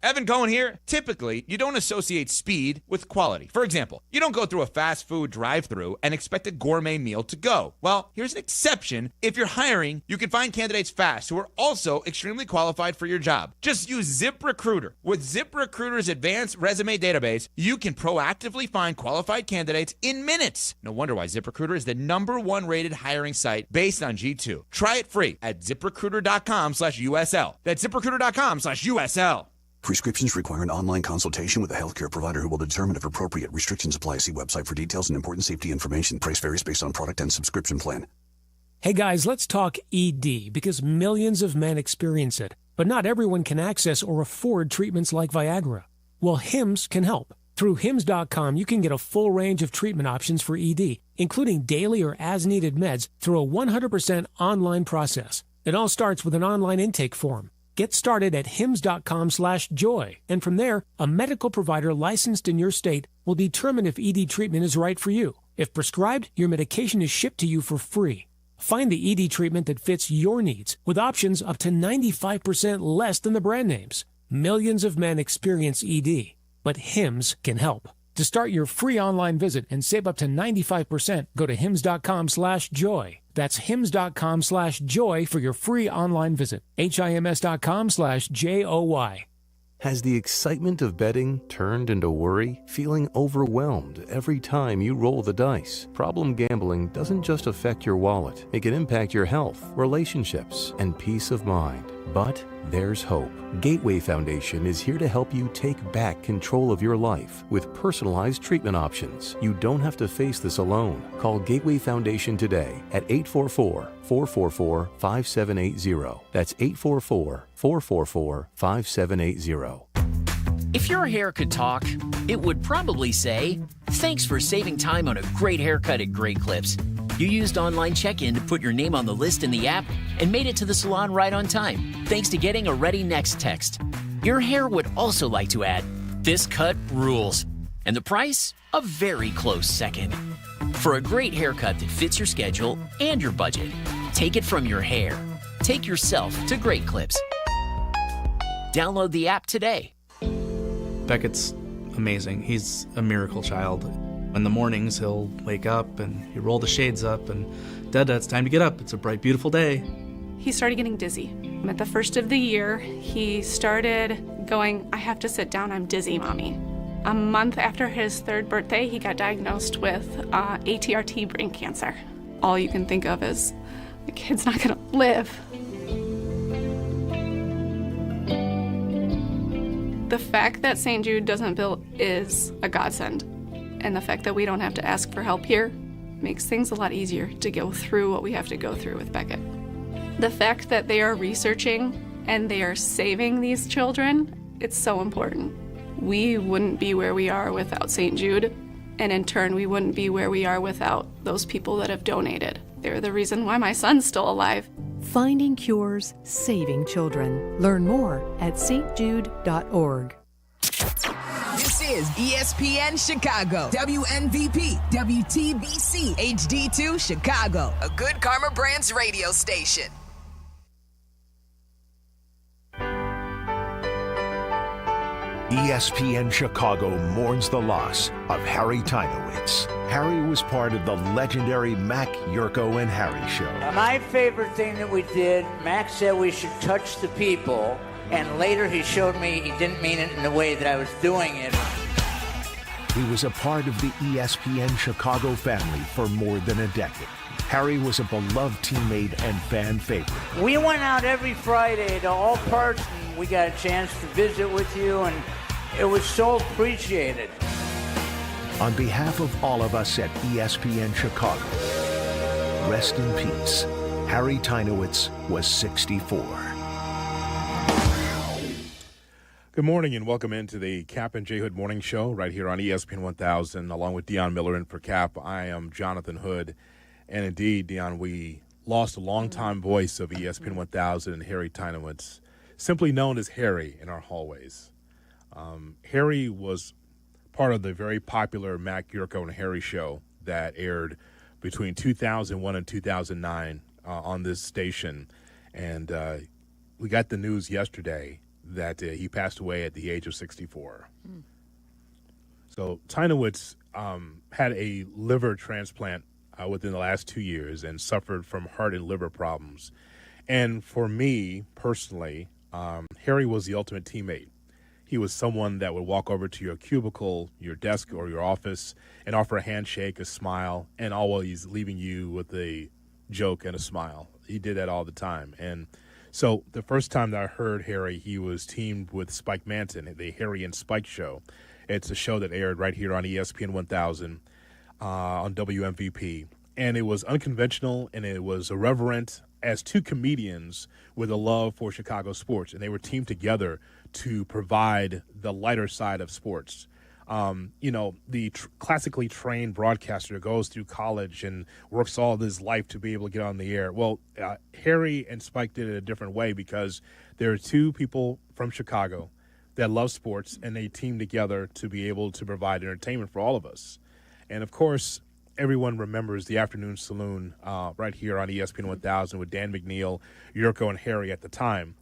Evan Cohen here. Typically, you don't associate speed with quality. For example, you don't go through a fast food drive-thru and expect a gourmet meal to go. Well, here's an exception. If you're hiring, you can find candidates fast who are also extremely qualified for your job. Just use ZipRecruiter. With ZipRecruiter's advanced resume database, you can proactively find qualified candidates in minutes. No wonder why ZipRecruiter is the #1 rated hiring site based on G2. Try it free at ZipRecruiter.com/USL. That's ZipRecruiter.com/USL. Prescriptions require an online consultation with a healthcare provider who will determine if appropriate. Restrictions apply. See website for details and important safety information. Price varies based on product and subscription plan. Hey guys, let's talk ED because millions of men experience it, but not everyone can access or afford treatments like Viagra. Well, Hims can help. Through Hims.com, you can get a full range of treatment options for ED, including daily or as-needed meds through a 100% online process. It all starts with an online intake form. Get started at hims.com/joy, and from there, a medical provider licensed in your state will determine if ED treatment is right for you. If prescribed, your medication is shipped to you for free. Find the ED treatment that fits your needs, with options up to 95% less than the brand names. Millions of men experience ED, but Hims can help. To start your free online visit and save up to 95%, go to hims.com/joy. That's hims.com/joy for your free online visit. HIMS.com/JOY. Has the excitement of betting turned into worry? Feeling overwhelmed every time you roll the dice? Problem gambling doesn't just affect your wallet. It can impact your health, relationships, and peace of mind. But there's hope. Gateway Foundation is here to help you take back control of your life with personalized treatment options. You don't have to face this alone. Call Gateway Foundation today at 844-444-5780. That's 844-444-5780. If your hair could talk, it would probably say, "Thanks for saving time on a great haircut at Great Clips. You used online check-in to put your name on the list in the app and made it to the salon right on time, thanks to getting a Ready Next text." Your hair would also like to add, "This cut rules." And the price? A very close second. For a great haircut that fits your schedule and your budget, take it from your hair. Take yourself to Great Clips. Download the app today. Beckett's amazing. He's a miracle child. In the mornings, he'll wake up and he'll roll the shades up and, "Dada, it's time to get up. It's a bright, beautiful day." He started getting dizzy. At the first of the year, he started going, "I have to sit down, I'm dizzy, Mommy." A month after his 3rd birthday, he got diagnosed with ATRT brain cancer. All you can think of is, the kid's not gonna live. The fact that St. Jude doesn't bill is a godsend. And the fact that we don't have to ask for help here makes things a lot easier to go through what we have to go through with Beckett. The fact that they are researching and they are saving these children, it's so important. We wouldn't be where we are without St. Jude, and in turn, we wouldn't be where we are without those people that have donated. They're the reason why my son's still alive. Finding cures, saving children. Learn more at stjude.org. This is ESPN Chicago, WNVP, WTBC, HD2 Chicago, a Good Karma Brands radio station. ESPN Chicago mourns the loss of Harry Tinowitz. Harry was part of the legendary Mac, Yurko, and Harry show. My favorite thing that we did, Mac said we should touch the people, and later he showed me he didn't mean it in the way that I was doing it. He was a part of the ESPN Chicago family for more than a decade. Harry was a beloved teammate and fan favorite. We went out every Friday to all parts, and we got a chance to visit with you, and it was so appreciated. On behalf of all of us at ESPN Chicago, rest in peace. Harry Tinowitz was 64. Good morning and welcome into the Cap and J. Hood Morning Show right here on ESPN 1000, along with Dionne Miller in for Cap. I am Jonathan Hood. And indeed, Dionne, we lost a longtime voice of ESPN 1000 and Harry Tinowitz, simply known as Harry in our hallways. Harry was part of the very popular Mac, Yurko, and Harry show that aired between 2001 and 2009 on this station. And we got the news yesterday that he passed away at the age of 64. So Tinowitz had a liver transplant within the last 2 years and suffered from heart and liver problems. And for me personally, Harry was the ultimate teammate. He was someone that would walk over to your cubicle, your desk, or your office and offer a handshake, a smile, and always leaving you with a joke and a smile. He did that all the time. And so the first time that I heard Harry, he was teamed with Spike Manton, the Harry and Spike Show. It's a show that aired right here on ESPN 1000 on WMVP. And it was unconventional and it was irreverent as two comedians with a love for Chicago sports. And they were teamed together to provide the lighter side of sports. The classically trained broadcaster goes through college and works all of his life to be able to get on the air. Well, Harry and Spike did it a different way because there are two people from Chicago that love sports, and they team together to be able to provide entertainment for all of us. And, of course, everyone remembers the Afternoon Saloon right here on ESPN 1000 with Dan McNeil, Jurko, and Harry at the time.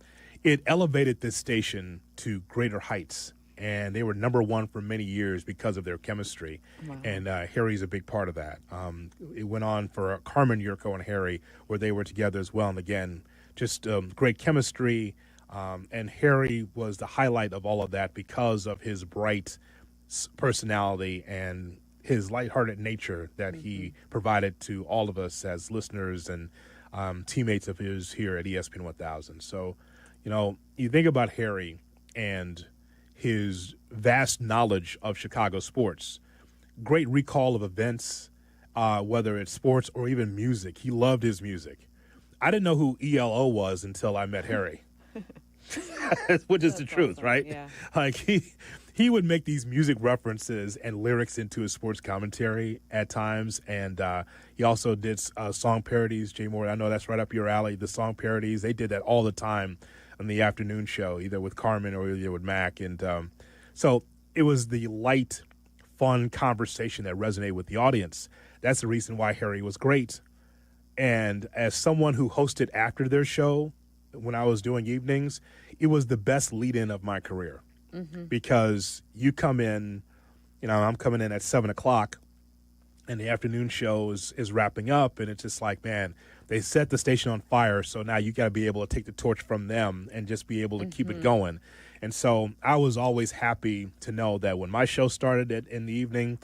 It elevated this station to greater heights, and they were number one for many years because of their chemistry. Wow. And Harry's a big part of that. It went on for Carmen, Jurko, and Harry, where they were together as well. And again, just great chemistry. And Harry was the highlight of all of that because of his bright personality and his lighthearted nature that he provided to all of us as listeners and teammates of his here at ESPN 1000. So, you think about Harry and his vast knowledge of Chicago sports, great recall of events, whether it's sports or even music. He loved his music. I didn't know who ELO was until I met Harry, which is the truth, awesome. Right? Yeah. Like he would make these music references and lyrics into his sports commentary at times, and he also did song parodies. Jay Moore, I know that's right up your alley. The song parodies, they did that all the time on the afternoon show, either with Carmen or either with Mac. And so it was the light, fun conversation that resonated with the audience. That's the reason why Harry was great. And as someone who hosted after their show, when I was doing evenings, it was the best lead-in of my career. Because you come in, I'm coming in at 7 o'clock, and the afternoon show is wrapping up, and it's just like, man, they set the station on fire, so now you got to be able to take the torch from them and just be able to keep it going. And so I was always happy to know that when my show started in the evening,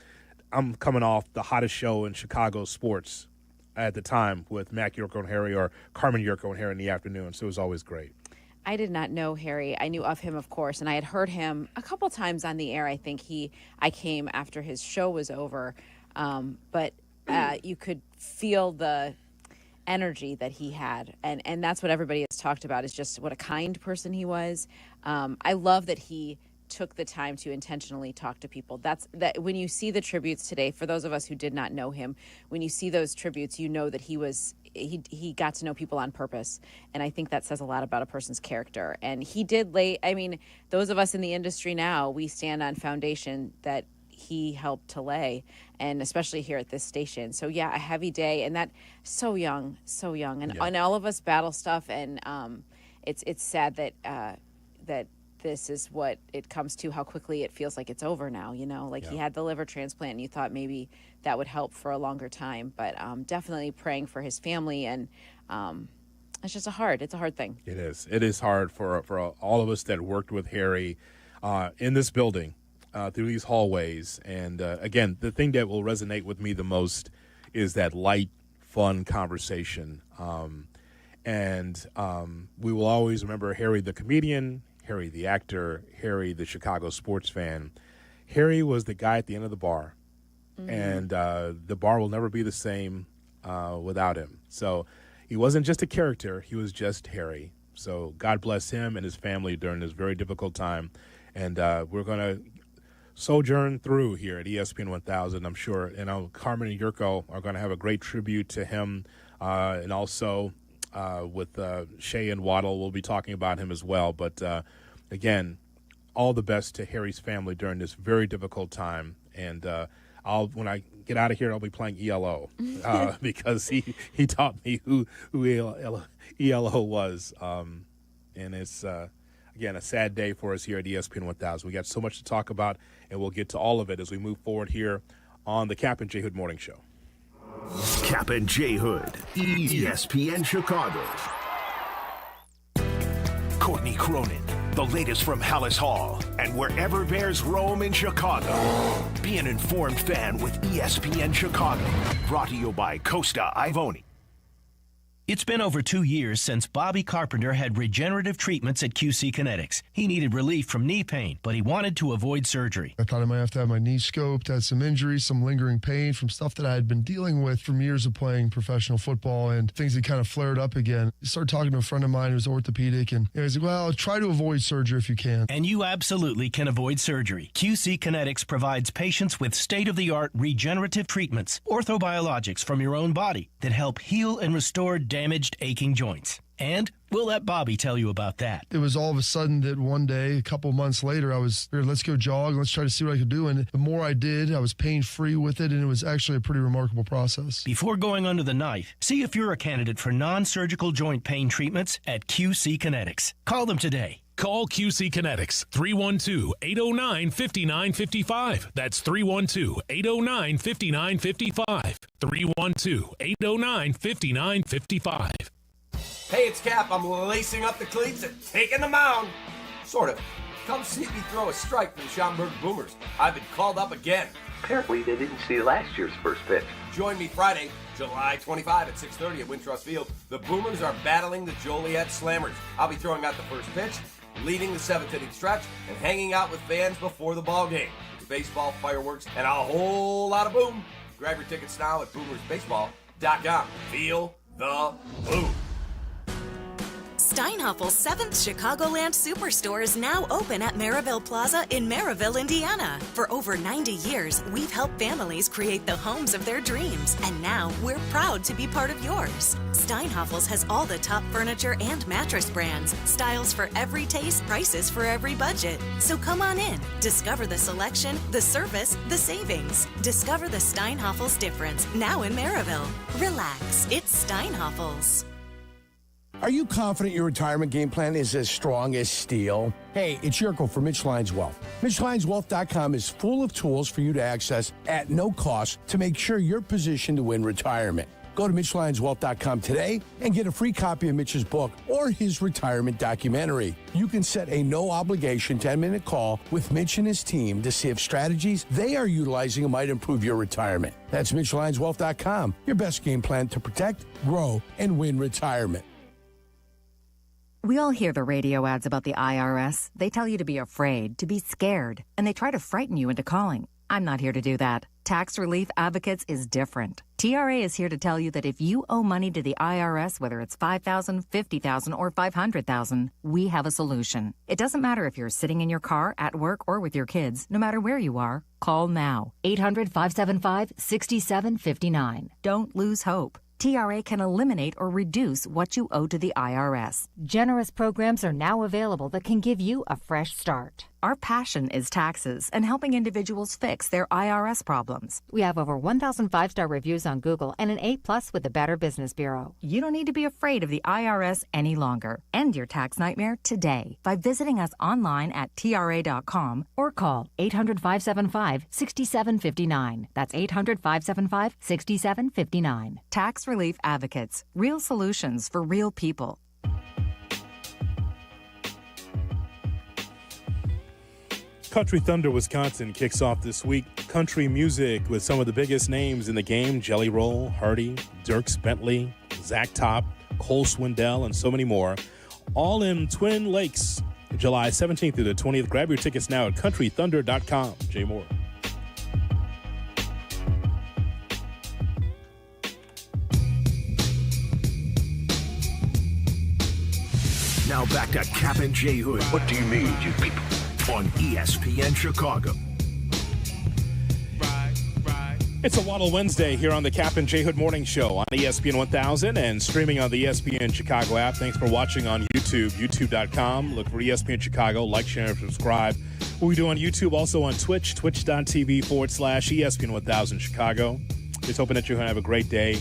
I'm coming off the hottest show in Chicago sports at the time with Mac, Jurko, and Harry, or Carmen, Jurko, and Harry in the afternoon. So it was always great. I did not know Harry. I knew of him, of course, and I had heard him a couple times on the air. I think I came after his show was over, but you could feel the energy that he had, and that's what everybody has talked about, is just what a kind person he was. I love that he took the time to intentionally talk to people. That when you see the tributes today, for those of us who did not know him, when you see those tributes, you know that he got to know people on purpose. And I think that says a lot about a person's character. And he did those of us in the industry now, we stand on foundation that he helped to lay, and especially here at this station. So yeah, a heavy day, and that so young. And all of us battle stuff, and it's sad that this is what it comes to, how quickly it feels like it's over now, He had the liver transplant, and you thought maybe that would help for a longer time, but definitely praying for his family, and it's a hard thing. It is hard for all of us that worked with Harry in this building, through these hallways. And again, the thing that will resonate with me the most is that light, fun conversation. And we will always remember Harry the comedian, Harry the actor, Harry the Chicago sports fan. Harry was the guy at the end of the bar, and the bar will never be the same without him. So he wasn't just a character, he was just Harry. So God bless him and his family during this very difficult time. And we're going to sojourn through here at ESPN 1000, I'm sure. Carmen and Jurko are going to have a great tribute to him, and also with Shea and Waddle, we'll be talking about him as well. But again, all the best to Harry's family during this very difficult time. And when I get out of here, I'll be playing ELO because he taught me who ELO was. And it's Again, a sad day for us here at ESPN 1000. We got so much to talk about, and we'll get to all of it as we move forward here on the Cap and J Hood Morning Show. Cap and J Hood, ESPN Chicago. Courtney Cronin, the latest from Hallis Hall and wherever Bears roam in Chicago. Be an informed fan with ESPN Chicago. Brought to you by Costa Ivoni. It's been over 2 years since Bobby Carpenter had regenerative treatments at QC Kinetics. He needed relief from knee pain, but he wanted to avoid surgery. I thought I might have to have my knee scoped, had some injuries, some lingering pain from stuff that I had been dealing with from years of playing professional football, and things had kind of flared up again. I started talking to a friend of mine who's orthopedic, and he was like, well, try to avoid surgery if you can. And you absolutely can avoid surgery. QC Kinetics provides patients with state-of-the-art regenerative treatments, orthobiologics from your own body that help heal and restore damaged, aching joints. And we'll let Bobby tell you about that. It was all of a sudden that one day, a couple months later, I was here, let's go jog, let's try to see what I could do. And the more I did, I was pain-free with it, and it was actually a pretty remarkable process. Before going under the knife, see if you're a candidate for non-surgical joint pain treatments at QC Kinetics. Call them today. Call QC Kinetics, 312-809-5955. That's 312-809-5955. 312-809-5955. Hey, it's Cap. I'm lacing up the cleats and taking the mound. Sort of. Come see me throw a strike for the Schaumburg Boomers. I've been called up again. Apparently, they didn't see last year's first pitch. Join me Friday, July 25 at 6:30 at Wintrust Field. The Boomers are battling the Joliet Slammers. I'll be throwing out the first pitch, leading the 7th inning stretch, and hanging out with fans before the ball game. It's baseball, fireworks, and a whole lot of boom. Grab your tickets now at boomersbaseball.com. Feel the boom. Steinhaffel's 7th Chicagoland Superstore is now open at Maryville Plaza in Maryville, Indiana. For over 90 years, we've helped families create the homes of their dreams, and now we're proud to be part of yours. Steinhaffel's has all the top furniture and mattress brands, styles for every taste, prices for every budget. So come on in, discover the selection, the service, the savings. Discover the Steinhaffel's difference now in Maryville. Relax, it's Steinhaffel's. Are you confident your retirement game plan is as strong as steel? Hey, it's Jurko for Mitch Lyons Wealth. MitchLyonsWealth.com is full of tools for you to access at no cost to make sure you're positioned to win retirement. Go to MitchLyonsWealth.com today and get a free copy of Mitch's book or his retirement documentary. You can set a no-obligation 10-minute call with Mitch and his team to see if strategies they are utilizing might improve your retirement. That's MitchLyonsWealth.com, your best game plan to protect, grow, and win retirement. We all hear the radio ads about the IRS. They tell you to be afraid, to be scared, and they try to frighten you into calling. I'm not here to do that. Tax Relief Advocates is different. TRA is here to tell you that if you owe money to the IRS, whether it's $5,000, $50,000, or $500,000, we have a solution. It doesn't matter if you're sitting in your car, at work, or with your kids. No matter where you are, call now. 800-575-6759. Don't lose hope. TRA can eliminate or reduce what you owe to the IRS. Generous programs are now available that can give you a fresh start. Our passion is taxes and helping individuals fix their IRS problems. We have over 1,000 5-star reviews on Google and an A+ with the Better Business Bureau. You don't need to be afraid of the IRS any longer. End your tax nightmare today by visiting us online at TRA.com or call 800-575-6759. That's 800-575-6759. Tax Relief Advocates. Real solutions for real people. Country Thunder, Wisconsin kicks off this week. Country music with some of the biggest names in the game: Jelly Roll, Hardy, Dierks Bentley, Zach Top, Cole Swindell, and so many more. All in Twin Lakes, July 17th through the 20th. Grab your tickets now at countrythunder.com. Jay Moore. Now back to Cap and J Hood. What do you mean, you people? On ESPN Chicago. It's a Waddle Wednesday here on the Cap and J Hood Morning Show on ESPN 1000 and streaming on the ESPN Chicago app. Thanks for watching on YouTube, youtube.com. Look for ESPN Chicago. Like, share, and subscribe. What we do on YouTube, also on Twitch, twitch.tv/ESPN 1000 Chicago. Just hoping that you're going to have a great day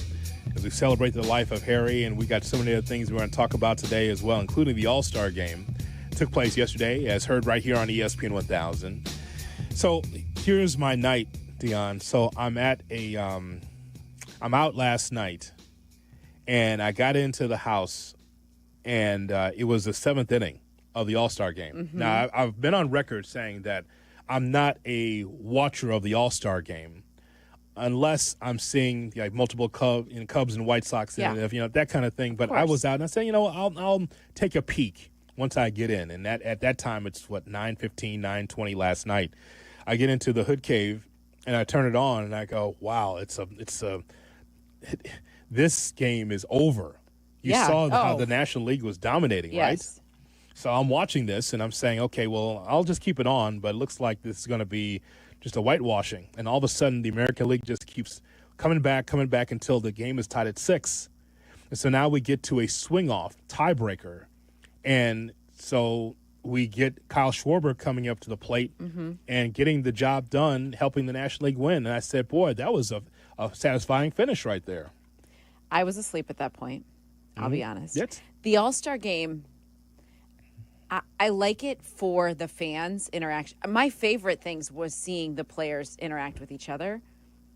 as we celebrate the life of Harry, and we got so many other things we're going to talk about today as well, including the All-Star game took place yesterday, as heard right here on ESPN 1000. So here's my night, Dionne. So I'm out last night, and I got into the house, and it was the 7th inning of the All-Star game. Mm-hmm. Now, I've been on record saying that I'm not a watcher of the All-Star game unless I'm seeing like multiple Cubs and White Sox, and that kind of thing. But I was out, and I said, I'll take a peek once I get in. And at that time, it's 9:15, 9:20 last night. I get into the Hood Cave, and I turn it on, and I go, wow, this game is over. You saw how the National League was dominating, right? So I'm watching this, and I'm saying, okay, well, I'll just keep it on, but it looks like this is going to be just a whitewashing. And all of a sudden, the American League just keeps coming back until the game is tied at 6. And so now we get to a swing-off tiebreaker. And so we get Kyle Schwarber coming up to the plate and getting the job done, helping the National League win. And I said, boy, that was a satisfying finish right there. I was asleep at that point. I'll be honest. Yes. The All-Star game, I like it for the fans' interaction. My favorite things was seeing the players interact with each other,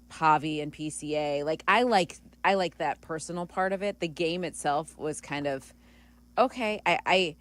Pavi and PCA. Like I like that personal part of it. The game itself was kind of okay. I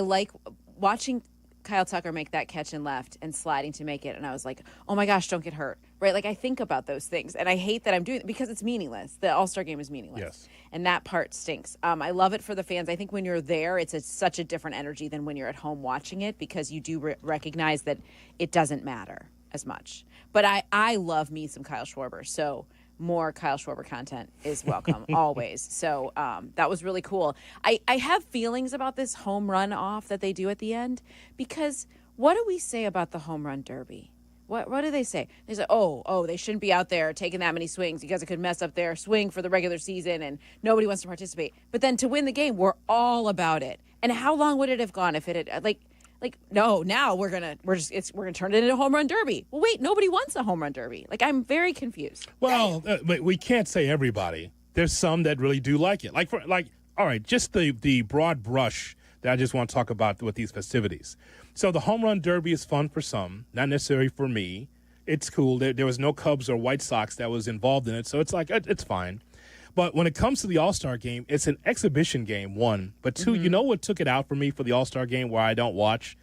like watching Kyle Tucker make that catch in left and sliding to make it, and I was like, oh my gosh, don't get hurt. Right? Like I think about those things, and I hate that I'm doing it because it's meaningless. The All-Star game is meaningless. Yes. And that part stinks. I love it for the fans. I think when you're there, it's such a different energy than when you're at home watching it because you do recognize that it doesn't matter as much. But I love me some Kyle Schwarber, so more Kyle Schwarber content is welcome always. So that was really cool. I have feelings about this home run off that they do at the end because what do we say about the home run derby? What do they say? They say, oh, they shouldn't be out there taking that many swings because it could mess up their swing for the regular season and nobody wants to participate. But then to win the game, we're all about it. And how long would it have gone if it had no, now we're gonna turn it into a home run derby. Well, wait, nobody wants a home run derby. Like I'm very confused. Well, but we can't say everybody. There's some that really do like it. All right, just the broad brush that I just want to talk about with these festivities. So the home run derby is fun for some, not necessarily for me. It's cool. There was no Cubs or White Sox that was involved in it, so it's like it's fine. But when it comes to the All-Star game, it's an exhibition game, one. But two, you know what took it out for me for the All-Star game where I don't watch,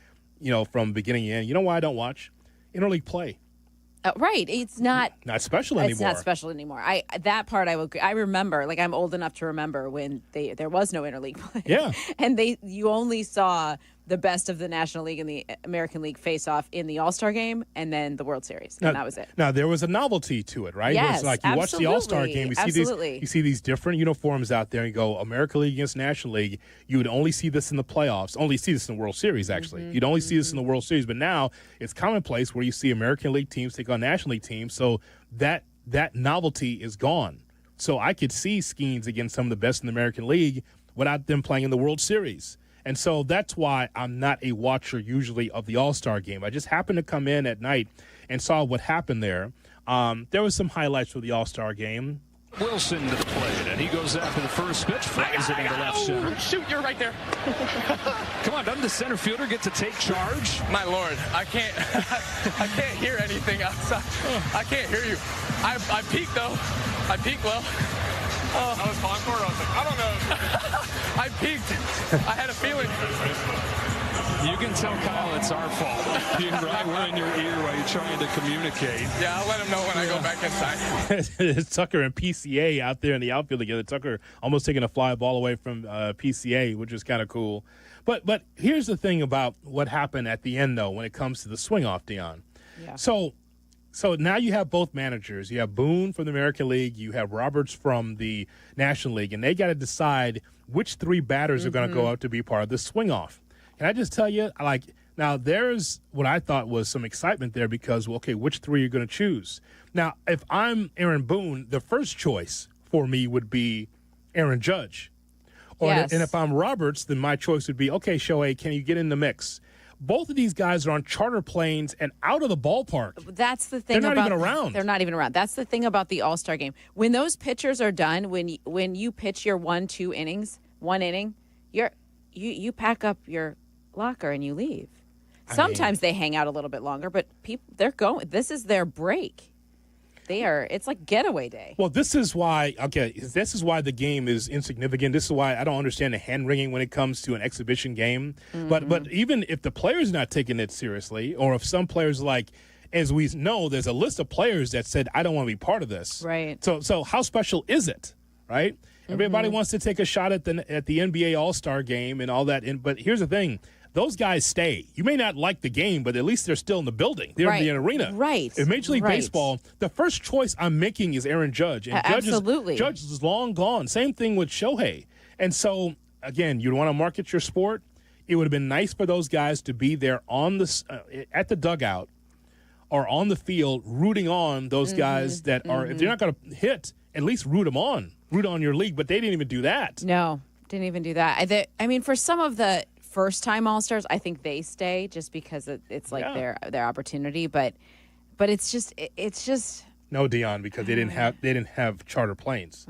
from beginning to end? You know why I don't watch? Interleague play. Right. It's not special anymore. It's not special anymore. That part I would. I remember, I'm old enough to remember when there was no interleague play. Yeah. And you only saw the best of the National League and the American League face off in the All-Star game and then the World Series. And that was it. Now there was a novelty to it, right? Yes, it was you watch the All-Star game, you see these different uniforms out there and you go American League against National League. You would only see this in the playoffs, only see this in the World Series actually. You'd only see this in the World Series, but now it's commonplace where you see American League teams take on National League teams. So that novelty is gone. So I could see Skeens against some of the best in the American League without them playing in the World Series. And so that's why I'm not a watcher usually of the All-Star game. I just happened to come in at night and saw what happened there. There was some highlights for the All-Star game. Wilson to the plate, and he goes after the first pitch, flies it into left center. Shoot, you're right there. Come on, doesn't the center fielder get to take charge? My Lord, I can't hear anything outside. I can't hear you. I peeked, though. I peeked well. I was calling for it. I was like, I don't know. I peeked. I had a feeling. You can tell Kyle it's our fault. Being right in your ear while you're trying to communicate. Yeah, I'll let him know when I go back inside. Tucker and PCA out there in the outfield together. Tucker almost taking a fly ball away from PCA, which is kind of cool. But here's the thing about what happened at the end, though, when it comes to the swing-off, Dionne. Yeah. So now you have both managers. You have Boone from the American League. You have Roberts from the National League. And they got to decide which three batters are going to go out to be part of the swing-off. Can I just tell you, now there's what I thought was some excitement there because, which three are you going to choose? Now, if I'm Aaron Boone, the first choice for me would be Aaron Judge. Yes. And if I'm Roberts, then my choice would be, okay, Shohei, can you get in the mix? Both of these guys are on charter planes and out of the ballpark. That's the thing. They're not even around. They're not even around. That's the thing about the All-Star game. When those pitchers are done, when you pitch your 1-2 innings, one inning, you pack up your locker and you leave. Sometimes they hang out a little bit longer, but they're going. This is their break. It's like getaway day. Well, this is why the game is insignificant. This is why I don't understand the hand-wringing when it comes to an exhibition game. Mm-hmm. But even if the player's not taking it seriously, or if some players as we know, there's a list of players that said, I don't want to be part of this. Right. So how special is it, right? Mm-hmm. Everybody wants to take a shot at the NBA All-Star game and all that. But here's the thing. Those guys stay. You may not like the game, but at least they're still in the building. They're in the arena. Right. In Major League Baseball, the first choice I'm making is Aaron Judge. And Absolutely. Judge is long gone. Same thing with Shohei. And so, again, you want to market your sport. It would have been nice for those guys to be there at the dugout or on the field rooting on those guys that are, if they're not going to hit, at least root them on. Root on your league. But they didn't even do that. No, didn't even do that. I mean, for some of the first-time All-Stars, I think they stay just because it's like their opportunity. But it's just no, Dionne, because they didn't have charter planes.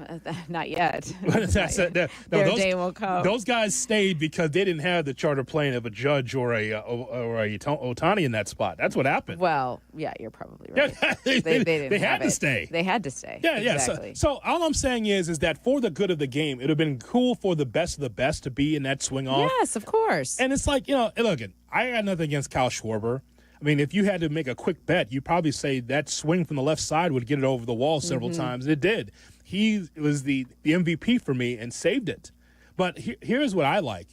Not yet. Their day will come. Those guys stayed because they didn't have the charter plane of a Judge or a Ohtani in that spot. That's what happened. Well, yeah, you're probably right. They had to stay. They had to stay. Yeah, exactly. yeah. So all I'm saying is that for the good of the game, it would have been cool for the best of the best to be in that swing off. Yes, of course. And it's like, look, I got nothing against Kyle Schwarber. I mean, if you had to make a quick bet, you'd probably say that swing from the left side would get it over the wall several times. It did. He was the MVP for me and saved it. But here's what I like.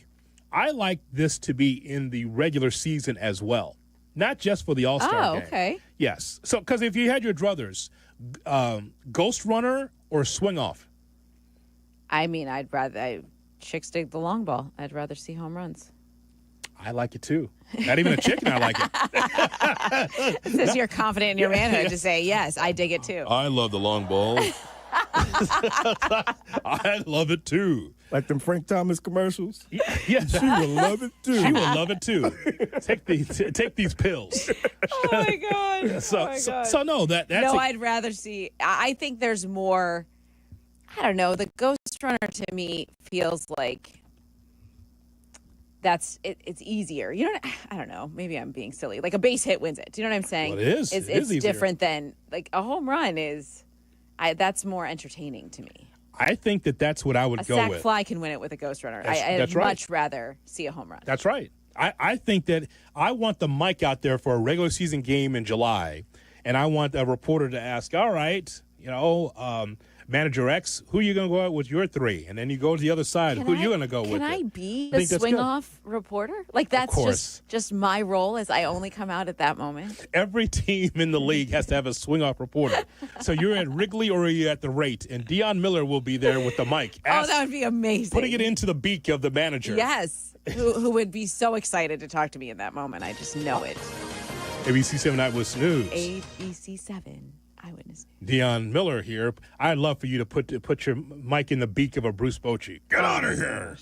I like this to be in the regular season as well, not just for the All-Star game. Okay. Yes. So, because if you had your druthers, ghost runner or swing off? I mean, chicks dig the long ball. I'd rather see home runs. I like it too. Not even a chicken, I like it. It says you're confident in your manhood to say, yes, I dig it too. I love the long ball. I love it too. Like them Frank Thomas commercials? Yes. She will love it too. She will love it too. Take these pills. Oh my God. So no, that's I'd rather see. I think there's more. I don't know. The Ghost Runner to me feels like it's easier. You know, I don't know. Maybe I'm being silly. Like a base hit wins it. Do you know what I'm saying? Well, it is. It's different than like a home run is. That's more entertaining to me. I think that's what I would go with. A sac fly can win it with a Ghost Runner. I'd much rather see a home run. That's right. I think that I want the mic out there for a regular season game in July, and I want a reporter to ask, all right, Manager X, who are you going to go out with your three? And then you go to the other side. Who are you going to go with? Can I be the swing-off reporter? Like, that's just my role as I only come out at that moment? Every team in the league has to have a swing-off reporter. So you're at Wrigley or you're at the Rate, and Dionne Miller will be there with the mic. That would be amazing. Putting it into the beak of the manager. Yes. Who would be so excited to talk to me in that moment. I just know it. ABC 7 Eyewitness News. ABC 7. Eyewitness. Dionne Miller here. I'd love for you to put your mic in the beak of a Bruce Bochy. Get out of here.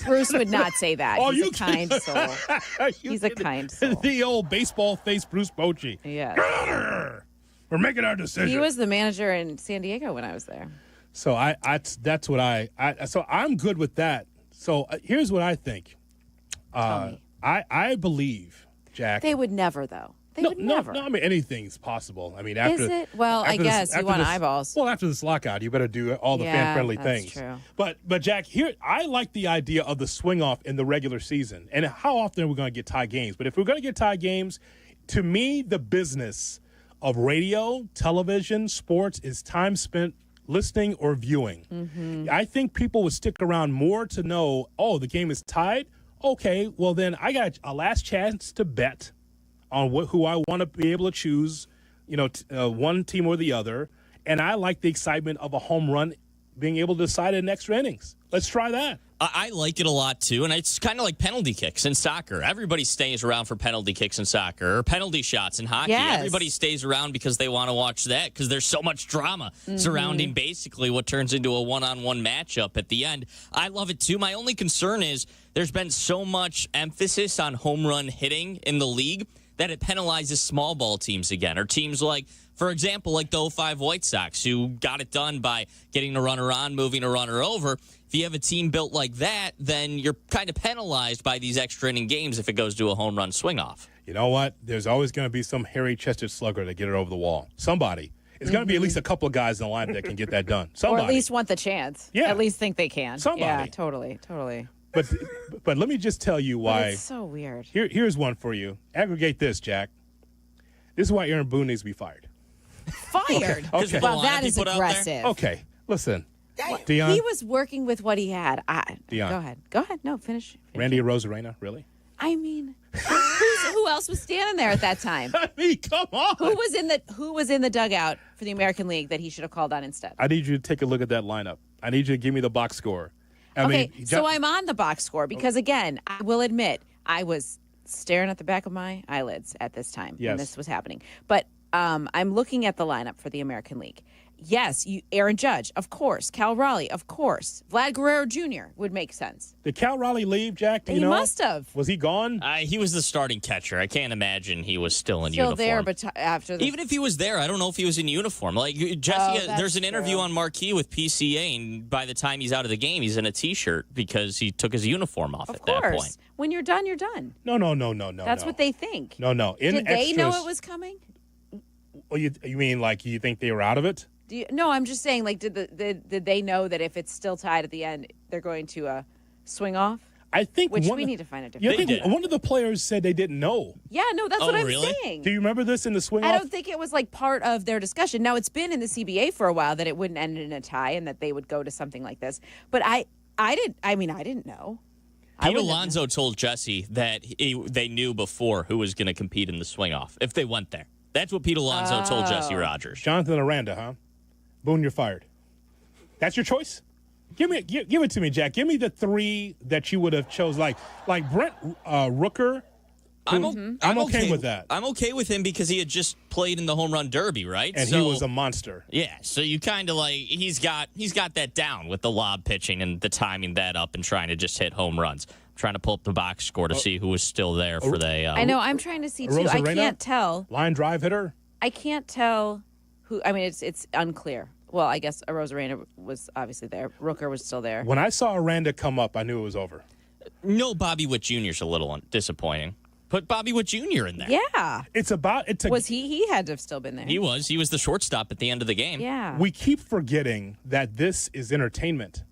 Bruce would not say that. He's a kind soul. He's a kind soul. The old baseball face Bruce Bochy. Yeah. Get out of here. We're making our decision. He was the manager in San Diego when I was there. So that's what so I'm good with that. So here's what I think. I believe, Jack. They would never, though. They would never. No, I mean, anything's possible. I mean, is it? Well, I guess you want eyeballs. Well, after this lockout, you better do all the fan-friendly things. True. But Jack, here, I like the idea of the swing-off in the regular season. And how often are we going to get tie games? But if we're going to get tie games, to me, the business of radio, television, sports is time spent listening or viewing. Mm-hmm. I think people would stick around more to know, the game is tied. Okay, well, then I got a last chance to bet on who I want to be able to choose, one team or the other. And I like the excitement of a home run being able to decide in extra innings. Let's try that. I like it a lot, too, and it's kind of like penalty kicks in soccer. Everybody stays around for penalty kicks in soccer, or penalty shots in hockey. Yes. Everybody stays around because they want to watch that, because there's so much drama surrounding basically what turns into a one-on-one matchup at the end. I love it, too. My only concern is there's been so much emphasis on home run hitting in the league that it penalizes small ball teams again, or teams like, for example, like the 05 White Sox, who got it done by getting a runner on, moving a runner over. If you have a team built like that, then you're kind of penalized by these extra inning games if it goes to a home run swing off. You know what? There's always going to be some hairy-chested slugger to get it over the wall. Somebody. It's going to be at least a couple of guys in the line that can get that done. Somebody. Or at least want the chance. Yeah. At least think they can. Somebody. Yeah, totally. But let me just tell you why. But it's so weird. Here's one for you. Aggregate this, Jack. This is why Aaron Boone needs to be fired. Fired? Okay. Well, that is aggressive. Okay, listen. What? Dionne? He was working with what he had. Dionne. Go ahead. No, finish. Randy Arozarena, really? I mean, who else was standing there at that time? I mean, come on. Who was in the dugout for the American League that he should have called on instead? I need you to take a look at that lineup. I need you to give me the box score. So I'm on the box score because, again, I will admit I was staring at the back of my eyelids at this time when this was happening. But I'm looking at the lineup for the American League. Yes, Aaron Judge, of course. Cal Raleigh, of course. Vlad Guerrero Jr. would make sense. Did Cal Raleigh leave, Jack? He must have. Was he gone? He was the starting catcher. I can't imagine he was still in Still uniform. there, but after the... Even if he was there, I don't know if he was in uniform. Like, Jesse, there's an interview on Marquee with PCA, and by the time he's out of the game, he's in a T-shirt because he took his uniform off at that point. When you're done, you're done. No. That's what they think. No. Did they know it was coming? Well, you mean like you think they were out of it? No, I'm just saying, like, did they know that if it's still tied at the end, they're going to swing off? I think we need to find a different. I think one of the players said they didn't know. Yeah, no, that's what I'm saying. Do you remember this in the swing off? I don't think it was like part of their discussion. Now, it's been in the CBA for a while that it wouldn't end in a tie and that they would go to something like this. But I didn't know. Pete Alonso told Jesse that they knew before who was going to compete in the swing off if they went there. That's what Pete Alonso told Jesse Rogers. Jonathan Aranda, huh? Boone, you're fired. That's your choice? Give it to me, Jack. Give me the three that you would have chose, like Brent Rooker. I'm okay with that. I'm okay with him because he had just played in the home run derby, right? And he was a monster. Yeah, so you kind of like he's got that down with the lob pitching and the timing that up and trying to just hit home runs. I'm trying to pull up the box score to see who was still there for the. I know. I'm trying to see too. I can't tell. Line drive hitter. I can't tell who. I mean, it's unclear. Well, I guess Arozarena was obviously there. Rooker was still there. When I saw Aranda come up, I knew it was over. No, Bobby Witt Jr.'s a little disappointing. Put Bobby Witt Jr. in there. Yeah. Was he had to have still been there. He was. He was the shortstop at the end of the game. Yeah. We keep forgetting that this is entertainment.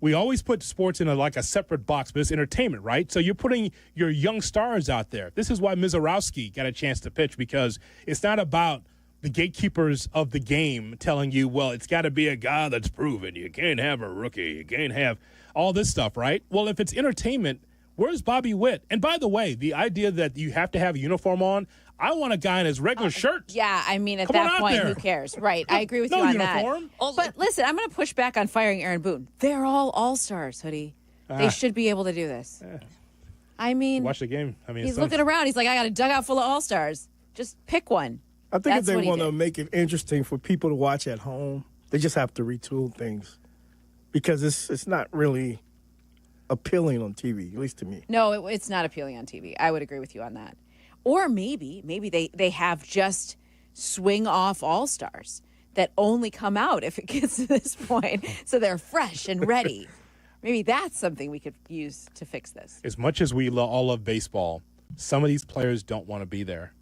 We always put sports in a separate box, but it's entertainment, right? So you're putting your young stars out there. This is why Mizorowski got a chance to pitch, because it's not about the gatekeepers of the game telling you, well, it's got to be a guy that's proven. You can't have a rookie. You can't have all this stuff, right? Well, if it's entertainment, where's Bobby Witt? And by the way, the idea that you have to have a uniform on, I want a guy in his regular shirt. Yeah, I mean, at that point, who cares? Right, I agree with you on uniform. That. But listen, I'm going to push back on firing Aaron Boone. They're all all-stars, Hoodie. They should be able to do this. I mean, watch the game. I mean, he's looking around. He's like, I got a dugout full of all-stars. Just pick one. I think if they want to make it interesting for people to watch at home, they just have to retool things, because it's not really appealing on TV, at least to me. No, it's not appealing on TV. I would agree with you on that. Or maybe they have just swing off all-stars that only come out if it gets to this point, so they're fresh and ready. Maybe that's something we could use to fix this. As much as we all love baseball, some of these players don't want to be there.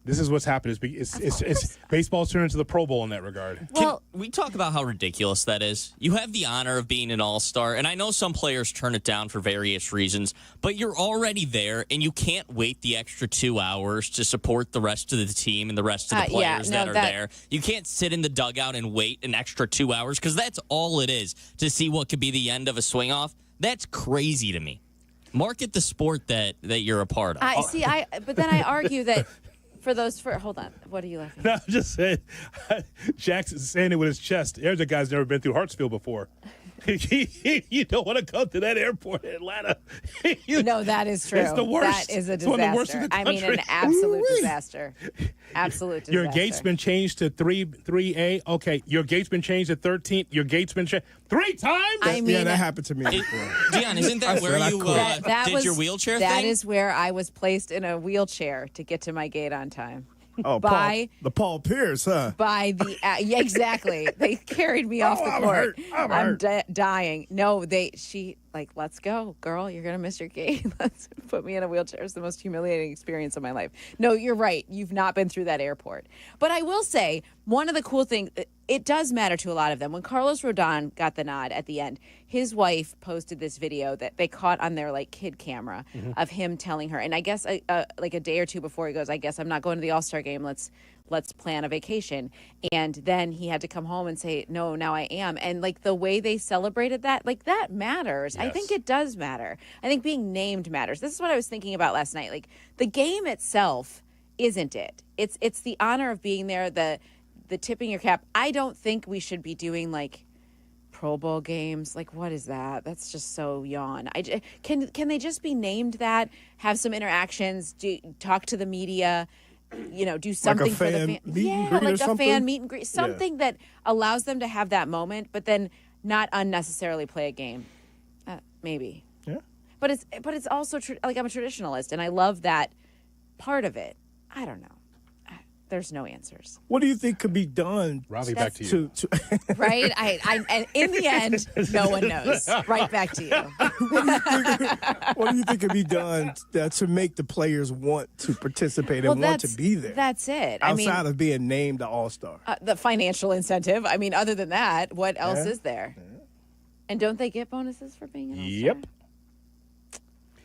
This is what's happened. It's baseball's turned into the Pro Bowl in that regard. Well, can we talk about how ridiculous that is? You have the honor of being an all-star, and I know some players turn it down for various reasons, but you're already there, and you can't wait the extra 2 hours to support the rest of the team and the rest of the players that are there. You can't sit in the dugout and wait an extra 2 hours, because that's all it is, to see what could be the end of a swing-off. That's crazy to me. Market the sport that you're a part of. But then I argue that hold on. What are you laughing at? No, I'm just saying. Jackson's saying it with his chest. There's a guy's never been through Hartsfield before. You don't want to go to that airport in Atlanta. No, that is true. It's the worst. That is a It's one of the worst disaster. in the I mean, an country. absolute disaster. Absolute disaster. Your gate's been changed to 3A. Okay, your gate's been changed to 13. Your gate's been changed 3 times? Yeah, that happened to me before. Dionne, isn't that where you did your wheelchair thing? That is where I was placed in a wheelchair to get to my gate on time. Oh, by the Paul Pierce, huh? By the yeah, exactly. They carried me off the I'm court. hurt. I'm hurt. Dying. No, she let's go, girl. You're gonna miss your gate. Let's put me in a wheelchair. It's the most humiliating experience of my life. No, you're right. You've not been through that airport. But I will say, one of the cool things, it does matter to a lot of them. When Carlos Rodon got the nod at the end, his wife posted this video that they caught on their kid camera of him telling her. And I guess like a day or two before he goes, I guess I'm not going to the All-Star game. Let's plan a vacation. And then he had to come home and say, no, now I am. And the way they celebrated that, that matters. Yes. I think it does matter. I think being named matters. This is what I was thinking about last night. The game itself isn't it. It's the honor of being there, the tipping your cap. I don't think we should be doing Pro Bowl games. What is that? That's just so yawn. Can they just be named that? Have some interactions, talk to the media, do something for the fan. Fan meet and greet, something that allows them to have that moment, but then not unnecessarily play a game. Maybe. Yeah. But it's also I'm a traditionalist, and I love that part of it. I don't know. There's no answers. What do you think could be done? Robbie, back to you. Right? And in the end, no one knows. Right back to you. What do you think could be done to make the players want to participate and want to be there? That's it. Outside of being named the All-Star. The financial incentive. Other than that, what else is there? Yeah. And don't they get bonuses for being an All-Star? Yep.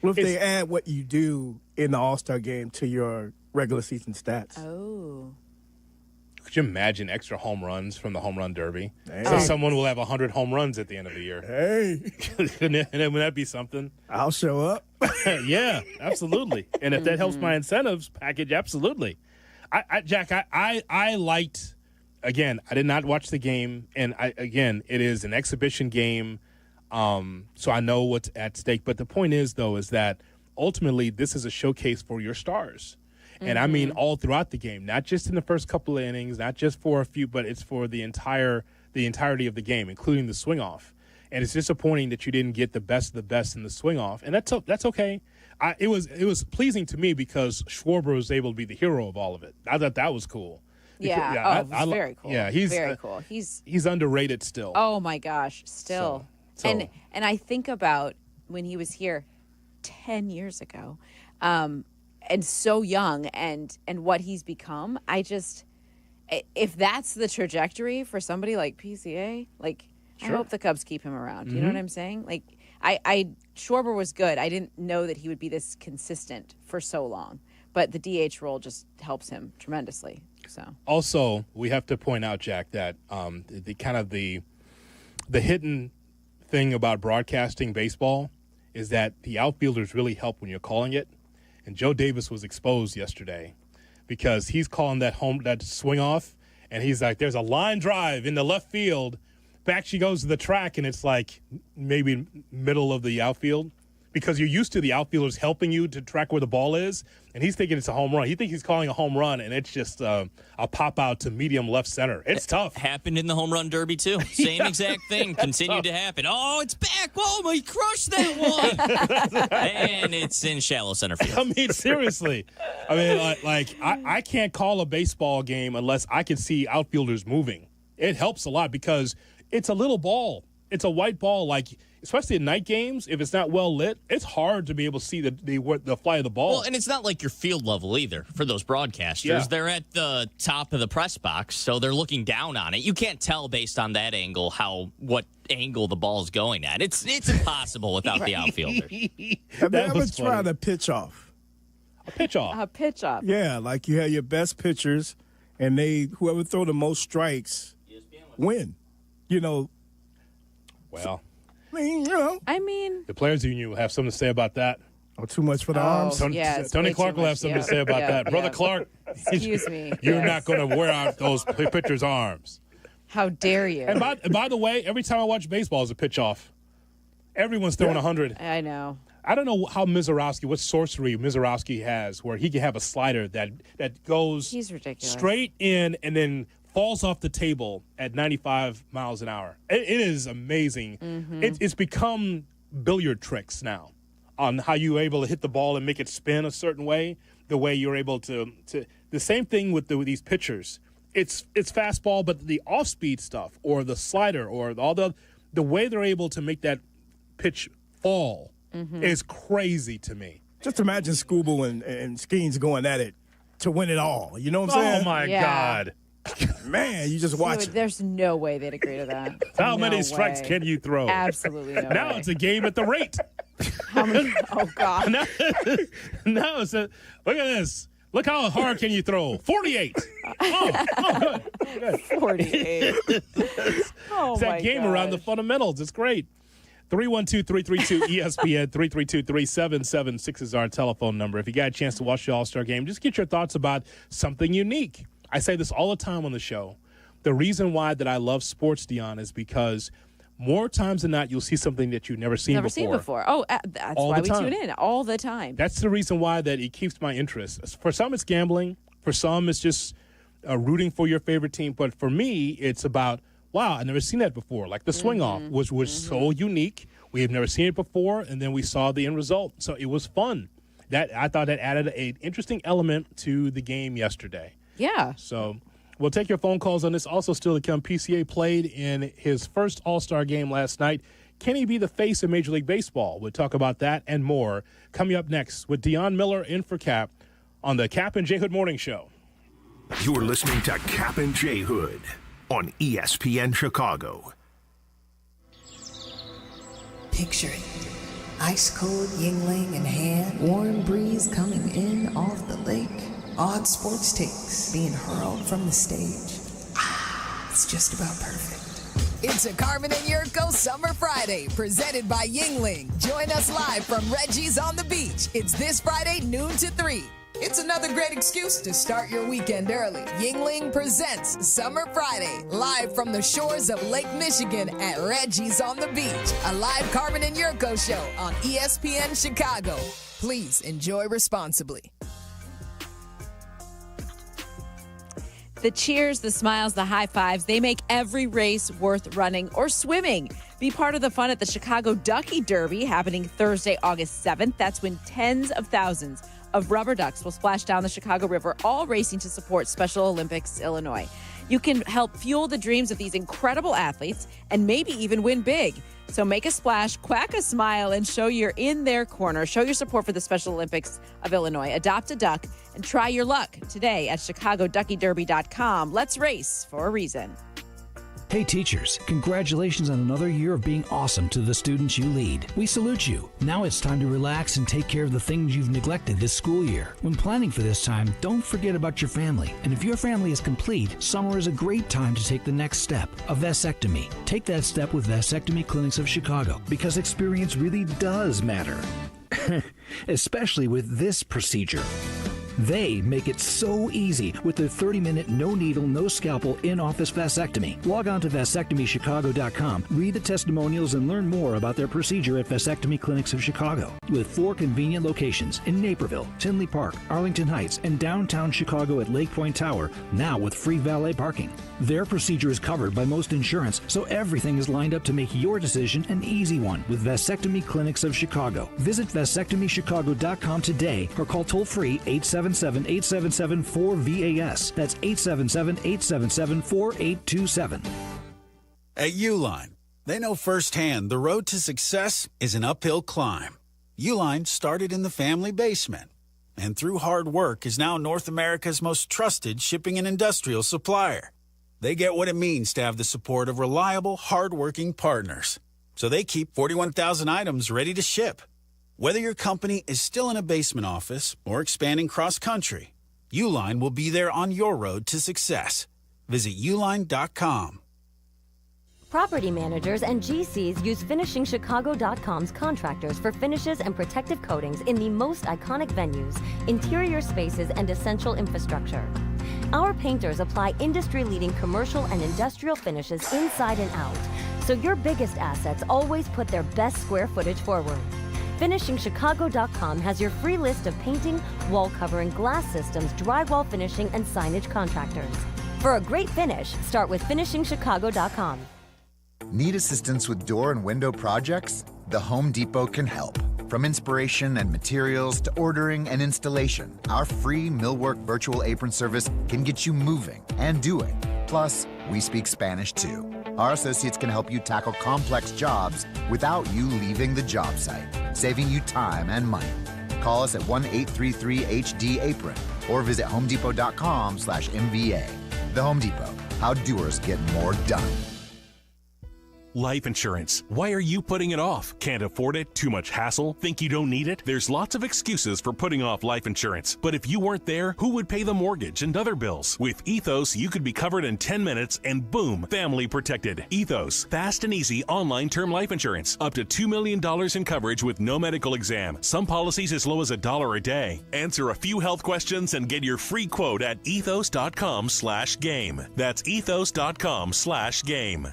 What if they add what you do in the All-Star game to your regular season stats? Oh. Could you imagine extra home runs from the home run derby? Hey. So someone will have 100 home runs at the end of the year. Hey. Wouldn't that be something? I'll show up. Yeah, absolutely. And if that helps my incentives package, absolutely. Jack, I liked, again, I did not watch the game. And it is an exhibition game. So I know what's at stake. But the point is, though, is that ultimately this is a showcase for your stars. And I mean all throughout the game, not just in the first couple of innings, not just for a few, but it's for the entirety of the game, including the swing off. And it's disappointing that you didn't get the best of the best in the swing off, and that's okay. It was pleasing to me because Schwarber was able to be the hero of all of it. I thought that was cool. Yeah, very cool. Yeah, he's very cool. He's underrated still. Oh my gosh, still. So. And I think about when he was here 10 years ago. And so young and what he's become, if that's the trajectory for somebody like PCA, I hope the Cubs keep him around. You know what I'm saying? Schwarber was good. I didn't know that he would be this consistent for so long, but the DH role just helps him tremendously. So also, we have to point out, Jack, that the hidden thing about broadcasting baseball is that the outfielders really help when you're calling it. And Joe Davis was exposed yesterday because he's calling that swing off, and he's like, there's a line drive in the left field. Back she goes to the track, and it's maybe middle of the outfield because you're used to the outfielders helping you to track where the ball is, and he's thinking it's a home run. He thinks he's calling a home run, and it's just a pop out to medium left center. It's tough. Happened in the home run derby, too. Same exact thing. Continued to happen. Oh, it's back. Oh, he crushed that one. And it's in shallow center field. I mean, seriously. I mean, I can't call a baseball game unless I can see outfielders moving. It helps a lot because it's a little ball. It's a white ball, especially in night games, if it's not well lit, it's hard to be able to see the fly of the ball. Well, and it's not like your field level either for those broadcasters. Yeah. They're at the top of the press box, so they're looking down on it. You can't tell based on that angle what angle the ball's going at. It's impossible without the outfielders. Have you ever tried a pitch off? A pitch off? A pitch off. Yeah, you have your best pitchers, and whoever throw the most strikes win. Well, I mean, the players union will have something to say about that. Oh, too much for the arms? Tony Clark will have something to say about that. Brother Clark, excuse me. You're not going to wear out those pitchers' arms. How dare you? And by the way, every time I watch baseball, it's a pitch off. Everyone's throwing 100. I know. I don't know how what sorcery Mizorowski has, where he can have a slider that goes He's ridiculous. straight in and then falls off the table at 95 miles an hour. It is amazing. Mm-hmm. It's become billiard tricks now on how you're able to hit the ball and make it spin a certain way, the way you're able to the same thing with these pitchers. It's fastball, but the off-speed stuff or the slider or all the way they're able to make that pitch fall is crazy to me. Just imagine Scooble and Skeens going at it to win it all. You know what I'm saying? Oh, my God. Man, you just watch Dude, there's no way they'd agree to that. How many No strikes way. can you throw? Absolutely no Now way. it's a game at the rate. How many? Oh, God. now it's look at this. Look how hard can you throw? 48. Oh, good. 48. Oh, It's that my game around the gosh. fundamentals. It's great. 312-332-ESPN, 332-3776 is our telephone number. If you got a chance to watch the All-Star game, just get your thoughts about something unique. I say this all the time on the show. The reason why that I love sports, Dionne, is because more times than not, you'll see something that you've never seen before. Oh, that's All why the we time. tune in all the time. That's the reason why that it keeps my interest. For some, it's gambling. For some, it's just rooting for your favorite team. But for me, it's about, wow, I've never seen that before. Like the swing-off was so unique. We have never seen it before, and then we saw the end result. So it was fun. I thought that added an interesting element to the game yesterday. Yeah. So we'll take your phone calls on this. Also still to come, PCA played in his first All-Star game last night. Can he be the face of Major League Baseball? We'll talk about that and more coming up next with Dionne Miller in for Cap on the Cap and J Hood Morning Show. You're listening to Cap and J Hood on ESPN Chicago. Picture it. Ice cold Yuengling in hand, warm breeze coming in off the lake, odd sports takes being hurled from the stage. It's just about perfect. It's a Carmen and Jurko Summer Friday, presented by Yuengling. Join us live from Reggie's on the beach. It's this Friday, noon to 3. It's another great excuse to start your weekend early. Yuengling presents Summer Friday, live from the shores of Lake Michigan at Reggie's on the beach. A live Carmen and Jurko show on ESPN Chicago. Please enjoy responsibly. The cheers, the smiles, the high fives, they make every race worth running or swimming. Be part of the fun at the Chicago Ducky Derby happening Thursday, August 7th. That's when tens of thousands of rubber ducks will splash down the Chicago River, all racing to support Special Olympics Illinois. You can help fuel the dreams of these incredible athletes and maybe even win big. So make a splash, quack a smile, and show you're in their corner. Show your support for the Special Olympics of Illinois. Adopt a duck and try your luck today at ChicagoDuckyDerby.com. Let's race for a reason. Hey teachers, congratulations on another year of being awesome to the students you lead. We salute you. Now it's time to relax and take care of the things you've neglected this school year. When planning for this time, don't forget about your family. And if your family is complete, summer is a great time to take the next step, a vasectomy. Take that step with Vasectomy Clinics of Chicago, because experience really does matter. Especially with this procedure. They make it so easy with their 30-minute, no-needle, no-scalpel, in-office vasectomy. Log on to vasectomychicago.com, read the testimonials, and learn more about their procedure at Vasectomy Clinics of Chicago. With 4 convenient locations in Naperville, Tinley Park, Arlington Heights, and downtown Chicago at Lake Point Tower, now with free valet parking. Their procedure is covered by most insurance, so everything is lined up to make your decision an easy one with Vasectomy Clinics of Chicago. Visit vasectomychicago.com today or call toll-free 877-877-4VAS. That's 877-877-4827. At Uline, they know firsthand the road to success is an uphill climb. Uline started in the family basement and through hard work is now North America's most trusted shipping and industrial supplier. They get what it means to have the support of reliable, hard-working partners. So they keep 41,000 items ready to ship. Whether your company is still in a basement office or expanding cross-country, Uline will be there on your road to success. Visit uline.com. Property managers and GCs use FinishingChicago.com's contractors for finishes and protective coatings in the most iconic venues, interior spaces, and essential infrastructure. Our painters apply industry-leading commercial and industrial finishes inside and out, so your biggest assets always put their best square footage forward. FinishingChicago.com has your free list of painting, wall covering, glass systems, drywall finishing, and signage contractors. For a great finish, start with FinishingChicago.com. Need assistance with door and window projects? The Home Depot can help. From inspiration and materials to ordering and installation, our free Millwork virtual apron service can get you moving and doing. Plus, we speak Spanish too. Our associates can help you tackle complex jobs without you leaving the job site, saving you time and money. Call us at 1-833-HD-APRON or visit homedepot.com/MVA. The Home Depot, how doers get more done. Life insurance. Why are you putting it off? Can't afford it? Too much hassle? Think you don't need it? There's lots of excuses for putting off life insurance. But if you weren't there, who would pay the mortgage and other bills? With Ethos, you could be covered in 10 minutes and boom, family protected. Ethos, fast and easy online term life insurance. Up to $2 million in coverage with no medical exam. Some policies as low as $1 a day. Answer a few health questions and get your free quote at ethos.com/game. That's ethos.com/game.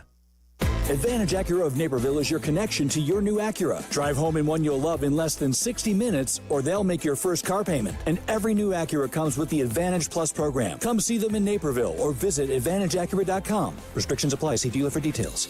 Advantage Acura of Naperville is your connection to your new Acura. Drive home in one you'll love in less than 60 minutes, or they'll make your first car payment. And every new Acura comes with the Advantage Plus program. Come see them in Naperville or visit AdvantageAcura.com. Restrictions apply. See dealer for details.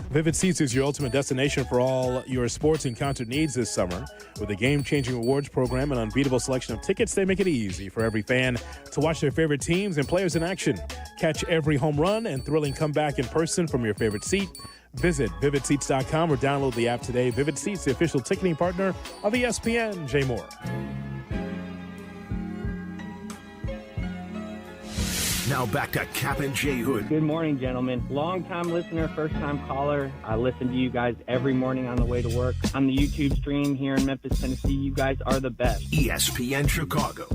Vivid Seats is your ultimate destination for all your sports and concert needs this summer. With a game-changing rewards program and unbeatable selection of tickets, they make it easy for every fan to watch their favorite teams and players in action. Catch every home run and thrilling comeback in person from your favorite seat. Visit VividSeats.com or download the app today. Vivid Seats, the official ticketing partner of ESPN. Jay Moore. Now back to Cap and J Hood. Good morning, gentlemen. Long-time listener, first-time caller. I listen to you guys every morning on the way to work. On the YouTube stream here in Memphis, Tennessee, you guys are the best. ESPN Chicago.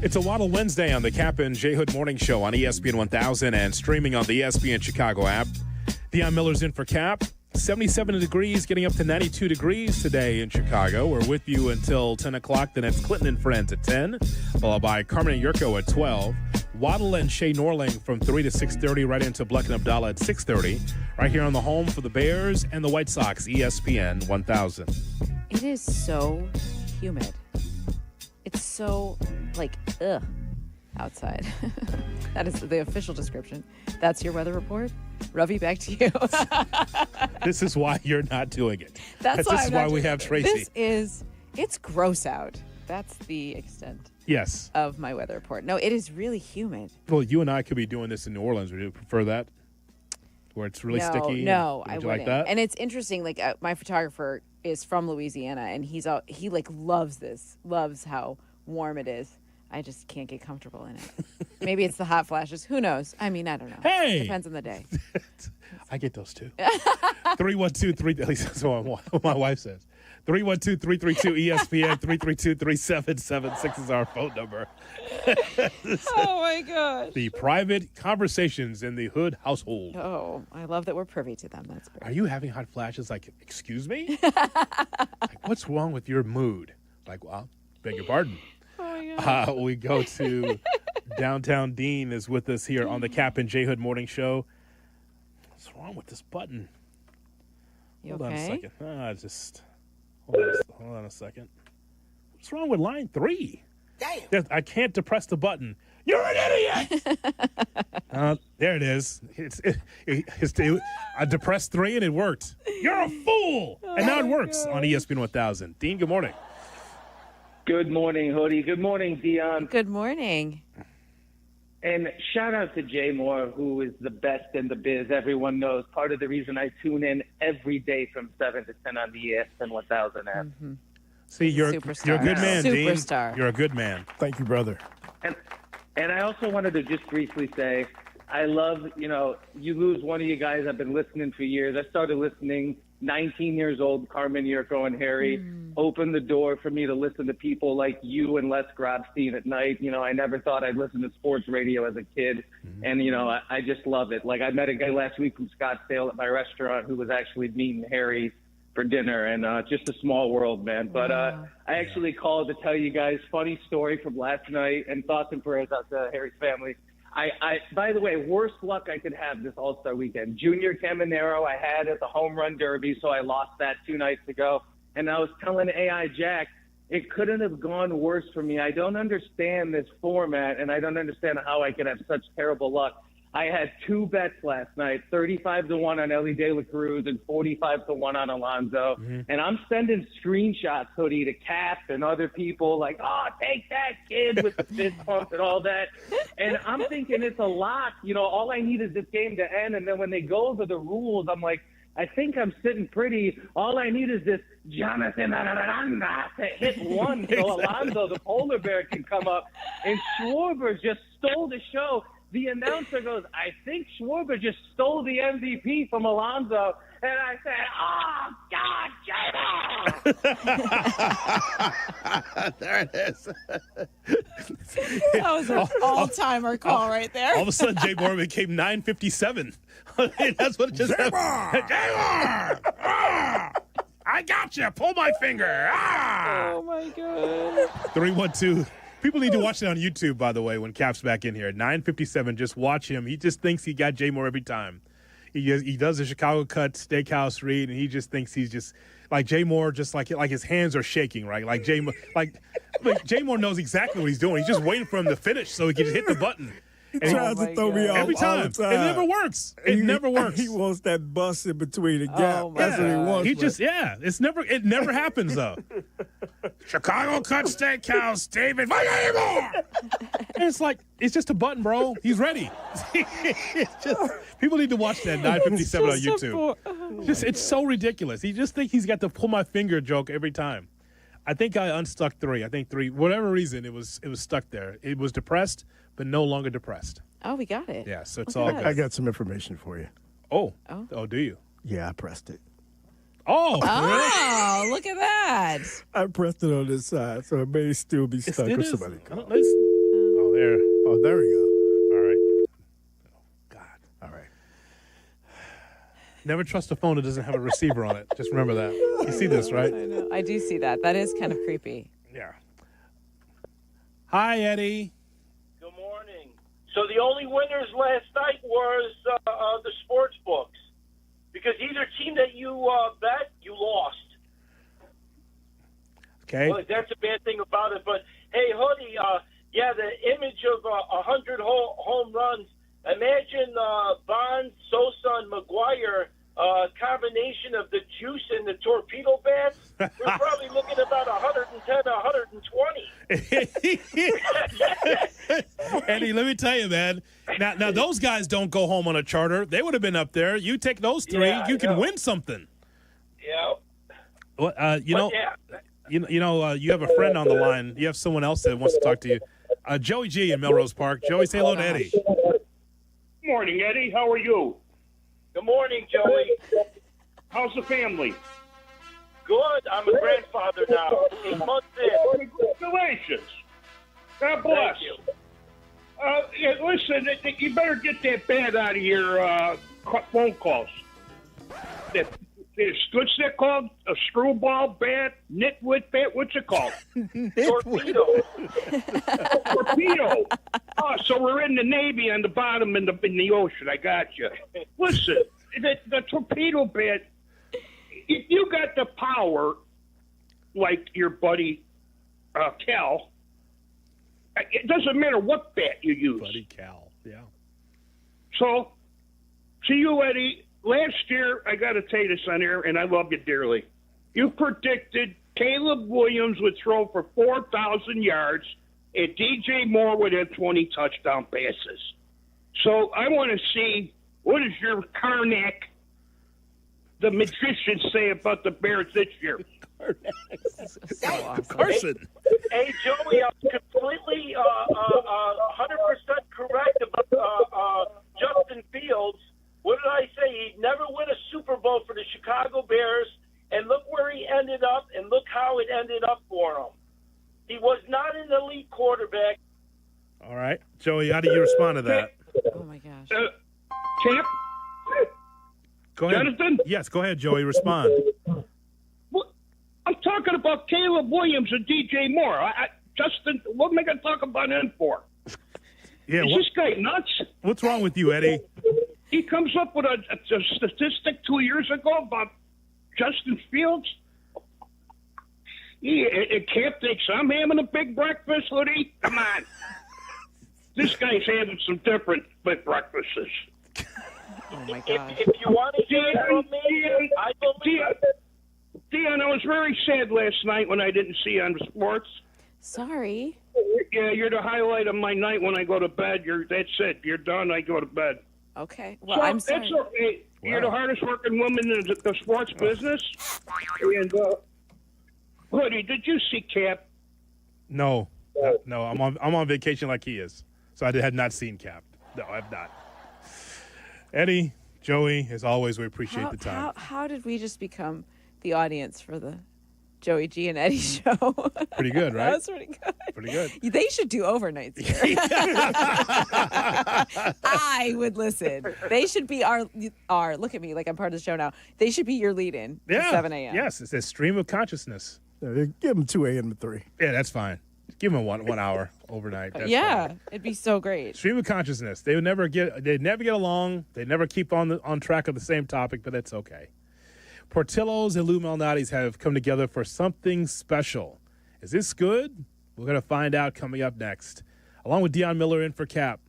It's a Waddle Wednesday on the Cap and J Hood Morning Show on ESPN 1000 and streaming on the ESPN Chicago app. Deion Miller's in for Cap. 77 degrees, getting up to 92 degrees today in Chicago. We're with you until 10 o'clock. Then it's Clinton and Friends at 10, followed by Carmen and Jurko at 12. Waddle and Shea Norling from 3 to 6:30, right into Bleck Abdalla at 6:30. Right here on the home for the Bears and the White Sox, ESPN 1000. It is so humid. It's so, outside. That is the official description. That's your weather report. Ravi, back to you. This is why you're not doing it. This is why we have Tracy. It's gross out. That's the extent. Yes. Of my weather report. No, it is really humid. Well, you and I could be doing this in New Orleans. Would you prefer that? Where it's really sticky? No, I wouldn't. Like that? And it's interesting. My photographer is from Louisiana, and he loves this. Loves how warm it is. I just can't get comfortable in it. Maybe it's the hot flashes. Who knows? I mean, I don't know. Hey! Depends on the day. I get those too. 312-3, at least that's what my wife says. 312-332-ESPN, 332-3776 is our phone number. Oh, my gosh. The private conversations in the Hood household. Oh, I love that we're privy to them. That's great. Are you having hot flashes? Excuse me? What's wrong with your mood? Well, beg your pardon. Oh, we go to Downtown Dean is with us here on the Cap and J Hood Morning Show. What's wrong with this button? You Hold okay? on a second. Hold on a second. What's wrong with line 3? Damn. I can't depress the button. You're an idiot! There it is. I depressed 3 and it worked. You're a fool! And now it works on ESPN 1000. Dean, good morning. Good morning, Hoodie. Good morning, Deion. Good morning. And shout out to Jay Moore, who is the best in the biz. Everyone knows. Part of the reason I tune in every day from 7 to 10 on the ESPN 1000 app. Mm-hmm. See, you're a good man, Dean. Superstar. You're a good man. Thank you, brother. And I also wanted to just briefly say, I love, you lose one of you guys. I've been listening for years. I started listening 19 years old, Carmen, Jurko, and Harry opened the door for me to listen to people like you and Les Grabstein at night. I never thought I'd listen to sports radio as a kid. And, I just love it. I met a guy last week from Scottsdale at my restaurant who was actually meeting Harry for dinner, and just a small world, man. But I actually called to tell you guys funny story from last night, and thoughts and prayers out to Harry's family. I by the way, worst luck I could have this All-Star weekend. Junior Caminero I had at the Home Run Derby, so I lost that 2 nights ago. And I was telling AI Jack, it couldn't have gone worse for me. I don't understand this format, and I don't understand how I could have such terrible luck. I had 2 bets last night, 35-1 on Ellie De La Cruz and 45-1 on Alonso. And I'm sending screenshots, Hoodie, to Cap and other people like, oh, take that, kid, with the fist pump and all that. And I'm thinking it's a lot. You know, all I need is this game to end. And then when they go over the rules, I'm like, I think I'm sitting pretty. All I need is this Jonathan Aranda to hit one so Alonso, the polar bear, can come up. And Schwarber just stole the show. The announcer goes, I think Schwarber just stole the MVP from Alonso. And I said, oh, God, There it is. That was an all-timer call right there. All of a sudden, Jay Moore became 957. That's what it just happened. Jay Moore! I got you. Pull my finger. Oh, my God. 312. People need to watch it on YouTube, by the way, when Cap's back in here. At 9:57, just watch him. He just thinks he got Jay Moore every time. He does the Chicago Cut Steakhouse read, and he just thinks he's just like Jay Moore, just like his hands are shaking, right? Like Jay Moore knows exactly what he's doing. He's just waiting for him to finish so he can just hit the button. He tries to throw me off every time. all the time. It never works. It never works. He wants that bus in between the gap. That's what he wants. It never happens though. Chicago Cut Steakhouse, David. And it's just a button, bro. He's ready. People need to watch that 9:57 on YouTube. It's so ridiculous. He just thinks he's got the pull my finger joke every time. I think I unstuck 3. I think 3, whatever reason, it was stuck there. It was depressed, but no longer depressed. Oh, we got it. Yeah, so it's all good. I got some information for you. Oh, do you? Yeah, I pressed it. Oh, really? Look at that. I pressed it on this side, so it may still be stuck with somebody. Oh, there. Oh, there we go. All right. Oh, God. All right. Never trust a phone that doesn't have a receiver on it. Just remember that. You see this, right? I know. I do see that. That is kind of creepy. Yeah. Hi, Eddie. Good morning. So the only winners last night was the sports books, because either team that you bet, you lost. Okay. Well, that's a bad thing about it. But hey, Hoodie, the image of 100 home runs. Imagine Bonds, Sosa, and McGuire. Combination of the juice and the torpedo bats, we're probably looking about 110, 120. Eddie, let me tell you, man. Now those guys don't go home on a charter. They would have been up there. You take those 3, you can win something. Yeah. Well, you have a friend on the line. You have someone else that wants to talk to you. Joey G in Melrose Park. Joey, say hello to Eddie. Good morning, Eddie. How are you? Good morning, Joey. How's the family? Good. I'm a grandfather now. 8 months in. Congratulations. God bless. Thank you. Listen, you better get that bat out of your phone calls. What's that called? A screwball bat? Nitwit bat? What's it called? Torpedo. Torpedo. Oh, so we're in the Navy on the bottom in the ocean. I got you. Listen, the torpedo bat, if you got the power, like your buddy Cal, it doesn't matter what bat you use. Buddy Cal, yeah. So, to you, Eddie, last year, I got to tell you this on air, and I love you dearly. You predicted Caleb Williams would throw for 4,000 yards, and DJ Moore would have 20 touchdown passes. So I want to see, what does your Karnak, the magician, say about the Bears this year? So awesome. Carson. Hey, Joey, I'm completely 100% correct about Justin Fields. What did I say? He'd never win a Super Bowl for the Chicago Bears, and look where he ended up, and look how it ended up for him. He was not an elite quarterback. All right. Joey, how do you respond to that? Oh, my gosh. Champ? Go ahead. Jonathan? Yes, go ahead, Joey. Respond. talking about Caleb Williams and DJ Moore. Justin, what am I going to talk about him for? Yeah, Is this guy nuts? What's wrong with you, Eddie? He comes up with a statistic 2 years ago about Justin Fields. Camp thinks I'm having a big breakfast, Hoodie. Come on. This guy's having some different big breakfasts. Oh, my gosh. If you want to hear from me, I believe Dionne, I was very sad last night when I didn't see you on sports. Sorry. Yeah, you're the highlight of my night when I go to bed. That's it. You're done. I go to bed. Okay. Well, I'm sorry. That's okay. Wow. You're the hardest working woman in the sports business. And, Hoodie, did you see Cap? No. I'm on vacation like he is. So I had not seen Cap. No, I've not. Eddie, Joey, as always, we appreciate the time. How did we just become the audience for the Joey G and Eddie show? Pretty good, right? That was pretty good. Pretty good. They should do overnights here. I would listen. They should be our look at me like I'm part of the show now. They should be your lead-in at 7 a.m. Yes, it's a stream of consciousness. Give them 2 a.m. to 3. Yeah, that's fine. Give them one hour overnight. That's fine. It'd be so great. Stream of consciousness. They'd never get along. They never keep on track of the same topic, but that's okay. Portillo's and Lou Malnati's have come together for something special. Is this good? We're going to find out coming up next. Along with Dionne Miller in for Cap,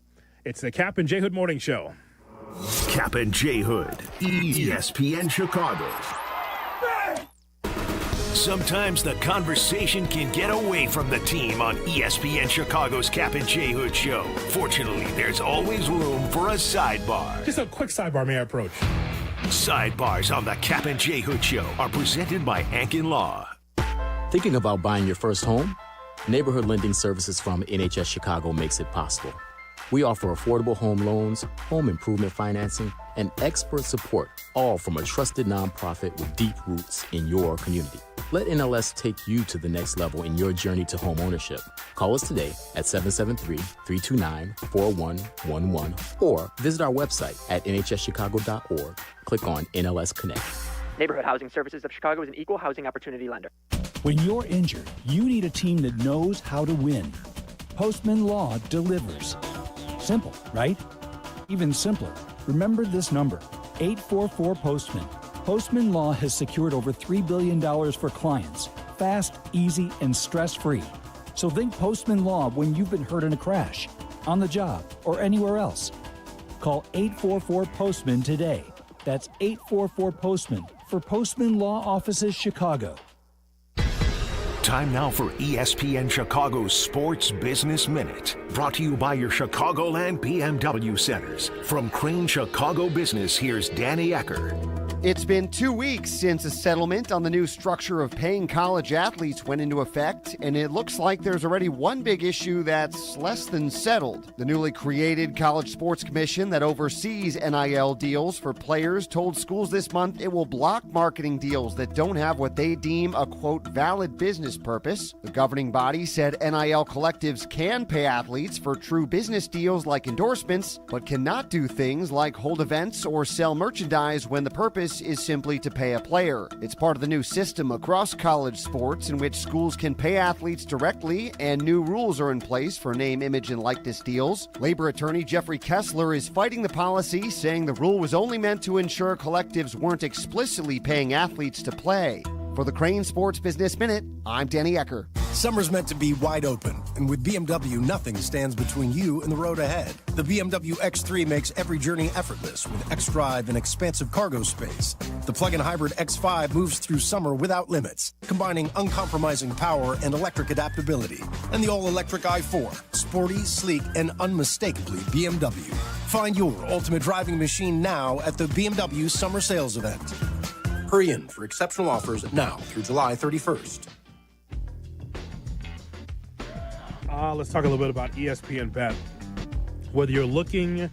it's the Cap and J Hood Morning Show. Cap and J Hood, ESPN Chicago. Sometimes the conversation can get away from the team on ESPN Chicago's Cap and J Hood Show. Fortunately, there's always room for a sidebar. Just a quick sidebar, may I approach? Sidebars on the Cap and J Hood Show are presented by Ankin Law. Thinking about buying your first home? Neighborhood lending services from NHS Chicago makes it possible. We offer affordable home loans, home improvement financing, and expert support, all from a trusted nonprofit with deep roots in your community. Let NLS take you to the next level in your journey to home ownership. Call us today at 773-329-4111 or visit our website at nhschicago.org. Click on NLS Connect. Neighborhood Housing Services of Chicago is an equal housing opportunity lender. When you're injured, you need a team that knows how to win. Postman Law delivers. Simple, right? Even simpler. Remember this number, 844-POSTMAN. Postman Law has secured over $3 billion for clients. Fast, easy, and stress-free. So think Postman Law when you've been hurt in a crash, on the job, or anywhere else. Call 844-POSTMAN today. That's 844-POSTMAN for Postman Law Offices Chicago. Time now for ESPN Chicago's Sports Business Minute. Brought to you by your Chicagoland BMW centers. From Crane Chicago Business, here's Danny Ecker. It's been 2 weeks since a settlement on the new structure of paying college athletes went into effect, and it looks like there's already one big issue that's less than settled. The newly created College Sports Commission that oversees NIL deals for players told schools this month it will block marketing deals that don't have what they deem a, quote, valid business purpose. The governing body said NIL collectives can pay athletes for true business deals like endorsements, but cannot do things like hold events or sell merchandise when the purpose is simply to pay a player. It's part of the new system across college sports in which schools can pay athletes directly, and new rules are in place for name, image, and likeness deals. Labor attorney Jeffrey Kessler is fighting the policy, saying the rule was only meant to ensure collectives weren't explicitly paying athletes to play. For the Crane Sports Business Minute, I'm Danny Ecker. Summer's meant to be wide open, and with BMW, nothing stands between you and the road ahead. The BMW X3 makes every journey effortless with X-Drive and expansive cargo space. The plug-in hybrid X5 moves through summer without limits, combining uncompromising power and electric adaptability. And the all-electric i4, sporty, sleek, and unmistakably BMW. Find your ultimate driving machine now at the BMW Summer Sales Event. Hurry in for exceptional offers now through July 31st. Let's talk a little bit about ESPN Bet. Whether you're looking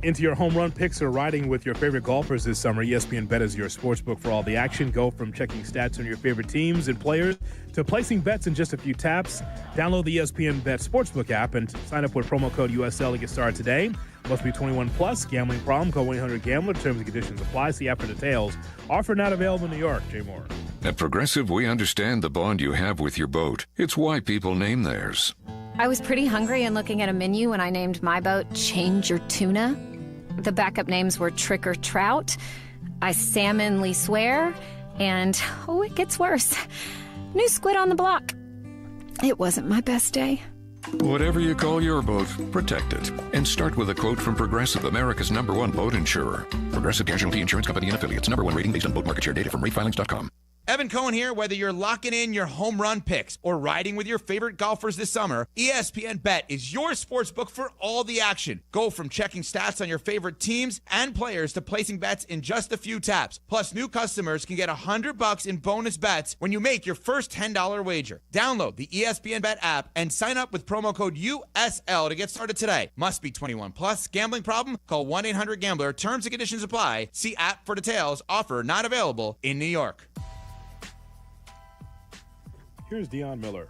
into your home run picks or riding with your favorite golfers this summer, ESPN Bet is your sportsbook for all the action. Go from checking stats on your favorite teams and players to placing bets in just a few taps. Download the ESPN Bet Sportsbook app and sign up with promo code USL to get started today. Must be 21 plus. Gambling problem? Call 1-800-GAMBLER. Terms and conditions apply. See app for details. Offer not available in New York. Jay Moore. At Progressive, we understand the bond you have with your boat. It's why people name theirs. I was pretty hungry and looking at a menu when I named my boat Change Your Tuna. The backup names were Trick or Trout, I Salmonly Swear, and, oh, it gets worse, New Squid on the Block. It wasn't my best day. Whatever you call your boat, protect it. And start with a quote from Progressive, America's #1 boat insurer. Progressive Casualty Insurance Company and Affiliates. #1 rating based on boat market share data from ratefilings.com. Evan Cohen here. Whether you're locking in your home run picks or riding with your favorite golfers this summer, ESPN Bet is your sports book for all the action. Go from checking stats on your favorite teams and players to placing bets in just a few taps. Plus, new customers can get $100 in bonus bets when you make your first $10 wager. Download the ESPN Bet app and sign up with promo code USL to get started today. Must be 21 plus. Gambling problem? Call 1-800-GAMBLER. Terms and conditions apply. See app for details. Offer not available in New York. Here's Dionne Miller.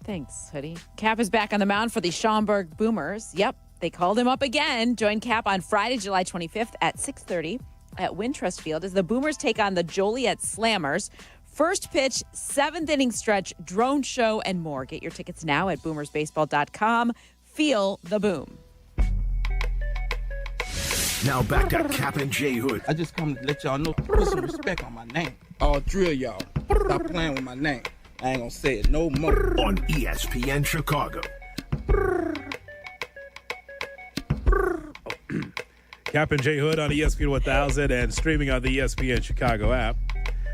Thanks, Hoodie. Cap is back on the mound for the Schaumburg Boomers. Yep, they called him up again. Join Cap on Friday, July 25th at 6:30 at Wintrust Field as the Boomers take on the Joliet Slammers. First pitch, 7th inning stretch, drone show, and more. Get your tickets now at boomersbaseball.com. Feel the boom. Now back to Cap and J Hood. I just come to let y'all know, put some respect on my name. I'll drill y'all. Stop playing with my name. I ain't gonna say it no more. On ESPN Chicago. Cap and J Hood on ESPN 1000 and streaming on the ESPN Chicago app.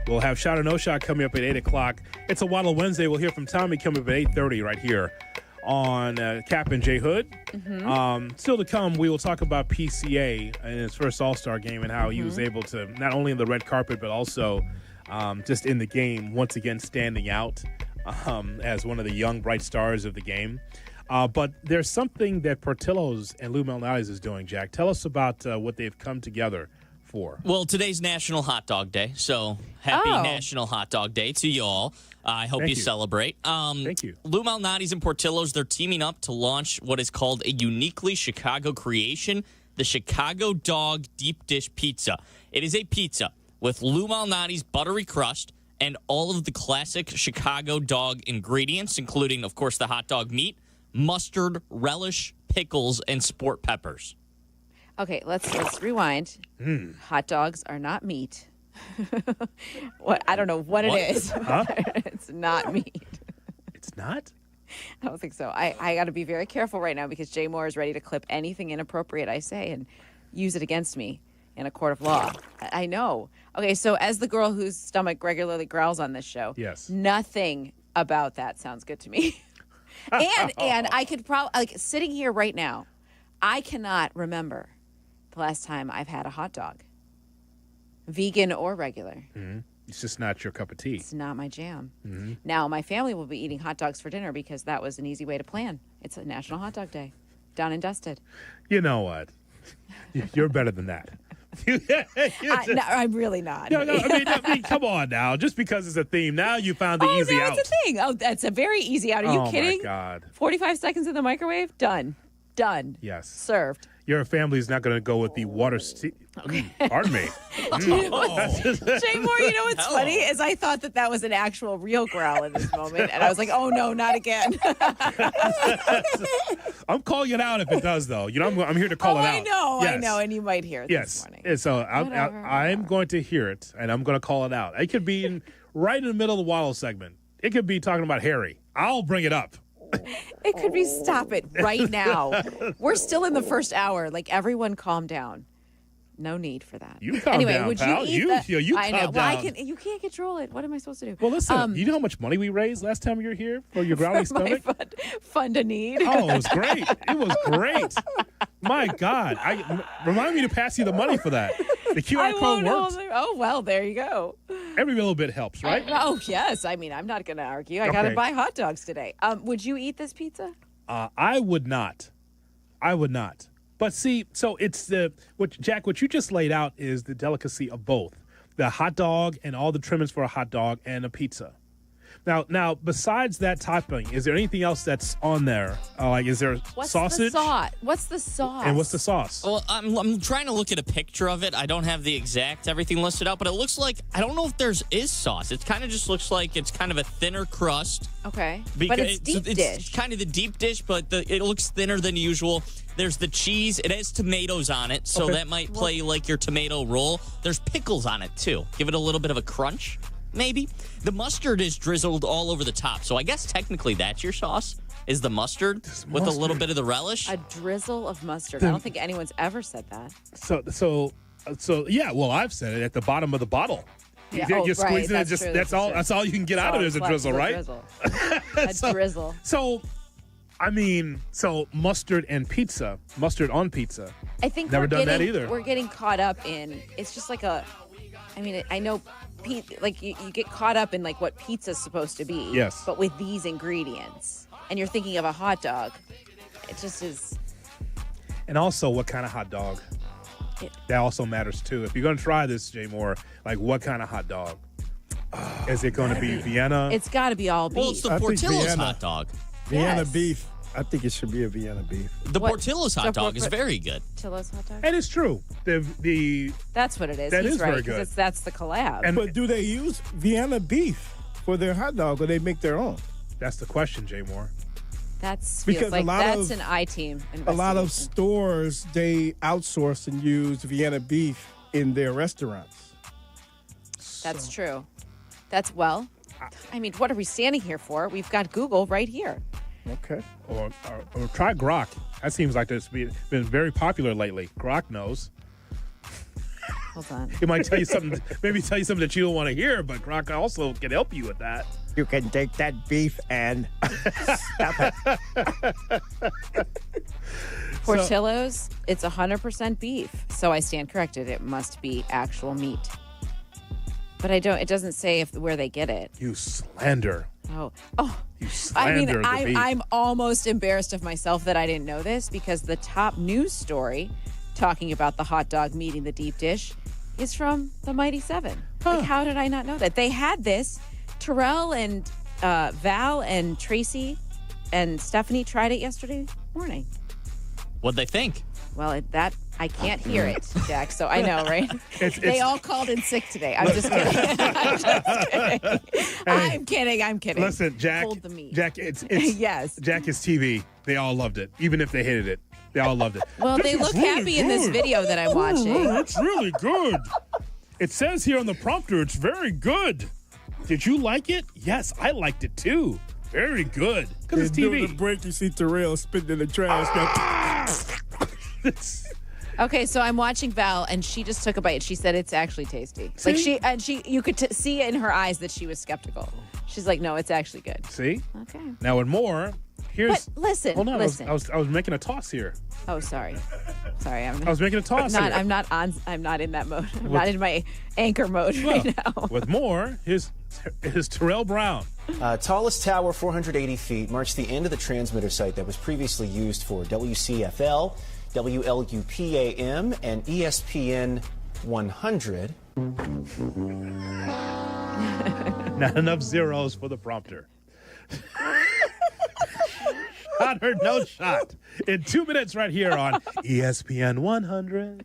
We'll have Shot or No Shot coming up at 8 o'clock. It's a Waddle Wednesday. We'll hear from Tommy coming up at 8:30 right here on Cap and J Hood. Still to come, we will talk about PCA in his first All-Star game and how he was able to, not only in the red carpet, but also just in the game, once again standing out as one of the young, bright stars of the game. But there's something that Portillo's and Lou Malnati's is doing, Jack. Tell us about what they've come together for. Well, today's National Hot Dog Day, so happy National Hot Dog Day to you all. I hope you celebrate. Thank you. Lou Malnati's and Portillo's, they're teaming up to launch what is called a uniquely Chicago creation, the Chicago Dog Deep Dish Pizza. It is a pizza with Lou Malnati's buttery crust and all of the classic Chicago dog ingredients, including, of course, the hot dog meat, mustard, relish, pickles, and sport peppers. Okay, let's rewind. Hot dogs are not meat. What? I don't know what it is. Huh? It's not meat. It's not? I don't think so. I got to be very careful right now because Jay Moore is ready to clip anything inappropriate I say and use it against me in a court of law. I know. Okay, so as the girl whose stomach regularly growls on this show, yes, nothing about that sounds good to me. and I could probably, like, sitting here right now, I cannot remember the last time I've had a hot dog, vegan or regular. It's just not your cup of tea. It's not my jam. Now, my family will be eating hot dogs for dinner because that was an easy way to plan. It's a National Hot Dog Day. Done and dusted. You know what? You're better than that. No, I'm really not. No, I mean, come on now. Just because it's a theme, now you found the easy out. It's a thing. Oh, that's a very easy out. Are you kidding? Oh, my God. 45 seconds in the microwave? Done. Yes. Served. Your family's not going to go with the water. Pardon me. Jay Moore, you know what's funny is I thought that was an actual real growl in this moment, and I was like, oh no, not again. I'm calling it out if it does, though. You know, I'm here to call it out. I know, and you might hear it this morning. Yes. So I'm going to hear it, and I'm going to call it out. It could be right in the middle of the Waddle segment. It could be talking about Harry. I'll bring it up. It could be stop it right now. We're still in the first hour. Like, everyone calm down. No need for that. You calm down, would pal. You eat you I know. calm down. Well, you can't control it. What am I supposed to do? Well, listen, you know how much money we raised last time you were here for your growly stomach? Fun to need. Oh, it was great. It was great. My God. Remind me to pass you the money for that. The QR code works. Oh, well, there you go. Every little bit helps, right? Oh, yes. I mean, I'm not going to argue. I got to buy hot dogs today. Would you eat this pizza? I would not. But see, so it's Jack, what you just laid out is the delicacy of both. The hot dog and all the trimmings for a hot dog and a pizza. Now, besides that topping, is there anything else that's on there? Is there sausage? What's the sauce? And what's the sauce? Well, I'm trying to look at a picture of it. I don't have the exact everything listed out, but it looks like, I don't know if is sauce. It kind of just looks like it's kind of a thinner crust. Okay. But it's deep dish. It's kind of the deep dish, but it looks thinner than usual. There's the cheese. It has tomatoes on it, so that might play like your tomato roll. There's pickles on it, too. Give it a little bit of a crunch. Maybe. The mustard is drizzled all over the top. So I guess technically that's your sauce, is the mustard with a little bit of the relish. A drizzle of mustard. I don't think anyone's ever said that. So yeah, well, I've said it at the bottom of the bottle. Yeah. You're squeezing right. it, that's all you can get out of it is a drizzle, right? A drizzle. So mustard and pizza, mustard on pizza. I think never done that either. We're getting caught up in, it's just like I know like you get caught up in like what pizza's supposed to be. Yes. But with these ingredients, and you're thinking of a hot dog, it just is. And also, what kind of hot dog? That also matters too. If you're going to try this, Jay Moore, like what kind of hot dog? Is it going to be Vienna? It's got to be all beef. Well, it's the Portillo's hot dog. Vienna beef. I think it should be a Vienna beef. The Portillo's hot dog is very good. Portillo's hot dog? And it's true. That's what it is. That He's is right, very good. That's the collab. But do they use Vienna beef for their hot dog, or they make their own? That's the question, Jay Moore. That's because that's an I-team investigation. A lot of stores, they outsource and use Vienna beef in their restaurants. That's true. What are we standing here for? We've got Google right here. Okay. Or try Grok. That seems like it's been very popular lately. Grok knows. Hold on. It might tell you something, maybe tell you something that you don't want to hear, but Grok also can help you with that. You can take that beef and stuff it. Portillo's, it's 100% beef. So I stand corrected. It must be actual meat. But it doesn't say where they get it. You slander. Oh. You slander the beef. I'm almost embarrassed of myself that I didn't know this, because the top news story talking about the hot dog meeting the deep dish is from the Mighty Seven. Like, how did I not know that? They had this. Terrell and Val and Tracy and Stephanie tried it yesterday morning. What'd they think? Well, I can't hear it, Jack, so I know, right? They all called in sick today. I'm just kidding. I'm kidding. Listen, Jack. Hold the meat. Jack, it's yes. Jack is TV. They all loved it, even if they hated it. They all loved it. Well, they look happy in this video that I'm watching. It's really good. It says here on the prompter, it's very good. Did you like it? Yes, I liked it too. Very good. Because it's TV. During the break, you see Terrell spitting in the trash. Okay, so I'm watching Val, and she just took a bite. She said it's actually tasty. See? You could see in her eyes that she was skeptical. She's like, no, it's actually good. See? Okay. Now, and more, here's. But listen, hold on, listen. I was making a toss here. Oh, sorry. I was making a toss here. I'm not in that mode. I'm not in my anchor mode right now. With more, here's Terrell Brown. Tallest tower, 480 feet, marks the end of the transmitter site that was previously used for WCFL, WLUP-AM, and ESPN 100. Not enough zeros for the prompter. Shot or no shot. In 2 minutes right here on ESPN 100.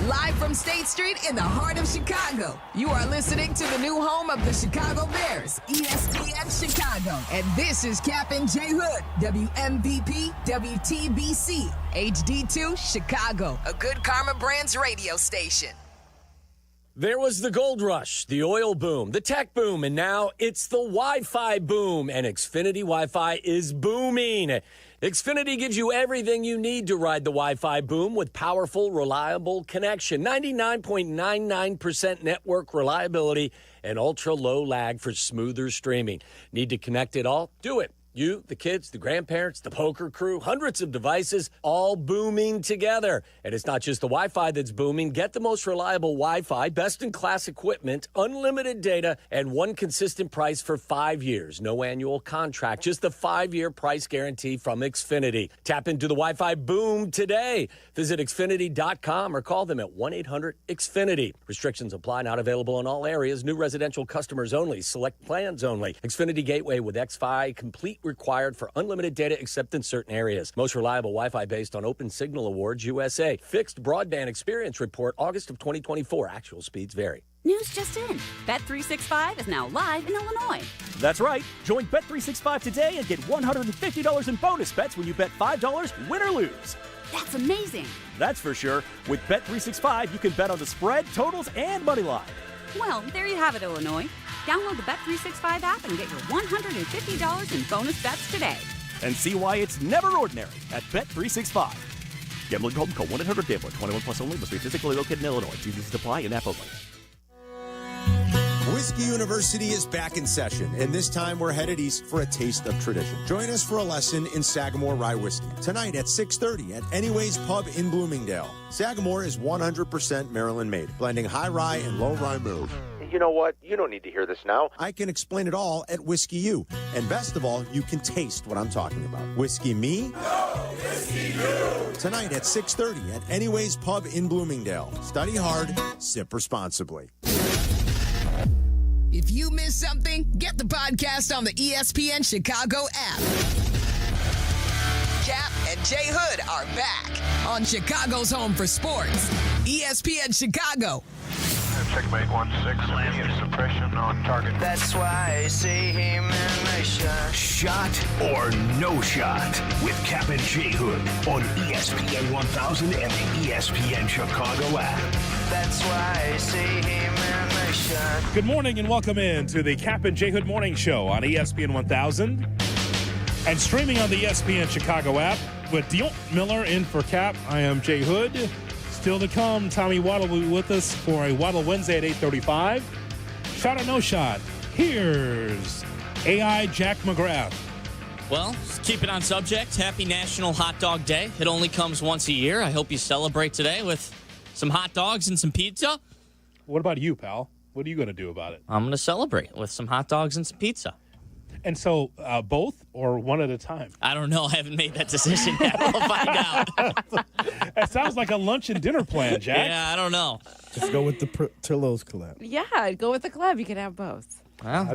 Live from State Street in the heart of Chicago, you are listening to the new home of the Chicago Bears, ESPN Chicago. And this is Captain J. Hood, WMVP, WTBC, HD2, Chicago, a good Carmen Brands radio station. There was the gold rush, the oil boom, the tech boom, and now it's the Wi-Fi boom, and Xfinity Wi-Fi is booming. Xfinity gives you everything you need to ride the Wi-Fi boom with powerful, reliable connection, 99.99% network reliability, and ultra-low lag for smoother streaming. Need to connect it all? Do it. You, the kids, the grandparents, the poker crew, hundreds of devices all booming together. And it's not just the Wi-Fi that's booming. Get the most reliable Wi-Fi, best-in-class equipment, unlimited data, and one consistent price for 5 years. No annual contract, just the 5-year price guarantee from Xfinity. Tap into the Wi-Fi boom today. Visit Xfinity.com or call them at 1-800-XFINITY. Restrictions apply, not available in all areas. New residential customers only. Select plans only. Xfinity Gateway with XFi complete required for unlimited data except in certain areas. Most reliable Wi-Fi based on Open Signal Awards USA. Fixed broadband experience report August of 2024. Actual speeds vary. News just in. Bet365 is now live in Illinois. That's right. Join Bet365 today and get $150 in bonus bets when you bet $5, win or lose. That's amazing. That's for sure. With Bet365, you can bet on the spread, totals, and money line. Well, there you have it, Illinois. Download the Bet365 app and get your $150 in bonus bets today. And see why it's never ordinary at Bet365. Gambling problem? Call 1-800-GAMBLER. 21 plus only. Must be physically located in Illinois. TVs apply and app only. Whiskey University is back in session, and this time we're headed east for a taste of tradition. Join us for a lesson in Sagamore Rye Whiskey tonight at 6:30 at Anyways Pub in Bloomingdale. Sagamore is 100% Maryland-made, blending high rye and low rye malt. You know what? You don't need to hear this now. I can explain it all at Whiskey U. And best of all, you can taste what I'm talking about. Whiskey me? No, Whiskey you. Tonight at 6:30 at Anyways Pub in Bloomingdale. Study hard, sip responsibly. If you missed something, get the podcast on the ESPN Chicago app. Cap and Jay Hood are back on Chicago's home for sports. ESPN Chicago. Checkmate 1-6, immediate suppression on target. That's why I see him in my shot. Shot or no shot with Cap and J Hood on ESPN 1000 and the ESPN Chicago app. That's why I see him in my shot. Good morning and welcome in to the Cap and J Hood Morning Show on ESPN 1000 and streaming on the ESPN Chicago app with Dionne Miller in for Cap. I am Jay Hood. Still to come, Tommy Waddle will be with us for a Waddle Wednesday at 8:35. Shot or no shot? Here's AI Jack McGrath. Well, keep it on subject. Happy National Hot Dog Day. It only comes once a year. I hope you celebrate today with some hot dogs and some pizza. What about you, pal? What are you going to do about it? I'm going to celebrate with some hot dogs and some pizza. And so both or one at a time? I don't know. I haven't made that decision yet. We'll find out. That sounds like a lunch and dinner plan, Jack. Yeah, I don't know. Just go with the Portillo's collab. Yeah, go with the collab. You can have both. Well,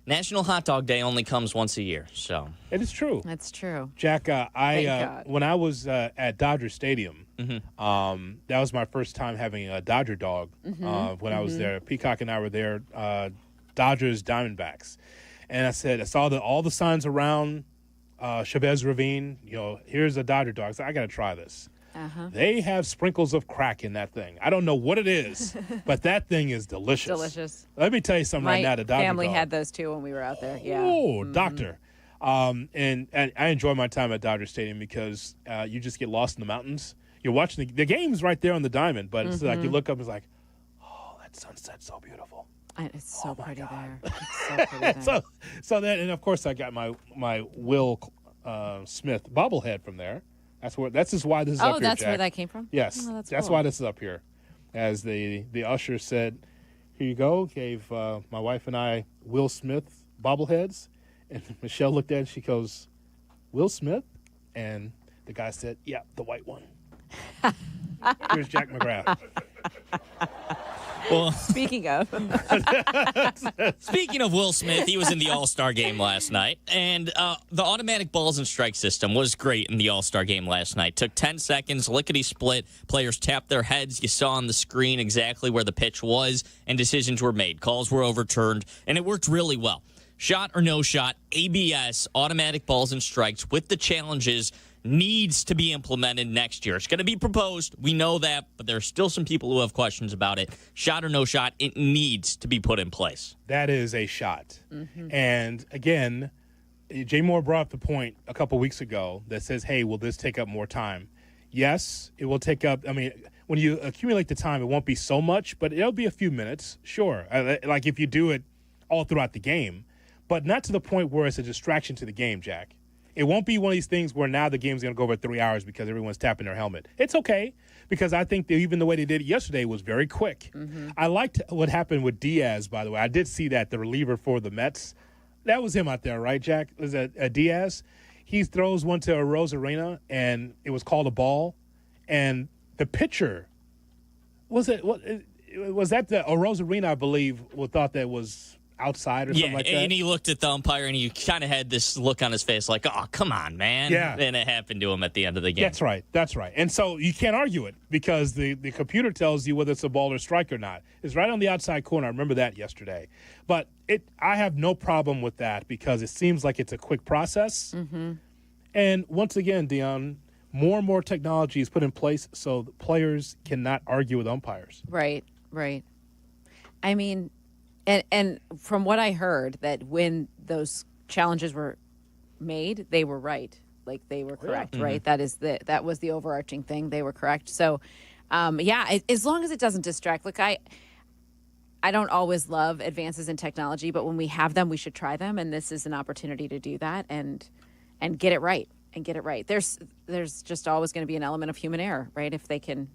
National Hot Dog Day only comes once a year, so. It is true. That's true. Jack, when I was at Dodger Stadium, that was my first time having a Dodger dog when I was there. Peacock and I were there, Dodgers, Diamondbacks. And I saw all the signs around Chavez Ravine. You know, here's a Dodger dog. I got to try this. They have sprinkles of crack in that thing. I don't know what it is, but that thing is delicious. Delicious. Let me tell you something right now. The Dodger family dog. had those too when we were out there. Yeah. Oh, doctor. And I enjoy my time at Dodger Stadium because you just get lost in the mountains. You're watching the game's right there on the diamond, but it's like you look up, it's like, oh, that sunset's so beautiful. It's so pretty there. It's so pretty there. so then, and of course, I got my Will Smith bobblehead from there. That's just why this is up here, that's Jack. where that came from? Yes, that's cool. Why this is up here. As the usher said, here you go, gave my wife and I Will Smith bobbleheads. And Michelle looked at it, she goes, Will Smith? And the guy said, yeah, the white one. Here's Jack McGrath. Well, speaking of Will Smith, he was in the All-Star game last night, and the automatic balls and strike system was great in the All-Star game last night. Took 10 seconds, lickety-split, players tapped their heads. You saw on the screen exactly where the pitch was, and decisions were made. Calls were overturned, and it worked really well. Shot or no shot, ABS, automatic balls and strikes, with the challenges, needs to be implemented next year. It's going to be proposed. We know that, but there are still some people who have questions about it. Shot or no shot, it needs to be put in place. That is a shot. And again, Jay Moore brought up the point a couple weeks ago that says, hey, will this take up more time? Yes, it will take up, when you accumulate the time, it won't be so much, but it'll be a few minutes, sure. Like if you do it all throughout the game. but not to the point where it's a distraction to the game, Jack. It won't be one of these things where now the game's going to go over 3 hours because everyone's tapping their helmet. It's okay, because I think that even the way they did it yesterday was very quick. I liked what happened with Diaz, by the way. I did see that, the reliever for the Mets. That was him out there, right, Jack? Was that Diaz? He throws one to Arozarena, and it was called a ball. And the pitcher, was that the Arozarena, I believe, thought that was outside or something like that? Yeah, and he looked at the umpire, and he kind of had this look on his face like, oh, come on, man. Yeah. And it happened to him at the end of the game. That's right. And so you can't argue it because the computer tells you whether it's a ball or strike or not. It's right on the outside corner. I remember that yesterday. But I have no problem with that because it seems like it's a quick process. And once again, Dionne, more and more technology is put in place so the players cannot argue with umpires. Right. I mean, and from what I heard, that when those challenges were made, they were right. Like, they were correct, right? That was the overarching thing. They were correct. So, as long as it doesn't distract. Look, I don't always love advances in technology, but when we have them, we should try them. And this is an opportunity to do that and get it right. There's just always going to be an element of human error, right? If they can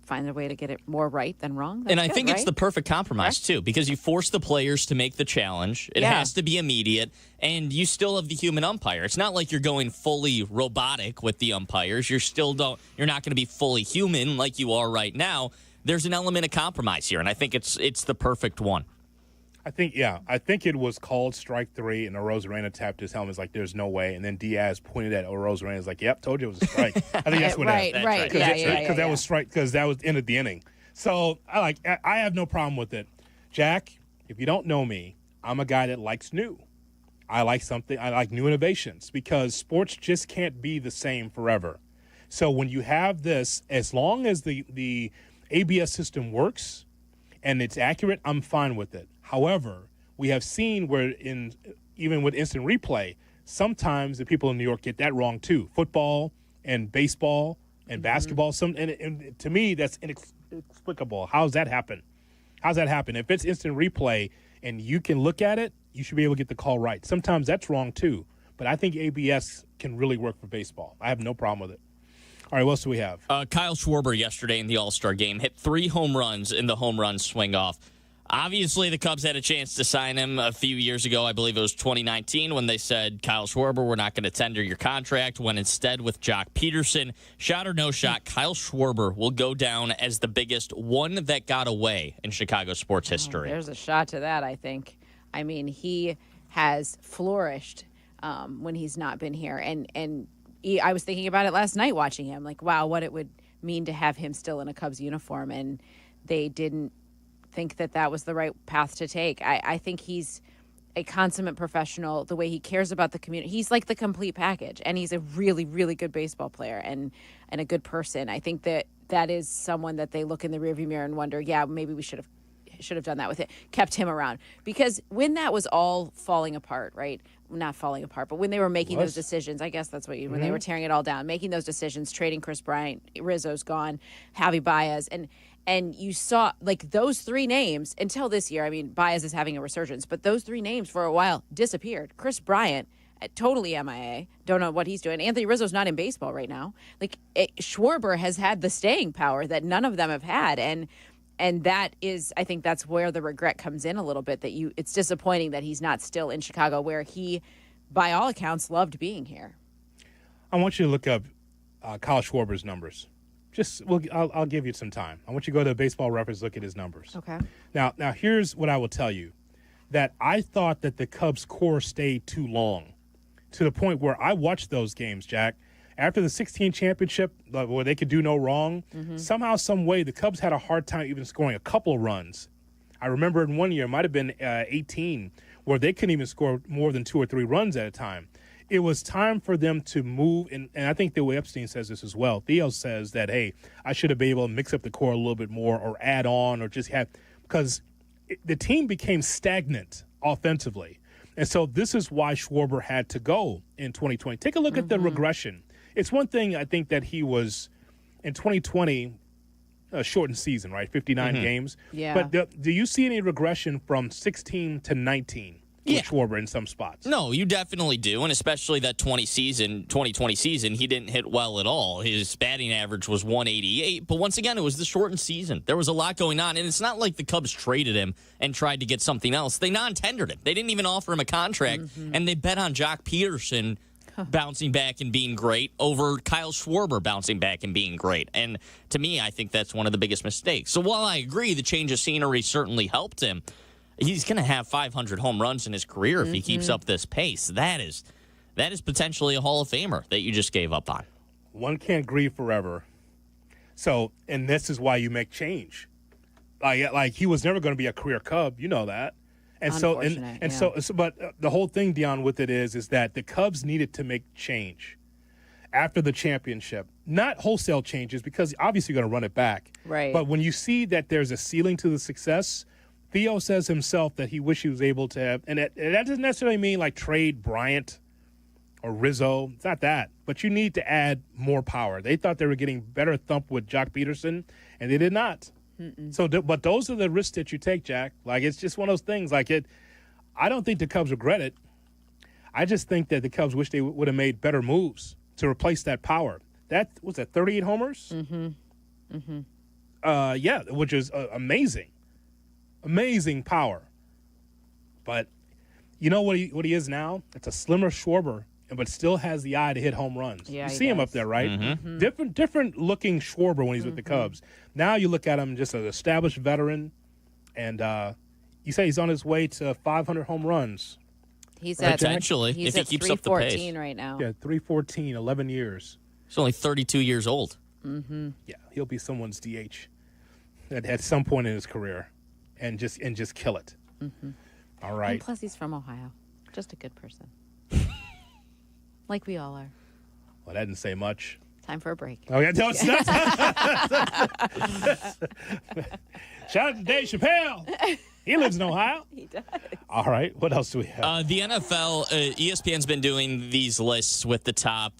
find a way to get it more right than wrong. And I think it's the perfect compromise, too, because you force the players to make the challenge. It has to be immediate, and you still have the human umpire. It's not like you're going fully robotic with the umpires. You're not going to be fully human like you are right now. There's an element of compromise here, and I think it's the perfect one. I think it was called strike 3, and Arozarena tapped his helmet. It's like, there's no way. And then Diaz pointed at Arozarena. It's like, yep, told you it was a strike. I think that's what happened. Right. Because that was strike, because that was end of the inning. So I have no problem with it. Jack, if you don't know me, I'm a guy that likes new. I like new innovations because sports just can't be the same forever. So when you have this, as long as the ABS system works and it's accurate, I'm fine with it. However, we have seen where even with instant replay, sometimes the people in New York get that wrong too. Football and baseball and basketball. And to me, that's inexplicable. How's that happen? If it's instant replay and you can look at it, you should be able to get the call right. Sometimes that's wrong too. But I think ABS can really work for baseball. I have no problem with it. All right, what else do we have? Kyle Schwarber yesterday in the All-Star game hit 3 home runs in the home run swing-off. Obviously, the Cubs had a chance to sign him a few years ago. I believe it was 2019 when they said, Kyle Schwarber, we're not going to tender your contract. Went instead with Jock Peterson. Shot or no shot, Kyle Schwarber will go down as the biggest one that got away in Chicago sports history. There's a shot to that, I think. I mean, he has flourished when he's not been here. And I was thinking about it last night watching him. Like, wow, what it would mean to have him still in a Cubs uniform. And they didn't think that was the right path to take. I think he's a consummate professional, the way he cares about the community. He's like the complete package, and he's a really, really good baseball player and a good person. I think that is someone that they look in the rearview mirror and wonder, maybe we should have done that with it, kept him around. Because when that was all falling apart, right? Not falling apart, but when they were making those decisions, I guess that's what when they were tearing it all down, making those decisions, trading Chris Bryant, Rizzo's gone, Javi Baez, and you saw, like, those 3 names until this year. I mean, Baez is having a resurgence, but those 3 names for a while disappeared. Chris Bryant, totally MIA. Don't know what he's doing. Anthony Rizzo's not in baseball right now. Like, Schwarber has had the staying power that none of them have had, and that is, I think that's where the regret comes in a little bit. It's disappointing that he's not still in Chicago, where he, by all accounts, loved being here. I want you to look up Kyle Schwarber's numbers. I'll give you some time. I want you to go to Baseball Reference, look at his numbers. Okay. Now here's what I will tell you. That I thought that the Cubs core stayed too long, to the point where I watched those games, Jack. After the 16 championship, where they could do no wrong, somehow, some way, the Cubs had a hard time even scoring a couple of runs. I remember in one year, it might have been 18, where they couldn't even score more than 2 or 3 runs at a time. It was time for them to move, and I think the way Epstein says this as well. Theo says that, hey, I should have been able to mix up the core a little bit more or add on or just have – because the team became stagnant offensively. And so this is why Schwarber had to go in 2020. Take a look at the regression. It's one thing, I think, that he was in 2020, a shortened season, right? 59 games. Yeah. But do you see any regression from 16 to 19? with Schwarber in some spots. No, you definitely do, and especially that 2020 season, he didn't hit well at all. His batting average was 188, but once again, it was the shortened season. There was a lot going on, and it's not like the Cubs traded him and tried to get something else. They non-tendered him. They didn't even offer him a contract, and they bet on Jock Peterson bouncing back and being great over Kyle Schwarber bouncing back and being great. And to me, I think that's one of the biggest mistakes. So while I agree the change of scenery certainly helped him, he's going to have 500 home runs in his career if he keeps up this pace. That is potentially a Hall of Famer that you just gave up on. One can't grieve forever. So, and this is why you make change. Like he was never going to be a career Cub, you know that. And so, but the whole thing, Dionne, with it is that the Cubs needed to make change after the championship. Not wholesale changes, because obviously you're going to run it back. Right. But when you see that there's a ceiling to the success, Theo says himself that he wished he was able to have, and that doesn't necessarily mean like trade Bryant or Rizzo. It's not that. But you need to add more power. They thought they were getting better thump with Jock Peterson, and they did not. So, but those are the risks that you take, Jack. Like, it's just one of those things. Like, I don't think the Cubs regret it. I just think that the Cubs wish they would have made better moves to replace that power. That was 38 homers. Yeah, which is amazing, amazing power. But you know what he is now? It's a slimmer Schwarber, but still has the eye to hit home runs. Yeah, you see him up there, right? Different looking Schwarber when he's with the Cubs. Now you look at him just as an established veteran, and you say he's on his way to 500 home runs. He's right, at potentially he's if at he keeps up the pace. 314 right now. Yeah, 314, 11 years. He's only 32 years old. Yeah, he'll be someone's DH at some point in his career, and just kill it. All right. And plus, he's from Ohio. Just a good person. Like we all are. Well, that didn't say much. Time for a break. Oh, yeah. No, it's not. Shout out to Dave Chappelle. He lives in Ohio. He does. All right. What else do we have? The NFL, ESPN's been doing these lists with the top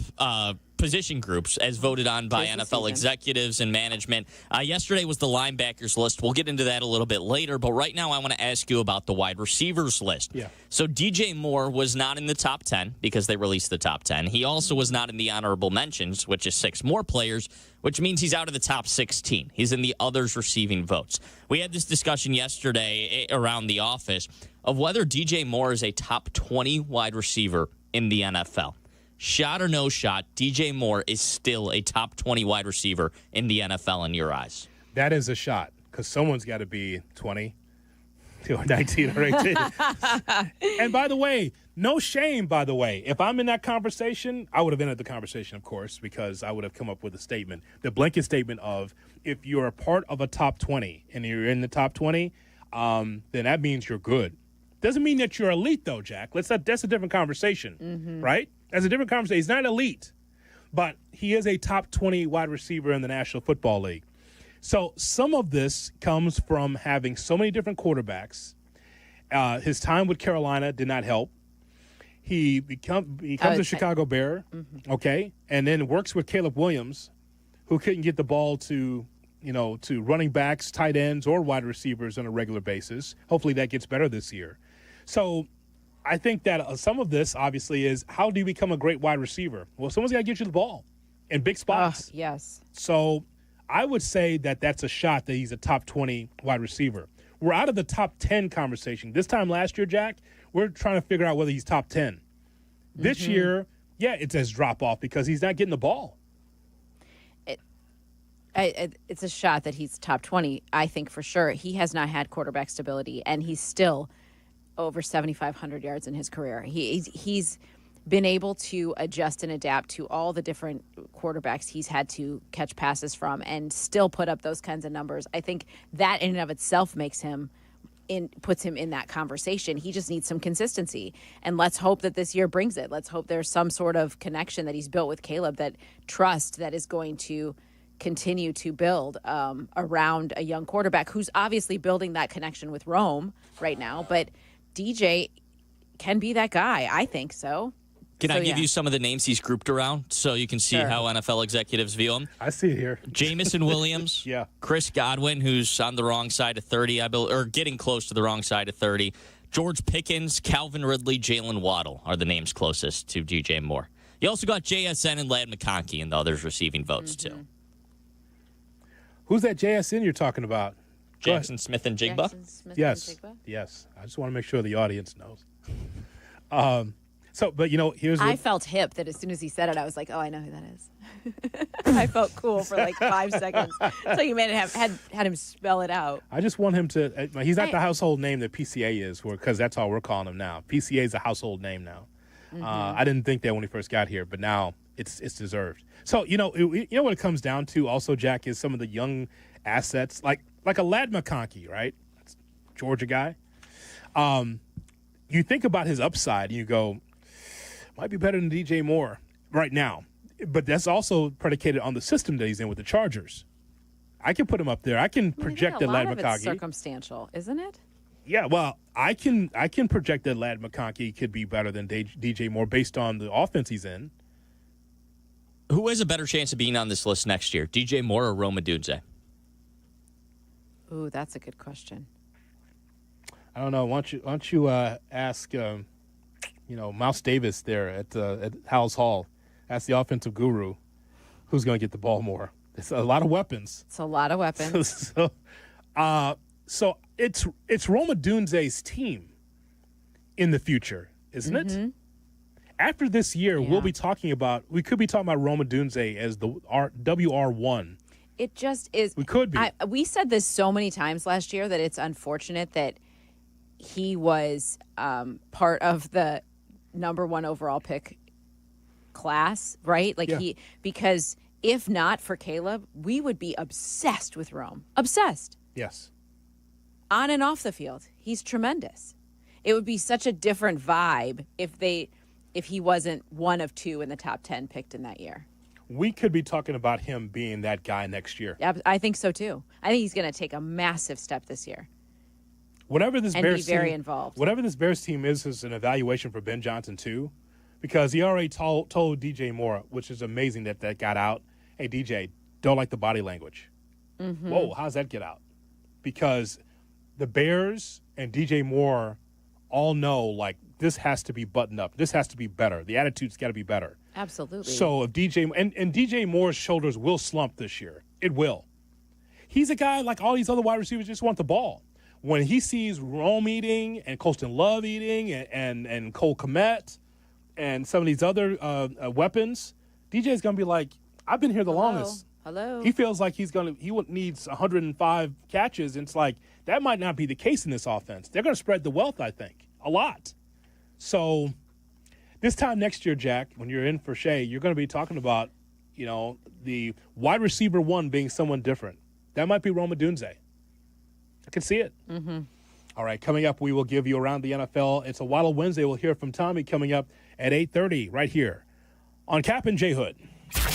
position groups as voted on by NFL executives and management. Yesterday was the linebackers list. We'll get into that a little bit later, but right now I want to ask you about the wide receivers list. Yeah. So DJ Moore was not in the top 10 because they released the top 10. He also was not in the honorable mentions, which is 6 more players, which means he's out of the top 16. He's in the others receiving votes. We had this discussion yesterday around the office of whether DJ Moore is a top 20 wide receiver in the NFL. Shot or no shot, DJ Moore is still a top 20 wide receiver in the NFL in your eyes. That is a shot, because someone's got to be 20 or 19 or 18. And by the way, no shame, by the way. If I'm in that conversation, I would have entered the conversation, of course, because I would have come up with a statement, the blanket statement of, if you're a part of a top 20 and you're in the top 20, then that means you're good. Doesn't mean that you're elite, though, Jack. That's a different conversation, right? That's a different conversation. He's not elite, but he is a top 20 wide receiver in the National Football League. So some of this comes from having so many different quarterbacks. His time with Carolina did not help. He becomes a Chicago Bear, okay, and then works with Caleb Williams, who couldn't get the ball to running backs, tight ends, or wide receivers on a regular basis. Hopefully that gets better this year. So I think that some of this, obviously, is how do you become a great wide receiver? Well, someone's got to get you the ball in big spots. Yes. So I would say that that's a shot that he's a top 20 wide receiver. We're out of the top 10 conversation. This time last year, Jack, we're trying to figure out whether he's top 10. This year, yeah, it says drop off because he's not getting the ball. It's a shot that he's top 20, I think, for sure. He has not had quarterback stability, and he's still over 7,500 yards in his career. He's been able to adjust and adapt to all the different quarterbacks he's had to catch passes from and still put up those kinds of numbers. I think that in and of itself puts him in that conversation. He just needs some consistency, and let's hope that this year brings it. Let's hope there's some sort of connection that he's built with Caleb, that trust that is going to continue to build around a young quarterback who's obviously building that connection with Rome right now. But DJ can be that guy. I think so. Can I give you some of the names he's grouped around so you can see how NFL executives view him? I see it here. Jamison Williams. Yeah. Chris Godwin, who's on the wrong side of 30, I believe, or getting close to the wrong side of 30. George Pickens, Calvin Ridley, Jalen Waddle are the names closest to DJ Moore. You also got JSN and Ladd McConkey and the others receiving votes, too. Who's that JSN you're talking about? Jackson Smith and Jigba? Yes. Yes. I just want to make sure the audience knows. But here's what... I felt hip that as soon as he said it, I was like, oh, I know who that is. I felt cool for like 5 seconds. So you made it had him spell it out. I just want him to... he's not the household name that PCA is, because that's all we're calling him now. PCA is a household name now. Mm-hmm. I didn't think that when he first got here, but now it's deserved. So, what it comes down to also, Jack, is some of the young assets, like a Ladd McConkey, right? That's a Georgia guy. You think about his upside, and you go, might be better than DJ Moore right now. But that's also predicated on the system that he's in with the Chargers. I can put him up there. I can project that Ladd McConkey. A lot of it's circumstantial, isn't it? Yeah, well, I can project that Ladd McConkey could be better than DJ Moore based on the offense he's in. Who has a better chance of being on this list next year, DJ Moore or Rome Odunze? Ooh, that's a good question. I don't know. Why don't you ask, Mouse Davis there at Howells Hall, ask the offensive guru, who's going to get the ball more. It's a lot of weapons. It's a lot of weapons. So it's Rome Odunze's team in the future, isn't it? After this year, we could be talking about Rome Odunze as the WR1. It just is. We could be. We said this so many times last year that it's unfortunate that he was part of the number 1 overall pick class, right? Because if not for Caleb, we would be obsessed with Rome. Obsessed. Yes. On and off the field, he's tremendous. It would be such a different vibe if he wasn't 1 of 2 in the top 10 picked in that year. We could be talking about him being that guy next year. I think so too. I think he's going to take a massive step this year. Whatever this Bears be very team, involved. Whatever this Bears team is an evaluation for Ben Johnson too, because he already told DJ Moore, which is amazing that got out. Hey DJ, don't like the body language. Mm-hmm. Whoa, how's that get out? Because the Bears and DJ Moore all know this has to be buttoned up. This has to be better. The attitude's got to be better. Absolutely. So if DJ and DJ Moore's shoulders will slump this year, it will. He's a guy like all these other wide receivers just want the ball. When he sees Rome eating and Colston Love eating and Cole Kmet and some of these other weapons, DJ's going to be like, I've been here the longest. Hello. He feels like he needs 105 catches, and it's like that might not be the case in this offense. They're going to spread the wealth, I think, a lot. So this time next year, Jack, when you're in for Shea, you're going to be talking about, the wide receiver 1 being someone different. That might be Rome Odunze. I can see it. Mm-hmm. All right, coming up, we will give you Around the NFL. It's a Waddle Wednesday. We'll hear from Tommy coming up at 8:30 right here on Cap and J Hood.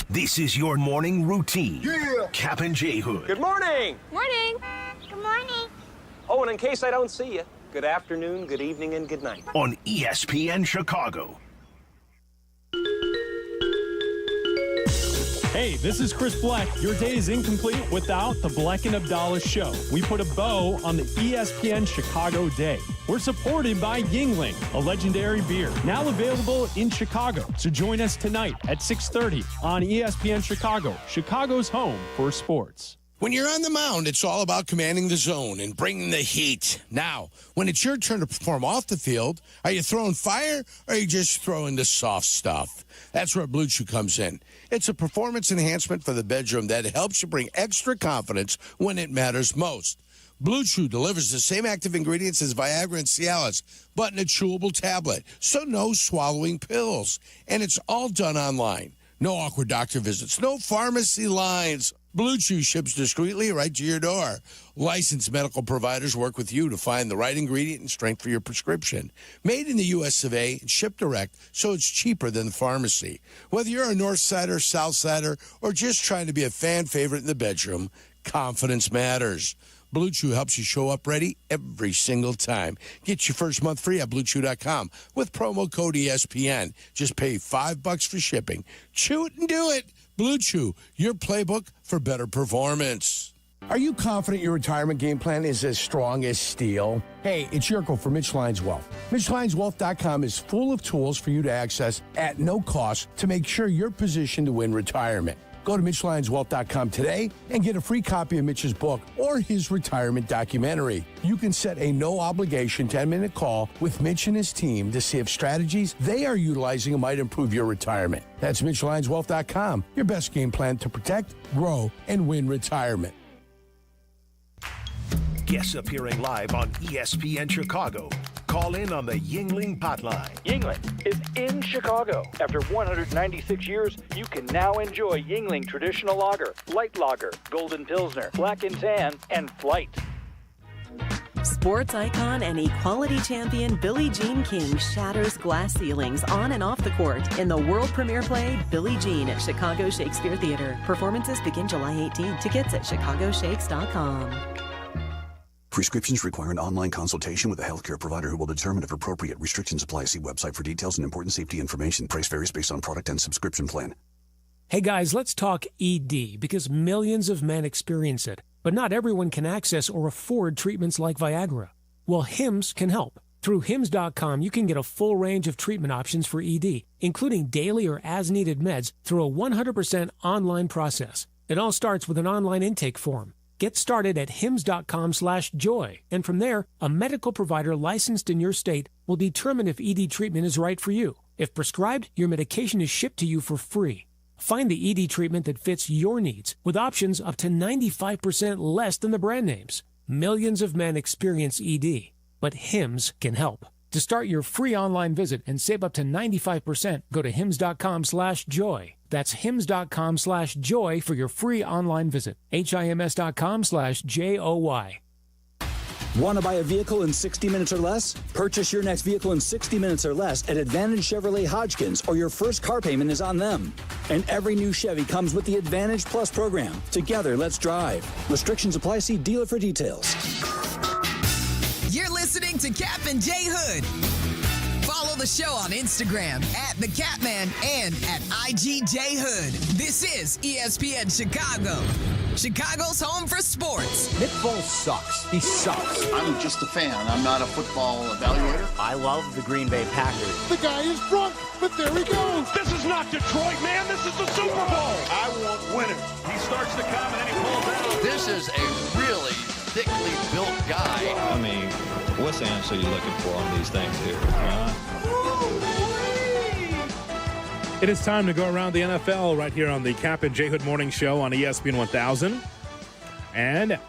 This is your morning routine. Yeah. Cap and J Hood. Good morning. Morning. Good morning. Oh, and in case I don't see you, good afternoon, good evening, and good night. On ESPN Chicago. Hey, this is Chris Bleck. Your day is incomplete without the Bleck Abdalla Show. We put a bow on the ESPN Chicago day. We're supported by Yuengling, a legendary beer, now available in Chicago. So join us tonight at 6:30 on ESPN Chicago, Chicago's home for sports. When you're on the mound, it's all about commanding the zone and bringing the heat. Now, when it's your turn to perform off the field, are you throwing fire or are you just throwing the soft stuff? That's where Blue Chew comes in. It's a performance enhancement for the bedroom that helps you bring extra confidence when it matters most. Blue Chew delivers the same active ingredients as Viagra and Cialis, but in a chewable tablet, so no swallowing pills. And it's all done online. No awkward doctor visits, no pharmacy lines. Blue Chew ships discreetly right to your door. Licensed medical providers work with you to find the right ingredient and strength for your prescription. Made in the U.S. of A. and shipped direct, so it's cheaper than the pharmacy. Whether you're a North Sider, South Sider, or just trying to be a fan favorite in the bedroom, confidence matters. Blue Chew helps you show up ready every single time. Get your first month free at BlueChew.com with promo code ESPN. Just pay $5 for shipping. Chew it and do it. Blue Chew, your playbook for better performance. Are you confident your retirement game plan is as strong as steel? Hey, it's Jurko for Mitch Lyons Wealth. MitchLyonsWealth.com is full of tools for you to access at no cost to make sure you're positioned to win retirement. Go to MitchLyonsWealth.com today and get a free copy of Mitch's book or his retirement documentary. You can set a no-obligation 10-minute call with Mitch and his team to see if strategies they are utilizing might improve your retirement. That's MitchLyonsWealth.com, your best game plan to protect, grow, and win retirement. Guests appearing live on ESPN Chicago. Call in on the Yuengling hotline. Yuengling is in Chicago. After 196 years, you can now enjoy Yuengling Traditional Lager, Light Lager, Golden Pilsner, Black and Tan, and Flight. Sports icon and equality champion Billie Jean King shatters glass ceilings on and off the court in the world premiere play Billie Jean at Chicago Shakespeare Theater. Performances begin July 18. Tickets at chicagoshakes.com. Prescriptions require an online consultation with a healthcare provider who will determine if appropriate. Restrictions apply. See website for details and important safety information. Price varies based on product and subscription plan. Hey guys, let's talk ED because millions of men experience it, but not everyone can access or afford treatments like Viagra. Well, Hims can help. Through Hims.com, you can get a full range of treatment options for ED, including daily or as-needed meds through a 100% online process. It all starts with an online intake form. Get started at hims.com/joy, and from there, a medical provider licensed in your state will determine if ED treatment is right for you. If prescribed, your medication is shipped to you for free. Find the ED treatment that fits your needs with options up to 95% less than the brand names. Millions of men experience ED, but Hims can help. To start your free online visit and save up to 95%, go to hims.com/joy. That's hims.com/joy for your free online visit. HIMS.com/JOY. Want to buy a vehicle in 60 minutes or less? Purchase your next vehicle in 60 minutes or less at Advantage Chevrolet Hodgkins, or your first car payment is on them. And every new Chevy comes with the Advantage Plus program. Together, let's drive. Restrictions apply. See dealer for details. You're listening to Cap and J Hood. Follow the show on Instagram at The Catman and at IGJHood. This is ESPN Chicago, Chicago's home for sports. Nick Foles sucks. He sucks. I'm just a fan. I'm not a football evaluator. I love the Green Bay Packers. The guy is drunk, but there he goes. This is not Detroit, man. This is the Super Bowl. I want winners. He starts to come and then he pulls out. This is a really thickly built guy. I mean, what's the answer you're looking for on these things here? It is time to go around the NFL right here on the Cap and J Hood Morning Show on ESPN 1000 and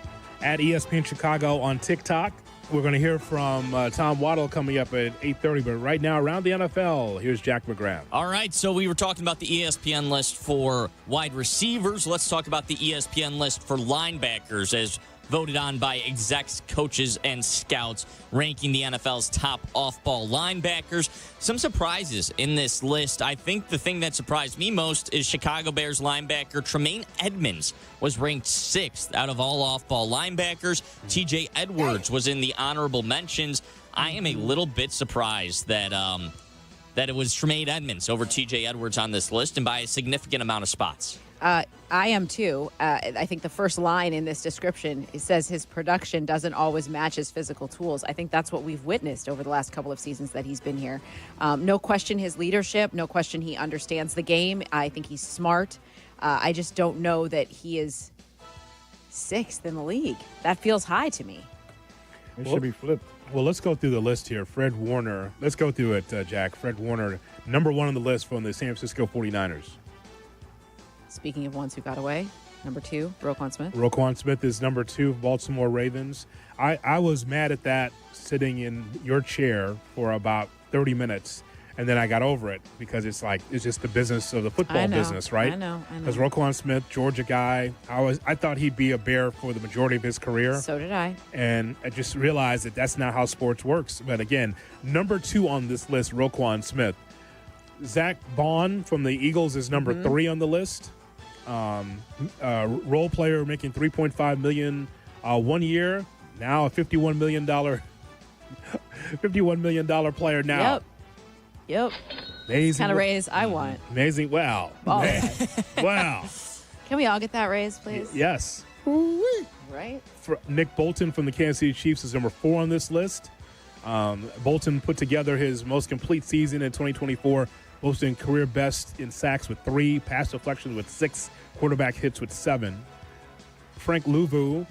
at ESPN Chicago on TikTok. We're going to hear from Tom Waddle coming up at 8:30, but right now around the NFL, here's Jack McGrath. All right, so we were talking about the ESPN list for wide receivers. Let's talk about the ESPN list for linebackers as voted on by execs, coaches, and scouts, ranking the NFL's top off-ball linebackers. Some surprises in this list. I think the thing that surprised me most is Chicago Bears linebacker Tremaine Edmunds was ranked 6th out of all off-ball linebackers. TJ Edwards was in the honorable mentions. I am a little bit surprised that it was Tremaine Edmunds over TJ Edwards on this list, and by a significant amount of spots. I am too. I think the first line in this description, it says his production doesn't always match his physical tools. I think that's what we've witnessed over the last couple of seasons that he's been here. No question his leadership, no question he understands the game. I think he's smart. I just don't know that he is 6th in the league. That feels high to me. It should be flipped. Well, let's go through the list here. Fred Warner. Let's go through it, Jack. Fred Warner, number 1 on the list from the San Francisco 49ers. Speaking of ones who got away, number 2, Roquan Smith. Roquan Smith is number 2, Baltimore Ravens. I was mad at that sitting in your chair for about 30 minutes, and then I got over it because it's just the business of the football business, right? I know. Because Roquan Smith, Georgia guy, I thought he'd be a Bear for the majority of his career. So did I. And I just realized that that's not how sports works. But again, number 2 on this list, Roquan Smith. Zach Bond from the Eagles is number 3 on the list. Role player making $3.5 million 1 year. Now a $51 million player now. Yep. Amazing. Kind of raise I want. Amazing. Wow. Wow. Can we all get that raise, please? Yes. Ooh-wee. right? Nick Bolton from the Kansas City Chiefs is number 4 on this list. Bolton put together his most complete season in 2024, posting career best in sacks with 3, pass deflections with 6, quarterback hits with 7. Frank Louvu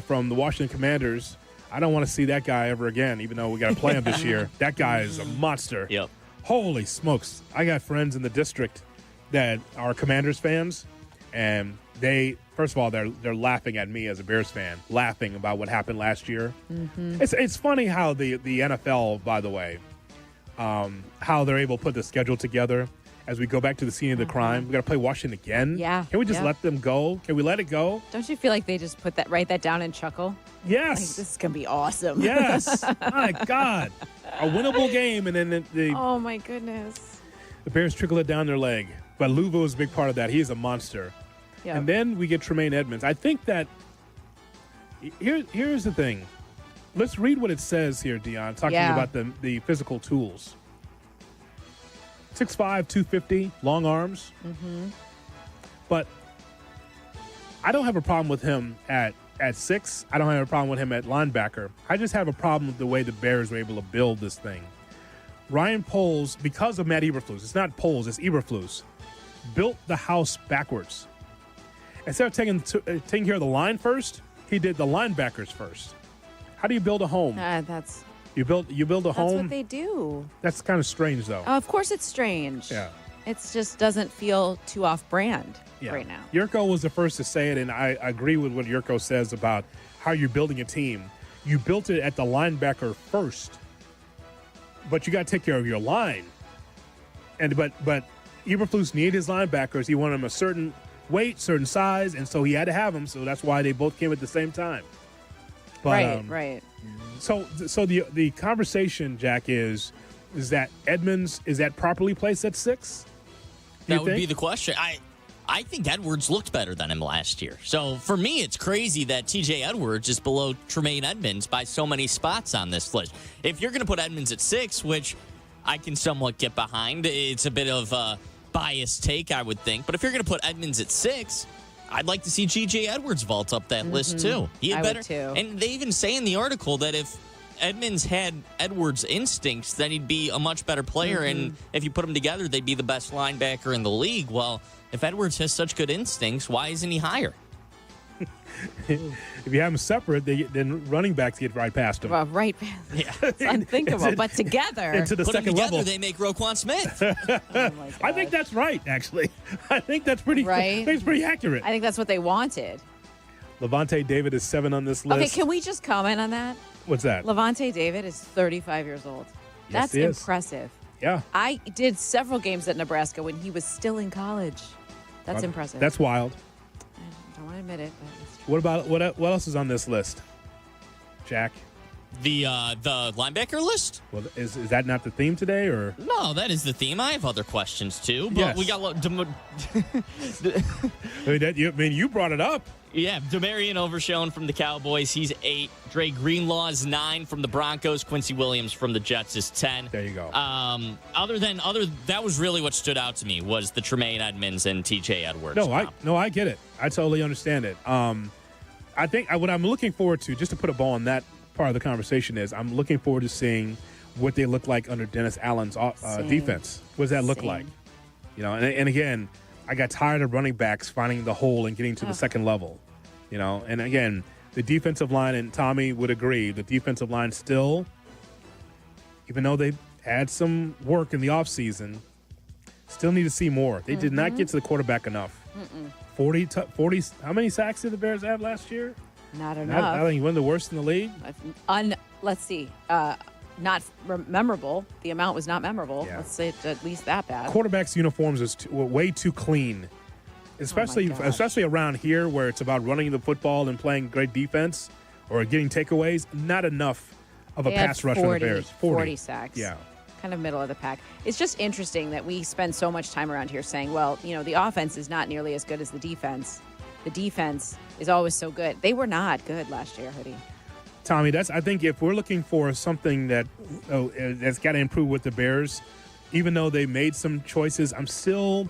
from the Washington Commanders. I don't want to see that guy ever again, even though we got to play him this year. That guy is a monster. Yep. Holy smokes. I got friends in the district that are Commanders fans, and they, first of all, they're laughing at me as a Bears fan, laughing about what happened last year. Mm-hmm. It's funny how the NFL, by the way, how they're able to put the schedule together. As we go back to the scene of the crime, we got to play Washington again. Yeah. Can we just let them go? Can we let it go? Don't you feel like they just write that down and chuckle? Yes. Like, this is going to be awesome. Yes. My God. A winnable game, and then oh, my goodness. The Bears trickle it down their leg. But Louvu is a big part of that. He is a monster. Yep. And then we get Tremaine Edmonds. I think that here's the thing. Let's read what it says here, Dionne, talking about the physical tools. 6'5", 250, long arms. Mm-hmm. But I don't have a problem with him at 6. I don't have a problem with him at linebacker. I just have a problem with the way the Bears were able to build this thing. Ryan Poles, because of Matt Eberflus, it's not Poles, it's Eberflus, built the house backwards. Instead of taking care of the line first, he did the linebackers first. How do you build a home? You build a home. That's what they do. That's kind of strange, though. Of course, it's strange. Yeah. It just doesn't feel too off-brand right now. Yurko was the first to say it, and I agree with what Yurko says about how you're building a team. You built it at the linebacker first, but you got to take care of your line. But Eberflus needed his linebackers. He wanted them a certain weight, certain size, and so he had to have them. So that's why they both came at the same time. But, right. So the conversation, Jack, is that Edmonds, is that properly placed at 6? That would be the question. I think Edwards looked better than him last year. So for me, it's crazy that TJ Edwards is below Tremaine Edmonds by so many spots on this list. If you're going to put Edmonds at 6, which I can somewhat get behind, it's a bit of a biased take, I would think. But if you're going to put Edmonds at 6, I'd like to see G.J. Edwards vault up that list, too. He had better. Would too. And they even say in the article that if Edmonds had Edwards' instincts, then he'd be a much better player. And if you put them together, they'd be the best linebacker in the league. Well, if Edwards has such good instincts, why isn't he higher? If you have them separate, then running backs get right past them. Well, right past. Yeah. It's unthinkable. But together, into the put second them together, level, they make Roquan Smith. I think that's right, actually. I think that's pretty right. I think it's pretty accurate. I think that's what they wanted. Levante David is 7 on this list. Okay, can we just comment on that? What's that? Levante David is 35 years old. Yes, That's he is. impressive. Yeah. I did several games at Nebraska when he was still in college. That's impressive. That's wild. I don't want to admit it, but it's true. What about what else is on this list, Jack? The linebacker list? Well, is that not the theme today, or No, that is the theme. I have other questions too, but Yes. we got you brought it up. Yeah, DeMarion Overshown from the Cowboys. He's 8. Dre Greenlaw is 9 from the Broncos. Quincy Williams from the Jets is 10. There you go. That was really what stood out to me was the Tremaine Edmonds and TJ Edwards. I get it. I totally understand it. I think what I'm looking forward to, just to put a ball on that part of the conversation, is I'm looking forward to seeing what they look like under Dennis Allen's defense. What does that look like? You know, and again, I got tired of running backs finding the hole and getting to the second level. You know, and again, the defensive line, and Tommy would agree, the defensive line still, even though they've had some work in the offseason, still need to see more. They did not get to the quarterback enough. 40, how many sacks did the Bears have last year? Not enough. I think one of the worst in the league. Let's see. Not memorable. The amount was not memorable. Yeah. Let's say it's at least that bad. Quarterbacks' uniforms is way too clean, especially around here where it's about running the football and playing great defense or getting takeaways. Not enough of a pass rush for the Bears. 40 sacks. Yeah. Kind of middle of the pack. It's just interesting that we spend so much time around here saying, well, you know, the offense is not nearly as good as the defense. The defense is always so good. They were not good last year, Hoodie. Tommy, I think if we're looking for something that's got to improve with the Bears, even though they made some choices, I'm still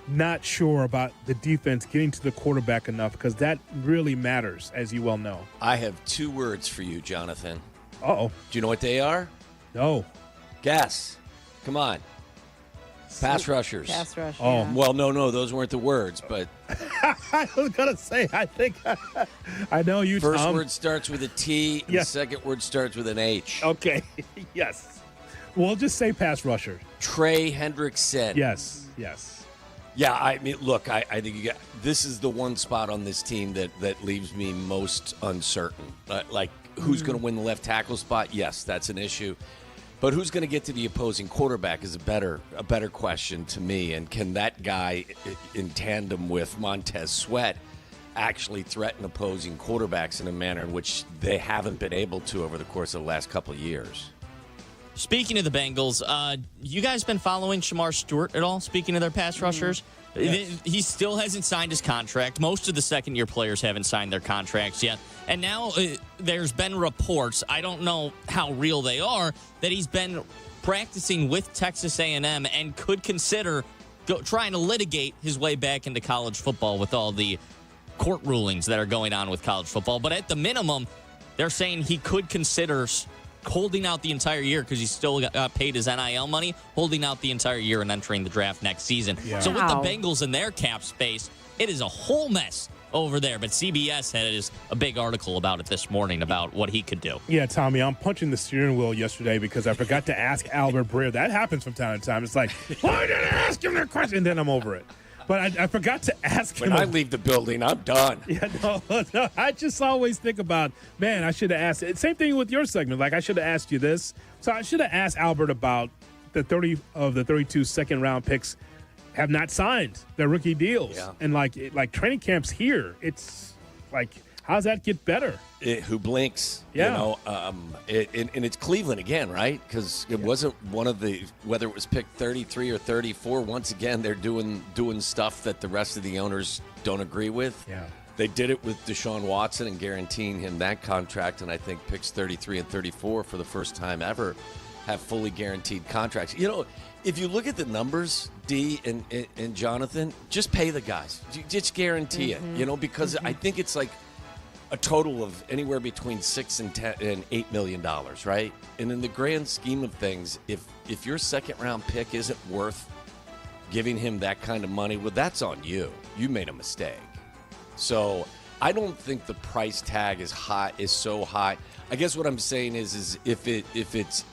not sure about the defense getting to the quarterback enough because that really matters, as you well know. I have 2 words for you, Jonathan. Uh-oh. Do you know what they are? No. Guess. Come on. Pass rushers. Pass rush. Oh. Yeah. Well, no, those weren't the words, but I was going to say, I think I know you, first Tom. word starts with a T, and the second word starts with an H. Okay. Yes. We'll just say pass rusher. Trey Hendrickson. Yes. Yeah, I mean, look, I think this is the one spot on this team that leaves me most uncertain. Who's going to win the left tackle spot? Yes, that's an issue. But who's going to get to the opposing quarterback is a better question to me. And can that guy, in tandem with Montez Sweat, actually threaten opposing quarterbacks in a manner in which they haven't been able to over the course of the last couple of years? Speaking of the Bengals, you guys been following Shamar Stewart at all? Speaking of their pass rushers, yes. He still hasn't signed his contract. Most of the second-year players haven't signed their contracts yet. And now there's been reports, I don't know how real they are, that he's been practicing with Texas A&M and could consider trying to litigate his way back into college football with all the court rulings that are going on with college football. But at the minimum, they're saying he could consider holding out the entire year because he's still got paid his NIL money, holding out the entire year and entering the draft next season. Yeah. So with the Bengals in their cap space, it is a whole mess over there. But CBS had a big article about it this morning about what he could do. Yeah, Tommy, I'm punching the steering wheel yesterday because I forgot to ask Albert Breer. That happens from time to time. It's like, why did I ask him that question? And then I'm over it. But I forgot to ask him. When I leave the building, I'm done. Yeah, no, I just always think about, man, I should have asked. Same thing with your segment. Like, I should have asked you this. So I should have asked Albert about the 30 of the 32 second-round picks have not signed their rookie deals. Yeah. And, like training camps here, it's like, how does that get better? Who blinks? Yeah. You know, and it's Cleveland again, right? Because it wasn't one of the, whether it was pick 33 or 34, once again, they're doing stuff that the rest of the owners don't agree with. Yeah. They did it with Deshaun Watson and guaranteeing him that contract, and I think picks 33 and 34 for the first time ever have fully guaranteed contracts. You know, if you look at the numbers, D and Jonathan, just pay the guys. Just guarantee it, you know, because I think it's like a total of anywhere between $6 and $8 million, right? And in the grand scheme of things, if your second-round pick isn't worth giving him that kind of money, well, that's on you. You made a mistake. So I don't think the price tag is so high. I guess what I'm saying is if it's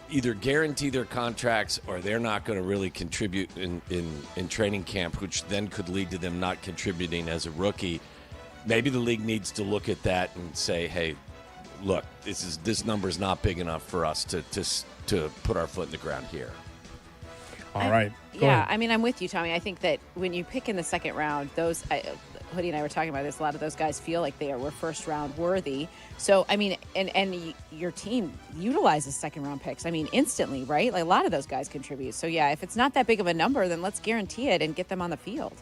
either guarantee their contracts or they're not going to really contribute in training camp, which then could lead to them not contributing as a rookie. Maybe the league needs to look at that and say, hey, look, this number's not big enough for us to put our foot in the ground here. All right. Go ahead. I mean, I'm with you, Tommy. I think that when you pick in the second round, Hoodie and I were talking about this, a lot of those guys feel like they were first round worthy. So, I mean, and your team utilizes second round picks, I mean, instantly, right? Like a lot of those guys contribute. So, yeah, if it's not that big of a number, then let's guarantee it and get them on the field.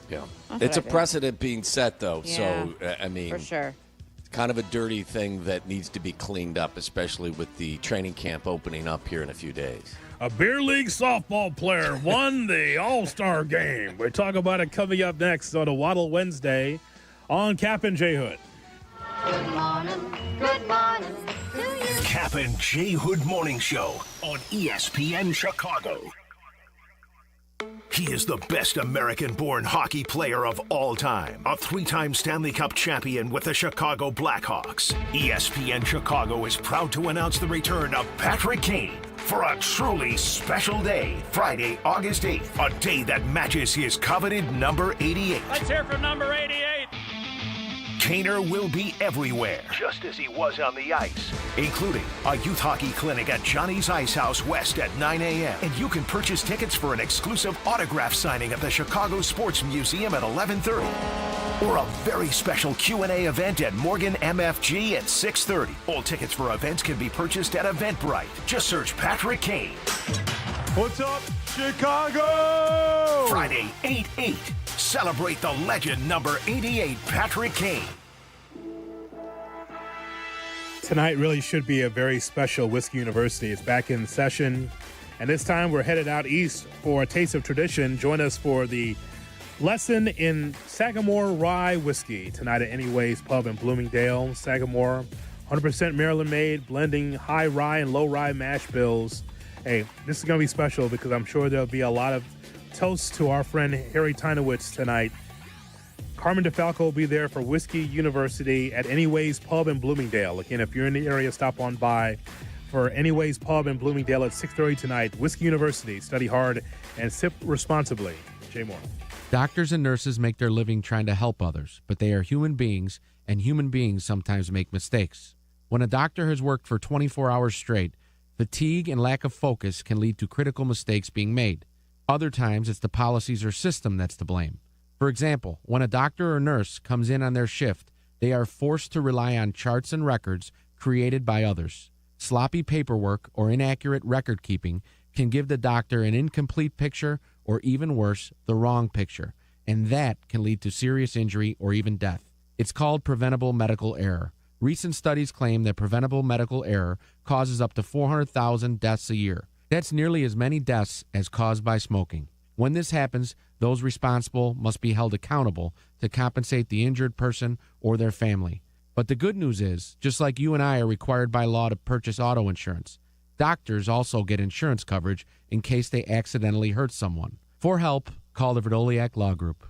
Yeah. It's a precedent being set, though. Yeah, so, I mean, for sure. It's kind of a dirty thing that needs to be cleaned up, especially with the training camp opening up here in a few days. A beer league softball player won the All-Star game. We'll talk about it coming up next on a Waddle Wednesday on Cap and J Hood. Good morning to you. Cap and J Hood Morning Show on ESPN Chicago. He is the best American-born hockey player of all time. A three-time Stanley Cup champion with the Chicago Blackhawks. ESPN Chicago is proud to announce the return of Patrick Kane for a truly special day, Friday, August 8th, a day that matches his coveted number 88. Let's hear from number 88. Kaner will be everywhere, just as he was on the ice, including a youth hockey clinic at Johnny's Ice House West at 9 a.m. And you can purchase tickets for an exclusive autograph signing at the Chicago Sports Museum at 11:30. Or a very special Q&A event at Morgan MFG at 6:30. All tickets for events can be purchased at Eventbrite. Just search Patrick Kane. What's up, Chicago? Friday, 8/8. Celebrate the legend number 88, Patrick Kane. Tonight really should be a very special Whiskey University. It's back in session, And this time we're headed out east for a taste of tradition. Join us for the lesson in Sagamore Rye Whiskey tonight at Anyways Pub in Bloomingdale. Sagamore, 100% Maryland made, blending high rye and low rye mash bills. Hey, this is going to be special because I'm sure there'll be a lot of toasts to our friend Harry Tinowitz tonight. Carmen DeFalco will be there for Whiskey University at Anyways Pub in Bloomingdale. Again, if you're in the area, stop on by for Anyways Pub in Bloomingdale at 6:30 tonight. Whiskey University. Study hard and sip responsibly. Jay Moore. Doctors and nurses make their living trying to help others, but they are human beings, and human beings sometimes make mistakes. When a doctor has worked for 24 hours straight, fatigue and lack of focus can lead to critical mistakes being made. Other times, it's the policies or system that's to blame. For example, when a doctor or nurse comes in on their shift, they are forced to rely on charts and records created by others. Sloppy paperwork or inaccurate record keeping can give the doctor an incomplete picture or, even worse, the wrong picture, and that can lead to serious injury or even death. It's called preventable medical error. Recent studies claim that preventable medical error causes up to 400,000 deaths a year. That's nearly as many deaths as caused by smoking. When this happens, those responsible must be held accountable to compensate the injured person or their family. But the good news is, just like you and I are required by law to purchase auto insurance, doctors also get insurance coverage in case they accidentally hurt someone. For help, call the Verdoliak Law Group.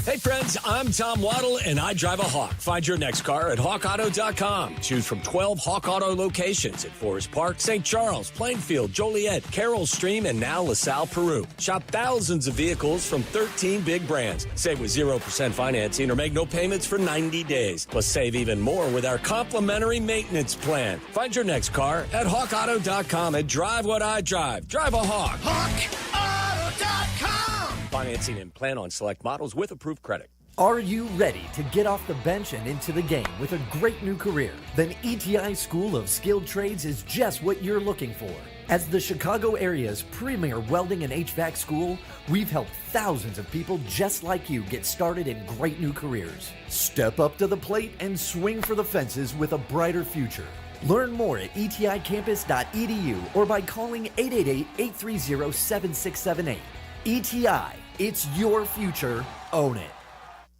Hey friends, I'm Tom Waddle and I drive a Hawk. Find your next car at hawkauto.com. Choose from 12 Hawk Auto locations at Forest Park, St. Charles, Plainfield, Joliet, Carroll Stream, and now LaSalle, Peru. Shop thousands of vehicles from 13 big brands. Save with 0% financing or make no payments for 90 days. Plus save even more with our complimentary maintenance plan. Find your next car at hawkauto.com and drive what I drive. Drive a Hawk. hawkauto.com. Financing and plan on select models with approved credit. Are you ready to get off the bench and into the game with a great new career? Then ETI School of Skilled Trades is just what you're looking for. As the Chicago area's premier welding and HVAC school, we've helped thousands of people just like you get started in great new careers. Step up to the plate and swing for the fences with a brighter future. Learn more at eticampus.edu or by calling 888-830-7678. ETI, it's your future. Own it.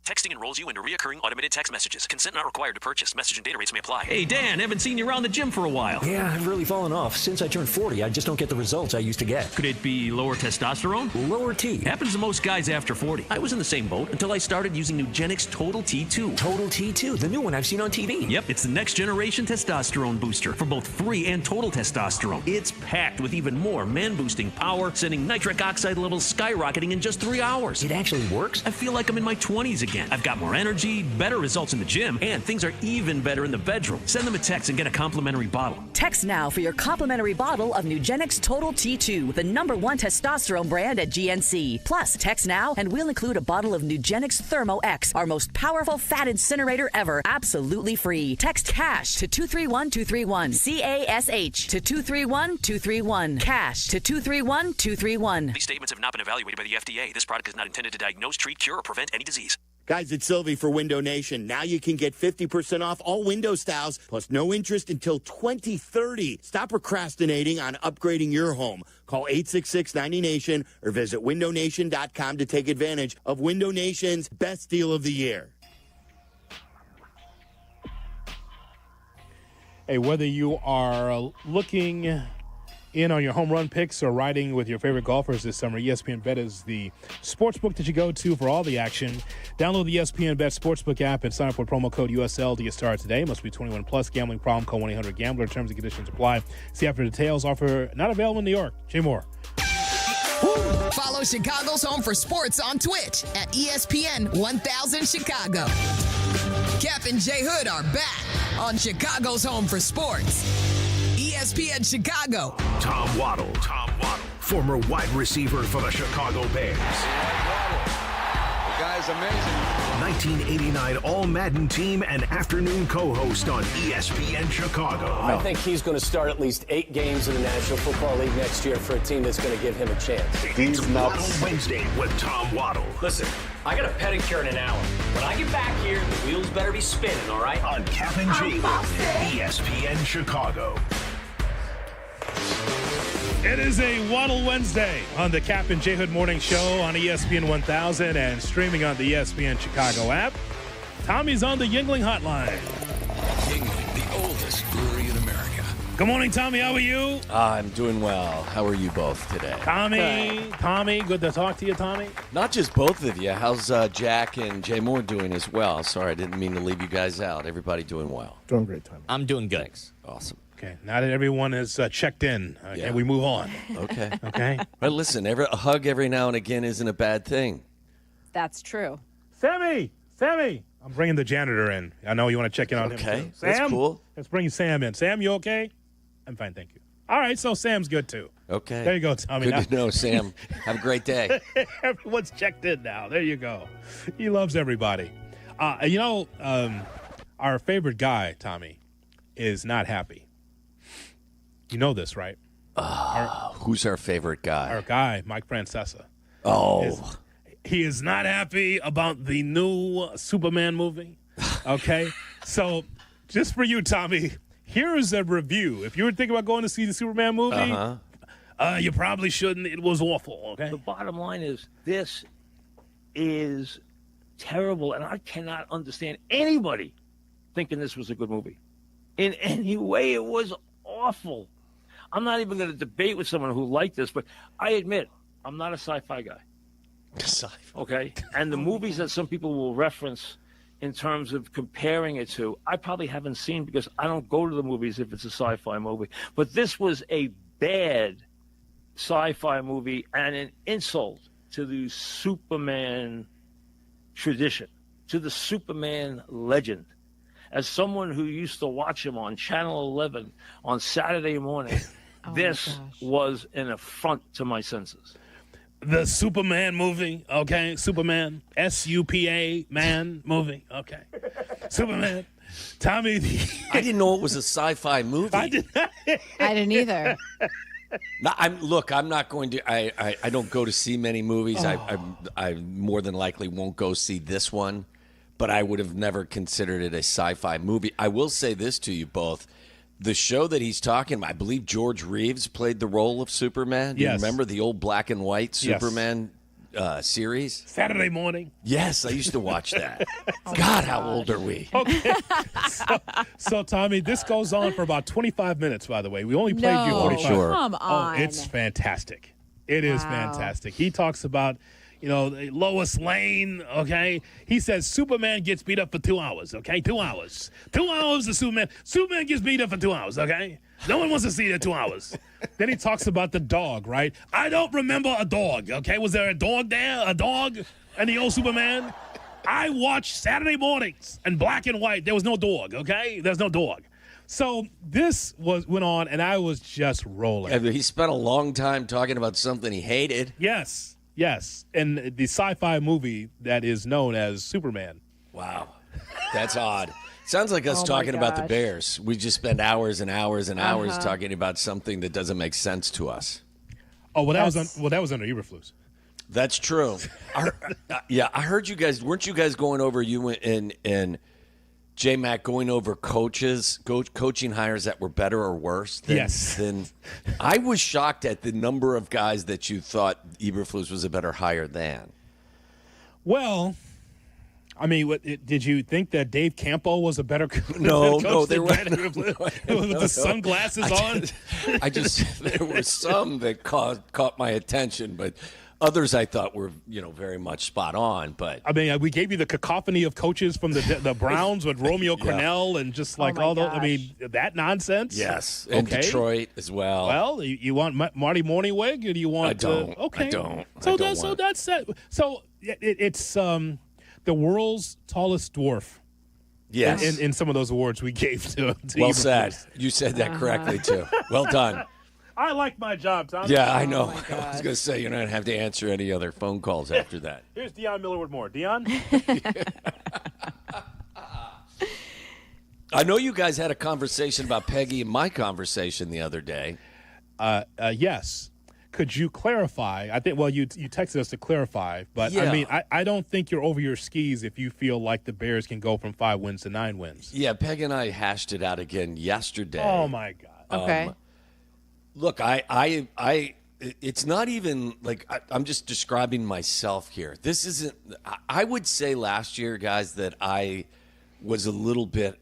Texting enrolls you into recurring automated text messages. Consent not required to purchase. Message and data rates may apply. Hey, Dan, haven't seen you around the gym for a while. Yeah, I've really fallen off. Since I turned 40, I just don't get the results I used to get. Could it be lower testosterone? Lower T. Happens to most guys after 40. I was in the same boat until I started using Nugenix Total T2. Total T2, the new one I've seen on TV. Yep, it's the next generation testosterone booster for both free and total testosterone. It's packed with even more man-boosting power, sending nitric oxide levels skyrocketing in just 3 hours. It actually works? I feel like I'm in my 20s again. I've got more energy, better results in the gym, and things are even better in the bedroom. Send them a text and get a complimentary bottle. Text now for your complimentary bottle of Nugenix Total T2, the #1 testosterone brand at GNC. Plus, text now and we'll include a bottle of Nugenix Thermo X, our most powerful fat incinerator ever, absolutely free. Text CASH to 231231. CASH to 231231. CASH to 231231. These statements have not been evaluated by the FDA. This product is not intended to diagnose, treat, cure, or prevent any disease. Guys, it's Sylvie for Window Nation. Now you can get 50% off all window styles, plus no interest until 2030. Stop procrastinating on upgrading your home. Call 866-90NATION or visit windownation.com to take advantage of Window Nation's best deal of the year. Hey, whether you are looking in on your home run picks or riding with your favorite golfers this summer, ESPN Bet is the sportsbook that you go to for all the action. Download the ESPN Bet Sportsbook app and sign up with promo code USL to get started today. Must be 21 plus. Gambling problem, call 1-800-GAMBLER. Terms and conditions apply. See after details. Offer not available in New York. Jay Moore. Follow Chicago's Home for Sports on Twitch at ESPN 1000 Chicago. Cap and J Hood are back on Chicago's Home for Sports. ESPN Chicago. Tom Waddle, former wide receiver for the Chicago Bears. The guy's amazing. 1989 All-Madden team and afternoon co-host on ESPN Chicago. I think he's going to start at least 8 games in the National Football League next year for a team that's going to give him a chance. It's Waddle Wednesday with Tom Waddle. Listen, I got a pedicure in an hour. When I get back here, the wheels better be spinning, all right? On Cap and J Hood, ESPN Chicago. It is a Waddle Wednesday on the Cap and J Hood Morning Show on ESPN 1000 and streaming on the ESPN Chicago app. Tommy's on the Yuengling hotline. Yuengling, the oldest brewery in America. Good morning, Tommy. How are you? I'm doing well. How are you both today? Tommy, good to talk to you, Tommy. Not just both of you. How's Jack and Jay Moore doing as well? Sorry, I didn't mean to leave you guys out. Everybody doing well? Doing great, Tommy. I'm doing good. Thanks. Awesome. Okay, now that everyone is checked in, can we move on? Okay. Okay. But listen, a hug every now and again isn't a bad thing. That's true. Sammy! I'm bringing the janitor in. I know you want to check in on him. Okay, Sam, that's cool. Let's bring Sam in. Sam, you okay? I'm fine, thank you. All right, so Sam's good too. Okay. There you go, Tommy. Good to know, Sam. Have a great day. Everyone's checked in now. There you go. He loves everybody. Our favorite guy, Tommy, is not happy. You know this, right? Who's our favorite guy? Our guy, Mike Francesa. Oh. He is not happy about the new Superman movie. Okay? So, just for you, Tommy, here is a review. If you were thinking about going to see the Superman movie, you probably shouldn't. It was awful, okay? The bottom line is this is terrible, and I cannot understand anybody thinking this was a good movie. In any way, it was awful. I'm not even going to debate with someone who liked this, but I admit I'm not a sci-fi guy. Okay? And the movies that some people will reference in terms of comparing it to, I probably haven't seen because I don't go to the movies if it's a sci-fi movie. But this was a bad sci-fi movie and an insult to the Superman tradition, to the Superman legend. As someone who used to watch him on Channel 11 on Saturday morning, this was an affront to my senses. The Superman movie, okay? Superman, S-U-P-A, man movie, okay. Superman. Tommy. I didn't know it was a sci-fi movie. I didn't either. No, I'm not going to. I don't go to see many movies. I more than likely won't go see this one, but I would have never considered it a sci-fi movie. I will say this to you both. The show that he's talking about, I believe George Reeves played the role of Superman. Do you remember the old black and white Superman series? Saturday morning. Yes, I used to watch that. God, how old are we? Okay. So, Tommy, this goes on for about 25 minutes, by the way. We only played you 45. Sure. Come on. Oh, it's fantastic. It is fantastic. He talks about, Lois Lane, okay? He says Superman gets beat up for 2 hours, okay? 2 hours. 2 hours of Superman. Superman gets beat up for 2 hours, okay? No one wants to see that 2 hours. Then he talks about the dog, right? I don't remember a dog, okay? Was there a dog there? A dog and the old Superman? I watched Saturday mornings in black and white. There was no dog, okay? There's no dog. So this went on, and I was just rolling. He spent a long time talking about something he hated. Yes. And the sci-fi movie that is known as Superman. Wow. That's odd. Sounds like us talking about the Bears. We just spend hours and hours and hours talking about something that doesn't make sense to us. Oh, well, that was under Eberflus. That's true. I heard you guys. Weren't you guys going over, you and J-Mac, going over coaching hires that were better or worse than I was shocked at the number of guys that you thought Eberflus was a better hire than. Well, I mean, did you think that Dave Campo was a better coach? No, they were with the sunglasses on. There were some that caught my attention, but others I thought were, very much spot on. But I mean, we gave you the cacophony of coaches from the Browns with Romeo Cornell and just like all those. I mean, that nonsense. Yes, and Detroit as well. Well, you want Marty Morningweg, or do you want? I don't. Okay, I don't. So that's it. So it's the world's tallest dwarf. Yes, in some of those awards we gave to well said. You said that correctly too. Well done. I like my job, Tom. Yeah, I know. I was going to say, you're not going to have to answer any other phone calls after that. Here's Dionne Miller with more. Dionne? I know you guys had a conversation about Peggy and my conversation the other day. Yes. Could you clarify? I think, you texted us to clarify, but I mean, I don't think you're over your skis if you feel like the Bears can go from 5 wins to 9 wins. Yeah, Peggy and I hashed it out again yesterday. Oh, my God. Okay. Look, it's not even like I'm just describing myself here. This isn't. I would say last year, guys, that I was a little bit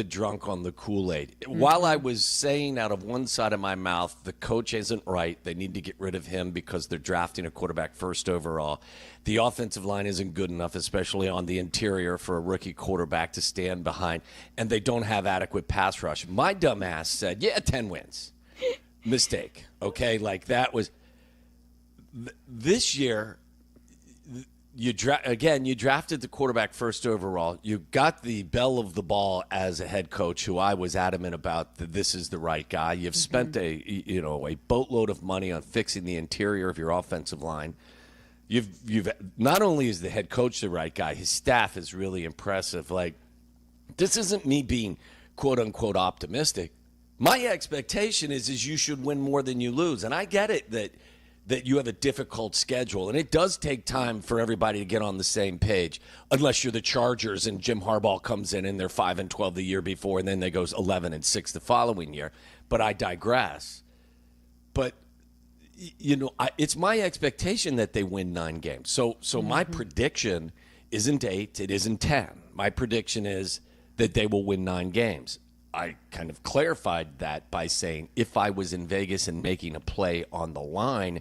drunk on the Kool-Aid. Mm-hmm. While I was saying out of one side of my mouth, the coach isn't right. They need to get rid of him because they're drafting a quarterback first overall. The offensive line isn't good enough, especially on the interior, for a rookie quarterback to stand behind, and they don't have adequate pass rush. My dumb ass said, 10 wins. Mistake. Okay, like that was this year. You drafted the quarterback first overall. You got the belle of the ball as a head coach, who I was adamant about that this is the right guy. You've spent a boatload of money on fixing the interior of your offensive line. You've not only is the head coach the right guy, his staff is really impressive. Like, this isn't me being quote unquote optimistic. My expectation is you should win more than you lose, and I get it that you have a difficult schedule, and it does take time for everybody to get on the same page, unless you're the Chargers and Jim Harbaugh comes in and they're 5-12 the year before, and then they goes 11-6 the following year. But I digress. But it's my expectation that they win 9 games. So my prediction isn't 8, it isn't 10. My prediction is that they will win 9 games. I kind of clarified that by saying if I was in Vegas and making a play on the line,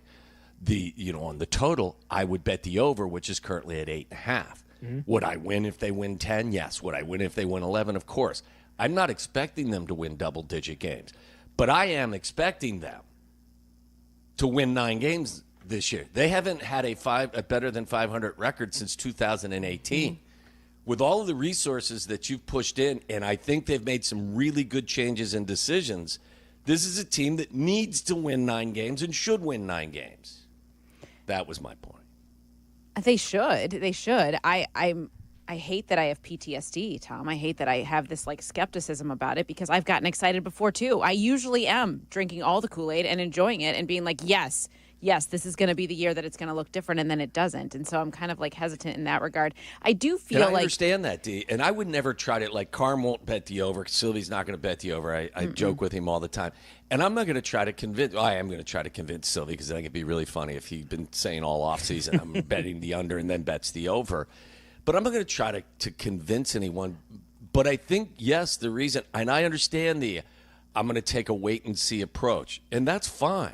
on the total, I would bet the over, which is currently at 8.5. Mm-hmm. Would I win if they win 10? Yes. Would I win if they win 11? Of course. I'm not expecting them to win double-digit games, but I am expecting them to win 9 games this year. They haven't had a better than 500 record since 2018. Mm-hmm. With all of the resources that you've pushed in, and I think they've made some really good changes and decisions, this is a team that needs to win 9 games and should win 9 games. That was my point. They should. They should. I hate that I have PTSD, Tom. I hate that I have this skepticism about it because I've gotten excited before too. I usually am drinking all the Kool-Aid and enjoying it and being like, yes, this is going to be the year that it's going to look different, and then it doesn't. And so I'm kind of hesitant in that regard. I do feel I understand that, D. And I would never try to, Carm won't bet the over. Sylvie's not going to bet the over. I joke with him all the time. And I'm not going to try to convince, I am going to try to convince Sylvie because I think it'd be really funny if he'd been saying all offseason, I'm betting the under and then bets the over. But I'm not going to try to convince anyone. But I think, yes, the reason, and I understand I'm going to take a wait-and-see approach. And that's fine.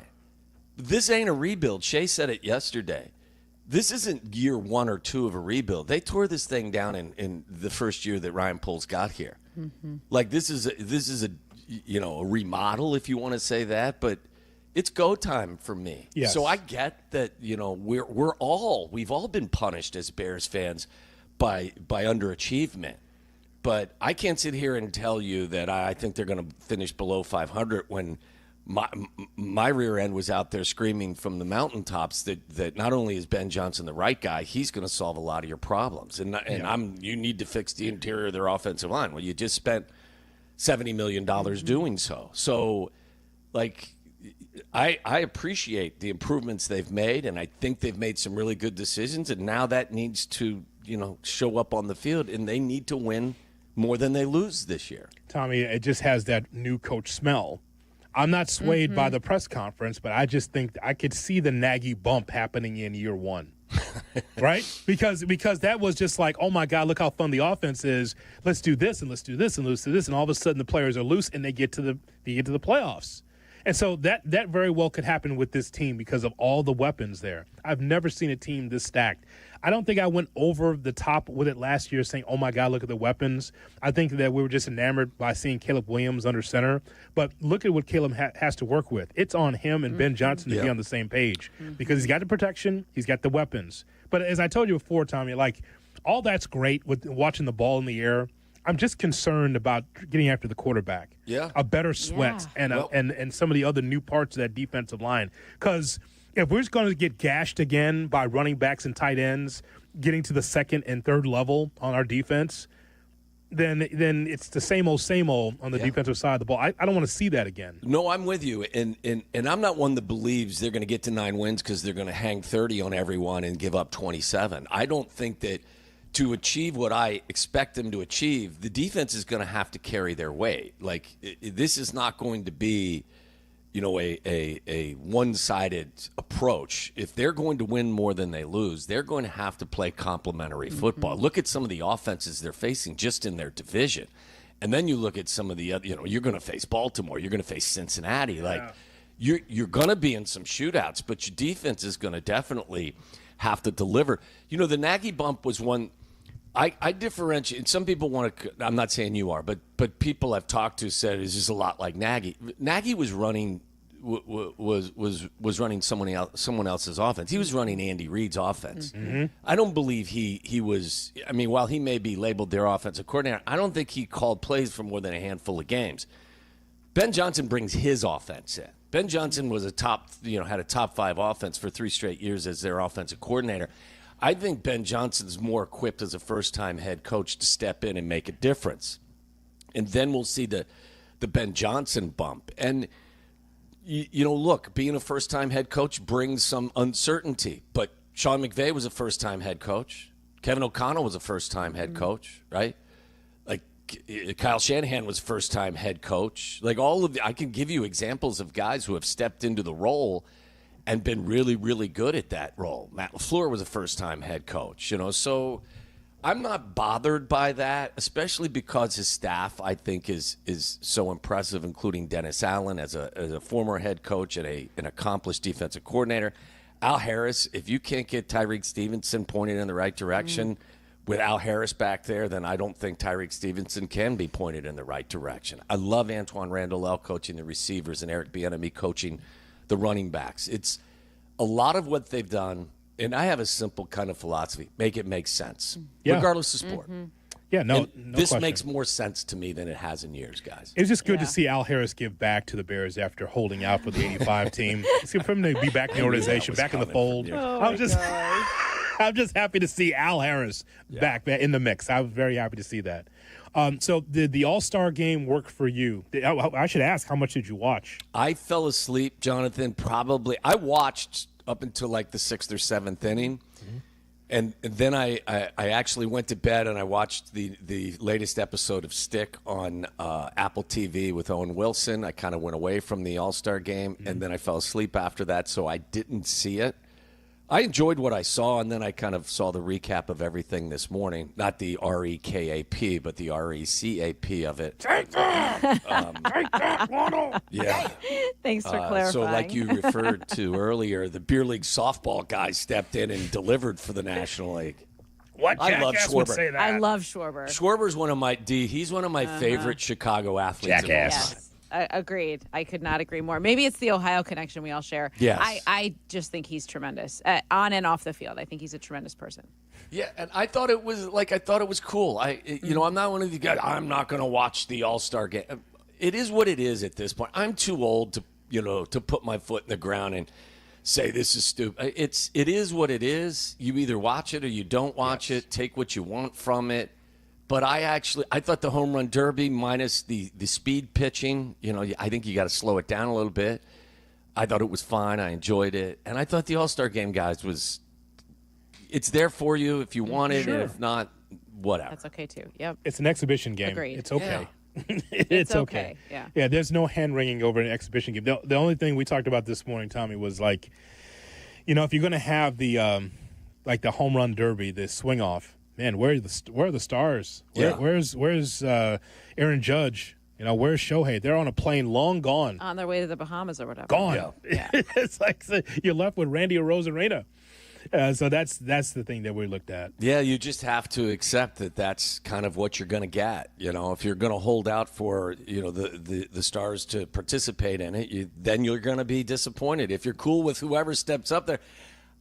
This ain't a rebuild. Shea said it yesterday. This isn't year 1 or 2 of a rebuild. They tore this thing down in the first year that Ryan Poles got here. Mm-hmm. This is a remodel, if you want to say that, but it's go time for me. Yes. So I get that, we've all been punished as Bears fans by underachievement. But I can't sit here and tell you that I think they're going to finish below 500 when my rear end was out there screaming from the mountaintops that not only is Ben Johnson the right guy, he's going to solve a lot of your problems. You need to fix the interior of their offensive line. Well, you just spent $70 million doing so. So, I appreciate the improvements they've made, and I think they've made some really good decisions, and now that needs to, show up on the field, and they need to win more than they lose this year. Tommy, it just has that new coach smell. I'm not swayed by the press conference, but I just think I could see the Nagy bump happening in year 1. Right? Because that was just oh my God, look how fun the offense is. Let's do this and let's do this and let's do this, and all of a sudden the players are loose and they get to the playoffs. And so that very well could happen with this team because of all the weapons there. I've never seen a team this stacked. I don't think I went over the top with it last year saying, oh, my God, look at the weapons. I think that we were just enamored by seeing Caleb Williams under center. But look at what Caleb has to work with. It's on him and Ben Johnson to be on the same page because he's got the protection, he's got the weapons. But as I told you before, Tommy, all that's great with watching the ball in the air. I'm just concerned about getting after the quarterback. Yeah. A better sweat and some of the other new parts of that defensive line. Because if we're just going to get gashed again by running backs and tight ends, getting to the second and third level on our defense, then it's the same old on the defensive side of the ball. I don't want to see that again. No, I'm with you. And I'm not one that believes they're going to get to 9 wins because they're going to hang 30 on everyone and give up 27. I don't think that to achieve what I expect them to achieve, the defense is going to have to carry their weight. This is not going to be a one-sided approach. If they're going to win more than they lose, they're going to have to play complementary football. Look at some of the offenses they're facing just in their division. And then you look at some of the other, you're going to face Baltimore, you're going to face Cincinnati. Like, you're going to be in some shootouts, but your defense is going to definitely have to deliver. The Nagy bump was one. I differentiate. Some people want to. I'm not saying you are, but people I've talked to said it's just a lot like Nagy. Nagy was running was running someone else's offense. He was running Andy Reid's offense. Mm-hmm. I don't believe he was. I mean, while he may be labeled their offensive coordinator, I don't think he called plays for more than a handful of games. Ben Johnson brings his offense in. Ben Johnson was had a top 5 offense for 3 straight years as their offensive coordinator. I think Ben Johnson's more equipped as a first-time head coach to step in and make a difference. And then we'll see the Ben Johnson bump. And, look, being a first-time head coach brings some uncertainty. But Sean McVay was a first-time head coach. Kevin O'Connell was a first-time head coach, right? Like, Kyle Shanahan was first-time head coach. Like, I can give you examples of guys who have stepped into the role and been really, really good at that role. Matt LaFleur was a first-time head coach, so I'm not bothered by that, especially because his staff, I think, is so impressive, including Dennis Allen as a former head coach and an accomplished defensive coordinator. Al Harris, if you can't get Tyreek Stevenson pointed in the right direction with Al Harris back there, then I don't think Tyreek Stevenson can be pointed in the right direction. I love Antoine Randall coaching the receivers and Eric Bieniemy coaching the running backs. It's a lot of what they've done, and I have a simple kind of philosophy: make it make sense, regardless of sport. Mm-hmm. Yeah, no this question. Makes more sense to me than it has in years, guys. It's just good to see Al Harris give back to the Bears after holding out for the 85 team. It's good for him to be back in the organization, back in the fold. I'm just happy to see Al Harris back in the mix. I was very happy to see that. So did the All-Star game work for you? I should ask, how much did you watch? I fell asleep, Jonathan, probably. I watched up until like the 6th or 7th inning. Mm-hmm. And then I actually went to bed and I watched the latest episode of Stick on Apple TV with Owen Wilson. I kind of went away from the All-Star game, and then I fell asleep after that, so I didn't see it. I enjoyed what I saw, and then I kind of saw the recap of everything this morning. Not the REKAP, but the RECAP of it. Take that! Take that, Waddle! Yeah. Thanks for clarifying. So like you referred to earlier, the beer league softball guy stepped in and delivered for the National League. What jackass would say that? I love Schwarber. Schwarber's one of my he's one of my favorite Chicago athletes. Jackass. Yes. Agreed. I could not agree more. Maybe it's the Ohio connection we all share. Yes. I just think he's tremendous on and off the field. I think he's a tremendous person. Yeah, and I thought it was cool. I'm not one of these guys. I'm not going to watch the All-Star game. It is what it is at this point. I'm too old to put my foot in the ground and say this is stupid. It is what it is. You either watch it or you don't watch it. Take what you want from it. But I thought the home run derby minus the speed pitching, I think you got to slow it down a little bit. I thought it was fine. I enjoyed it. And I thought the All-Star game, guys, it's there for you if you want it. Sure. And if not, whatever. That's okay, too. Yep. It's an exhibition game. Agreed. It's okay. Yeah. It's okay. Yeah. Yeah, there's no hand-wringing over an exhibition game. The only thing we talked about this morning, Tommy, was like, if you're going to have the home run derby, the swing-off, man, where are the stars? Where's Aaron Judge? Where's Shohei? They're on a plane long gone. On their way to the Bahamas or whatever. Gone. Yeah. It's like you're left with Randy Arozarena. So that's the thing that we looked at. Yeah, you just have to accept that that's kind of what you're going to get. If you're going to hold out for the stars to participate in it, then you're going to be disappointed. If you're cool with whoever steps up there,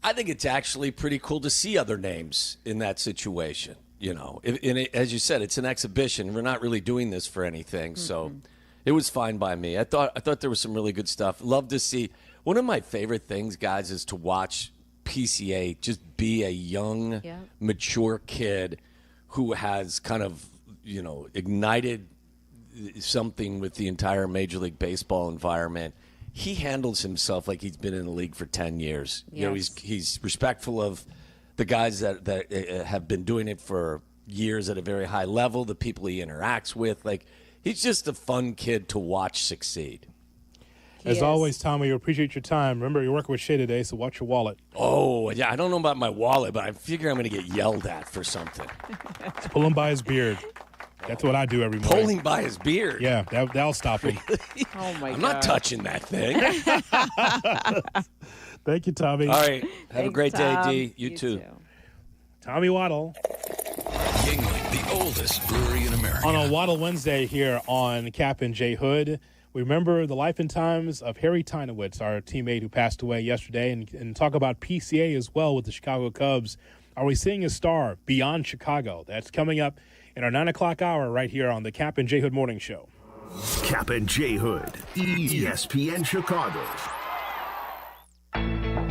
I think it's actually pretty cool to see other names in that situation. As you said, it's an exhibition. We're not really doing this for anything, so it was fine by me. I thought there was some really good stuff. Love to see. One of my favorite things, guys, is to watch PCA just be a young, mature kid who has kind of ignited something with the entire Major League Baseball environment. He handles himself like he's been in the league for 10 years. Yes. He's respectful of the guys that have been doing it for years at a very high level, the people he interacts with. Like, he's just a fun kid to watch succeed. As always, Tommy, we appreciate your time. Remember, you're working with Shea today, so watch your wallet. Oh, yeah, I don't know about my wallet, but I figure I'm going to get yelled at for something. Just pull him by his beard. That's what I do every morning. Pulling by his beard? Yeah, that'll stop him. Oh, my God. I'm not touching that thing. Thank you, Tommy. All right. Have a great Tom. day, D. You too. Tommy Waddle. Yuengling, the oldest brewery in America. On a Waddle Wednesday here on Cap and J Hood, we remember the life and times of Harry Tinowitz, our teammate who passed away yesterday, and talk about PCA as well with the Chicago Cubs. Are we seeing a star beyond Chicago? That's coming up in our 9 o'clock hour right here on the Cap and J Hood Morning Show. Cap and J Hood, ESPN Chicago.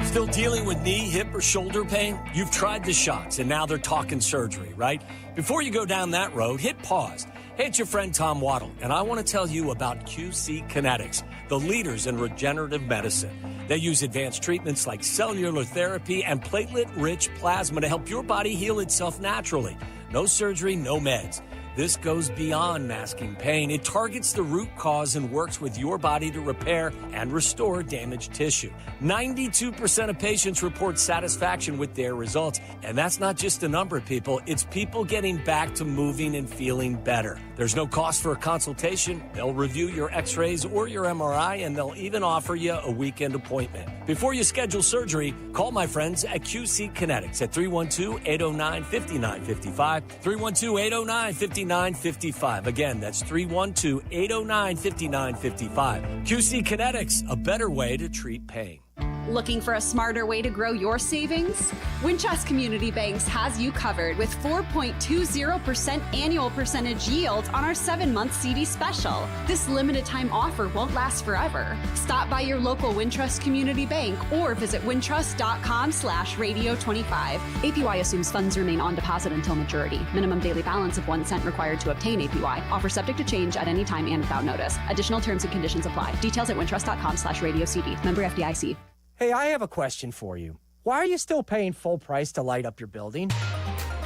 Still dealing with knee, hip, or shoulder pain? You've tried the shots, and now they're talking surgery, right? Before you go down that road, hit pause. Hey, it's your friend Tom Waddle, and I want to tell you about QC Kinetics, the leaders in regenerative medicine. They use advanced treatments like cellular therapy and platelet-rich plasma to help your body heal itself naturally. No surgery, no meds. This goes beyond masking pain. It targets the root cause and works with your body to repair and restore damaged tissue. 92% of patients report satisfaction with their results. And that's not just a number, people. It's people getting back to moving and feeling better. There's no cost for a consultation. They'll review your x-rays or your MRI, and they'll even offer you a weekend appointment. Before you schedule surgery, call my friends at QC Kinetics at 312-809-5955, 312-809-5955. Again, that's 312-809-5955. QC Kinetics, a better way to treat pain. Looking for a smarter way to grow your savings? Winchester Community Banks has you covered with 4.20% annual percentage yield on our 7-month CD special. This limited time offer won't last forever. Stop by your local Wintrust Community Bank or visit wintrust.com/radio25. APY assumes funds remain on deposit until maturity. Minimum daily balance of 1 cent required to obtain APY. Offer subject to change at any time and without notice. Additional terms and conditions apply. Details at wintrust.com/radiocd. Member FDIC. Hey, I have a question for you. Why are you still paying full price to light up your building?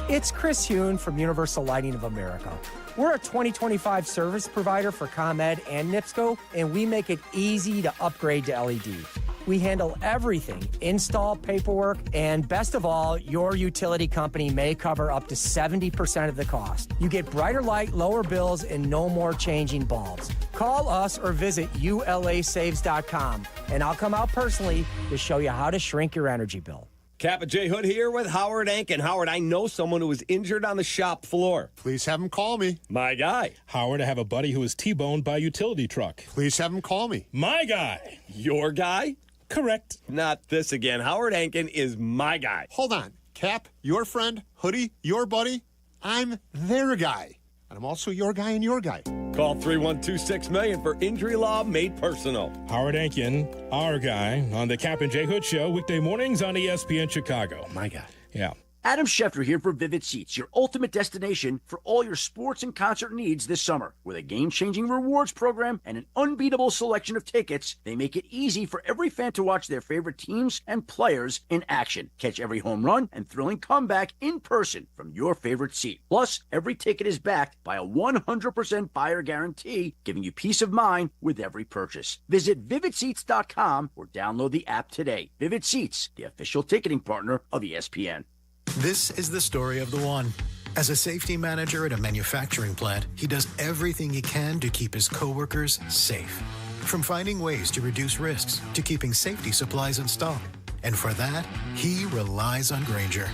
It's Chris Hune from Universal Lighting of America. We're a 2025 service provider for ComEd and NIPSCO, and we make it easy to upgrade to LED. We handle everything, install, paperwork, and best of all, your utility company may cover up to 70% of the cost. You get brighter light, lower bills, and no more changing bulbs. Call us or visit ulasaves.com, and I'll come out personally to show you how to shrink your energy bill. Cap and J Hood here with Howard Ankin. Howard, I know someone who was injured on the shop floor. Please have him call me. My guy. Howard, I have a buddy who was T-boned by a utility truck. Please have him call me. My guy. Your guy? Correct. Not this again. Howard Ankin is my guy. Hold on. Cap, your friend, Hoodie, your buddy. I'm their guy. And I'm also your guy and your guy. Call 312-6million for injury law made personal. Howard Ankin, our guy, on the Cap and J Hood Show, weekday mornings on ESPN Chicago. My guy. Yeah. Adam Schefter here for Vivid Seats, your ultimate destination for all your sports and concert needs this summer. With a game-changing rewards program and an unbeatable selection of tickets, they make it easy for every fan to watch their favorite teams and players in action. Catch every home run and thrilling comeback in person from your favorite seat. Plus, every ticket is backed by a 100% buyer guarantee, giving you peace of mind with every purchase. Visit VividSeats.com or download the app today. Vivid Seats, the official ticketing partner of ESPN. This is the story of the one. As a safety manager at a manufacturing plant, he does everything he can to keep his coworkers safe. From finding ways to reduce risks to keeping safety supplies in stock. And for that, he relies on Grainger.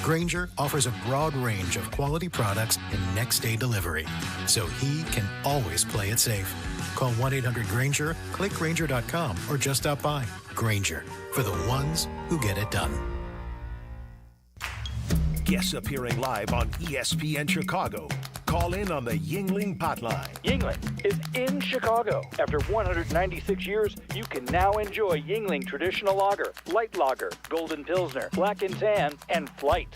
Grainger offers a broad range of quality products and next-day delivery, so he can always play it safe. Call 1-800-GRAINGER, click Grainger.com, or just stop by. Grainger, for the ones who get it done. Guests appearing live on ESPN Chicago. Call in on the Yuengling hotline. Yuengling is in Chicago. After 196 years, you can now enjoy Yuengling Traditional Lager, Light Lager, Golden Pilsner, Black and Tan, and Flight.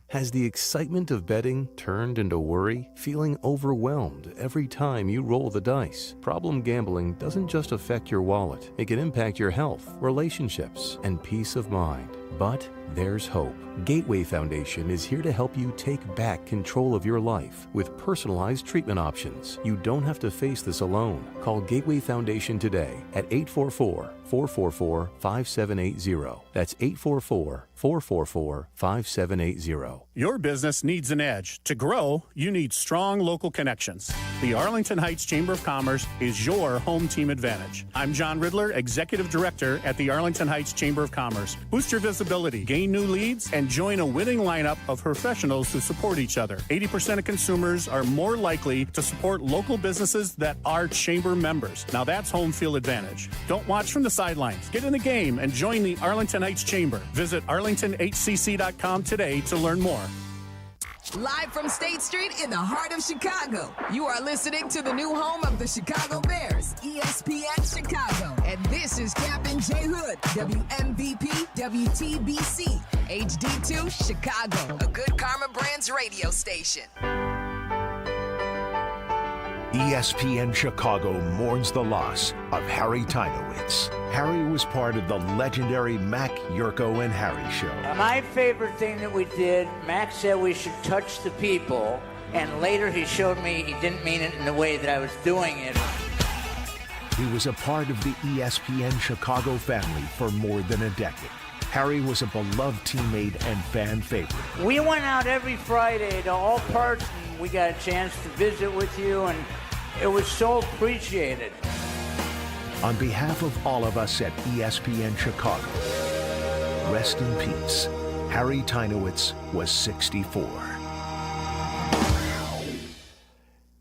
Has the excitement of betting turned into worry? Feeling overwhelmed every time you roll the dice? Problem gambling doesn't just affect your wallet. It can impact your health, relationships, and peace of mind. But there's hope. Gateway Foundation is here to help you take back control of your life with personalized treatment options. You don't have to face this alone. Call Gateway Foundation today at 844-444-5780. That's 844-444-5780. Your business needs an edge. To grow, you need strong local connections. The Arlington Heights Chamber of Commerce is your home team advantage. I'm John Riddler, Executive Director at the Arlington Heights Chamber of Commerce. Boost your visibility, gain new leads, and join a winning lineup of professionals who support each other. 80% of consumers are more likely to support local businesses that are chamber members. Now that's home field advantage. Don't watch from the sidelines. Get in the game and join the Arlington Heights Chamber. Visit arlingtonhcc.com today to learn more. Live from State Street in the heart of Chicago, you are listening to the new home of the Chicago Bears, ESPN Chicago. And this is Captain J. Hood, WMVP, WTBC, HD2, Chicago, a good Carmen Brands radio station. ESPN Chicago mourns the loss of Harry Tinowitz. Harry was part of the legendary Mac, Yurko, and Harry show. My favorite thing that we did, Mac said we should touch the people, and later he showed me he didn't mean it in the way that I was doing it. He was a part of the ESPN Chicago family for more than a decade. Harry was a beloved teammate and fan favorite. We went out every Friday to all parts, and we got a chance to visit with you, and it was so appreciated. On behalf of all of us at ESPN Chicago, rest in peace. Harry Tinowitz was 64.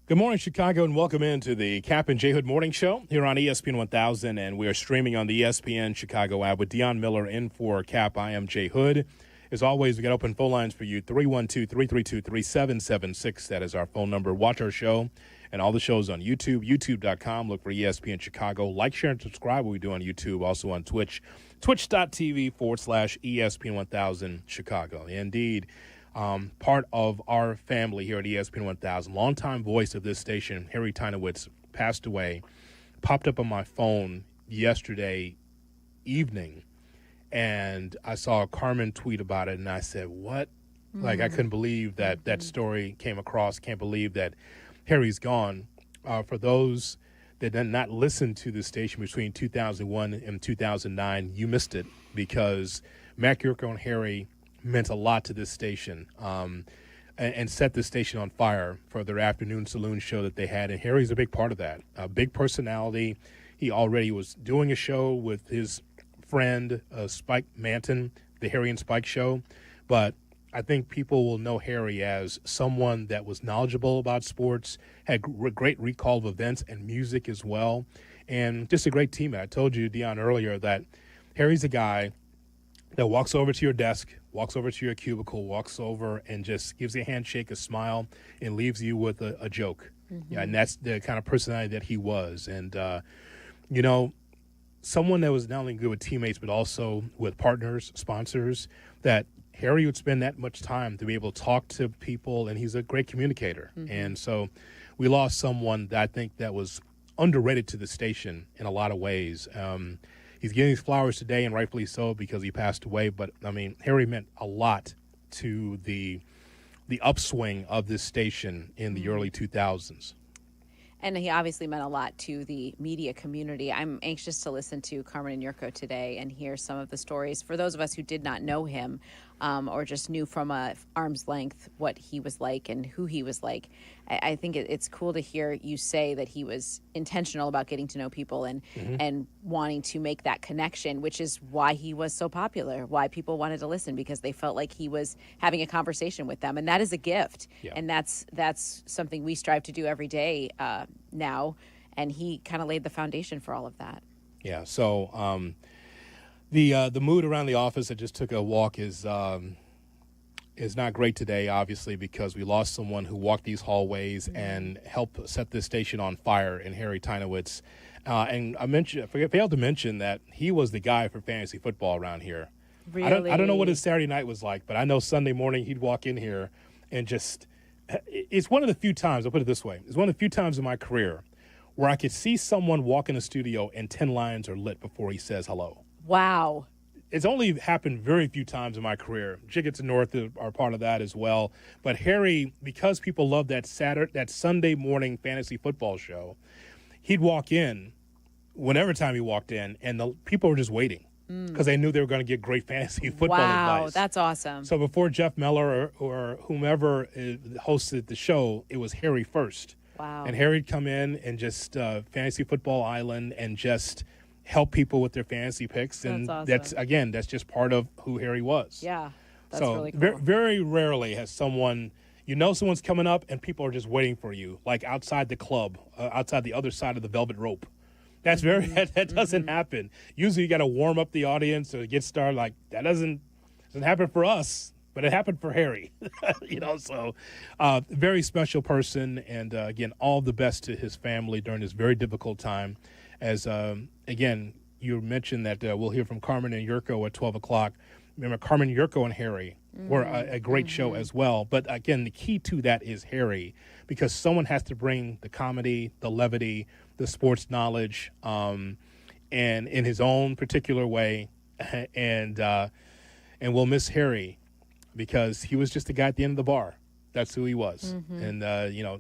Good morning, Chicago, and welcome into the Cap and J. Hood Morning Show here on ESPN 1000, and we are streaming on the ESPN Chicago app with Dionne Miller in for Cap. I am Jay Hood. As always, we got open phone lines for you, 312-332-3776. That is our phone number. Watch our show and all the shows on YouTube, youtube.com. Look for ESPN Chicago. Like, share, and subscribe what we do on YouTube. Also on Twitch, twitch.tv/ESPN 1000 Chicago. Indeed, part of our family here at ESPN 1000, longtime voice of this station, Harry Tinowitz, passed away. Popped up on my phone yesterday evening, and I saw Carmen tweet about it, and I said, what? Like, I couldn't believe that that story came across. Can't believe that Harry's gone. For those that did not listen to the station between 2001 and 2009, you missed it, because Mac, Yurko, and Harry meant a lot to this station, and set the station on fire for their afternoon saloon show that they had. And Harry's a big part of that, a big personality. He already was doing a show with his friend Spike Manton, the Harry and Spike show. But I think people will know Harry as someone that was knowledgeable about sports, had great recall of events and music as well, and just a great teammate. I told you, Dionne, earlier that Harry's a guy that walks over to your desk, walks over to your cubicle, walks over and just gives you a handshake, a smile, and leaves you with a joke. Yeah, and that's the kind of personality that he was. And, you know, someone that was not only good with teammates but also with partners, sponsors, that Harry would spend that much time to be able to talk to people, and he's a great communicator. And so we lost someone that I think that was underrated to the station in a lot of ways. He's getting his flowers today, and rightfully so, because he passed away. But, I mean, Harry meant a lot to the upswing of this station in the early 2000s. And he obviously meant a lot to the media community. I'm anxious to listen to Carmen and Jurko today and hear some of the stories. For those of us who did not know him, or just knew from a arm's length what he was like and who he was like, I think it's cool to hear you say that he was intentional about getting to know people and wanting to make that connection, which is why he was so popular, why people wanted to listen, because they felt like he was having a conversation with them. And that is a gift. Yeah. And that's something we strive to do every day now. And he kind of laid the foundation for all of that. Yeah. So the mood around the office, I just took a walk, is not great today, obviously, because we lost someone who walked these hallways and helped set this station on fire in Harry Tinowitz. And I failed to mention that he was the guy for fantasy football around here. Really? I don't know what his Saturday night was like, but I know Sunday morning he'd walk in here and just – it's one of the few times – I'll put it this way. It's one of the few times in my career where I could see someone walk in the studio and 10 lines are lit before he says hello. Wow. it's only happened very few times in my career. Jiggets and North are part of that as well. But Harry, because people love that Sunday morning fantasy football show, he'd walk in whenever time he walked in, and the people were just waiting because they knew they were going to get great fantasy football advice. Wow, that's awesome. So before Jeff Meller or whomever hosted the show, it was Harry first. Wow. And Harry'd come in and just Fantasy Football Island and just help people with their fantasy picks. And That's awesome. that's just part of who Harry was. Yeah, that's so really cool. Very rarely has someone's coming up and people are just waiting for you, like outside the club, outside the other side of the velvet rope. That's that doesn't happen. Usually you got to warm up the audience or get started. Like that doesn't happen for us, but it happened for Harry. So very special person, and again, all the best to his family during this very difficult time. As again, you mentioned that we'll hear from Carmen and Jurko at 12 o'clock. Remember, Carmen, Jurko, and Harry were a great show as well. But again, the key to that is Harry, because someone has to bring the comedy, the levity, the sports knowledge, and in his own particular way. And we'll miss Harry because he was just a guy at the end of the bar. That's who he was. And,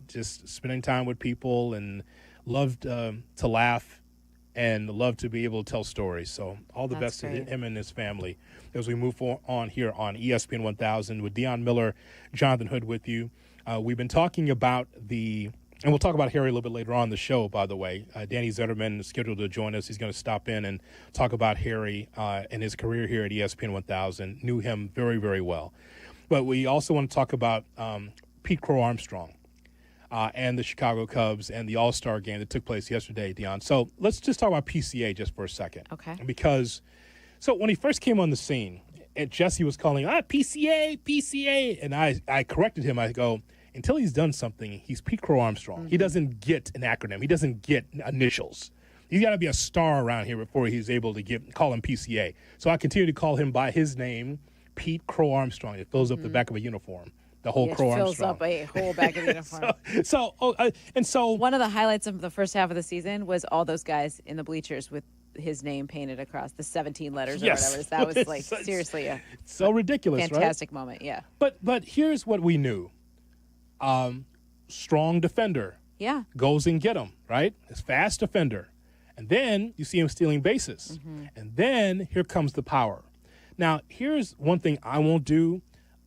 just spending time with people and loved to laugh and loved to be able to tell stories. So all the best to him and his family as we move on here on ESPN 1000 with Dionne Miller, Jonathan Hood with you. We've been talking about and we'll talk about Harry a little bit later on in the show, by the way. Danny Zetterman is scheduled to join us. He's going to stop in and talk about Harry and his career here at ESPN 1000. Knew him very, very well. But we also want to talk about Pete Crow Armstrong and the Chicago Cubs and the All-Star game that took place yesterday, Dionne. So let's just talk about PCA just for a second. Okay. Because when he first came on the scene, and Jesse was calling, PCA. And I corrected him. I go, until he's done something, he's Pete Crow Armstrong. He doesn't get an acronym. He doesn't get initials. He's got to be a star around here before he's able to call him PCA. So I continue to call him by his name, Pete Crow Armstrong. It fills up the back of a uniform. The whole Crow Armstrong. Fills up a whole back of the uniform. so one of the highlights of the first half of the season was all those guys in the bleachers with his name painted across the 17 letters or whatever. That was like seriously so ridiculous, fantastic moment. Yeah. But here's what we knew. Strong defender. Yeah. Goes and get him, right? His fast defender. And then you see him stealing bases. And then here comes the power. Now, here's one thing I won't do.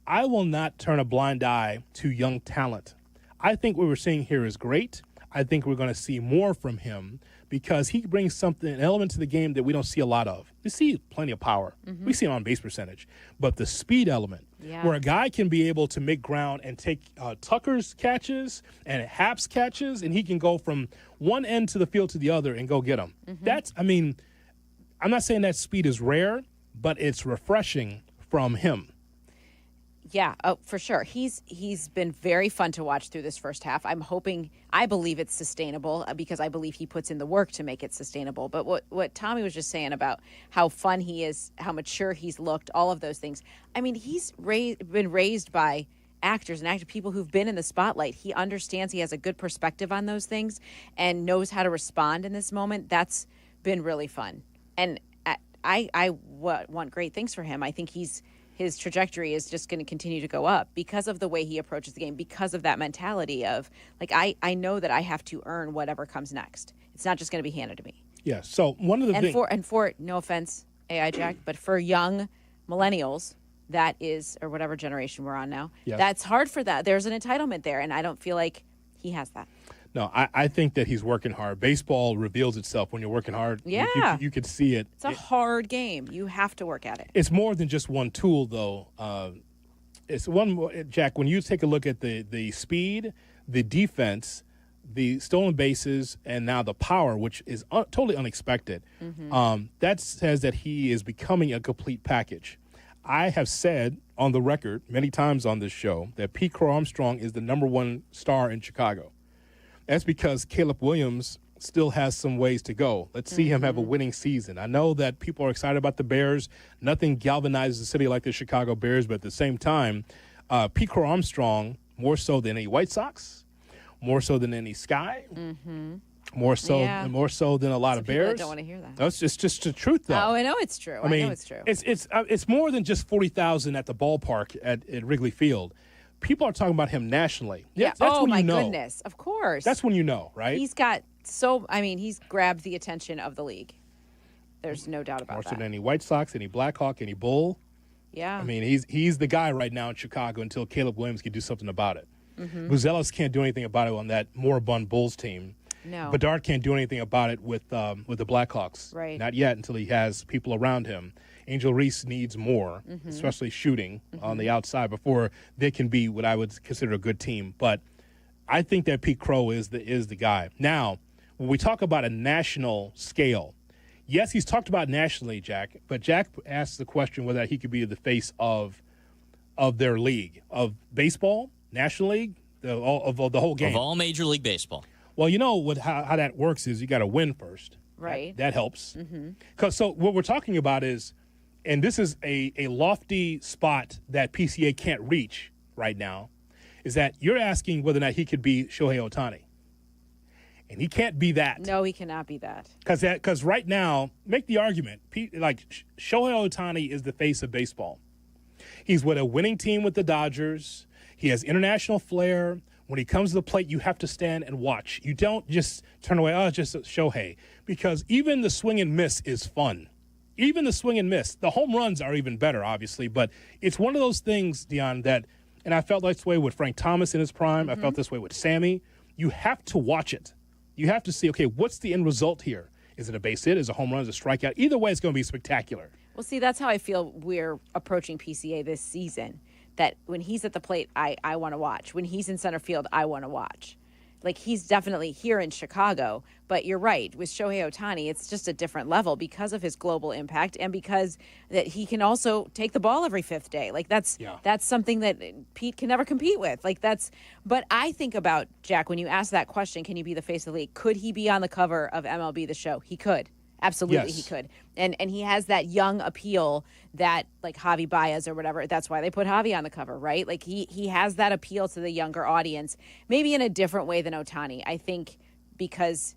I will not turn a blind eye to young talent. I think what we're seeing here is great. I think we're going to see more from him because he brings an element to the game that we don't see a lot of. We see plenty of power. We see him on base percentage. But the speed element, where a guy can be able to make ground and take Tucker's catches and Happ's catches, and he can go from one end to the field to the other and go get them. I'm not saying that speed is rare, but it's refreshing from him. Yeah, for sure. He's been very fun to watch through this first half. I believe it's sustainable because I believe he puts in the work to make it sustainable. But what Tommy was just saying about how fun he is, how mature he's looked, all of those things. I mean, he's been raised by actors and people who've been in the spotlight. He understands, he has a good perspective on those things and knows how to respond in this moment. That's been really fun. And I want great things for him. I think his trajectory is just going to continue to go up because of the way he approaches the game, because of that mentality of, like, I know that I have to earn whatever comes next. It's not just going to be handed to me. Yeah, so one of the things... And for, no offense, AI Jack, but for young millennials, that is, or whatever generation we're on now, that's hard for that. There's an entitlement there, and I don't feel like he has that. No, I think that he's working hard. Baseball reveals itself when you're working hard. Yeah. You can see it. It's a hard game. You have to work at it. It's more than just one tool, though. It's one more, Jack, when you take a look at the speed, the defense, the stolen bases, and now the power, which is totally unexpected, that says that he is becoming a complete package. I have said on the record many times on this show that Pete Crow Armstrong is the number one star in Chicago. That's because Caleb Williams still has some ways to go. Let's see him have a winning season. I know that people are excited about the Bears. Nothing galvanizes the city like the Chicago Bears, but at the same time, Pete Crow Armstrong, more so than any White Sox, more so than any Sky, More so than a lot Some of people Bears. that don't want to hear that. No, it's just the truth, though. Oh, I know it's true. I know it's true. It's more than just 40,000 at the ballpark at Wrigley Field. People are talking about him nationally. Yeah. That's when my you know. goodness. Of course. That's when you know, right? He's grabbed the attention of the league. There's no doubt about More that. so than any White Sox, any Blackhawk, any Bull. Yeah. I mean, he's the guy right now in Chicago until Caleb Williams can do something about it. Mm-hmm. Buzelis can't do anything about it on that moribund Bulls team. No. Bedard can't do anything about it with the Blackhawks. Right. Not yet until he has people around him. Angel Reese needs more, Mm-hmm. especially shooting on the outside before they can be what I would consider a good team. But I think that Pete Crow is the guy. Now, when we talk about a national scale, yes, he's talked about nationally, Jack, but Jack asked the question whether he could be the face of their league, of baseball, National League, of the whole game. Of all Major League Baseball. Well, you know how that works is you got to win first. Right. That helps. Mm-hmm. So what we're talking about is, and this is a lofty spot that PCA can't reach right now, is that you're asking whether or not he could be Shohei Ohtani. And he can't be that. No, he cannot be that. Because right now, make the argument, Shohei Ohtani is the face of baseball. He's with a winning team with the Dodgers. He has international flair. When he comes to the plate, you have to stand and watch. You don't just turn away, just Shohei. Because even the swing and miss is fun. Even the swing and miss. The home runs are even better, obviously. But it's one of those things, Dionne, that, and I felt this way with Frank Thomas in his prime. Mm-hmm. I felt this way with Sammy. You have to watch it. You have to see, okay, what's the end result here? Is it a base hit? Is it a home run? Is it a strikeout? Either way, it's going to be spectacular. Well, see, that's how I feel we're approaching PCA this season. That when he's at the plate, I want to watch. When he's in center field, I want to watch. Like, he's definitely here in Chicago. But you're right. With Shohei Ohtani, it's just a different level because of his global impact and because that he can also take the ball every fifth day. Like, that's something that Pete can never compete with. But I think about, Jack, when you ask that question, can you be the face of the league? Could he be on the cover of MLB The Show? He could. Absolutely, Yes. he could. And he has that young appeal that, like, Javi Baez or whatever, that's why they put Javi on the cover, right? Like, he has that appeal to the younger audience, maybe in a different way than Ohtani. I think because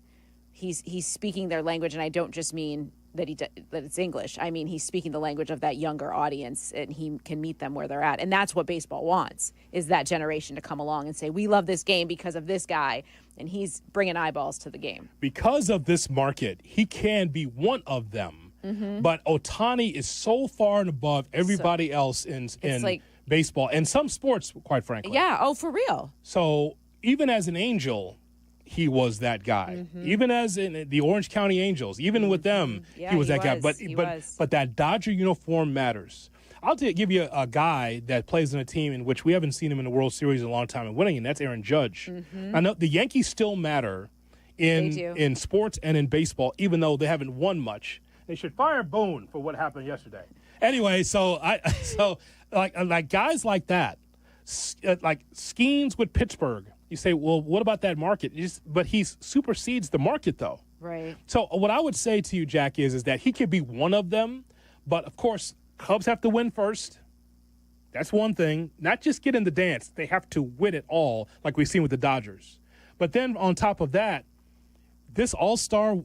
he's speaking their language, and I don't just mean that it's English. I mean, he's speaking the language of that younger audience, and he can meet them where they're at. And that's what baseball wants, is that generation to come along and say, we love this game because of this guy, and he's bringing eyeballs to the game. Because of this market, he can be one of them. Mm-hmm. But Ohtani is so far and above everybody else in like- baseball and some sports, quite frankly. Yeah, oh, for real. So even as an Angel, he was that guy. Mm-hmm. Even as in the Orange County Angels, even with them, Yeah, he was he that guy. was. He was. But that Dodger uniform matters. I'll give you a guy that plays in a team in which we haven't seen him in the World Series in a long time and winning, and that's Aaron Judge. Mm-hmm. I know the Yankees still matter They do. in sports and in baseball, even though they haven't won much. They should fire Boone for what happened yesterday. Anyway, so guys like that, like Skeens with Pittsburgh. You say, well, what about that market? But he supersedes the market, though. Right. So what I would say to you, Jack, is that he could be one of them. But, of course, Cubs have to win first. That's one thing. Not just get in the dance. They have to win it all, like we've seen with the Dodgers. But then on top of that, this All-Star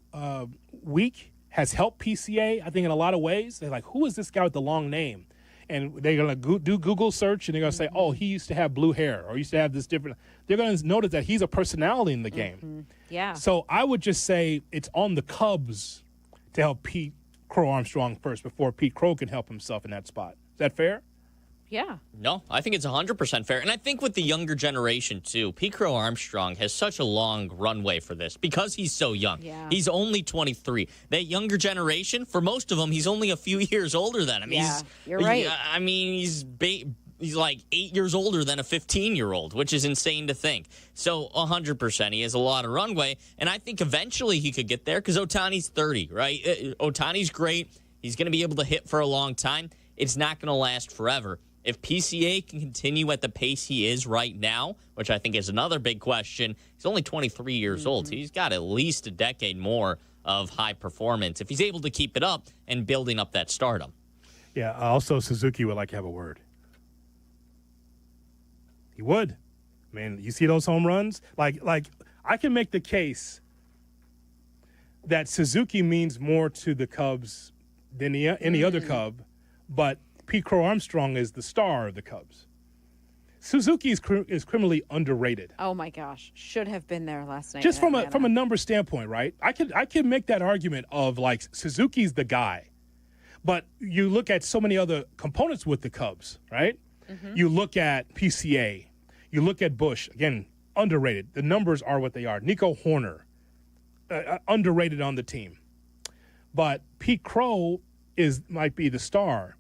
week has helped PCA, I think, in a lot of ways. They're like, who is this guy with the long name? And they're going to do Google search, and they're going to say, oh, he used to have blue hair or used to have this different. They're going to notice that he's a personality in the game. Mm-hmm. Yeah. So I would just say it's on the Cubs to help Pete Crow Armstrong first before Pete Crow can help himself in that spot. Is that fair? Yeah. No, I think it's 100% fair. And I think with the younger generation, too, Pete Crow Armstrong has such a long runway for this because he's so young. Yeah. He's only 23. That younger generation, for most of them, he's only a few years older than him. Yeah, you're right. I mean, he's like 8 years older than a 15-year-old, which is insane to think. So 100%, he has a lot of runway. And I think eventually he could get there because Ohtani's 30, right? Ohtani's great. He's going to be able to hit for a long time. It's not going to last forever. If PCA can continue at the pace he is right now, which I think is another big question, he's only 23 years old. So he's got at least a decade more of high performance if he's able to keep it up and building up that stardom. Yeah, also Suzuki would like to have a word. He would. I mean, you see those home runs? Like I can make the case that Suzuki means more to the Cubs than any other Cub, but Pete Crow Armstrong is the star of the Cubs. Suzuki is criminally underrated. Oh my gosh, should have been there last night. Just from a number standpoint, right? I can make that argument of like Suzuki's the guy, but you look at so many other components with the Cubs, right? Mm-hmm. You look at PCA, you look at Bush, again, underrated. The numbers are what they are. Nico Horner, underrated on the team, but Pete Crow might be the star,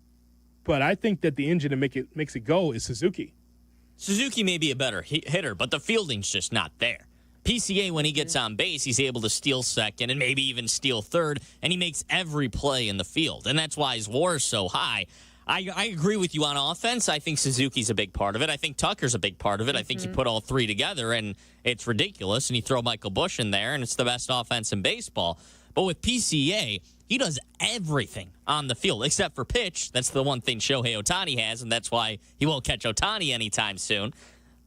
but I think that the engine that makes it go is Suzuki. Suzuki may be a better hitter, but the fielding's just not there. PCA, when he gets on base, he's able to steal second and maybe even steal third, and he makes every play in the field, and that's why his WAR is so high. I agree with you on offense. I think Suzuki's a big part of it. I think Tucker's a big part of it. I think you put all three together, and it's ridiculous, and you throw Michael Bush in there, and it's the best offense in baseball. But with PCA, he does everything on the field except for pitch. That's the one thing Shohei Ohtani has, and that's why he won't catch Ohtani anytime soon.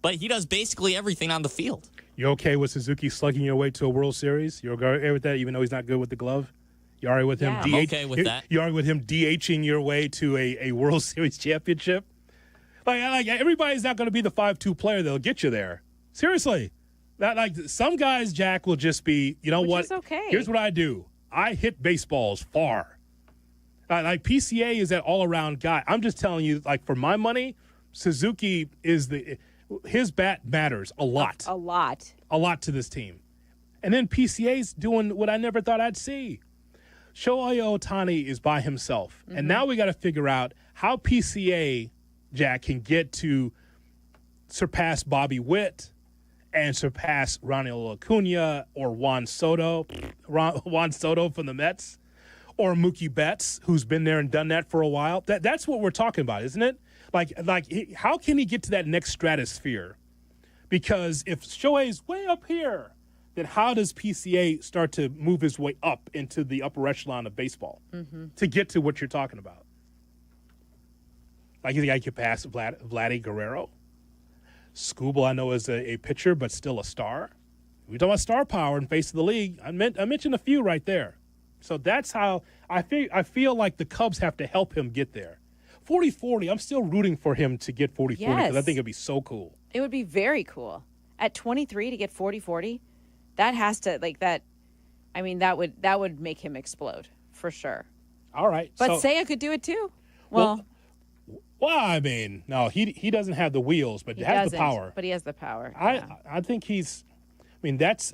But he does basically everything on the field. You okay with Suzuki slugging your way to a World Series? You're okay with that, even though he's not good with the glove? You all right with him? I'm okay with that. You all right with him DHing your way to a World Series championship? Like everybody's not going to be the 5-2 player that'll get you there. Seriously. Some guys, Jack, will just be, you know what? Which is okay. Here's what I do. I hit baseballs far. Like PCA is that all-around guy. I'm just telling you, like for my money, Suzuki his bat matters a lot. A lot. A lot to this team. And then PCA's doing what I never thought I'd see. Shohei Ohtani is by himself. Mm-hmm. And now we got to figure out how PCA, Jack, can get to surpass Bobby Witt and surpass Ronald Acuna or Juan Soto from the Mets, or Mookie Betts, who's been there and done that for a while. That's what we're talking about, isn't it? Like, how can he get to that next stratosphere? Because if Shohei's way up here, then how does PCA start to move his way up into the upper echelon of baseball to get to what you're talking about? Like, you think I could pass Vladdy Guerrero? Skubal, I know, is a pitcher, but still a star. We talk about star power in face of the league. I mentioned a few right there. So that's how I feel like the Cubs have to help him get there. 40-40, I'm still rooting for him to get 40-40 because I think it'd be so cool. It would be very cool. At 23 to get 40-40, that has to, like that, I mean, that would make him explode for sure. All right. But Seiya could do it too. Well, I mean, no, he doesn't have the wheels, but he has the power. But he has the power. I think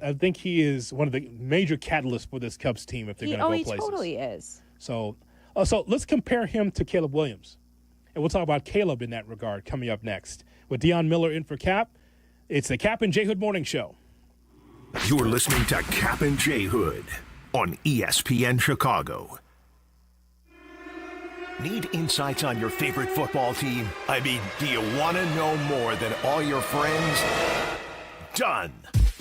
I think he is one of the major catalysts for this Cubs team if they're going to go places. He totally is. So let's compare him to Caleb Williams. And we'll talk about Caleb in that regard coming up next. With Dionne Miller in for Cap, it's the Cap and J Hood Morning Show. You're listening to Cap and J Hood on ESPN Chicago. Need insights on your favorite football team? I mean, do you want to know more than all your friends? Done.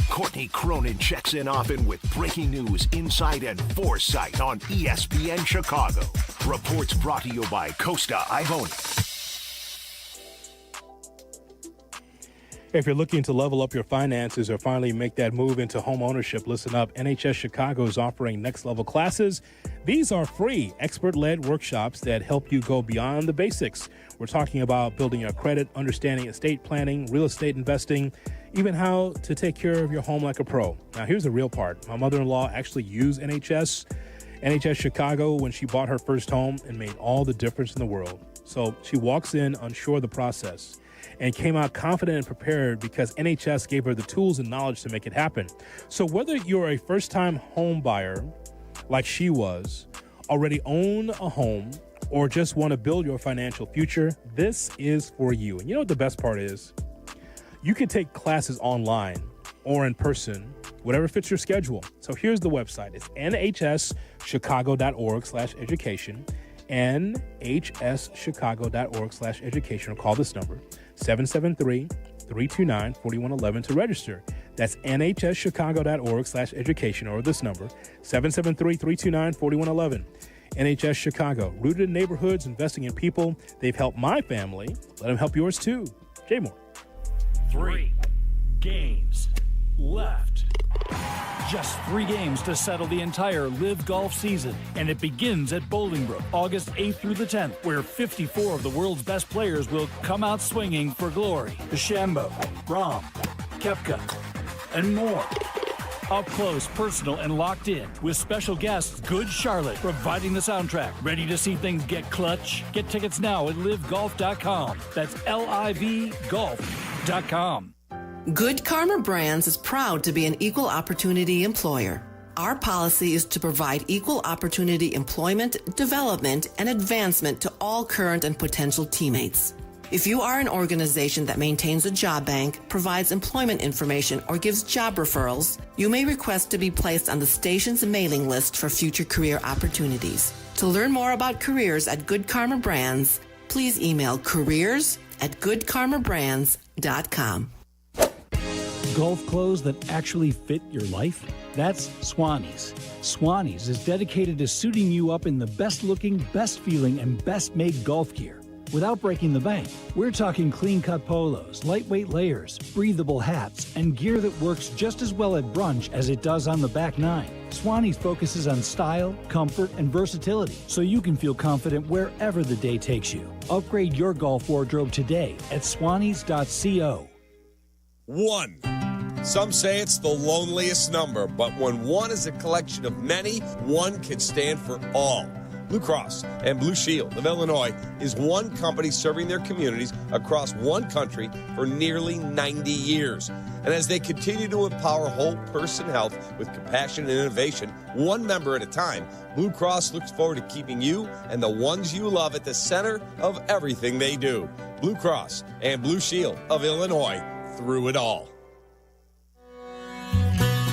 Courtney Cronin checks in often with breaking news, insight, and foresight on ESPN Chicago. Reports brought to you by Costa Ivoni. If you're looking to level up your finances or finally make that move into home ownership, listen up. NHS Chicago is offering next-level classes. These are free, expert-led workshops that help you go beyond the basics. We're talking about building your credit, understanding estate planning, real estate investing, even how to take care of your home like a pro. Now, here's the real part. My mother-in-law actually used NHS Chicago when she bought her first home and made all the difference in the world. So she walks in unsure of the process and came out confident and prepared because NHS gave her the tools and knowledge to make it happen. So whether you're a first-time home buyer like she was, already own a home, or just want to build your financial future, this is for you. And you know what the best part is? You can take classes online or in person, whatever fits your schedule. So here's the website. It's nhschicago.org/education, nhschicago.org/education, or call this number, 773-329-4111 to register. That's nhschicago.org/education, or this number, 773-329-4111. NHS Chicago, rooted in neighborhoods, investing in people. They've helped my family. Let them help yours too. Jay Moore. 3 games left. Just 3 games to settle the entire LIV Golf season, and it begins at Bolingbrook August 8th through the 10th, where 54 of the world's best players will come out swinging for glory. DeChambeau, Rahm, Koepka, and more. Up close, personal, and locked in with special guests Good Charlotte providing the soundtrack. Ready to see things get clutch? Get tickets now at livegolf.com. That's LIVgolf.com. Good Karma Brands is proud to be an equal opportunity employer. Our policy is to provide equal opportunity employment, development, and advancement to all current and potential teammates. If you are an organization that maintains a job bank, provides employment information, or gives job referrals, you may request to be placed on the station's mailing list for future career opportunities. To learn more about careers at Good Karma Brands, please email careers@goodkarmabrands.com. Golf clothes that actually fit your life? That's Swannies. Swannies is dedicated to suiting you up in the best looking, best feeling, and best made golf gear without breaking the bank. We're talking clean-cut polos, lightweight layers, breathable hats, and gear that works just as well at brunch as it does on the back nine. Swannies focuses on style, comfort, and versatility, so you can feel confident wherever the day takes you. Upgrade your golf wardrobe today at swannies.co. 1. Some say it's the loneliest number, but when one is a collection of many, one can stand for all. Blue Cross and Blue Shield of Illinois is one company serving their communities across one country for nearly 90 years. And as they continue to empower whole person health with compassion and innovation, one member at a time, Blue Cross looks forward to keeping you and the ones you love at the center of everything they do. Blue Cross and Blue Shield of Illinois, through it all.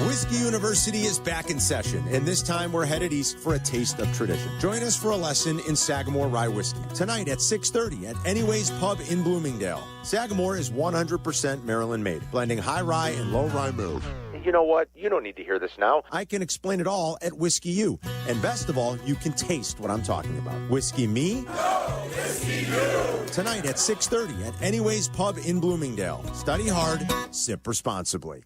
Whiskey University is back in session, and this time we're headed east for a taste of tradition. Join us for a lesson in Sagamore Rye Whiskey tonight at 6:30 at Anyways Pub in Bloomingdale. Sagamore is 100% Maryland made, blending high rye and low rye malt. You know what? You don't need to hear this now. I can explain it all at Whiskey U. And best of all, you can taste what I'm talking about. Whiskey me? No, Whiskey you. Tonight at 6:30 at Anyways Pub in Bloomingdale. Study hard, sip responsibly.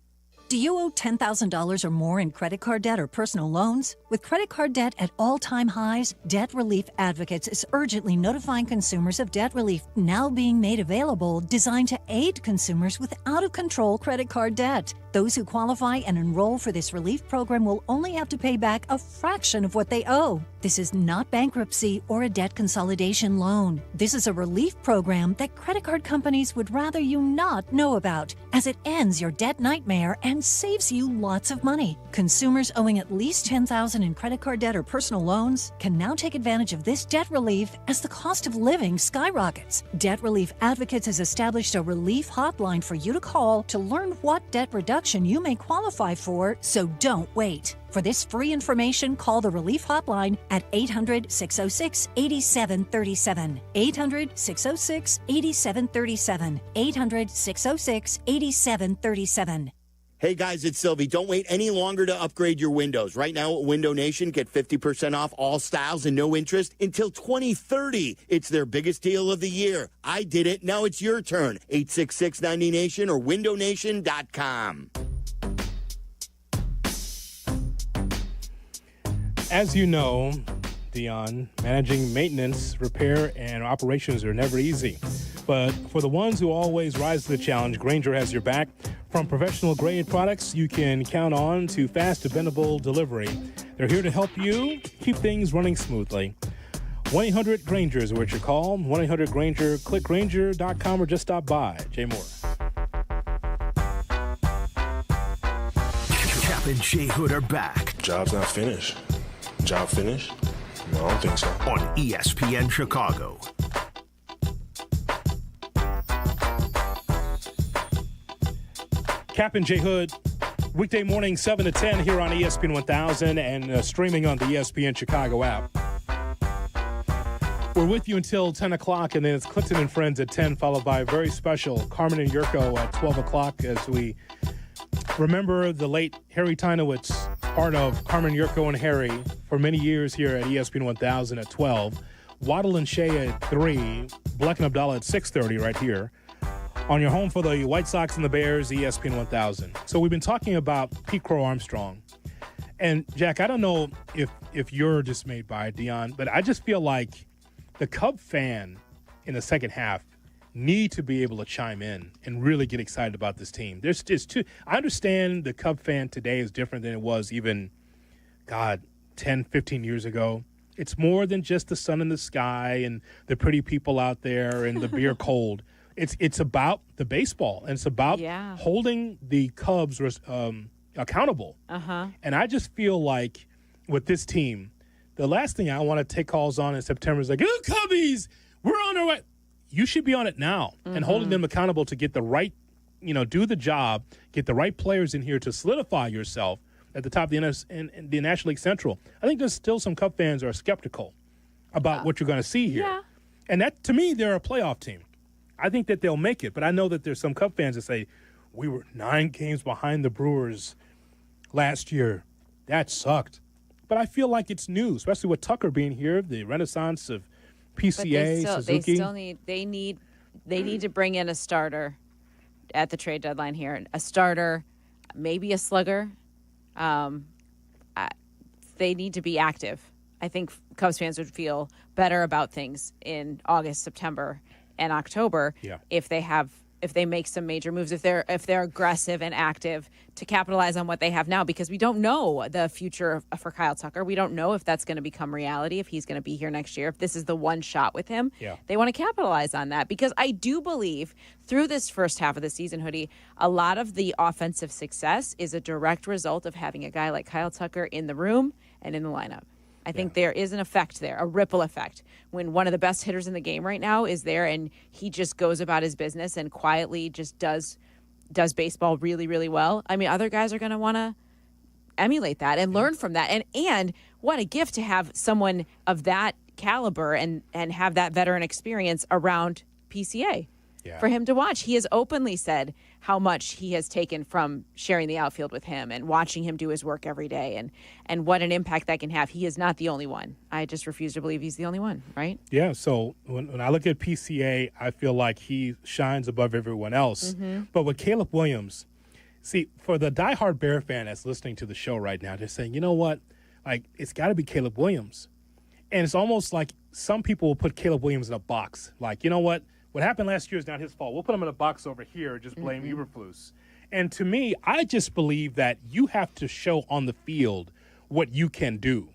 Do you owe $10,000 or more in credit card debt or personal loans? With credit card debt at all-time highs, Debt Relief Advocates is urgently notifying consumers of debt relief now being made available, designed to aid consumers with out-of-control credit card debt. Those who qualify and enroll for this relief program will only have to pay back a fraction of what they owe. This is not bankruptcy or a debt consolidation loan. This is a relief program that credit card companies would rather you not know about, as it ends your debt nightmare and saves you lots of money. Consumers owing at least $10,000 in credit card debt or personal loans can now take advantage of this debt relief as the cost of living skyrockets. Debt Relief Advocates has established a relief hotline for you to call to learn what debt reduction you may qualify for, so don't wait. For this free information, call the Relief Hotline at 800-606-8737. 800-606-8737. 800-606-8737. Hey guys, it's Sylvie. Don't wait any longer to upgrade your windows. Right now at Window Nation, get 50% off all styles and no interest until 2030. It's their biggest deal of the year. I did it. Now it's your turn. 866-90Nation or windownation.com. As you know, Dionne, managing maintenance, repair, and operations are never easy. But for the ones who always rise to the challenge, Grainger has your back. From professional-grade products you can count on to fast, dependable delivery, they're here to help you keep things running smoothly. 1-800-GRAINGER is what you call. 1-800-GRAINGER. Click Grainger.com or just stop by. Jay Moore. Cap and Jay Hood are back. Job's not finished. Job finished? No, I don't think so. On ESPN Chicago. Cap and Jay Hood, weekday morning 7 to 10 here on ESPN 1000 and streaming on the ESPN Chicago app. We're with you until 10 o'clock, and then it's Clinton and Friends at 10, followed by a very special Carmen and Jurko at 12 o'clock as we remember the late Harry Tinowitz, part of Carmen, Jurko, and Harry for many years here at ESPN 1000 at 12. Waddle and Shea at 3, Bleck Abdalla at 6:30 right here. On your home for the White Sox and the Bears, ESPN 1000. So we've been talking about Pete Crow Armstrong. And, Jack, I don't know if you're dismayed by it, Dionne, but I just feel like the Cub fan in the second half need to be able to chime in and really get excited about this team. There's just I understand the Cub fan today is different than it was even, 10, 15 years ago. It's more than just the sun in the sky and the pretty people out there and the beer cold. It's about the baseball, and it's about holding the Cubs accountable. And I just feel like with this team, the last thing I want to take calls on in September is like, oh, Cubbies, we're on our way. You should be on it now and holding them accountable to get the right, do the job, get the right players in here to solidify yourself at the top of the National League Central. I think there's still some Cub fans who are skeptical about what you're going to see here. Yeah. And that, to me, they're a playoff team. I think that they'll make it, but I know that there's some Cub fans that say, we were 9 games behind the Brewers last year. That sucked. But I feel like it's new, especially with Tucker being here, the renaissance of PCA, Suzuki. They need to bring in a starter at the trade deadline here. A starter, maybe a slugger. They need to be active. I think Cubs fans would feel better about things in August, September, and October if they make some major moves, if they're aggressive and active to capitalize on what they have now, because we don't know the future for Kyle Tucker. We don't know if that's going to become reality, if he's going to be here next year, if this is the one shot with him. They want to capitalize on that, because I do believe through this first half of the season, Hoodie, a lot of the offensive success is a direct result of having a guy like Kyle Tucker in the room and in the lineup. I think there is an effect there, a ripple effect, when one of the best hitters in the game right now is there and he just goes about his business and quietly just does baseball really, really well. I mean, other guys are going to want to emulate that and learn from that. And what a gift to have someone of that caliber and have that veteran experience around PCA for him to watch. He has openly said how much he has taken from sharing the outfield with him and watching him do his work every day and what an impact that can have. He is not the only one. I just refuse to believe he's the only one, right? Yeah, so when I look at PCA, I feel like he shines above everyone else. But with Caleb Williams, see, for the diehard Bear fan that's listening to the show right now, they're saying, you know what? Like, it's got to be Caleb Williams. And it's almost like some people will put Caleb Williams in a box. Like, you know what? What happened last year is not his fault. We'll put him in a box over here and just blame Eberflus. And to me, I just believe that you have to show on the field what you can do.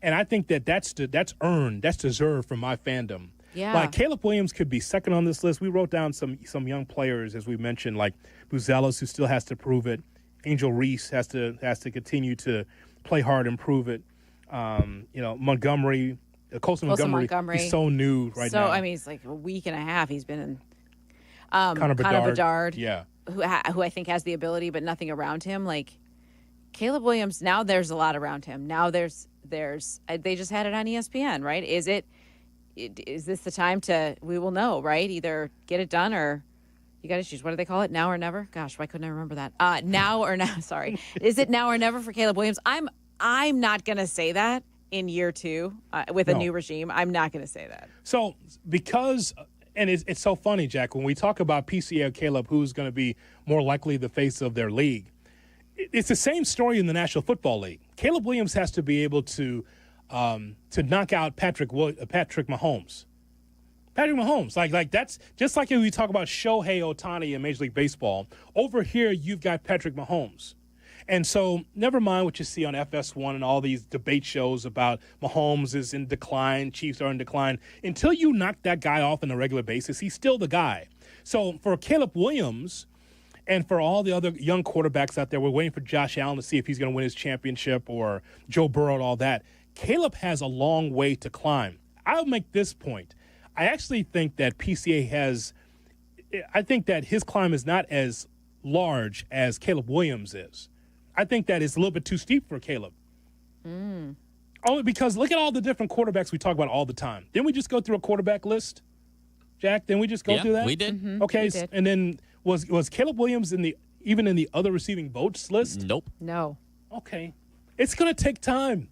And I think that's earned, that's deserved from my fandom. Yeah. Like Caleb Williams could be second on this list. We wrote down some young players, as we mentioned, like Buzelis, who still has to prove it. Angel Reese has to continue to play hard and prove it. Montgomery. Colson Montgomery, he's so new now. So, I mean, it's like a week and a half he's been in. Connor Bedard, who I think has the ability but nothing around him. Like Caleb Williams, now there's a lot around him. Now there's they just had it on ESPN, right? Is this the time we will know, right? Either get it done or you got to choose. What do they call it? Now or never? Gosh, why couldn't I remember that? Now or now, sorry. Is it now or never for Caleb Williams? I'm not going to say that. In year 2 with a new regime, I'm not going to say that. So and it's so funny, Jack, when we talk about PCA or Caleb, who's going to be more likely the face of their league, it's the same story in the National Football League. Caleb Williams has to be able to knock out Patrick Mahomes. Patrick Mahomes, like that's just like if we talk about Shohei Ohtani in Major League Baseball. Over here, you've got Patrick Mahomes. And so never mind what you see on FS1 and all these debate shows about Mahomes is in decline, Chiefs are in decline. Until you knock that guy off on a regular basis, he's still the guy. So for Caleb Williams and for all the other young quarterbacks out there, we're waiting for Josh Allen to see if he's going to win his championship or Joe Burrow and all that. Caleb has a long way to climb. I'll make this point. I actually think that I think that his climb is not as large as Caleb Williams is. I think that it's a little bit too steep for Caleb. Only because look at all the different quarterbacks we talk about all the time. Didn't we just go through a quarterback list, Jack? Didn't we just go through that? We did. Mm-hmm. Okay, we did. And then was Caleb Williams even in the other receiving votes list? Nope. No. Okay. It's going to take time.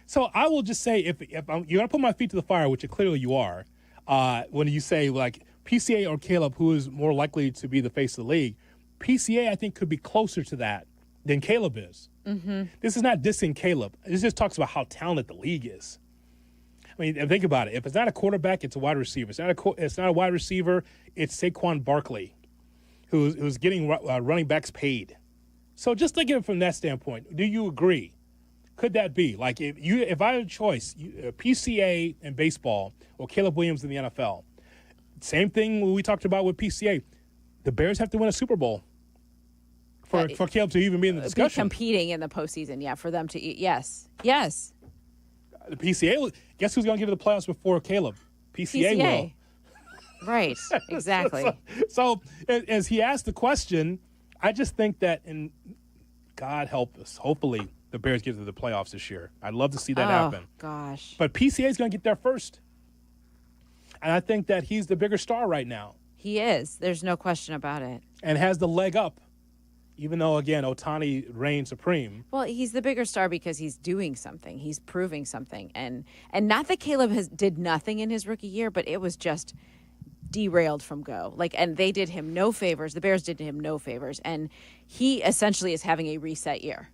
So I will just say if you're going to put my feet to the fire, which clearly you are, when you say like PCA or Caleb, who is more likely to be the face of the league, PCA I think could be closer to that than Caleb is. Mm-hmm. This is not dissing Caleb. This just talks about how talented the league is. I mean, and think about it. If it's not a quarterback, it's a wide receiver. It's not a wide receiver. It's Saquon Barkley, who's getting running backs paid. So just think of it from that standpoint. Do you agree? Could that be like if I had a choice, PCA in baseball or Caleb Williams in the NFL? Same thing we talked about with PCA. The Bears have to win a Super Bowl for Caleb to even be in the discussion. Be competing in the postseason, yeah, for them to eat. Yes. The PCA, guess who's going to get to the playoffs before Caleb? PCA will. Right, exactly. So as he asked the question, I just think that, and God help us, hopefully the Bears get to the playoffs this year. I'd love to see that happen. Gosh. But PCA is going to get there first. And I think that he's the bigger star right now. He is. There's no question about it. And has the leg up, even though, again, Ohtani reigns supreme. Well, he's the bigger star because he's doing something. He's proving something. And not that Caleb did nothing in his rookie year, but it was just derailed from go. And they did him no favors. The Bears did him no favors. And he essentially is having a reset year.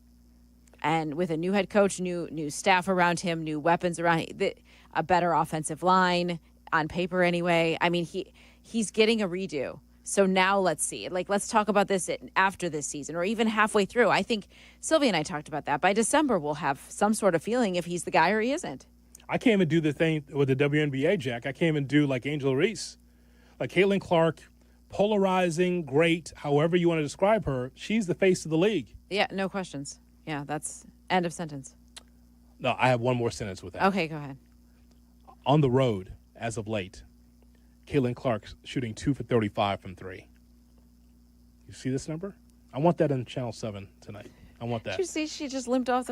And with a new head coach, new staff around him, new weapons around him, a better offensive line on paper anyway. I mean, he's getting a redo. So now let's see. Let's talk about this after this season or even halfway through. I think Sylvia and I talked about that. By December, we'll have some sort of feeling if he's the guy or he isn't. I can't even do the thing with the WNBA, Jack. I can't even do like Angela Reese. Like Caitlin Clark, polarizing, great, however you want to describe her. She's the face of the league. Yeah, no questions. Yeah, that's end of sentence. No, I have one more sentence with that. Okay, go ahead. On the road, as of late, Caitlin Clark shooting 2 for 35 from 3. You see this number? I want that in Channel 7 tonight. I want that. Did you see she just limped off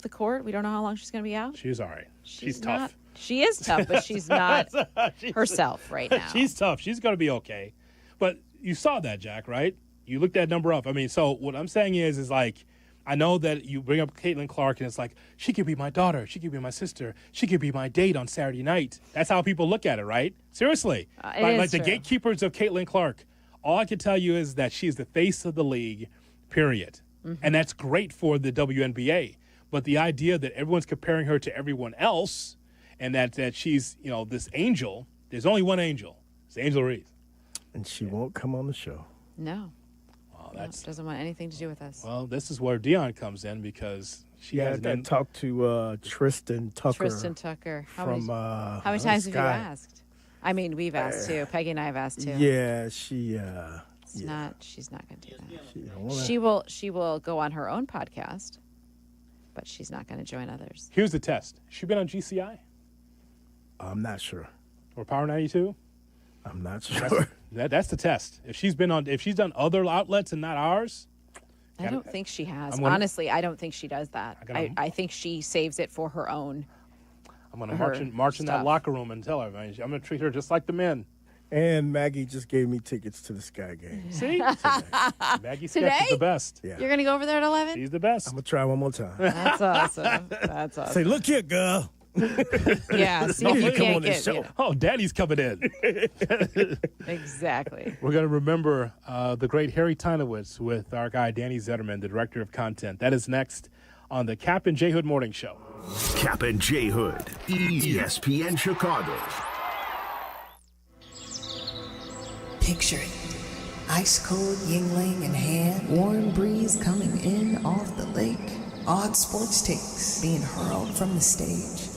the court? We don't know how long she's going to be out. She's all right. She's tough. She is tough, but she's not herself right now. She's tough. She's going to be okay. But you saw that, Jack, right? You looked that number up. I mean, so what I'm saying is like, I know that you bring up Caitlin Clark, and it's like, she could be my daughter. She could be my sister. She could be my date on Saturday night. That's how people look at it, right? Seriously. Like the gatekeepers of Caitlin Clark. All I can tell you is that she's the face of the league, period. Mm-hmm. And that's great for the WNBA. But the idea that everyone's comparing her to everyone else and that she's, this angel, there's only one angel. It's Angel Reese. And she won't come on the show. No. Doesn't want anything to do with us. Well, this is where Dionne comes in because she has been talked to Tristan Tucker. How many times have you asked? I mean, we've asked too. Peggy and I have asked too. Yeah, she. She's not going to do that. She will go on her own podcast, but she's not going to join others. Here's the test. Has she been on GCI? I'm not sure. Or Power 92? I'm not sure. That's the test. If she's done other outlets and not ours, I don't think she has. Honestly, I don't think she does that. I think she saves it for her own. I'm going to march in that locker room and tell her. I'm going to treat her just like the men. And Maggie just gave me tickets to the Sky game. See? Maggie Sketch is the best. Yeah. You're going to go over there at 11? She's the best. I'm going to try one more time. That's awesome. That's awesome. Say, look here, girl. Yeah, see if you can't get it. Oh, Daddy's coming in. Exactly. We're going to remember the great Harry Tinowitz with our guy Danny Zetterman, the director of content. That is next on the Cap and J Hood Morning Show. Cap and J Hood, ESPN Chicago. Picture it. Ice cold Yuengling in hand, warm breeze coming in off the lake, odd sports takes being hurled from the stage.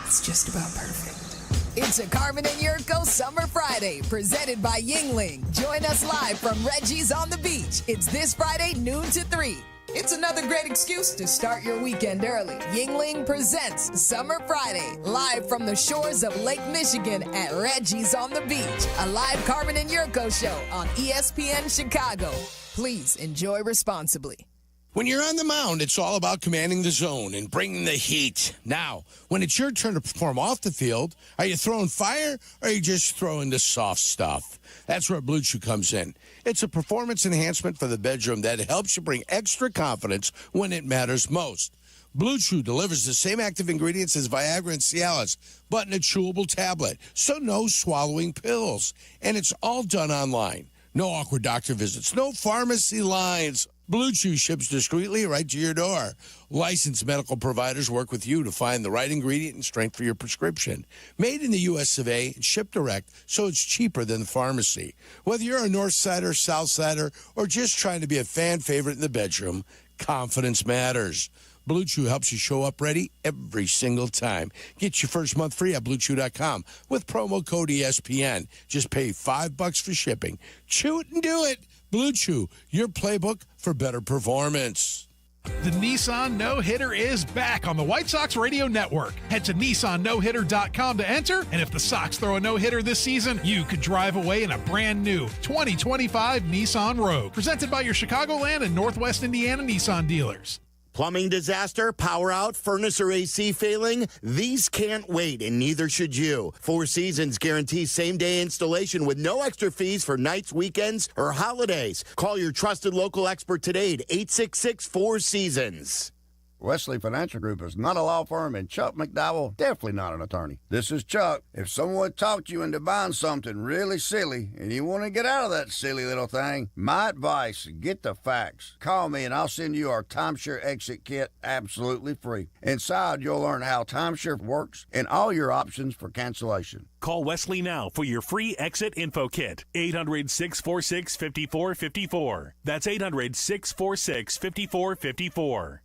It's just about perfect. It's a Carmen and Jurko Summer Friday, presented by Yuengling. Join us live from Reggie's on the beach. It's this Friday, noon to 3. It's another great excuse to start your weekend early. Yuengling presents Summer Friday, live from the shores of Lake Michigan at Reggie's on the beach. A live Carmen and Jurko show on ESPN Chicago. Please enjoy responsibly. When you're on the mound, it's all about commanding the zone and bringing the heat. Now, when it's your turn to perform off the field, are you throwing fire or are you just throwing the soft stuff? That's where Blue Chew comes in. It's a performance enhancement for the bedroom that helps you bring extra confidence when it matters most. Blue Chew delivers the same active ingredients as Viagra and Cialis, but in a chewable tablet, so no swallowing pills. And it's all done online. No awkward doctor visits, no pharmacy lines. Blue Chew ships discreetly right to your door. Licensed medical providers work with you to find the right ingredient and strength for your prescription. Made in the U.S. of A. and shipped direct, so it's cheaper than the pharmacy. Whether you're a North Sider, South Sider, or just trying to be a fan favorite in the bedroom, confidence matters. Blue Chew helps you show up ready every single time. Get your first month free at BlueChew.com with promo code ESPN. Just pay $5 for shipping. Chew it and do it. Blue Chew, your playbook for better performance. The Nissan No-Hitter is back on the White Sox Radio Network. Head to NissanNoHitter.com to enter, and if the Sox throw a no-hitter this season, you could drive away in a brand new 2025 Nissan Rogue. Presented by your Chicagoland and Northwest Indiana Nissan dealers. Plumbing disaster, power out, furnace or AC failing? These can't wait, and neither should you. Four Seasons guarantees same-day installation with no extra fees for nights, weekends, or holidays. Call your trusted local expert today at 866-4Seasons. Wesley Financial Group is not a law firm, and Chuck McDowell, definitely not an attorney. This is Chuck. If someone talked you into buying something really silly and you want to get out of that silly little thing, my advice, get the facts. Call me and I'll send you our timeshare exit kit absolutely free. Inside, you'll learn how timeshare works and all your options for cancellation. Call Wesley now for your free exit info kit. 800-646-5454. That's 800-646-5454.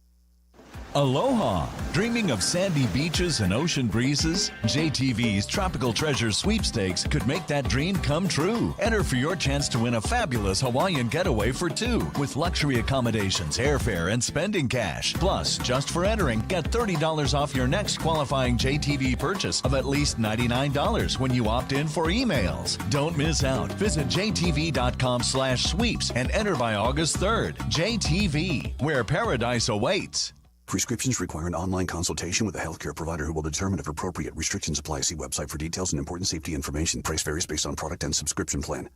Aloha! Dreaming of sandy beaches and ocean breezes? JTV's Tropical Treasure Sweepstakes could make that dream come true. Enter for your chance to win a fabulous Hawaiian getaway for two with luxury accommodations, airfare, and spending cash. Plus, just for entering, get $30 off your next qualifying JTV purchase of at least $99 when you opt in for emails. Don't miss out. Visit jtv.com/sweeps and enter by August 3rd. JTV, where paradise awaits. Prescriptions require an online consultation with a healthcare provider who will determine if appropriate. Restrictions apply. See website for details and important safety information. Price varies based on product and subscription plan.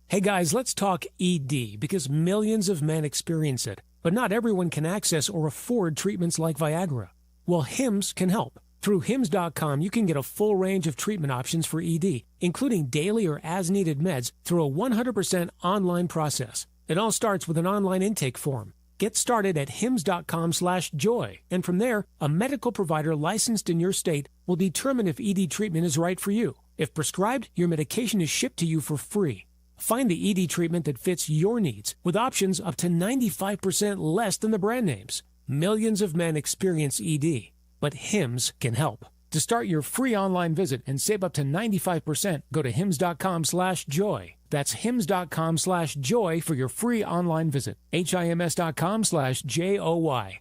Hey guys, let's talk ED because millions of men experience it, but not everyone can access or afford treatments like Viagra. Well, Hims can help. Through Hims.com, you can get a full range of treatment options for ED, including daily or as-needed meds through a 100% online process. It all starts with an online intake form. Get started at hims.com/joy, and from there, a medical provider licensed in your state will determine if ED treatment is right for you. If prescribed, your medication is shipped to you for free. Find the ED treatment that fits your needs with options up to 95% less than the brand names. Millions of men experience ED, but Hims can help. To start your free online visit and save up to 95%, go to hims.com/joy. That's hims.com/joy for your free online visit. HIMS.com/JOY.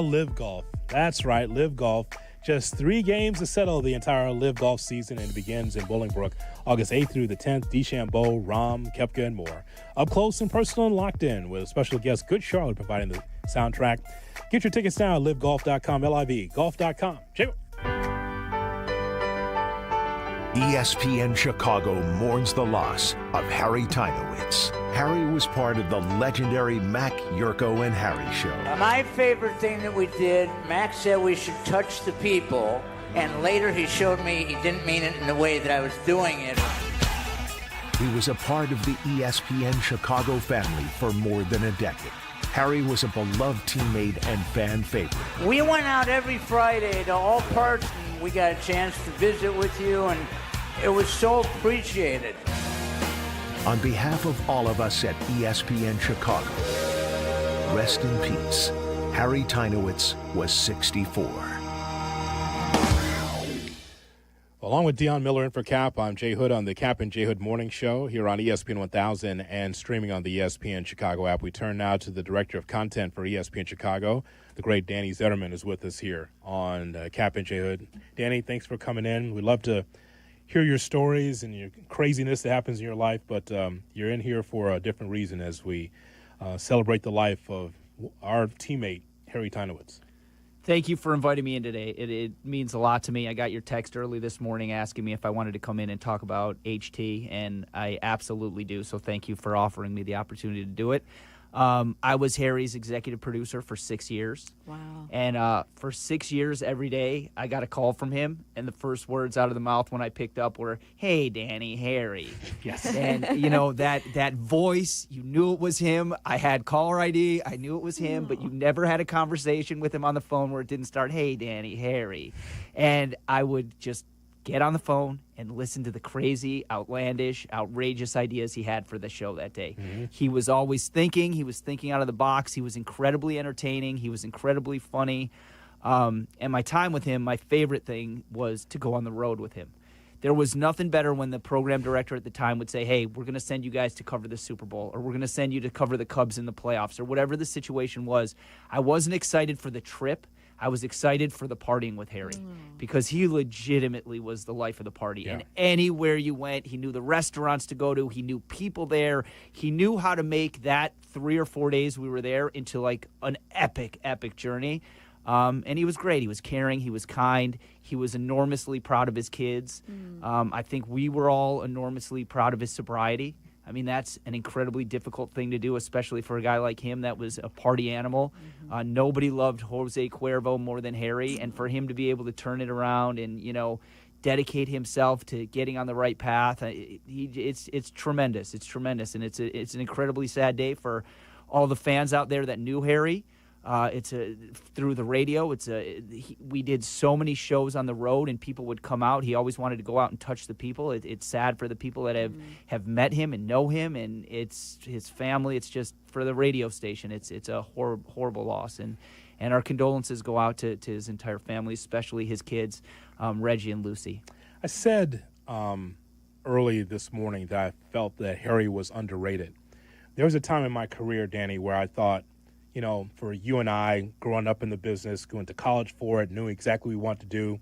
Live Golf. That's right, Live Golf. Just 3 games to settle the entire Live Golf season, and it begins in Bolingbrook August 8th through the 10th. DeChambeau, Rahm, Koepka, and more. Up close and personal and locked in with special guest Good Charlotte providing the soundtrack. Get your tickets now at livegolf.com, LIV, golf.com. ESPN Chicago mourns the loss of Harry Tinowitz. Harry was part of the legendary Mac, Jurko, and Harry show. My favorite thing that we did, Max said we should touch the people, and later he showed me he didn't mean it in the way that I was doing it. He was a part of the ESPN Chicago family for more than a decade. Harry was a beloved teammate and fan favorite. We went out every Friday to all parts, and we got a chance to visit with you, and it was so appreciated. On behalf of all of us at ESPN Chicago, rest in peace. Harry Tinowitz was 64. Along with Dionne Miller in for Cap, I'm Jay Hood on the Cap and Jay Hood Morning Show here on ESPN 1000 and streaming on the ESPN Chicago app. We turn now to the Director of Content for ESPN Chicago. The great Danny Zetterman is with us here on Cap and Jay Hood. Danny, thanks for coming in. We'd love to hear your stories and your craziness that happens in your life, but you're in here for a different reason as we celebrate the life of our teammate, Harry Tinowitz. Thank you for inviting me in today. It means a lot to me. I got your text early this morning asking me if I wanted to come in and talk about HT, and I absolutely do. So thank you for offering me the opportunity to do it. I was Harry's executive producer for 6 years. Wow. And for 6 years, every day, I got a call from him. And the first words out of the mouth when I picked up were, "Hey, Danny, Harry." Yes. And, that voice, you knew it was him. I had caller ID. I knew it was him. But you never had a conversation with him on the phone where it didn't start, "Hey, Danny, Harry." And I would just get on the phone and listen to the crazy, outlandish, outrageous ideas he had for the show that day. Mm-hmm. He was always thinking. He was thinking out of the box. He was incredibly entertaining. He was incredibly funny. And my time with him, my favorite thing was to go on the road with him. There was nothing better when the program director at the time would say, "Hey, we're going to send you guys to cover the Super Bowl, or we're going to send you to cover the Cubs in the playoffs," or whatever the situation was. I wasn't excited for the trip. I was excited for the partying with Harry because he legitimately was the life of the party. Yeah. And anywhere you went, he knew the restaurants to go to. He knew people there. He knew how to make that 3 or 4 days we were there into like an epic, epic journey. And he was great. He was caring. He was kind. He was enormously proud of his kids. I think we were all enormously proud of his sobriety. I mean, that's an incredibly difficult thing to do, especially for a guy like him that was a party animal. Nobody loved Jose Cuervo more than Harry, and for him to be able to turn it around and, dedicate himself to getting on the right path, it's tremendous. It's tremendous, and it's an incredibly sad day for all the fans out there that knew Harry. Through the radio. We did so many shows on the road, and people would come out. He always wanted to go out and touch the people. It's sad for the people that have met him and know him, and it's his family. It's just for the radio station. It's a horrible loss, and our condolences go out to his entire family, especially his kids, Reggie and Lucy. I said early this morning that I felt that Harry was underrated. There was a time in my career, Danny, where I thought, for you and I, growing up in the business, going to college for it, knew exactly what we wanted to do.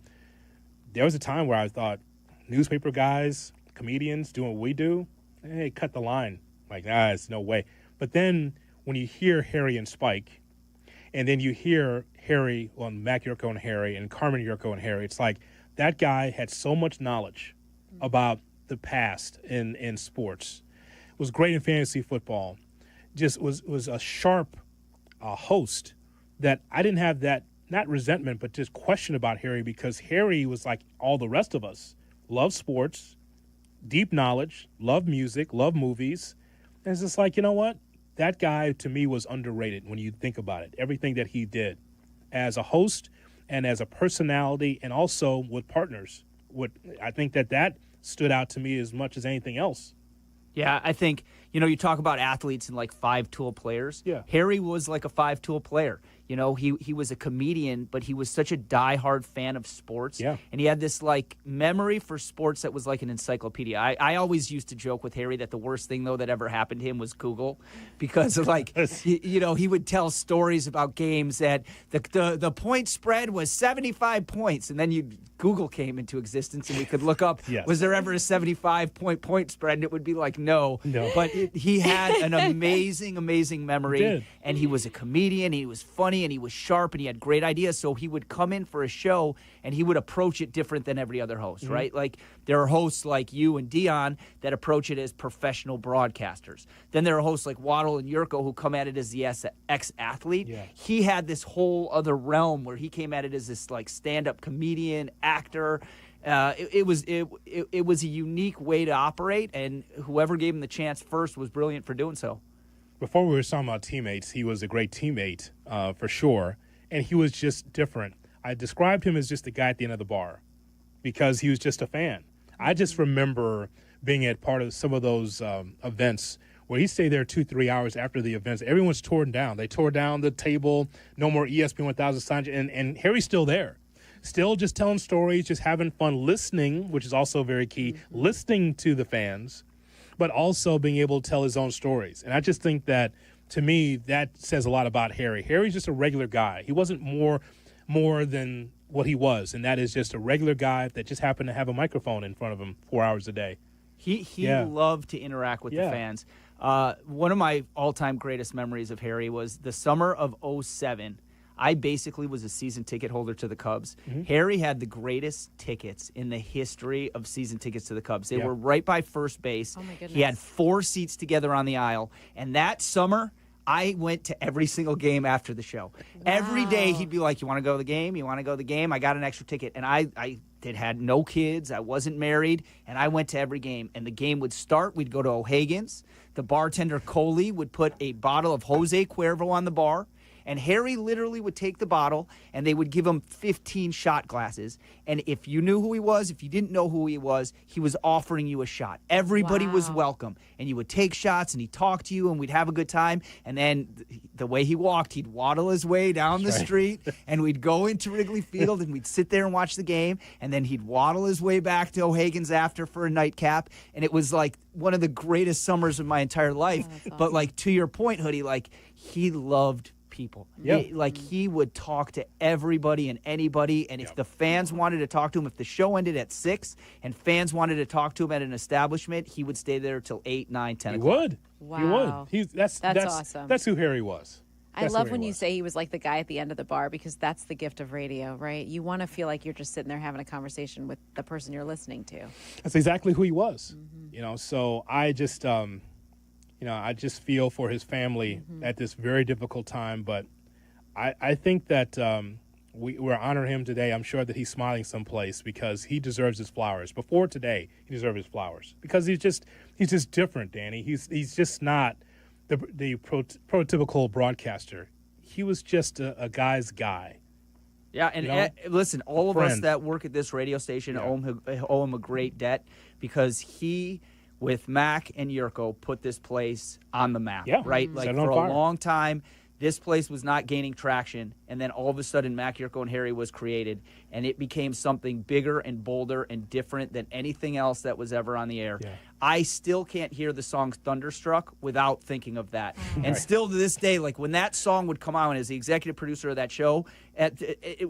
There was a time where I thought, newspaper guys, comedians doing what we do, hey, cut the line. Like, it's no way. But then when you hear Harry and Spike, and then you hear Harry, Mac Yurko and Harry, and Carmen Yurko and Harry, it's like that guy had so much knowledge about the past in sports. Was great in fantasy football. Just was a sharp host that I didn't have that, not resentment, but just question about Harry, because Harry was like all the rest of us. Loved sports, deep knowledge, loved music, loved movies. And it's just like, you know what? That guy to me was underrated when you think about it. Everything that he did as a host and as a personality, and also with partners. I think that stood out to me as much as anything else. Yeah, I think, you talk about athletes and like 5-tool players. Yeah. Harry was like a 5-tool player. He was a comedian, but he was such a diehard fan of sports. Yeah. And he had this like memory for sports that was like an encyclopedia. I always used to joke with Harry that the worst thing though that ever happened to him was Google, because of like, he would tell stories about games that the point spread was 75 points, and then Google came into existence and we could look up, Yes. Was there ever a 75-point spread? And it would be like, no. But he had an amazing, amazing memory. He did. And he was a comedian. He was funny, and he was sharp, and he had great ideas. So he would come in for a show, and he would approach it different than every other host, right? Like there are hosts like you and Dionne that approach it as professional broadcasters. Then there are hosts like Waddle and Jurko who come at it as the ex-athlete. Yeah. He had this whole other realm where he came at it as this like stand-up comedian, actor. It was a unique way to operate, and whoever gave him the chance first was brilliant for doing so. Before we were talking about teammates, he was a great teammate for sure, and he was just different. I described him as just a guy at the end of the bar because he was just a fan. I just remember being at part of some of those events where he stayed there 2-3 hours after the events. Everyone's torn down. They tore down the table, no more ESPN 1000 signs, and Harry's still there. Still just telling stories, just having fun, listening, which is also very key, listening to the fans, but also being able to tell his own stories. And I just think that, to me, that says a lot about Harry. Harry's just a regular guy. He wasn't more than what he was, and that is just a regular guy that just happened to have a microphone in front of him 4 hours a day. He loved to interact with the fans. One of my all-time greatest memories of Harry was the summer of 2007. I basically was a season ticket holder to the Cubs. Harry had the greatest tickets in the history of season tickets to the Cubs. They were right by first base. Oh, my goodness. He had 4 seats together on the aisle. And that summer, I went to every single game after the show. Every day he'd be like, you want to go to the game? You want to go to the game? I got an extra ticket. And I had no kids. I wasn't married. And I went to every game. And the game would start. We'd go to O'Hagan's. The bartender, Coley, would put a bottle of Jose Cuervo on the bar. And Harry literally would take the bottle, and they would give him 15 shot glasses. And if you knew who he was, if you didn't know who he was offering you a shot. Everybody was welcome. And you would take shots, and he'd talk to you, and we'd have a good time. And then the way he walked, he'd waddle his way down the street, and we'd go into Wrigley Field, and we'd sit there and watch the game. And then he'd waddle his way back to O'Hagan's after for a nightcap. And it was like one of the greatest summers of my entire life. Awesome. But like to your point, Hoodie, like he loved people. Yeah. He would talk to everybody and anybody, and if the fans wanted to talk to him, if the show ended at 6 and fans wanted to talk to him at an establishment, he would stay there till 8, 9, 10 o'clock. He would. Wow. He would. That's awesome. That's who Harry was. I love when you say he was like the guy at the end of the bar, because that's the gift of radio, right? You want to feel like you're just sitting there having a conversation with the person you're listening to. That's exactly who he was. So I just I just feel for his family at this very difficult time. But I think that we're honoring him today. I'm sure that he's smiling someplace because he deserves his flowers. Before today, he deserved his flowers because he's just different, Danny. He's just not the prototypical broadcaster. He was just a guy's guy. Yeah, and listen, all of us that work at this radio station owe him a great debt because he, with Mac and Jurko, put this place on the map, right? Like for a long time, this place was not gaining traction, and then all of a sudden, Mac, Jurko, and Harry was created, and it became something bigger and bolder and different than anything else that was ever on the air. Yeah. I still can't hear the song Thunderstruck without thinking of that. And still to this day, like when that song would come on as the executive producer of that show,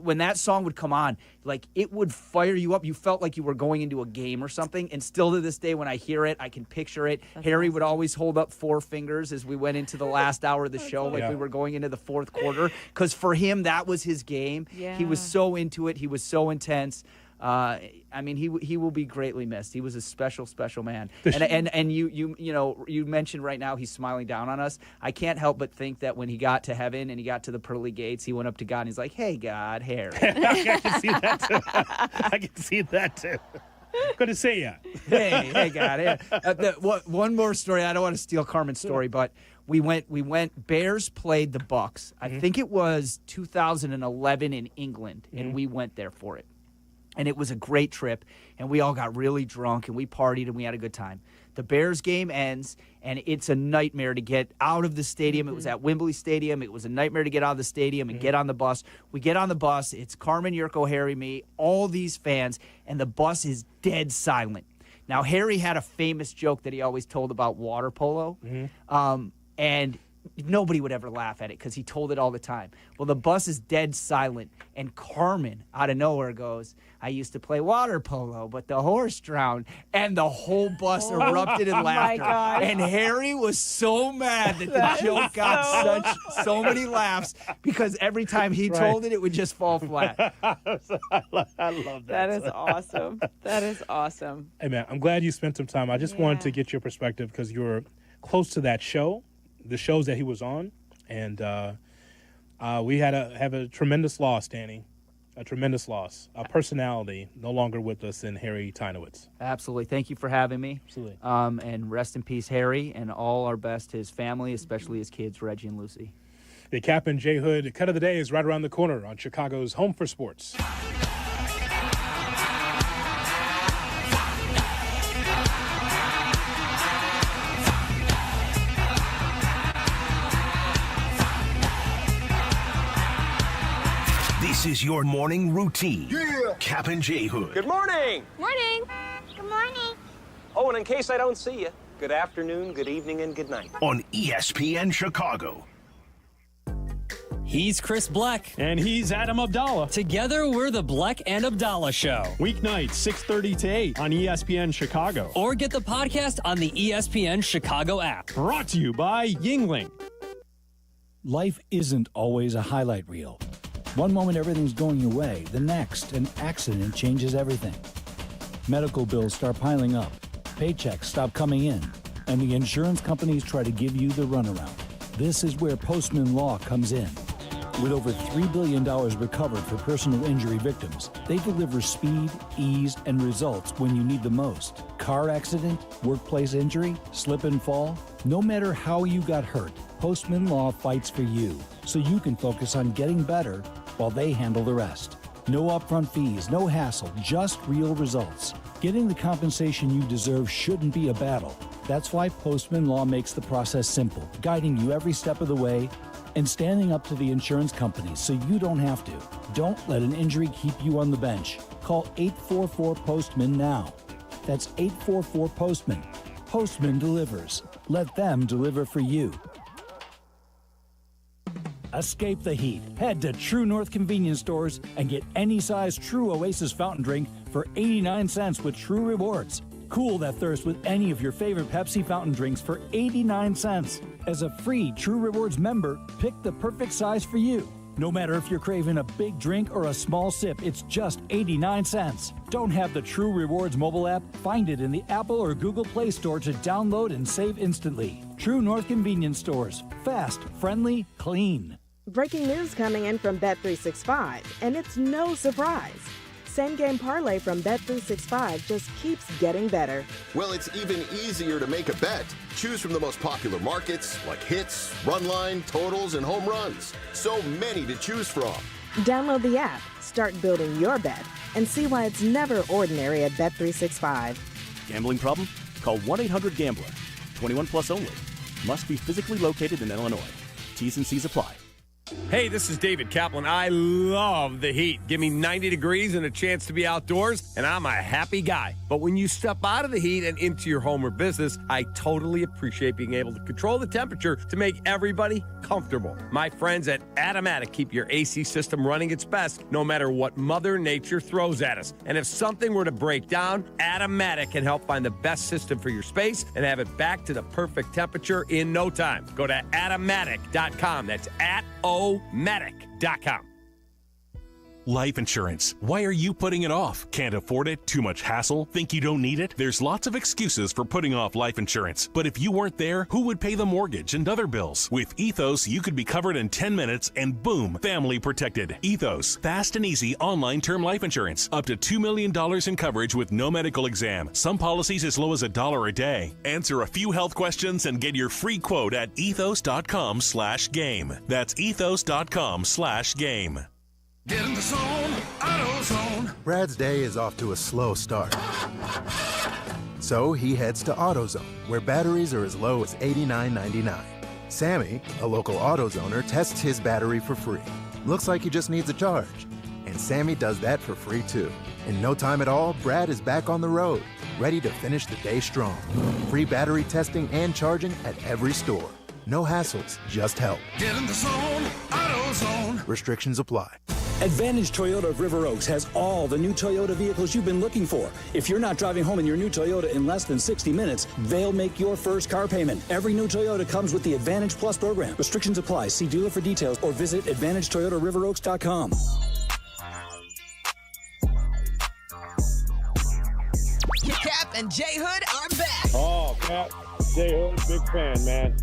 when that song would come on, like it would fire you up. You felt like you were going into a game or something. And still to this day, when I hear it, I can picture it. That's Harry would always hold up 4 fingers as we went into the last hour of the show, like we were going into the fourth quarter. Because for him, that was his game. Yeah. He was so into it. He was so intense. I mean, he will be greatly missed. He was a special, special man. And you mentioned right now he's smiling down on us. I can't help but think that when he got to heaven and he got to the pearly gates, he went up to God and he's like, "Hey, God, Harry." I can see that too. I can see that too. Good to see you. Hey, God. One more story. I don't want to steal Carmen's story, but we went. Bears played the Bucks. I think it was 2011 in England, and we went there for it. And it was a great trip, and we all got really drunk, and we partied, and we had a good time. The Bears game ends, and it's a nightmare to get out of the stadium. It was at Wembley Stadium. It was a nightmare to get out of the stadium and get on the bus. We get on the bus. It's Carmen, Jurko, Harry, me, all these fans, and the bus is dead silent. Now, Harry had a famous joke that he always told about water polo, and nobody would ever laugh at it because he told it all the time. Well, the bus is dead silent, and Carmen, out of nowhere, goes, "I used to play water polo, but the horse drowned." And the whole bus erupted in laughter. My God. And Harry was so mad that the joke got so many laughs because every time he told it, it would just fall flat. I love that. That is awesome. That is awesome. Hey, man, I'm glad you spent some time. I just wanted to get your perspective because you were close to that show, the shows that he was on, and we have a tremendous loss, Danny, a tremendous loss. A personality no longer with us in Harry Tinowitz. Absolutely. Thank you for having me. Absolutely. And rest in peace, Harry, and all our best to his family, especially his kids, Reggie and Lucy. The Cap and J Hood cut of the day is right around the corner on Chicago's Home for Sports. This is your morning routine. Yeah. Cap and J Hood. Good morning. Morning. Good morning. Oh, and in case I don't see you, good afternoon, good evening, and good night. On ESPN Chicago. He's Chris Bleck. And he's Adam Abdalla. Together, we're the Bleck and Abdalla Show. Weeknights, 6:30 to 8 on ESPN Chicago. Or get the podcast on the ESPN Chicago app. Brought to you by Yuengling. Life isn't always a highlight reel. One moment everything's going your way, the next, an accident changes everything. Medical bills start piling up, paychecks stop coming in, and the insurance companies try to give you the runaround. This is where Postman Law comes in. With over $3 billion recovered for personal injury victims, they deliver speed, ease, and results when you need the most. Car accident, workplace injury, slip and fall. No matter how you got hurt, Postman Law fights for you, so you can focus on getting better while they handle the rest. No upfront fees, no hassle, just real results. Getting the compensation you deserve shouldn't be a battle. That's why Postman Law makes the process simple, guiding you every step of the way and standing up to the insurance companies so you don't have to. Don't let an injury keep you on the bench. Call 844-POSTMAN now. That's 844-POSTMAN. Postman delivers. Let them deliver for you. Escape the heat. Head to True North convenience stores and get any size True Oasis fountain drink for 89 cents with True Rewards. Cool that thirst with any of your favorite Pepsi fountain drinks for 89 cents. As a free True Rewards member, pick the perfect size for you. No matter if you're craving a big drink or a small sip, it's just 89 cents. Don't have the True Rewards mobile app? Find it in the Apple or Google Play Store to download and save instantly. True North convenience stores. Fast, friendly, clean. Breaking news coming in from Bet365, and it's no surprise. Same game parlay from Bet365 just keeps getting better. Well, it's even easier to make a bet. Choose from the most popular markets like hits, run line, totals, and home runs. So many to choose from. Download the app, start building your bet, and see why it's never ordinary at Bet365. Gambling problem? Call 1-800-GAMBLER. 21 plus only. Must be physically located in Illinois. T's and C's apply. Hey, this is David Kaplan. I love the heat. Give me 90 degrees and a chance to be outdoors, and I'm a happy guy. But when you step out of the heat and into your home or business, I totally appreciate being able to control the temperature to make everybody comfortable. My friends at Automatic keep your AC system running its best no matter what Mother Nature throws at us. And if something were to break down, Automatic can help find the best system for your space and have it back to the perfect temperature in no time. Go to Automatic.com. That's Automatic.com. Life insurance. Why are you putting it off? Can't afford it? Too much hassle? Think you don't need it? There's lots of excuses for putting off life insurance. But if you weren't there, who would pay the mortgage and other bills? With Ethos, you could be covered in 10 minutes and boom, family protected. Ethos. Fast and easy online term life insurance. Up to $2 million in coverage with no medical exam. Some policies as low as $1 a day. Answer a few health questions and get your free quote at ethos.com/game. That's ethos.com/game. Get in the zone, AutoZone. Brad's day is off to a slow start. So he heads to AutoZone, where batteries are as low as $89.99. Sammy, a local AutoZoner, tests his battery for free. Looks like he just needs a charge. And Sammy does that for free too. In no time at all, Brad is back on the road, ready to finish the day strong. Free battery testing and charging at every store. No hassles, just help. Get in the zone, AutoZone. Restrictions apply. Advantage Toyota of River Oaks has all the new Toyota vehicles you've been looking for. If you're not driving home in your new Toyota in less than 60 minutes, they'll make your first car payment. Every new Toyota comes with the Advantage Plus program. Restrictions apply. See dealer for details or visit AdvantageToyotaRiverOaks.com. Cap and J Hood are back. Oh, Cap, J Hood, big fan, man.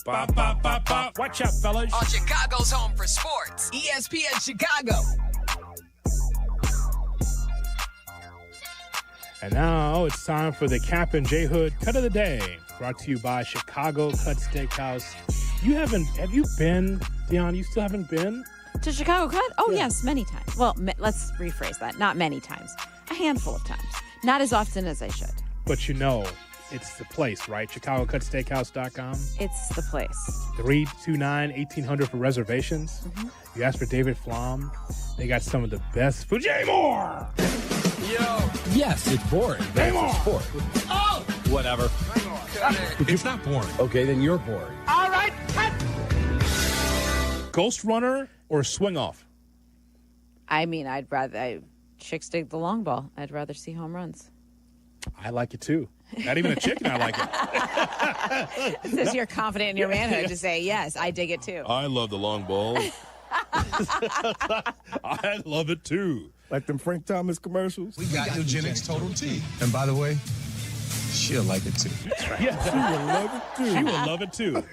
Bop, bop, bop, bop. Watch out, fellas. On Chicago's home for sports, ESPN Chicago. And now it's time for the Cap and J Hood Cut of the Day, brought to you by Chicago Cut Steakhouse. Have you been, Dionne? You still haven't been? To Chicago Cut? Oh, yes, many times. Well, let's rephrase that. Not many times. A handful of times. Not as often as I should. But you know, it's the place, right? ChicagoCutSteakhouse.com. It's the place. 329-1800 for reservations. Mm-hmm. You ask for David Flom. They got some of the best food. Jay Moore! Yo! Yes, it's boring. Jay Moore! Sport. Oh! Whatever. It's not boring. Okay, then you're boring. All right, cut! Ghost Runner or Swing Off? I mean, chicks dig the long ball. I'd rather see home runs. I like it too. Not even a chicken, I like it. Says you're confident in your manhood to say, yes, I dig it too. I love the long ball. I love it too. Like them Frank Thomas commercials. We got Eugenics Total T. And by the way, she'll like it too. That's right. Yeah, she will love it too. She will love it too.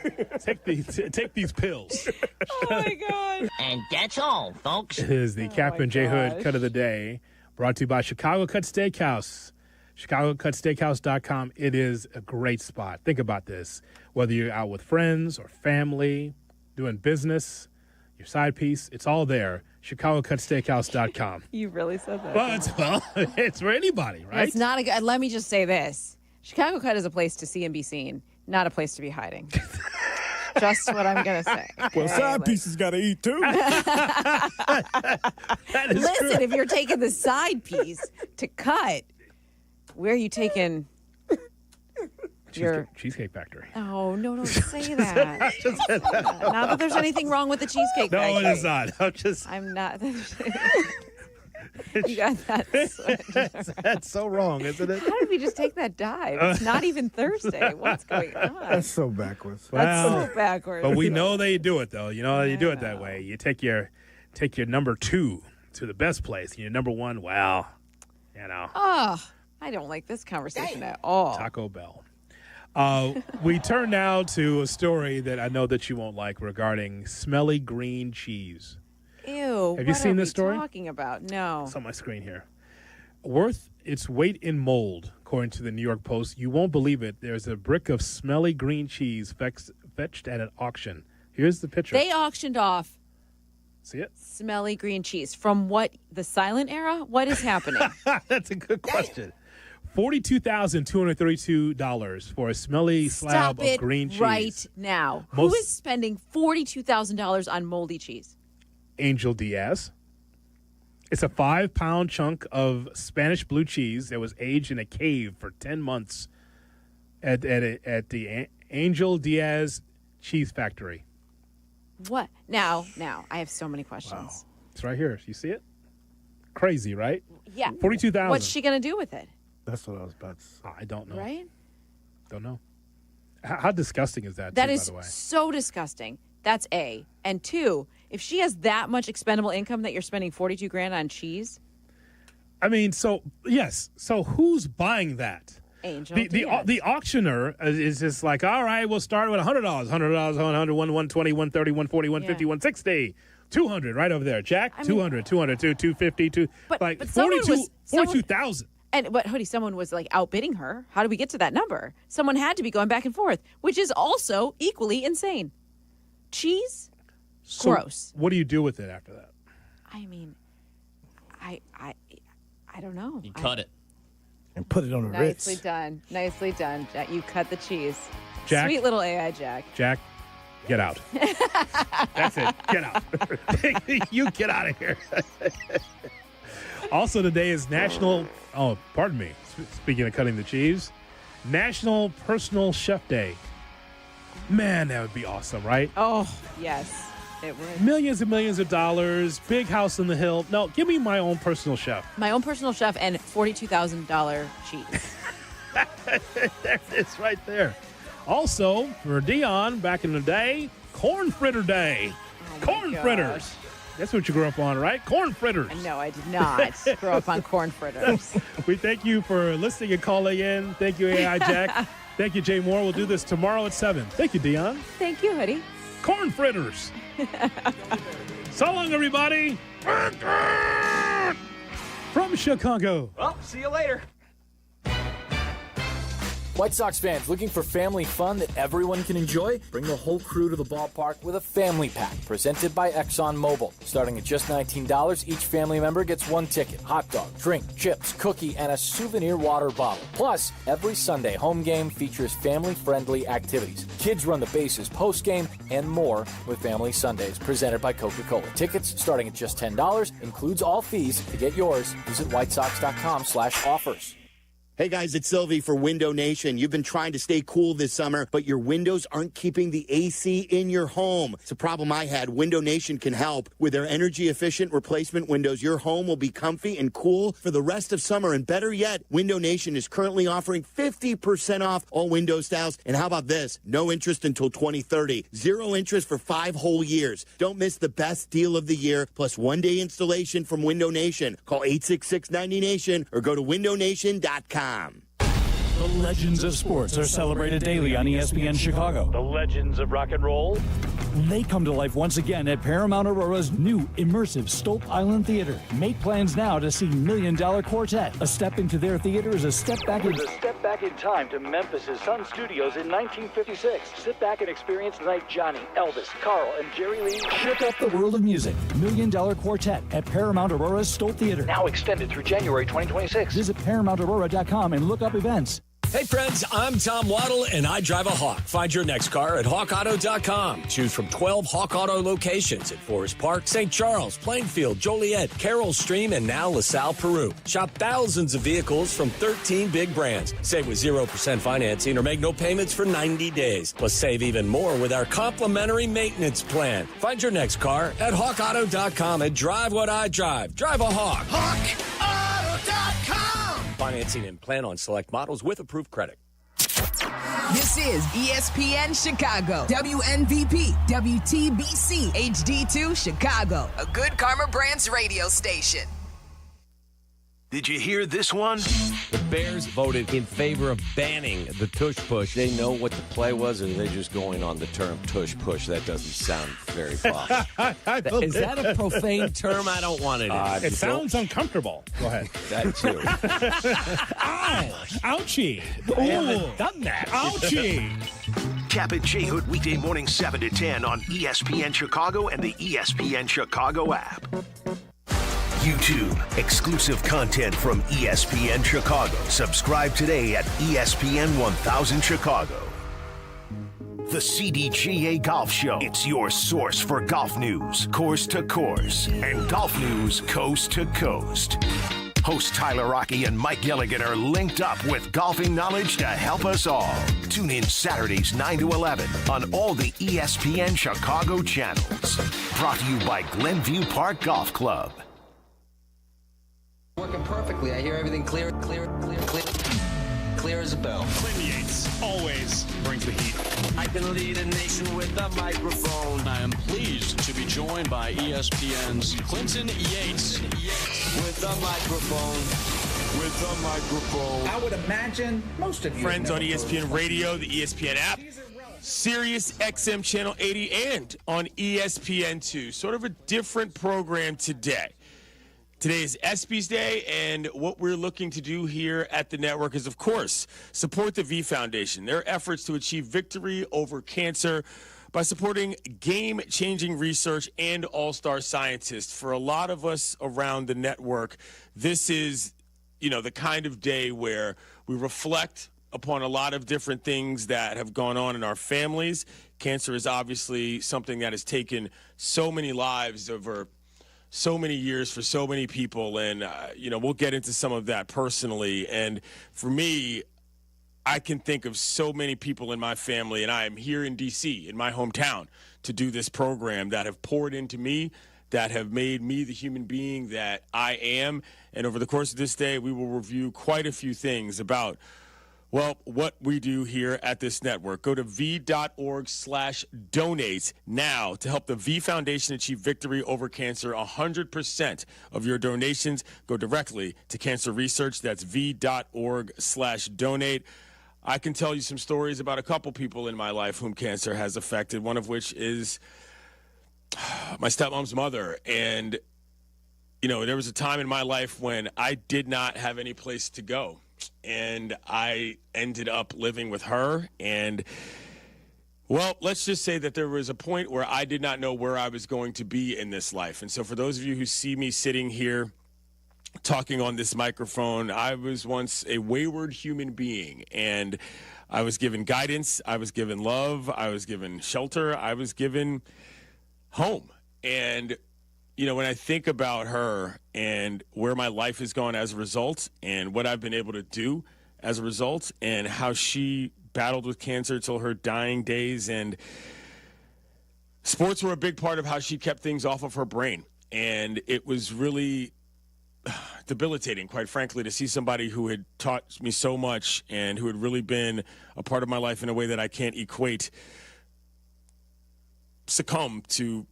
Take these pills. Oh my God. And that's all, folks. It is the Captain J. Hood Cut of the Day, brought to you by Chicago Cut Steakhouse. ChicagoCutSteakhouse.com. It is a great spot. Think about this. Whether you're out with friends or family, doing business, your side piece, it's all there. ChicagoCutSteakhouse.com. You really said that. Well, it's for anybody, right? It's not a good. Let me just say this: Chicago Cut is a place to see and be seen, not a place to be hiding. Just what I'm gonna say. Well, side pieces got to eat too. Listen, if you're taking the side piece to cut, where are you taking your Cheesecake Factory? Oh, no, don't say that. Not that there's anything wrong with the Cheesecake Factory. No, it is not. I'm not. You got that. That's so wrong, isn't it? How did we just take that dive? It's not even Thursday. What's going on? That's so backwards. That's so backwards. But we know that you do it, though. You know you do it that way. You take your number 2 to the best place, and your number 1, well, you know. Oh, I don't like this conversation at all. Taco Bell. We turn now to a story that I know that you won't like regarding smelly green cheese. Ew. Have you seen this story? What are we talking about? No. It's on my screen here. Worth its weight in mold, according to the New York Post. You won't believe it. There's a brick of smelly green cheese fetched at an auction. Here's the picture. They auctioned off. See it? Smelly green cheese. From what? The silent era? What is happening? That's a good question. $42,232 for a smelly slab of green cheese. Right now. Who is spending $42,000 on moldy cheese? Angel Diaz. It's a 5-pound chunk of Spanish blue cheese that was aged in a cave for 10 months at the Angel Diaz Cheese Factory. What? Now, I have so many questions. Wow. It's right here. You see it? Crazy, right? Yeah. $42,000. What's she going to do with it? That's what I was about to say. I don't know. Right? Don't know. How disgusting is that, That too, is by the way? so disgusting. That's A. And 2, if she has that much expendable income that you're spending $42,000 on cheese. I mean, so, yes. So who's buying that? Angel the auctioner is just like, all right, we'll start with $100. $100, $100, $120, $130, $140, $150, $160. $200 right over there. Jack, $200, $200, $250, but $42,000. But Hoodie, someone was like outbidding her. How did we get to that number? Someone had to be going back and forth, which is also equally insane. Cheese? So gross. What do you do with it after that? I mean, I don't know. You cut it. And put it on the Ritz. Nicely done. Nicely done, Jack. You cut the cheese. Jack? Sweet little AI Jack. Jack, get out. That's it. Get out. You get out of here. Also today is National, speaking of cutting the cheese, National Personal Chef Day. Man, that would be awesome, right? Oh, yes, it would. Millions and millions of dollars, big house on the hill. No, give me my own personal chef. My own personal chef and $42,000 cheese. There it is right there. Also, for Dionne, back in the day, corn fritter day. Corn fritters. That's what you grew up on, right? Corn fritters. No, I did not grow up on corn fritters. We thank you for listening and calling in. Thank you, AI Jack. Thank you, Jay Moore. We'll do this tomorrow at 7. Thank you, Dionne. Thank you, Hoodie. Corn fritters. So long, everybody. From Chicago. Well, see you later. White Sox fans looking for family fun that everyone can enjoy? Bring the whole crew to the ballpark with a family pack presented by ExxonMobil. Starting at just $19, each family member gets 1 ticket, hot dog, drink, chips, cookie, and a souvenir water bottle. Plus, every Sunday home game features family-friendly activities. Kids run the bases post-game and more with Family Sundays presented by Coca-Cola. Tickets starting at just $10, includes all fees. To get yours, visit whitesox.com/offers. Hey guys, it's Sylvie for Window Nation. You've been trying to stay cool this summer, but your windows aren't keeping the AC in your home. It's a problem I had. Window Nation can help. With their energy-efficient replacement windows, your home will be comfy and cool for the rest of summer. And better yet, Window Nation is currently offering 50% off all window styles. And how about this? No interest until 2030. 0 interest for 5 whole years. Don't miss the best deal of the year, plus 1-day installation from Window Nation. Call 866-90NATION or go to windownation.com. The The legends of sports are celebrated daily on ESPN Chicago. The legends of rock and roll. They come to life once again at Paramount Aurora's new immersive Stolt Island Theater. Make plans now to see Million Dollar Quartet. A step into their theater is a step back in time to Memphis' Sun Studios in 1956. Sit back and experience the night Johnny, Elvis, Carl, and Jerry Lee shook up the world of music. Million Dollar Quartet at Paramount Aurora's Stolt Theater. now extended through January 2026. Visit ParamountAurora.com and look up events. Hey friends, I'm Tom Waddle and I drive a Hawk. Find your next car at hawkauto.com. Choose from 12 Hawk Auto locations at Forest Park, St. Charles, Plainfield, Joliet, Carroll Stream, and now LaSalle, Peru. Shop thousands of vehicles from 13 big brands. Save with 0% financing or make no payments for 90 days. Plus save even more with our complimentary maintenance plan. Find your next car at hawkauto.com and drive what I drive. Drive a Hawk. HawkAuto.com. Financing and plan on select models with approved credit. This is ESPN Chicago, WNVP, WTBC, HD2 Chicago, a Good Karma Brands radio station. Did you hear this one? The Bears voted in favor of banning the tush push. They know what the play was, or they're just going on the term tush push. That doesn't sound very posh. Is that a profane term? I don't want it. It sounds uncomfortable. Go ahead. That too. Ow! Ouchie! I haven't done that. Ouchie! Cap and J Hood weekday morning 7 to 10 on ESPN Chicago and the ESPN Chicago app. YouTube, exclusive content from ESPN Chicago. Subscribe today at ESPN 1000 Chicago. The CDGA Golf Show. It's your source for golf news, course to course, and golf news coast to coast. Hosts Tyler Rocky and Mike Gilligan are linked up with golfing knowledge to help us all. Tune in Saturdays 9 to 11 on all the ESPN Chicago channels. Brought to you by Glenview Park Golf Club. Working perfectly. I hear everything clear as a bell. Clinton Yates always brings the heat. I can lead a nation with a microphone. I am pleased to be joined by ESPN's Clinton Yates. With a microphone. I would imagine most of you friends on ESPN Radio, the ESPN app, Sirius XM Channel 80, and on ESPN2. Sort of a different program today. Today is ESPY's Day, and what we're looking to do here at the network is, of course, support the V Foundation, their efforts to achieve victory over cancer by supporting game-changing research and all-star scientists. For a lot of us around the network, this is, the kind of day where we reflect upon a lot of different things that have gone on in our families. Cancer is obviously something that has taken so many lives over so many years for so many people, and we'll get into some of that personally. And for me, I can think of so many people in my family, and I am here in D.C., in my hometown, to do this program that have poured into me, that have made me the human being that I am. And over the course of this day, we will review quite a few things about what we do here at this network. Go to v.org/donate now to help the V Foundation achieve victory over cancer. 100% of your donations go directly to cancer research. That's v.org/donate. I can tell you some stories about a couple people in my life whom cancer has affected, one of which is my stepmom's mother. And, there was a time in my life when I did not have any place to go. And I ended up living with her. And, let's just say that there was a point where I did not know where I was going to be in this life. And so for those of you who see me sitting here talking on this microphone, I was once a wayward human being. And I was given guidance. I was given love. I was given shelter. I was given home. And when I think about her and where my life has gone as a result and what I've been able to do as a result and how she battled with cancer till her dying days, and sports were a big part of how she kept things off of her brain. And it was really debilitating, quite frankly, to see somebody who had taught me so much and who had really been a part of my life in a way that I can't equate succumb to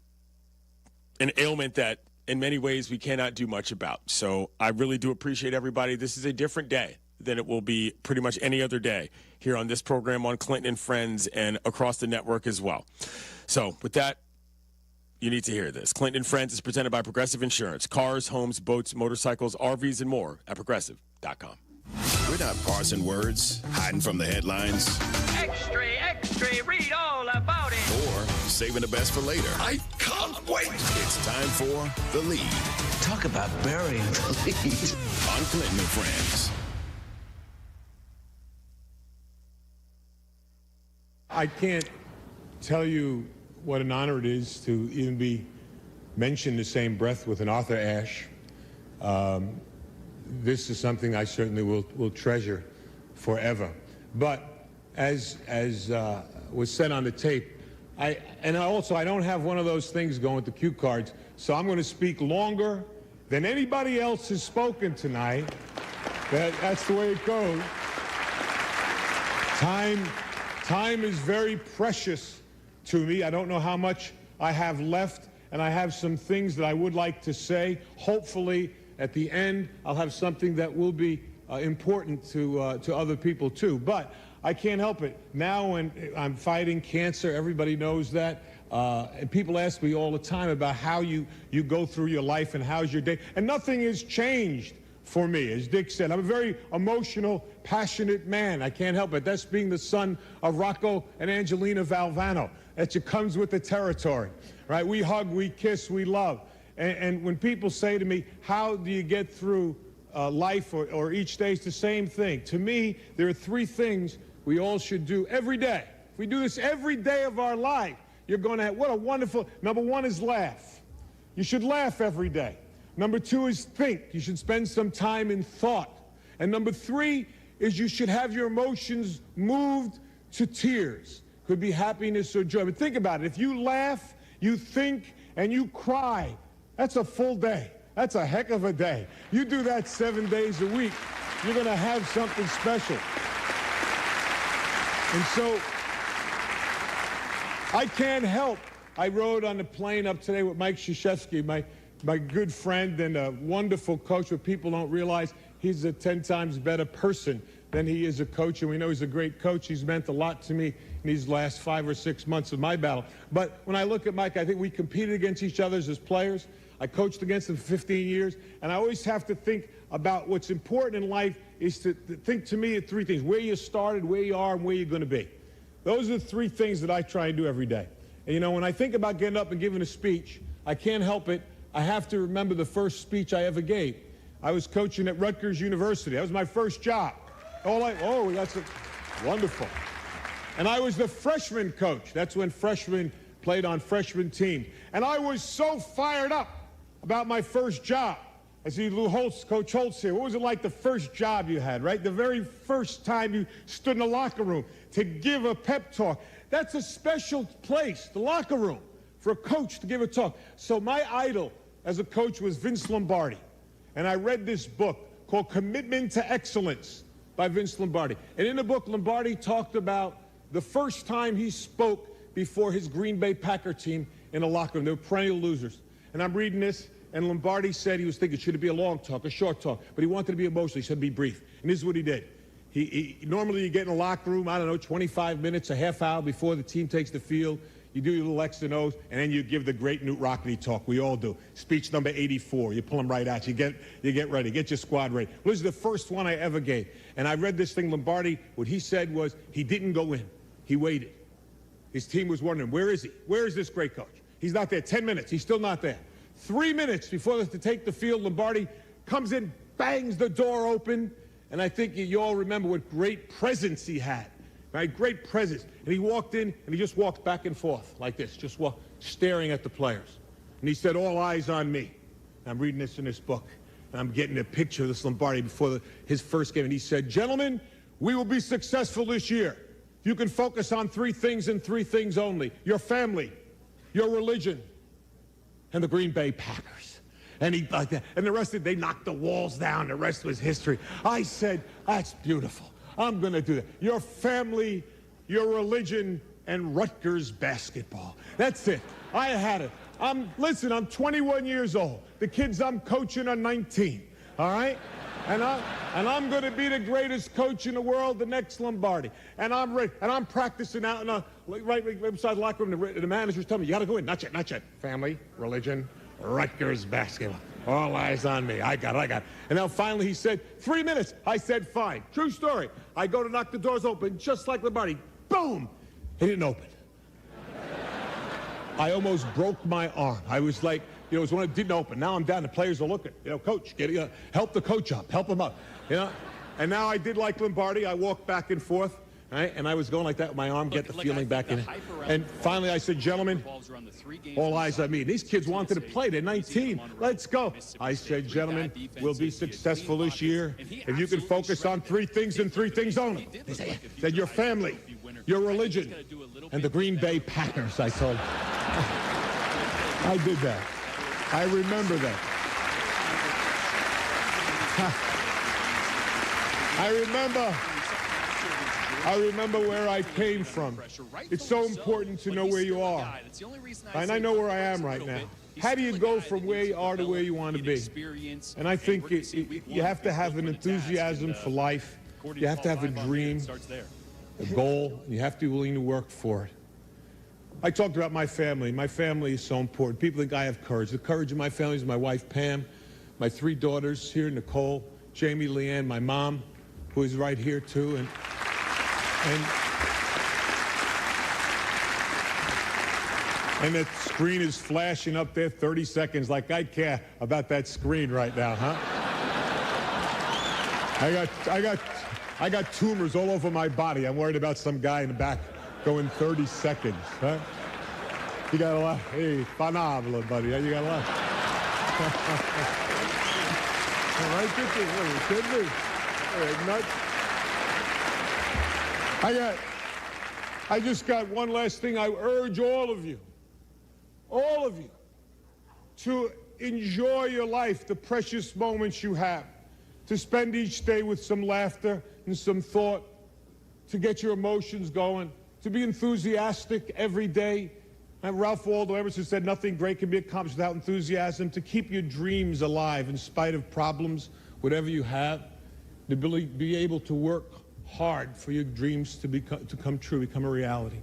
an ailment that in many ways we cannot do much about. So I really do appreciate everybody. This is a different day than it will be pretty much any other day here on this program, on Clinton and Friends, and across the network as well. So with that, you need to hear this. Clinton and Friends is presented by Progressive Insurance. Cars, homes, boats, motorcycles, RVs, and more at Progressive.com. We're not parsing words, hiding from the headlines. Extra, extra, read all about it. Or saving the best for later. I can't wait. It's time for The Lead. Talk about burying the lead. On Clinton and Friends. I can't tell you what an honor it is to even be mentioned in the same breath with an Arthur Ashe. This is something I certainly will treasure forever. But as was said on the tape, I don't have one of those things going with the cue cards, so I'm going to speak longer than anybody else has spoken tonight. That's the way it goes. Time is very precious to me. I don't know how much I have left, and I have some things that I would like to say. Hopefully, at the end, I'll have something that will be important to other people, too. But I can't help it. Now when I'm fighting cancer, everybody knows that. And people ask me all the time about how you go through your life and how's your day. And nothing has changed for me. As Dick said, I'm a very emotional, passionate man. I can't help it. That's being the son of Rocco and Angelina Valvano. That just comes with the territory, right? We hug, we kiss, we love. And when people say to me, how do you get through life or each day, it's the same thing. To me, there are three things we all should do every day. If we do this every day of our life, you're going to have, what a wonderful, number one is laugh. You should laugh every day. Number two is think. You should spend some time in thought. And number three is you should have your emotions moved to tears. Could be happiness or joy. But think about it. If you laugh, you think, and you cry, that's a full day. That's a heck of a day. You do that 7 days a week, you're going to have something special. And so I can't help. I rode on the plane up today with Mike Krzyzewski, my good friend and a wonderful coach. What people don't realize, he's a 10 times better person than he is a coach, and we know he's a great coach. He's meant a lot to me in these last 5 or 6 months of my battle. But when I look at Mike, I think we competed against each other as players. I coached against him for 15 years, and I always have to think about what's important in life is to think, to me, of three things: where you started, where you are, and where you're going to be. Those are the three things that I try and do every day. And, you know, when I think about getting up and giving a speech, I can't help it. I have to remember the first speech I ever gave. I was coaching at Rutgers University. That was my first job. That's wonderful. And I was the freshman coach. That's when freshmen played on freshman teams. And I was so fired up about my first job. I see Lou Holtz, Coach Holtz here. What was it like the first job you had, right? The very first time you stood in the locker room to give a pep talk. That's a special place, the locker room, for a coach to give a talk. So my idol as a coach was Vince Lombardi. And I read this book called Commitment to Excellence by Vince Lombardi. And in the book, Lombardi talked about the first time he spoke before his Green Bay Packer team in a locker room. They were perennial losers. And I'm reading this, and Lombardi said he was thinking, should it be a long talk, a short talk? But he wanted to be emotional. He said, be brief. And this is what he did. Normally you get in a locker room, 25 minutes, a half hour before the team takes the field. You do your little X and O's, and then you give the great Newt Rockney talk. We all do. Speech number 84. You pull them right out. You get ready. Get your squad ready. This is the first one I ever gave. And I read this thing, Lombardi, what he said was he didn't go in. He waited. His team was wondering, where is he? Where is this great coach? He's not there. 10 minutes. He's still not there. 3 minutes before they have to take the field, Lombardi comes in, bangs the door open, and I think you all remember what great presence he had. Right, great presence. And he walked in, and he just walked back and forth like this, just staring at the players. And he said, all eyes on me. And I'm reading this in this book, and I'm getting a picture of this Lombardi before his first game. And he said, gentlemen, we will be successful this year. You can focus on three things and three things only: your family, your religion, and the Green Bay Packers. And he like that. And the rest of it, they knocked the walls down. The rest was history. I said, that's beautiful. I'm going to do that. Your family, your religion, and Rutgers basketball. That's it. I had it. Listen, I'm 21 years old. The kids I'm coaching are 19, all right? And I'm going to be the greatest coach in the world, the next Lombardi. And I'm ready. And I'm practicing out in right beside the locker room. The manager's telling me, you got to go in. Not yet, not yet. Family, religion, Rutgers basketball. All eyes on me. I got it. And now finally he said, 3 minutes. I said, fine. True story. I go to knock the doors open, just like Lombardi. Boom! It didn't open. I almost broke my arm. I was like, it was when it didn't open. Now I'm down. The players are looking. Coach, help the coach up. Help him up. And now I did like Lombardi. I walked back and forth, right? And I was going like that with my arm, get the feeling back in it. And finally I said, gentlemen, all eyes on me. These kids wanted to play. They're 19. Let's go. I said, gentlemen, we'll be successful this year if you can focus on 3 things and 3 things only. They said, your family, your religion, and the Green Bay Packers, I told them. I did that. I remember that. I remember where I came from. It's so important to know where you are. And I know where I am right now. How do you go from where you are to where you want to be? And I think you have to have an enthusiasm for life. You have to have a dream, a goal. You have to be willing to work for it. I talked about my family. My family is so important. People think I have courage. The courage of my family is my wife, Pam, my 3 daughters here, Nicole, Jamie, Leanne, my mom, who is right here, too. And the screen is flashing up there 30 seconds like I care about that screen right now, huh? I got tumors all over my body. I'm worried about some guy in the back going 30 seconds, huh? You got a lot. Hey, phenomenal, buddy. You got a lot. All right, good thing. I just got one last thing. I urge all of you, to enjoy your life, the precious moments you have, to spend each day with some laughter and some thought, to get your emotions going, to be enthusiastic every day. And Ralph Waldo Emerson said nothing great can be accomplished without enthusiasm. To keep your dreams alive in spite of problems, whatever you have, to be able to work hard for your dreams to come true, become a reality.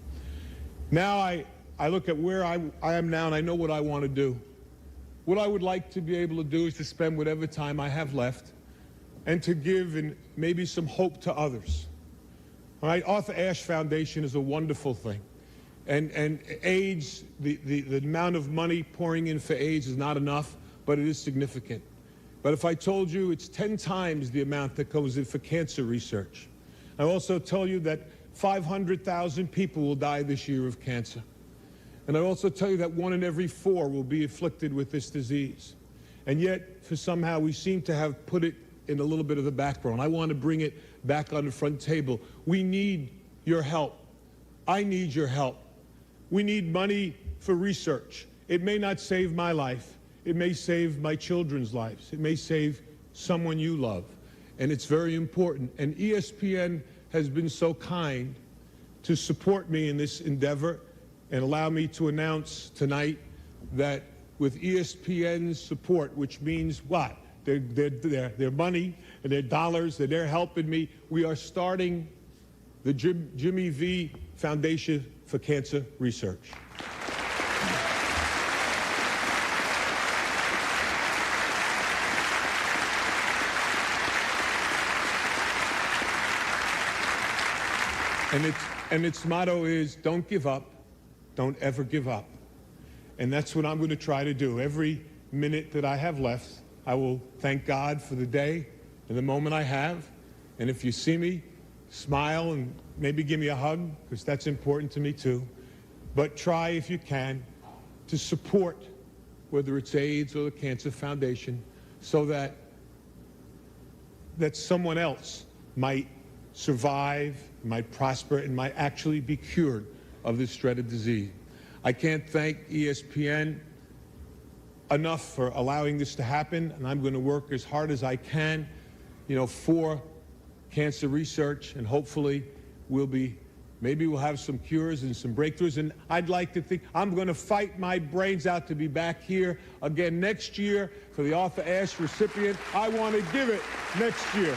Now I look at where I am now, and I know what I want to do. What I would like to be able to do is to spend whatever time I have left and to give and maybe some hope to others. All right, Arthur Ashe Foundation is a wonderful thing. And AIDS, the amount of money pouring in for AIDS is not enough, but it is significant. But if I told you it's 10 times the amount that goes in for cancer research. I also tell you that 500,000 people will die this year of cancer. And I also tell you that 1 in every 4 will be afflicted with this disease. And yet, for somehow, we seem to have put it in a little bit of the background. I want to bring it back on the front table. We need your help. I need your help. We need money for research. It may not save my life. It may save my children's lives. It may save someone you love. And it's very important. And ESPN has been so kind to support me in this endeavor and allow me to announce tonight that with ESPN's support, which means what? Their money and their dollars, and they're helping me, we are starting the Jimmy V Foundation for Cancer Research. And its motto is, don't give up, don't ever give up. And that's what I'm going to try to do. Every minute that I have left, I will thank God for the day and the moment I have. And if you see me, smile and maybe give me a hug, because that's important to me too. But try, if you can, to support, whether it's AIDS or the Cancer Foundation, so that someone else might survive, might prosper, and might actually be cured of this dreaded disease. I can't thank ESPN enough for allowing this to happen, and I'm going to work as hard as I can, for cancer research, and hopefully we'll be Maybe we'll have some cures and some breakthroughs, and I'd like to think I'm going to fight my brains out to be back here again next year for the Arthur Ashe recipient. I want to give it next year.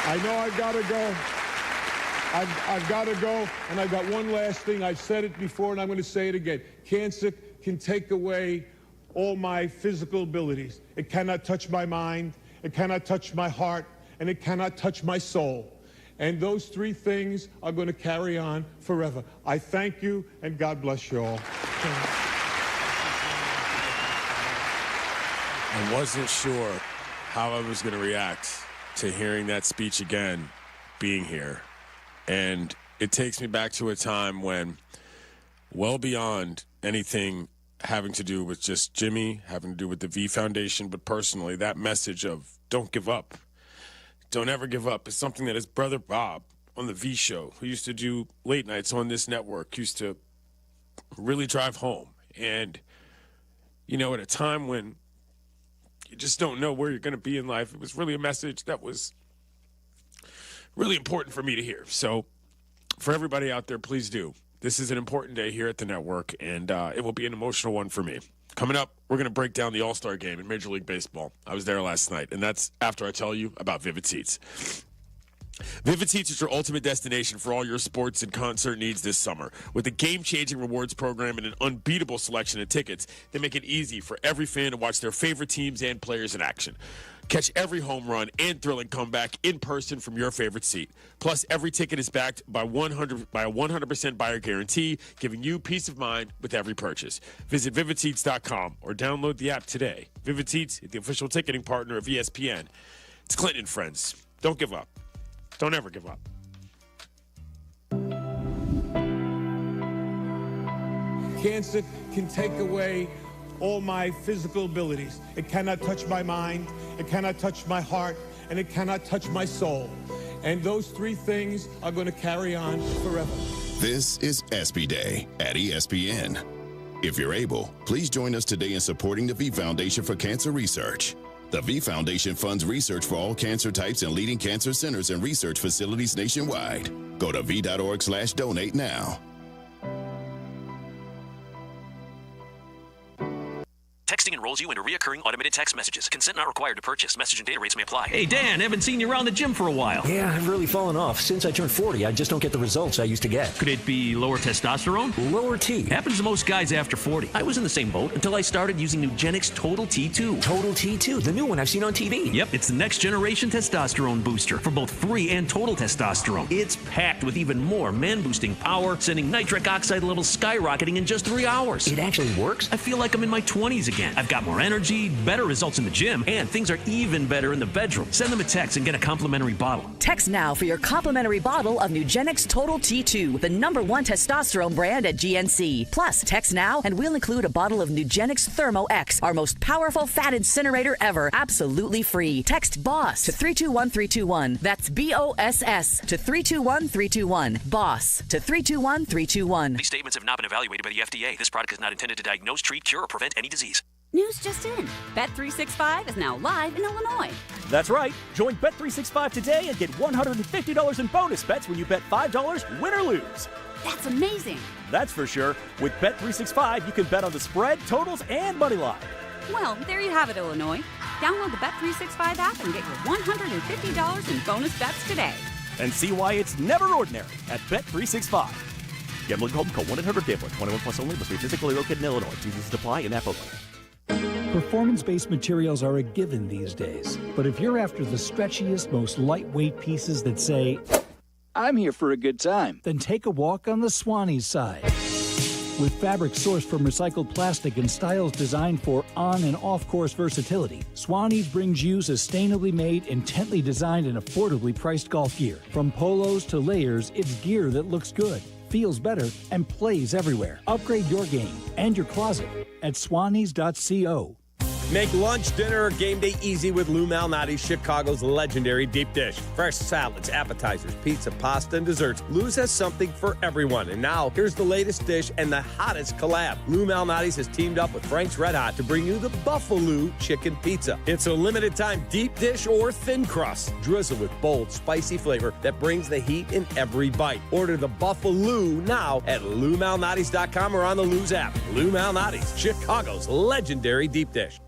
I know I've got to go. I've got to go, and I've got one last thing. I've said it before, and I'm going to say it again. Cancer can take away all my physical abilities. It cannot touch my mind. It cannot touch my heart, and it cannot touch my soul. And those three things are going to carry on forever. I thank you, and God bless you all. I wasn't sure how I was going to react to hearing that speech again, being here. And it takes me back to a time when, well beyond anything having to do with just Jimmy, having to do with the V Foundation, but personally, that message of don't give up, don't ever give up, is something that his brother Bob on the V Show, who used to do late nights on this network, used to really drive home. And, you know, at a time when you just don't know where you're going to be in life, it was really a message that was really important for me to hear. So for everybody out there, please do. This is an important day here at the network, and it will be an emotional one for me. Coming up, we're going to break down the All-Star game in Major League Baseball. I was there last night, and that's after I tell you about Vivid Seats. Vivid Seats is your ultimate destination for all your sports and concert needs this summer. With a game-changing rewards program and an unbeatable selection of tickets, they make it easy for every fan to watch their favorite teams and players in action. Catch every home run and thrilling comeback in person from your favorite seat. Plus, every ticket is backed by a 100% buyer guarantee, giving you peace of mind with every purchase. Visit VividSeats.com or download the app today. Vivid Seats is the official ticketing partner of ESPN. It's Clinton and friends. Don't give up. Don't ever give up. Cancer can take away all my physical abilities. It cannot touch my mind, it cannot touch my heart, and it cannot touch my soul. And those three things are going to carry on forever. This is ESPY Day at ESPN. If you're able, please join us today in supporting the V Foundation for Cancer Research. The V Foundation funds research for all cancer types and leading cancer centers and research facilities nationwide. Go to v.org/donate now. Texting enrolls you into recurring automated text messages. Consent not required to purchase. Message and data rates may apply. Hey, Dan, haven't seen you around the gym for a while. Yeah, I've really fallen off. Since I turned 40, I just don't get the results I used to get. Could it be lower testosterone? Lower T. Happens to most guys after 40. I was in the same boat until I started using Nugenix Total T2. Total T2, the new one I've seen on TV. Yep, it's the next generation testosterone booster for both free and total testosterone. It's packed with even more man-boosting power, sending nitric oxide levels skyrocketing in just 3 hours. It actually works? I feel like I'm in my 20s again. I've got more energy, better results in the gym, and things are even better in the bedroom. Send them a text and get a complimentary bottle. Text now for your complimentary bottle of Nugenix Total T2, the #1 testosterone brand at GNC. Plus, text now and we'll include a bottle of Nugenix Thermo X, our most powerful fat incinerator ever, absolutely free. Text BOSS to 321321. That's BOSS to 321321. BOSS to 321321. These statements have not been evaluated by the FDA. This product is not intended to diagnose, treat, cure, or prevent any disease. News just in. Bet365 is now live in Illinois. That's right. Join Bet365 today and get $150 in bonus bets when you bet $5, win or lose. That's amazing. That's for sure. With Bet365, you can bet on the spread, totals, and money line. Well, there you have it, Illinois. Download the Bet365 app and get your $150 in bonus bets today. And see why it's never ordinary at Bet365. Gambling problem? Call 1-800-GAMBLER. 21 plus only. Must be physically located in Illinois. TVs apply in app only. Performance-based materials are a given these days. But if you're after the stretchiest, most lightweight pieces that say, I'm here for a good time, then take a walk on the Swannies side. With fabric sourced from recycled plastic and styles designed for on- and off-course versatility, Swannies brings you sustainably made, intently designed, and affordably priced golf gear. From polos to layers, it's gear that looks good, feels better, and plays everywhere. Upgrade your game and your closet at swannies.co. Make lunch, dinner, or game day easy with Lou Malnati's Chicago's legendary deep dish. Fresh salads, appetizers, pizza, pasta, and desserts. Lou's has something for everyone. And now, here's the latest dish and the hottest collab. Lou Malnati's has teamed up with Frank's Red Hot to bring you the Buffalo Chicken Pizza. It's a limited-time deep dish or thin crust, drizzled with bold, spicy flavor that brings the heat in every bite. Order the Buffalo now at LouMalnati's.com or on the Lou's app. Lou Malnati's, Chicago's legendary deep dish.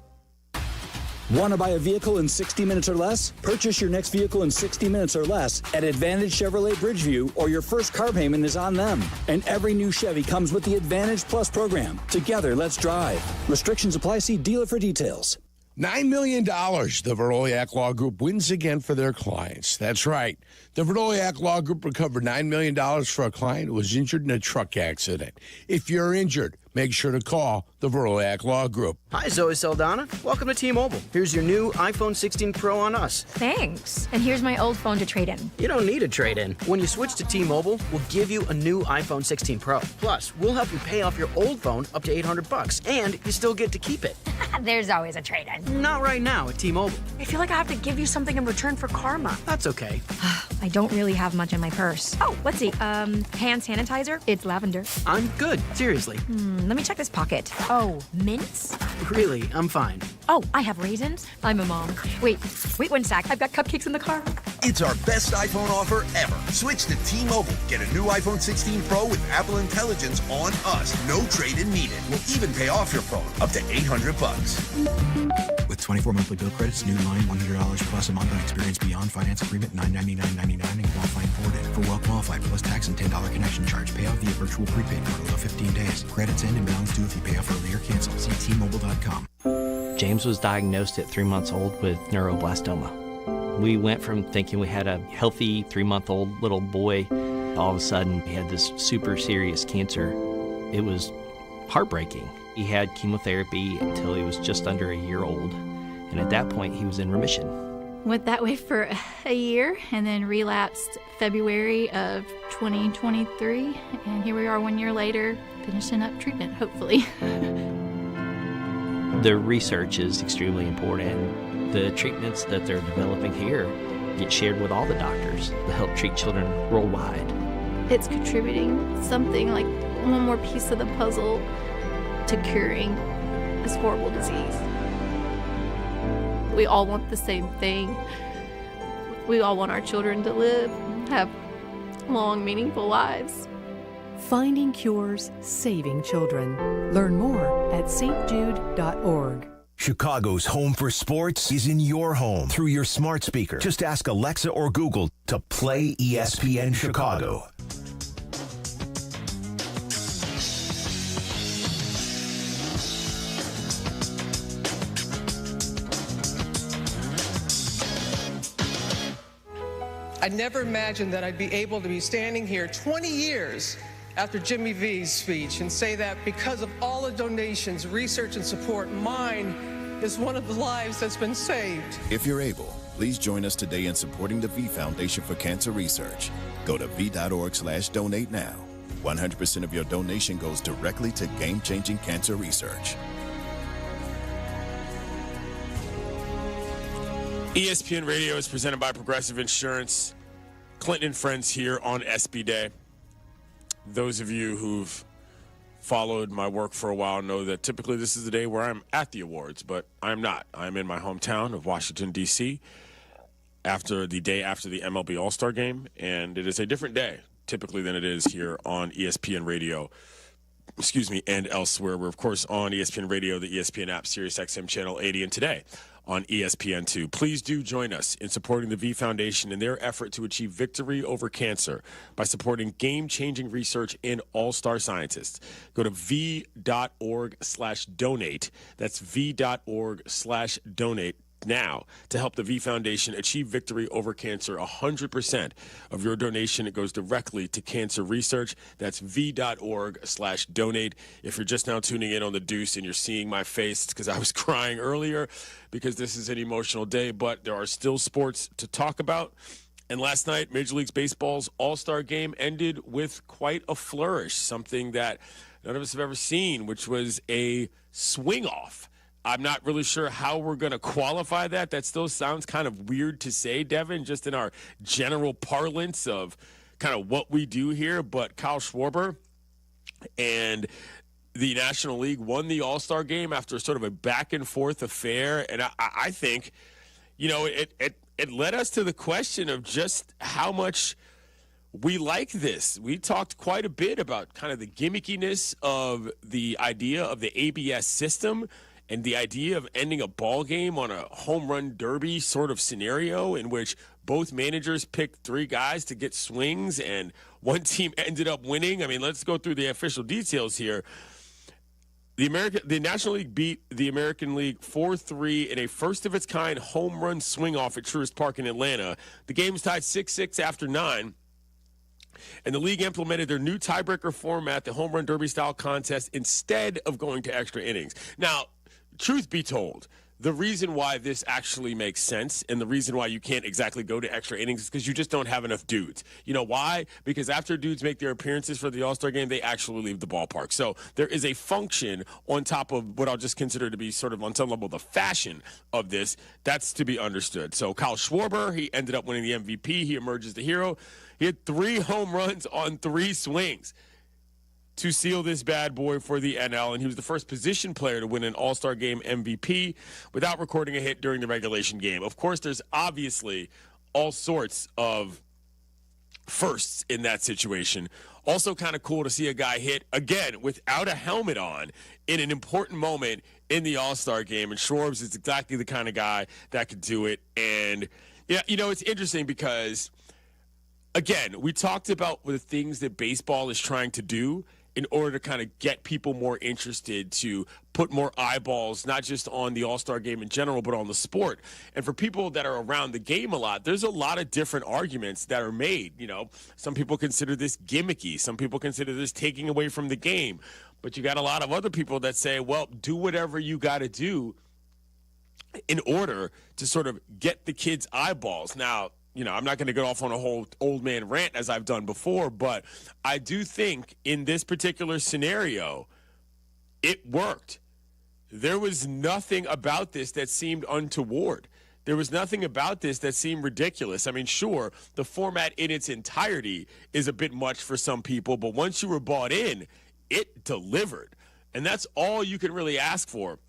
Want to buy a vehicle in 60 minutes or less? Purchase your next vehicle in 60 minutes or less at Advantage Chevrolet Bridgeview, or your first car payment is on them. And every new Chevy comes with the Advantage Plus program. Together, let's drive. Restrictions apply. See dealer for details. $9 million the Veroliak Law Group wins again for their clients. That's right. The Veroliak Law Group recovered $9 million for a client who was injured in a truck accident. If you're injured, make sure to call the Veroliak Law Group. Hi, Zoe Saldana. Welcome to T-Mobile. Here's your new iPhone 16 Pro on us. Thanks. And here's my old phone to trade in. You don't need a trade-in. When you switch to T-Mobile, we'll give you a new iPhone 16 Pro. Plus, we'll help you pay off your old phone up to $800, and you still get to keep it. There's always a trade-in. Not right now at T-Mobile. I feel like I have to give you something in return for karma. That's okay. I don't really have much in my purse. Oh, let's see. Hand sanitizer. It's lavender. I'm good. Seriously. Let me check this pocket. Oh, mints? Really, I'm fine. Oh, I have raisins. I'm a mom. Wait 1 sec. I've got cupcakes in the car. It's our best iPhone offer ever. Switch to T-Mobile. Get a new iPhone 16 Pro with Apple Intelligence on us. No trade-in needed. We'll even pay off your phone up to $800. With 24 monthly bill credits, new line, $100 plus a month on experience beyond finance agreement, $999.99 and qualifying forwarded. For well qualified plus tax and $10 connection charge. Pay off via virtual prepaid card below 15 days. Credits end and balance due if you pay off early or cancel. See T-Mobile.com. James was diagnosed at 3 months old with neuroblastoma. We went from thinking we had a healthy 3-month-old little boy. All of a sudden, he had this super serious cancer. It was heartbreaking. He had chemotherapy until he was just under a year old. And at that point, he was in remission. Went that way for a year and then relapsed February of 2023. And here we are 1 year later, finishing up treatment, hopefully. The research is extremely important. The treatments that they're developing here get shared with all the doctors to help treat children worldwide. It's contributing something like one more piece of the puzzle to curing this horrible disease. We all want the same thing. We all want our children to live, have long, meaningful lives. Finding cures, saving children. Learn more at stjude.org. Chicago's home for sports is in your home through your smart speaker. Just ask Alexa or Google to play ESPN Chicago. I never imagined that I'd be able to be standing here 20 years after Jimmy V's speech and say that because of all the donations, research, and support, mine is one of the lives that's been saved. If you're able, please join us today in supporting the V Foundation for Cancer Research. Go to v.org/donate now. 100% of your donation goes directly to game-changing cancer research. ESPN Radio is presented by Progressive Insurance. Clinton and friends here on SB Day. Those of you who've followed my work for a while know that typically this is the day where I'm at the awards, but I'm not. I'm in my hometown of Washington, D.C. after the day after the MLB All-Star Game, and it is a different day typically than it is here on ESPN Radio, and elsewhere. We're, of course, on ESPN Radio, the ESPN app, Sirius XM Channel 80, and today on ESPN2. Please do join us in supporting the V Foundation in their effort to achieve victory over cancer by supporting game-changing research in all-star scientists. Go to v.org/donate. That's v.org/donate now to help the V Foundation achieve victory over cancer. 100% of your donation, it goes directly to cancer research. That's v.org/donate. If you're just now tuning in on the Deuce and you're seeing my face, it's because I was crying earlier because this is an emotional day, but there are still sports to talk about. And last night, Major League Baseball's All-Star Game ended with quite a flourish, something that none of us have ever seen, which was a swing-off I'm not really sure how we're going to qualify that. That still sounds kind of weird to say, Devin, just in our general parlance of kind of what we do here. But Kyle Schwarber and the National League won the All-Star game after sort of a back-and-forth affair. And I think, it led us to the question of just how much we like this. We talked quite a bit about kind of the gimmickiness of the idea of the ABS system and the idea of ending a ball game on a home run derby sort of scenario in which both managers picked 3 guys to get swings and one team ended up winning. I mean, let's go through the official details here. The National League beat the American League 4-3 in a first-of-its-kind home run swing-off at Truist Park in Atlanta. The game was tied 6-6 after 9. And the league implemented their new tiebreaker format, the home run derby-style contest, instead of going to extra innings. Now, truth be told, the reason why this actually makes sense and the reason why you can't exactly go to extra innings is because you just don't have enough dudes. You know why? Because after dudes make their appearances for the All-Star game, they actually leave the ballpark. So there is a function on top of what I'll just consider to be sort of on some level the fashion of this. That's to be understood. So Kyle Schwarber, he ended up winning the MVP. He emerges the hero. He had 3 home runs on 3 swings to seal this bad boy for the NL, and he was the first position player to win an All-Star Game MVP without recording a hit during the regulation game. Of course, there's obviously all sorts of firsts in that situation. Also kind of cool to see a guy hit, again, without a helmet on in an important moment in the All-Star Game, and Schwarbs is exactly the kind of guy that could do it. And, yeah, it's interesting because, again, we talked about the things that baseball is trying to do in order to kind of get people more interested, to put more eyeballs, not just on the All-Star game in general, but on the sport. And for people that are around the game a lot, there's a lot of different arguments that are made. Some people consider this gimmicky. Some people consider this taking away from the game. But you got a lot of other people that say, well, do whatever you got to do in order to sort of get the kids' eyeballs. Now, I'm not going to get off on a whole old man rant as I've done before, but I do think in this particular scenario, it worked. There was nothing about this that seemed untoward. There was nothing about this that seemed ridiculous. I mean, sure, the format in its entirety is a bit much for some people, but once you were bought in, it delivered. And that's all you can really ask for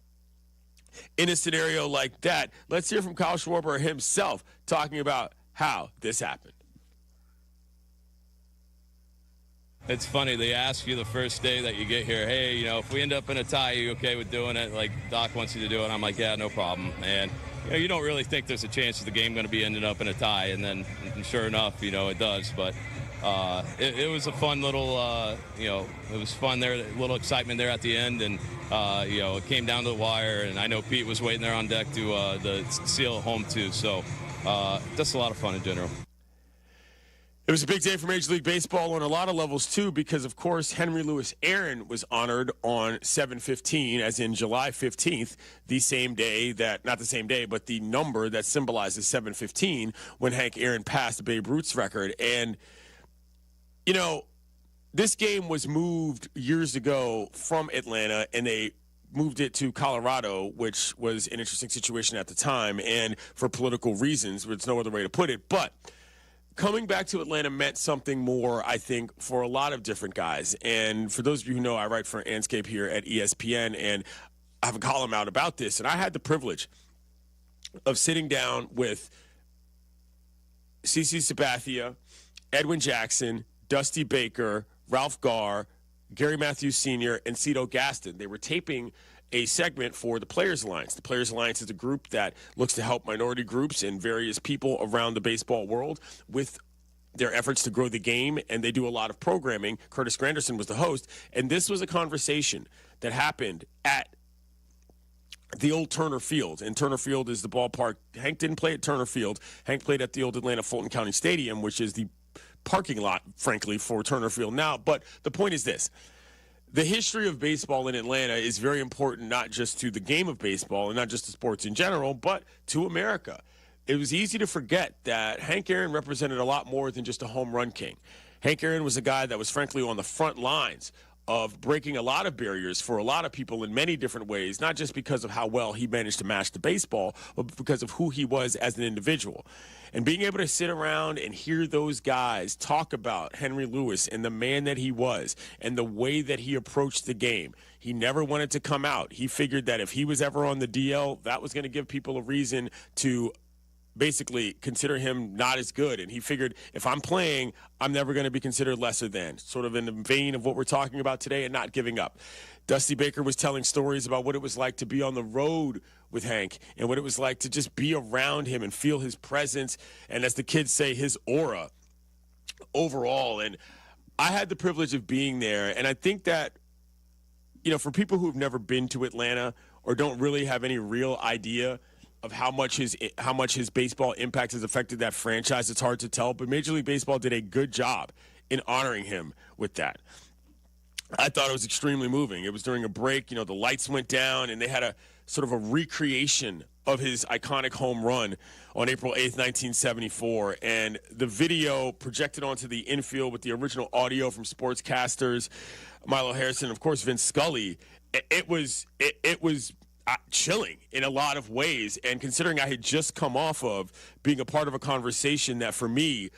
in a scenario like that. Let's hear from Kyle Schwarber himself talking about how this happened. It's funny, they ask you the first day that you get here, hey, if we end up in a tie, are you okay with doing it? Like, Doc wants you to do it. I'm like, yeah, no problem. And, you don't really think there's a chance of the game going to be ending up in a tie. And then, sure enough, it does. But it was a fun little, it was fun there, a little excitement there at the end. And, it came down to the wire. And I know Pete was waiting there on deck to seal it home, too. So, just a lot of fun in general. It was a big day for Major League Baseball on a lot of levels, too, because, of course, Henry Louis Aaron was honored on 7/15, as in July 15th, the same day that, not the same day, but the number that symbolizes 7/15 when Hank Aaron passed Babe Ruth's record. And, this game was moved years ago from Atlanta, and they moved it to Colorado, which was an interesting situation at the time, and for political reasons, there's no other way to put it. But coming back to Atlanta meant something more, I think, for a lot of different guys. And for those of you who know, I write for Anscape here at ESPN, and I have a column out about this. And I had the privilege of sitting down with CeCe Sabathia, Edwin Jackson, Dusty Baker, Ralph Garr, Gary Matthews Sr., and Cito Gaston. They were taping a segment for the Players Alliance. The Players Alliance is a group that looks to help minority groups and various people around the baseball world with their efforts to grow the game, and they do a lot of programming. Curtis Granderson was the host, and this was a conversation that happened at the old Turner Field, and Turner Field is the ballpark. Hank didn't play at Turner Field. Hank played at the old Atlanta Fulton County Stadium, which is the parking lot, frankly, for Turner Field now. But the point is this. The history of baseball in Atlanta is very important, not just to the game of baseball and not just to sports in general, but to America. It was easy to forget that Hank Aaron represented a lot more than just a home run king. Hank Aaron was a guy that was, frankly, on the front lines of breaking a lot of barriers for a lot of people in many different ways, not just because of how well he managed to mash the baseball, but because of who he was as an individual. And being able to sit around and hear those guys talk about Henry Lewis and the man that he was and the way that he approached the game. He never wanted to come out. He figured that if he was ever on the DL, that was going to give people a reason to basically consider him not as good. And he figured, if I'm playing, I'm never going to be considered lesser than, sort of in the vein of what we're talking about today, and not giving up. Dusty Baker was telling stories about what it was like to be on the road with Hank and what it was like to just be around him and feel his presence and, as the kids say, his aura overall. And I had the privilege of being there, and I think that, you know, for people who've never been to Atlanta or don't really have any real idea of how much his baseball impact has affected that franchise, it's hard to tell. But Major League Baseball did a good job in honoring him with that. I thought it was extremely moving. It was during a break. You know, the lights went down, and they had a sort of a recreation of his iconic home run on April 8th, 1974. And the video projected onto the infield with the original audio from sportscasters, Milo Harrison, of course, Vince Scully. It was chilling in a lot of ways. And considering I had just come off of being a part of a conversation that, for me,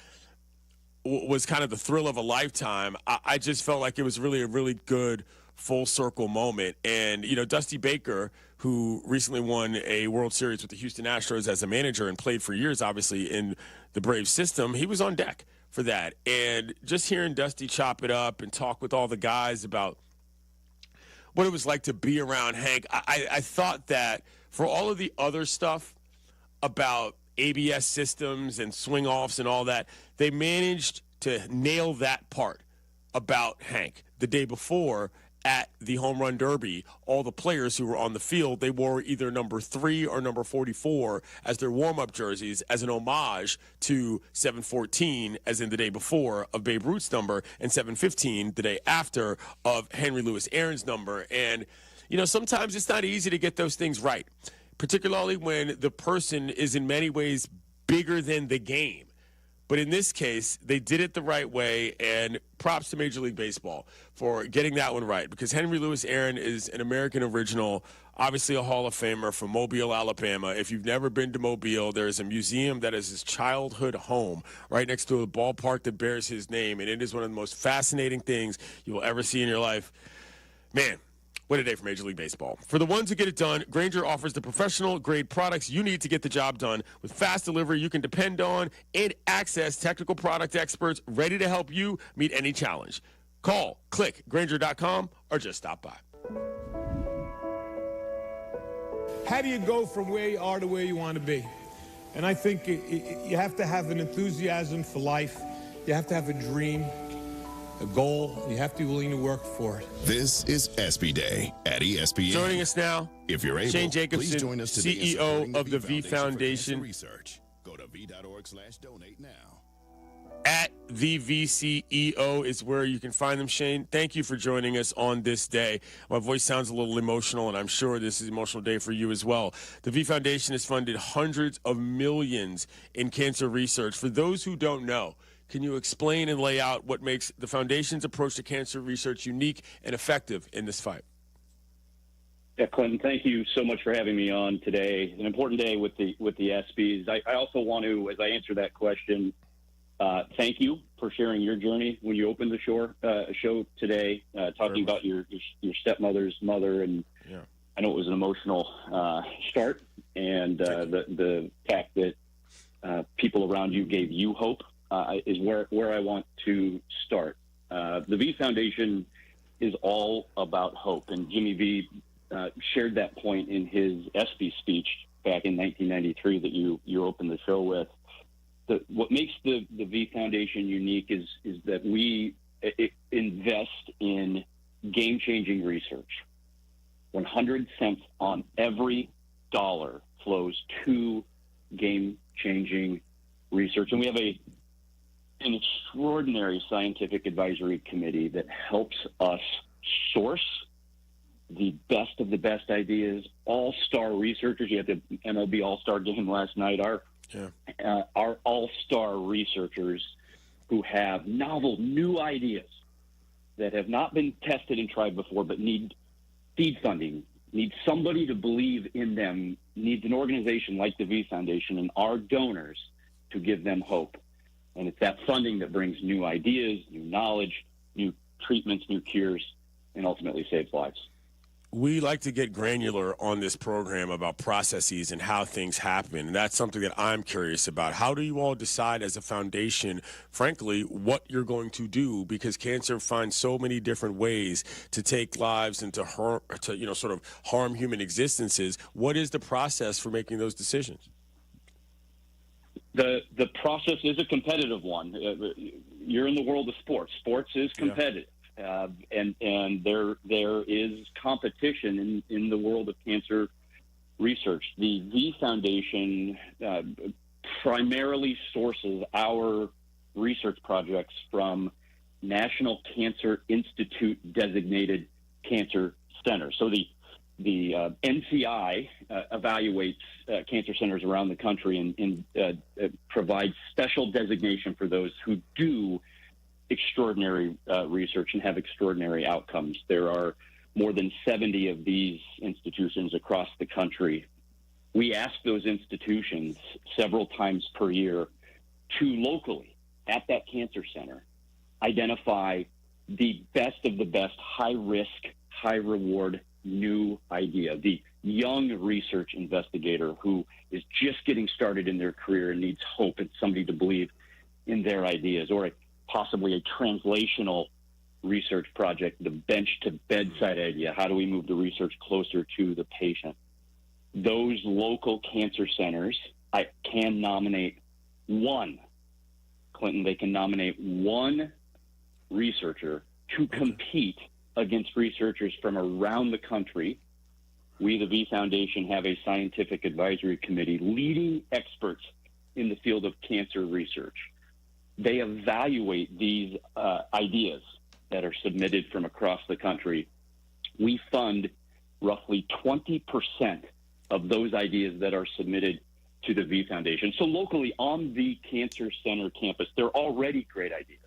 was kind of the thrill of a lifetime, I just felt like it was really a really good full circle moment. And, you know, Dusty Baker, who recently won a World Series with the Houston Astros as a manager and played for years, obviously, in the Braves system, he was on deck for that. And just hearing Dusty chop it up and talk with all the guys about what it was like to be around Hank, I thought that for all of the other stuff about ABS systems and swing-offs and all that, they managed to nail that part about Hank. The day before, at the Home Run Derby, all the players who were on the field, they wore either number 3 or number 44 as their warm-up jerseys as an homage to 714, as in the day before, of Babe Ruth's number, and 715, the day after, of Henry Louis Aaron's number. And, you know, sometimes it's not easy to get those things right, particularly when the person is in many ways bigger than the game. But in this case, they did it the right way, and props to Major League Baseball for getting that one right, because Henry Louis Aaron is an American original, obviously a Hall of Famer from Mobile, Alabama. If you've never been to Mobile, there is a museum that is his childhood home right next to a ballpark that bears his name, and it is one of the most fascinating things you will ever see in your life. Man, what a day for Major League Baseball. For the ones who get it done, Grainger offers the professional-grade products you need to get the job done. With fast delivery you can depend on and access technical product experts ready to help you meet any challenge. Call, click, Grainger.com, or just stop by. How do you go from where you are to where you want to be? And I think you have to have an enthusiasm for life. You have to have a dream, a goal. You have to be willing to work for it. This is ESPY Day at ESPN. Joining us now, if you're able, Shane Jacobson, please join us today CEO of the V Foundation. Research. Go to v.org/donate now. At the VCEO is where you can find them. Shane, thank you for joining us on this day. My voice sounds a little emotional, and I'm sure this is an emotional day for you as well. The V Foundation has funded hundreds of millions in cancer research. For those who don't know, can you explain and lay out what makes the Foundation's approach to cancer research unique and effective in this fight? Yeah, Clinton, thank you so much for having me on today. An important day with the ESPYs. I also want to, as I answer that question, thank you for sharing your journey when you opened the show today, talking about your stepmother's mother. And yeah. I know it was an emotional start, and the fact that people around you gave you hope is where I want to start. The V Foundation is all about hope, and Jimmy V shared that point in his ESPY speech back in 1993 that you opened the show with. What makes the V Foundation unique is that we invest in game-changing research. 100 cents on every dollar flows to game-changing research. And we have an extraordinary scientific advisory committee that helps us source the best of the best ideas, all-star researchers. You had the MLB All-Star game last night. Our all-star researchers who have novel, new ideas that have not been tested and tried before but need seed funding, need somebody to believe in them, needs an organization like the V Foundation and our donors to give them hope. And it's that funding that brings new ideas, new knowledge, new treatments, new cures, and ultimately saves lives. We like to get granular on this program about processes and how things happen, and that's something that I'm curious about. How do you all decide as a foundation, frankly, what you're going to do? Because cancer finds so many different ways to take lives and to sort of harm human existences. What is the process for making those decisions? The process is a competitive one. You're in the world of sports. Sports is competitive. And there is competition in the world of cancer research. The V Foundation primarily sources our research projects from National Cancer Institute designated cancer centers. So the NCI evaluates cancer centers around the country and provides special designation for those who do extraordinary research and have extraordinary outcomes. There are more than 70 of these institutions across the country. We ask those institutions several times per year to locally, at that cancer center, identify the best of the best, high-risk, high-reward new idea, the young research investigator who is just getting started in their career and needs hope and somebody to believe in their ideas, or possibly a translational research project, the bench-to-bedside idea. How do we move the research closer to the patient? Those local cancer centers can nominate one, Clinton, they can nominate one researcher to compete against researchers from around the country. We, the V Foundation, have a scientific advisory committee leading experts in the field of cancer research. They evaluate these ideas that are submitted from across the country. We fund roughly 20% of those ideas that are submitted to the V Foundation. So locally on the Cancer Center campus, they're already great ideas.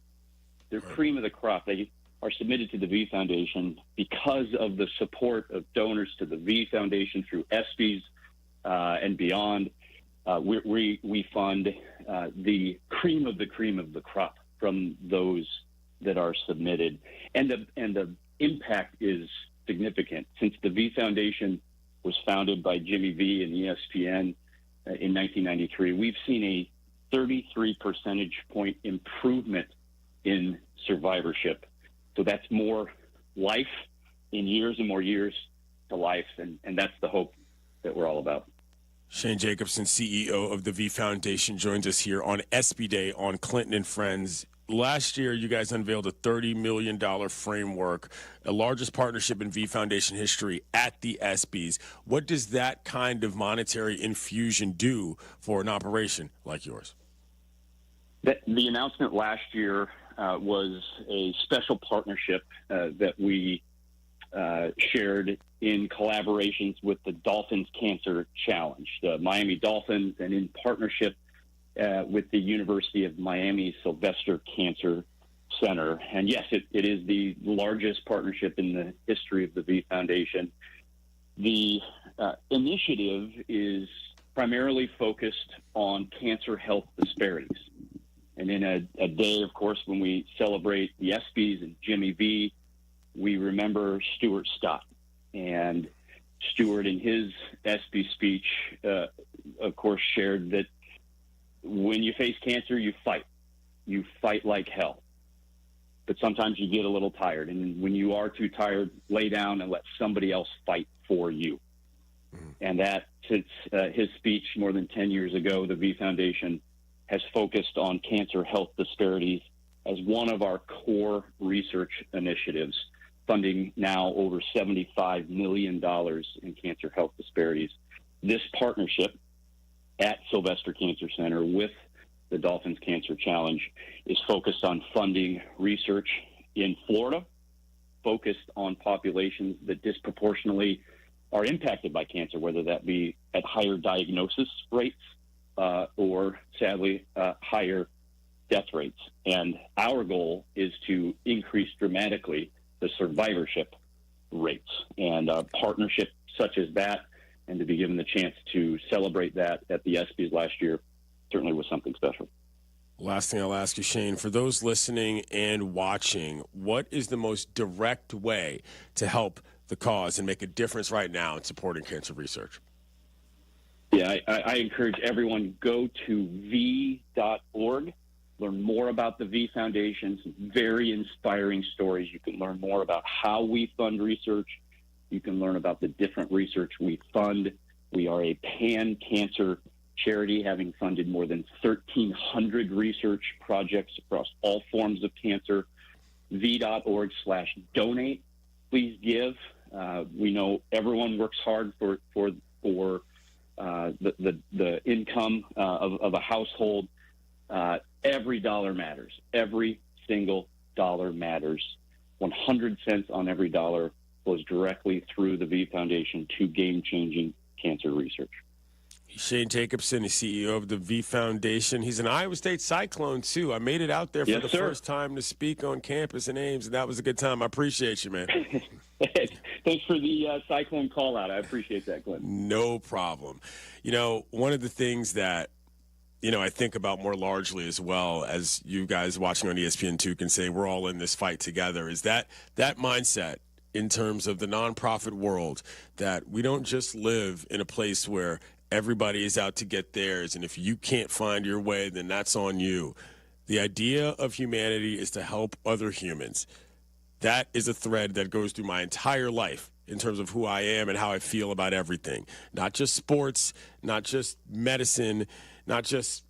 They're cream of the crop. They are submitted to the V Foundation because of the support of donors to the V Foundation through ESPYs and beyond. We fund the cream of the crop from those that are submitted, and the impact is significant. Since the V Foundation was founded by Jimmy V and ESPN in 1993, we've seen a 33 percentage point improvement in survivorship. So that's more life in years and more years to life, and that's the hope that we're all about. Shane Jacobson, CEO of the V Foundation, joins us here on ESPY Day on Clinton and Friends. Last year, you guys unveiled a $30 million framework, the largest partnership in V Foundation history at the ESPYs. What does that kind of monetary infusion do for an operation like yours? The announcement last year was a special partnership that we shared in collaborations with the Dolphins Cancer Challenge, the Miami Dolphins, and in partnership with the University of Miami Sylvester Cancer Center. And yes, it is the largest partnership in the history of the V Foundation. The initiative is primarily focused on cancer health disparities. And in a day, of course, when we celebrate the ESPYs and Jimmy V, we remember Stuart Scott. And Stuart, in his ESPY speech, of course, shared that when you face cancer, you fight. You fight like hell. But sometimes you get a little tired. And when you are too tired, lay down and let somebody else fight for you. And that, since his speech more than 10 years ago, the V Foundation has focused on cancer health disparities as one of our core research initiatives, funding now over $75 million in cancer health disparities. This partnership at Sylvester Cancer Center with the Dolphins Cancer Challenge is focused on funding research in Florida, focused on populations that disproportionately are impacted by cancer, whether that be at higher diagnosis rates or, sadly, higher death rates. And our goal is to increase dramatically the survivorship rates. And a partnership such as that, and to be given the chance to celebrate that at the ESPYs last year, certainly was something special. Last thing I'll ask you, Shane, for those listening and watching, what is the most direct way to help the cause and make a difference right now in supporting cancer research? Yeah, I encourage everyone, go to v.org, learn more about the V Foundation, some very inspiring stories. You can learn more about how we fund research. You can learn about the different research we fund. We are a pan-cancer charity, having funded more than 1,300 research projects across all forms of cancer. v.org/donate. Please give. We know everyone works hard for the income of a household. Every dollar matters. Every single dollar matters. 100 cents on every dollar goes directly through the V Foundation to game-changing cancer research. Shane Jacobson is CEO of the V Foundation. He's an Iowa State Cyclone, too. I made it out there for the first time to speak on campus in Ames, and that was a good time. I appreciate you, man. Thanks for the Cyclone call-out. I appreciate that, Glenn. No problem. You know, one of the things that, you know, I think about more largely as well, as you guys watching on ESPN2 can say, we're all in this fight together, is that mindset in terms of the nonprofit world, that we don't just live in a place where everybody is out to get theirs, and if you can't find your way, then that's on you. The idea of humanity is to help other humans. That is a thread that goes through my entire life in terms of who I am and how I feel about everything. Not just sports, not just medicine, not just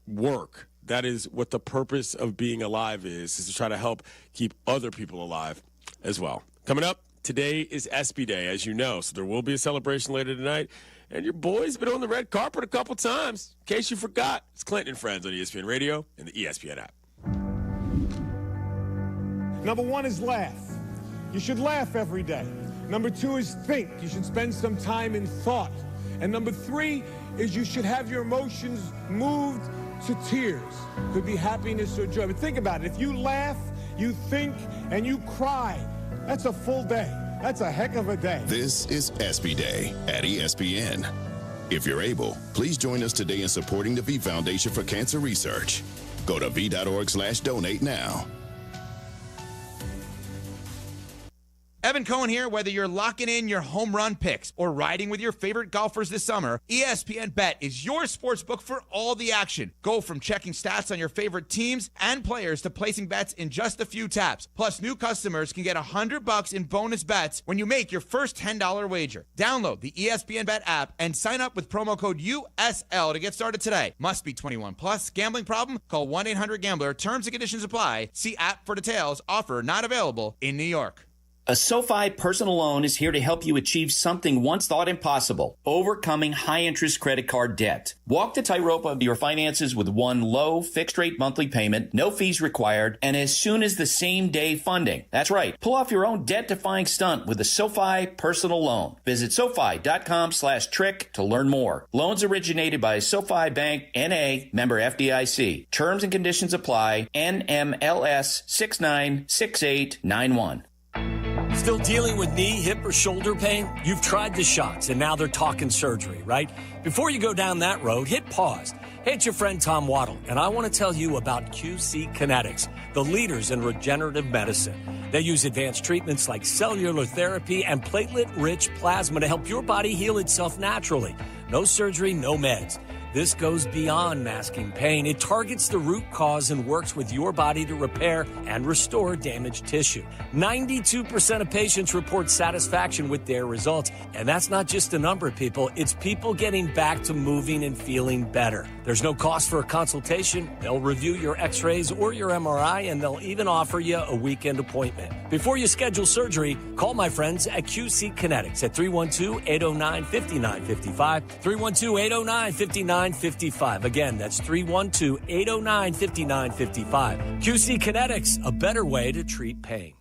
work. That is what the purpose of being alive is to try to help keep other people alive as well. Coming up, today is ESPY Day, as you know, so there will be a celebration later tonight. And your boy's been on the red carpet a couple times. In case you forgot, it's Clinton and Friends on ESPN Radio and the ESPN app. Number one is laugh. You should laugh every day. Number two is think. You should spend some time in thought. And number three is you should have your emotions moved to tears. Could be happiness or joy. But think about it. If you laugh, you think, and you cry, that's a full day. That's a heck of a day. This is ESPY Day at ESPN. If you're able, please join us today in supporting the V Foundation for Cancer Research. Go to v.org/donate now. Evan Cohen here. Whether you're locking in your home run picks or riding with your favorite golfers this summer, ESPN Bet is your sportsbook for all the action. Go from checking stats on your favorite teams and players to placing bets in just a few taps. Plus, new customers can get $100 in bonus bets when you make your first $10 wager. Download the ESPN Bet app and sign up with promo code USL to get started today. Must be 21 plus. Gambling problem? Call 1-800-GAMBLER. Terms and conditions apply. See app for details. Offer not available in New York. A SoFi personal loan is here to help you achieve something once thought impossible: overcoming high-interest credit card debt. Walk the tightrope of your finances with one low, fixed-rate monthly payment, no fees required, and as soon as the same-day funding. That's right. Pull off your own debt-defying stunt with a SoFi personal loan. Visit SoFi.com/trick to learn more. Loans originated by SoFi Bank, N.A., member FDIC. Terms and conditions apply. NMLS 696891. Still dealing with knee, hip, or shoulder pain? You've tried the shots, and now they're talking surgery, right? Before you go down that road, hit pause. Hey, it's your friend Tom Waddle, and I want to tell you about QC Kinetics, the leaders in regenerative medicine. They use advanced treatments like cellular therapy and platelet-rich plasma to help your body heal itself naturally. No surgery, no meds. This goes beyond masking pain. It targets the root cause and works with your body to repair and restore damaged tissue. 92% of patients report satisfaction with their results. And that's not just a number of people. It's people getting back to moving and feeling better. There's no cost for a consultation. They'll review your x-rays or your MRI, and they'll even offer you a weekend appointment. Before you schedule surgery, call my friends at QC Kinetics at 312-809-5955, 312-809-5955. Again, that's 312-809-5955. QC Kinetics, a better way to treat pain.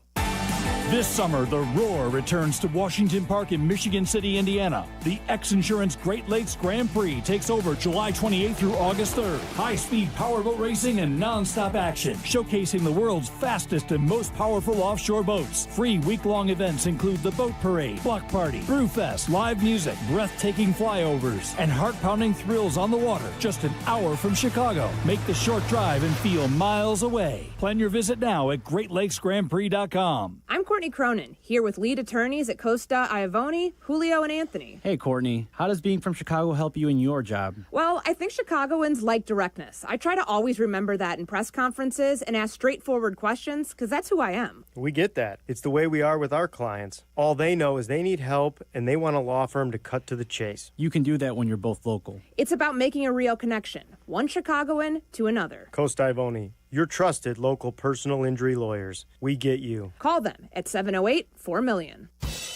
This summer, the Roar returns to Washington Park in Michigan City, Indiana. The X Insurance Great Lakes Grand Prix takes over July 28th through August 3rd. High-speed powerboat racing and non-stop action, showcasing the world's fastest and most powerful offshore boats. Free week-long events include the Boat Parade, Block Party, Brewfest, live music, breathtaking flyovers, and heart-pounding thrills on the water just an hour from Chicago. Make the short drive and feel miles away. Plan your visit now at GreatLakesGrandPrix.com. I'm Courtney Cronin, here with lead attorneys at Costa, Iavone, Julio, and Anthony. Hey, Courtney. How does being from Chicago help you in your job? Well, I think Chicagoans like directness. I try to always remember that in press conferences and ask straightforward questions, because that's who I am. We get that. It's the way we are with our clients. All they know is they need help, and they want a law firm to cut to the chase. You can do that when you're both local. It's about making a real connection, one Chicagoan to another. Costa Iavone, your trusted local personal injury lawyers. We get you. Call them at 708-4million.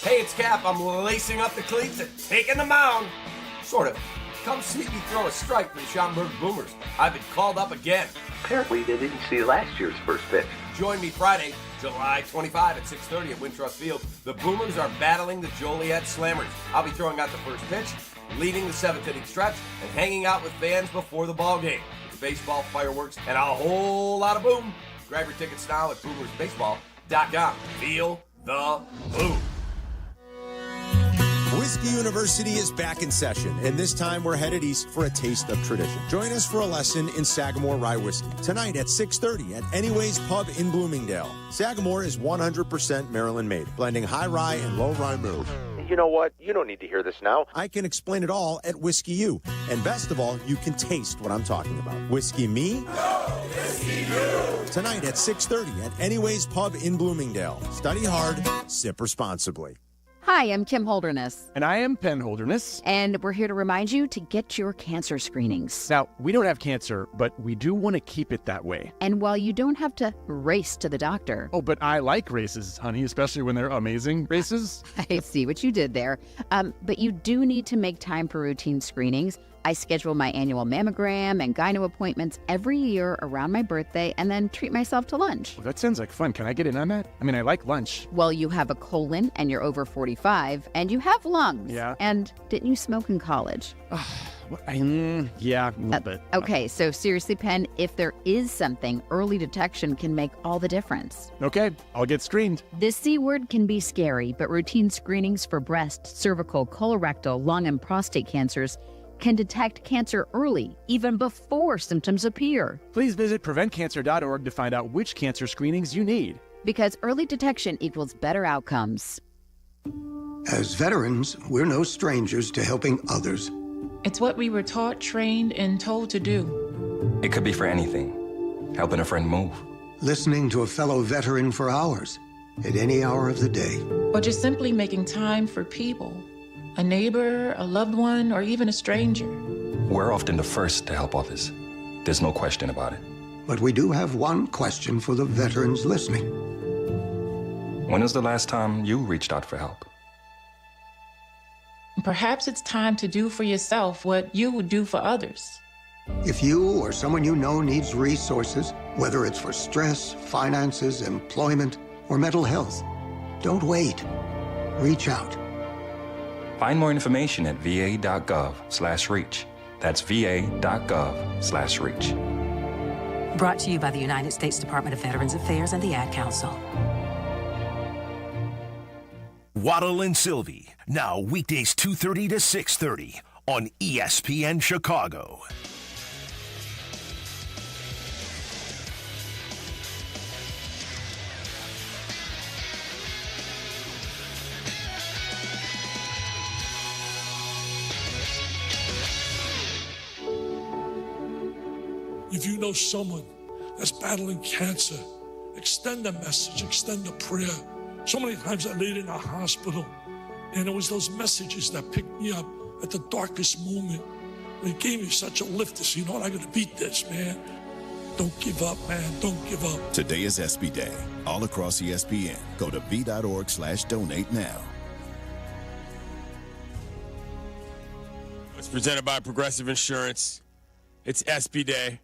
Hey, it's Cap. I'm lacing up the cleats and taking the mound. Sort of. Come see me throw a strike for the Schaumburg Boomers. I've been called up again. Apparently they didn't see last year's first pitch. Join me Friday, July 25 at 6:30 at Wintrust Field. The Boomers are battling the Joliet Slammers. I'll be throwing out the first pitch, leading the 7th inning stretch, and hanging out with fans before the ball game. Baseball, fireworks, and a whole lot of boom. Grab your tickets now at boomersbaseball.com. Feel the boom. Whiskey University is back in session, and this time we're headed east for a taste of tradition. Join us for a lesson in Sagamore Rye Whiskey tonight at 6:30 at Anyways Pub in Bloomingdale. Sagamore is 100% Maryland-made, blending high rye and low rye malt. You know what? You don't need to hear this now. I can explain it all at Whiskey U. And best of all, you can taste what I'm talking about. Whiskey me? No, Whiskey you! Tonight at 6:30 at Anyways Pub in Bloomingdale. Study hard, sip responsibly. Hi, I'm Kim Holderness. And I am Penn Holderness. And we're here to remind you to get your cancer screenings. Now, we don't have cancer, but we do want to keep it that way. And while you don't have to race to the doctor. Oh, but I like races, honey, especially when they're amazing races. I see what you did there. But you do need to make time for routine screenings. I schedule my annual mammogram and gyno appointments every year around my birthday and then treat myself to lunch. Well, that sounds like fun. Can I get in on that? I mean, I like lunch. Well, you have a colon and you're over 45 and you have lungs. Yeah. And didn't you smoke in college? Yeah, a little bit. Okay, so seriously, Penn, if there is something, early detection can make all the difference. Okay, I'll get screened. The C word can be scary, but routine screenings for breast, cervical, colorectal, lung, and prostate cancers can detect cancer early, even before symptoms appear. Please visit preventcancer.org to find out which cancer screenings you need. Because early detection equals better outcomes. As veterans, we're no strangers to helping others. It's what we were taught, trained, and told to do. It could be for anything. Helping a friend move. Listening to a fellow veteran for hours, at any hour of the day. Or just simply making time for people. A neighbor, a loved one, or even a stranger. We're often the first to help others. There's no question about it. But we do have one question for the veterans listening. When was the last time you reached out for help? Perhaps it's time to do for yourself what you would do for others. If you or someone you know needs resources, whether it's for stress, finances, employment, or mental health, don't wait. Reach out. Find more information at va.gov/reach. That's va.gov/reach. Brought to you by the United States Department of Veterans Affairs and the Ad Council. Waddle and Sylvie, now weekdays 2:30 to 6:30 on ESPN Chicago. If you know someone that's battling cancer, extend a message, extend a prayer. So many times I laid in a hospital, and it was those messages that picked me up at the darkest moment. They gave me such a lift to say, you know what, I gotta beat this, man. Don't give up, man, don't give up. Today is ESPY Day. All across ESPN. Go to v.org/donate now. It's presented by Progressive Insurance. It's ESPY Day.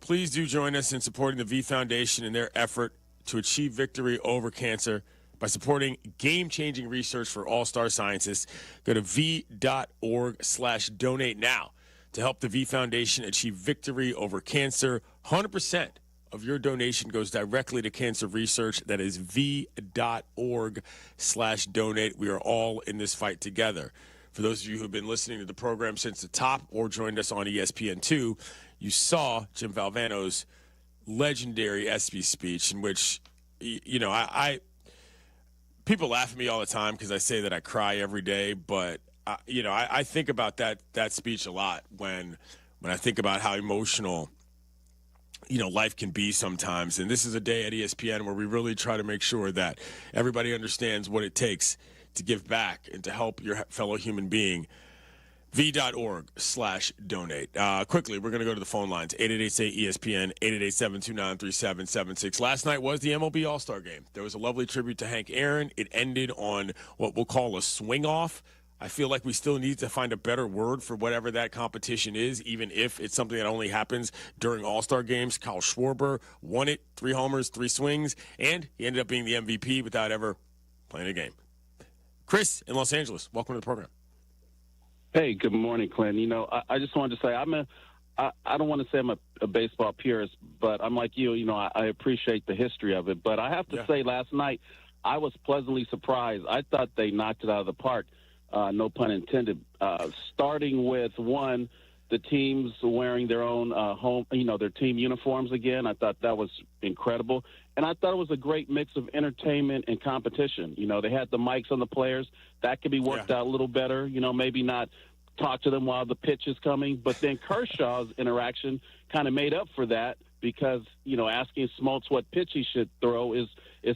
Please do join us in supporting the V Foundation in their effort to achieve victory over cancer. by supporting game-changing research for all-star scientists. Go to v.org/donate now to help the V Foundation achieve victory over cancer. 100% of your donation goes directly to cancer research. That is v.org/donate. We are all in this fight together. For those of you who have been listening to the program since the top or joined us on ESPN2, you saw Jim Valvano's legendary ESPY speech in which, I people laugh at me all the time because I say that I cry every day, but, I think about that speech a lot when I think about how emotional, life can be sometimes. And this is a day at ESPN where we really try to make sure that everybody understands what it takes to give back and to help your fellow human being. v.org/donate. Quickly, we're going to go to the phone lines. 888-ESPN, 888-729-3776. Last night was the MLB All-Star Game. There was a lovely tribute to Hank Aaron. It ended on what we'll call a swing-off. I feel like we still need to find a better word for whatever that competition is, even if it's something that only happens during All-Star games. Kyle Schwarber won it, 3 homers, 3 swings, and he ended up being the MVP without ever playing a game. Chris in Los Angeles, welcome to the program. Hey, good morning, Clint. I just wanted to say I don't want to say I'm a baseball purist, but I'm like you. I appreciate the history of it. But I have to say, last night I was pleasantly surprised. I thought they knocked it out of the park. No pun intended. Starting with the teams wearing their own their team uniforms again. I thought that was incredible. And I thought it was a great mix of entertainment and competition. They had the mics on the players. That could be worked out a little better. Maybe not talk to them while the pitch is coming. But then Kershaw's interaction kind of made up for that because, asking Smoltz what pitch he should throw is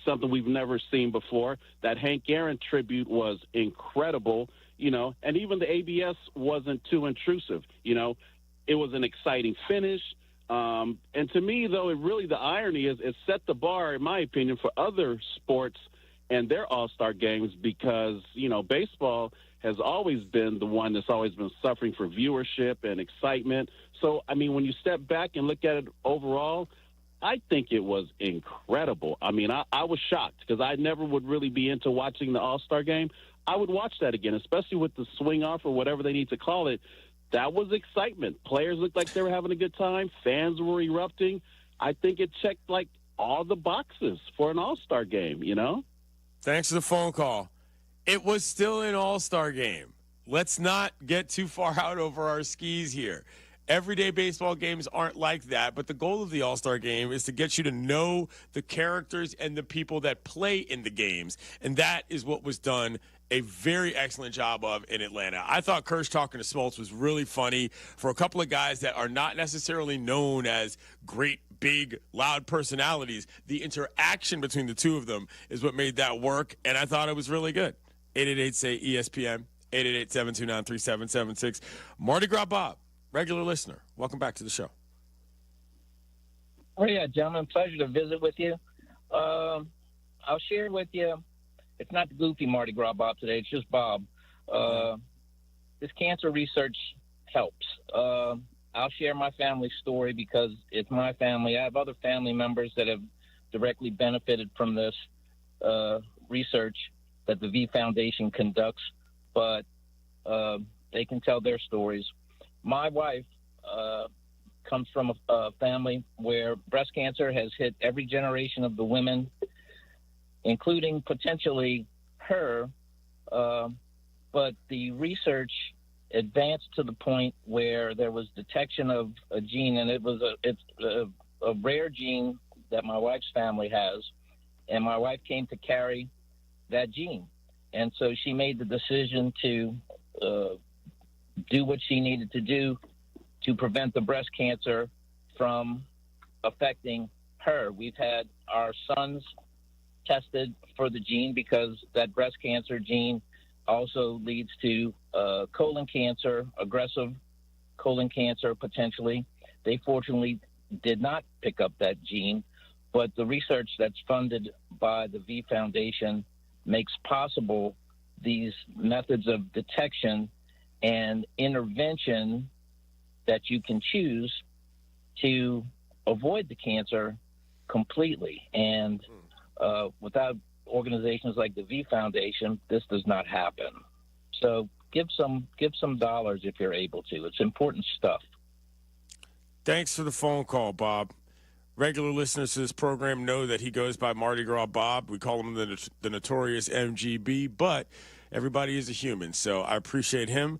something we've never seen before. That Hank Aaron tribute was incredible, and even the ABS wasn't too intrusive. It was an exciting finish. And to me, though, the irony is it set the bar, in my opinion, for other sports and their all-star games because, baseball has always been the one that's always been suffering for viewership and excitement. So, when you step back and look at it overall, I think it was incredible. I was shocked because I never would really be into watching the all-star game. I would watch that again, especially with the swing-off or whatever they need to call it. That was excitement. Players looked like they were having a good time. Fans were erupting. I think it checked, all the boxes for an all-star game, Thanks for the phone call. It was still an all-star game. Let's not get too far out over our skis here. Everyday baseball games aren't like that, but the goal of the All-Star Game is to get you to know the characters and the people that play in the games, and that is what was done a very excellent job of in Atlanta. I thought Kersh talking to Smoltz was really funny for a couple of guys that are not necessarily known as great, big, loud personalities. The interaction between the two of them is what made that work, and I thought it was really good. 888-ESPN, 888-729-3776. Mardi Gras Bob, regular listener, welcome back to the show. Oh, yeah, gentlemen, pleasure to visit with you. I'll share with you. It's not the goofy Mardi Gras Bob today. It's just Bob. This cancer research helps. I'll share my family story because it's my family. I have other family members that have directly benefited from this research that the V Foundation conducts, but they can tell their stories. My wife comes from a family where breast cancer has hit every generation of the women, including potentially her, but the research advanced to the point where there was detection of a gene, and it's a rare gene that my wife's family has, and my wife came to carry that gene. And so she made the decision to do what she needed to do to prevent the breast cancer from affecting her. We've had our sons tested for the gene because that breast cancer gene also leads to colon cancer, aggressive colon cancer potentially. They fortunately did not pick up that gene, but the research that's funded by the V Foundation makes possible these methods of detection and intervention that you can choose to avoid the cancer completely and without organizations like the V Foundation, this does not happen. So give some dollars if you're able to. It's important stuff. Thanks for the phone call, Bob. Regular listeners to this program know that he goes by Mardi Gras Bob. We call him the notorious MGB, but everybody is a human. So I appreciate him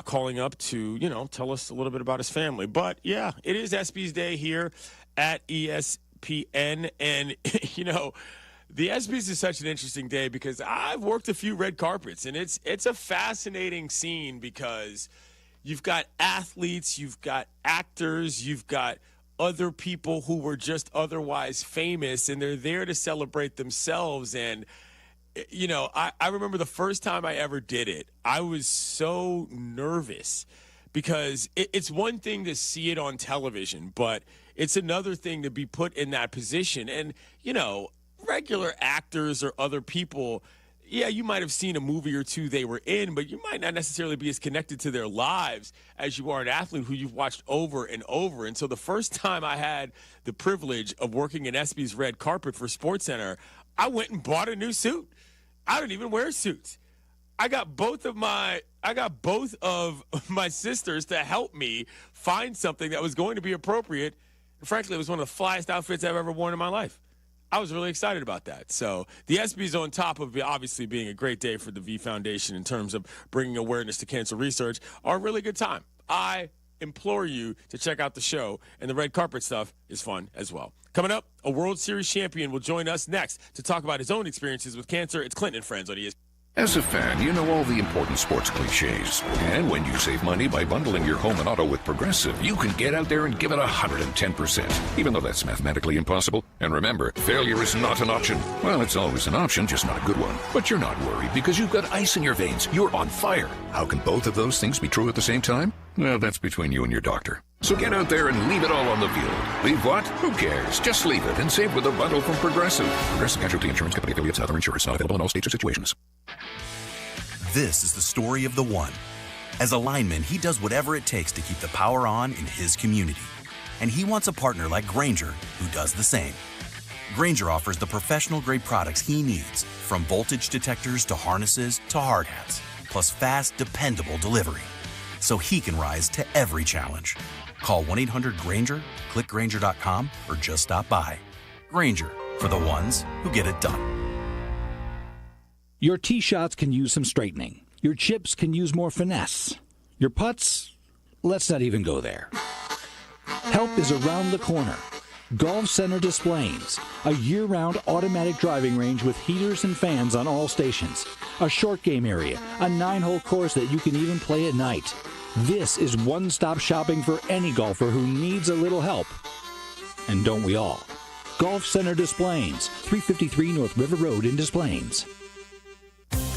calling up to, tell us a little bit about his family. But, yeah, it is ESPY's Day here at ESPN. And, the ESPYs is such an interesting day because I've worked a few red carpets, and it's a fascinating scene because you've got athletes, you've got actors, you've got other people who were just otherwise famous, and they're there to celebrate themselves. And, I remember the first time I ever did it, I was so nervous because it's one thing to see it on television, but it's another thing to be put in that position. And, regular actors or other people, yeah, you might have seen a movie or two they were in, but you might not necessarily be as connected to their lives as you are an athlete who you've watched over and over. And so the first time I had the privilege of working in ESPY's red carpet for SportsCenter, I went and bought a new suit. I don't even wear suits. I got both of my sisters to help me find something that was going to be appropriate. And frankly, it was one of the flyest outfits I've ever worn in my life. I was really excited about that. So the ESPYs, on top of obviously being a great day for the V Foundation in terms of bringing awareness to cancer research, are a really good time. I implore you to check out the show, and the red carpet stuff is fun as well. Coming up, a World Series champion will join us next to talk about his own experiences with cancer. It's Clinton and Friends on ESPN. As a fan, you know all the important sports cliches. And when you save money by bundling your home and auto with Progressive, you can get out there and give it 110%, even though that's mathematically impossible. And remember, failure is not an option. Well, it's always an option, just not a good one. But you're not worried because you've got ice in your veins. You're on fire. How can both of those things be true at the same time? Well, that's between you and your doctor. So get out there and leave it all on the field. Leave what? Who cares? Just leave it and save with a bundle from Progressive. Progressive Casualty Insurance Company affiliates and other insurers. Not available in all states or situations. This is the story of the one. As a lineman, he does whatever it takes to keep the power on in his community. And he wants a partner like Grainger who does the same. Grainger offers the professional-grade products he needs, from voltage detectors to harnesses to hard hats, plus fast, dependable delivery, so he can rise to every challenge. Call 1-800-GRAINGER, click Grainger.com, or just stop by. Grainger, for the ones who get it done. Your tee shots can use some straightening. Your chips can use more finesse. Your putts, let's not even go there. Help is around the corner. Golf Center Displays, a year-round automatic driving range with heaters and fans on all stations. A short game area, a 9-hole course that you can even play at night. This is one-stop shopping for any golfer who needs a little help. And don't we all? Golf Center Displays, 353 North River Road in Des Plaines.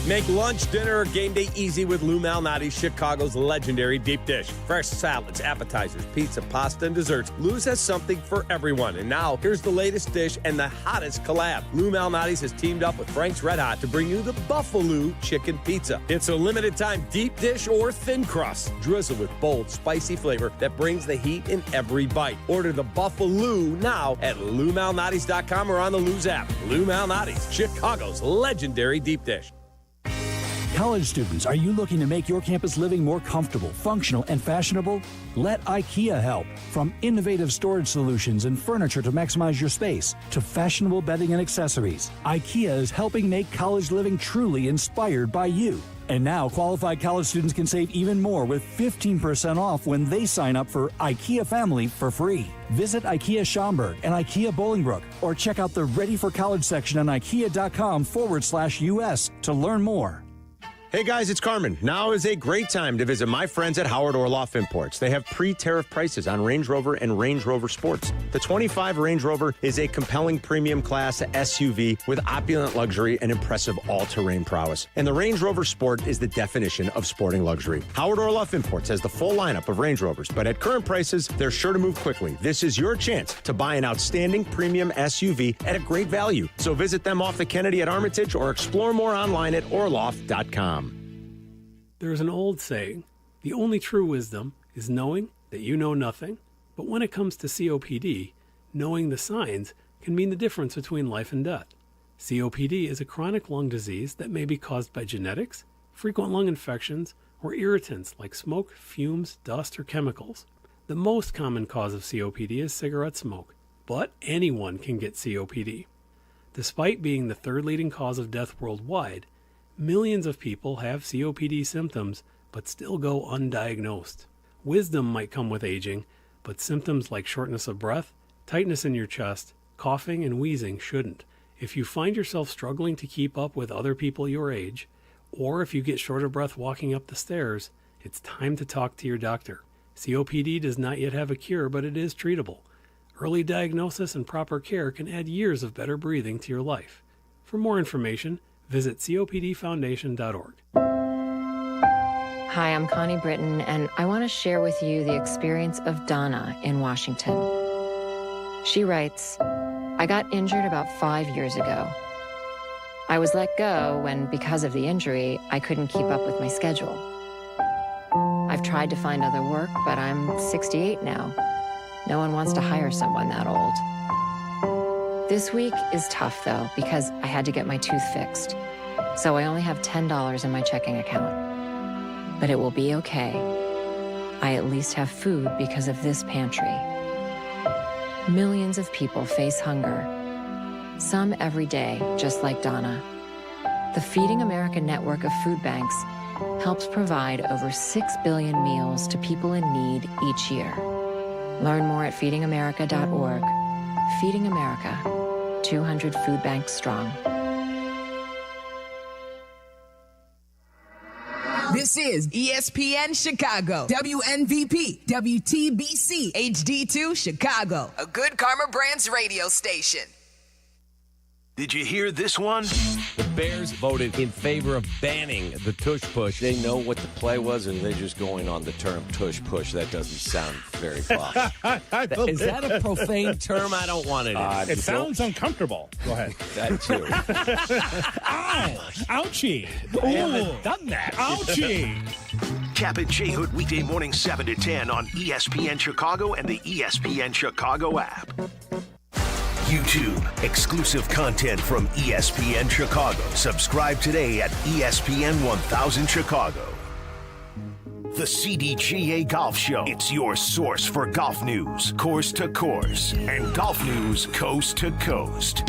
Make lunch, dinner, or game day easy with Lou Malnati's Chicago's legendary deep dish. Fresh salads, appetizers, pizza, pasta, and desserts. Lou's has something for everyone. And now, here's the latest dish and the hottest collab. Lou Malnati's has teamed up with Frank's Red Hot to bring you the Buffalo Chicken Pizza. It's a limited-time deep dish or thin crust, drizzled with bold, spicy flavor that brings the heat in every bite. Order the Buffalo now at LouMalnati's.com or on the Lou's app. Lou Malnati's, Chicago's legendary deep dish. College students, are you looking to make your campus living more comfortable, functional, and fashionable? Let IKEA help. From innovative storage solutions and furniture to maximize your space, to fashionable bedding and accessories, IKEA is helping make college living truly inspired by you. And now, qualified college students can save even more with 15% off when they sign up for IKEA Family for free. Visit IKEA Schaumburg and IKEA Bolingbrook, or check out the Ready for College section on IKEA.com/US to learn more. Hey guys, it's Carmen. Now is a great time to visit my friends at Howard Orloff Imports. They have pre-tariff prices on Range Rover and Range Rover Sports. The 25 Range Rover is a compelling premium class SUV with opulent luxury and impressive all-terrain prowess. And the Range Rover Sport is the definition of sporting luxury. Howard Orloff Imports has the full lineup of Range Rovers, but at current prices, they're sure to move quickly. This is your chance to buy an outstanding premium SUV at a great value. So visit them off the Kennedy at Armitage or explore more online at orloff.com. There is an old saying, the only true wisdom is knowing that you know nothing. But when it comes to COPD, knowing the signs can mean the difference between life and death. COPD is a chronic lung disease that may be caused by genetics, frequent lung infections, or irritants like smoke, fumes, dust, or chemicals. The most common cause of COPD is cigarette smoke, but anyone can get COPD. Despite being the third leading cause of death worldwide, millions of people have COPD symptoms but still go undiagnosed. Wisdom might come with aging, but symptoms like shortness of breath, tightness in your chest, coughing, and wheezing shouldn't. If you find yourself struggling to keep up with other people your age, or if you get short of breath walking up the stairs, it's time to talk to your doctor. COPD does not yet have a cure, but it is treatable. Early diagnosis and proper care can add years of better breathing to your life. For more information, visit copdfoundation.org. Hi, I'm Connie Britton, and I want to share with you the experience of Donna in Washington. She writes, I got injured about 5 years ago. I was let go when, because of the injury, I couldn't keep up with my schedule. I've tried to find other work, but I'm 68 now. No one wants to hire someone that old. This week is tough, though, because I had to get my tooth fixed. So I only have $10 in my checking account. But it will be okay. I at least have food because of this pantry. Millions of people face hunger. Some every day, just like Donna. The Feeding America network of food banks helps provide over 6 billion meals to people in need each year. Learn more at feedingamerica.org. Feeding America, 200 food banks strong. This is ESPN Chicago, WNVP, WTBC, HD2 Chicago, a Good Karma Brands radio station. Did you hear this one? The Bears voted in favor of banning the tush push. They know what the play was, or they're just going on the term tush push. That doesn't sound very posh. Is that a profane term? I don't want it. It sounds uncomfortable. Go ahead. That too. Ow! Ouchie! I haven't done that. Ouchie! Cap and J Hood weekday morning 7 to 10 on ESPN Chicago and the ESPN Chicago app. YouTube, exclusive content from ESPN Chicago. Subscribe today at ESPN 1000 Chicago. The CDGA Golf Show. It's your source for golf news, course to course, and golf news coast to coast.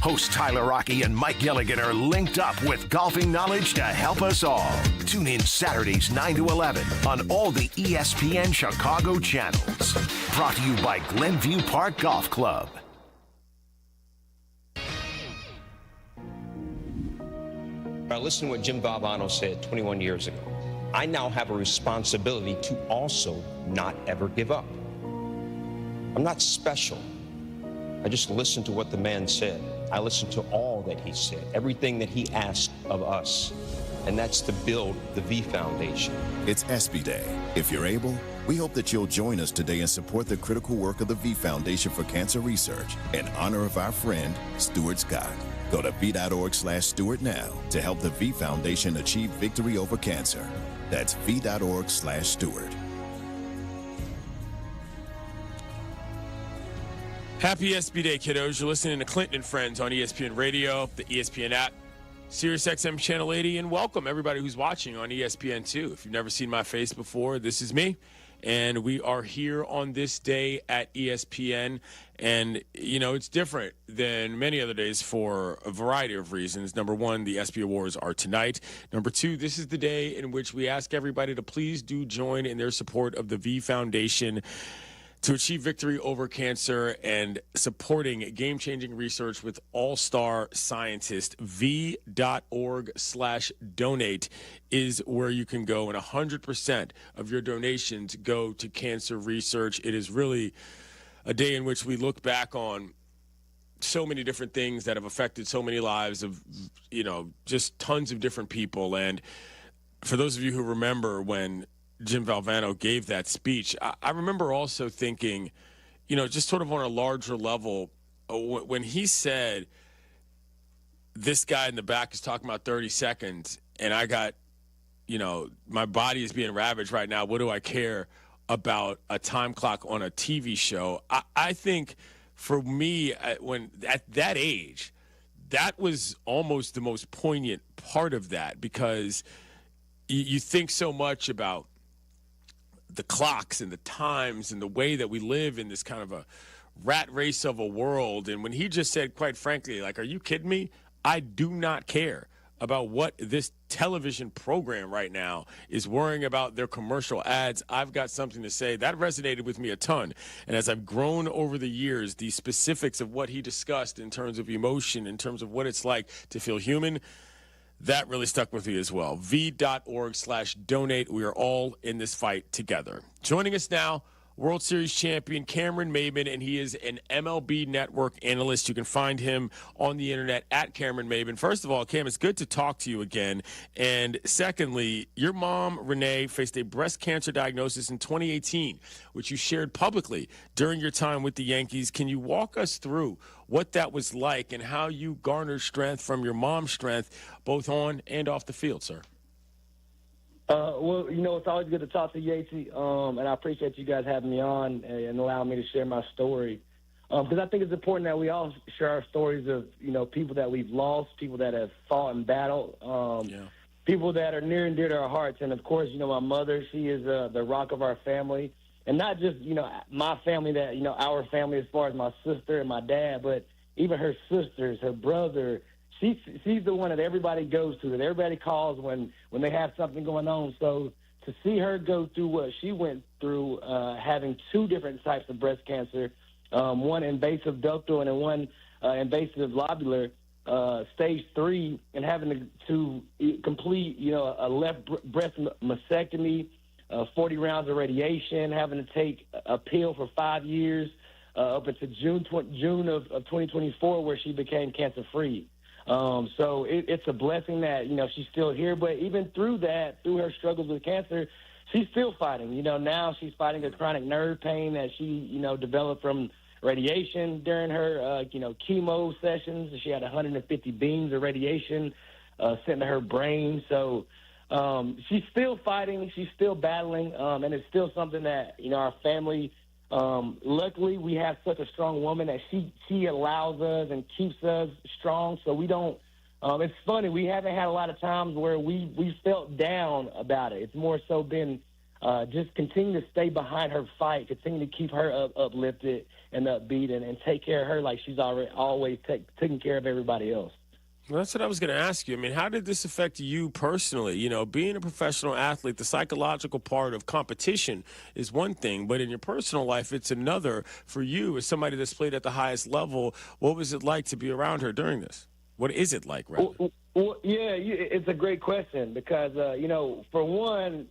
Hosts Tyler Rocky and Mike Gilligan are linked up with golfing knowledge to help us all. Tune in Saturdays 9 to 11 on all the ESPN Chicago channels. Brought to you by Glenview Park Golf Club. I listened to what Jim Valvano said 21 years ago. I now have a responsibility to also not ever give up. I'm not special. I just listened to what the man said. I listened to all that he said, everything that he asked of us, and that's to build the V Foundation. It's ESPY Day. If you're able, we hope that you'll join us today and support the critical work of the V Foundation for Cancer Research in honor of our friend, Stuart Scott. Go to v.org/Stuart now to help the V Foundation achieve victory over cancer. That's v.org/Stuart. Happy ESPY Day, kiddos. You're listening to Clinton and Friends on ESPN Radio, the ESPN app, SiriusXM Channel 80, and welcome everybody who's watching on ESPN2. If you've never seen my face before, this is me, and we are here on this day at ESPN. And, you know, it's different than many other days for a variety of reasons. Number one, the ESPY Awards are tonight. Number two, this is the day in which we ask everybody to please do join in their support of the V Foundation to achieve victory over cancer and supporting game-changing research with all-star scientists. v.org/donate is where you can go, and 100% of your donations go to cancer research. It is really a day in which we look back on so many different things that have affected so many lives of, you know, just tons of different people. And for those of you who remember when Jim Valvano gave that speech, I remember also thinking, you know, just sort of on a larger level, when he said, this guy in the back is talking about 30 seconds, and I got, you know, my body is being ravaged right now. What do I care about a time clock on a TV show? I think for me, when at that age, that was almost the most poignant part of that, because you think so much about the clocks and the times and the way that we live in this kind of a rat race of a world. And when he just said, quite frankly, like, are you kidding me? I do not care about what this television program right now is worrying about their commercial ads. I've got something to say. That resonated with me a ton. And as I've grown over the years, the specifics of what he discussed in terms of emotion, in terms of what it's like to feel human, that really stuck with me as well. v.org/donate. We are all in this fight together. Joining us now, World Series champion Cameron Maybin, and he is an MLB Network analyst. You can find him on the internet at Cameron Maybin. First of all, Cam, it's good to talk to you again. And secondly, your mom, Renee, faced a breast cancer diagnosis in 2018, which you shared publicly during your time with the Yankees. Can you walk us through what that was like and how you garnered strength from your mom's strength, both on and off the field, sir? Well, it's always good to talk to Yatesy, and I appreciate you guys having me on and allowing me to share my story. Because I think it's important that we all share our stories of, people that we've lost, people that have fought and battled, people that are near and dear to our hearts. And, of course, my mother, she is the rock of our family. And not just, my family, our family as far as my sister and my dad, but even her sisters, her brother. She's the one that everybody goes to, that everybody calls when they have something going on. So to see her go through what she went through, having two different types of breast cancer, one invasive ductal and one invasive lobular, stage 3, and having to complete, a left breast mastectomy, 40 rounds of radiation, having to take a pill for 5 years, up until June of 2024, where she became cancer-free. So it's a blessing that, she's still here. But even through that, through her struggles with cancer, she's still fighting. Now she's fighting a chronic nerve pain that she, developed from radiation during her, chemo sessions. She had 150 beams of radiation sent to her brain. So she's still fighting. She's still battling. And it's still something that, our family – luckily, we have such a strong woman that she allows us and keeps us strong. So we don't. It's funny, we haven't had a lot of times where we felt down about it. It's more so been just continue to stay behind her fight, continue to keep her uplifted and upbeat, and take care of her like she's always taking care of everybody else. Well, that's what I was going to ask you. I mean, how did this affect you personally? Being a professional athlete, the psychological part of competition is one thing, but in your personal life, it's another. For you, as somebody that's played at the highest level, what was it like to be around her during this? What is it like, rather? Well, it's a great question because, for one,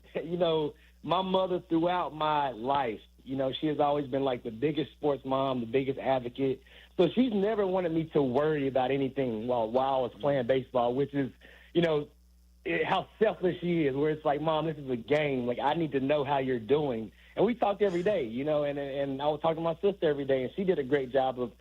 my mother throughout my life, she has always been like the biggest sports mom, the biggest advocate. So she's never wanted me to worry about anything while I was playing baseball, which is, how selfless she is, where it's like, Mom, this is a game. Like, I need to know how you're doing. And we talked every day, and I would talk to my sister every day, and she did a great job of,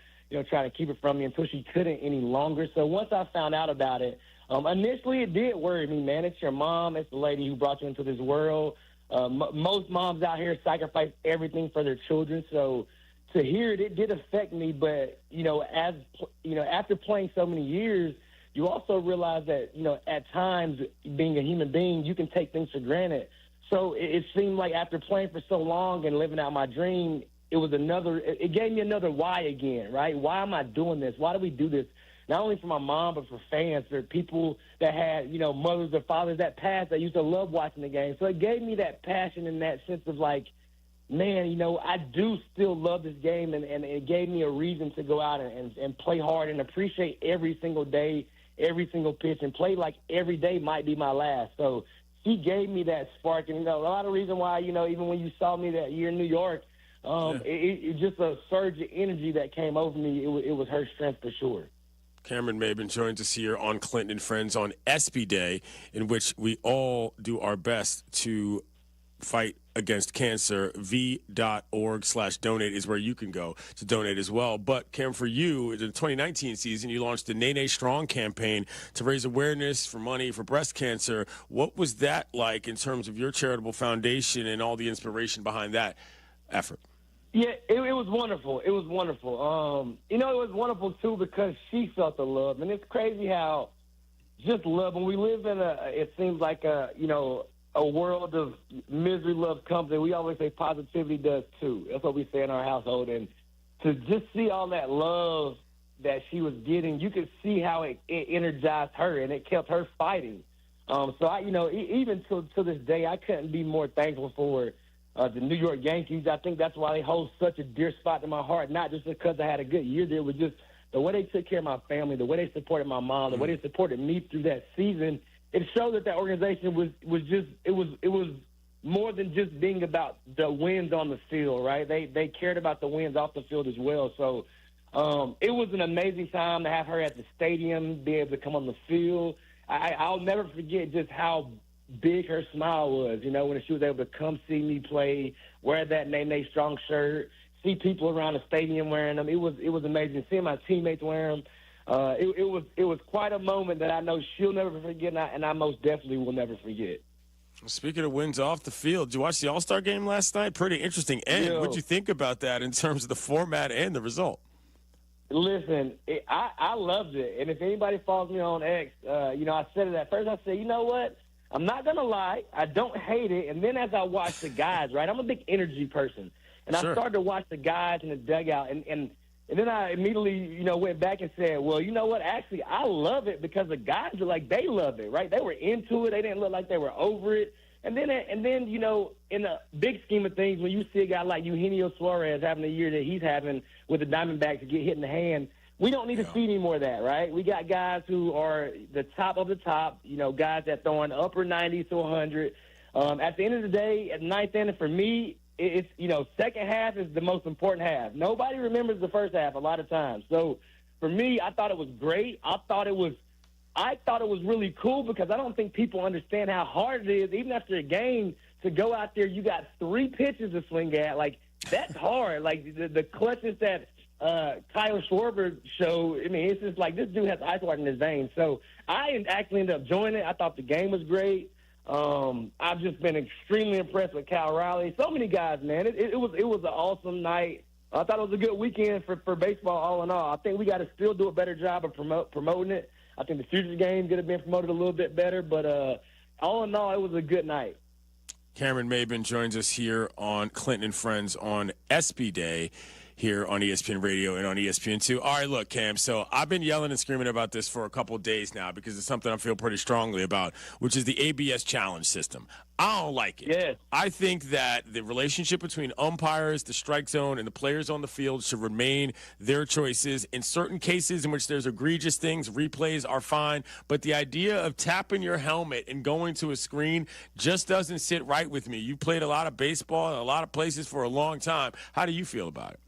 trying to keep it from me until she couldn't any longer. So once I found out about it, initially it did worry me, man. It's your mom. It's the lady who brought you into this world. Most moms out here sacrifice everything for their children. So to hear it did affect me. But, after playing so many years, you also realize that, at times, being a human being, you can take things for granted. So it seemed like after playing for so long and living out my dream, it gave me another why again, right? Why am I doing this? Why do we do this? Not only for my mom, but for fans, for people that had, mothers or fathers that passed that used to love watching the game. So it gave me that passion and that sense of like, man, I do still love this game, and it gave me a reason to go out and play hard and appreciate every single day, every single pitch, and play like every day might be my last. So she gave me that spark, and a lot of reason why, even when you saw me that year in New York, it just a surge of energy that came over me. It was her strength for sure. Cameron Maybin joins us here on Clinton and Friends on ESPY Day, in which we all do our best to fight against cancer. v.org/donate is where you can go to donate as well. But, Cam, for you, in the 2019 season, you launched the Nene Strong campaign to raise awareness for money for breast cancer. What was that like in terms of your charitable foundation and all the inspiration behind that effort? Yeah, it was wonderful. It was wonderful. It was wonderful, too, because she felt the love. And it's crazy how just love, when we live in it seems like a world of misery loves company. We always say positivity does, too. That's what we say in our household. And to just see all that love that she was getting, you could see how it energized her, and it kept her fighting. So, even to this day, I couldn't be more thankful for the New York Yankees. I think that's why they hold such a dear spot in my heart, not just because I had a good year there. It was just the way they took care of my family, the way they supported my mom, the way they supported me through that season. It showed that organization was more than just being about the wins on the field, right? They cared about the wins off the field as well. So it was an amazing time to have her at the stadium, be able to come on the field. I'll never forget just how big her smile was, when she was able to come see me play, wear that Nene Strong shirt, see people around the stadium wearing them. It was amazing. Seeing my teammates wear them, it was quite a moment that I know she'll never forget, and I most definitely will never forget. Speaking of wins off the field, did you watch the All-Star game last night? Pretty interesting end. What'd you think about that in terms of the format and the result? Listen, I loved it. And if anybody follows me on X, I said it at first. I said, you know what? I'm not going to lie. I don't hate it. And then as I watched the guys, right, I'm a big energy person. And I started to watch the guys in the dugout. And then I immediately, went back and said, well, you know what? Actually, I love it because the guys are like, they love it, right? They were into it. They didn't look like they were over it. And then in the big scheme of things, when you see a guy like Eugenio Suarez having the year that he's having with the Diamondbacks to get hit in the hand, we don't need to see any more of that, right? We got guys who are the top of the top, guys that throwing upper 90s to 100. At the end of the day, at ninth inning, for me, it's, second half is the most important half. Nobody remembers the first half a lot of times. So for me, I thought it was great. I thought it was really cool because I don't think people understand how hard it is, even after a game, to go out there. You got 3 pitches to swing at. Like, that's hard. Like, the clutches that Kyle Schwarber showed, it's just like this dude has ice water in his veins. So I actually ended up joining it. I thought the game was great. I've just been extremely impressed with Cal Riley. So many guys, man. It was an awesome night. I thought it was a good weekend for baseball all in all. I think we got to still do a better job of promoting it. I think the Futures game could have been promoted a little bit better, but all in all, it was a good night. Cameron Maben joins us here on Clinton and Friends on ESPY Day here on ESPN Radio and on ESPN2. All right, look, Cam, so I've been yelling and screaming about this for a couple of days now because it's something I feel pretty strongly about, which is the ABS challenge system. I don't like it. Yeah. I think that the relationship between umpires, the strike zone, and the players on the field should remain their choices. In certain cases in which there's egregious things, replays are fine. But the idea of tapping your helmet and going to a screen just doesn't sit right with me. You played a lot of baseball in a lot of places for a long time. How do you feel about it?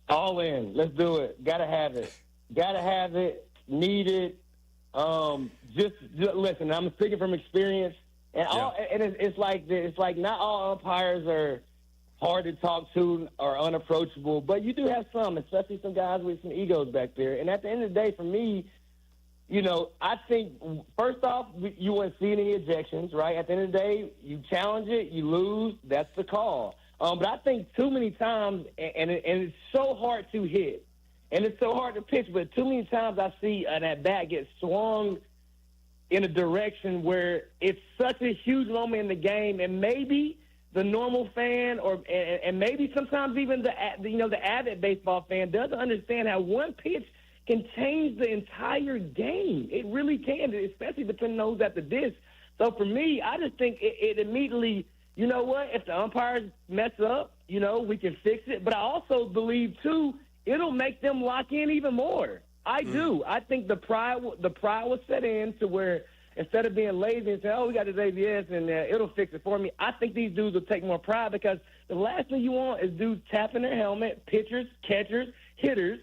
All in. Let's do it. Gotta have it. Gotta have it. Need it. Just listen, I'm speaking from experience. And it's like not all umpires are hard to talk to or unapproachable, but you do have some, especially some guys with some egos back there. And at the end of the day, for me, I think first off, you wouldn't see any ejections, right? At the end of the day, you challenge it, you lose, that's the call. But I think too many times, and it's so hard to hit, and it's so hard to pitch, but too many times I see an at-bat get swung in a direction where it's such a huge moment in the game, and maybe the normal fan and maybe sometimes even the avid baseball fan doesn't understand how one pitch can change the entire game. It really can, especially depending on who's at the disc. So for me, I just think it immediately, you know what, if the umpires mess up, we can fix it. But I also believe, too, it'll make them lock in even more. I do. I think the pride was set in to where instead of being lazy and saying, oh, we got this ABS and it'll fix it for me, I think these dudes will take more pride because the last thing you want is dudes tapping their helmet, pitchers, catchers, hitters,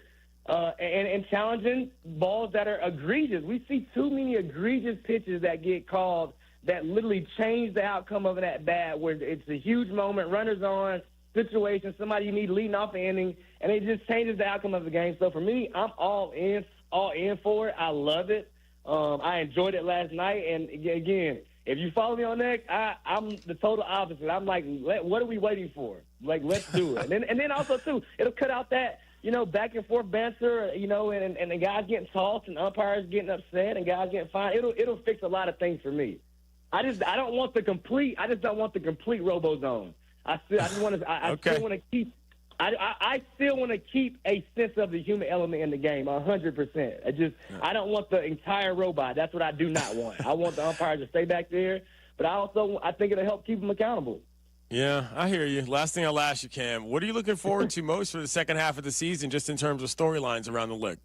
and challenging balls that are egregious. We see too many egregious pitches that get called that literally change the outcome of an at-bat where it's a huge moment, runners on, situation, somebody you need leading off the inning, and it just changes the outcome of the game. So for me, I'm all in for it. I love it. I enjoyed it last night, and again, If you follow me on X, I'm the total opposite. I'm like, what are we waiting for? Like, let's do it. And then also, too, it'll cut out that, back and forth banter, and the guys getting tossed and umpires getting upset and guys getting fined. It'll fix a lot of things for me. I just don't want the complete RoboZone. I still want to keep a sense of the human element in the game, 100%. I don't want the entire robot. That's what I do not want. I want the umpires to stay back there, but I think it'll help keep them accountable. Yeah, I hear you. Last thing I'll ask you, Cam, what are you looking forward to most for the second half of the season, just in terms of storylines around the league?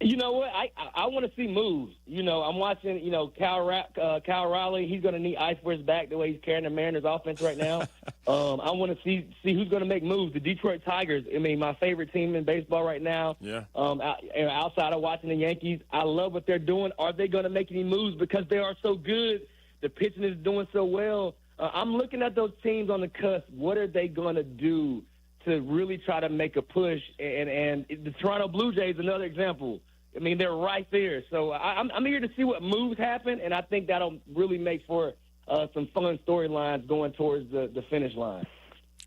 You know what? I want to see moves. I'm watching, Cal Raleigh. He's going to need ice for his back the way he's carrying the Mariners offense right now. I want to see who's going to make moves. The Detroit Tigers, my favorite team in baseball right now. Yeah. Outside of watching the Yankees, I love what they're doing. Are they going to make any moves because they are so good? The pitching is doing so well. I'm looking at those teams on the cusp. What are they going to do to really try to make a push? And the Toronto Blue Jays, another example. They're right there. So I'm eager to see what moves happen, and I think that'll really make for some fun storylines going towards the finish line.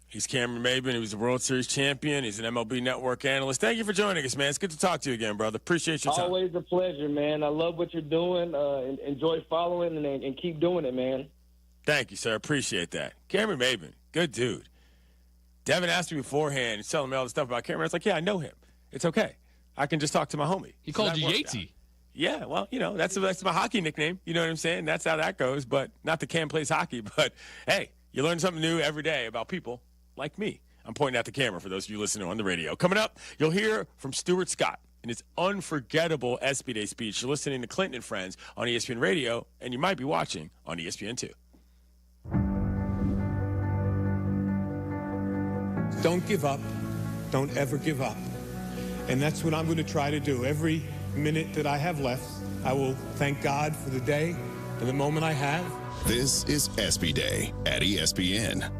He's Cameron Maben. He was a World Series champion. He's an MLB Network analyst. Thank you for joining us, man. It's good to talk to you again, brother. Appreciate your time. Always a pleasure, man. I love what you're doing. Enjoy following and keep doing it, man. Thank you, sir. Appreciate that. Cameron Maben, good dude. Devin asked me beforehand. He's telling me all the stuff about Cameron. I was like, yeah, I know him. It's okay. I can just talk to my homie. He called you Yatesy. Yeah, well, that's my hockey nickname. You know what I'm saying? That's how that goes. But not that Cam plays hockey. But, hey, you learn something new every day about people like me. I'm pointing at the camera for those of you listening on the radio. Coming up, you'll hear from Stuart Scott in his unforgettable ESPY Day speech. You're listening to Clinton and Friends on ESPN Radio, and you might be watching on ESPN2. Don't give up. Don't ever give up. And that's what I'm going to try to do. Every minute that I have left, I will thank God for the day and the moment I have. This is ESPY Day at ESPN.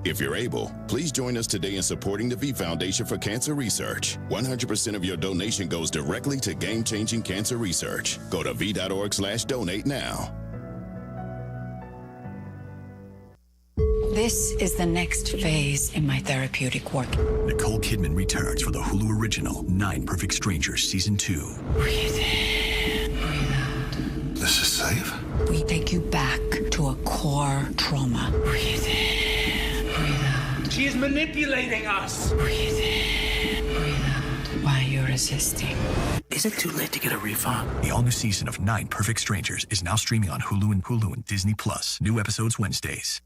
If you're able, please join us today in supporting the V Foundation for Cancer Research. 100% of your donation goes directly to game-changing cancer research. Go to v.org/donate now. This is the next phase in my therapeutic work. Nicole Kidman returns for the Hulu original 9 Perfect Strangers Season 2. Breathe in, breathe out. This is safe? We take you back to a core trauma. Breathe in, breathe out. She is manipulating us. Breathe in, breathe out. While you're resisting. Is it too late to get a refund? The all-new season of 9 Perfect Strangers is now streaming on Hulu and Disney+. New episodes Wednesdays.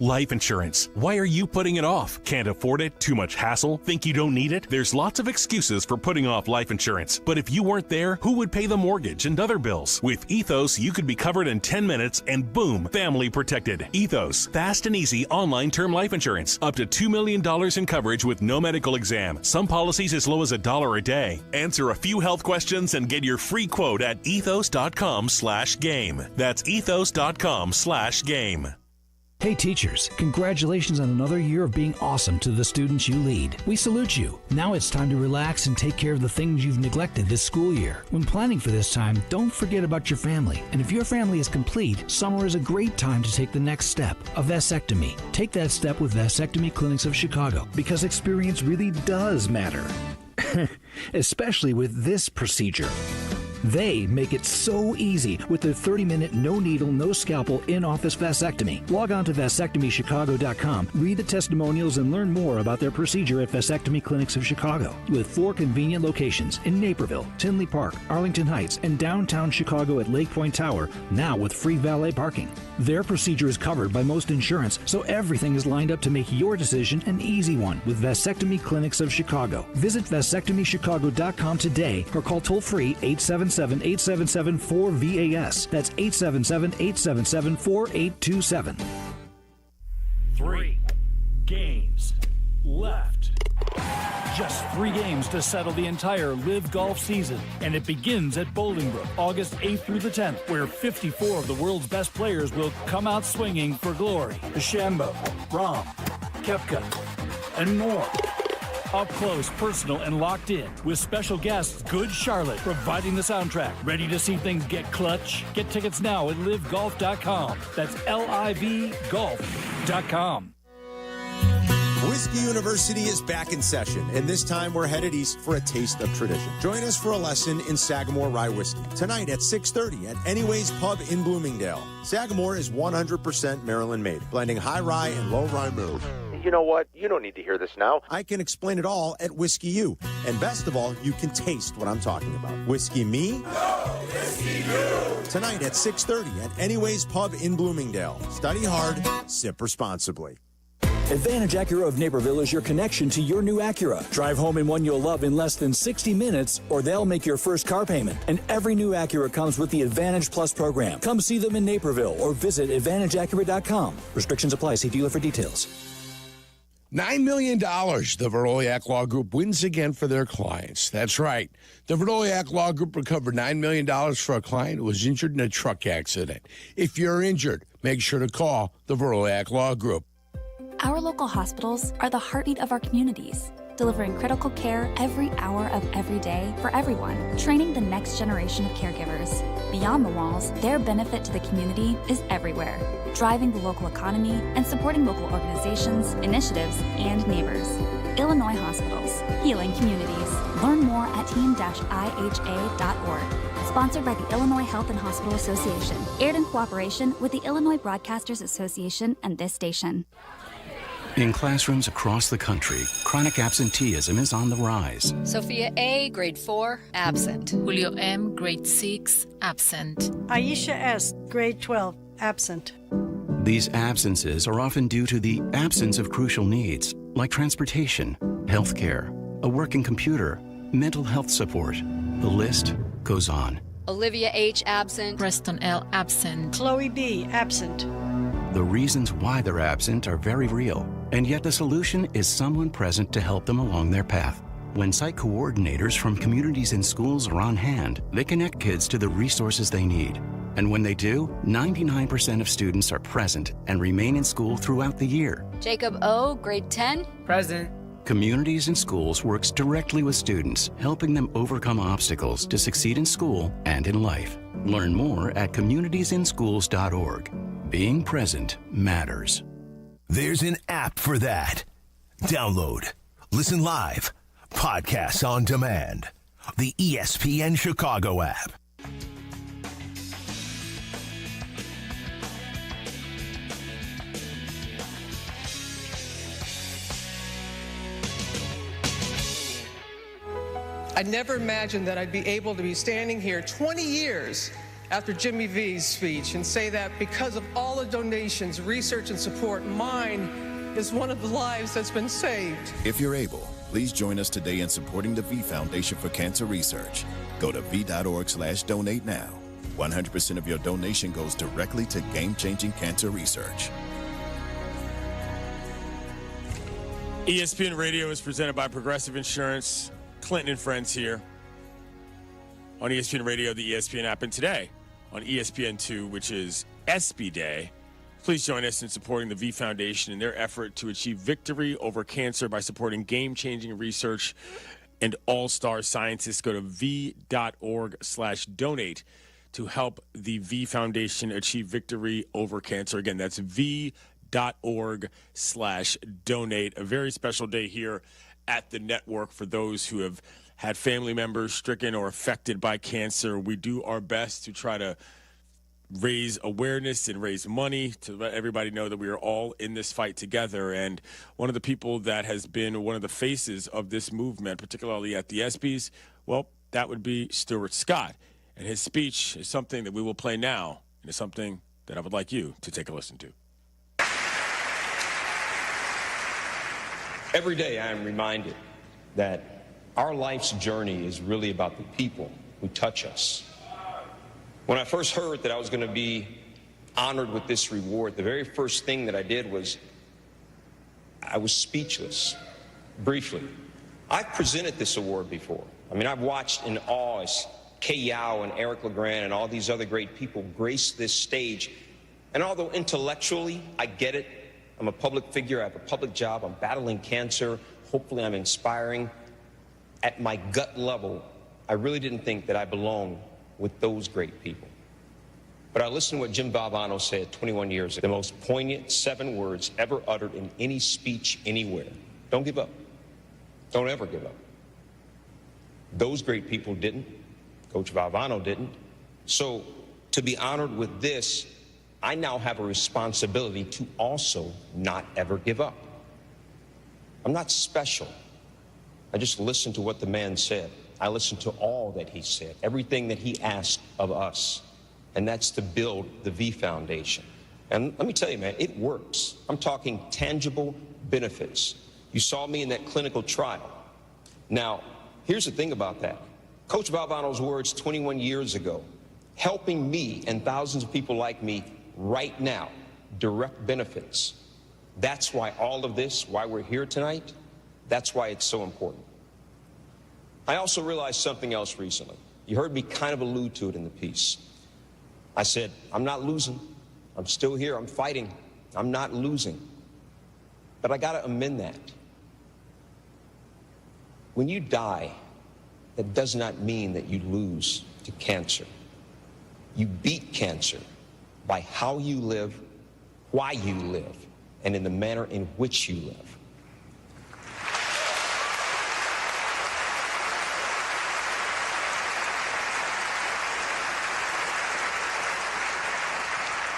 Life insurance. Why are you putting it off? Can't afford it? Too much hassle? Think you don't need it? There's lots of excuses for putting off life insurance. But if you weren't there, who would pay the mortgage and other bills? With Ethos, you could be covered in 10 minutes and boom, family protected. Ethos, fast and easy online term life insurance. Up to $2 million in coverage with no medical exam. Some policies as low as $1 a day. Answer a few health questions and get your free quote at ethos.com/game. That's ethos.com/game. Hey teachers, congratulations on another year of being awesome to the students you lead. We salute you. Now it's time to relax and take care of the things you've neglected this school year. When planning for this time, don't forget about your family. And if your family is complete, summer is a great time to take the next step, a vasectomy. Take that step with Vasectomy Clinics of Chicago, because experience really does matter. Especially with this procedure. They make it so easy with their 30-minute, no-needle, no-scalpel, in-office vasectomy. Log on to vasectomychicago.com, read the testimonials, and learn more about their procedure at Vasectomy Clinics of Chicago. With 4 convenient locations in Naperville, Tinley Park, Arlington Heights, and downtown Chicago at Lake Point Tower, now with free valet parking. Their procedure is covered by most insurance, so everything is lined up to make your decision an easy one with Vasectomy Clinics of Chicago. Visit vasectomychicago.com today or call toll-free 877-877-4VAS. That's 877-877-4827. 3 games left. Just 3 games to settle the entire LIV Golf season. And it begins at Bolingbrook, August 8th through the 10th, where 54 of the world's best players will come out swinging for glory. DeChambeau, Rahm, Koepka, and more. Up close, personal, and locked in. With special guests, Good Charlotte, providing the soundtrack. Ready to see things get clutch? Get tickets now at livegolf.com. That's LIVgolf.com. Whiskey University is back in session, and this time we're headed east for a taste of tradition. Join us for a lesson in Sagamore Rye Whiskey tonight at 6:30 at Anyways Pub in Bloomingdale. Sagamore is 100% Maryland-made, blending high rye and low rye malt. You know what? You don't need to hear this now. I can explain it all at Whiskey U. And best of all, you can taste what I'm talking about. Whiskey me? No, Whiskey you! Tonight at 6:30 at Anyways Pub in Bloomingdale. Study hard, sip responsibly. Advantage Acura of Naperville is your connection to your new Acura. Drive home in one you'll love in less than 60 minutes, or they'll make your first car payment. And every new Acura comes with the Advantage Plus program. Come see them in Naperville or visit AdvantageAcura.com. Restrictions apply. See dealer for details. $9 million the Verdoliak Law Group wins again for their clients. That's right. The Verdoliak Law Group recovered $9 million for a client who was injured in a truck accident. If you're injured, make sure to call the Verdoliak Law Group. Our local hospitals are the heartbeat of our communities, delivering critical care every hour of every day for everyone, training the next generation of caregivers. Beyond the walls, their benefit to the community is everywhere, driving the local economy and supporting local organizations, initiatives, and neighbors. Illinois Hospitals, healing communities. Learn more at team-iha.org. Sponsored by the Illinois Health and Hospital Association. Aired in cooperation with the Illinois Broadcasters Association and this station. In classrooms across the country, chronic absenteeism is on the rise. Sophia A., grade 4, absent. Julio M., grade 6, absent. Aisha S., grade 12, absent. These absences are often due to the absence of crucial needs, like transportation, health care, a working computer, mental health support. The list goes on. Olivia H., absent. Preston L., absent. Chloe B., absent. The reasons why they're absent are very real, and yet the solution is someone present to help them along their path. When site coordinators from communities and schools are on hand, they connect kids to the resources they need. And when they do, 99% of students are present and remain in school throughout the year. Jacob O., grade 10, present. Communities and Schools works directly with students, helping them overcome obstacles to succeed in school and in life. Learn more at communitiesinschools.org. Being present matters. There's an app for that. Download, listen live, podcasts on demand. The ESPN Chicago app. I never imagined that I'd be able to be standing here 20 years after Jimmy V's speech and say that because of all the donations, research, and support, mine is one of the lives that's been saved. If you're able, please join us today in supporting the V Foundation for Cancer Research. Go to v.org/donate now. 100% of your donation goes directly to game-changing cancer research. ESPN Radio is presented by Progressive Insurance. Clinton and friends here on ESPN Radio, the ESPN app, and today on ESPN2, which is ESPY Day. Please join us in supporting the V Foundation in their effort to achieve victory over cancer by supporting game-changing research and all-star scientists. Go to v.org/donate to help the V Foundation achieve victory over cancer. Again, that's v.org/donate. A very special day here at the network for those who have had family members stricken or affected by cancer. We do our best to try to raise awareness and raise money to let everybody know that we are all in this fight together. And one of the people that has been one of the faces of this movement, particularly at the ESPYs, well, that would be Stuart Scott. And his speech is something that we will play now, and it's something that I would like you to take a listen to. Every day I am reminded that our life's journey is really about the people who touch us. When I first heard that I was going to be honored with this reward, the very first thing that I did was I was speechless, briefly. I've presented this award before. I mean, I've watched in awe as Kay Yao and Eric LeGrand and all these other great people grace this stage. And although intellectually I get it, I'm a public figure, I have a public job, I'm battling cancer, Hopefully I'm inspiring. At my gut level, I really didn't think that I belonged with those great people. But I listened to what Jim Valvano said 21 years ago, the most poignant 7 words ever uttered in any speech anywhere. Don't give up. Don't ever give up. Those great people didn't. Coach Valvano didn't. So to be honored with this, I now have a responsibility to also not ever give up. I'm not special. I just listened to what the man said. I listened to all that he said, everything that he asked of us, and that's to build the V Foundation. And let me tell you, man, it works. I'm talking tangible benefits. You saw me in that clinical trial. Now, here's the thing about that. Coach Valvano's words 21 years ago, helping me and thousands of people like me right now, direct benefits. That's why all of this, why we're here tonight, that's why it's so important. I also realized something else recently. You heard me kind of allude to it in the piece. I said, I'm not losing. I'm still here. I'm fighting. I'm not losing. But I got to amend that. When you die, that does not mean that you lose to cancer. You beat cancer by how you live, why you live, and in the manner in which you live.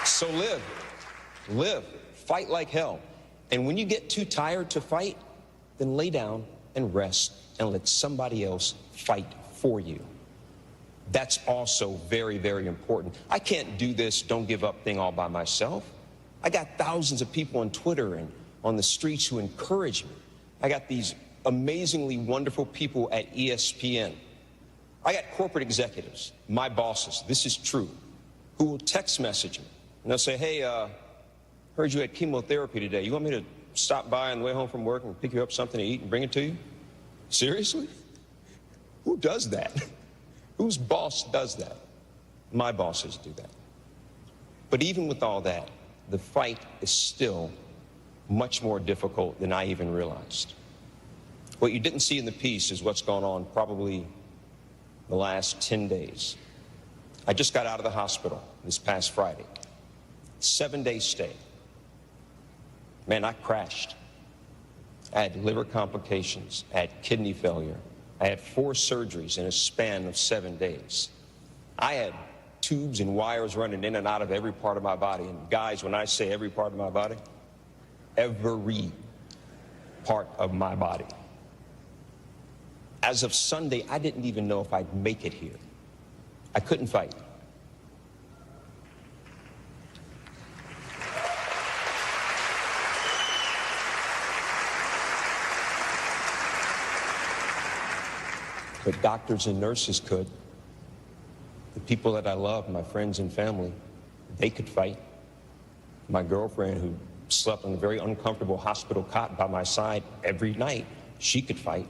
So live, fight like hell. And when you get too tired to fight, then lay down and rest and let somebody else fight for you. That's also very, very important. I can't do this don't give up thing all by myself. I got thousands of people on Twitter and on the streets who encourage me. I got these amazingly wonderful people at ESPN. I got corporate executives, my bosses, this is true, who will text message me. And they'll say, hey, heard you had chemotherapy today. You want me to stop by on the way home from work and pick you up something to eat and bring it to you? Seriously? Who does that? Whose boss does that? My bosses do that. But even with all that, the fight is still much more difficult than I even realized. What you didn't see in the piece is what's gone on probably the last 10 days. I just got out of the hospital this past Friday. 7-day stay. Man, I crashed. I had liver complications. I had kidney failure. I had 4 surgeries in a span of 7 days. I had tubes and wires running in and out of every part of my body. And guys, when I say every part of my body, every part of my body. As of Sunday, I didn't even know if I'd make it here. I couldn't fight. But doctors and nurses could. The people that I love, my friends and family, they could fight. My girlfriend, who slept on a very uncomfortable hospital cot by my side every night, she could fight.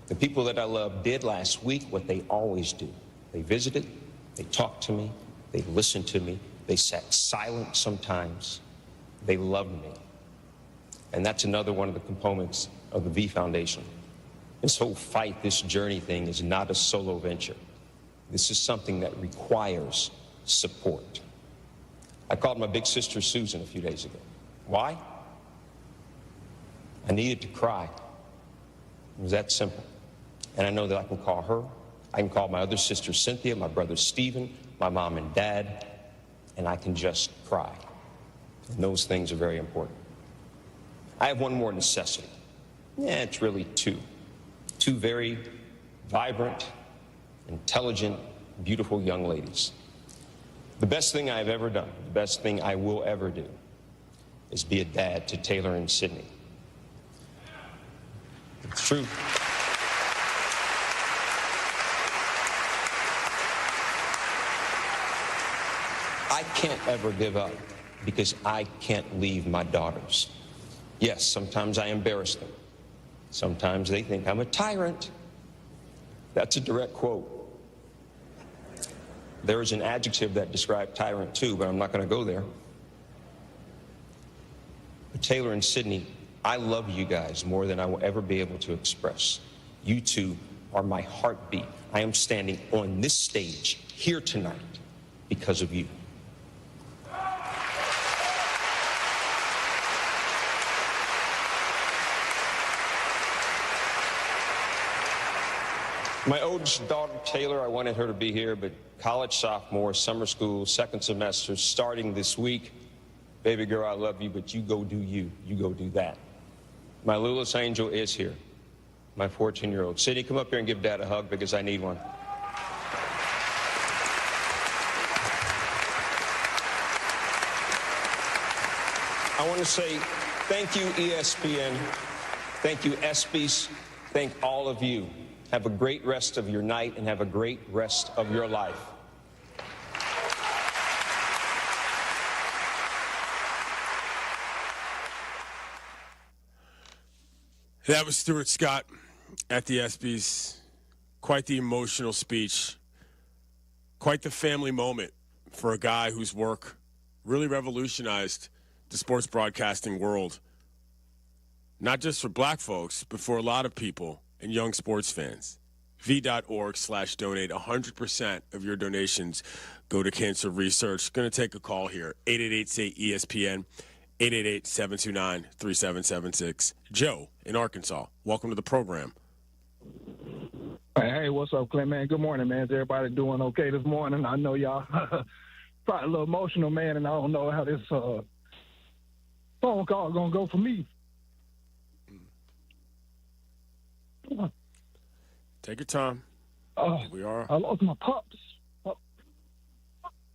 The people that I love did last week what they always do. They visited, they talked to me, they listened to me, they sat silent sometimes. They loved me. And that's another one of the components of the V Foundation. This whole fight, this journey thing is not a solo venture. This is something that requires support. I called my big sister Susan a few days ago. Why? I needed to cry. It was that simple. And I know that I can call her. I can call my other sister Cynthia, my brother Stephen, my mom and dad, and I can just cry. And those things are very important. I have one more necessity. Yeah, it's really two. Two very vibrant, intelligent, beautiful young ladies. The best thing I've ever done, the best thing I will ever do, is be a dad to Taylor and Sydney. It's true. I can't ever give up because I can't leave my daughters. Yes, sometimes I embarrass them. Sometimes they think I'm a tyrant. That's a direct quote. There is an adjective that describes tyrant too, but I'm not going to go there. But Taylor and Sydney I love you guys more than I will ever be able to express. You two are my heartbeat. I am standing on this stage here tonight because of you. My oldest daughter, Taylor, I wanted her to be here, but college sophomore, summer school, second semester, starting this week. Baby girl, I love you, but you go do you. You go do that. My littlest angel is here, my 14-year-old. Sydney, come up here and give Dad a hug because I need one. I want to say thank you, ESPN. Thank you, ESPYs. Thank all of you. Have a great rest of your night and have a great rest of your life. That was Stuart Scott at the ESPYs. Quite the emotional speech. Quite the family moment for a guy whose work really revolutionized the sports broadcasting world. Not just for black folks, but for a lot of people and young sports fans. V.org/donate. 100% of your donations go to cancer research. Going to take a call here. 888-SAY-ESPN. 888-729-3776. Joe in Arkansas, welcome to the program. Hey, what's up, Clint, man? Good morning, man. Is everybody doing okay this morning? I know y'all probably a little emotional, man, and I don't know how this phone call going to go for me. Take your time. We are. I lost my pops. I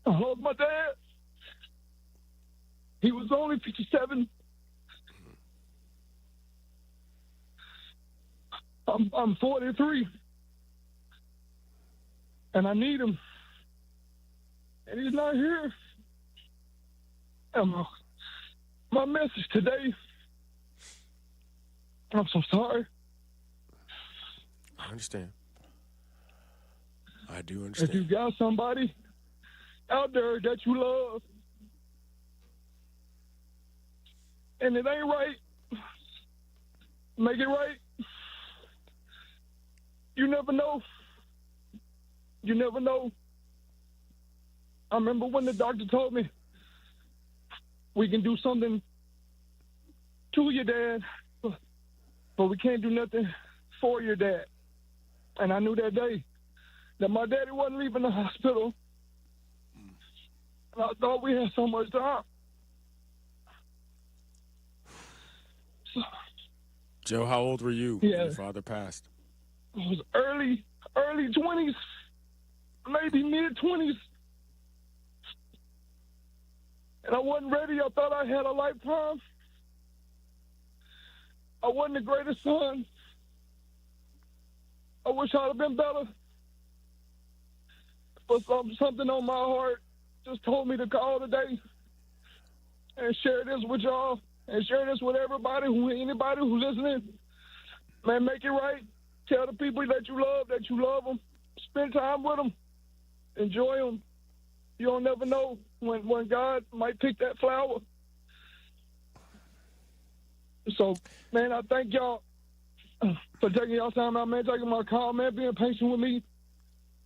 lost my dad. He was only 57. I'm 43. And I need him. And he's not here. And my message today, I'm so sorry. I understand. I do understand. If you got somebody out there that you love, and it ain't right, make it right. You never know. You never know. I remember when the doctor told me we can do something to your dad, but we can't do nothing for your dad. And I knew that day that my daddy wasn't leaving the hospital. And I thought we had so much time. Joe, how old were you when your father passed? I was early 20s, maybe mid-20s. And I wasn't ready. I thought I had a lifetime. I wasn't the greatest son. I wish I'd have been better. But something on my heart just told me to call today and share this with y'all and share this with anybody who's listening. Man, make it right. Tell the people that you love them. Spend time with them. Enjoy them. You don't never know when God might pick that flower. So, man, I thank y'all for taking y'all time out, man, taking my call, man, being patient with me.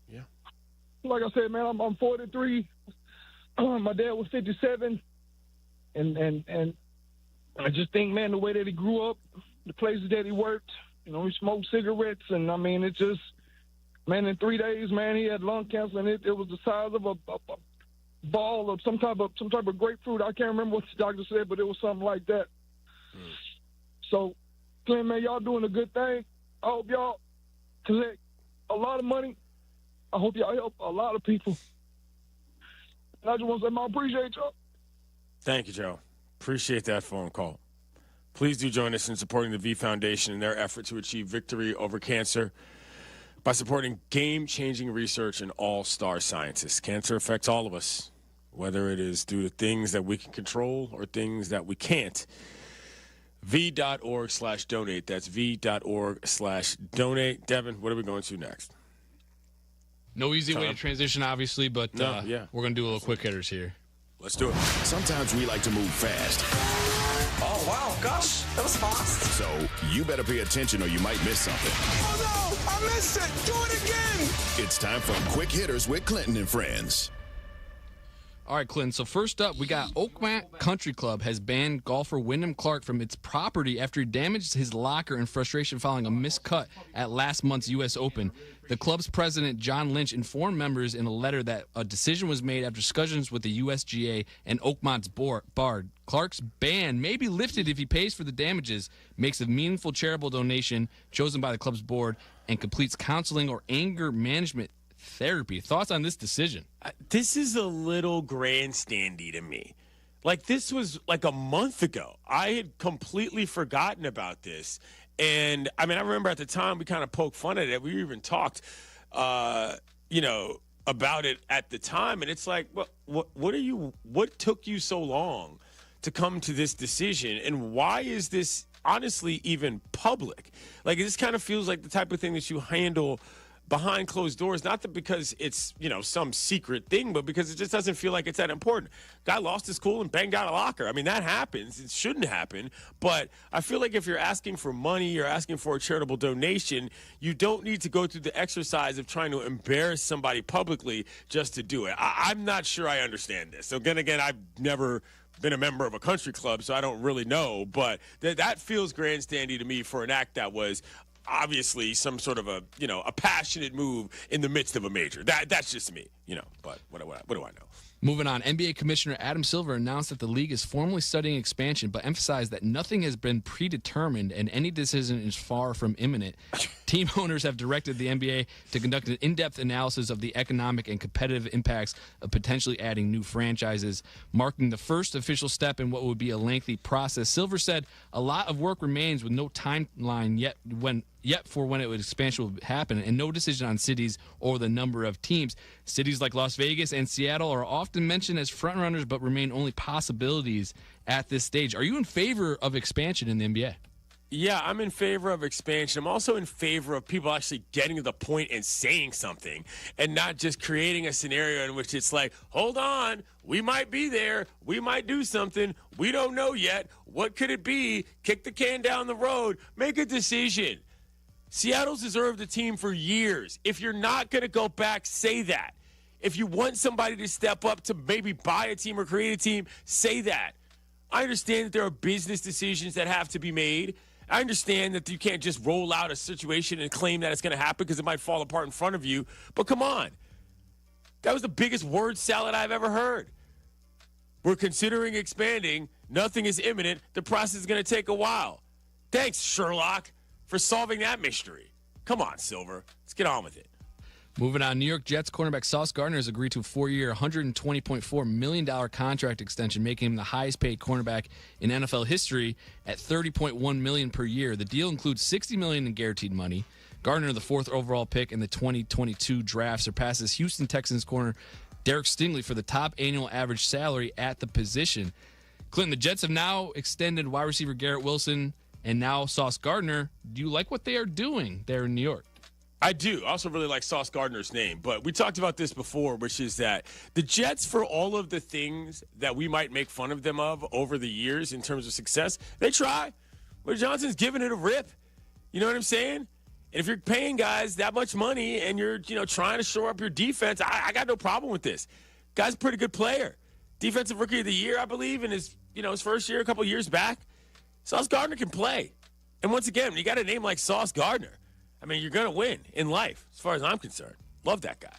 Yeah. Like I said, man, I'm 43. My dad was 57. And I just think, man, the way that he grew up, the places that he worked, you know, he smoked cigarettes, and I mean, it just, man, in 3 days, man, he had lung cancer, and it was the size of a ball of some type of grapefruit. I can't remember what the doctor said, but it was something like that. So, Clint, man, y'all doing a good thing. I hope y'all collect a lot of money. I hope y'all help a lot of people. And I just want to say, I appreciate y'all. Thank you, Joe. Appreciate that phone call. Please do join us in supporting the V Foundation in their effort to achieve victory over cancer by supporting game-changing research and all-star scientists. Cancer affects all of us, whether it is due to things that we can control or things that we can't. V.org/donate. That's V.org/donate. Devin, what are we going to next? No easy way to transition, obviously, but yeah. we're going to do a little quick hitters here. Let's do it. Sometimes we like to move fast. Oh, wow, gosh, that was fast. So you better pay attention or you might miss something. Oh, no, I missed it. Do it again. It's time for Quick Hitters with Clinton and Friends. All right, Clinton. So first up, we got Oakmont Country Club has banned golfer Wyndham Clark from its property after he damaged his locker in frustration following a missed cut at last month's U.S. Open. The club's president, John Lynch, informed members in a letter that a decision was made after discussions with the USGA and Oakmont's board. Clark's ban may be lifted if he pays for the damages, makes a meaningful charitable donation chosen by the club's board, and completes counseling or anger management therapy. Thoughts on this decision? This is a little grandstandy to me. Like, this was like a month ago. I had completely forgotten about this. And, I mean, I remember at the time we kind of poked fun at it. We even talked, about it at the time. And it's like, what took you so long to come to this decision? And why is this honestly even public? Like, this kind of feels like the type of thing that you handle behind closed doors, not that because it's, some secret thing, but because it just doesn't feel like it's that important. Guy lost his cool and banged out a locker. I mean, that happens. It shouldn't happen. But I feel like if you're asking for money or asking for a charitable donation, you don't need to go through the exercise of trying to embarrass somebody publicly just to do it. I'm not sure I understand this. So again, I've never been a member of a country club, so I don't really know. But that feels grandstandy to me for an act that was obviously some sort of a passionate move in the midst of a major. That's just me, but what do I know? Moving on, NBA Commissioner Adam Silver announced that the league is formally studying expansion, but emphasized that nothing has been predetermined and any decision is far from imminent. Team owners have directed the NBA to conduct an in-depth analysis of the economic and competitive impacts of potentially adding new franchises, marking the first official step in what would be a lengthy process. Silver said a lot of work remains with no timeline yet for when expansion will happen, and no decision on cities or the number of teams. Cities like Las Vegas and Seattle are often mentioned as frontrunners, but remain only possibilities at this stage. Are you in favor of expansion in the NBA? Yeah, I'm in favor of expansion. I'm also in favor of people actually getting to the point and saying something and not just creating a scenario in which it's like, hold on, we might be there. We might do something. We don't know yet. What could it be? Kick the can down the road. Make a decision. Seattle's deserved a team for years. If you're not going to go back, say that. If you want somebody to step up to maybe buy a team or create a team, say that. I understand that there are business decisions that have to be made. I understand that you can't just roll out a situation and claim that it's going to happen because it might fall apart in front of you. But come on. That was the biggest word salad I've ever heard. We're considering expanding. Nothing is imminent. The process is going to take a while. Thanks, Sherlock, for solving that mystery. Come on, Silver. Let's get on with it. Moving on, New York Jets cornerback Sauce Gardner has agreed to a 4-year, $120.4 million contract extension, making him the highest-paid cornerback in NFL history at $30.1 million per year. The deal includes $60 million in guaranteed money. Gardner, the 4th overall pick in the 2022 draft, surpasses Houston Texans corner Derek Stingley for the top annual average salary at the position. Clinton, the Jets have now extended wide receiver Garrett Wilson and now Sauce Gardner. Do you like what they are doing there in New York? I do. I also really like Sauce Gardner's name. But we talked about this before, which is that the Jets, for all of the things that we might make fun of them of over the years in terms of success, they try. But Johnson's giving it a rip. You know what I'm saying? And if you're paying guys that much money and you're, trying to shore up your defense, I got no problem with this. Guy's a pretty good player. Defensive Rookie of the Year, I believe, in his first year a couple years back. Sauce Gardner can play. And once again, when you got a name like Sauce Gardner, I mean, you're going to win in life, as far as I'm concerned. Love that guy.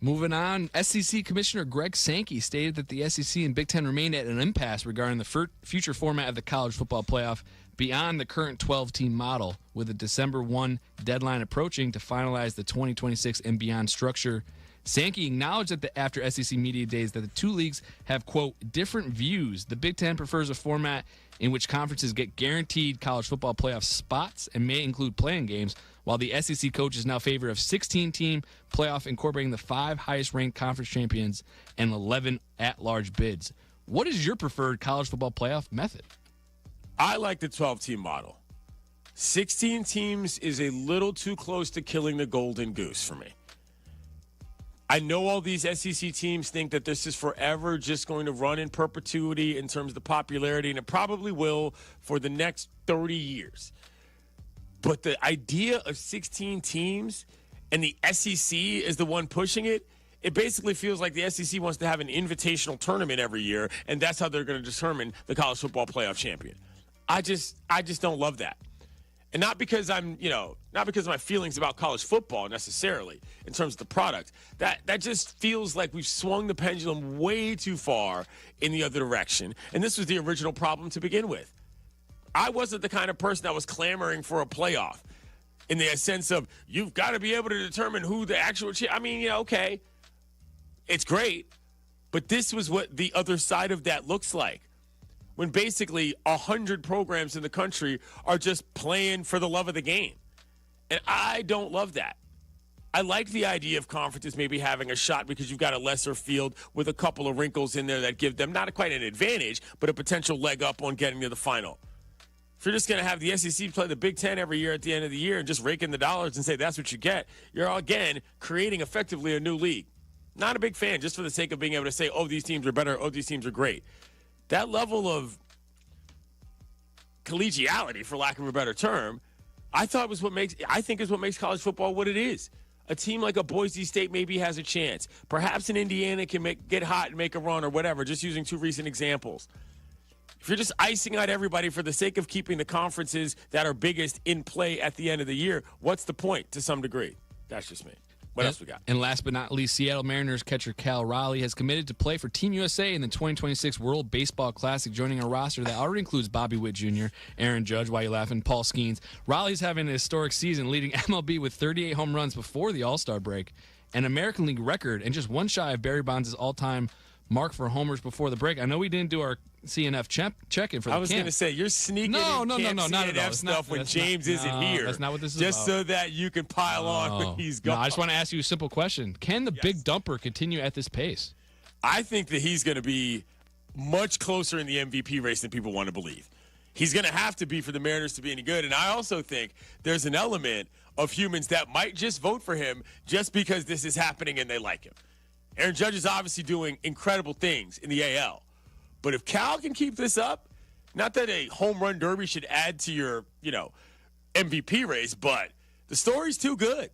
Moving on, SEC Commissioner Greg Sankey stated that the SEC and Big Ten remain at an impasse regarding the future format of the college football playoff beyond the current 12-team model, with a December 1 deadline approaching to finalize the 2026 and beyond structure. Sankey acknowledged that after SEC Media Days that the two leagues have, quote, different views. The Big Ten prefers a format in which conferences get guaranteed college football playoff spots and may include playing games, while the SEC coaches now favor a 16-team playoff incorporating the 5 highest-ranked conference champions and 11 at-large bids. What is your preferred college football playoff method? I like the 12-team model. 16 teams is a little too close to killing the golden goose for me. I know all these SEC teams think that this is forever just going to run in perpetuity in terms of the popularity, and it probably will for the next 30 years. But the idea of 16 teams and the SEC is the one pushing it, it basically feels like the SEC wants to have an invitational tournament every year, and that's how they're going to determine the college football playoff champion. I just don't love that. And not because not because of my feelings about college football necessarily in terms of the product. That just feels like we've swung the pendulum way too far in the other direction. And this was the original problem to begin with. I wasn't the kind of person that was clamoring for a playoff in the sense of you've got to be able to determine who the actual okay, it's great. But this was what the other side of that looks like. When basically 100 programs in the country are just playing for the love of the game. And I don't love that. I like the idea of conferences maybe having a shot because you've got a lesser field with a couple of wrinkles in there that give them not quite an advantage, but a potential leg up on getting to the final. If you're just going to have the SEC play the Big Ten every year at the end of the year and just rake in the dollars and say that's what you get, you're, again, creating effectively a new league. Not a big fan just for the sake of being able to say, oh, these teams are better, oh, these teams are great. That level of collegiality, for lack of a better term, I think is what makes college football what it is. A team like a Boise State maybe has a chance. Perhaps an Indiana can get hot and make a run or whatever, just using two recent examples. If you're just icing out everybody for the sake of keeping the conferences that are biggest in play at the end of the year, what's the point to some degree? That's just me. What else we got? And last but not least, Seattle Mariners catcher Cal Raleigh has committed to play for Team USA in the 2026 World Baseball Classic, joining a roster that already includes Bobby Witt Jr., Aaron Judge, why you laughing, Paul Skeens. Raleigh's having a historic season, leading MLB with 38 home runs before the All-Star break, an American League record, and just one shy of Barry Bonds' all-time mark for homers before the break. I know we didn't do our CNF check-in for the I was going to say, you're sneaking no, not at all. CNF stuff when James isn't here. That's not what this is just about. so that you can pile on when he's gone. No, I just want to ask you a simple question. Can the big dumper continue at this pace? I think that he's going to be much closer in the MVP race than people want to believe. He's going to have to be for the Mariners to be any good. And I also think there's an element of humans that might just vote for him just because this is happening and they like him. Aaron Judge is obviously doing incredible things in the AL. But if Cal can keep this up, not that a home run derby should add to your, MVP race, but the story's too good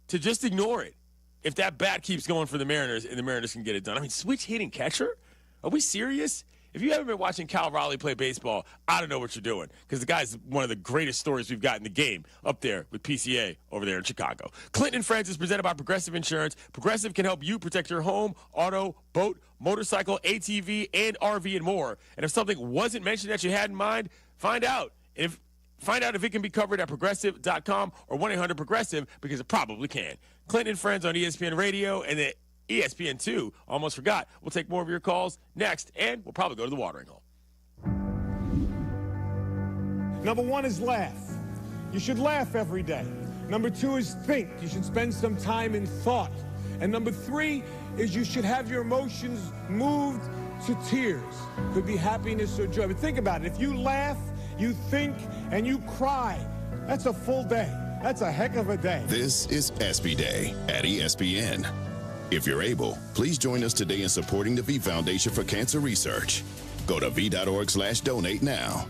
to just ignore it. If that bat keeps going for the Mariners and the Mariners can get it done. I mean, switch hitting catcher? Are we serious? If you haven't been watching Cal Raleigh play baseball, I don't know what you're doing, because the guy's one of the greatest stories we've got in the game up there with PCA over there in Chicago. Clinton and Friends is presented by Progressive Insurance. Progressive can help you protect your home, auto, boat, motorcycle, ATV, and RV, and more. And if something wasn't mentioned that you had in mind, find out. Find out if it can be covered at Progressive.com or 1-800-PROGRESSIVE, because it probably can. Clinton and Friends on ESPN Radio and the ESPN2, almost forgot. We'll take more of your calls next, and we'll probably go to the watering hole. Number one is laugh. You should laugh every day. Number two is think. You should spend some time in thought. And number three is you should have your emotions moved to tears. Could be happiness or joy. But think about it. If you laugh, you think, and you cry, that's a full day. That's a heck of a day. This is ESPY Day at ESPN. If you're able, please join us today in supporting the V Foundation for Cancer Research. Go to v.org/donate now.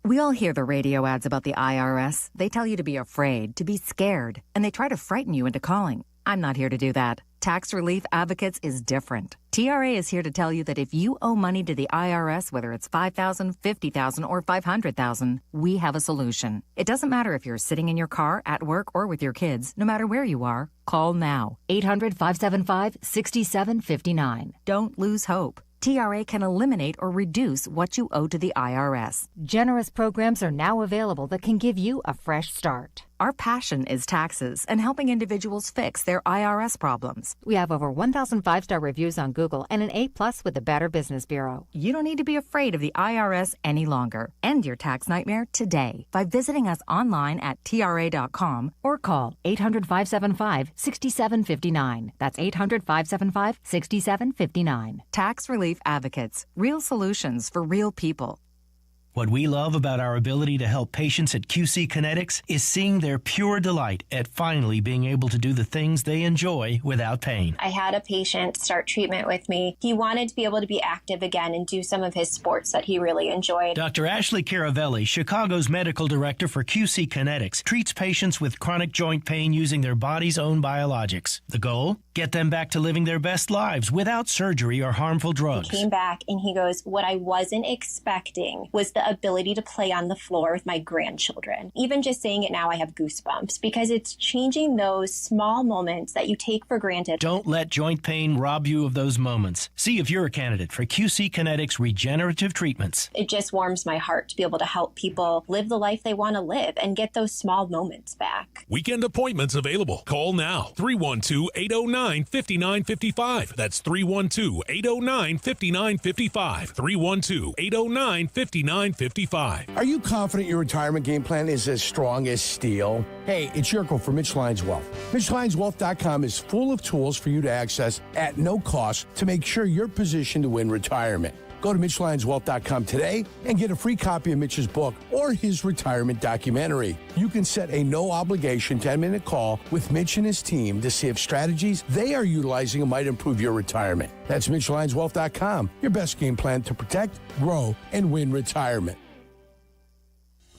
We all hear the radio ads about the IRS. They tell you to be afraid, to be scared, and they try to frighten you into calling. I'm not here to do that. Tax Relief Advocates is different. TRA is here to tell you that if you owe money to the IRS, whether it's $5,000, $50,000, or $500,000, we have a solution. It doesn't matter if you're sitting in your car, at work, or with your kids. No matter where you are, call now. 800-575-6759. Don't lose hope. TRA can eliminate or reduce what you owe to the IRS. Generous programs are now available that can give you a fresh start. Our passion is taxes and helping individuals fix their IRS problems. We have over 1,000 5-star reviews on Google and an A+ with the Better Business Bureau. You don't need to be afraid of the IRS any longer. End your tax nightmare today by visiting us online at TRA.com or call 800-575-6759. That's 800-575-6759. Tax Relief Advocates. Real solutions for real people. What we love about our ability to help patients at QC Kinetics is seeing their pure delight at finally being able to do the things they enjoy without pain. I had a patient start treatment with me. He wanted to be able to be active again and do some of his sports that he really enjoyed. Dr. Ashley Caravelli, Chicago's medical director for QC Kinetics, treats patients with chronic joint pain using their body's own biologics. The goal? Get them back to living their best lives without surgery or harmful drugs. He came back and he goes, what I wasn't expecting was the ability to play on the floor with my grandchildren. Even just saying it now, I have goosebumps because it's changing those small moments that you take for granted. Don't let joint pain rob you of those moments. See if you're a candidate for QC Kinetics regenerative treatments. It just warms my heart to be able to help people live the life they want to live and get those small moments back. Weekend appointments available. Call now. 312-809-5955. That's 312-809-5955. 312-809-5955. Are you confident your retirement game plan is as strong as steel? Hey, it's Jurko from Mitch Lyons Wealth. MitchLyonsWealth.com is full of tools for you to access at no cost to make sure you're positioned to win retirement. Go to MitchLyonsWealth.com today and get a free copy of Mitch's book or his retirement documentary. You can set a no-obligation 10-minute call with Mitch and his team to see if strategies they are utilizing might improve your retirement. That's MitchLyonsWealth.com, your best game plan to protect, grow, and win retirement.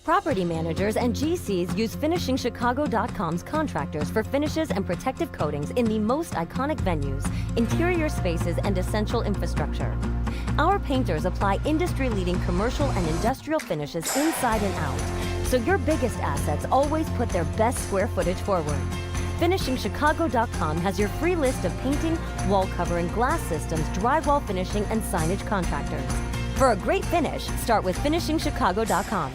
Property managers and GCs use FinishingChicago.com's contractors for finishes and protective coatings in the most iconic venues, interior spaces, and essential infrastructure. Our painters apply industry-leading commercial and industrial finishes inside and out, so your biggest assets always put their best square footage forward. FinishingChicago.com has your free list of painting, wall covering, glass systems, drywall finishing, and signage contractors. For a great finish, start with FinishingChicago.com.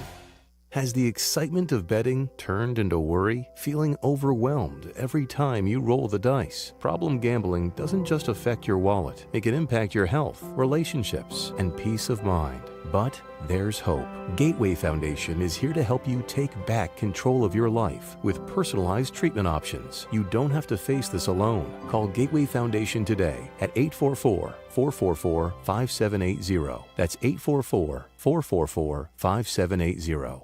Has the excitement of betting turned into worry? Feeling overwhelmed every time you roll the dice? Problem gambling doesn't just affect your wallet. It can impact your health, relationships, and peace of mind. But there's hope. Gateway Foundation is here to help you take back control of your life with personalized treatment options. You don't have to face this alone. Call Gateway Foundation today at 844-444-5780. That's 844-444-5780.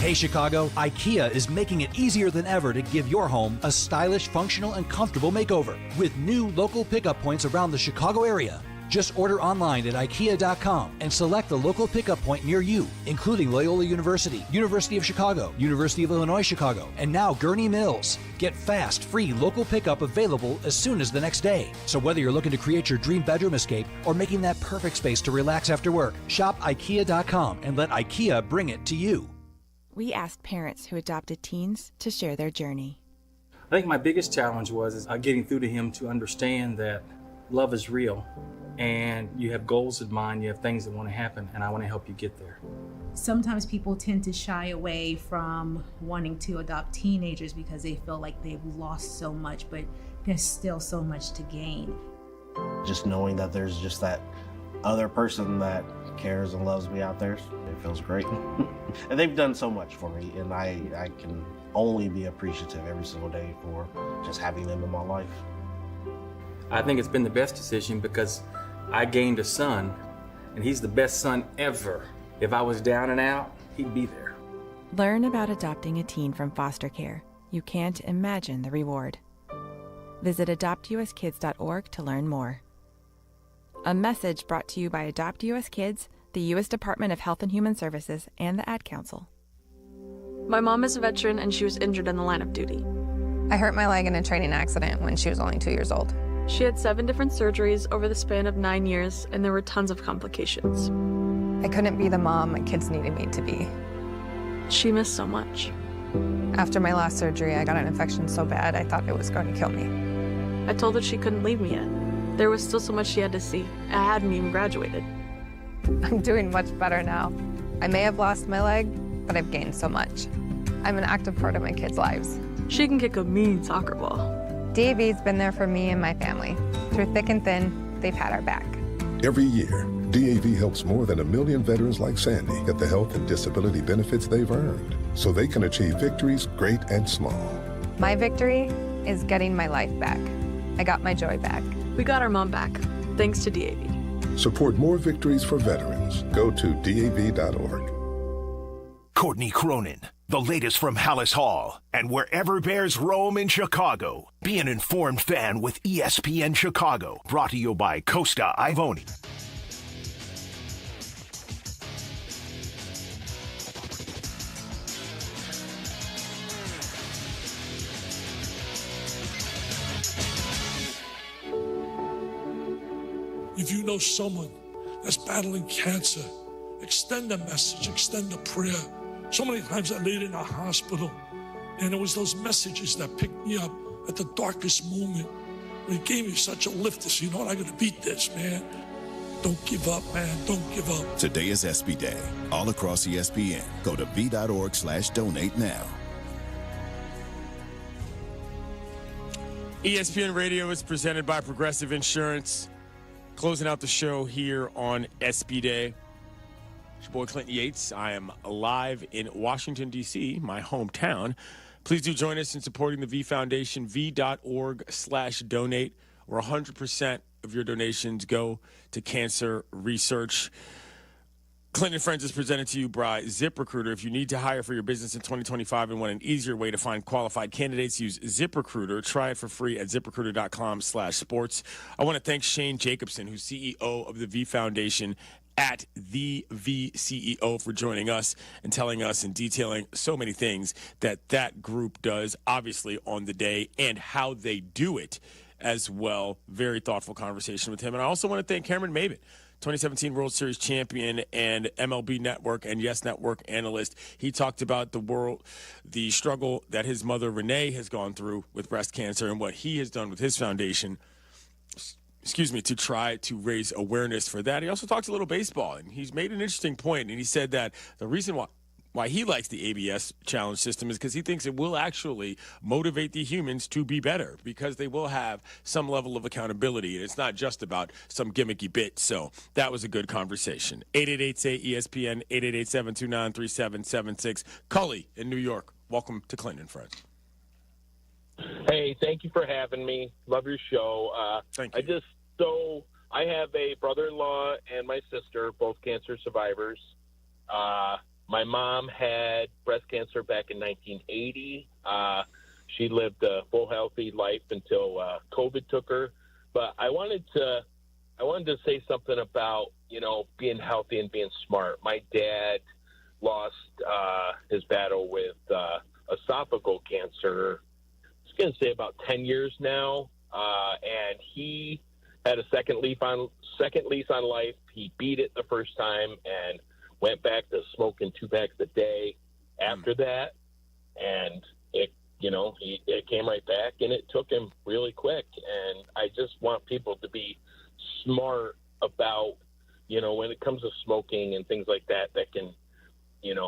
Hey Chicago, IKEA is making it easier than ever to give your home a stylish, functional, and comfortable makeover with new local pickup points around the Chicago area. Just order online at IKEA.com and select the local pickup point near you, including Loyola University, University of Chicago, University of Illinois Chicago, and now Gurney Mills. Get fast, free local pickup available as soon as the next day. So whether you're looking to create your dream bedroom escape or making that perfect space to relax after work, shop IKEA.com and let IKEA bring it to you. We asked parents who adopted teens to share their journey. I think my biggest challenge was getting through to him to understand that love is real and you have goals in mind, you have things that want to happen, and I want to help you get there. Sometimes people tend to shy away from wanting to adopt teenagers because they feel like they've lost so much, but there's still so much to gain. Just knowing that there's just that other person that cares and loves me out there, it feels great. And they've done so much for me, and I can only be appreciative every single day for just having them in my life. I think it's been the best decision because I gained a son, and he's the best son ever. If I was down and out, he'd be there. Learn about adopting a teen from foster care. You can't imagine the reward. Visit adoptuskids.org to learn more. A message brought to you by Adopt US Kids, the U.S. Department of Health and Human Services, and the Ad Council. My mom is a veteran and she was injured in the line of duty. I hurt my leg in a training accident when she was only 2 years old. She had 7 different surgeries over the span of 9 years, and there were tons of complications. I couldn't be the mom my kids needed me to be. She missed so much. After my last surgery, I got an infection so bad I thought it was going to kill me. I told her she couldn't leave me yet. There was still so much she had to see. I hadn't even graduated. I'm doing much better now. I may have lost my leg, but I've gained so much. I'm an active part of my kids' lives. She can kick a mean soccer ball. DAV's been there for me and my family. Through thick and thin, they've had our back. Every year, DAV helps more than 1 million veterans like Sandy get the health and disability benefits they've earned so they can achieve victories great and small. My victory is getting my life back. I got my joy back. We got our mom back, thanks to DAV. Support more victories for veterans. Go to DAV.org. Courtney Cronin, the latest from Hallis Hall, and wherever Bears roam in Chicago. Be an informed fan with ESPN Chicago, brought to you by Costa Ivoni. If you know someone that's battling cancer, extend a message, extend a prayer. So many times I laid in a hospital, and it was those messages that picked me up at the darkest moment. And it gave me such a lift to say, you know what, I gotta beat this, man. Don't give up, man. Don't give up. Today is ESPY Day. All across ESPN. Go to v.org/donate now. ESPN Radio is presented by Progressive Insurance. Closing out the show here on ESPY Day. It's your boy Clinton Yates. I am live in Washington, D.C., my hometown. Please do join us in supporting the V Foundation, v.org/donate, where 100% of your donations go to cancer research. Clinton Friends is presented to you by ZipRecruiter. If you need to hire for your business in 2025 and want an easier way to find qualified candidates, use ZipRecruiter. Try it for free at ZipRecruiter.com/sports. I want to thank Shane Jacobson, who's CEO of the V Foundation, at the VCEO, for joining us and telling us and detailing so many things that group does, obviously, on the day and how they do it as well. Very thoughtful conversation with him. And I also want to thank Cameron Maybin, 2017 World Series champion and MLB Network and Yes Network analyst. He talked about the struggle that his mother, Renee, has gone through with breast cancer and what he has done with his foundation, to try to raise awareness for that. He also talked a little baseball, and he's made an interesting point, and he said that the reason why he likes the ABS challenge system is because he thinks it will actually motivate the humans to be better, because they will have some level of accountability, and it's not just about some gimmicky bit. So that was a good conversation. 888-ESPN, 888-729-3776. Cully in New York, welcome to Clinton Friends. Hey, thank you for having me. Love your show. Thank you. I have a brother-in-law and my sister, both cancer survivors. My mom had breast cancer back in 1980. She lived a full, healthy life until COVID took her. But I wanted to say something about, being healthy and being smart. My dad lost his battle with esophageal cancer, I was going to say about 10 years now, and he had a second lease on life. He beat it the first time and went back to smoking 2 packs a day after that, and it came right back, and it took him really quick. And I just want people to be smart about, when it comes to smoking and things like that can, and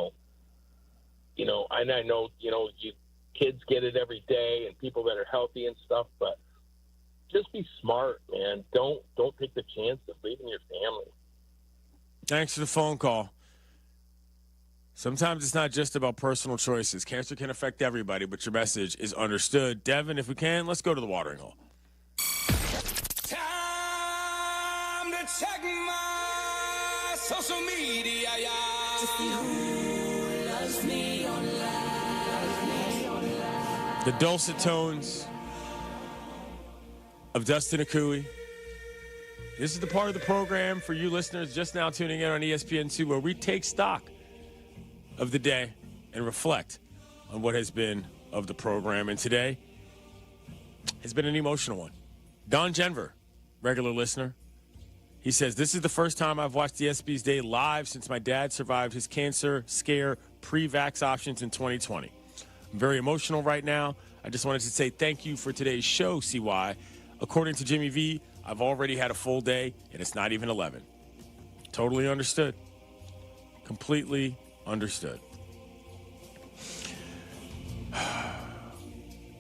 I know, you kids get it every day and people that are healthy and stuff, but just be smart, man. Don't take the chance of leaving your family. Thanks for the phone call. Sometimes it's not just about personal choices. Cancer can affect everybody, but your message is understood. Devin, if we can, let's go to the watering hole. Time to check my social media, to see who loves me online. The dulcet tones of Dustin Akui. This is the part of the program for you listeners just now tuning in on ESPN2 where we take stock of the day and reflect on what has been of the program. And today has been an emotional one. Don Jenver, regular listener, he says, this is the first time I've watched the ESPY's Day live since my dad survived his cancer scare pre-vax options in 2020. I'm very emotional right now. I just wanted to say thank you for today's show, CY. According to Jimmy V, I've already had a full day, and it's not even 11. Totally understood. Completely understood.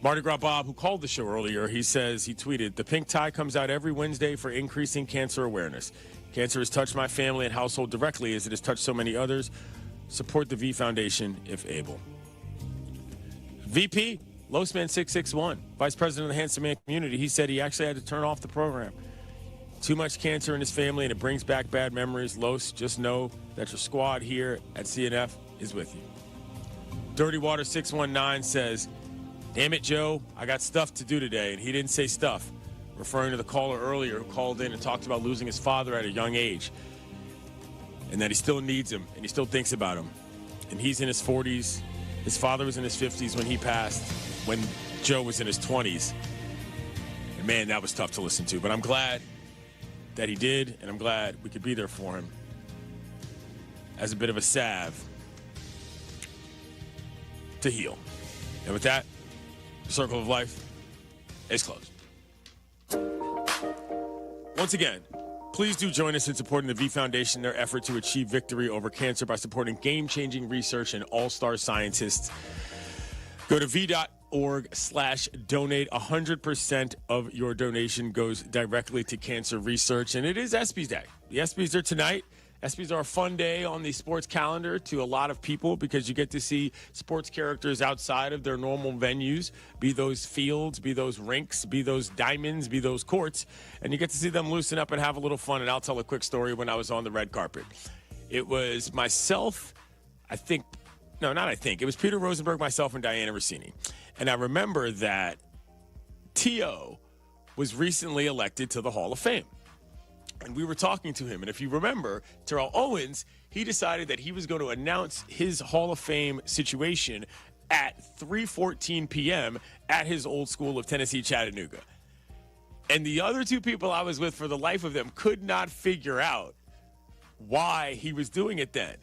Mardi Gras Bob, who called the show earlier, he says, he tweeted, the pink tie comes out every Wednesday for increasing cancer awareness. Cancer has touched my family and household directly as it has touched so many others. Support the V Foundation if able. VP, Losman661, Vice President of the Handsome Man community, he said he actually had to turn off the program. Too much cancer in his family, and it brings back bad memories. Los, just know that your squad here at CNF is with you. Dirty Water 619 says, damn it, Joe, I got stuff to do today. And he didn't say stuff, referring to the caller earlier who called in and talked about losing his father at a young age. And that he still needs him and he still thinks about him. And he's in his 40s. His father was in his 50s when he passed, when Joe was in his 20s. And man, that was tough to listen to. But I'm glad that he did, and I'm glad we could be there for him as a bit of a salve to heal. And with that, the circle of life is closed. Once again, please do join us in supporting the V Foundation, their effort to achieve victory over cancer by supporting game-changing research and all-star scientists. Go to v.org/donate. 100% of your donation goes directly to cancer research, and it is ESPYs Day. The ESPYs are tonight. ESPYs are a fun day on the sports calendar to a lot of people because you get to see sports characters outside of their normal venues, be those fields, be those rinks, be those diamonds, be those courts, and you get to see them loosen up and have a little fun. And I'll tell a quick story when I was on the red carpet. It was myself, it was Peter Rosenberg, myself, and Diana Rossini. And I remember that T.O. was recently elected to the Hall of Fame. And we were talking to him. And if you remember, Terrell Owens, he decided that he was going to announce his Hall of Fame situation at 3:14 p.m. at his old school of Tennessee, Chattanooga. And the other two people I was with, for the life of them, could not figure out why he was doing it then.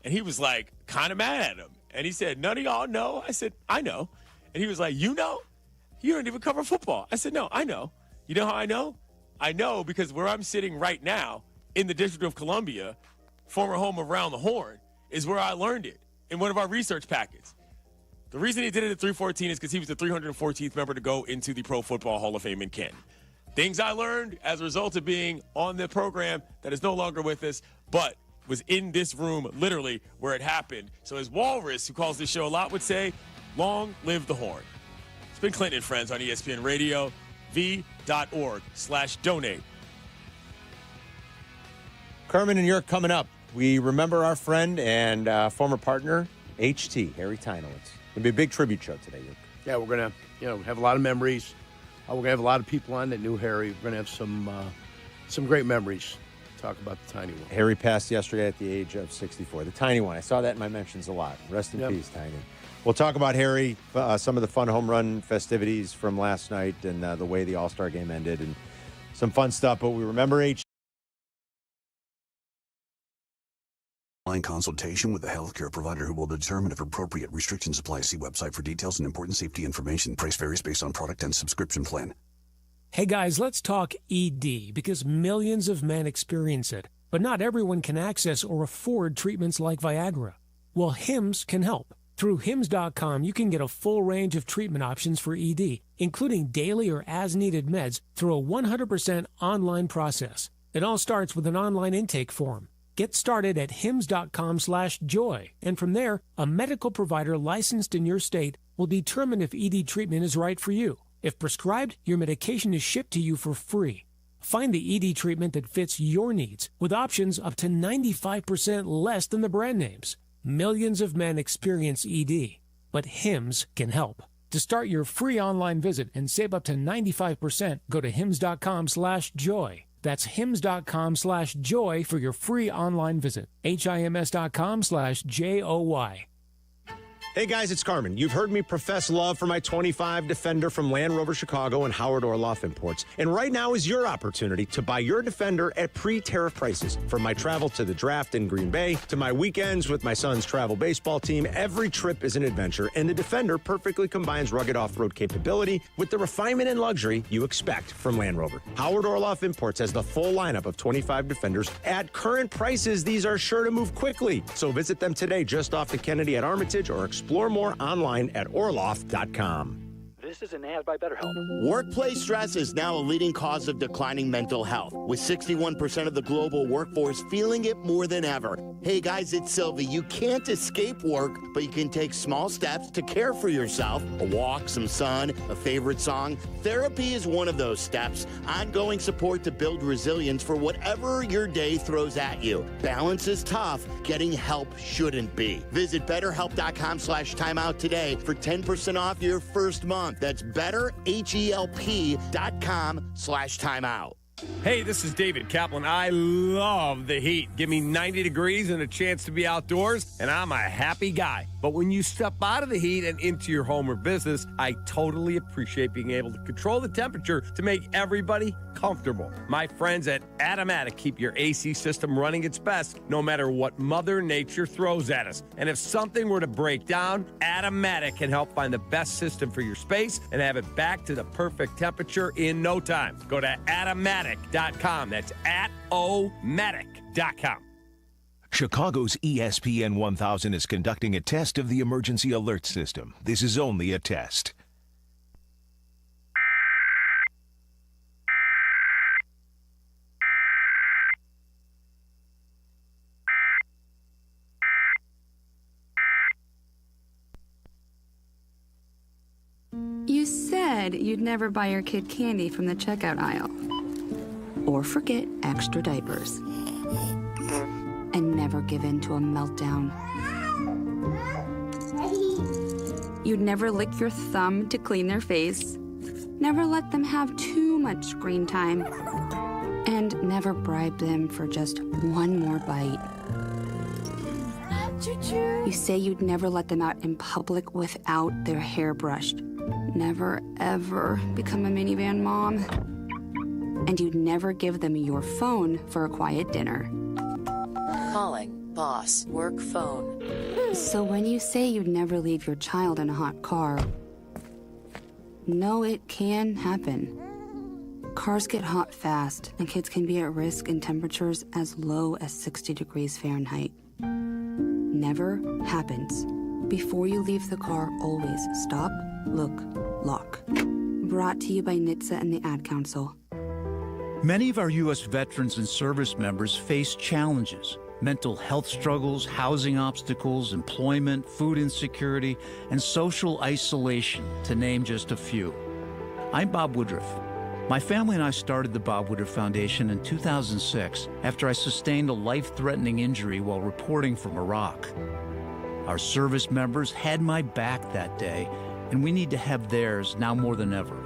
And he was like, kind of mad at him. And he said, none of y'all know? I said, I know. And he was like, you know? You don't even cover football. I said, no, I know. You know how I know? I know because where I'm sitting right now in the District of Columbia, former home of Round the Horn, is where I learned it in one of our research packets. The reason he did it at 314 is because he was the 314th member to go into the Pro Football Hall of Fame in Canton. Things I learned as a result of being on the program that is no longer with us, but was in this room literally where it happened. So as Walrus, who calls this show a lot, would say, long live the horn. It's been Clinton and Friends on ESPN Radio. v.org/donate. Carmen and Jurko coming up. We remember our friend and former partner, HT, Harry Tinowitz. It'll be a big tribute show today, Jurko. Yeah, we're going to have a lot of memories. We're going to have a lot of people on that knew Harry. We're going to have some great memories. Talk about the tiny one. Harry passed yesterday at the age of 64. The tiny one. I saw that in my mentions a lot. Rest in peace, Tiny. We'll talk about Harry, some of the fun home run festivities from last night and the way the All-Star game ended and some fun stuff. But we remember Online consultation with a healthcare provider who will determine if appropriate restrictions apply. See website for details and important safety information. Price varies based on product and subscription plan. Hey guys, let's talk ED because millions of men experience it, but not everyone can access or afford treatments like Viagra. Well, Hims can help. Through Hims.com, you can get a full range of treatment options for ED, including daily or as-needed meds through a 100% online process. It all starts with an online intake form. Get started at Hims.com/joy, and from there, a medical provider licensed in your state will determine if ED treatment is right for you. If prescribed, your medication is shipped to you for free. Find the ED treatment that fits your needs with options up to 95% less than the brand names. Millions of men experience ED, but Hims can help. To start your free online visit and save up to 95%, go to Hims.com/joy. That's Hims.com/joy for your free online visit. HIMS.com/JOY. Hey guys, it's Carmen. You've heard me profess love for my 25 Defender from Land Rover Chicago and Howard Orloff Imports. And right now is your opportunity to buy your Defender at pre-tariff prices. From my travel to the draft in Green Bay, to my weekends with my son's travel baseball team, every trip is an adventure, and the Defender perfectly combines rugged off-road capability with the refinement and luxury you expect from Land Rover. Howard Orloff Imports has the full lineup of 25 Defenders. At current prices, these are sure to move quickly. So visit them today just off the Kennedy at Armitage or explore more online at orloff.com. This is an ad by BetterHelp. Workplace stress is now a leading cause of declining mental health, with 61% of the global workforce feeling it more than ever. Hey guys, it's Sylvie. You can't escape work, but you can take small steps to care for yourself. A walk, some sun, a favorite song. Therapy is one of those steps. Ongoing support to build resilience for whatever your day throws at you. Balance is tough. Getting help shouldn't be. Visit BetterHelp.com/timeout today for 10% off your first month. That's BetterHelp.com/timeout. Hey, this is David Kaplan. I love the heat. Give me 90 degrees and a chance to be outdoors, and I'm a happy guy. But when you step out of the heat and into your home or business, I totally appreciate being able to control the temperature to make everybody comfortable. My friends at Automatic keep your AC system running its best no matter what Mother Nature throws at us. And if something were to break down, Automatic can help find the best system for your space and have it back to the perfect temperature in no time. Go to Automatic.com. That's Atomatic.com. Chicago's ESPN 1000 is conducting a test of the emergency alert system. This is only a test. You said you'd never buy your kid candy from the checkout aisle. Or forget extra diapers. And never give in to a meltdown. You'd never lick your thumb to clean their face. Never let them have too much screen time. And never bribe them for just one more bite. You say you'd never let them out in public without their hair brushed. Never, ever become a minivan mom. And you'd never give them your phone for a quiet dinner. Calling boss work phone. So when you say you'd never leave your child in a hot car, no, it can happen. Cars get hot fast, and kids can be at risk in temperatures as low as 60 degrees Fahrenheit. Never happens. Before you leave the car, always stop, look, lock. Brought to you by NHTSA and the Ad Council. Many of our U.S. veterans and service members face challenges: mental health struggles, housing obstacles, employment, food insecurity, and social isolation, to name just a few. I'm Bob Woodruff. My family and I started the Bob Woodruff Foundation in 2006 after I sustained a life-threatening injury while reporting from Iraq. Our service members had my back that day, and we need to have theirs now more than ever.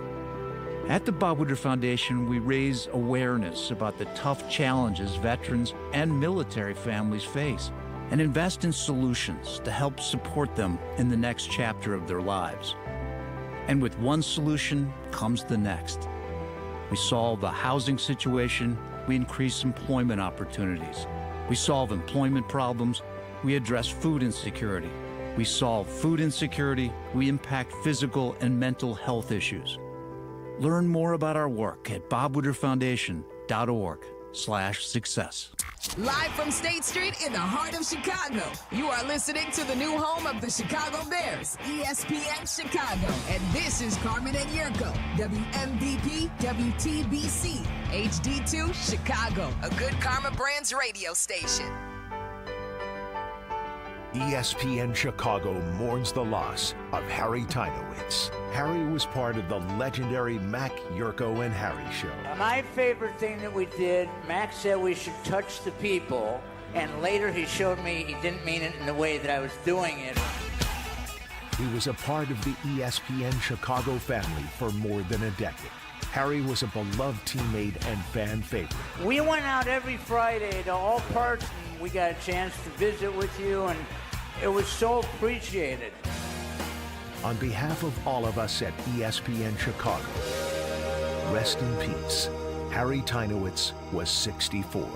At the Bob Woodruff Foundation, we raise awareness about the tough challenges veterans and military families face and invest in solutions to help support them in the next chapter of their lives. And with one solution comes the next. We solve the housing situation, we increase employment opportunities. We solve employment problems, we address food insecurity. We solve food insecurity, we impact physical and mental health issues. Learn more about our work at bobwoodrufffoundation.org/success. Live from State Street in the heart of Chicago, you are listening to the new home of the Chicago Bears, ESPN Chicago. And this is Carmen and Jurko, WMVP, WTBC, HD2, Chicago, a Good Karma Brands radio station. ESPN Chicago mourns the loss of Harry Tinowitz. Harry was part of the legendary Mac, Jurko, and Harry show. My favorite thing that we did, Mac said we should touch the people, and later he showed me he didn't mean it in the way that I was doing it. He was a part of the ESPN Chicago family for more than a decade. Harry was a beloved teammate and fan favorite. We went out every Friday to all parts, and we got a chance to visit with you, and it was so appreciated. On behalf of all of us at ESPN Chicago, rest in peace. Harry Tinowitz was 64.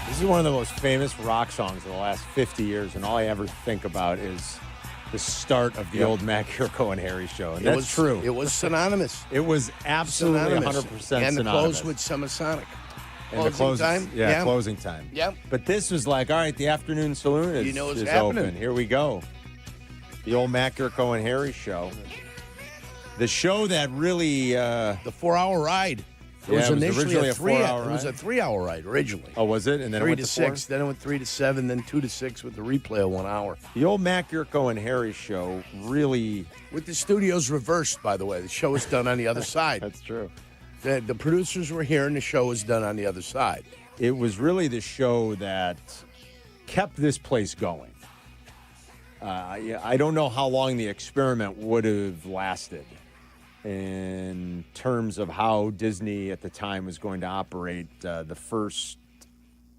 This is one of the most famous rock songs of the last 50 years, and all I ever think about is the start of the old Mac, Jurko, and Harry show. And that's true. It was synonymous. It was absolutely synonymous. 100% and synonymous. the close with Semisonic. And the Closing time? Yeah. Closing time. Yep. But this was like, all right, the afternoon saloon is, it's is happening. open. Here we go. The old Mac, Jurko, and Harry show. The show that really... the 4-hour ride. It was initially a 3-hour ride. It was a 3-hour ride originally. Oh, was it? And then 3 it went to to 6. 4? Then it went 3 to 7. Then 2 to 6 with the replay of 1 hour. The old Mac, Jurko, and Harry show really... With the studios reversed, by the way. The show was done on the other side. That's true. The producers were here, and the show was done on the other side. It was really the show that kept this place going. I don't know how long the experiment would have lasted in terms of how Disney at the time was going to operate the first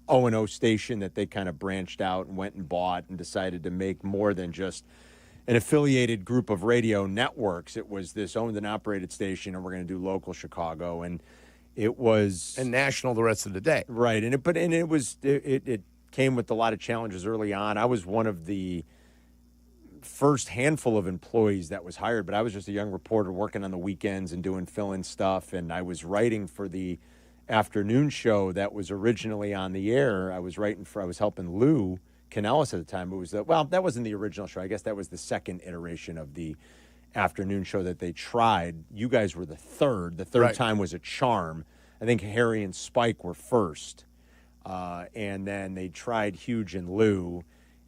O&O station that they kind of branched out and went and bought and decided to make more than just an affiliated group of radio networks. It was this owned and operated station, and we're going to do local Chicago, and it was and national the rest of the day, right? And it came with a lot of challenges early on. I was one of the first handful of employees that was hired, but I was just a young reporter working on the weekends and doing fill-in stuff, and I was writing for the afternoon show that was originally on the air. I was helping Lou Canellis at the time. It was that wasn't the original show. I guess that was the second iteration of the afternoon show that they tried. You guys were the third. The third time was a charm. I think Harry and Spike were first. And then they tried Huge and Lou.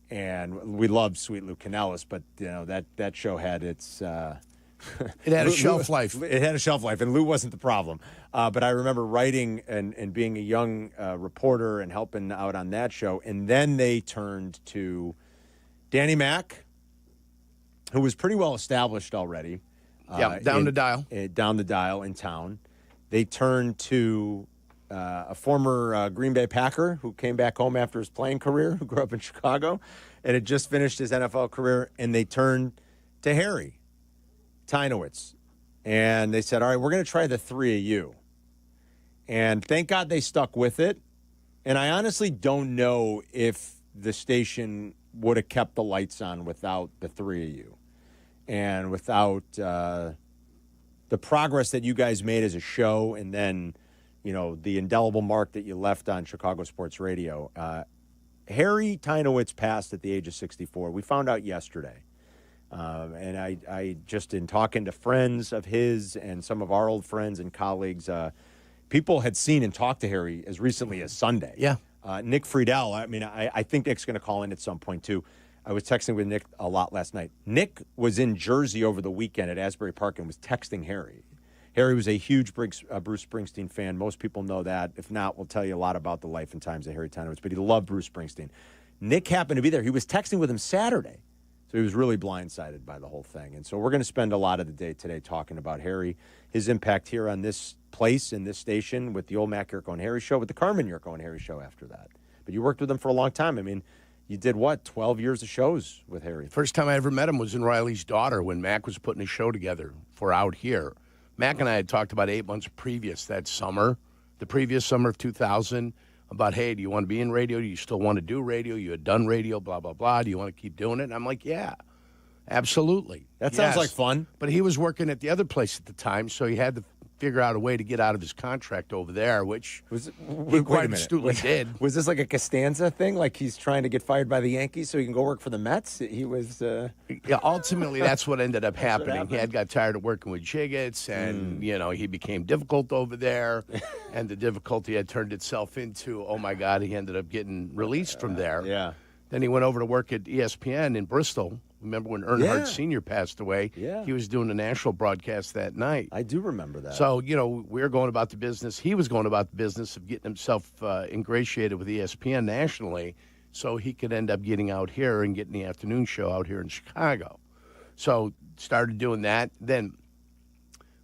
And we loved Sweet Lou Canellis, but that show had its it had a shelf life. It had a shelf life, and Lou wasn't the problem. But I remember writing and being a young reporter and helping out on that show. And then they turned to Danny Mac, who was pretty well established already. Down the dial. Down the dial in town. They turned to a former Green Bay Packer who came back home after his playing career, who grew up in Chicago, and had just finished his NFL career. And they turned to Harry Tinowitz. And they said, all right, we're going to try the three of you. And thank God they stuck with it. And I honestly don't know if the station would have kept the lights on without the three of you. And without the progress that you guys made as a show, and then, the indelible mark that you left on Chicago Sports Radio. Harry Tinowitz passed at the age of 64. We found out yesterday. And I just, in talking to friends of his and some of our old friends and colleagues, people had seen and talked to Harry as recently as Sunday. Yeah. Nick Friedel, I think Nick's going to call in at some point, too. I was texting with Nick a lot last night. Nick was in Jersey over the weekend at Asbury Park and was texting Harry. Harry was a huge Bruce Springsteen fan. Most people know that. If not, we'll tell you a lot about the life and times of Harry Tinowitz. But he loved Bruce Springsteen. Nick happened to be there. He was texting with him Saturday. So he was really blindsided by the whole thing. And so we're going to spend a lot of the day today talking about Harry, his impact here on this place and this station with the old Mac, Jurko, and Harry show, with the Carmen, Jurko, and Harry show after that. But you worked with him for a long time. You did 12 years of shows with Harry? First time I ever met him was in Riley's Daughter when Mac was putting a show together for Out Here. Mac and I had talked about 8 months previous that summer, the previous summer of 2000, about, hey, do you want to be in radio? Do you still want to do radio? You had done radio, blah, blah, blah. Do you want to keep doing it? And I'm like, yeah, absolutely. That sounds like fun. But he was working at the other place at the time, so he had to figure out a way to get out of his contract over there, which he quite astutely did. Was this like a Costanza thing? Like he's trying to get fired by the Yankees so he can go work for the Mets? He was... Yeah, ultimately, that's what ended up happening. He got tired of working with Jiggets, and, he became difficult over there, and the difficulty had turned itself into, oh, my God, he ended up getting released from there. Yeah. Then he went over to work at ESPN in Bristol. Remember when Earnhardt Sr. passed away? Yeah. He was doing a national broadcast that night. I do remember that. So, we were going about the business. He was going about the business of getting himself ingratiated with ESPN nationally so he could end up getting out here and getting the afternoon show out here in Chicago. So, started doing that. Then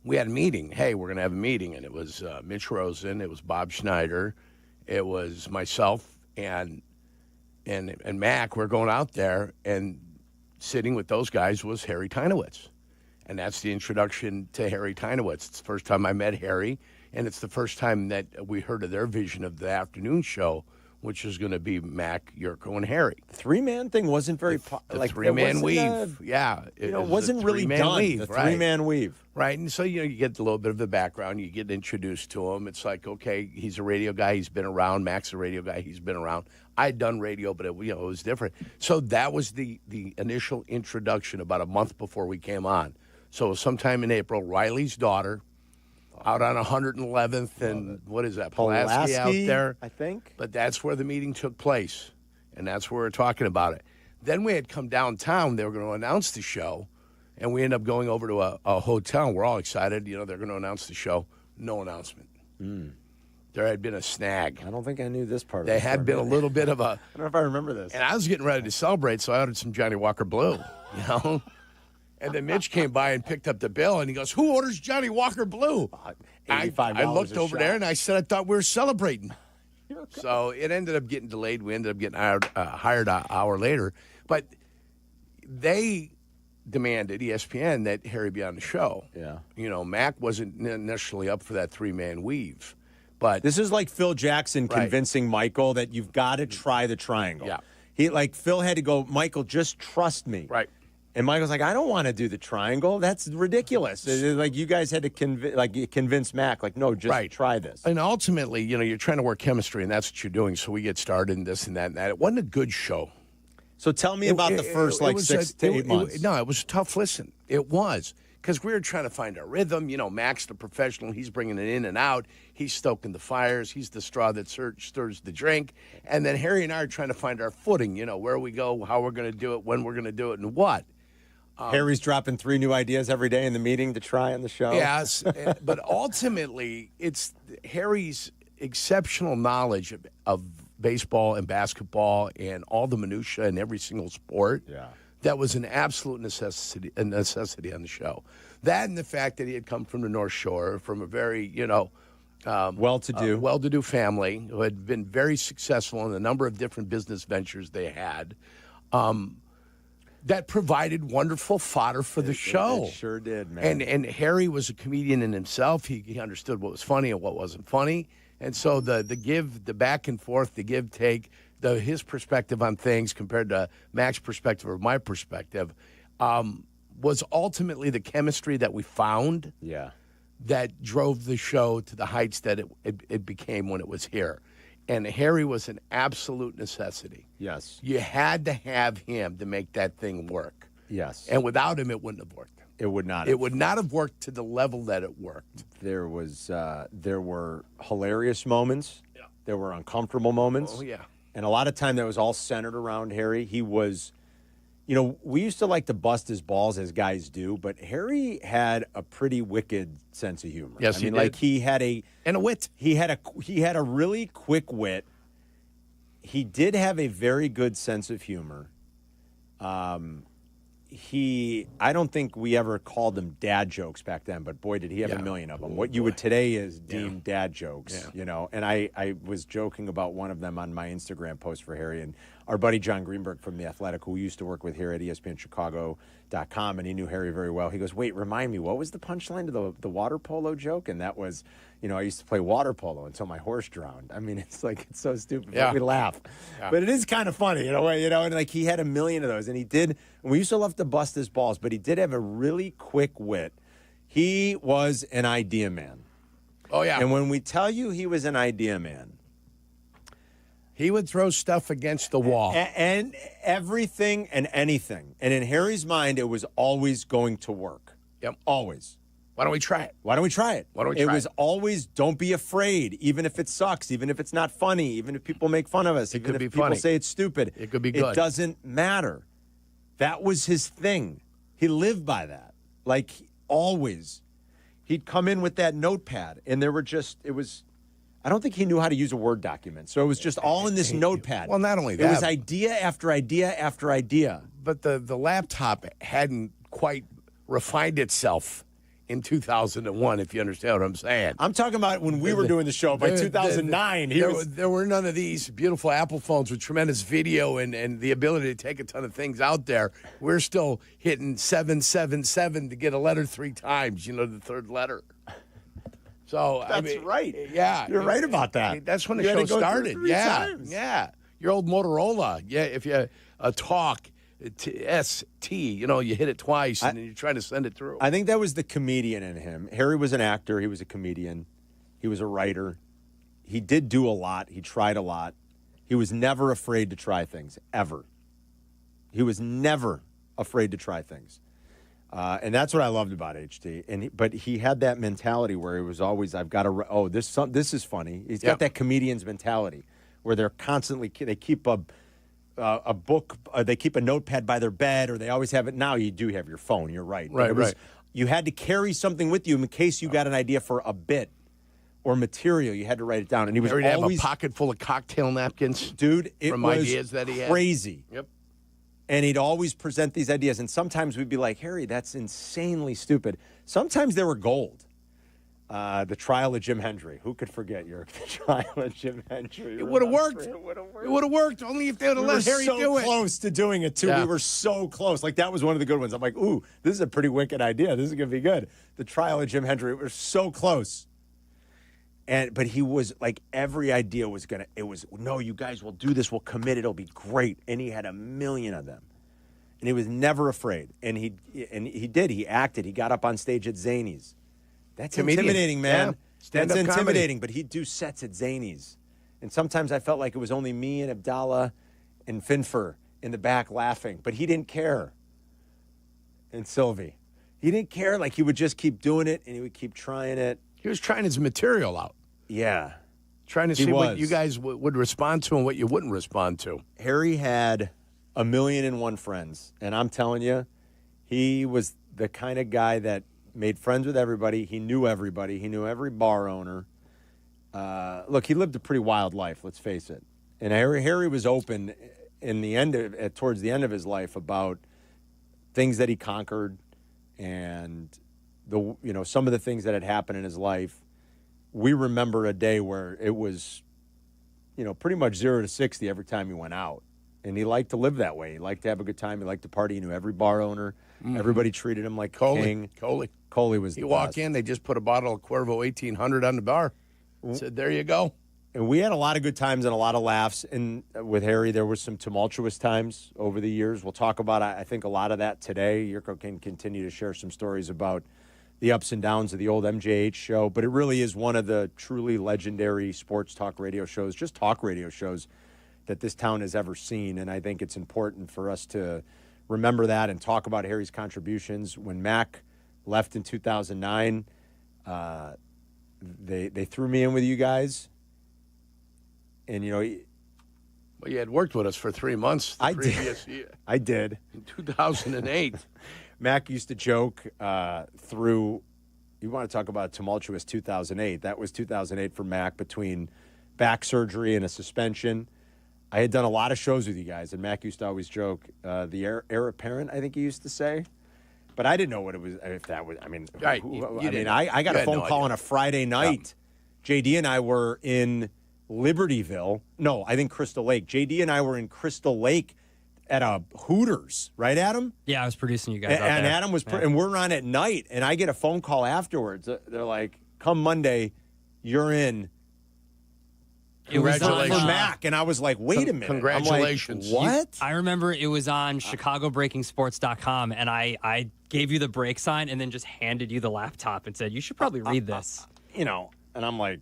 we had a meeting. Hey, we're going to have a meeting. And it was Mitch Rosen. It was Bob Schneider. It was myself and Mac. We're going out there, and sitting with those guys was Harry Tinowitz. And that's the introduction to Harry Tinowitz. It's the first time I met Harry, and it's the first time that we heard of their vision of the afternoon show which is going to be Mac, Yurko, and Harry. The three-man thing wasn't very the three-man weave. It wasn't really done. Weave, the three-man weave. Right, and so, you get a little bit of the background. You get introduced to him. It's like, okay, he's a radio guy. He's been around. Mac's a radio guy. He's been around. I'd done radio, but it was different. So that was the initial introduction about a month before we came on. So sometime in April, Riley's daughter, out on 111th and what is that, Pulaski out there? I think. But that's where the meeting took place, and that's where we're talking about it. Then we had come downtown. They were going to announce the show, and we ended up going over to a hotel. We're all excited. They're going to announce the show. No announcement. There had been a snag. I don't think I knew this part of it. There had been a little bit of a... I don't know if I remember this. And I was getting ready to celebrate, so I ordered some Johnny Walker Blue, And then Mitch came by and picked up the bill, and he goes, "Who orders Johnny Walker Blue?" I looked over there, and I said, "I thought we were celebrating." So it ended up getting delayed. We ended up getting hired an hour later. But they demanded, ESPN, that Harry be on the show. Yeah. Mac wasn't necessarily up for that three-man weave. But this is like Phil Jackson convincing Michael that you've got to try the triangle. Yeah. Phil had to go, "Michael, just trust me." Right. And Michael's like, "I don't want to do the triangle. That's ridiculous." Like, you guys had to convince Mac, like, "No, just try this." And ultimately, you're trying to work chemistry, and that's what you're doing. So we get started in this and that and that. It wasn't a good show. So tell me about the first 6 to 8 months. No, it was a tough listen. It was. Because we were trying to find our rhythm. Mac's the professional. He's bringing it in and out. He's stoking the fires. He's the straw that stirs the drink. And then Harry and I are trying to find our footing, where we go, how we're going to do it, when we're going to do it, and what. Harry's dropping 3 new ideas every day in the meeting to try on the show. Yes, but ultimately, it's Harry's exceptional knowledge of baseball and basketball and all the minutia in every single sport. Yeah. That was an absolute necessity on the show. That and the fact that he had come from the North Shore, from a very, well-to-do family who had been very successful in a number of different business ventures they had. That provided wonderful fodder for the show. It sure did, man. And Harry was a comedian in himself. He understood what was funny and what wasn't funny. And so the back and forth, the give take, his perspective on things compared to Mac's perspective or my perspective was ultimately the chemistry that we found. Yeah. That drove the show to the heights that it became when it was here. And Harry was an absolute necessity. Yes. You had to have him to make that thing work. Yes. And without him, it wouldn't have worked. It would not. It would not have worked to the level that it worked. There were hilarious moments. Yeah. There were uncomfortable moments. Oh, yeah. And a lot of time that was all centered around Harry. He was, we used to like to bust his balls as guys do, but Harry had a pretty wicked sense of humor. Yes, he did. Like he had a wit. He had a really quick wit. He did have a very good sense of humor. I don't think we ever called them dad jokes back then, but boy, did he have a million of them. What you would today is deem dad jokes, And I was joking about one of them on my Instagram post for Harry, and our buddy John Greenberg from The Athletic, who we used to work with here at ESPNChicago.com, and he knew Harry very well. He goes, "Wait, remind me, what was the punchline to the water polo joke?" And that was, I used to play water polo until my horse drowned. I mean, it's so stupid, but we laugh. Yeah. But it is kind of funny in a way, and like he had a million of those, and he did. And we used to love to bust his balls, but he did have a really quick wit. He was an idea man. Oh, yeah. And when we tell you he was an idea man, he would throw stuff against the wall. And everything and anything. And in Harry's mind, it was always going to work. Yep. Always. Why don't we try it? Why don't we try it? It was always, don't be afraid, even if it sucks, even if it's not funny, even if people make fun of us, even if people say it's stupid. It could be good. It doesn't matter. That was his thing. He lived by that. Like, always. He'd come in with that notepad, and I don't think he knew how to use a Word document. So it was just all in this notepad. Well, not only that. It was idea after idea after idea. But the laptop hadn't quite refined itself in 2001, if you understand what I'm saying. I'm talking about when we were doing the show. By 2009, there were none of these beautiful Apple phones with tremendous video and the ability to take a ton of things out there. We're still hitting 777 to get a letter 3 times, the third letter. So That's right. Yeah, You're right about that. That's when the You had show to go through started. 3 times. Yeah. Your old Motorola. Yeah, if you talk ST, you hit it twice and then you're trying to send it through. I think that was the comedian in him. Harry was an actor. He was a comedian. He was a writer. He did do a lot. He tried a lot. He was never afraid to try things, ever. He was never afraid to try things. And that's what I loved about HT. But he had that mentality where he was always, I've got to, this is funny. He's got that comedian's mentality where they're constantly, they keep a book, they keep a notepad by their bed, or they always have it. Now you do have your phone. You're right. Right. You had to carry something with you in case you got an idea for a bit or material. You had to write it down. And he was Harry always have a pocket full of cocktail napkins. Dude, it from was ideas that he had. Crazy. Yep. And he'd always present these ideas. And sometimes we'd be like, Harry, that's insanely stupid. Sometimes they were gold. The trial of Jim Hendry. Who could forget the trial of Jim Hendry? It would have worked. It would have worked only if they would have let Harry do it. We were so close to doing it, too. Yeah. We were so close. Like, that was one of the good ones. I'm like, ooh, this is a pretty wicked idea. This is going to be good. The trial of Jim Hendry. We were so close. But he was like, every idea was no, you guys will do this. We'll commit. It'll be great. And he had a million of them. And he was never afraid. And he did. He acted. He got up on stage at Zanies. That's intimidating, man. Yeah. That's Stand-up intimidating. But he'd do sets at Zanies. And sometimes I felt like it was only me and Abdalla and Finfer in the back laughing. But he didn't care. And Sylvie. He didn't care. Like, he would just keep doing it, and he would keep trying it. He was trying his material out. Yeah. Trying to see what you guys would respond to and what you wouldn't respond to. Harry had 1,000,001 friends. And I'm telling you, he was the kind of guy that made friends with everybody. He knew everybody. He knew every bar owner. Look, he lived a pretty wild life, let's face it. And Harry was open towards the end of his life about things that he conquered and some of the things that had happened in his life. We remember a day where it was, pretty much 0 to 60 every time he went out. And he liked to live that way. He liked to have a good time. He liked to party. He knew every bar owner. Mm-hmm. Everybody treated him like king. Coley was the best. You walk in, they just put a bottle of Cuervo 1800 on the bar. Said, there you go. And we had a lot of good times and a lot of laughs. And with Harry, there was some tumultuous times over the years. We'll talk about, I think, a lot of that today. Yurko can continue to share some stories about the ups and downs of the old MJH show. But it really is one of the truly legendary sports talk radio shows, just talk radio shows, that this town has ever seen. And I think it's important for us to remember that and talk about Harry's contributions. When Mac left in 2009, they threw me in with you guys. And, Well, you had worked with us for 3 months the previous year. I did. In 2008. Mac used to joke through, you want to talk about a tumultuous 2008. That was 2008 for Mac, between back surgery and a suspension. I had done a lot of shows with you guys, and Mac used to always joke, the heir apparent, I think he used to say. But I didn't know what it was, if that was, Right. I got a phone call on a Friday night. Yeah. JD and I were in Libertyville. No, I think Crystal Lake. JD and I were in Crystal Lake at a Hooters, right, Adam? Yeah, I was producing you guys out and there. Adam was, and we're on at night, and I get a phone call afterwards. They're like, come Monday, you're in. Congratulations. For Mac. And I was like, wait a minute. Congratulations. I'm like, what? I remember it was on ChicagoBreakingSports.com, and I gave you the break sign and then just handed you the laptop and said, you should probably read this. And I'm like,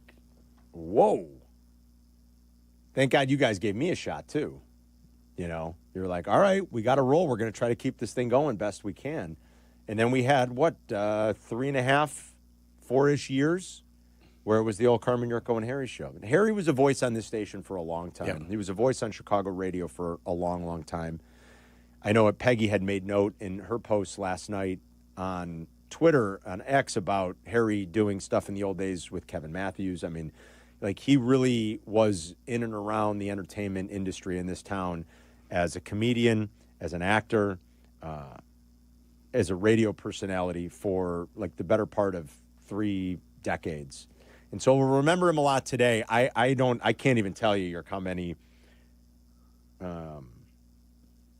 whoa. Thank God you guys gave me a shot, too. You're like, all right, we got a roll. We're going to try to keep this thing going best we can. And then we had, 3.5, 4-ish years where it was the old Carmen, Jurko, and Harry show. And Harry was a voice on this station for a long time. Yeah. He was a voice on Chicago radio for a long, long time. I know Peggy had made note in her post last night on Twitter, on X, about Harry doing stuff in the old days with Kevin Matthews. He really was in and around the entertainment industry in this town as a comedian, as an actor, as a radio personality for the better part of 3 decades. And so we'll remember him a lot today. I can't even tell you how many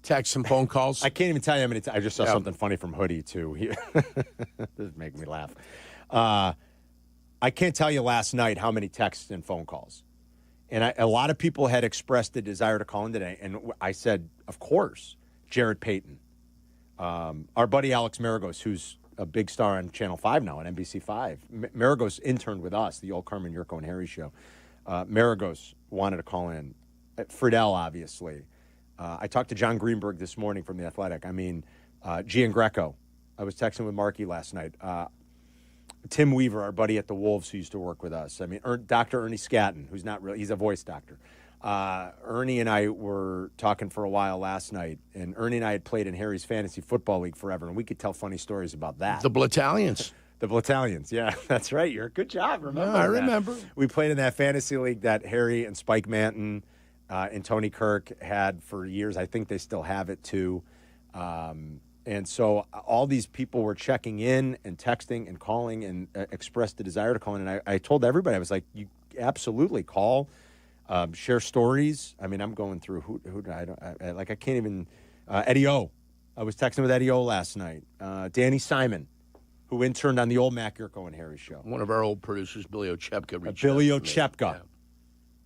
texts and phone calls. I can't even tell you how many. I just saw something funny from Hoodie too. This is making me laugh. I can't tell you last night how many texts and phone calls. And a lot of people had expressed the desire to call in today. And I said, of course, Jared Payton. Our buddy Alex Maragos, who's a big star on Channel 5 now, on NBC 5. Maragos interned with us, the old Carmen, Jurko, and Harry show. Maragos wanted to call in. Friedel, obviously. I talked to John Greenberg this morning from The Athletic. I mean, Gian Greco. I was texting with Marky last night. Tim Weaver, our buddy at the Wolves who used to work with us. I mean, Dr. Ernie Scatton, who's not really, he's a voice doctor. Ernie and I were talking for a while last night, and Ernie and I had played in Harry's Fantasy Football League forever, and we could tell funny stories about that. The Battalions. The Battalions, yeah, that's right. You're a good job. Remember? I remember. We played in that fantasy league that Harry and Spike Manton and Tony Kirk had for years. I think they still have it too. And so all these people were checking in and texting and calling and expressed the desire to call in. And I told everybody, I was like, you absolutely call, share stories. I mean, I'm going through who I can't even, Eddie O. I was texting with Eddie O last night. Danny Simon, who interned on the old Mac Yurko and Harry show. One of our old producers, Billy Ochepka. Billy Ochepka.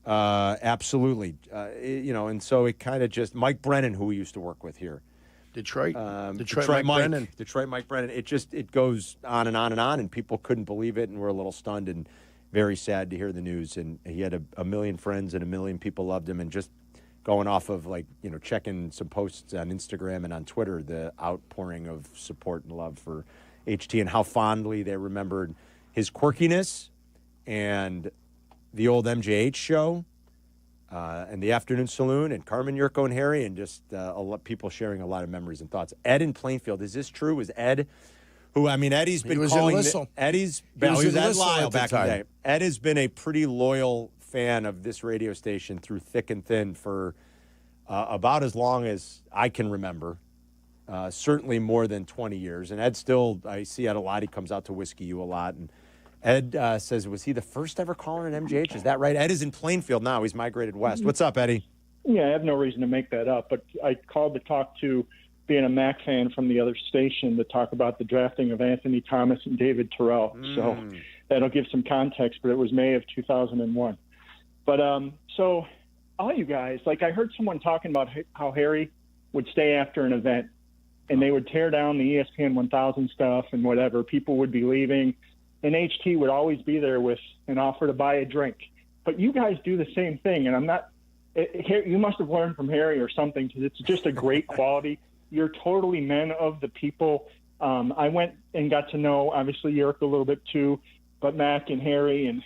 Yeah. Absolutely. And so it kind of just, Mike Brennan, who we used to work with here. Detroit Mike Brennan. Detroit Mike Brennan. It goes on and on and on, and people couldn't believe it, and we're a little stunned and very sad to hear the news. And he had a million friends, and a million people loved him. And just going off of checking some posts on Instagram and on Twitter, the outpouring of support and love for HT and how fondly they remembered his quirkiness and the old MJH show. And the Afternoon Saloon and Carmen, Jurko, and Harry, and just people sharing a lot of memories and thoughts. Ed in Plainfield, is this true? Is Ed, who, I mean, Eddie's been calling. Eddie's been, he was Ed Lyle back in the day. Ed has been a pretty loyal fan of this radio station through thick and thin for about as long as I can remember. Certainly more than 20 years. And Ed still, I see Ed a lot. He comes out to Whiskey U a lot. And Ed says, was he the first ever caller in MGH? Is that right? Ed is in Plainfield now. He's migrated west. What's up, Eddie? Yeah, I have no reason to make that up, but I called to talk to, being a Mac fan from the other station, to talk about the drafting of Anthony Thomas and David Terrell. So that'll give some context, but it was May of 2001. But so all you guys, I heard someone talking about how Harry would stay after an event, and they would tear down the ESPN 1000 stuff and whatever. People would be leaving. And HT would always be there with an offer to buy a drink. But you guys do the same thing, and I'm not – you must have learned from Harry or something, because it's just a great quality. You're totally men of the people. I went and got to know, obviously, Jurko a little bit too, but Mac and Harry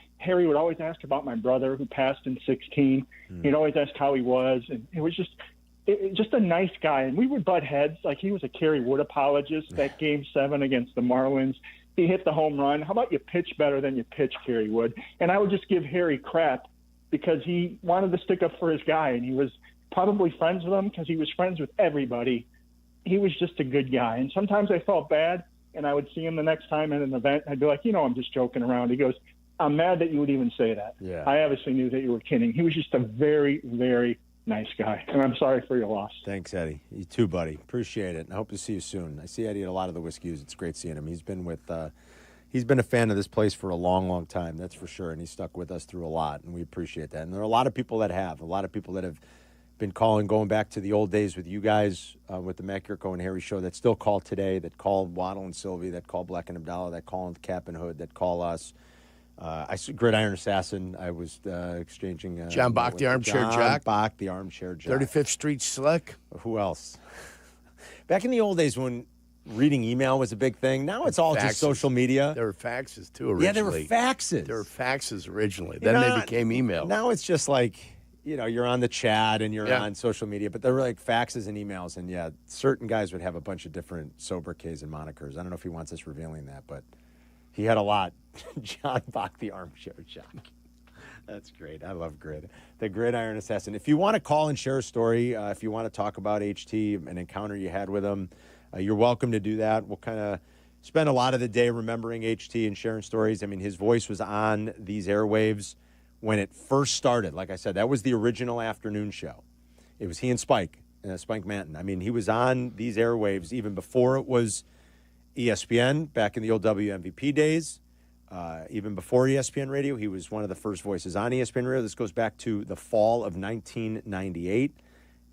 would always ask about my brother who passed in 16. He'd always ask how he was, and it was just a nice guy. And we would butt heads. He was a Kerry Wood apologist that Game 7 against the Marlins. He hit the home run. How about you pitch better than you pitch, Kerry Wood? And I would just give Harry crap because he wanted to stick up for his guy, and he was probably friends with him because he was friends with everybody. He was just a good guy. And sometimes I felt bad, and I would see him the next time at an event. I'd be like, I'm just joking around. He goes, I'm mad that you would even say that. Yeah. I obviously knew that you were kidding. He was just a very, very nice guy, and I'm sorry for your loss. Thanks, Eddie. You too, buddy. Appreciate it, and I hope to see you soon. I see Eddie at a lot of the Whiskeys. It's great seeing him. He's been a fan of this place for a long, long time, that's for sure, and he's stuck with us through a lot, and we appreciate that. And there are a lot of people that have been calling, going back to the old days with you guys, with the Mac Yurko and Harry show, that still call today, that call Waddle and Sylvie, that call Bleck and Abdalla, that call Cap and Hood, that call us. Gridiron Assassin, I was exchanging. John Bach, the armchair jock. John Bach, the armchair jock. 35th Street Slick. Who else? Back in the old days when reading email was a big thing, now it's all just social media. There were faxes, too, originally. Yeah, there were faxes. There were faxes originally. Then they became email. Now it's just you're on the chat and you're on social media, but there were faxes and emails. And, certain guys would have a bunch of different sobriquets and monikers. I don't know if he wants us revealing that, but he had a lot. John Bach, the armchair jock. That's great. I love the Gridiron Assassin. If you want to call and share a story, if you want to talk about HT, an encounter you had with him, you're welcome to do that. We'll kind of spend a lot of the day remembering HT and sharing stories. I mean, his voice was on these airwaves when it first started. Like I said, that was the original afternoon show. It was he and Spike Manton. I mean, he was on these airwaves even before it was ESPN, back in the old WMVP days. Even before ESPN Radio, he was one of the first voices on ESPN Radio. This goes back to the fall of 1998,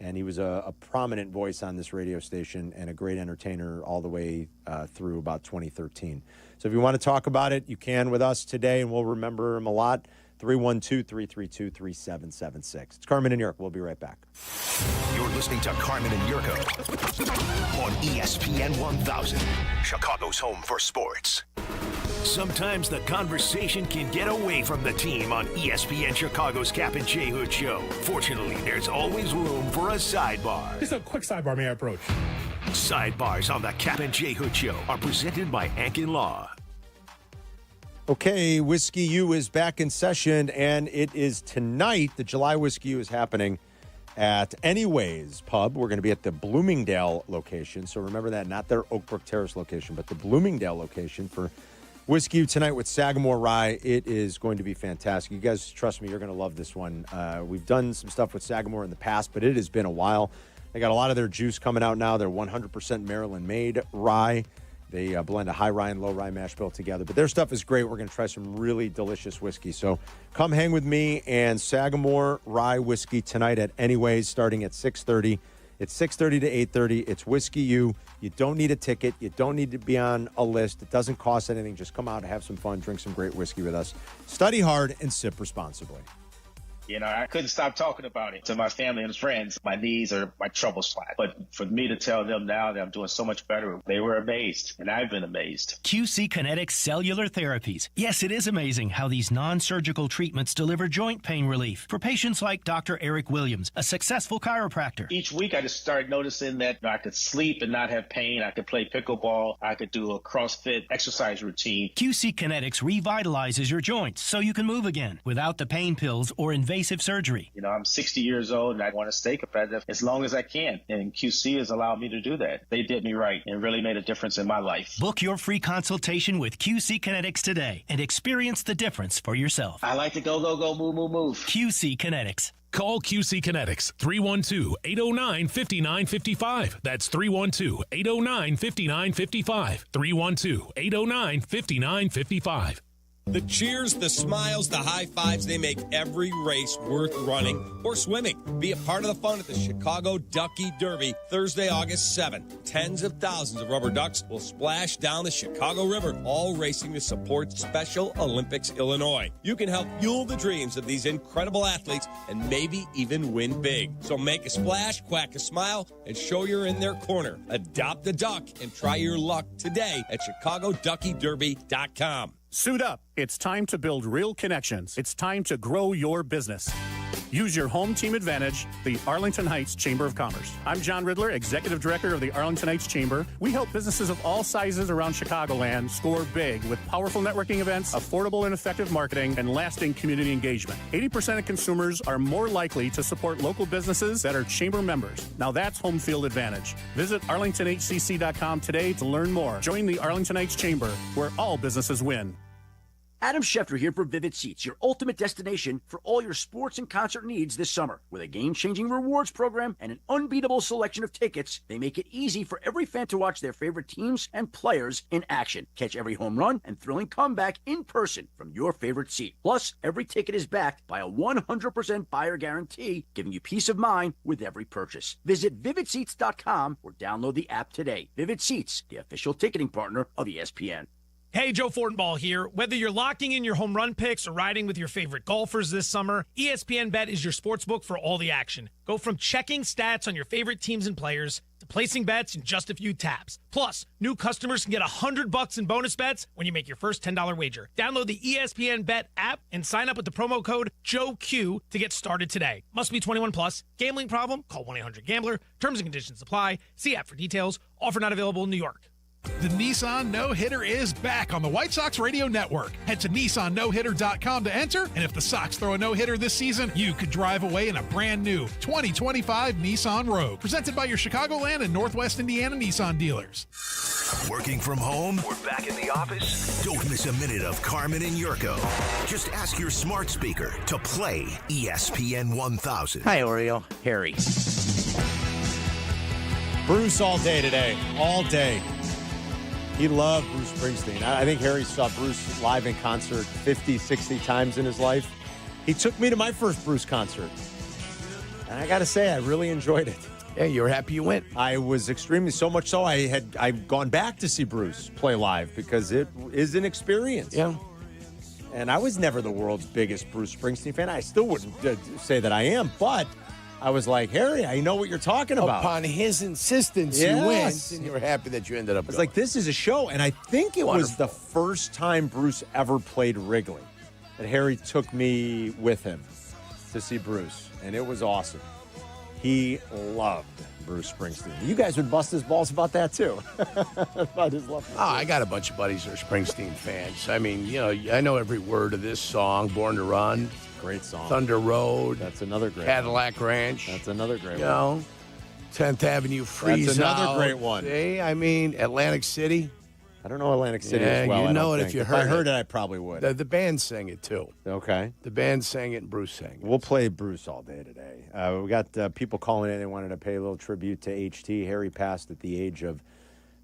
and he was a prominent voice on this radio station and a great entertainer all the way through about 2013. So if you want to talk about it, you can with us today, and we'll remember him a lot. 312-332-3776. It's Carmen and Jurko. We'll be right back. You're listening to Carmen and Jurko on ESPN 1000, Chicago's home for sports. Sometimes the conversation can get away from the team on ESPN Chicago's Cap and J Hood Show. Fortunately, there's always room for a sidebar. Just a quick sidebar, may I approach? Sidebars on the Cap and J Hood Show are presented by Ankin Law. Okay, Whiskey U is back in session, and it is tonight. The July Whiskey U is happening at Anyways Pub. We're going to be at the Bloomingdale location, so remember that, not their Oakbrook Terrace location, but the Bloomingdale location for Whiskey U tonight with Sagamore Rye. It is going to be fantastic. You guys, trust me, you're going to love this one. We've done some stuff with Sagamore in the past, but it has been a while. They got a lot of their juice coming out now. They're 100% Maryland-made rye. They blend a high rye and low rye mash bill together. But their stuff is great. We're going to try some really delicious whiskey. So come hang with me and Sagamore Rye Whiskey tonight at Anyways, starting at 6:30. It's 6:30 to 8:30. It's Whiskey U. You don't need a ticket. You don't need to be on a list. It doesn't cost anything. Just come out and have some fun, drink some great whiskey with us. Study hard and sip responsibly. You know, I couldn't stop talking about it to my family and friends. My knees are my trouble spot. But for me to tell them now that I'm doing so much better, they were amazed, and I've been amazed. QC Kinetics Cellular Therapies. Yes, it is amazing how these non-surgical treatments deliver joint pain relief for patients like Dr. Eric Williams, a successful chiropractor. Each week, I just started noticing that I could sleep and not have pain. I could play pickleball. I could do a CrossFit exercise routine. QC Kinetics revitalizes your joints so you can move again without the pain pills or invasive surgery. You know, I'm 60 years old and I want to stay competitive as long as I can. And QC has allowed me to do that. They did me right and really made a difference in my life. Book your free consultation with QC Kinetics today and experience the difference for yourself. I like to go, move, move, move. QC Kinetics. Call QC Kinetics, 312-809-5955. That's 312-809-5955. 312-809-5955. The cheers, the smiles, the high fives, they make every race worth running or swimming. Be a part of the fun at the Chicago Ducky Derby, Thursday, August 7th. Tens of thousands of rubber ducks will splash down the Chicago River, all racing to support Special Olympics Illinois. You can help fuel the dreams of these incredible athletes and maybe even win big. So make a splash, quack a smile, and show you're in their corner. Adopt a duck and try your luck today at ChicagoDuckyDerby.com. Suit up. It's time to build real connections. It's time to grow your business. Use your home team advantage, the Arlington Heights Chamber of Commerce. I'm John Riddler, Executive Director of the Arlington Heights Chamber. We help businesses of all sizes around Chicagoland score big with powerful networking events, affordable and effective marketing, and lasting community engagement. 80% of consumers are more likely to support local businesses that are chamber members. Now that's home field advantage. Visit arlingtonhcc.com today to learn more. Join the Arlington Heights Chamber, where all businesses win. Adam Schefter here for Vivid Seats, your ultimate destination for all your sports and concert needs this summer. With a game-changing rewards program and an unbeatable selection of tickets, they make it easy for every fan to watch their favorite teams and players in action. Catch every home run and thrilling comeback in person from your favorite seat. Plus, every ticket is backed by a 100% buyer guarantee, giving you peace of mind with every purchase. Visit VividSeats.com or download the app today. Vivid Seats, the official ticketing partner of ESPN. Hey, Joe Fortenbaugh here. Whether you're locking in your home run picks or riding with your favorite golfers this summer, ESPN Bet is your sportsbook for all the action. Go from checking stats on your favorite teams and players to placing bets in just a few taps. Plus, new customers can get $100 in bonus bets when you make your first $10 wager. Download the ESPN Bet app and sign up with the promo code JOEQ to get started today. Must be 21 plus. Gambling problem? Call 1-800-GAMBLER. Terms and conditions apply. See app for details. Offer not available in New York. The Nissan No-Hitter is back on the White Sox Radio Network. Head to NissanNoHitter.com to enter, and if the Sox throw a no-hitter this season, you could drive away in a brand new 2025 Nissan Rogue. Presented by your Chicagoland and Northwest Indiana Nissan dealers. Working from home? We're back in the office? Don't miss a minute of Carmen and Jurko. Just ask your smart speaker to play ESPN 1000. Hi, Oreo. Harry. Bruce all day today. All day. He loved Bruce Springsteen. I think Harry saw Bruce live in concert 50, 60 times in his life. He took me to my first Bruce concert. And I got to say, I really enjoyed it. Yeah, you were happy you went. I was extremely, so much so I've gone back to see Bruce play live because it is an experience. Yeah. And I was never the world's biggest Bruce Springsteen fan. I still wouldn't say that I am, but I was like, Harry, I know what you're talking about. Upon his insistence, you went, and you were happy that you ended up I was like, this is a show. And I think it was the first time Bruce ever played Wrigley that Harry took me with him to see Bruce. And it was awesome. He loved Bruce Springsteen. You guys would bust his balls about that, too. About his love. I got a bunch of buddies that are Springsteen fans. I mean, I know every word of this song, Born to Run. Great song. Thunder Road. That's another great Cadillac Ranch. That's another great one. You know, 10th Avenue Freeze That's another Out. great one. See? I mean, Atlantic City. I don't know Atlantic City Yeah, as well. you know I it don't if think. you If heard I heard it. it, I probably would. The band sang it, too. Okay. The band sang it and Bruce sang it. We'll play Bruce all day today. We got people calling in. They wanted to pay a little tribute to HT. Harry passed at the age of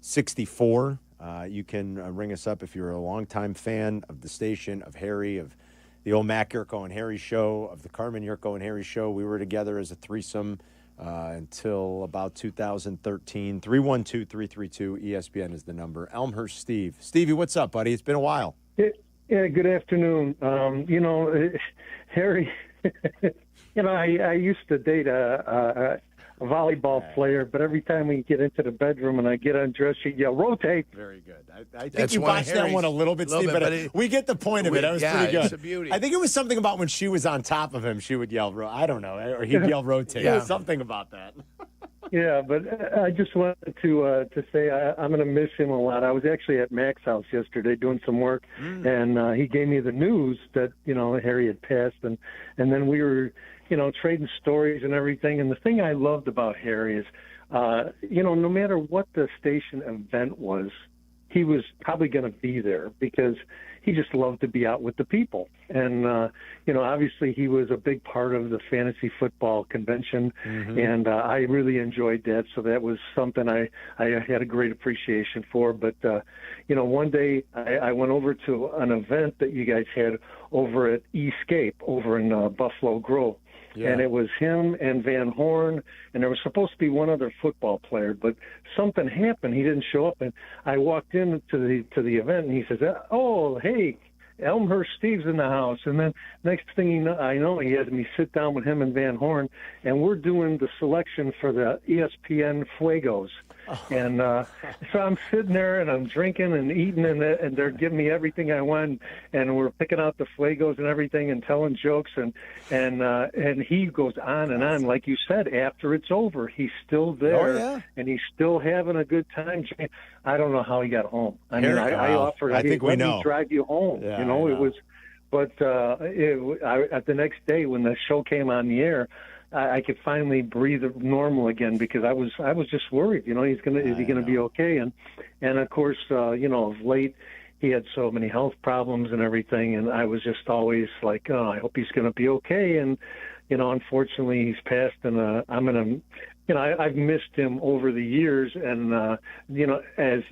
64. You can ring us up if you're a longtime fan of the station, of Harry, of the old Mac, Yurko, and Harry show, of the Carmen, Yurko, and Harry show. We were together as a threesome until about 2013. 312-332 ESPN is the number. Elmhurst Steve. Stevie, what's up, buddy? It's been a while. Yeah, good afternoon. Harry, I used to date a volleyball player, but every time we get into the bedroom and I get undressed, she'd yell, rotate. Very good. I think you botched that one a little bit, Steve, but we get the point of it. That was pretty good. It's a beauty. I think it was something about when she was on top of him, she would yell, I don't know, or he'd yell rotate. Yeah. Something about that. Yeah, but I just wanted to say I'm going to miss him a lot. I was actually at Mac's house yesterday doing some work, and he gave me the news that, Harry had passed, and then we were, trading stories and everything. And the thing I loved about Harry is, no matter what the station event was, he was probably going to be there because he just loved to be out with the people. And, obviously he was a big part of the fantasy football convention, and I really enjoyed that. So that was something I had a great appreciation for. But, one day I went over to an event that you guys had over at Escape over in Buffalo Grove. Yeah. And it was him and Van Horn, and there was supposed to be one other football player, but something happened. He didn't show up, and I walked into the event, and he says, "Oh, hey, Elmhurst Steve's in the house." And then next thing I know, he had me sit down with him and Van Horn, and we're doing the selection for the ESPN Fuegos. And so I'm sitting there and I'm drinking and eating, and they're giving me everything I want, and we're picking out the Fuegos and everything and telling jokes, and he goes on and on. Like you said, after it's over, he's still there, and he's still having a good time. I don't know how he got home. I mean, I offered, I think we know. Let me drive you home. Yeah, it was, but at the next day when the show came on the air, I could finally breathe normal again because I was just worried. Is he gonna be okay? And of course, of late he had so many health problems and everything, and I was just always like, oh, I hope he's gonna be okay. And unfortunately, he's passed, and I'm gonna. I've missed him over the years, and as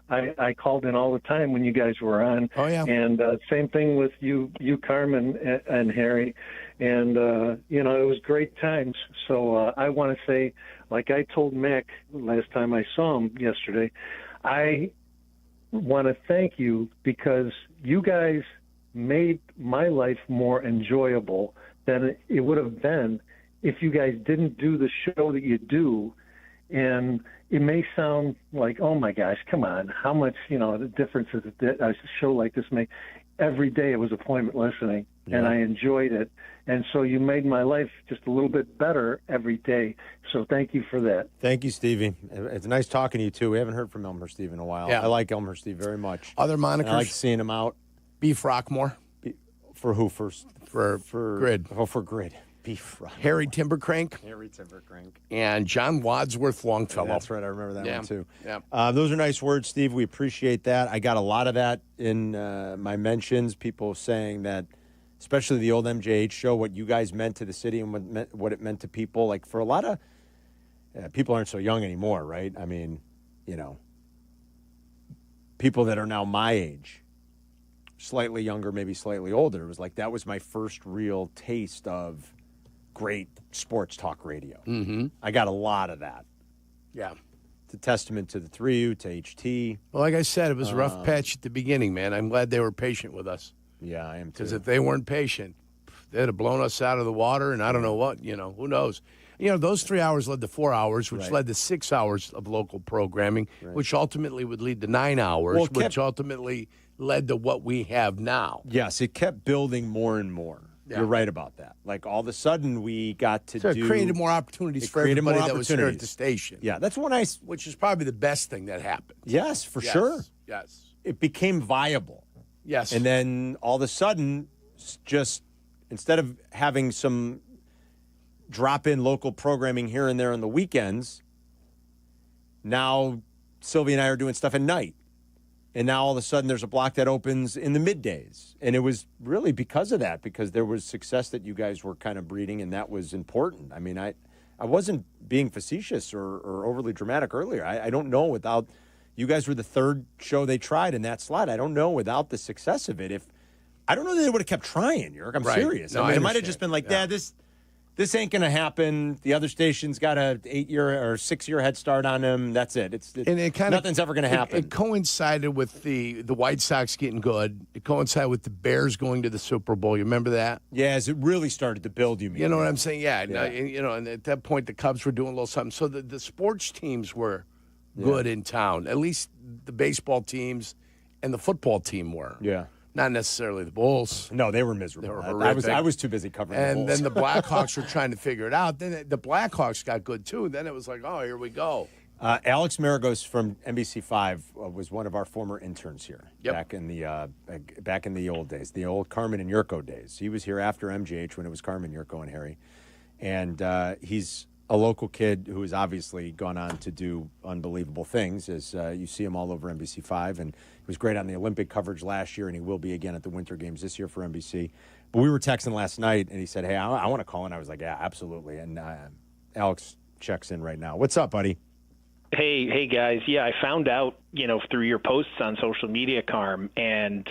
I called in all the time when you guys were on. Oh yeah. And same thing with you Carmen and Harry, and it was great times. So I want to say, like I told Mac last time I saw him yesterday, I want to thank you because you guys made my life more enjoyable than it would have been if you guys didn't do the show that you do. And it may sound like, oh my gosh, come on, how much, the difference is that a show like this make. Every day it was appointment listening, and I enjoyed it. And so you made my life just a little bit better every day. So thank you for that. Thank you, Stevie. It's nice talking to you, too. We haven't heard from Elmer Steve in a while. Yeah. I like Elmer Steve very much. Other monikers? And I like seeing him out. Beef Rockmore. For who? For Grid. Oh, for Grid. Beef Rockmore. Harry Timbercrank. Harry Timbercrank. And John Wadsworth Longfellow. That's right. I remember that one, too. Yeah. Those are nice words, Steve. We appreciate that. I got a lot of that in my mentions, people saying that, especially the old MJH show, what you guys meant to the city and what it meant to people. Like, for a lot of people aren't so young anymore, right? I mean, people that are now my age, slightly younger, maybe slightly older, it was like that was my first real taste of great sports talk radio. Mm-hmm. I got a lot of that. Yeah. It's a testament to the three of you, to HT. Well, like I said, it was a rough patch at the beginning, man. I'm glad they were patient with us. Yeah, I am too. Because if they weren't patient, they'd have blown us out of the water, and I don't know what, who knows. Those 3 hours led to 4 hours, which led to 6 hours of local programming, which ultimately would lead to 9 hours, which ultimately led to what we have now. Yes, it kept building more and more. Yeah. You're right about that. Like, all of a sudden, we got to so it created more opportunities for everybody that was here at the station. Yeah, that's when which is probably the best thing that happened. Yes, for sure. Yes. It became viable. Yes. And then all of a sudden, just instead of having some drop-in local programming here and there on the weekends, now Sylvie and I are doing stuff at night. And now all of a sudden there's a block that opens in the middays. And it was really because of that, because there was success that you guys were kind of breeding, and that was important. I mean, I wasn't being facetious or overly dramatic earlier. I don't know, without you guys were the third show they tried in that slot. I don't know, without the success of it, I don't know that they would have kept trying, Jurk. I'm serious. No, I mean, it might have just been like, this ain't going to happen. The other station's got a 8-year or 6-year head start on them. That's it. Nothing's ever going to happen. It coincided with the White Sox getting good. It coincided with the Bears going to the Super Bowl. You remember that? Yeah, as it really started to build, you mean. You know what I'm saying? Yeah. And at that point, the Cubs were doing a little something. So the sports teams were good in town. At least the baseball teams and the football team were. Yeah. Not necessarily the Bulls. No, they were miserable. They were horrific. I was too busy covering the Bulls. And then the Blackhawks were trying to figure it out. Then the Blackhawks got good, too. Then it was like, oh, here we go. Alex Maragos from NBC5 was one of our former interns here back in the old days, the old Carmen and Jurko days. He was here after MGH when it was Carmen, Jurko, and Harry. And he's a local kid who has obviously gone on to do unbelievable things, as you see him all over NBC5. And he was great on the Olympic coverage last year, and he will be again at the Winter Games this year for NBC. But we were texting last night, and he said, hey, I want to call in. I was like, yeah, absolutely. And Alex checks in right now. What's up, buddy? Hey, guys. Yeah, I found out, through your posts on social media, Carm, and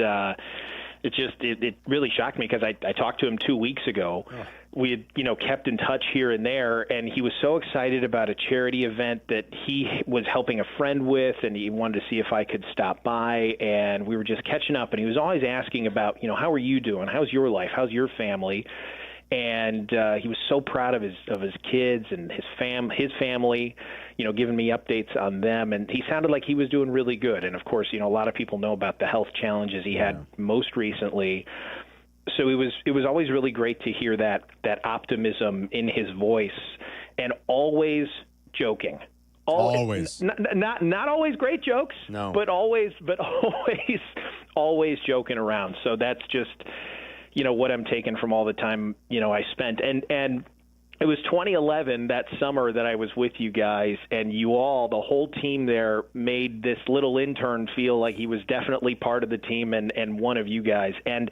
it really shocked me because I talked to him 2 weeks ago. Oh. We had, kept in touch here and there, and he was so excited about a charity event that he was helping a friend with, and he wanted to see if I could stop by, and we were just catching up, and he was always asking about, how are you doing? How's your life? How's your family? And he was so proud of his kids and his family, giving me updates on them. And he sounded like he was doing really good. And, of course, a lot of people know about the health challenges he had most recently. So it was always really great to hear that optimism in his voice, and always joking. Always. Not always great jokes, no. but always joking around. So that's just what I'm taking from all the time, I spent. And it was 2011, that summer that I was with you guys, and you all, the whole team there, made this little intern feel like he was definitely part of the team and one of you guys. And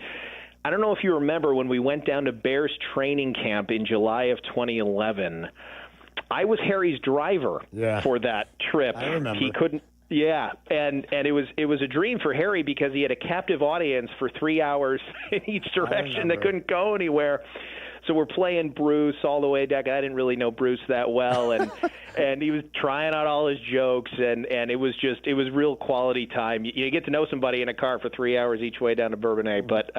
I don't know if you remember when we went down to Bears training camp in July of 2011, I was Harry's driver for that trip. I remember. He couldn't. Yeah, and it was a dream for Harry because he had a captive audience for 3 hours in each direction that couldn't go anywhere. So we're playing Bruce all the way back. I didn't really know Bruce that well, and he was trying out all his jokes, and it was real quality time. You get to know somebody in a car for 3 hours each way down to Bourbonnais, but.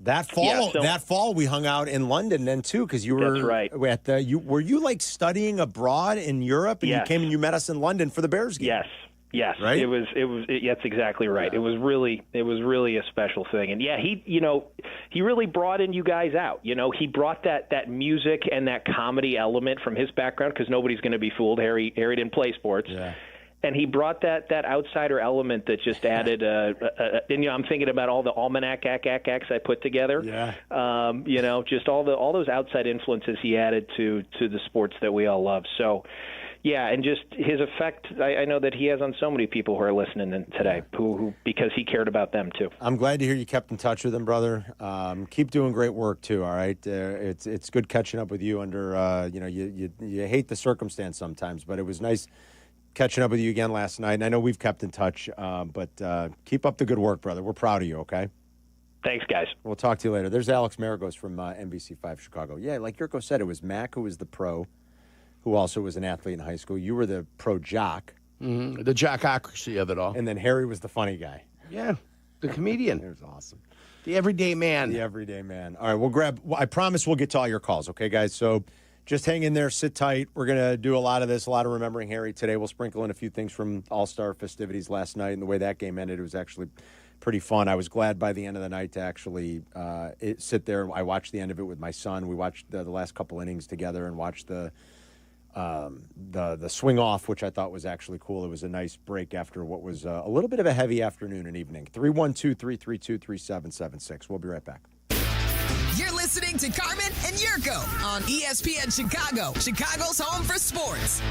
That fall we hung out in London then too, because you were that's right. Were you like studying abroad in Europe, and you came and you met us in London for the Bears game? Yes, right? It was. That's exactly right. Yeah. It was really a special thing, and he really brought in you guys out. He brought that music and that comedy element from his background, because nobody's going to be fooled. Harry didn't play sports. Yeah. And he brought that outsider element that just added and I'm thinking about all the almanac acts I put together. Yeah. Just all those outside influences he added to the sports that we all love. So, yeah, and just his effect, I know that he has on so many people who are listening today, who because he cared about them too. I'm glad to hear you kept in touch with him, brother. Keep doing great work too. All right, it's good catching up with you under. You hate the circumstance sometimes, but it was nice catching up with you again last night. And I know we've kept in touch, but keep up the good work, brother. We're proud of you, okay? Thanks, guys. We'll talk to you later. There's Alex Maragos from NBC5 Chicago. Yeah, like Jurko said, it was Mac who was the pro, who also was an athlete in high school. You were the pro jock. Mm-hmm. The jockocracy of it all. And then Harry was the funny guy. Yeah, the comedian. It was awesome. The everyday man. The everyday man. All right, I promise we'll get to all your calls, okay, guys? So just hang in there, sit tight. We're going to do a lot of this, a lot of remembering Harry today. We'll sprinkle in a few things from All-Star festivities last night, and the way that game ended, it was actually pretty fun. I was glad by the end of the night to actually sit there. I watched the end of it with my son. We watched the last couple innings together and watched the swing off, which I thought was actually cool. It was a nice break after what was a little bit of a heavy afternoon and evening. 312-332-3776. We'll be right back. You're listening to Carmen and Jurko on ESPN Chicago, Chicago's home for sports.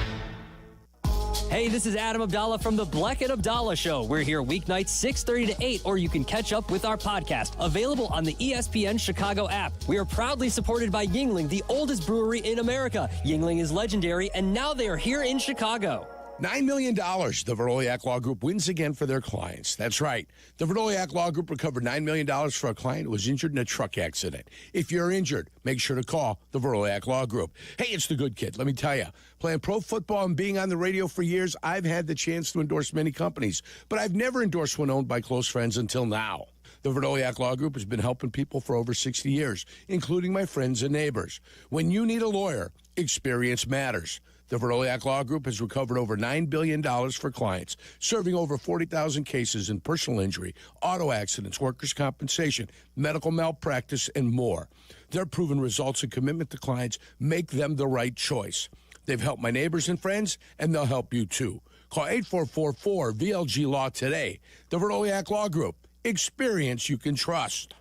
Hey, this is Adam Abdalla from the Bleck Abdalla Show. We're here weeknights 6:30 to 8, or you can catch up with our podcast, available on the ESPN Chicago app. We are proudly supported by Yuengling, the oldest brewery in America. Yuengling is legendary, and now they are here in Chicago. $9 million the Veroliak Law Group wins again for their clients. That's right. The Veroliak Law Group recovered $9 million for a client who was injured in a truck accident. If you're injured, make sure to call the Veroliak Law Group. Hey, it's the good kid. Let me tell you, playing pro football and being on the radio for years, I've had the chance to endorse many companies, but I've never endorsed one owned by close friends until now. The Veroliak Law Group has been helping people for over 60 years, including my friends and neighbors. When you need a lawyer, experience matters. The Veroliak Law Group has recovered over $9 billion for clients, serving over 40,000 cases in personal injury, auto accidents, workers' compensation, medical malpractice, and more. Their proven results and commitment to clients make them the right choice. They've helped my neighbors and friends, and they'll help you too. Call 8444-VLG-LAW today. The Veroliak Law Group. Experience you can trust.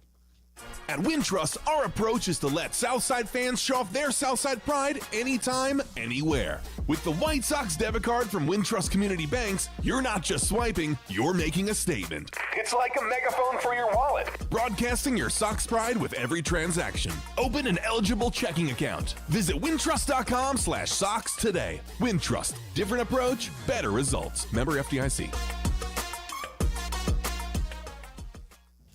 At Wintrust, our approach is to let Southside fans show off their Southside pride anytime, anywhere. With the White Sox debit card from Wintrust Community Banks, you're not just swiping, you're making a statement. It's like a megaphone for your wallet. Broadcasting your Sox pride with every transaction. Open an eligible checking account. Visit wintrust.com/Sox today. Wintrust. Different approach, better results. Member FDIC.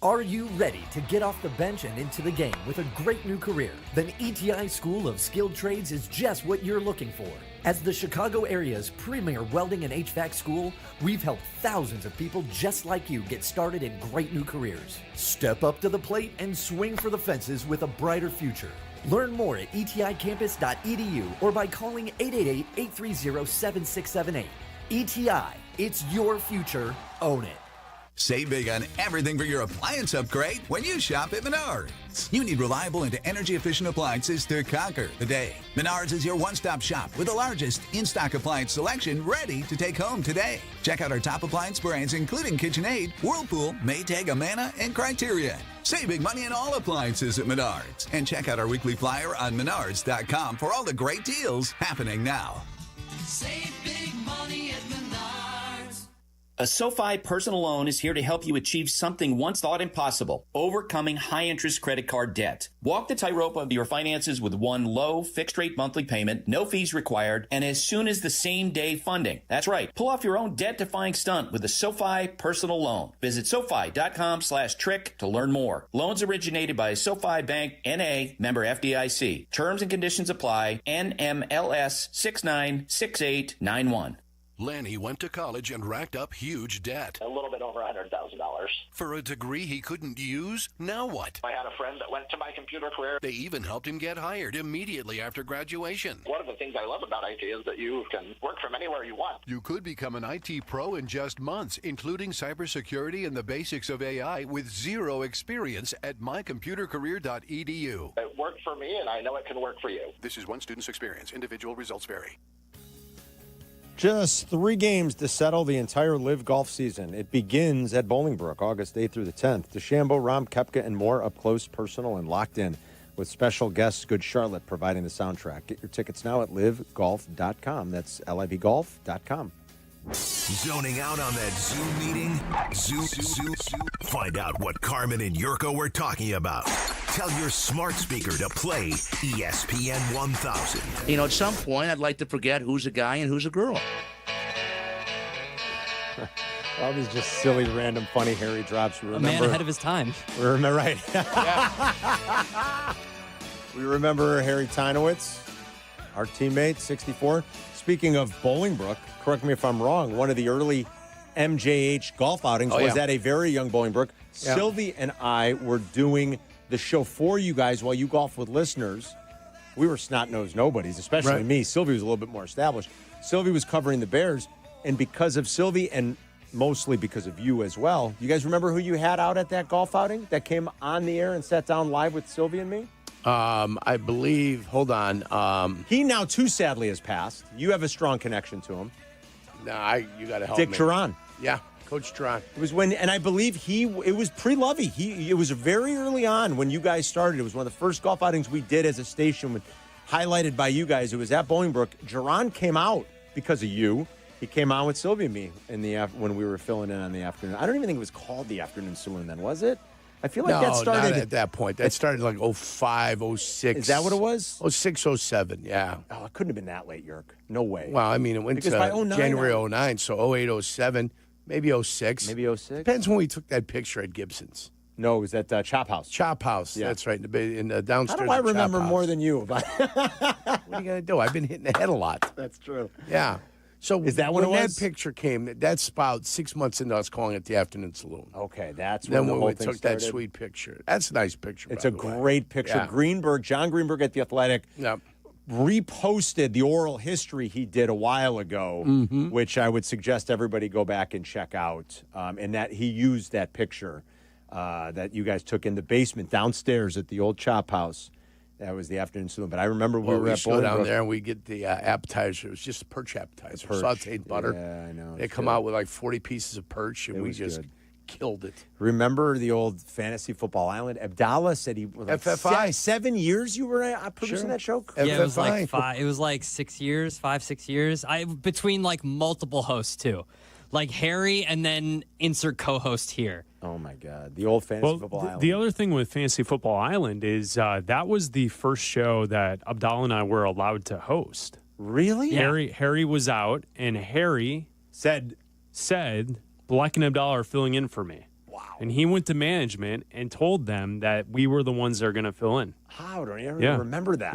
Are you ready to get off the bench and into the game with a great new career? Then ETI School of Skilled Trades is just what you're looking for. As the Chicago area's premier welding and HVAC school, we've helped thousands of people just like you get started in great new careers. Step up to the plate and swing for the fences with a brighter future. Learn more at eticampus.edu or by calling 888-830-7678. ETI, it's your future. Own it. Save big on everything for your appliance upgrade when you shop at Menards. You need reliable and energy-efficient appliances to conquer the day. Menards is your one-stop shop with the largest in-stock appliance selection ready to take home today. Check out our top appliance brands including KitchenAid, Whirlpool, Maytag, Amana, and Criterion. Save big money on all appliances at Menards. And check out our weekly flyer on Menards.com for all the great deals happening now. Save big money at Menards. A SoFi personal loan is here to help you achieve something once thought impossible, overcoming high-interest credit card debt. Walk the tightrope of your finances with one low, fixed-rate monthly payment, no fees required, and as soon as the same-day funding. That's right. Pull off your own debt-defying stunt with a SoFi personal loan. Visit SoFi.com/trick to learn more. Loans originated by SoFi Bank, N.A., member FDIC. Terms and conditions apply. NMLS 696891. Lanny went to college and racked up huge debt. A little bit over $100,000. For a degree he couldn't use? Now what? I had a friend that went to my computer career. They even helped him get hired immediately after graduation. One of the things I love about IT is that you can work from anywhere you want. You could become an IT pro in just months, including cybersecurity and the basics of AI with zero experience at mycomputercareer.edu. It worked for me, and I know it can work for you. This is one student's experience. Individual results vary. Just 3 games to settle the entire LIV golf season. It begins at Bolingbrook, August 8th through the 10th. DeChambeau, Rahm, Koepka, and more up close, personal, and locked in with special guests Good Charlotte providing the soundtrack. Get your tickets now at livegolf.com. That's livegolf.com. Zoning out on that Zoom meeting? Zoom. Find out what Carmen and Jurko were talking about. Tell your smart speaker to play ESPN 1000. You know, at some point, I'd like to forget who's a guy and who's a girl. All these just silly, random, funny Harry drops. A man ahead of his time. We remember, right? We remember Harry Tinowitz, our teammate, 64. Speaking of Bolingbrook, correct me if I'm wrong, one of the early MJH golf outings was at a very young Bolingbrook. Yeah. Sylvie and I were doing the show for you guys while you golf with listeners. We were snot-nosed nobodies, especially me. Sylvie was a little bit more established. Sylvie was covering the Bears, and because of Sylvie and mostly because of you as well, you guys remember who you had out at that golf outing that came on the air and sat down live with Sylvie and me? I believe, hold on. He now, too, sadly, has passed. You have a strong connection to him. Nah, you got to help Dick me. Turan. Yeah, Coach Turan. It was when, and I believe it was pre-Lovey. It was very early on when you guys started. It was one of the first golf outings we did as a station, highlighted by you guys. It was at Bolingbrook. Turan came out because of you. He came on with Sylvie and me when we were filling in on the afternoon. I don't even think it was called the Afternoon Saloon then, was it? I feel like that started not at that point. That started like 05, 06. Is that what it was? 06, 07, yeah. Oh, it couldn't have been that late, Yerk. No way. Well, I mean, it went because to by 09, January 09, so 08, 07, maybe 06. Maybe 06? Depends when we took that picture at Gibson's. No, it was at Chop House. Chop House, that's right, in the downstairs. How do I remember more than you? What are you going to do? I've been hitting the head a lot. That's true. Yeah. So is that when it was? That picture came, that's about 6 months into us calling it the Afternoon Saloon. Okay, that's when the whole we thing took started. that sweet picture. That's a nice picture. It's a great picture. Yeah. John Greenberg at The Athletic, yep, reposted the oral history he did a while ago, which I would suggest everybody go back and check out. And that he used that picture that you guys took in the basement downstairs at the old Chop House. That was the Afternoon Saloon. But I remember we were at go down there and we get the appetizer. It was just perch appetizer, sauteed butter. Yeah, I know. They come out with like 40 pieces of perch, and we just killed it. Remember the old Fantasy Football Island? Abdalla said he was like FFI. 7 years you were producing that show? Yeah, it was like 5. It was like 6 years, 6 years. Between like multiple hosts too, like Harry and then insert co-host here. Oh my God, the old Fantasy Football Island. The other thing with Fantasy Football Island is that was the first show that Abdalla and I were allowed to host. Really? Yeah. Harry was out, and Harry said, Bleck and Abdalla are filling in for me. Wow. And he went to management and told them that we were the ones that are going to fill in. How do I ever remember that?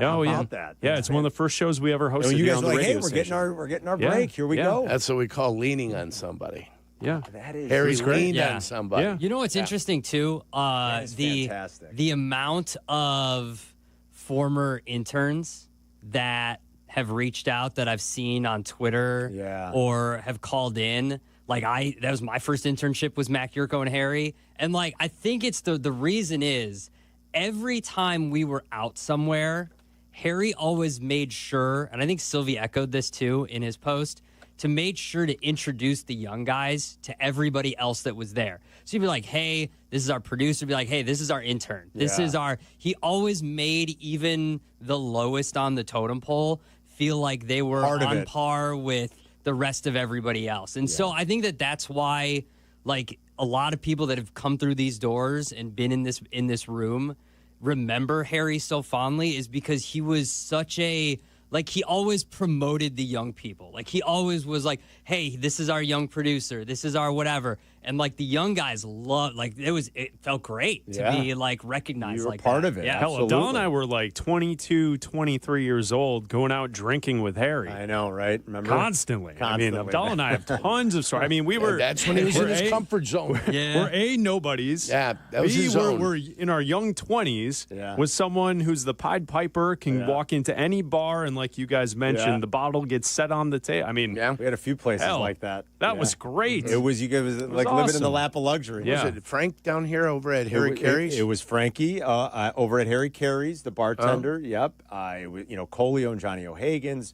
That? Yeah, it's one of the first shows we ever hosted. You guys on were the like, radio hey, station. we're getting our break. Here we go. That's what we call leaning on somebody. Yeah, that is Harry leaned on somebody. Yeah. You know what's interesting too? The amount of former interns that have reached out that I've seen on Twitter or have called in. Like that was my first internship was Mac, Jurko, and Harry. And like I think it's the reason is every time we were out somewhere, Harry always made sure, and I think Sylvie echoed this too in his post, to make sure to introduce the young guys to everybody else that was there. So you'd be like, hey, this is our producer. Be like, hey, this is our intern. This is he always made even the lowest on the totem pole feel like they were on par with the rest of everybody else. And so I think that's why, like, a lot of people that have come through these doors and been in this room remember Harry so fondly is because he was such a... Like, he always promoted the young people. Like, he always was like, hey, this is our young producer. This is our whatever. And, like, the young guys loved, like, it felt great to be, like, recognized you were like part that. of it. Yeah. Hell, Abdalla and I were like 22, 23 years old going out drinking with Harry. I know, right? Remember? Constantly. I mean, Abdalla and I have tons of stories. I mean, we were... That's when he was in his comfort zone. We're nobodies. Yeah, that was his zone. We're in our young 20s with someone who's the Pied Piper, can walk into any bar, and like you guys mentioned, the bottle gets set on the table. I mean... We had a few places like that. That was great. It was, you guys like awesome. living in the lap of luxury. Was it Frank down here over at Harry Carey's? It was Frankie over at Harry Carey's, the bartender. Yep. It was, Colio and Johnny O'Hagan's.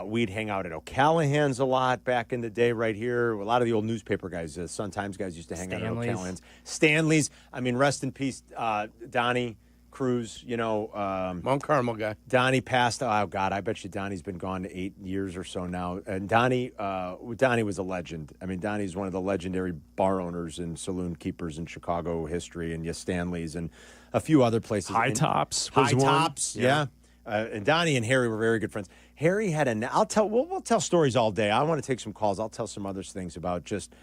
We'd hang out at O'Callahan's a lot back in the day right here. A lot of the old newspaper guys, Sun-Times guys used to hang out at O'Callahan's. Stanley's. I mean, rest in peace, Donnie Cruz, Mount Carmel guy. Donnie passed. Oh, God, I bet you Donnie's been gone 8 years or so now. And Donnie was a legend. I mean, Donnie's one of the legendary bar owners and saloon keepers in Chicago history, and Stanley's and a few other places. High Tops. High Tops, yeah. And Donnie and Harry were very good friends. Harry had we'll tell stories all day. I want to take some calls. I'll tell some other things about just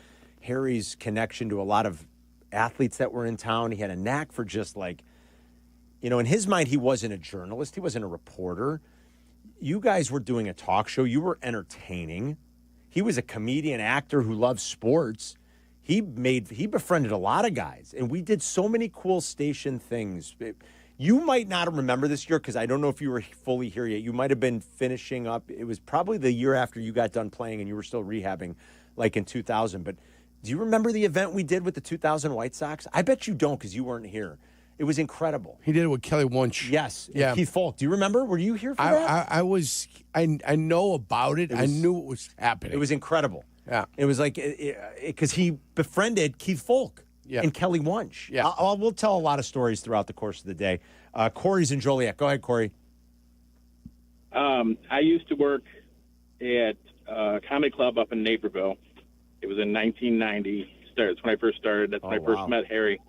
Harry's connection to a lot of athletes that were in town. He had a knack for just like, in his mind, he wasn't a journalist. He wasn't a reporter. You guys were doing a talk show. You were entertaining. He was a comedian, actor who loved sports. He befriended a lot of guys, and we did so many cool station things. You might not remember this year because I don't know if you were fully here yet. You might have been finishing up. It was probably the year after you got done playing and you were still rehabbing, like in 2000. But do you remember the event we did with the 2000 White Sox? I bet you don't because you weren't here. It was incredible. He did it with Kelly Wunsch. Yes. Yeah. Keith Folk. Do you remember? Were you here for that? I was. I know about it. I knew it was happening. It was incredible. Yeah. It was like, because he befriended Keith Folk and Kelly Wunsch. Yeah. We'll tell a lot of stories throughout the course of the day. Corey's in Joliet. Go ahead, Corey. I used to work at a comedy club up in Naperville. It was in 1990. That's when I first started. That's when I first met Harry.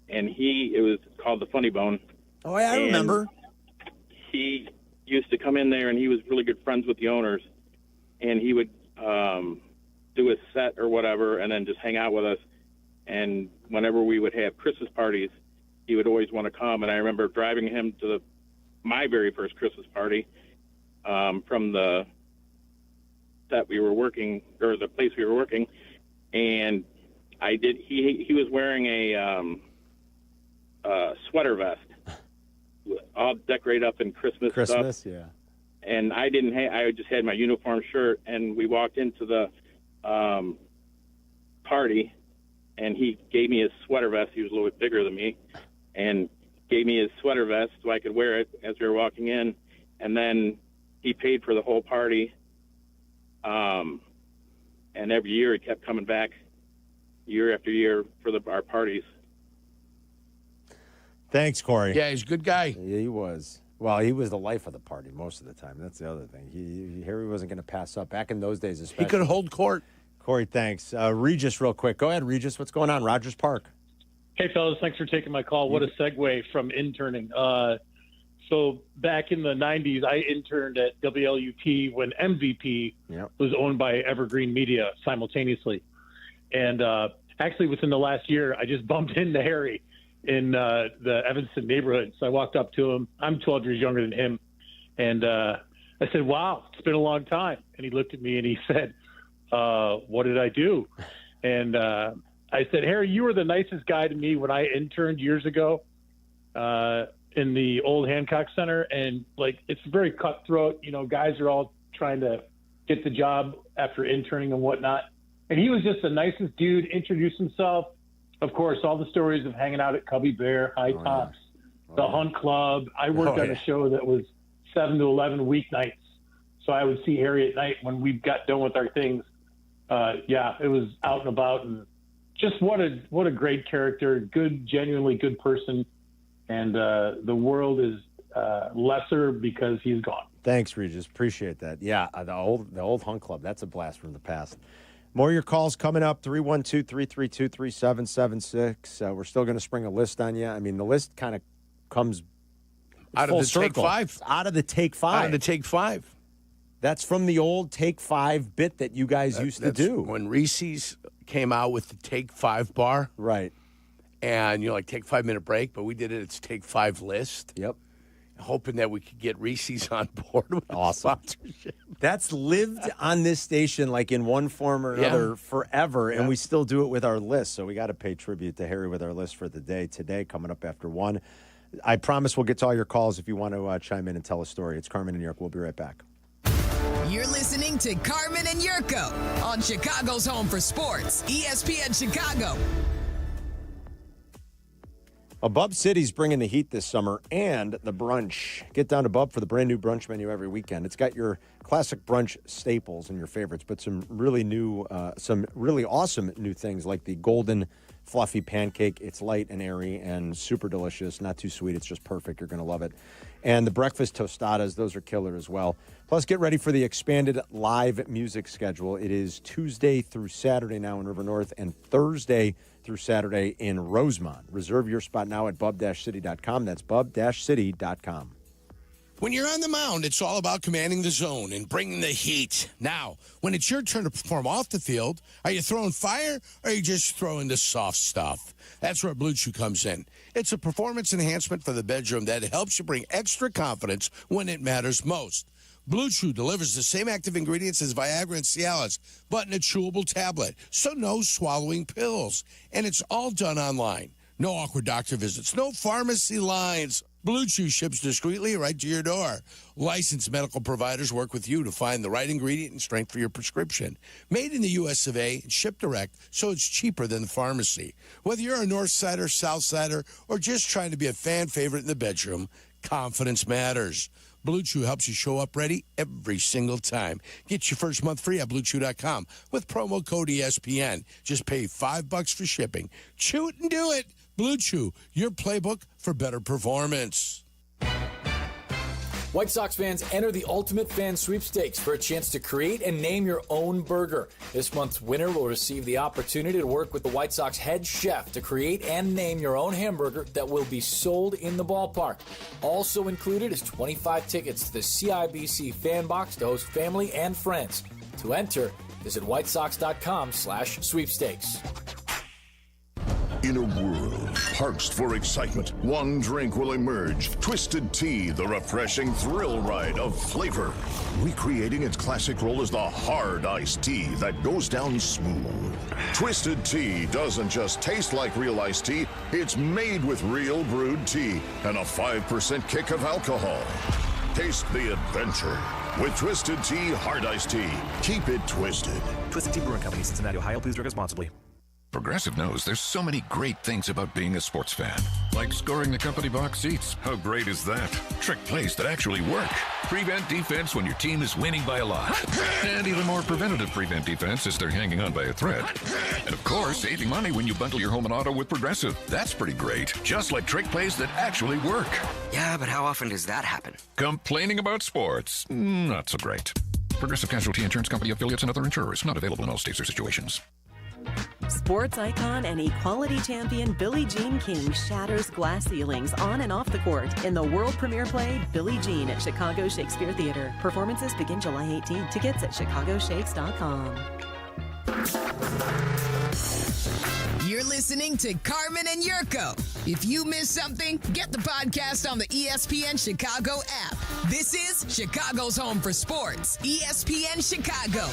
And it was called the Funny Bone. Oh, yeah, I remember. He used to come in there, and he was really good friends with the owners. And he would do a set or whatever and then just hang out with us. And whenever we would have Christmas parties, he would always want to come. And I remember driving him to my very first Christmas party from the set we were working, or the place we were working. And he was wearing a sweater vest, all decorated up in Christmas stuff. Yeah. And I didn't. I just had my uniform shirt, and we walked into the party, and he gave me his sweater vest. He was a little bit bigger than me, and gave me his sweater vest so I could wear it as we were walking in. And then he paid for the whole party. And every year he kept coming back, year after year, for our parties. Thanks, Corey. Yeah, he's a good guy. Yeah, he was. Well, he was the life of the party most of the time. That's the other thing. Harry wasn't going to pass up. Back in those days, especially. He could hold court. Corey, thanks. Regis, real quick. Go ahead, Regis. What's going on? Rogers Park. Hey, fellas. Thanks for taking my call. What a segue from interning. So back in the 90s, I interned at WLUT when MVP was owned by Evergreen Media simultaneously. And actually, within the last year, I just bumped into Harry in the Evanston neighborhood. So I walked up to him. I'm 12 years younger than him. And I said, wow, it's been a long time. And he looked at me and he said, what did I do? And I said, Harry, you were the nicest guy to me when I interned years ago in the old Hancock Center. And, like, it's very cutthroat. You know, guys are all trying to get the job after interning and whatnot. And he was just the nicest dude, introduced himself. Of course, all the stories of hanging out at Cubby Bear, High Tops, the Hunt Club. I worked on a show that was 7 to 11 weeknights. So I would see Harry at night when we got done with our things. It was out and about. And just what a great character, good, genuinely good person. And the world is lesser because he's gone. Thanks, Regis. Appreciate that. Yeah, the old Hunt Club. That's a blast from the past. More of your calls coming up, 312-332-3776. We're still going to spring a list on you. I mean, the list kind of comes out of the circle. Take Five. Out of the Take Five. Out of the Take Five. That's from the old Take Five bit that you guys used to do. When Reese's came out with the Take Five bar. Right. And, like, take 5-minute break, but we did it. It's Take Five list. Yep. Hoping that we could get Reese's on board with sponsorship. That's lived on this station like in one form or another forever, and we still do it with our list. So we got to pay tribute to Harry with our list for the day today, coming up after 1. I promise we'll get to all your calls if you want to chime in and tell a story. It's Carmen and York. We'll be right back. You're listening to Carmen and Jurko on Chicago's home for sports, ESPN Chicago. Bub City's bringing the heat this summer and the brunch. Get down to Bub for the brand new brunch menu every weekend. It's got your classic brunch staples and your favorites, but some really awesome new things like the golden fluffy pancake. It's light and airy and super delicious, not too sweet. It's just perfect. You're going to love it. And the breakfast tostadas, those are killer as well. Plus, get ready for the expanded live music schedule. It is Tuesday through Saturday now in River North and Thursday through Saturday in Rosemont. Reserve your spot now at bub-city.com. That's bub-city.com. When you're on the mound, it's all about commanding the zone and bringing the heat. Now, when it's your turn to perform off the field, are you throwing fire or are you just throwing the soft stuff? That's where Blue Chew comes in. It's a performance enhancement for the bedroom that helps you bring extra confidence when it matters most. Blue Chew delivers the same active ingredients as Viagra and Cialis, but in a chewable tablet, so no swallowing pills. And it's all done online. No awkward doctor visits, no pharmacy lines. Blue Chew ships discreetly right to your door. Licensed medical providers work with you to find the right ingredient and strength for your prescription. Made in the U.S. of A. and shipped direct, so it's cheaper than the pharmacy. Whether you're a North Sider, South Sider, or just trying to be a fan favorite in the bedroom, confidence matters. Blue Chew helps you show up ready every single time. Get your first month free at BlueChew.com with promo code ESPN. Just pay $5 for shipping. Chew it and do it. Blue Chew, your playbook for better performance. White Sox fans, enter the Ultimate Fan Sweepstakes for a chance to create and name your own burger. This month's winner will receive the opportunity to work with the White Sox head chef to create and name your own hamburger that will be sold in the ballpark. Also included is 25 tickets to the CIBC Fan Box to host family and friends. To enter, visit whitesox.com/sweepstakes. In a world parched for excitement, one drink will emerge. Twisted Tea, the refreshing thrill ride of flavor. Recreating its classic role as the hard iced tea that goes down smooth. Twisted Tea doesn't just taste like real iced tea, it's made with real brewed tea and a 5% kick of alcohol. Taste the adventure with Twisted Tea Hard Iced Tea. Keep it twisted. Twisted Tea Brewing Company, Cincinnati, Ohio. Please drink responsibly. Progressive knows there's so many great things about being a sports fan. Like scoring the company box seats. How great is that? Trick plays that actually work. Prevent defense when your team is winning by a lot. And even more preventative prevent defense as they're hanging on by a thread. And of course, saving money when you bundle your home and auto with Progressive. That's pretty great. Just like trick plays that actually work. Yeah, but how often does that happen? Complaining about sports. Not so great. Progressive Casualty Insurance Company affiliates and other insurers. Not available in all states or situations. Sports icon and equality champion Billie Jean King shatters glass ceilings on and off the court in the world premiere play Billie Jean at Chicago Shakespeare Theater. Performances begin July 18th. Tickets at chicagoshakes.com. You're listening to Carmen and Jurko. If you missed something, get the podcast on the ESPN Chicago app. This is Chicago's home for sports, ESPN Chicago.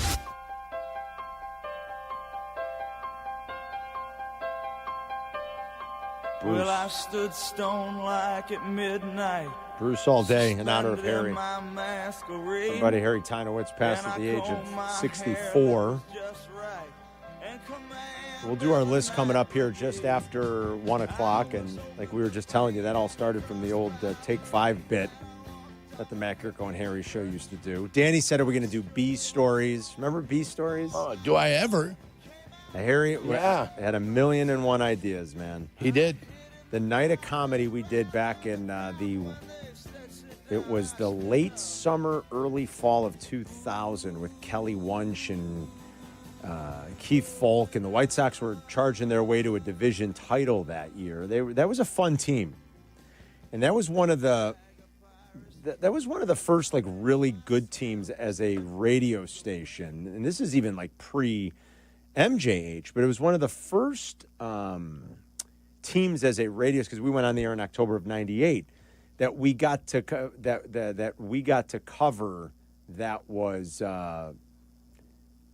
Bruce. Well, I stood stone like at midnight. Bruce all day in honor of Harry. My buddy Harry Tinowitz passed at the age of 64. We'll do our list coming up here just after 1 o'clock. And like we were just telling you, that all started from the old Take 5 bit that the Matt Jurko and Harry show used to do. Danny said, are we going to do B stories? Remember B stories? Oh, do I ever? Harry had 1,000,001 ideas, man. He did. The night of comedy we did back in it was the late summer, early fall of 2000 with Kelly Wunsch and Keith Falk, and the White Sox were charging their way to a division title that year. That was a fun team, and that was one of the first like really good teams as a radio station, and this is even like pre MJH, but it was one of the first teams as a radio, because we went on the air in October of '98 that we got to that we got to cover. That was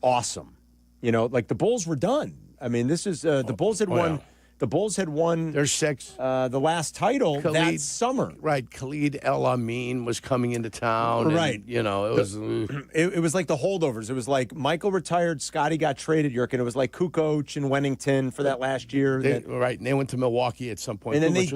awesome. You know, like the Bulls were done. I mean, this is the Bulls had won. Yeah. The Bulls had won their sixth, the last title that summer. Right, Khalid El Amin was coming into town. Right, and, you know, it was it was like the holdovers. It was like Michael retired, Scotty got traded, Jurko, and it was like Kukoc and Wennington for that last year. Right, and they went to Milwaukee at some point. And then they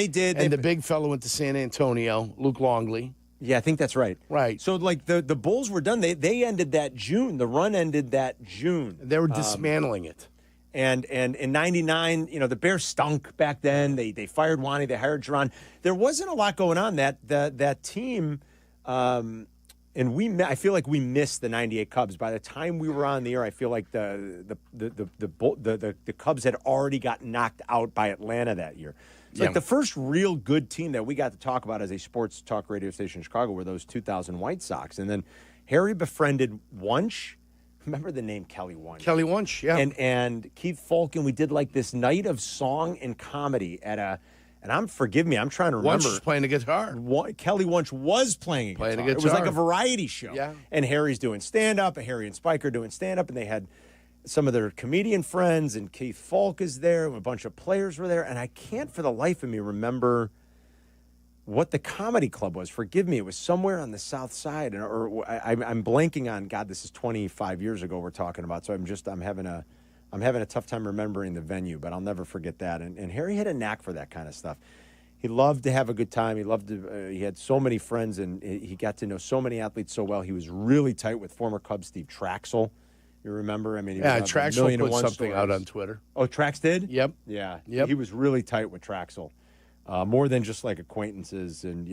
did. And the big fellow went to San Antonio, Luke Longley. Yeah, I think that's right. Right. So, like, the Bulls were done. They ended that June. The run ended that June. They were dismantling it. And in '99, you know, the Bears stunk back then. They fired Wani. They hired Jerron. There wasn't a lot going on. That team I feel like we missed the '98 Cubs. By the time we were on the air, I feel like the Cubs had already got knocked out by Atlanta that year. It's like the first real good team that we got to talk about as a sports talk radio station in Chicago were those 2000 White Sox. And then Harry befriended Wunsch. Remember the name Kelly Wunsch? Kelly Wunsch, yeah. And Keith Falk, and we did like this night of song and comedy at a. And forgive me, I'm trying to remember. Wunsch was playing a guitar. Kelly Wunsch was playing a guitar. It was like a variety show. Yeah. And Harry's doing stand-up, and Harry and Spike are doing stand-up, and they had some of their comedian friends, and Keith Falk is there, and a bunch of players were there. And I can't for the life of me remember what the comedy club was. Forgive me, it was somewhere on the south side. I'm blanking on, God, this is 25 years ago we're talking about, so I'm having a tough time remembering the venue, but I'll never forget that. And Harry had a knack for that kind of stuff. He loved to have a good time. He loved to. He had so many friends, and he got to know so many athletes so well. He was really tight with former Cub Steve Traxel. You remember? I mean, he was Traxel put something out on Twitter. Oh, Trax did? Yep. Yeah. Yep. He was really tight with Traxel. More than just like acquaintances and,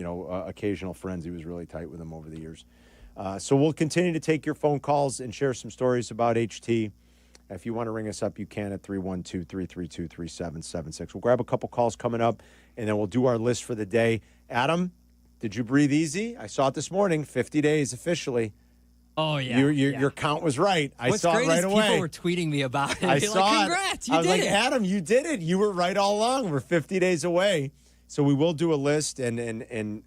occasional friends. He was really tight with them over the years. So we'll continue to take your phone calls and share some stories about HT. If you want to ring us up, you can at 312-332-3776. We'll grab a couple calls coming up, and then we'll do our list for the day. Adam, did you breathe easy? I saw it this morning, 50 days officially. Oh, yeah. Your count was right. I saw it right away. People were tweeting me about it. I saw Congrats, it. I was like, it. Adam, you did it. You were right all along. We're 50 days away. So we will do a list, and in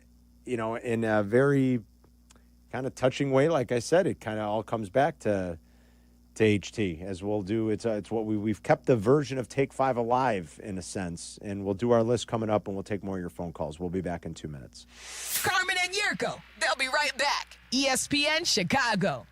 a very kind of touching way, like I said, it kind of all comes back to HT, as we'll do. It's what we've kept the version of Take 5 alive in a sense, and we'll do our list coming up, and we'll take more of your phone calls. We'll be back in 2 minutes. Carmen and Jurko, they'll be right back. ESPN Chicago.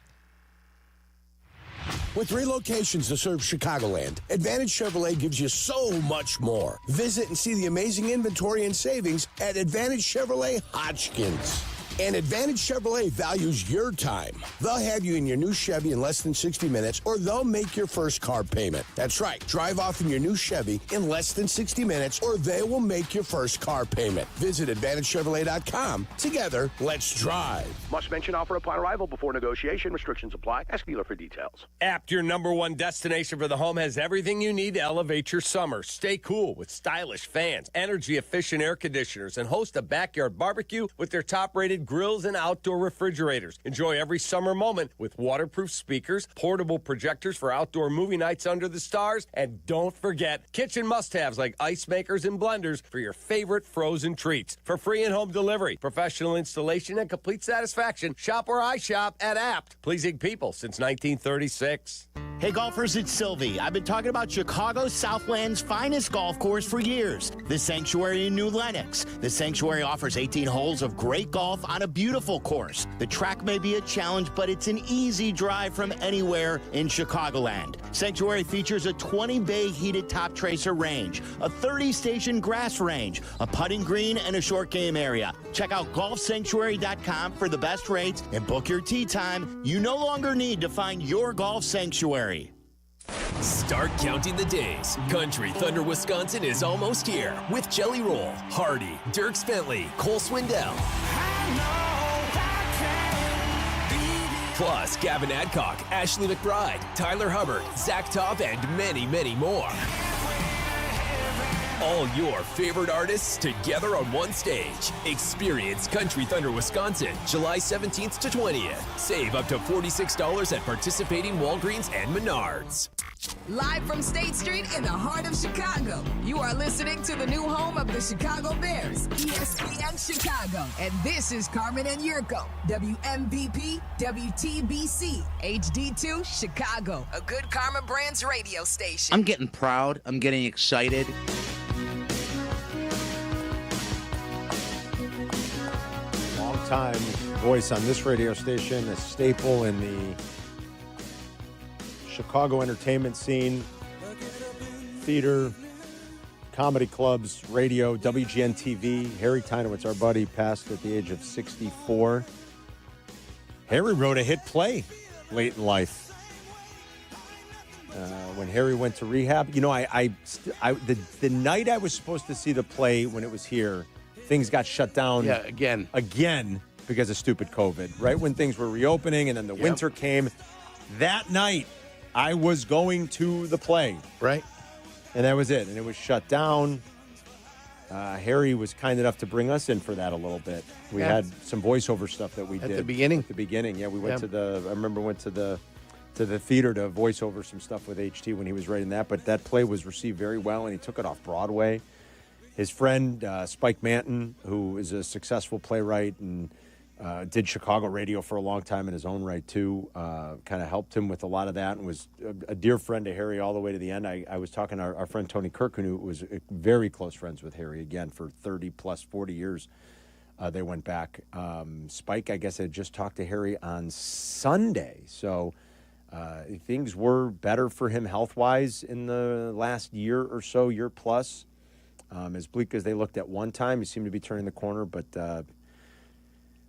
With 3 locations to serve Chicagoland, Advantage Chevrolet gives you so much more. Visit and see the amazing inventory and savings at Advantage Chevrolet Hodgkins. And Advantage Chevrolet values your time. They'll have you in your new Chevy in less than 60 minutes, or they'll make your first car payment. That's right. Drive off in your new Chevy in less than 60 minutes, or they will make your first car payment. Visit AdvantageChevrolet.com. Together, let's drive. Must mention offer upon arrival before negotiation. Restrictions apply. Ask dealer for details. Apt, your #1 destination for the home, has everything you need to elevate your summer. Stay cool with stylish fans, energy-efficient air conditioners, and host a backyard barbecue with their top-rated grills and outdoor refrigerators. Enjoy every summer moment with waterproof speakers, portable projectors for outdoor movie nights under the stars, and don't forget kitchen must-haves like ice makers and blenders for your favorite frozen treats. For free and-home delivery, professional installation, and complete satisfaction, shop where I shop at Apt, pleasing people since 1936. Hey golfers, it's Sylvie. I've been talking about Chicago's Southland's finest golf course for years, the Sanctuary in New Lenox. The Sanctuary offers 18 holes of great golf on a beautiful course. The track may be a challenge, but it's an easy drive from anywhere in Chicagoland. Sanctuary features a 20-bay heated top tracer range, a 30-station grass range, a putting green, and a short game area. Check out golfsanctuary.com for the best rates and book your tee time. You no longer need to find your golf sanctuary. Start counting the days. Country Thunder Wisconsin is almost here with Jelly Roll, Hardy, Dierks Bentley, Cole Swindell. Plus Gavin Adcock, Ashley McBride, Tyler Hubbard, Zach Top, and many, many more. All your favorite artists together on one stage. Experience Country Thunder Wisconsin, July 17th to 20th. Save up to $46 at participating Walgreens and Menards. Live from State Street in the heart of Chicago, you are listening to the new home of the Chicago Bears, ESPN Chicago. And this is Carmen and Jurko, WMVP, WTBC, HD2, Chicago, a good Karma Brands radio station. I'm getting proud. I'm getting excited. Long-time voice on this radio station, a staple in the Chicago entertainment scene, theater, comedy clubs, radio, WGN TV. Harry Tinowitz, our buddy, passed at the age of 64. Harry wrote a hit play late in life. When Harry went to rehab, you know, the night I was supposed to see the play when it was here, things got shut down. Yeah, again, because of stupid COVID, right when things were reopening and then the winter came. That night, I was going to the play. Right. And that was it. And it was shut down. Harry was kind enough to bring us in for that a little bit. We had some voiceover stuff that we did. At the beginning? At the beginning, yeah. We went I remember went to the theater to voice over some stuff with HT when he was writing that. But that play was received very well, and he took it off Broadway. His friend, Spike Manton, who is a successful playwright and did Chicago radio for a long time in his own right, too, kind of helped him with a lot of that and was a dear friend to Harry all the way to the end. I was talking to our friend Tony Kirkman, who was very close friends with Harry, again, for 30-plus, 40 years. They went back. Spike, I guess, had just talked to Harry on Sunday. So things were better for him health-wise in the last year or so, year plus. As bleak as they looked at one time, he seemed to be turning the corner, but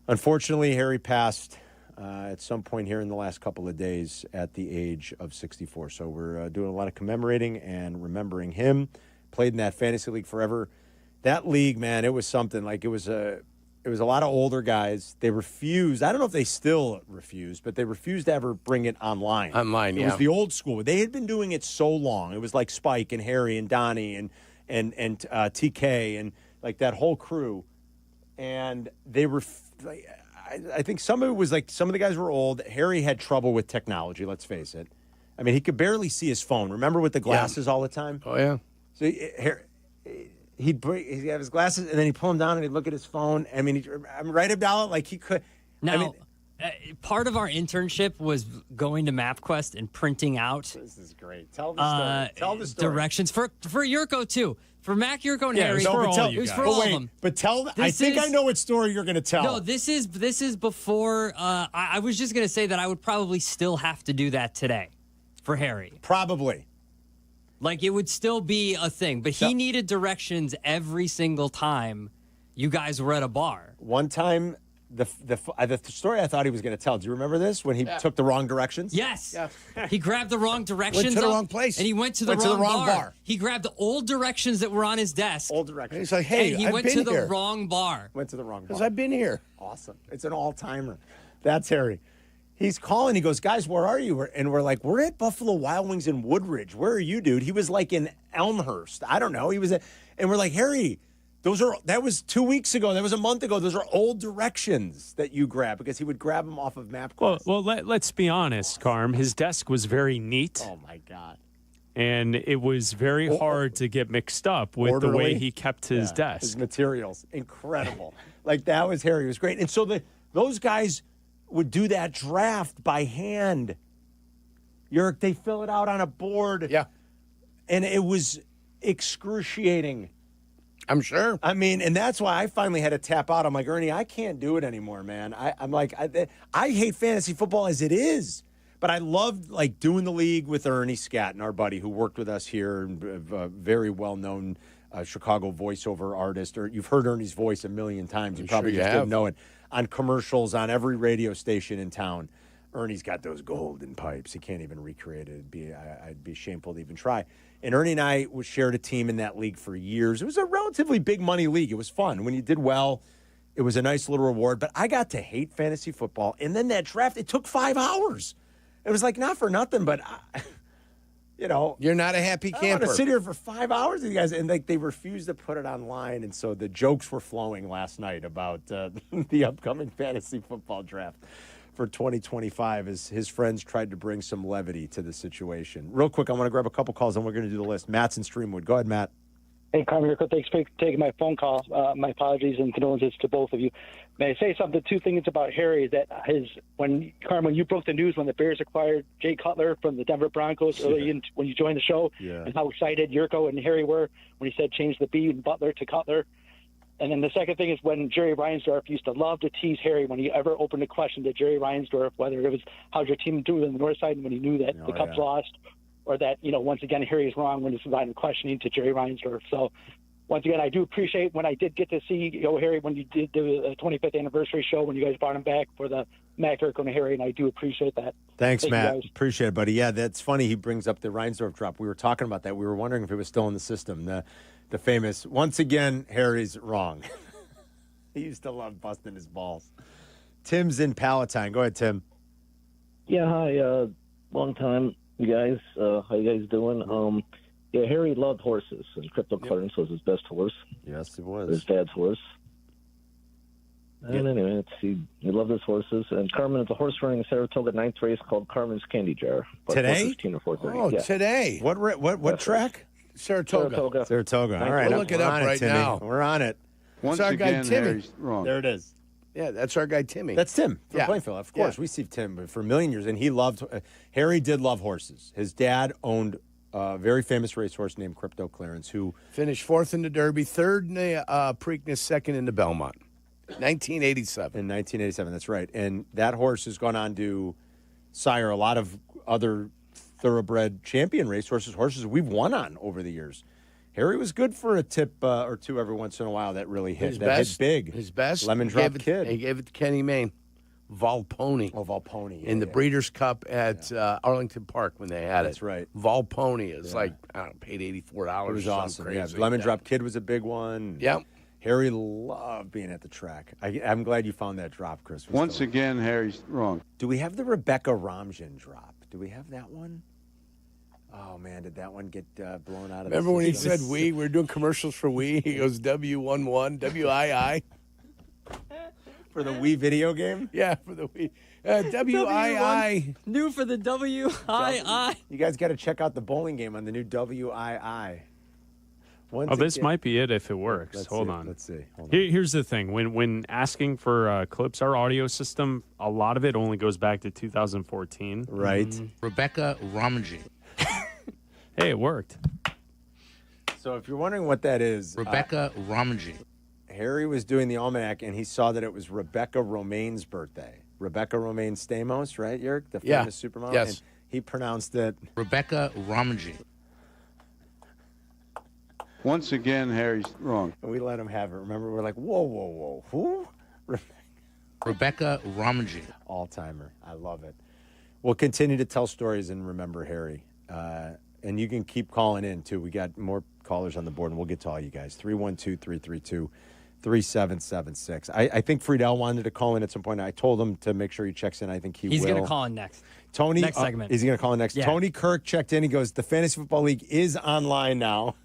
unfortunately, Harry passed at some point here in the last couple of days at the age of 64. So we're doing a lot of commemorating and remembering him. Played in that fantasy league forever. That league, man, it was something. Like it was a lot of older guys. They refused. I don't know if they still refuse, but they refused to ever bring it online. It was the old school. They had been doing it so long. It was like Spike and Harry and Donnie and TK and like that whole crew. And they were, I think some of it was like some of the guys were old. Harry had trouble with technology, let's face it. I mean, he could barely see his phone. Remember with the glasses all the time? Oh, yeah. So he'd have his glasses, and then he'd pull them down, and he'd look at his phone. I mean, I'm right, Abdalla? Like, he could. Now, part of our internship was going to MapQuest and printing out. This is great. Tell the story. Tell the story. Directions for Jurko, too. For Mac, Jurko, and Harry. It was for all of them. But I think I know what story you're going to tell. No, this is before. I was just going to say that I would probably still have to do that today for Harry. Probably. Like, it would still be a thing. But he needed directions every single time you guys were at a bar. One time, the story I thought he was going to tell. Do you remember this? When he took the wrong directions? Yes. Yeah. He grabbed the wrong directions. Went to the wrong place. And he went to the wrong bar. He grabbed the old directions that were on his desk. Old directions. He's like, hey, and he went to the wrong bar. Went to the wrong bar. Because I've been here. Awesome. It's an all-timer. That's Harry. He's calling. He goes, guys, where are you? And we're like, we're at Buffalo Wild Wings in Woodridge. Where are you, dude? He was like in Elmhurst. I don't know. He was and we're like, Harry, that was 2 weeks ago. That was a month ago. Those are old directions that you grab because he would grab them off of MapQuest. Well, let's be honest, Carm. His desk was very neat. Oh, my God. And it was very hard to get mixed up with the way he kept his desk. His materials. Incredible. Like, that was Harry. It was great. And so those guys would do that draft by hand. They fill it out on a board. Yeah. And it was excruciating. I'm sure. I mean, and that's why I finally had to tap out. I'm like, Ernie, I can't do it anymore, man. I'm like, I hate fantasy football as it is. But I loved, like, doing the league with Ernie Scatton, our buddy who worked with us here, a very well-known Chicago voiceover artist. Or you've heard Ernie's voice a million times. You probably just didn't know it. On commercials, on every radio station in town. Ernie's got those golden pipes. He can't even recreate it. I'd be shameful to even try. And Ernie and I shared a team in that league for years. It was a relatively big money league. It was fun. When you did well, it was a nice little reward. But I got to hate fantasy football. And then that draft, it took 5 hours. It was like, not for nothing, but, You're not a happy camper. I want to sit here for 5 hours with you guys. And they refused to put it online. And so the jokes were flowing last night about the upcoming fantasy football draft for 2025 as his friends tried to bring some levity to the situation. Real quick, I want to grab a couple calls and we're going to do the list. Matt's in Streamwood. Go ahead, Matt. Hey, Carmen, thanks for taking my phone call. My apologies and condolences to both of you. May I say something? Two things about Harry that when you broke the news when the Bears acquired Jay Cutler from the Denver Broncos when you joined the show, and how excited Jurko and Harry were when he said change the B and Butler to Cutler. And then the second thing is when Jerry Reinsdorf used to love to tease Harry when he ever opened a question to Jerry Reinsdorf, whether it was how's your team doing on the north side and when he knew that the Cubs lost, or that, once again, Harry is wrong when he's providing questioning to Jerry Reinsdorf. So, once again, I do appreciate when I did get to see Harry when you did the 25th anniversary show when you guys brought him back for the Mac, Jurko, and Harry, and I do appreciate that. Thanks, Thank Matt. you guys. Appreciate it, buddy. Yeah, that's funny. He brings up the Reinsdorf drop. We were talking about that. We were wondering if it was still in the system. The famous, once again, Harry's wrong. He used to love busting his balls. Tim's in Palatine. Go ahead, Tim. Yeah, hi. Long time, you guys. How you guys doing? Yeah, Harry loved horses, and Crypto Clarence was his best horse. Yes, it was. His dad's horse. And anyway, he loved his horses. And Carmen is a horse running in Saratoga 9th race called Carmen's Candy Jar. Today? 4:15 or 4:30. Oh, yeah. today. What track? Saratoga. Saratoga. All right. We'll look it up right Timmy. now. We're on it. That's our guy, Timmy. Harry's wrong. There it is. Yeah, that's our guy, Timmy. That's Tim from Yeah. Plainfield. Of course, we see Tim for a million years, and he loved. Harry did love horses. His dad owned a very famous racehorse named Crypto Clarence, who finished 4th in the Derby, 3rd in the Preakness, 2nd in the Belmont. 1987. In 1987, that's right. And that horse has gone on to sire a lot of other thoroughbred champion racehorses, horses we've won on over the years. Harry was good for a tip or two every once in a while that really hit. Hit big. His best. Lemon Drop Kid. He gave it to Kenny Mayne. Volponi. Oh, Volponi. In the Breeders' Cup at Arlington Park when they had it. That's right. Volponi is like, I don't know, paid $84. It was awesome. Crazy. Yeah, Lemon Drop Kid was a big one. Yep. Harry loved being at the track. I'm glad you found that drop, Chris. Once again, Harry's wrong. Do we have the Rebecca Ramjan drop? Do we have that one? Oh, man, did that one get blown out of the Remember when he system? said we were doing commercials for we? He goes W11, WII. For the Wii video game? Yeah, for the Wii. WII. New for the WII. You guys got to check out the bowling game on the new WII. This might be it if it works. Let's Hold see. on. Let's see. Hold on. Here's the thing. When asking for clips, our audio system, a lot of it only goes back to 2014. Right. Rebecca Ramjan. Hey, it worked. So if you're wondering what that is, Rebecca Ramjan. Harry was doing the almanac, and he saw that it was Rebecca Romaine's birthday. Rebecca Romaine Stamos, right, Jurk? The famous supermodel? Yes. And he pronounced it Rebecca Ramjan. Once again, Harry's wrong. And we let him have it. Remember, we're like, whoa, who? Rebecca Ramjan. All-timer. I love it. We'll continue to tell stories and remember Harry. And you can keep calling in, too. We got more callers on the board, and we'll get to all you guys. 312-332-3776. I think Friedel wanted to call in at some point. I told him to make sure he checks in. I think He's will. going to call in next. Tony, Next segment. Is he going to call in next? Yeah. Tony Kirk checked in. He goes, the Fantasy Football League is online now.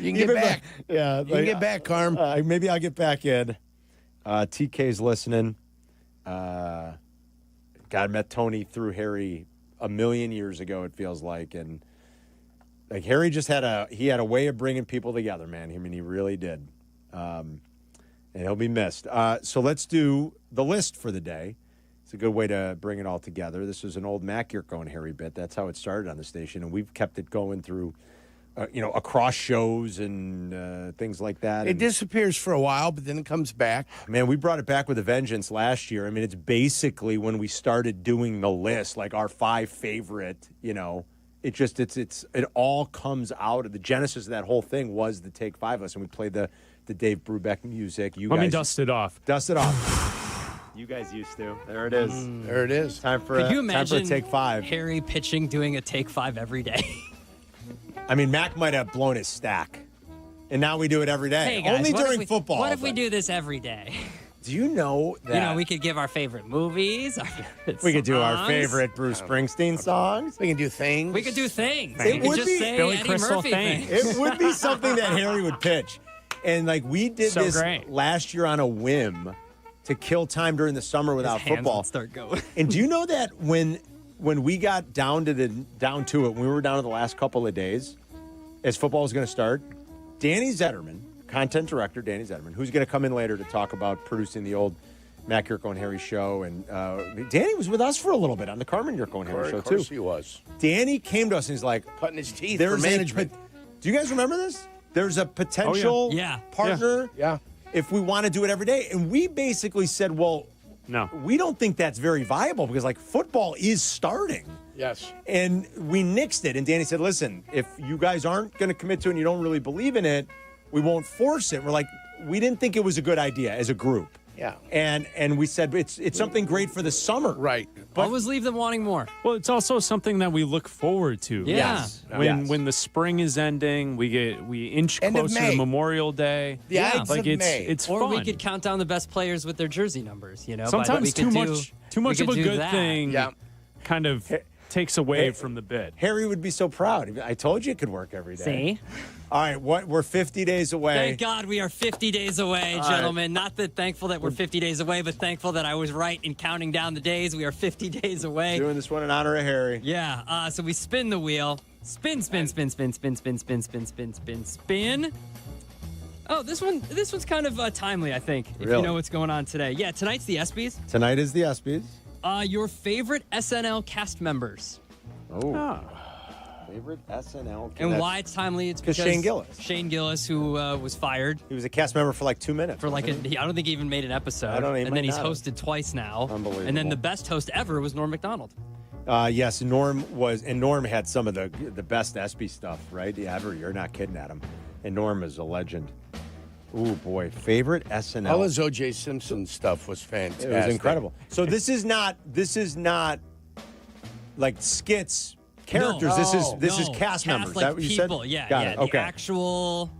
You can get back. Yeah. You can get back, Carm. Maybe I'll get back in. TK's listening. God, met Tony through Harry a million years ago, it feels like. And like Harry just had a way of bringing people together, man. I mean, he really did. And he'll be missed. So let's do the list for the day. It's a good way to bring it all together. This was an old Mac Yurko and Harry bit. That's how it started on the station, and we've kept it going through, across shows and things like that. It disappears for a while, but then it comes back. Man, we brought it back with a vengeance last year. I mean, it's basically when we started doing the list, like our 5 favorite. It all comes out of the genesis of that whole thing was the Take 5 list, and we played the Dave Brubeck music. Let me dust it off. Dust it off. You guys used to. There it is. There it is. Time for Could you time for imagine a Take 5. Harry pitching doing a Take 5 every day? I mean, Mac might have blown his stack, and now we do it every day. Hey guys, Only what during if football. What if we do this every day? Do you know that we could give our favorite movies. Our favorite we could do our songs. favorite Bruce Springsteen songs? We can do things. We could do things. It We could would just be say Billy Eddie Crystal Murphy things. It would be something that Harry would pitch. And like we did So this great. last year on a whim to kill time during the summer without His hands football. would start going. And do you know that when we got down to it, when we were down to the last couple of days, as football was going to start, Danny Zetterman, content director Danny Zetterman, who's going to come in later to talk about producing the old Mac Yurko and Harry show, and Danny was with us for a little bit on the Carmen Yurko and Harry show too. Of course he was. Danny came to us and he's like, Cutting his teeth for "There's management. do you guys remember this? There's a potential Yeah. partner Yeah. if we want to do it every day." And we basically said, "Well, No. we don't think that's very viable because like football is starting." Yes. And we nixed it. And Danny said, "Listen, if you guys aren't going to commit to it and you don't really believe in it, we won't force it." We're like, we didn't think it was a good idea as a group. Yeah. And we said it's something great for the summer. Right. Always leave them wanting more. Well, it's also something that we look forward to. Yeah. Yes. When the spring is ending, we inch End of closer May. to Memorial Day. The Ides like of it's May. it's Or fun. we could count down the best players with their jersey numbers, you know. Sometimes but we too much of a good that. thing kind of takes away from the bid. Harry would be so proud. I told you it could work every day. See? All right, we're 50 days away. Thank God we are 50 days away, All gentlemen. Not that thankful that we're 50 days away, but thankful that I was right in counting down the days. We are 50 days away. Doing this one in honor of Harry. Yeah. So we spin the wheel. Spin, spin, spin, spin, spin, spin, spin, spin, spin, spin, spin. Oh, this one's kind of timely, I think, if you Really? know what's going on today. Yeah, tonight's the ESPYs. Tonight is the ESPYs. Your favorite SNL cast members. Oh. Favorite SNL. And why it's timely? It's because Shane Gillis. Shane Gillis, who was fired. He was a cast member for like 2 minutes. I don't think he even made an episode. And then he's hosted twice now. Unbelievable. And then the best host ever was Norm Macdonald. Yes, Norm had some of the best ESPY stuff, right? Ever. You're not kidding, Adam. And Norm is a legend. Ooh, boy. Favorite SNL. All his O.J. Simpson stuff was fantastic. It was incredible. So this is not like skits, characters. This is cast members. Like Is that what you people. said? Yeah, Got yeah. it. The Okay. actual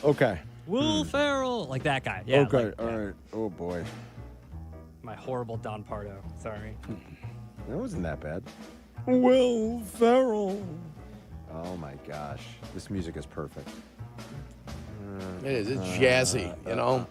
Okay. Will Ferrell, like that guy. Yeah. Okay. like- All right. Oh boy. My horrible Don Pardo. Sorry. That wasn't that bad. Will Ferrell. Oh my gosh. This music is perfect. It is. It's jazzy, you know?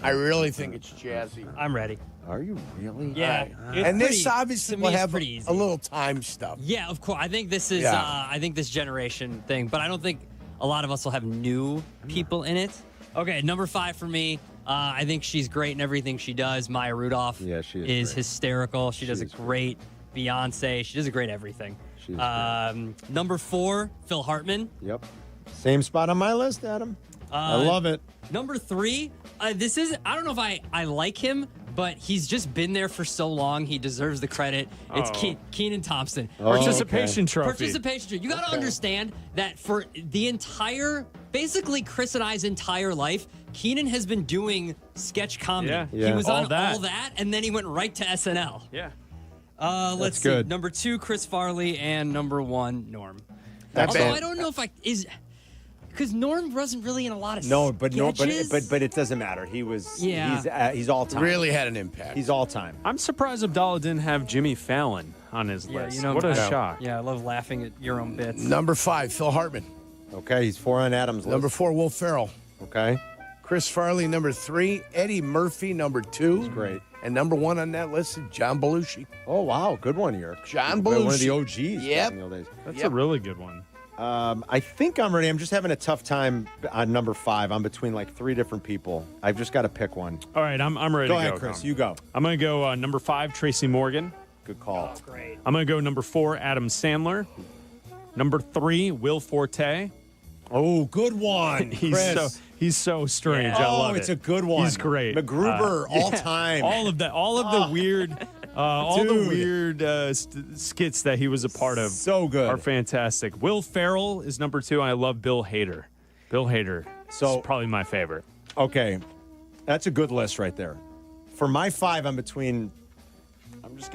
I really think it's jazzy. I'm ready. Are you really? Yeah. And this obviously to me, will it's have pretty easy. a little time stuff. Yeah, of course. I think this is Yeah. I think this generation thing, but I don't think a lot of us will have new people in it. Okay, number 5 for me. I think she's great in everything she does. Maya Rudolph she is great. hysterical. She does a great Beyonce. She does a great everything. Number 4, Phil Hartman. Yep. Same spot on my list, Adam. I love it. Number 3, I don't know if I like him, but he's just been there for so long. He deserves the credit. It's Keenan Thompson. Participation trophy. Participation trophy. You got to understand that for the entire, basically Chris and I's entire life, Keenan has been doing sketch comedy. Yeah. He was All on that. all that, and then he went right to SNL. Yeah. Let's see. good. Number 2, Chris Farley, and number 1, Norm. That's Although it. I don't know if because Norm wasn't really in a lot of But it doesn't matter. He's all time. Really had an impact. He's all time. I'm surprised Abdalla didn't have Jimmy Fallon on his list. You know, what a I- shock. Yeah, I love laughing at your own bits. Number 5, Phil Hartman. Okay, he's 4 on Adam's list. Number 4, Will Ferrell. Okay. Chris Farley, number 3. Eddie Murphy, number 2. That's great. And number 1 on that list is John Belushi. Oh, wow. Good one here. John One of Belushi. the OGs. Yep. back in the old days. That's a really good one. I think I'm ready. I'm just having a tough time on number 5. I'm between like 3 different people. I've just got to pick one. All right, I'm ready Go to ahead, go. Chris. Carmen. You go. I'm going to go number 5, Tracy Morgan. Good call. Great. I'm going to go number 4, Adam Sandler. Number 3, Will Forte. Oh, good one, Chris. He's so strange. Yeah. I love it. It's a good one. He's great. MacGruber, all time. All of the weird, skits that he was a part of. So good. Are fantastic. Will Ferrell is number 2. And I love Bill Hader. Bill Hader. So is probably my favorite. Okay, that's a good list right there. For my 5, I'm just going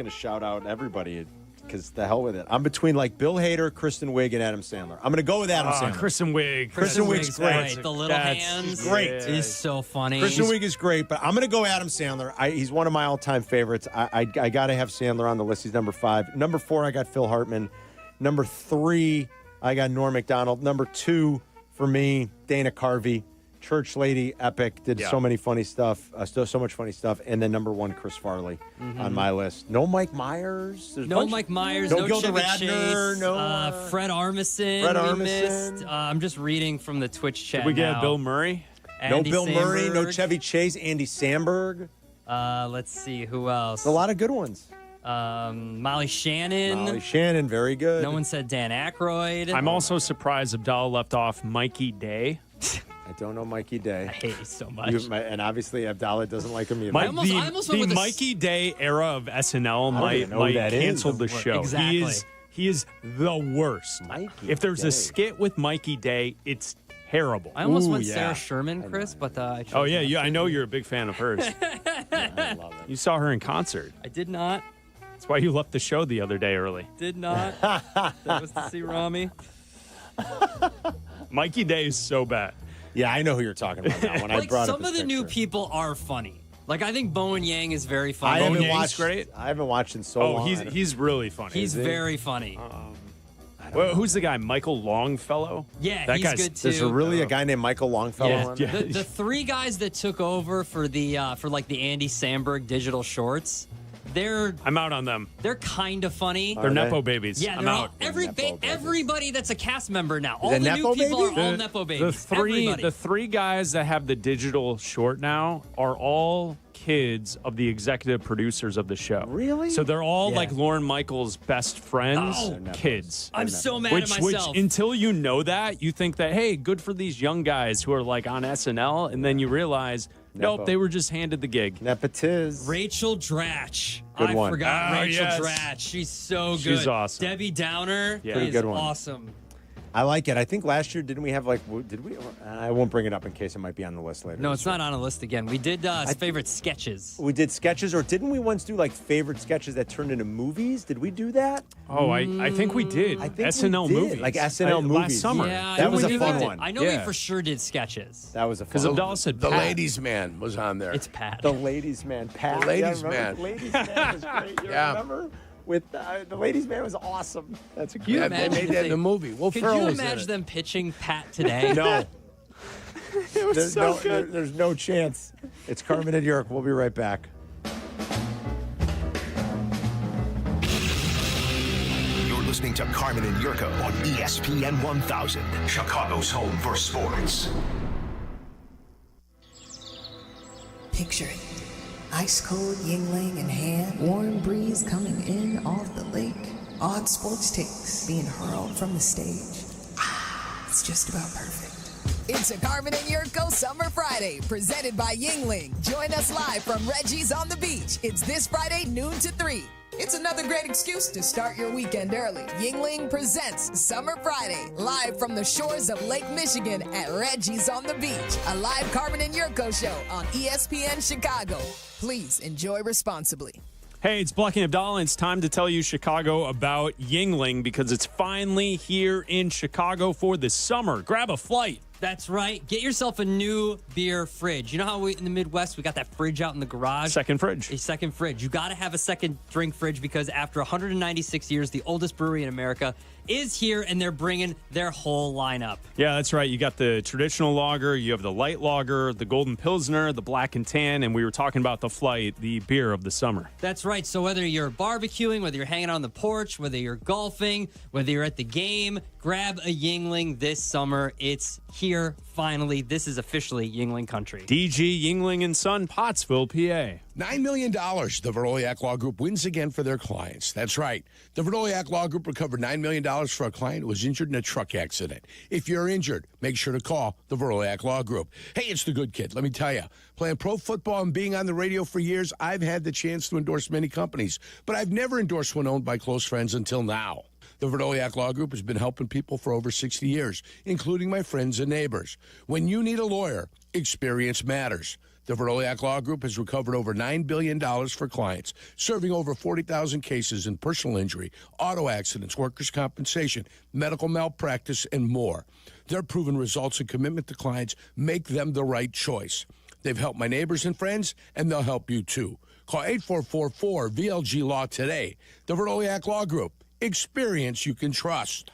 to shout out everybody because the hell with it. I'm between like Bill Hader, Kristen Wiig, and Adam Sandler. I'm going to go with Adam Sandler. Kristen Wiig. Kristen Wiig's great. The little hands. Great. Is so funny. Kristen Wiig is great, but I'm going to go Adam Sandler. He's one of my all-time favorites. I got to have Sandler on the list. He's number 5. Number 4, I got Phil Hartman. Number 3, I got Norm Macdonald. Number 2, for me, Dana Carvey. Church lady, epic, did so many funny stuff, so much funny stuff. And then number 1, Chris Farley on my list. No Mike Myers. No Mike Myers. No Gilda Chevy Radner. Chase, No Fred Armisen. Fred we Armisen. missed. I'm just reading from the Twitch chat. Did we get now. Bill Murray? Andy no Bill Murray. No Samberg. Chevy Chase. Andy Samberg. Let's see who else. A lot of good ones. Molly Shannon. Molly Shannon, very good. No one said Dan Aykroyd. I'm also surprised Abdalla left off Mikey Day. I don't know Mikey Day. I hate you so much. And obviously Abdalla doesn't like him either. The Mikey Day era of SNL might cancel the show. Exactly. He is the worst. Mikey if there's Day. a skit with Mikey Day, it's terrible. I almost went Sarah Sherman, Chris, but I chose I know you're a big fan of hers. I love it. You saw her in concert. I did not. That's why you left the show the other day early. Did not. That was to see Rami. Mikey Day is so bad. Yeah, I know who you're talking about now. When I Like, brought some up of his the new picture. people are funny. Like, I think Bowen Yang is very funny. I haven't Yang's watched. great. I haven't watched in so long. He's really funny. He's very funny. Well, who's the guy? Michael Longfellow? Yeah, that he's guy's, good too. There's really a guy named Michael Longfellow. Yeah. The three guys that took over for the Andy Samberg digital shorts, I'm out on them. they're kind of funny. They're Nepo babies. Yeah, I'm they're out. everybody that's a cast member now. All Is the it new Nepo people babies? are all Nepo babies. Everybody. The three guys that have the digital short now are all kids of the executive producers of the show. Really? So they're all like Lorne Michaels' best friends, Oh. kids. I'm so mad at myself. Which, until you know that, you think that, hey, good for these young guys who are like on SNL, and then you realize, Nepo. nope, they were just handed the gig. Nepotiz. Rachel Dratch. Good one. I forgot Oh, Rachel yes. Dratch. She's so good. She's awesome. Debbie Downer Pretty is good one. awesome. I like it. I think last year, didn't we have did we? I won't bring it up in case it might be on the list later. No, it's not on a list again. We did favorite sketches. We did sketches, or didn't we once do like favorite sketches that turned into movies? Did we do that? Oh, I think we did. I think SNL we did. movies. Like SNL movies. Last summer. Yeah, That was a we fun did. one. I know Yeah. we for sure did sketches. That was a fun Because one. Abdalla said The Pat. Ladies' Man was on there. It's Pat. The Ladies' Man, Pat. The Ladies' remember? Man. The Ladies' Man was great. You Yeah. remember? With the Ladies' Man was awesome. That's a good. Yeah, they made that in the movie. Will Could Ferrell you was in imagine it. them pitching Pat today? No. It was so good. There's no chance. It's Carmen and Jurko. We'll be right back. You're listening to Carmen and Jurko on ESPN 1000, Chicago's home for sports. Picture it. Ice cold Yuengling in hand, warm breeze coming in off the lake, odd sports takes being hurled from the stage. It's just about perfect. It's a Carmen and Jurko Summer Friday, presented by Yuengling. Join us live from Reggie's on the beach. It's this Friday, noon to 3. It's another great excuse to start your weekend early. Yuengling presents Summer Friday, live from the shores of Lake Michigan at Reggie's on the beach. A live Carmen and Jurko show on ESPN Chicago. Please enjoy responsibly. Hey, it's Bleck Abdalla, and it's time to tell you Chicago about Yuengling because it's finally here in Chicago for the summer. Grab a flight. That's right. Get yourself a new beer fridge. You know how in the Midwest we got that fridge out in the garage? Second fridge. A second fridge. You got to have a second drink fridge because after 196 years, the oldest brewery in America is here, and they're bringing their whole lineup. Yeah, that's right. You got the traditional lager, you have the light lager, the golden pilsner, the black and tan, and we were talking about the Flight, the beer of the summer. That's right. So whether you're barbecuing, whether you're hanging out on the porch, whether you're golfing, whether you're at the game, grab a Yuengling this summer. It's here finally. This is officially Yuengling country. DG Yuengling & Son, Pottsville, PA. $9 million the Veroliak Law Group wins again for their clients. That's right. The Veroliak Law Group recovered $9 million for a client who was injured in a truck accident. If you're injured, make sure to call the Veroliak Law Group. Hey, it's the good kid. Let me tell you, playing pro football and being on the radio for years, I've had the chance to endorse many companies, but I've never endorsed one owned by close friends until now. The Veroliak Law Group has been helping people for over 60 years, including my friends and neighbors. When you need a lawyer, experience matters. The Veroliak Law Group has recovered over $9 billion for clients, serving over 40,000 cases in personal injury, auto accidents, workers' compensation, medical malpractice, and more. Their proven results and commitment to clients make them the right choice. They've helped my neighbors and friends, and they'll help you too. Call 8444-VLG Law today. The Veroliak Law Group. Experience you can trust.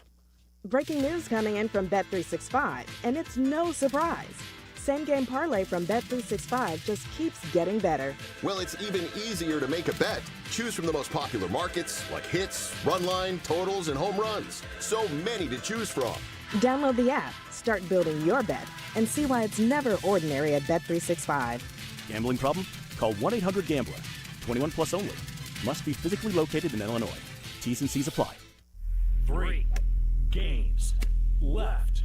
Breaking news coming in from Bet365, and it's no surprise. Same game parlay from Bet365 just keeps getting better. Well, it's even easier to make a bet. Choose from the most popular markets like hits, run line, totals, and home runs. So many to choose from. Download the app, start building your bet, and see why it's never ordinary at Bet365. Gambling problem? Call 1-800-GAMBLER. 21 plus only. Must be physically located in Illinois. T's and C's apply. 3 games left.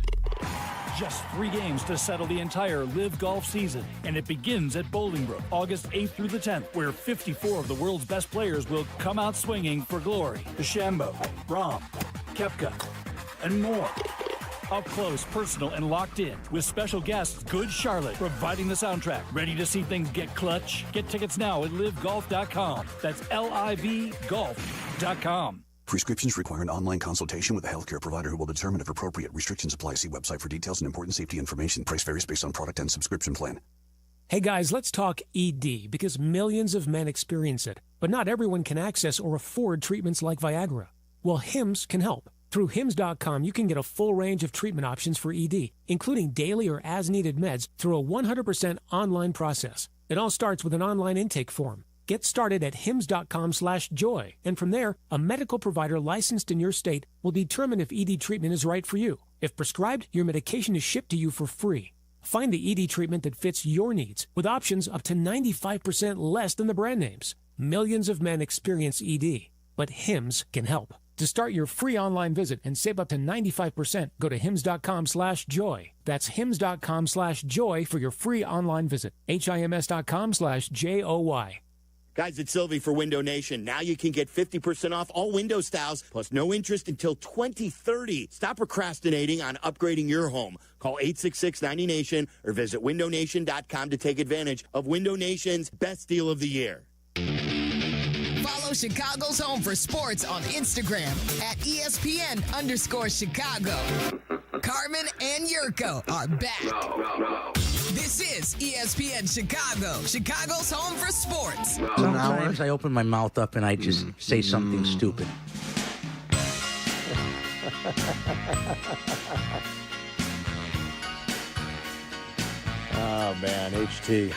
Just 3 games to settle the entire LIV Golf season, and it begins at Bolingbrook August 8th through the 10th, where 54 of the world's best players will come out swinging for glory. DeChambeau, Rahm, Koepka, and more. Up close, personal, and locked in. With special guests, Good Charlotte, providing the soundtrack. Ready to see things get clutch? Get tickets now at livegolf.com. That's LIVgolf.com. Prescriptions require an online consultation with a healthcare provider who will determine if appropriate. Restrictions apply. See website for details and important safety information. Price varies based on product and subscription plan. Hey guys, let's talk ED because millions of men experience it, but not everyone can access or afford treatments like Viagra. Well, Hims can help. Through Hims.com, you can get a full range of treatment options for ED, including daily or as-needed meds through a 100% online process. It all starts with an online intake form. Get started at hims.com/joy, and from there, a medical provider licensed in your state will determine if ED treatment is right for you. If prescribed, your medication is shipped to you for free. Find the ED treatment that fits your needs with options up to 95% less than the brand names. Millions of men experience ED, but Hims can help. To start your free online visit and save up to 95%, go to hims.com/joy. That's hims.com/joy for your free online visit. HIMS.com/JOY. Guys, it's Sylvie for Window Nation. Now you can get 50% off all window styles, plus no interest until 2030. Stop procrastinating on upgrading your home. Call 866-90NATION or visit windownation.com to take advantage of Window Nation's best deal of the year. Follow Chicago's Home for Sports on Instagram at ESPN_Chicago. Carmen and Yurko are back. This is ESPN Chicago, Chicago's Home for Sports. Sometimes I open my mouth up and I just say something stupid. Oh, man, HT.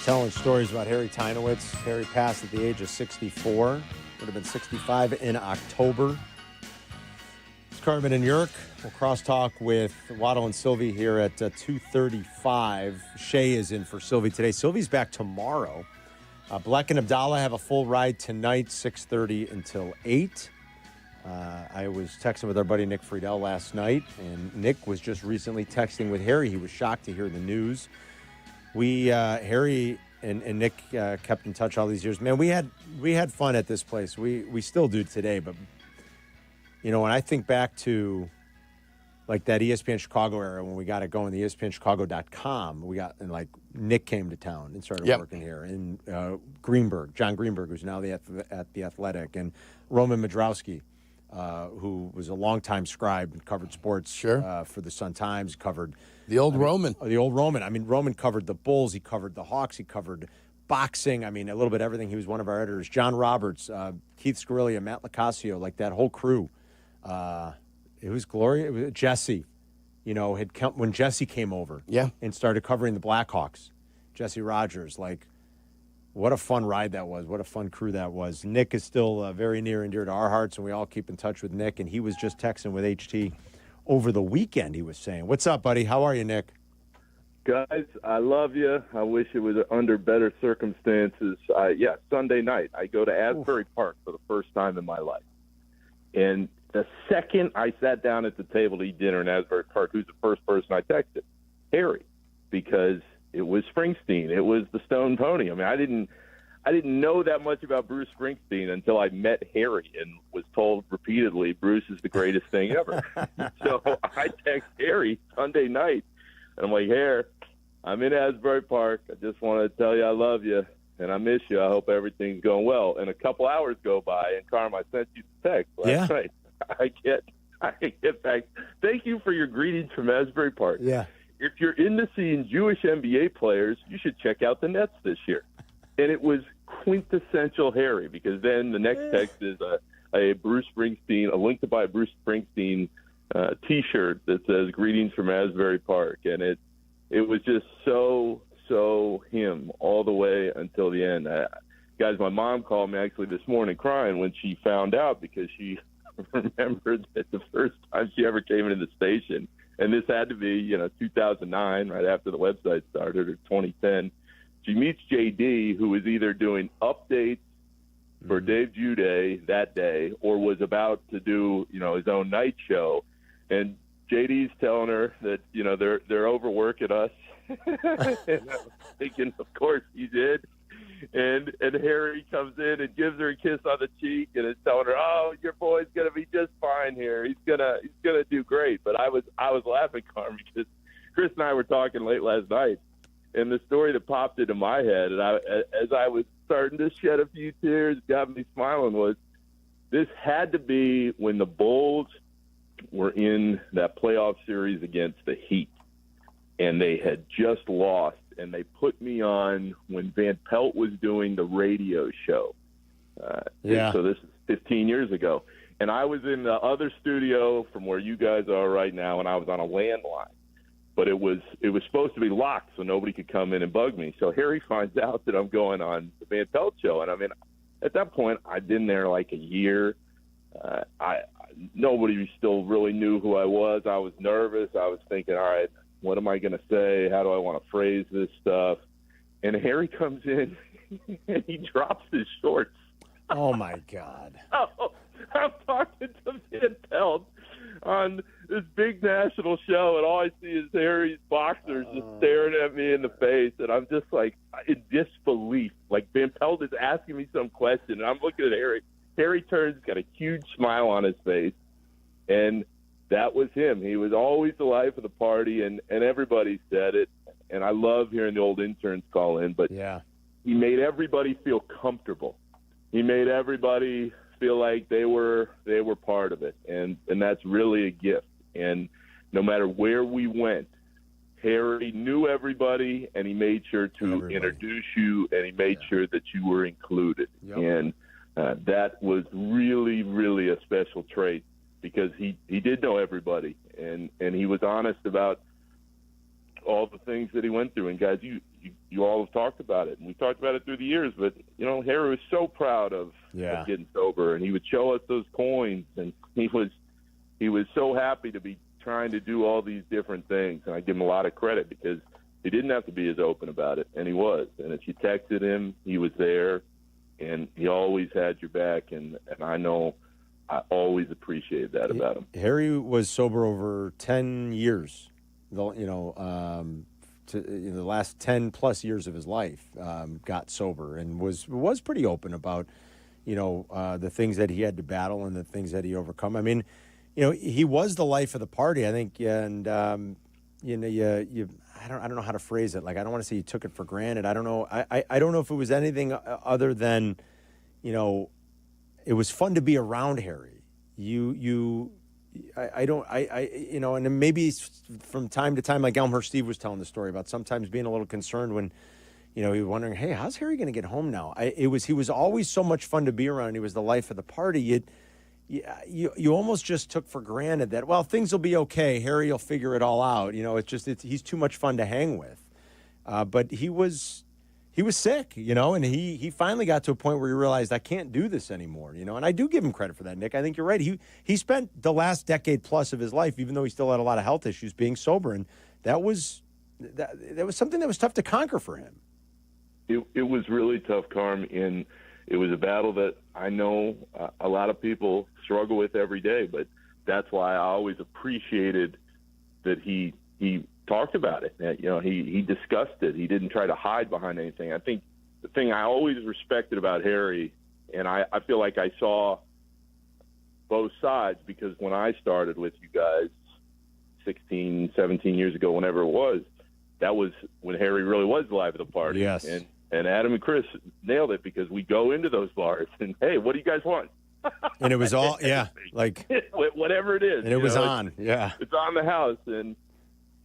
Telling stories about Harry Tinowitz. Harry passed at the age of 64. Would have been 65 in October. It's Carmen and Yurk. We'll crosstalk with Waddle and Sylvie here at 2:35. Shea is in for Sylvie today. Sylvie's back tomorrow. Bleck and Abdalla have a full ride tonight, 6:30 until 8. I was texting with our buddy Nick Friedel last night, and Nick was just recently texting with Harry. He was shocked to hear the news. Harry and Nick kept in touch all these years. Man, we had fun at this place. We still do today, but you know, when I think back to like that ESPN Chicago era when we got it going, the ESPNChicago.com, and like Nick came to town and started working here, and John Greenberg, who's now at the Athletic, and Roman Madrowski, who was a longtime scribe and covered sports for the Sun-Times, covered Roman. The old Roman. I mean, Roman covered the Bulls. He covered the Hawks. He covered boxing. I mean, a little bit of everything. He was one of our editors. John Roberts, Keith Scarillia, Matt Locascio, like that whole crew. It was glorious. It was Jesse, you know, had come when Jesse came over and started covering the Blackhawks. Jesse Rogers, like, what a fun ride that was. What a fun crew that was. Nick is still very near and dear to our hearts, and we all keep in touch with Nick. And he was just texting with HT over the weekend, he was saying. What's up, buddy? How are you, Nick? Guys, I love you. I wish it was under better circumstances. Sunday night, I go to Asbury Park for the first time in my life. And the second I sat down at the table to eat dinner in Asbury Park, who's the first person I texted? Harry, because it was Springsteen. It was the Stone Pony. I mean, I didn't know that much about Bruce Springsteen until I met Harry and was told repeatedly Bruce is the greatest thing ever. So I text Harry Sunday night, and I'm like, Harry, I'm in Asbury Park. I just want to tell you I love you, and I miss you. I hope everything's going well. And a couple hours go by, and Carmen, I sent you the text last night. I get back. Thank you for your greetings from Asbury Park. Yeah. If you're into seeing Jewish NBA players, you should check out the Nets this year. And it was quintessential Harry, because then the next text is a Bruce Springsteen, a link to buy a Bruce Springsteen T-shirt that says "Greetings from Asbury Park," and it was just so him all the way until the end. Guys, my mom called me actually this morning crying when she found out, because she remembered that the first time she ever came into the station, and this had to be 2009, right after the website started, or 2010. She meets JD, who was either doing updates for Dave Juday that day or was about to do, his own night show. And JD's telling her that, they're overworking us. And I was thinking, of course he did. And Harry comes in and gives her a kiss on the cheek and is telling her, "Oh, your boy's gonna be just fine here. He's gonna do great." But I was laughing, Carmen, because Chris and I were talking late last night, and the story that popped into my head, and as I was starting to shed a few tears, got me smiling, was this had to be when the Bulls were in that playoff series against the Heat, and they had just lost. And they put me on when Van Pelt was doing the radio show. So this is 15 years ago. And I was in the other studio from where you guys are right now, and I was on a landline. But it was supposed to be locked so nobody could come in and bug me. So Harry finds out that I'm going on the Van Pelt show. And, I mean, at that point, I'd been there like a year. Nobody still really knew who I was. I was nervous. I was thinking, all right, what am I going to say? How do I want to phrase this stuff? And Harry comes in, and he drops his shorts. Oh, my God. Oh, I'm talking to Van Pelt on this big national show, and all I see is Harry's boxers just staring at me in the face, and I'm just like in disbelief. Like Van Pelt is asking me some question, and I'm looking at Harry. Harry turns, got a huge smile on his face, and that was him. He was always the life of the party, and everybody said it. And I love hearing the old interns call in, but he made everybody feel comfortable. He made everybody feel like they were part of it, and that's really a gift. And no matter where we went, Harry knew everybody, and he made sure to introduce you, and he made sure that you were included. Yep. And that was really, really a special trait, because he did know everybody, and he was honest about all the things that he went through. And guys, you all have talked about it, and we talked about it through the years, but Harry was so proud of getting sober, and he would show us those coins, and he was so happy to be trying to do all these different things. And I give him a lot of credit, because he didn't have to be as open about it, and he was. And if you texted him, he was there, and he always had your back, and I know I always appreciated that about him. Harry was sober over 10 years, the last 10 plus years of his life, got sober and was pretty open about, the things that he had to battle and the things that he overcome. I mean, he was the life of the party, I think. And, I don't know how to phrase it. Like, I don't want to say you took it for granted. I don't know. I don't know if it was anything other than, it was fun to be around Harry. And maybe from time to time, like Elmhurst Steve was telling the story about sometimes being a little concerned when, he was wondering, hey, how's Harry going to get home now? He was always so much fun to be around. He was the life of the party. You almost just took for granted that, well, things will be okay. Harry will figure it all out. He's too much fun to hang with. But he was sick, and he finally got to a point where he realized, I can't do this anymore, and I do give him credit for that, Nick. I think you're right. He spent the last decade plus of his life, even though he still had a lot of health issues, being sober, and that was something that was tough to conquer for him. It was really tough, Carm, and it was a battle that I know a lot of people struggle with every day, but that's why I always appreciated that he talked about it. He discussed it. He didn't try to hide behind anything. I think the thing I always respected about Harry, and I feel like I saw both sides, because when I started with you guys 16, 17 years ago, whenever it was, that was when Harry really was the life of the party. Yes. And Adam and Chris nailed it, because we go into those bars and, hey, what do you guys want? And it was all, like whatever it is. And it was on, It's on the house. And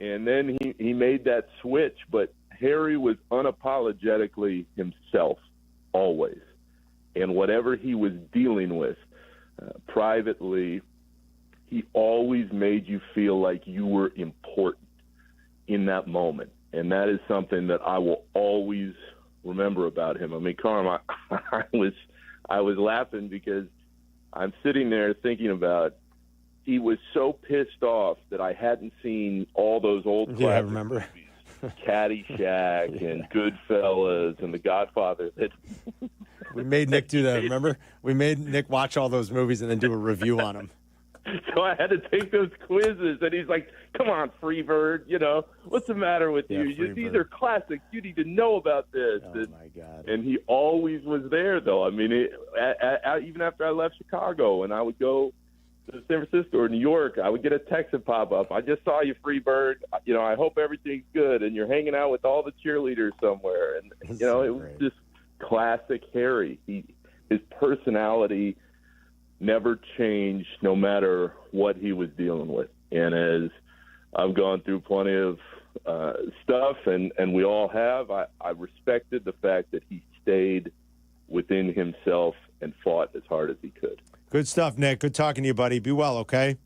then he made that switch. But Harry was unapologetically himself, always. And whatever he was dealing with privately, he always made you feel like you were important in that moment. And that is something that I will always remember about him. I mean, Carm, I was laughing because I'm sitting there thinking about, he was so pissed off that I hadn't seen all those old classic I remember movies, Caddyshack and Goodfellas and The Godfather. We made Nick do that. Remember, we made Nick watch all those movies and then do a review on them. So I had to take those quizzes, and he's like, "Come on, Freebird, what's the matter with you? These are classics. You need to know about this." Oh, my God. And he always was there, though. I mean, even after I left Chicago, and I would go to San Francisco or New York, I would get a text that pop up. "I just saw you, Freebird. I hope everything's good, and you're hanging out with all the cheerleaders somewhere." And it was just classic Harry. His personality never changed, no matter what he was dealing with. And as I've gone through plenty of stuff, and we all have, I respected the fact that he stayed within himself and fought as hard as he could. Good stuff, Nick. Good talking to you, buddy. Be well, okay?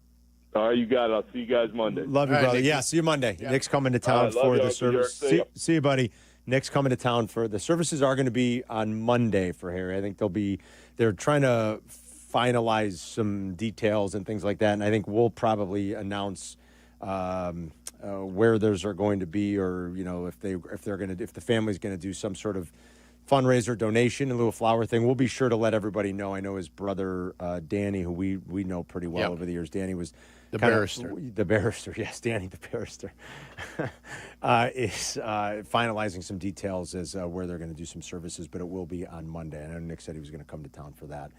All right, you got it. I'll see you guys Monday. Love you, All right, brother. Nick. Yeah, see you Monday. Yeah. Nick's coming to town for the service. See you, buddy. Nick's coming to town for the services are going to be on Monday for Harry. I think they're trying to finalize some details and things like that, and I think we'll probably announce where those are going to be, or if the family's going to do some sort of fundraiser donation, a little flower thing. We'll be sure to let everybody know. I know his brother Danny, who we know pretty well over the years. Danny was the barrister. The barrister, yes, Danny the barrister is finalizing some details as where they're going to do some services, but it will be on Monday. I know Nick said he was going to come to town for that.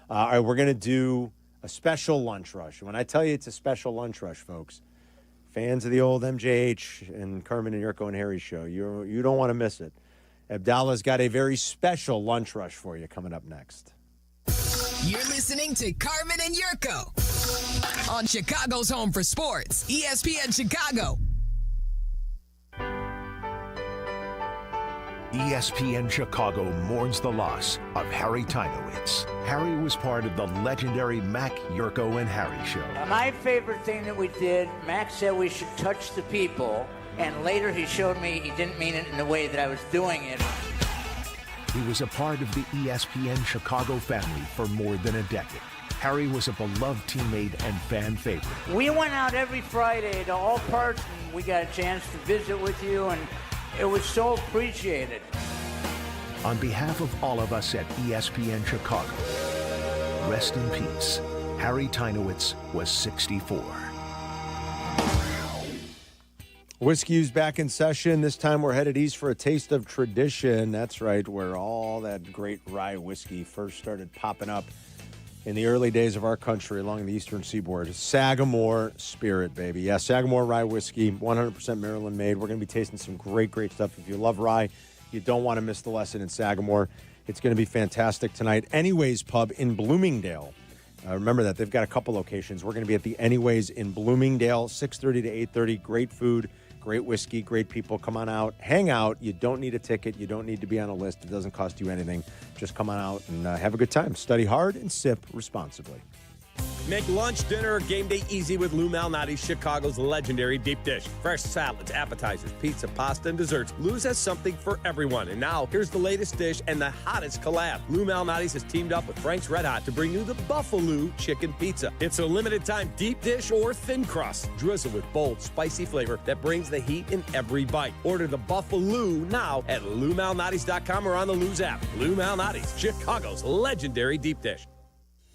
All right, we're going to do a special lunch rush. When I tell you it's a special lunch rush, folks, fans of the old MJH and Carmen and Yurko and Harry show, you don't want to miss it. Abdalla's got a very special lunch rush for you coming up next. You're listening to Carmen and Yurko on Chicago's Home for Sports, ESPN Chicago. ESPN Chicago mourns the loss of Harry Tinowitz. Harry was part of the legendary Mac, Yurko, and Harry show. My favorite thing that we did, Max said we should touch the people, and later he showed me he didn't mean it in the way that I was doing it. He was a part of the ESPN Chicago family for more than a decade. Harry was a beloved teammate and fan favorite. We went out every Friday to all parts, and we got a chance to visit with you, and it was so appreciated. On behalf of all of us at ESPN Chicago, rest in peace. Harry Tinowitz was 64. Whiskey's back in session. This time we're headed east for a taste of tradition. That's right, where all that great rye whiskey first started popping up in the early days of our country along the eastern seaboard. Sagamore Spirit, baby. Yeah, Sagamore rye whiskey, 100% Maryland made. We're going to be tasting some great, great stuff. If you love rye, you don't want to miss the lesson in Sagamore. It's going to be fantastic tonight. Anyways Pub in Bloomingdale. Remember that. They've got a couple locations. We're going to be at the Anyways in Bloomingdale, 6:30 to 8:30. Great food. Great whiskey, great people. Come on out, hang out. You don't need a ticket. You don't need to be on a list. It doesn't cost you anything. Just come on out and have a good time. Study hard and sip responsibly. Make lunch, dinner, or game day easy with Lou Malnati's Chicago's legendary deep dish. Fresh salads, appetizers, pizza, pasta, and desserts. Lou's has something for everyone. And now, here's the latest dish and the hottest collab. Lou Malnati's has teamed up with Frank's Red Hot to bring you the Buffalo Chicken Pizza. It's a limited-time deep dish or thin crust, drizzled with bold, spicy flavor that brings the heat in every bite. Order the Buffalo now at LouMalnati's.com or on the Lou's app. Lou Malnati's, Chicago's legendary deep dish.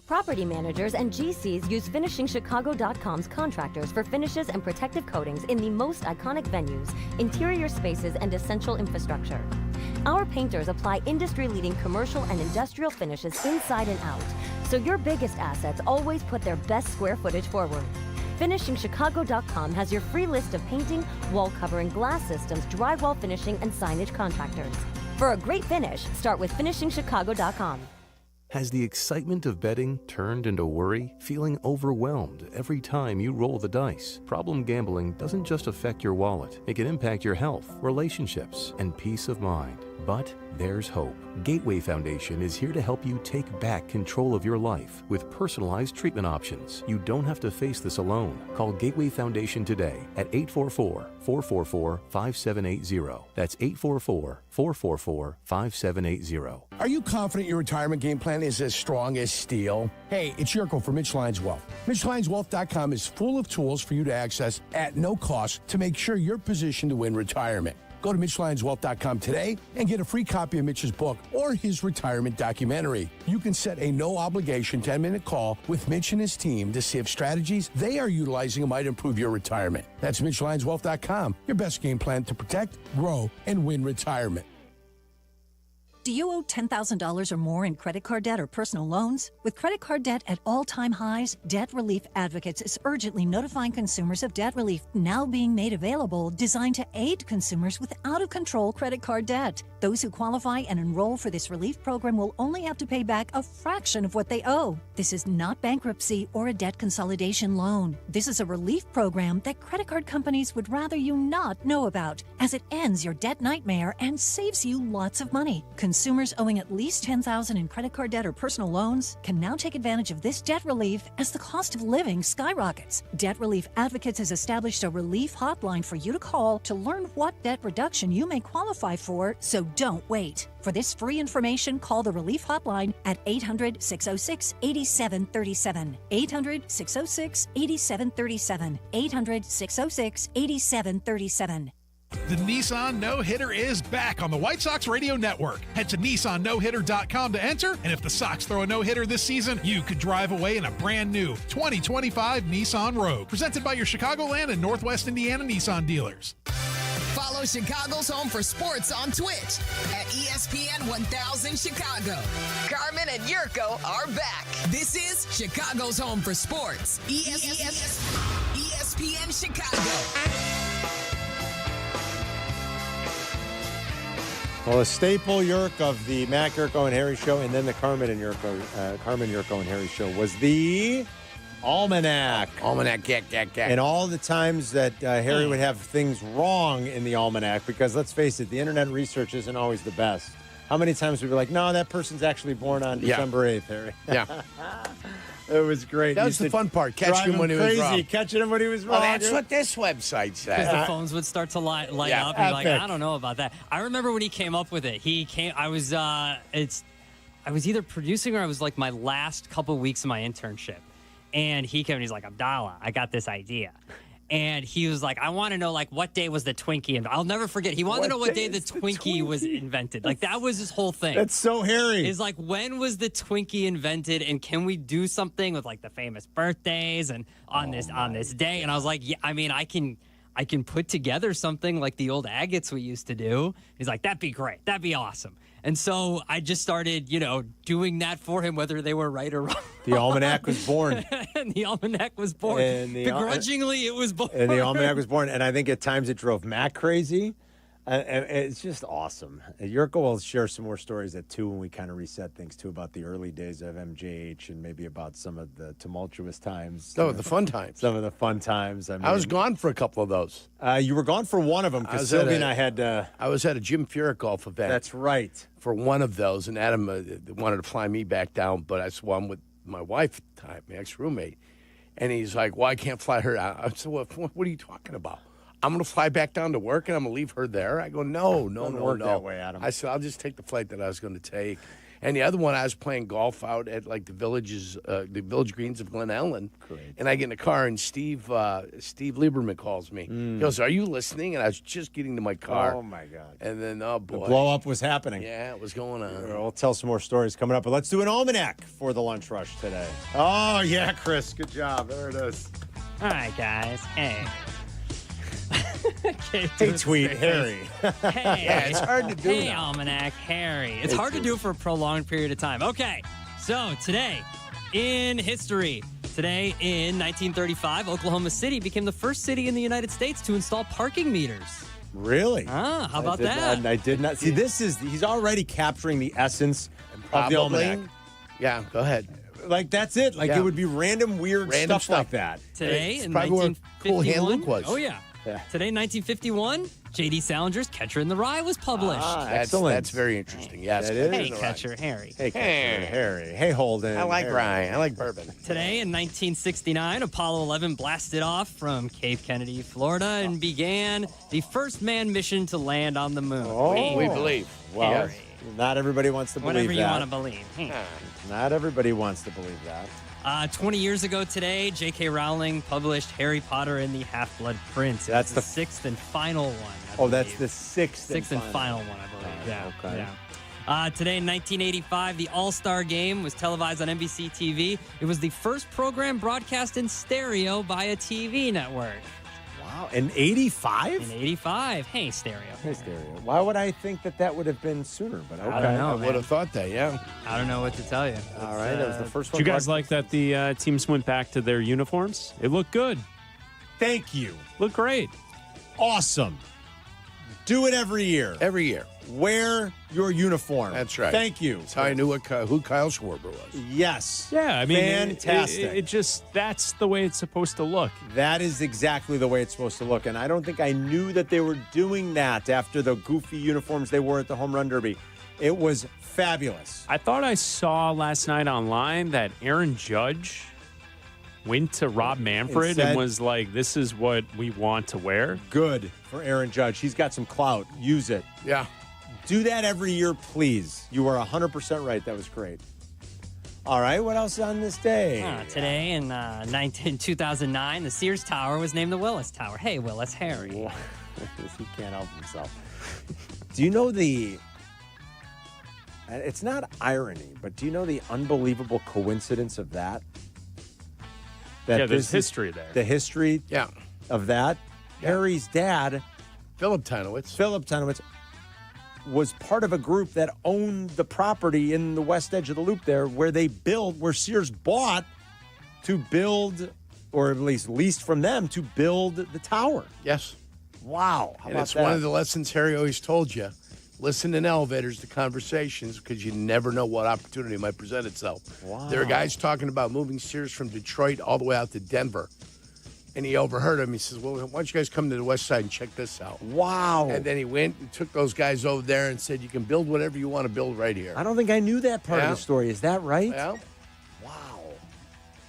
Property managers and GCs use FinishingChicago.com's contractors for finishes and protective coatings in the most iconic venues, interior spaces, and essential infrastructure. Our painters apply industry-leading commercial and industrial finishes inside and out, so your biggest assets always put their best square footage forward. FinishingChicago.com has your free list of painting, wall covering, glass systems, drywall finishing, and signage contractors. For a great finish, start with FinishingChicago.com. Has the excitement of betting turned into worry? Feeling overwhelmed every time you roll the dice? Problem gambling doesn't just affect your wallet. It can impact your health, relationships, and peace of mind. But there's hope. Gateway Foundation is here to help you take back control of your life with personalized treatment options. You don't have to face this alone. Call Gateway Foundation today at 844-444-5780. That's 844-444-5780. Are you confident your retirement game plan is as strong as steel? Hey, it's Jurko from Mitch Lyons Wealth. MitchLyonsWealth.com is full of tools for you to access at no cost to make sure you're positioned to win retirement. Go to MitchLionsWealth.com today and get a free copy of Mitch's book or his retirement documentary. You can set a no-obligation 10-minute call with Mitch and his team to see if strategies they are utilizing might improve your retirement. That's MitchLionsWealth.com, your best game plan to protect, grow, and win retirement. Do you owe $10,000 or more in credit card debt or personal loans? With credit card debt at all-time highs, Debt Relief Advocates is urgently notifying consumers of debt relief now being made available, designed to aid consumers with out-of-control credit card debt. Those who qualify and enroll for this relief program will only have to pay back a fraction of what they owe. This is not bankruptcy or a debt consolidation loan. This is a relief program that credit card companies would rather you not know about, as it ends your debt nightmare and saves you lots of money. Consumers owing at least $10,000 in credit card debt or personal loans can now take advantage of this debt relief as the cost of living skyrockets. Debt Relief Advocates has established a relief hotline for you to call to learn what debt reduction you may qualify for, so don't wait. For this free information, call the Relief Hotline at 800-606-8737. 800-606-8737. 800-606-8737. The Nissan No-Hitter is back on the White Sox Radio Network. Head to NissanNoHitter.com to enter, and if the Sox throw a no-hitter this season, you could drive away in a brand new 2025 Nissan Rogue. Presented by your Chicagoland and Northwest Indiana Nissan dealers. Follow Chicago's Home for Sports on Twitch at ESPN 1000 Chicago. Carmen and Jurko are back. This is Chicago's Home for Sports. ESPN Chicago. Well, a staple, Jurk, of the Mac, Jurko, and Harry show, and then the Carmen, Jurko, and Harry show was the Almanac. Almanac, And all the times that Harry would have things wrong in the Almanac, because let's face it, the internet research isn't always the best. How many times we'd be like, no, that person's actually born on December 8th, Harry? Yeah. It was great. That was the fun part, catching him when he was wrong. Catching him when he was wrong. Well, that's what this website says. Because the phones would start to light up, and you're like, I don't know about that. I remember when he came up with it. I was either producing or I was like my last couple weeks of my internship, and he came and he's like, Abdalla, I got this idea. And he was like, I want to know, like, what day was the Twinkie? And I'll never forget. He wanted to know what day the Twinkie was invented. Like, that was his whole thing. That's so Harry. Is like, when was the Twinkie invented? And can we do something with, like, the famous birthdays and on this day? And I was like, yeah, I mean, I can put together something like the old agates we used to do. He's like, that'd be great. That'd be awesome. And so I just started, doing that for him, whether they were right or wrong. The Almanac was born. And the Almanac was born. Begrudgingly, it was born. And the Almanac was born. And I think at times it drove Mac crazy. And it's just awesome. Jurko will share some more stories at 2 when we kind of reset things, too, about the early days of MJH and maybe about some of the tumultuous times. Oh, the fun times. Some of the fun times. I was gone for a couple of those. You were gone for one of them because Sylvie and I had... I was at a Jim Furyk golf event. That's right. For one of those, and Adam wanted to fly me back down, but I swam with my wife at the time, my ex-roommate, and he's like, well, I can't fly her out. I said, what are you talking about? I'm going to fly back down to work, and I'm going to leave her there. I go, no. That way, Adam. I said, I'll just take the flight that I was going to take. And the other one, I was playing golf out at, like, the Village Greens of Glen Ellen. Great. And I get in the car, and Steve Lieberman calls me. He goes, are you listening? And I was just getting to my car. Oh, my God. And then, oh, boy. The blow-up was happening. Yeah, it was going on. We'll tell some more stories coming up, but let's do an Almanac for the lunch rush today. Oh, yeah, Chris. Good job. There it is. All right, guys. Hey. Hey, tweet, Harry. Hey. Yeah, it's hard to do Hey, now. Almanac, Harry. It's hard to do for a prolonged period of time. Okay, so today in history, today in 1935, Oklahoma City became the first city in the United States to install parking meters. Really? How about that? I did not. See, he's already capturing the essence of the Almanac. Yeah, go ahead. Like, that's it. Like, it would be random, weird stuff like that. Today It's in probably where 1951. Cool Hand Luke was. Oh, yeah. Today, 1951, J.D. Salinger's Catcher in the Rye was published. Excellent. That's very interesting. Yes. That is. Hey, Catcher, Harry. Hey, Catcher, Harry. Hey, Holden. I like Harry. rye. I like bourbon. Today, in 1969, Apollo 11 blasted off from Cape Kennedy, Florida, and began the first manned mission to land on the moon. Oh. We believe. Well, Yes. not everybody wants to believe Whatever that. you want to believe. Not everybody wants to believe that. 20 years ago today, J.K. Rowling published Harry Potter and the Half-Blood Prince. That's the sixth and final one. That's the sixth and final one, I believe. Okay. Yeah. Today in 1985, the All-Star Game was televised on NBC TV. It was the first program broadcast in stereo by a TV network. Wow, in 85? In 85. Hey, stereo. Hey, stereo. Why would I think that would have been sooner? But okay. I don't know, I would have thought that, yeah. I don't know what to tell you. All right, that was the first one. Did you guys like that the teams went back to their uniforms? It looked good. Thank you. Looked great. Awesome. Do it every year. Every year. Wear your uniform. That's right. Thank you. That's how I knew who Kyle Schwarber was. Yes. Yeah, I mean, fantastic. It just, that's the way it's supposed to look. That is exactly the way it's supposed to look. And I don't think I knew that they were doing that after the goofy uniforms they wore at the Home Run Derby. It was fabulous. I thought I saw last night online that Aaron Judge went to Rob Manfred and was like, this is what we want to wear. Good for Aaron Judge. He's got some clout. Use it. Yeah. Do that every year, please. You are 100% right. That was great. All right, what else on this day? Today in 2009, the Sears Tower was named the Willis Tower. Hey, Willis, Harry. He can't help himself. Do you know it's not irony, but do you know the unbelievable coincidence of that? There's history there. The history of that. Yeah. Harry's dad, Philip Tinowitz, was part of a group that owned the property in the west edge of the loop there where Sears bought to build, or at least leased from them to build the tower. Yes. Wow. And it's one of the lessons Harry always told you. Listen in elevators to conversations because you never know what opportunity might present itself. Wow. There are guys talking about moving Sears from Detroit all the way out to Denver. And he overheard him. He says, well, why don't you guys come to the west side and check this out? Wow. And then he went and took those guys over there and said, you can build whatever you want to build right here. I don't think I knew that part of the story. Is that right? Yeah. Wow.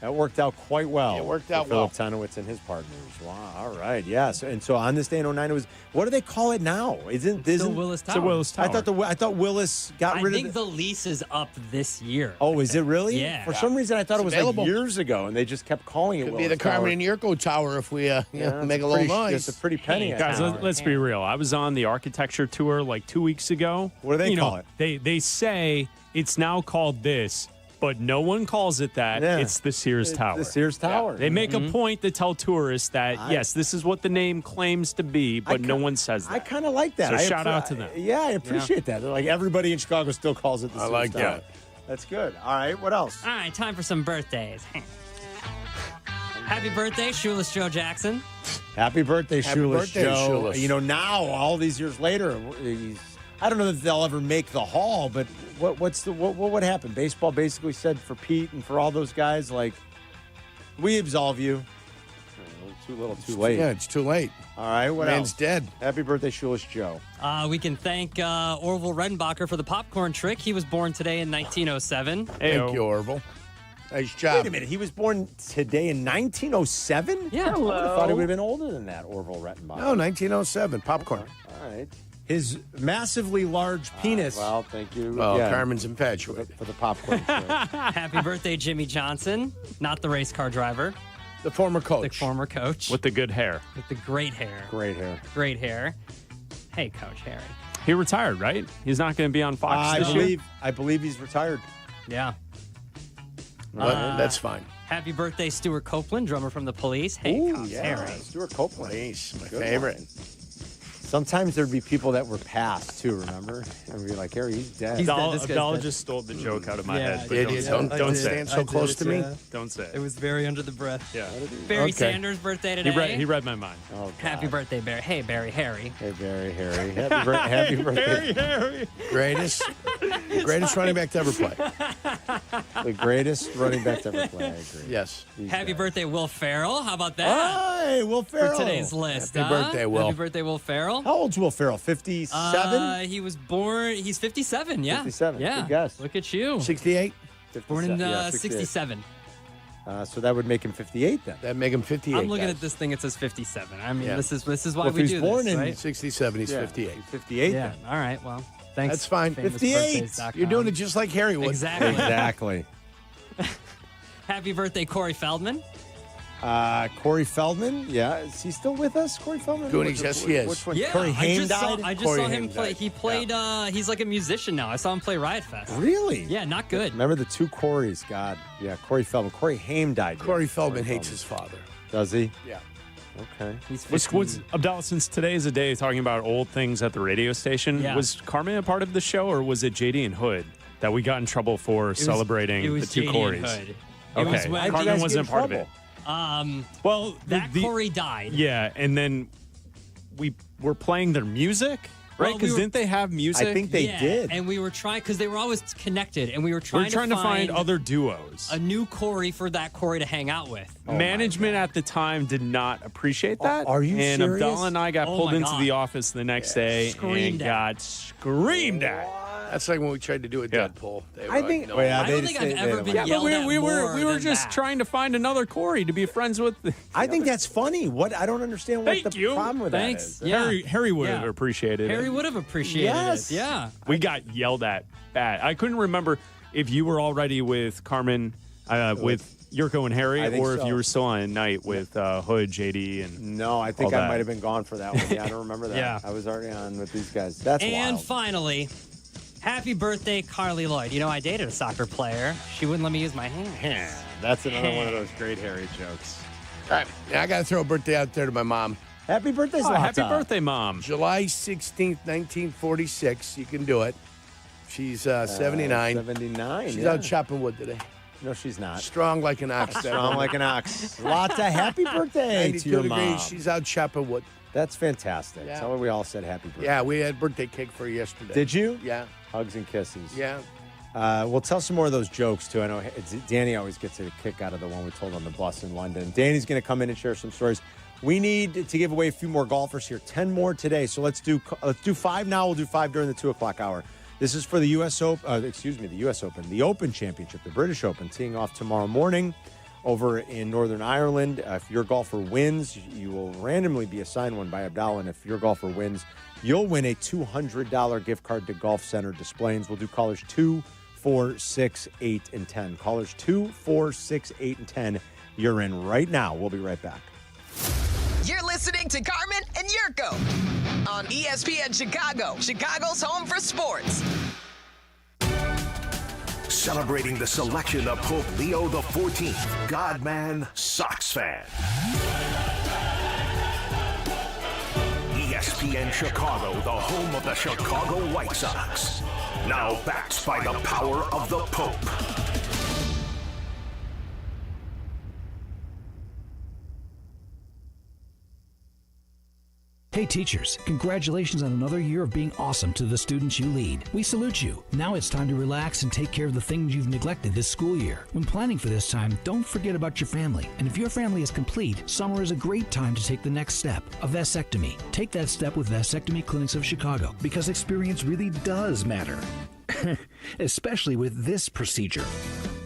That worked out quite well. It worked out well. Philip Tinowitz and his partners. Wow. All right. Yes. And so on this day in 2009, it was, what do they call it now? Isn't Willis Tower. It's a Willis Tower. I thought Willis got rid of it. I think the lease is up this year. Oh, is it really? Yeah. For some reason, I thought it was like years ago, and they just kept calling it Could Willis be the Carmen and Yurko Tower if we make a little noise. It's a pretty penny. Guys, let's be real. I was on the architecture tour like 2 weeks ago. What do they call it? They say it's now called this, but no one calls it that. Yeah. It's the Sears Tower. The Sears Tower. Yeah. They make a point to tell tourists that, yes, this is what the name claims to be, but no one says that. I kind of like that. So shout out to them. Yeah, I appreciate that. Like everybody in Chicago still calls it the Sears Tower. I like that. That's good. All right, what else? All right, time for some birthdays. Happy birthday, Shoeless Joe Jackson. Happy birthday, Shoeless Joe. Shoeless. You know, now, all these years later, I don't know if they'll ever make the Hall, but what would happen? Baseball basically said for Pete and for all those guys, like, we absolve you. Too little, too late. Yeah, it's too late. All right, what Man's else? dead. Happy birthday, Shoeless Joe. We can thank Orville Redenbacher for the popcorn trick. He was born today in 1907. Thank you, Orville. Nice job. Wait a minute, he was born today in 1907? Yeah. I would have thought he would have been older than that, Orville Redenbacher. No, 1907. Popcorn. All right. His massively large penis. Well, thank you. Well, Carmen's infatuated. For the popcorn. Happy birthday, Jimmy Johnson. Not the race car driver. The former coach. The former coach. With the good hair. With the great hair. Great hair. Great hair. Hey, Coach Harry. He retired, right? He's not going to be on Fox this year? I believe he's retired. Yeah. That's fine. Happy birthday, Stuart Copeland, drummer from The Police. Hey, Coach Harry. Stuart Copeland. Nice. My Good favorite. one. Sometimes there'd be people that were passed, too, remember? And we'd be like, Harry, he's dead. Abdalla just stole the joke out of my head. But Don't stand so close to me. Don't say it. It was very under the breath. Yeah. Barry Sanders' birthday today. He read my mind. Oh, Happy birthday, Barry. Hey, Barry Harry. Hey, Barry Harry. Happy birthday. Barry Harry. Greatest running back to ever play. The greatest running back to ever play. I agree. Yes. Happy birthday, Will Ferrell. How about that? Hey, Will Ferrell. For today's list. Happy birthday, Will. Happy birthday, Will Ferrell. How old's Will Ferrell? 57? He was born, he's 57, yeah. 57. Yeah. Good guess. Look at you. 68? Born in 68. 67. So that would make him 58 then. That'd make him 58. I'm looking guys. at this thing, it says 57. I mean, Yeah. this is why Well, we if do he's born this, in right? 67, he's 58. 58 Yeah, then. all right, well, thanks. That's fine. famous 58. birthdays.com. You're doing it just like Harry would. Exactly. Exactly. Happy birthday, Corey Feldman. Corey Feldman, yeah. Is he still with us, Corey Feldman? Goonies, yes, he is. Which one? Yeah, Corey Haim died? I just Corey saw him Haim play. died. He played, he's like a musician now. I saw him play Riot Fest. Really? Yeah, not good. Remember the two Corys, God. Yeah, Corey Feldman. Corey Haim died. Corey Feldman hates his father. Does he? Yeah. Okay. Was Abdalla, since today is a day talking about old things at the radio station, Yeah. was Carmen a part of the show, or was it JD and Hood that we got in trouble for celebrating It was the two JD Corys? and Hood. It Okay, was when- Carmen wasn't part of it. Well, that Corey died. Yeah, and then we were playing their music, right? Well, Because didn't they have music? I think they Yeah, did. and we were trying because they were always connected, and we were We were trying, to find other duos. a new Corey for that Corey to hang out with. Management at the time did not appreciate that. Are you and serious? Abdalla and I got Oh pulled my into God. the office the next day Screamed and at. got screamed at. That's like when we tried to do a Yeah. Deadpool. They were I like, think. no. Well, yeah, I they don't just- think I've they- ever been yeah, But yelled at we more were than just that. trying to find another Corey to be friends with. I think that's funny. What I don't understand what Thank the you. problem with Thanks. that is. Yeah. Harry would Yeah. have appreciated Harry it. would have appreciated Yes. it. Yeah. We got yelled at bad. I couldn't remember if you were already with Carmen, with Yurko and Harry, I think or if so. you were still on a night with Hood, JD, and No, I think all I that. might have been gone for that one. Yeah, I don't remember that. Yeah. I was already on with these guys. That's And wild. finally, happy birthday, Carly Lloyd. You know, I dated a soccer player. She wouldn't let me use my hands. That's another one of those great Harry jokes. All right. Now, I got to throw a birthday out there to my mom. Happy birthday, Oh, Zlatan. happy birthday, Mom. July 16th, 1946. You can do it. She's 79. 79. She's yeah. out chopping wood today. No, she's not. Strong like an ox. Strong like an ox. Lots of happy birthday 92 to your degrees. mom. She's out chopping wood. That's fantastic. Yeah. Tell her we all said happy birthday. Yeah, we had birthday cake for her yesterday. Did you? Yeah. Hugs and kisses. Yeah. We'll tell some more of those jokes, too. I know Danny always gets a kick out of the one we told on the bus in London. Danny's going to come in and share some stories. We need to give away a few more golfers here. 10 more today. So let's do 5 now. We'll do 5 during the 2 o'clock hour. This is for the U.S. Open. The U.S. Open. The Open Championship, the British Open, teeing off tomorrow morning over in Northern Ireland. If your golfer wins, you will randomly be assigned one by Abdalla. And if your golfer wins, you'll win a $200 gift card to Golf Center Displays. We'll do callers 2, 4, 6, 8, and 10. Callers 2, 4, 6, 8, and 10. You're in right now. We'll be right back. You're listening to Carmen and Yurko on ESPN Chicago, Chicago's home for sports. Celebrating the selection of Pope Leo XIV, Godman Sox fan. ESPN Chicago, the home of the Chicago White Sox. Now backed by the power of the Pope. Hey teachers, congratulations on another year of being awesome to the students you lead. We salute you. Now it's time to relax and take care of the things you've neglected this school year. When planning for this time, don't forget about your family. And if your family is complete, summer is a great time to take the next step, a vasectomy. Take that step with Vasectomy Clinics of Chicago, because experience really does matter. Especially with this procedure.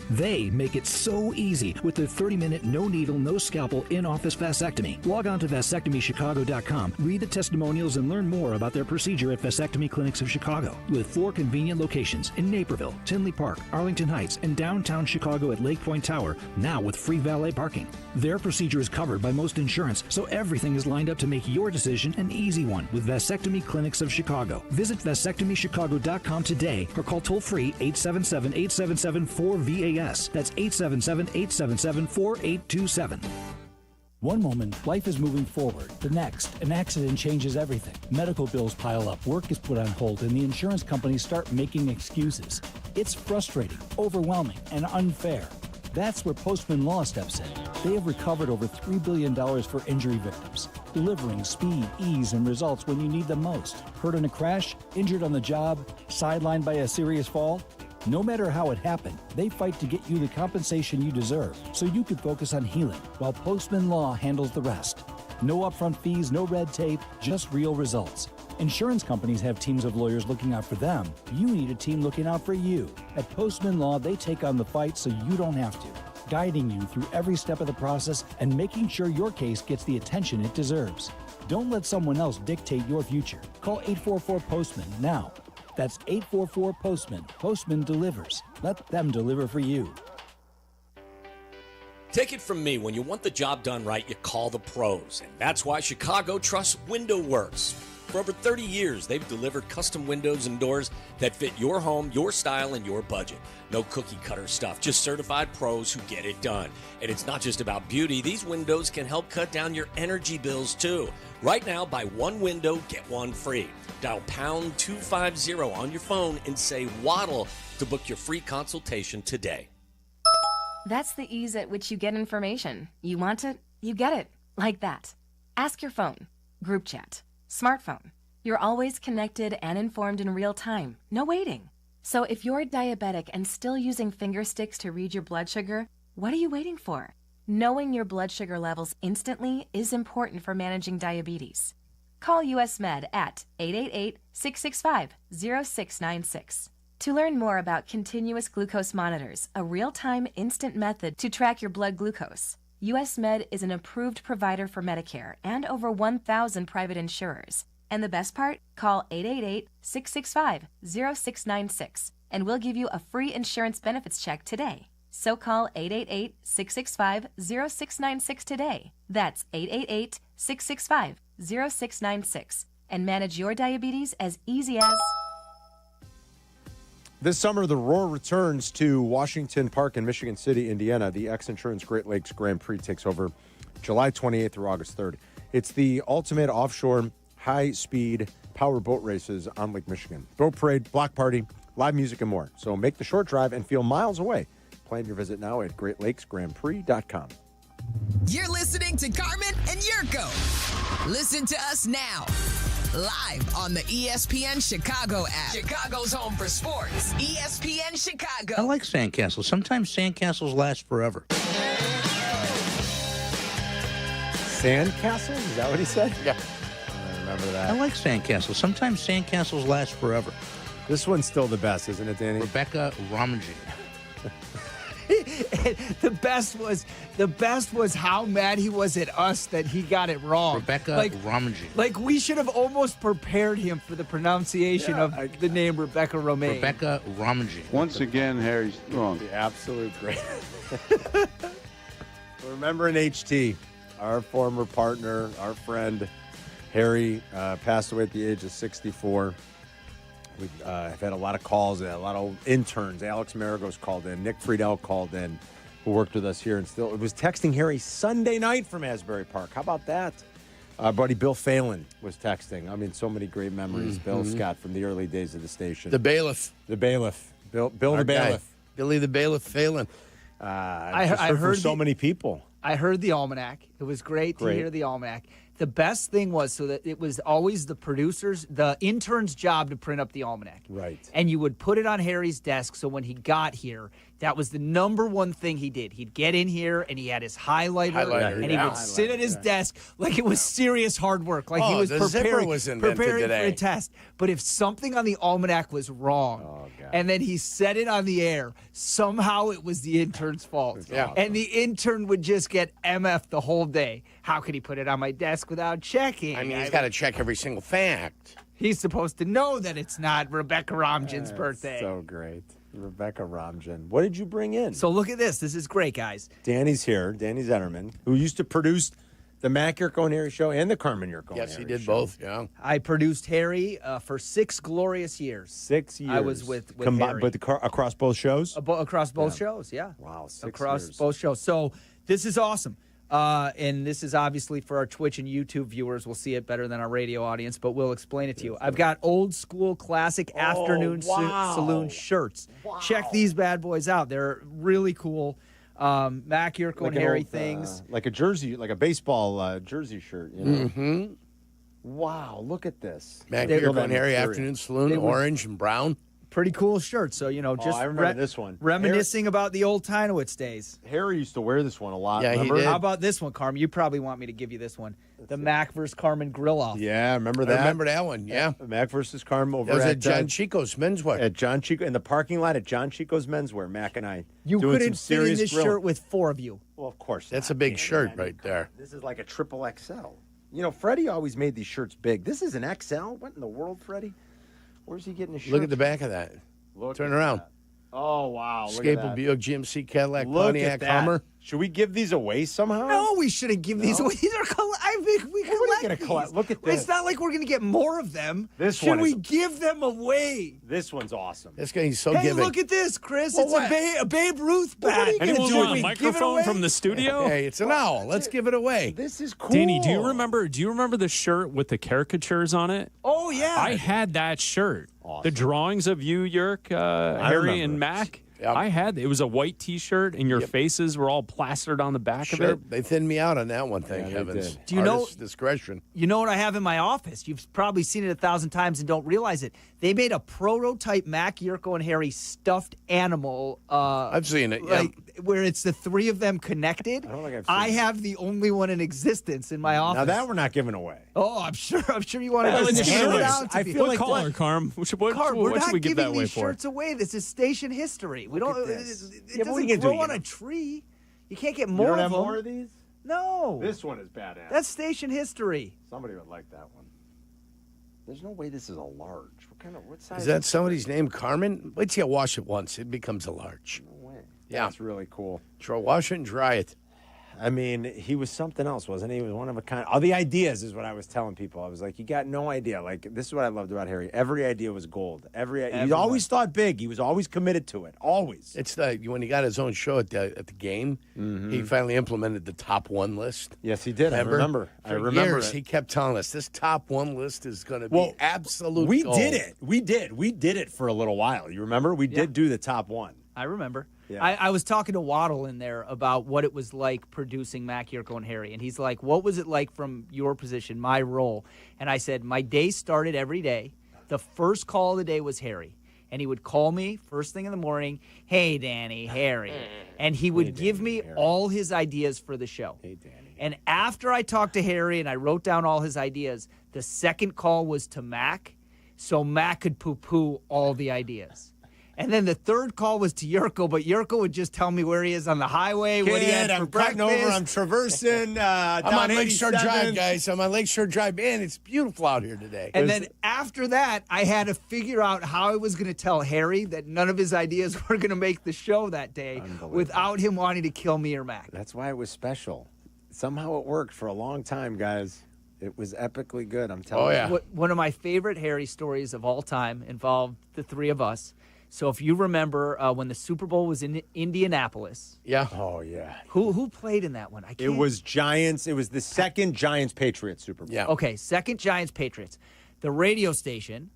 They make it so easy with their 30-minute, no-needle, no-scalpel, in-office vasectomy. Log on to vasectomychicago.com, read the testimonials, and learn more about their procedure at Vasectomy Clinics of Chicago. With 4 convenient locations in Naperville, Tinley Park, Arlington Heights, and downtown Chicago at Lake Point Tower, now with free valet parking. Their procedure is covered by most insurance, so everything is lined up to make your decision an easy one with Vasectomy Clinics of Chicago. Visit vasectomychicago.com today or call toll-free 877-877-4VAS. That's 877-877-4827. One moment, life is moving forward. The next, an accident changes everything. Medical bills pile up, work is put on hold, and the insurance companies start making excuses. It's frustrating, overwhelming, and unfair. That's where Postman Law steps in. They have recovered over $3 billion for injury victims, delivering speed, ease, and results when you need them most. Hurt in a crash, injured on the job, sidelined by a serious fall? No matter how it happened, they fight to get you the compensation you deserve so you can focus on healing, while Postman Law handles the rest. No upfront fees, no red tape, just real results. Insurance companies have teams of lawyers looking out for them. You need a team looking out for you. At Postman Law, they take on the fight so you don't have to, guiding you through every step of the process and making sure your case gets the attention it deserves. Don't let someone else dictate your future. Call 844-POSTMAN now. That's 844-POSTMAN. Postman delivers. Let them deliver for you. Take it from me, when you want the job done right, you call the pros. And that's why Chicago trusts Window Works. For over 30 years, they've delivered custom windows and doors that fit your home, your style, and your budget. No cookie cutter stuff, just certified pros who get it done. And it's not just about beauty. These windows can help cut down your energy bills, too. Right now, buy one window, get one free. Dial pound 250 on your phone and say Waddle to book your free consultation today. That's the ease at which you get information. You want it, you get it. Like that. Ask your phone. Group chat. Smartphone. You're always connected and informed in real time. No waiting. So if you're diabetic and still using finger sticks to read your blood sugar, what are you waiting for? Knowing your blood sugar levels instantly is important for managing diabetes. Call US Med at 888-665-0696. To learn more about continuous glucose monitors, a real-time instant method to track your blood glucose, US Med is an approved provider for Medicare and over 1,000 private insurers. And the best part? Call 888-665-0696 and we'll give you a free insurance benefits check today. So call 888-665-0696 today. That's 888-665-0696 and manage your diabetes as easy as... This summer, the Roar returns to Washington Park in Michigan City, Indiana. The X Insurance Great Lakes Grand Prix takes over July 28th through August 3rd. It's the ultimate offshore, high-speed power boat races on Lake Michigan. Boat parade, block party, live music, and more. So make the short drive and feel miles away. Plan your visit now at GreatLakesGrandPrix.com. You're listening to Carmen and Jurko. Listen to us now. Live on the ESPN Chicago app. Chicago's home for sports. ESPN Chicago. I like sandcastles. Sometimes sandcastles last forever. Sandcastles? Is that what he said? Yeah. I remember that. I like sandcastles. Sometimes sandcastles last forever. This one's still the best, isn't it, Danny? Rebecca Ramji. The best was how mad he was at us that he got it wrong. Rebecca Ramji. Like we should have almost prepared him for the pronunciation of the name Rebecca Romaine. Rebecca Ramji. Once again, Harry's wrong. The absolute great. Remember in HT, our former partner, our friend, Harry, passed away at the age of 64. We have had a lot of calls, a lot of interns. Alex Maragos called in. Nick Friedel called in, who worked with us here. And still, it was texting Harry Sunday night from Asbury Park. How about that? Buddy Bill Phelan was texting. I mean, so many great memories. Bill Scott from the early days of the station. The bailiff. The bailiff. Bill the bailiff. Billy the bailiff Phelan. I heard from so many people. I heard the almanac. It was great to hear the almanac. The best thing was so that it was always the producers, the intern's job to print up the almanac. Right. And you would put it on Harry's desk so when he got here, that was the number one thing he did. He'd get in here and he had his highlighter and he would sit at his desk like it was serious hard work. Like he was preparing for a test. But if something on the almanac was wrong and then he said it on the air, somehow it was the intern's fault. Yeah. And the intern would just get MF the whole day. How could he put it on my desk without checking? I mean, he's got to check every single fact. He's supposed to know that it's not Rebecca Ramjan's birthday. So great. Rebecca Ramjan. What did you bring in? So look at this. This is great, guys. Danny's here. Danny Zetterman, who used to produce the Mac Yurko and Harry show and the Carmen Yurko and Harry Yes, he did show. both, yeah. I produced Harry for 6 glorious years. 6 years. I was with Harry. But across both shows? Across both shows, yeah. Wow, 6 across years. both shows. So this is awesome. And this is obviously for our Twitch and YouTube viewers. We'll see it better than our radio audience, but we'll explain it to you. I've got old school classic afternoon saloon shirts. Wow. Check these bad boys out. They're really cool. Mac, Yurko, and Harry things. Like a jersey, like a baseball jersey shirt. You know? Mm-hmm. Wow, look at this. Mac Yurko and Harry Afternoon Saloon, orange and brown. Pretty cool shirt. So, just I remember this one. Reminiscing about the old Tinowitz days. Harry used to wear this one a lot. Yeah, remember? he did. How about this one, Carmen? You probably want me to give you this one. The Mac versus Carmen grill-off. Yeah, remember that? I remember that one, yeah. Mac versus Carmen over That was at at John Chico's Menswear. At John Chico, in the parking lot at John Chico's Menswear, Mac and I. You doing couldn't some fit in serious this grilling. shirt with 4 of you. Well, of course That's not, a big man. shirt I mean, right there. This is like a triple XL. You know, Freddie always made these shirts big. This is an XL? What in the world, Freddie? Where's he getting his shirt? Look at the back of that. Turn around. Oh, wow. Look at Staple that. Buick GMC Cadillac Look Pontiac at that. Hummer. Should we give these away somehow? No, we shouldn't give these away. These are I think we collect these. Look at this. It's not like we're going to get more of them. This Should one we is- give them away? This one's awesome. This guy's so Hey, giving. look at this, Chris. Well, it's what? a Babe Ruth bat. Anyone Should want we a give it microphone away? from the studio? Hey, it's an owl. Let's give it away. This is cool. Danny, do you remember the shirt with the caricatures on it? Oh, yeah. I had that shirt. Awesome. The drawings of you, Yerk, Harry, and Mac. Yep. I had it was a white T-shirt, and your faces were all plastered on the back of Sure, it. they thinned me out on that one thing, Yeah, they Heavens. did. Do you know- Artist's discretion. You know what I have in my office? You've probably seen it 1,000 times and don't realize it. They made a prototype Mac, Yurko, and Harry stuffed animal. I've seen it, yeah. Where it's the three of them connected. I don't think I've seen I it. have the only one in existence in my office. Now that we're not giving away. Oh, I'm sure you want Well, to it's just hand it shirts. out to I people. feel What like color, Carm? What should we're we not give that giving away these for? shirts away. This is station history. We don't. at this. It Yeah, but what are you doesn't gonna do? grow on a tree. You can't get You more don't of have them. more of these? No. This one is badass. That's station history. Somebody would like that one. There's no way this is a large. What size? Is that somebody's name, Carmen? Wait till you wash it once. It becomes a large. No way. Yeah. That's really cool. Wash it and dry it. I mean, he was something else, wasn't he? He was one of a kind. All the ideas is what I was telling people. I was like, you got no idea. Like, this is what I loved about Harry. Every idea was gold. He always thought big. He was always committed to it. Always. It's when he got his own show at the game, he finally implemented the top one list. Yes, he did. I remember. For years, he kept telling us this top one list is going to be absolute We gold. did it. We did it for a little while. You remember? We did do the top one. I remember. Yeah. I was talking to Waddle in there about what it was like producing Mac, Yurko, and Harry. And he's like, what was it like from your position, my role? And I said, my day started every day. The first call of the day was Harry. And he would call me first thing in the morning, hey, Danny, Harry. And he would give me all his ideas for the show. Hey, Danny. And after I talked to Harry and I wrote down all his ideas, the second call was to Mac, so Mac could poo-poo all the ideas. And then the third call was to Jurko, but Jurko would just tell me where he is on the highway, what he had for I'm breakfast. cutting over. I'm traversing. I'm down on Lakeshore 87. Drive, guys. I'm on Lakeshore Drive. Man, it's beautiful out here today. And then after that, I had to figure out how I was going to tell Harry that none of his ideas were going to make the show that day without him wanting to kill me or Mac. That's why it was special. Somehow it worked for a long time, guys. It was epically good, I'm telling you. One of my favorite Harry stories of all time involved the three of us. So if you remember when the Super Bowl was in Indianapolis. Yeah. Oh, yeah. Who played in that one? It was Giants. It was the second Giants-Patriots Super Bowl. Yeah. Okay, second Giants-Patriots. The radio station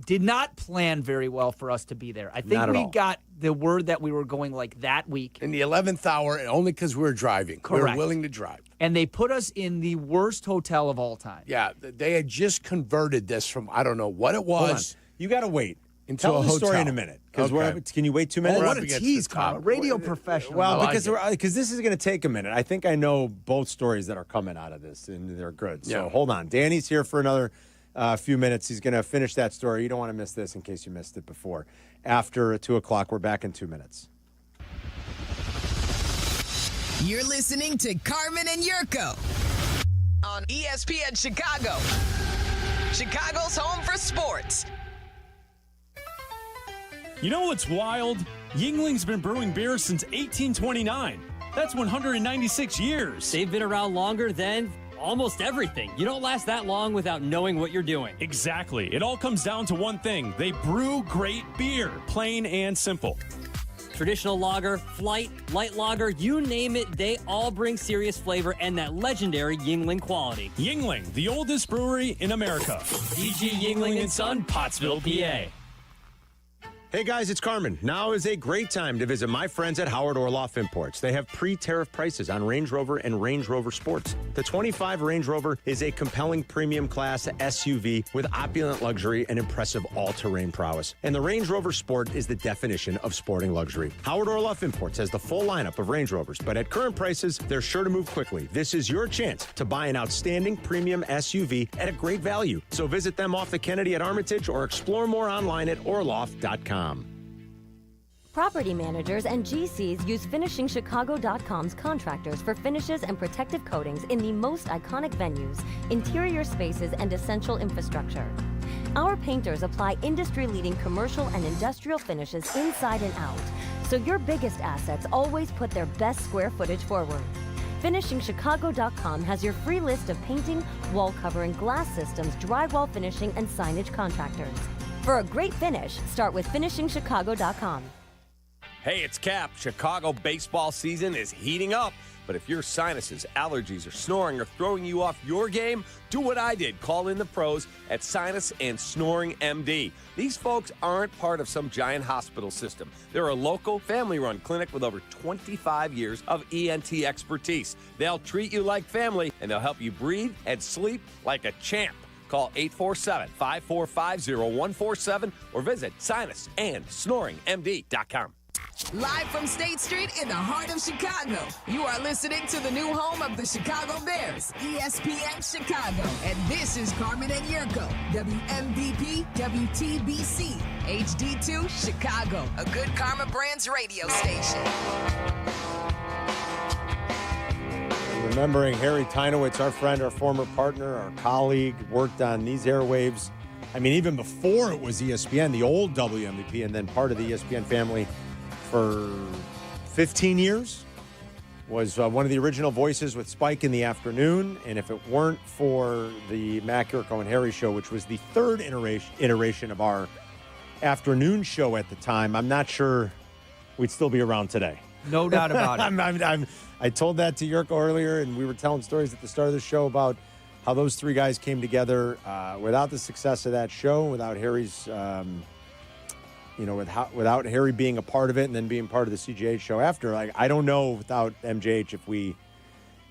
did not plan very well for us to be there. I think Not at we all. got the word that we were going like that week. In the 11th hour, and only because we were driving. We Correct. were willing to drive. And they put us in the worst hotel of all time. Yeah, they had just converted this from, I don't know what it Hold on. was. You got to wait. Into Tell a the story hotel. in a minute. Because Okay. can you wait 2 minutes? Oh, what up a against tease, the top. Carl. Radio professional. Well, I because like because this is going to take a minute. I think I know both stories that are coming out of this, and they're good. So Yeah. hold on. Danny's here for another few minutes. He's going to finish that story. You don't want to miss this in case you missed it before. After 2 o'clock, we're back in 2 minutes. You're listening to Carmen and Jurko on ESPN Chicago, Chicago's home for sports. You know what's wild? Yuengling's been brewing beer since 1829. That's 196 years. They've been around longer than almost everything. You don't last that long without knowing what you're doing. Exactly. It all comes down to one thing. They brew great beer, plain and simple. Traditional lager, flight, light lager, you name it, they all bring serious flavor and that legendary Yuengling quality. Yuengling, the oldest brewery in America. DG Yuengling and Son, Pottsville, PA. Hey guys, it's Carmen. Now is a great time to visit my friends at Howard Orloff Imports. They have pre-tariff prices on Range Rover and Range Rover Sports. The 25 Range Rover is a compelling premium class SUV with opulent luxury and impressive all-terrain prowess. And the Range Rover Sport is the definition of sporting luxury. Howard Orloff Imports has the full lineup of Range Rovers, but at current prices, they're sure to move quickly. This is your chance to buy an outstanding premium SUV at a great value. So visit them off the Kennedy at Armitage or explore more online at orloff.com. Property managers and GCs use FinishingChicago.com's contractors for finishes and protective coatings in the most iconic venues, interior spaces, and essential infrastructure. Our painters apply industry-leading commercial and industrial finishes inside and out, so your biggest assets always put their best square footage forward. FinishingChicago.com has your free list of painting, wall covering, glass systems, drywall finishing, and signage contractors. For a great finish, start with FinishingChicago.com. Hey, it's Cap. Chicago baseball season is heating up. But if your sinuses, allergies, or snoring are throwing you off your game, do what I did. Call in the pros at Sinus and Snoring MD. These folks aren't part of some giant hospital system. They're a local, family-run clinic with over 25 years of ENT expertise. They'll treat you like family, and they'll help you breathe and sleep like a champ. Call 847-545-0147 or visit sinusandsnoringmd.com. Live from State Street in the heart of Chicago, you are listening to the new home of the Chicago Bears, ESPN Chicago. And this is Carmen and Jurko, WMVP, WTBC, HD2, Chicago, a good Karma Brands radio station. Remembering Harry Tinowitz, our friend, our former partner, our colleague, worked on these airwaves. I mean, even before it was ESPN, the old WMVP, and then part of the ESPN family for 15 years, was one of the original voices with Spike in the afternoon. And if it weren't for the Mac, Jurko, and Harry show, which was the third iteration of our afternoon show at the time, I'm not sure we'd still be around today. No doubt about it. I told that to Jurko earlier, and we were telling stories at the start of the show about how those three guys came together without the success of that show, without Harry's... without Harry being a part of it and then being part of the CGH show after, I don't know without MJH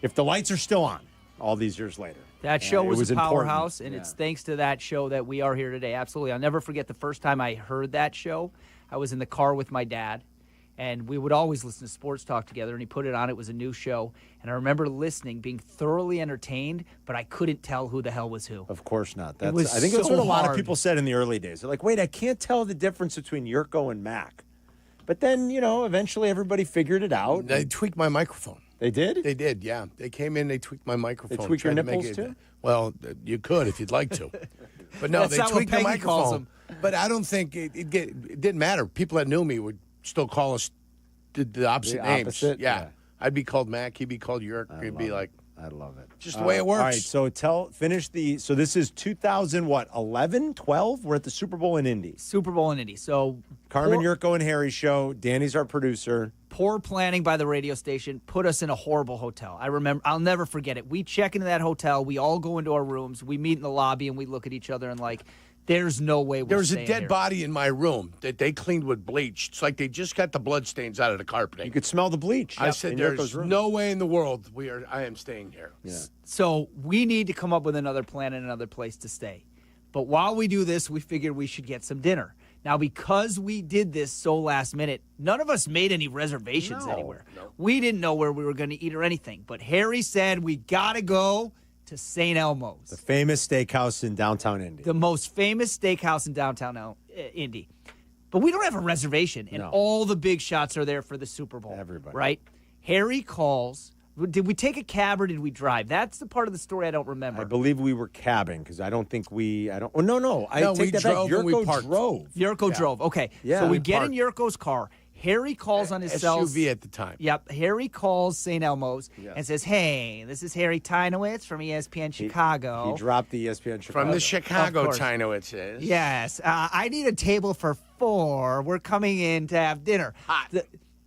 if the lights are still on all these years later. That show was a powerhouse, important. and it's thanks to that show that we are here today. Absolutely. I'll never forget the first time I heard that show. I was in the car with my dad, and we would always listen to Sports Talk together, and he put it on. It was a new show, and I remember listening, being thoroughly entertained, but I couldn't tell who the hell was who. Of course not. I think so that's what a lot hard. of people said in the early days. They're like, wait, I can't tell the difference between Jurko and Mac. But then, eventually everybody figured it out. They tweaked my microphone. They did? They did, yeah. They came in, they tweaked my microphone. They tweaked your tried to make nipples, too? Well, you could if you'd like to. But no, That's they not what tweaked the Peggy calls microphone. But I don't think it didn't matter. People that knew me would still call us the opposite names. Opposite? Yeah. I'd be called Mac, he'd be called Jurk. He'd be like, I love it. Just the way it works. All right, so so this is 2011, 12? We're at the Super Bowl in Indy. Super Bowl in Indy. So Carmen, Jurko, and Harry show. Danny's our producer. Poor planning by the radio station put us in a horrible hotel. I'll never forget it. We check into that hotel. We all go into our rooms. We meet in the lobby, and we look at each other and there's no way we're There was a staying dead here. body in my room that they cleaned with bleach. It's like they just got the blood stains out of the carpeting. You could smell the bleach. I said, there's no way in the world I am staying here. Yeah. So we need to come up with another plan and another place to stay. But while we do this, we figured we should get some dinner. Now, because we did this so last minute, none of us made any reservations anywhere. No. We didn't know where we were going to eat or anything. But Harry said we got to go to St. Elmo's. The famous steakhouse in downtown Indy. The most famous steakhouse in downtown Indy. But we don't have a reservation, and all the big shots are there for the Super Bowl. Everybody. Right? Harry calls. Did we take a cab or did we drive? That's the part of the story I don't remember. I believe we were cabbing because I don't think we. I don't. Oh no! I No, take we that back. drove and we Jurko parked. drove. Jurko drove. Okay. Yeah. So we We get in Jurko's car. Harry calls on his cell. SUV at the time. Yep. Harry calls St. Elmo's and says, "Hey, this is Harry Tinowitz from ESPN Chicago." He dropped the ESPN Chicago. From the Chicago Of course. Tinowitz is. Yes. I need a table for 4. We're coming in to have dinner. Hot.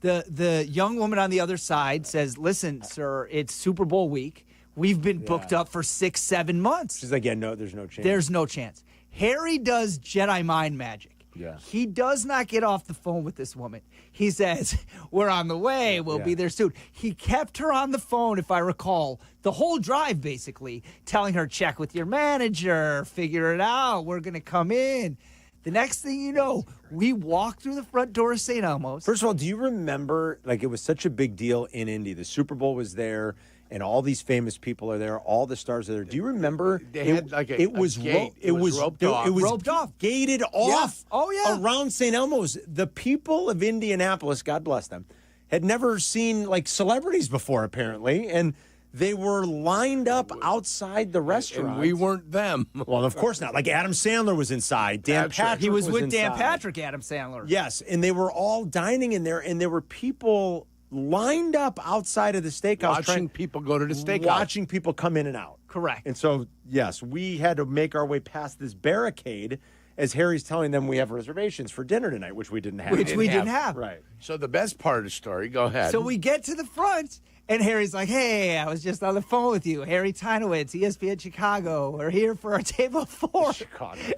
The young woman on the other side says, "Listen, sir, it's Super Bowl week. We've been booked up for 6-7 months." She's like, "Yeah, no, there's no chance." There's no chance. Harry does Jedi mind magic. Yeah. He does not get off the phone with this woman. He says, "We're on the way. We'll be there soon." He kept her on the phone, if I recall, the whole drive, basically, telling her, check with your manager, figure it out. We're going to come in. The next thing you know, we walk through the front door of St. Elmo's. First of all, do you remember, it was such a big deal in Indy. The Super Bowl was there, and all these famous people are there. All the stars are there. Do you remember? They had it was gate. It was roped off. It was roped off. gated off. Oh, yeah. Around St. Elmo's. The people of Indianapolis, God bless them, had never seen, celebrities before, apparently. And They were lined up outside the restaurant. And we weren't them. Well, of course not. Like Adam Sandler was inside. Dan Patrick He was with Dan inside. Patrick, Adam Sandler. Yes, and they were all dining in there, and there were people lined up outside of the steakhouse. Watching people go to the steakhouse. Watching people come in and out. Correct. And so, yes, we had to make our way past this barricade as Harry's telling them we have reservations for dinner tonight, which we didn't have. Which we didn't have. Right. So the best part of the story, go ahead. So we get to the front, and Harry's like, hey, I was just on the phone with you. Harry Tinowitz, ESPN Chicago. We're here for our table of 4.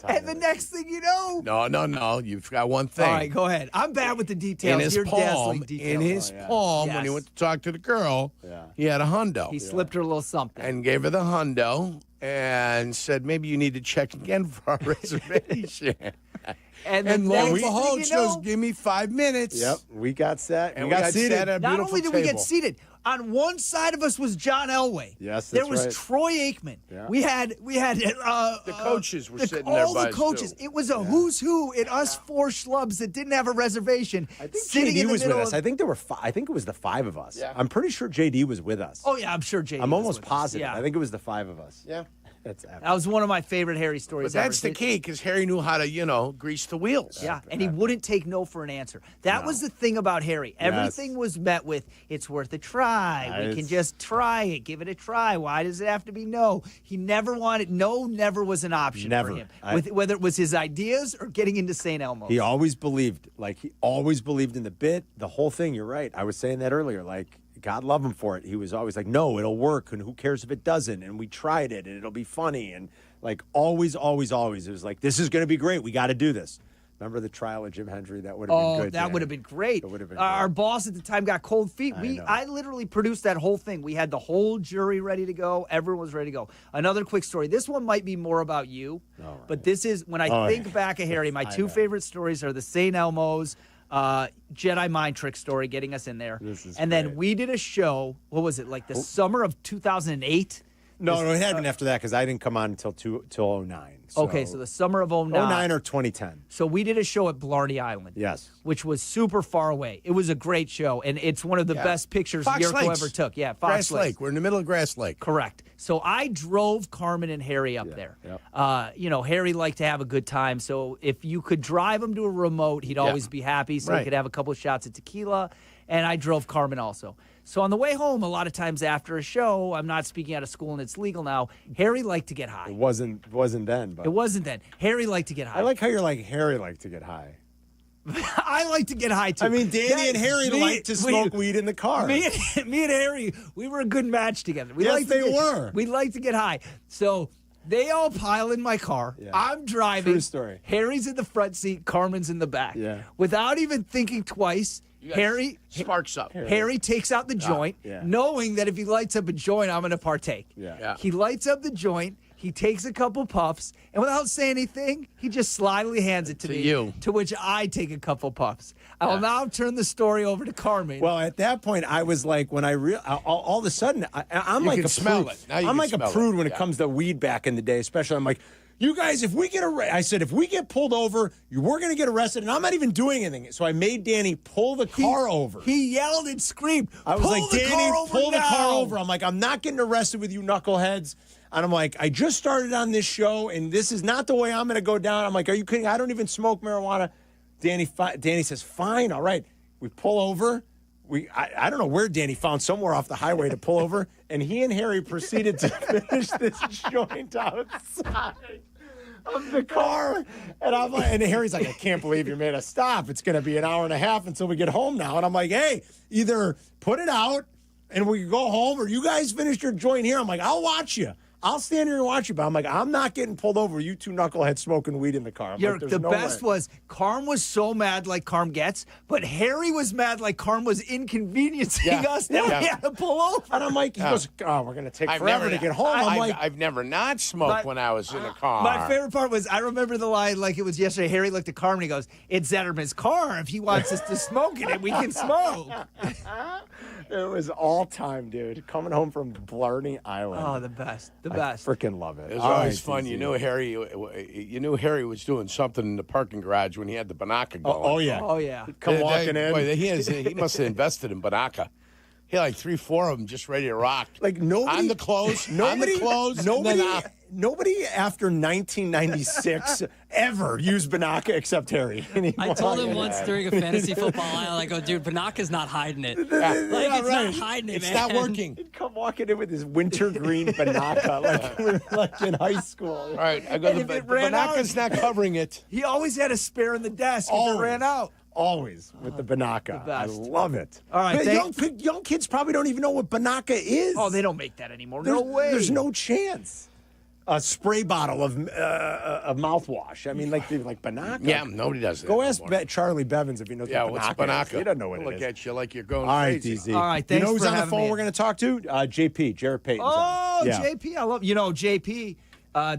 And the next thing you know. No. You forgot one thing. All right, go ahead. I'm bad with the details. In his You're dazzling palm, details. when he went to talk to the girl, he had a hundo. He slipped her a little something. And gave her the hundo and said, maybe you need to check again for our reservation. And lo and behold, she goes, give me 5 minutes. Yep, we got set. And we got seated at a Not beautiful only did we get table. seated, on one side of us was John Elway. Yes, there that's was right. Troy Aikman. Yeah. We had the coaches were sitting there all by the us, coaches. too. It was a who's who in us 4 schlubs that didn't have a reservation. I think sitting in JD the was with middle us. of- I think there were. I think it was the 5 of us. Yeah. I'm pretty sure JD was with us. Oh yeah, I'm sure JD. I'm was almost with us. positive. Yeah. I think it was the 5 of us. Yeah. That's That was one of my favorite Harry stories. But that's the key, because Harry knew how to, grease the wheels. Yeah, and he wouldn't take no for an answer. That was the thing about Harry. Everything was met with, it's worth a try. We can just try it. Give it a try. Why does it have to be no? He never wanted, no never was an option Never. for him. Whether it was his ideas or getting into St. Elmo's. He always believed, in the bit, the whole thing. You're right. I was saying that earlier. God love him for it. He was always like, no, it'll work, and who cares if it doesn't? And we tried it, and it'll be funny. And always, always, always. It was like, this is going to be great. We got to do this. Remember the trial of Jim Hendry? That would have been good. That would have been great. That would have been Our boss at the time got cold feet. I literally produced that whole thing. We had the whole jury ready to go. Everyone was ready to go. Another quick story. This one might be more about you, but this is, when I think back at Harry, my 2 favorite stories are the St. Elmo's Jedi mind trick story, getting us in there. And then we did a show, what was it, the summer of 2008? No, it had been after that, because I didn't come on until 2009. Okay, so the summer of 09. 09 or 2010. So we did a show at Blarney Island. Yes. Which was super far away. It was a great show, and it's one of the best pictures Fox Jurko Lakes. ever took. Yeah, Grass Fox Lakes. Lake. We're in the middle of Grass Lake. Correct. So I drove Carmen and Harry up there. Yep. Harry liked to have a good time, so if you could drive him to a remote, he'd always be happy, so he could have a couple of shots of tequila, and I drove Carmen also. So on the way home, a lot of times after a show, I'm not speaking out of school and it's legal now, Harry liked to get high. It wasn't then. But It wasn't then. Harry liked to get high. I like how you're like, Harry liked to get high. I like to get high too. I mean, Danny and Harry like to smoke weed in the car. Me and Harry, we were a good match together. We Yes, liked to they were. We like to get high. So they all pile in my car. Yeah. I'm driving. True story. Harry's in the front seat. Carmen's in the back. Yeah. Without even thinking twice, Harry sparks up. Harry takes out the joint, knowing that if he lights up a joint, I'm going to partake. Yeah. He lights up the joint. He takes a couple puffs, and without saying anything, he just slyly hands it to me. you. To which I take a couple puffs. I will now turn the story over to Carmen. Well, at that point, I was like, when I all of a sudden, I'm You like can a smell prude. it. Now you I'm can like a smell prude it. when it comes to weed back in the day, especially. I'm like, you guys, if we get I said, if we get pulled over, we're going to get arrested, and I'm not even doing anything. So I made Danny pull the car over. He yelled and screamed. I was "Pull like, the Danny, car over pull the now." car over. I'm like, I'm not getting arrested with you knuckleheads. And I'm like, I just started on this show, and this is not the way I'm going to go down. I'm like, are you kidding? I don't even smoke marijuana. Danny says, fine, all right. We pull over. I don't know where Danny found somewhere off the highway to pull over, and he and Harry proceeded to finish this joint outside of the car. And I'm like, and Harry's like, I can't believe you made us stop. It's going to be an hour and a half until we get home now. And I'm like, hey, either put it out and we can go home, or you guys finish your joint here. I'm like, I'll watch you. I'll stand here and watch you. But I'm like, I'm not getting pulled over. You two knuckleheads smoking weed in the car. I'm like, The best was Carm was so mad like Carm gets, but Harry was mad like Carm was inconveniencing us that we had to pull over. And I'm like, he goes, oh, we're going to take forever to get home. I've never not smoked when I was in a car. My favorite part was, I remember the line like it was yesterday. Harry looked at Carm and he goes, it's Zetterman's car. If he wants us to smoke in it, we can smoke. It was all time, dude. Coming home from Blarney Island. Oh, the best. I freaking love it. It was always fun. You knew Harry was doing something in the parking garage when he had the Banaka going. Oh yeah. Oh, yeah. Come walking in. Boy, he must have invested in Banaka. He had like 3-4 of them just ready to rock. Like nobody on the clothes. Nobody after 1996 ever used Banaka except Harry anymore. I told him once during a fantasy football aisle, I go, dude, Banaka's not hiding it. Not hiding it, It's man. not working. He'd come walking in with his wintergreen Banaka like we were like in high school. All right, I go. The Banaka's not covering it. He always had a spare in the desk if it ran out. Always with the Banaka. I love it. All right, young kids probably don't even know what Banaka is. Oh, they don't make that anymore. No way. There's no chance. A spray bottle of mouthwash. I mean, like Banaka. Yeah, nobody does that. Go ask Charlie Bevins if he knows what what's Banaka Banaka? is. He doesn't know what it is. Look at you like you're going All right, crazy. DZ. All right, you thanks know who's for on the having phone me. we're going to talk to? JP, Jarrett Payton's Oh, on. Yeah. JP. I love, JP,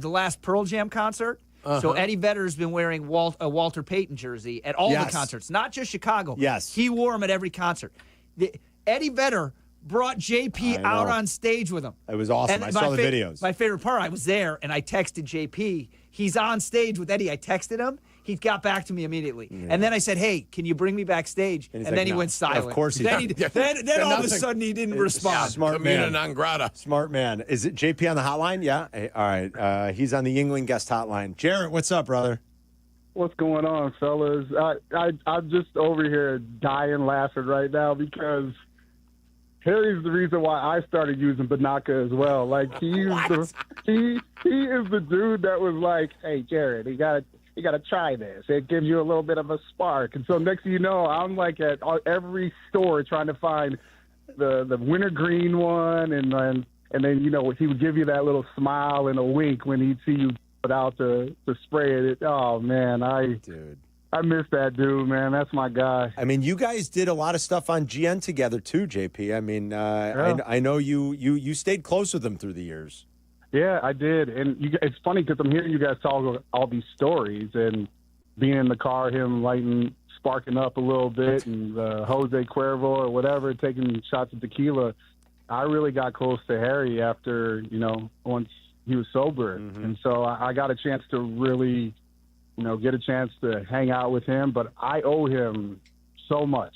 the last Pearl Jam concert. So Eddie Vedder's been wearing a Walter Payton jersey at all the concerts, not just Chicago. Yes. He wore him at every concert. Eddie Vedder brought JP out on stage with him. It was awesome. I saw the videos. My favorite part, I was there, and I texted JP. He's on stage with Eddie. I texted him. He got back to me immediately. Yeah. And then I said, hey, can you bring me backstage? And then he went silent. Of course he did. Then all of a sudden he didn't respond. Smart man. non grata. Smart man. Is it JP on the hotline? Yeah? Hey, all right. He's on the Yuengling guest hotline. Jarrett, what's up, brother? What's going on, fellas? I'm just over here dying laughing right now because Harry's the reason why I started using Banaka as well. Like he is the dude that was like, "Hey, Jared, you gotta try this. It gives you a little bit of a spark." And so next thing you know, I'm like at every store trying to find the wintergreen one, and then he would give you that little smile and a wink when he'd see you put out to spray it. Oh man, I miss that dude, man. That's my guy. I mean, you guys did a lot of stuff on GN together too, JP. I mean, I know you stayed close with him through the years. Yeah, I did. And it's funny because I'm hearing you guys talk all these stories and being in the car, him sparking up a little bit, and Jose Cuervo or whatever, taking shots of tequila. I really got close to Harry after, once he was sober. Mm-hmm. And so I got a chance to really get a chance to hang out with him, but I owe him so much,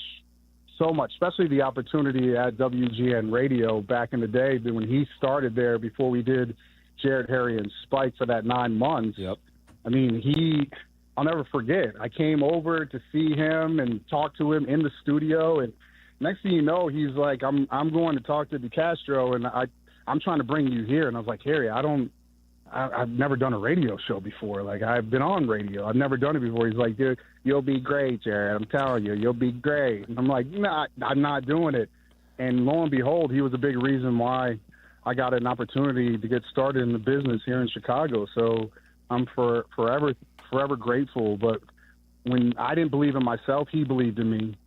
especially the opportunity at WGN Radio back in the day when he started there before we did Jared, Harry, and Spike for that 9 months. Yep. I mean, I'll never forget. I came over to see him and talk to him in the studio, and next thing you know, he's like, I'm going to talk to DeCastro, and I'm trying to bring you here. And I was like, Harry, I've never done a radio show before. Like, I've been on radio. I've never done it before. He's like, dude, you'll be great, Jared. I'm telling you, you'll be great. And I'm like, nah, I'm not doing it. And lo and behold, he was a big reason why I got an opportunity to get started in the business here in Chicago. So I'm forever grateful. But when I didn't believe in myself, he believed in me.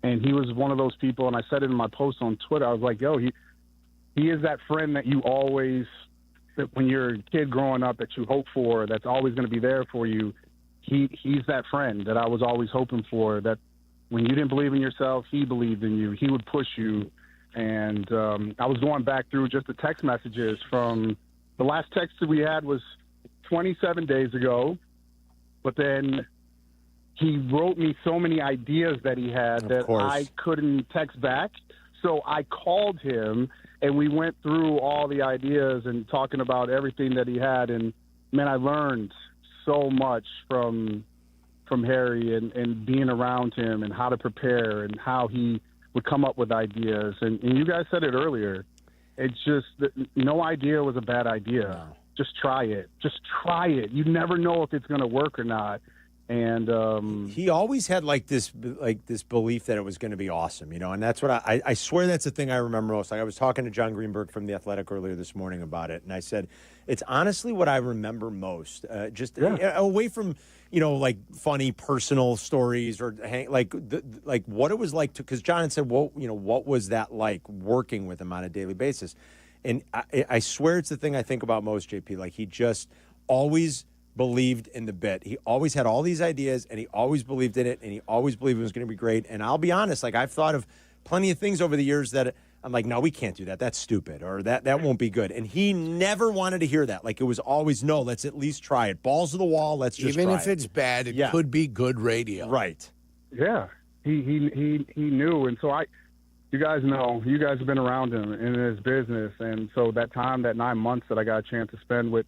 And he was one of those people, and I said it in my post on Twitter. I was like, yo, he is that friend that you always – when you're a kid growing up that you hope for, that's always going to be there for you. He's that friend that I was always hoping for, that when you didn't believe in yourself, he believed in you. He would push you. And I was going back through just the text messages from the last text that we had was 27 days ago, but then he wrote me so many ideas that he had that I couldn't text back. So I called him, and we went through all the ideas and talking about everything that he had. And, man, I learned so much from Harry and being around him and how to prepare and how he would come up with ideas. And you guys said it earlier. It's just that no idea was a bad idea. No. Just try it. Just try it. You never know if it's going to work or not. And he always had this belief that it was going to be awesome, and that's what I swear that's the thing I remember most. Like, I was talking to John Greenberg from The Athletic earlier this morning about it, and I said it's honestly what I remember most. Away from funny personal stories or what it was like to, because John had said, well, what was that like working with him on a daily basis, and I swear it's the thing I think about most, JP. Like, he just always believed in the bit. He always had all these ideas, and he always believed in it, and he always believed it was going to be great. And I'll be honest, I've thought of plenty of things over the years that I'm like, no, we can't do that. That's stupid, or that won't be good. And he never wanted to hear that. Like, it was always, no, let's at least try it. Balls to the wall, let's just try it. Even if it's bad, it could be good radio. Right. Yeah. He knew. And so you guys know, you guys have been around him in his business. And so that 9 months that I got a chance to spend with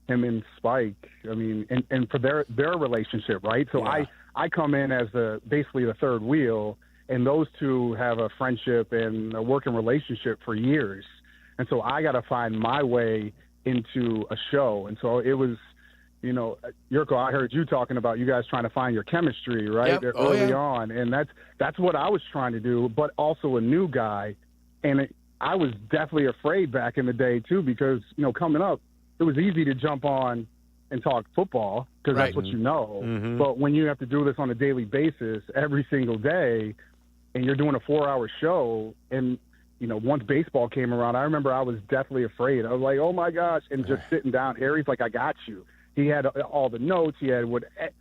him and Spike, I mean, and for their relationship, right? So I come in as basically the third wheel, and those two have a friendship and a working relationship for years. And so I got to find my way into a show. And so it was, you know, Jurko, I heard you talking about you guys trying to find your chemistry, right? Yep. Early on. And that's what I was trying to do, but also a new guy. And I was definitely afraid back in the day, too, because, you know, coming up, it was easy to jump on and talk football because that's what you know. Mm-hmm. But when you have to do this on a daily basis every single day and you're doing a 4-hour show and, you know, once baseball came around, I remember I was deathly afraid. I was like, oh, my gosh, and just sitting down. Harry's like, I got you. He had all the notes. He had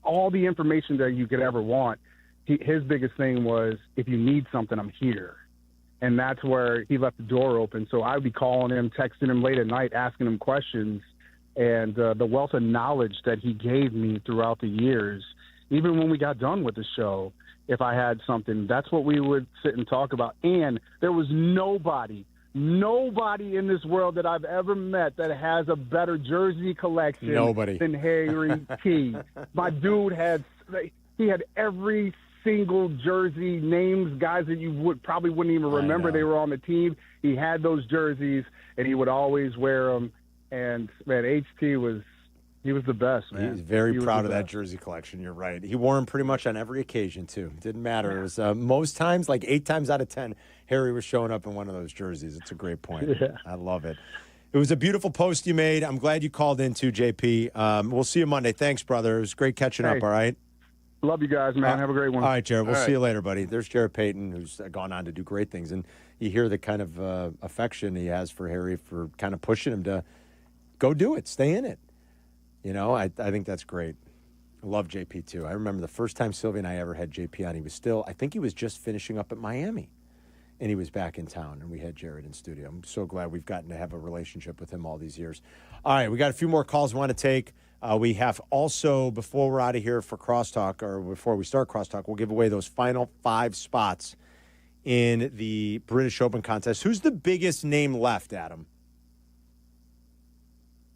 all the information that you could ever want. His biggest thing was, if you need something, I'm here. And that's where he left the door open. So I would be calling him, texting him late at night, asking him questions. And the wealth of knowledge that he gave me throughout the years, even when we got done with the show, if I had something, that's what we would sit and talk about. And there was nobody in this world that I've ever met that has a better jersey collection than Harry T. My dude had every single jersey, names, guys that you probably wouldn't even remember they were on the team. He had those jerseys, and he would always wear them. And, man, HT was the best, man. He's very proud of that jersey collection. You're right. He wore them pretty much on every occasion, too. Didn't matter. It was most times, like 8 times out of 10, Harry was showing up in one of those jerseys. It's a great point. Yeah. I love it. It was a beautiful post you made. I'm glad you called in, too, JP. We'll see you Monday. Thanks, brother. It was great catching up, all right? Love you guys, man. Have a great one. All right, Jared. We'll see you later, buddy. There's Jared Payton, who's gone on to do great things. And you hear the kind of affection he has for Harry for kind of pushing him to go do it, stay in it. You know, I think that's great. I love JP, too. I remember the first time Sylvia and I ever had JP on, he was still, I think he was just finishing up at Miami. And he was back in town, and we had Jared in studio. I'm so glad we've gotten to have a relationship with him all these years. All right, we got a few more calls we want to take. We have also, before we're out of here for Crosstalk, or before we start Crosstalk, we'll give away those final 5 spots in the British Open contest. Who's the biggest name left, Adam?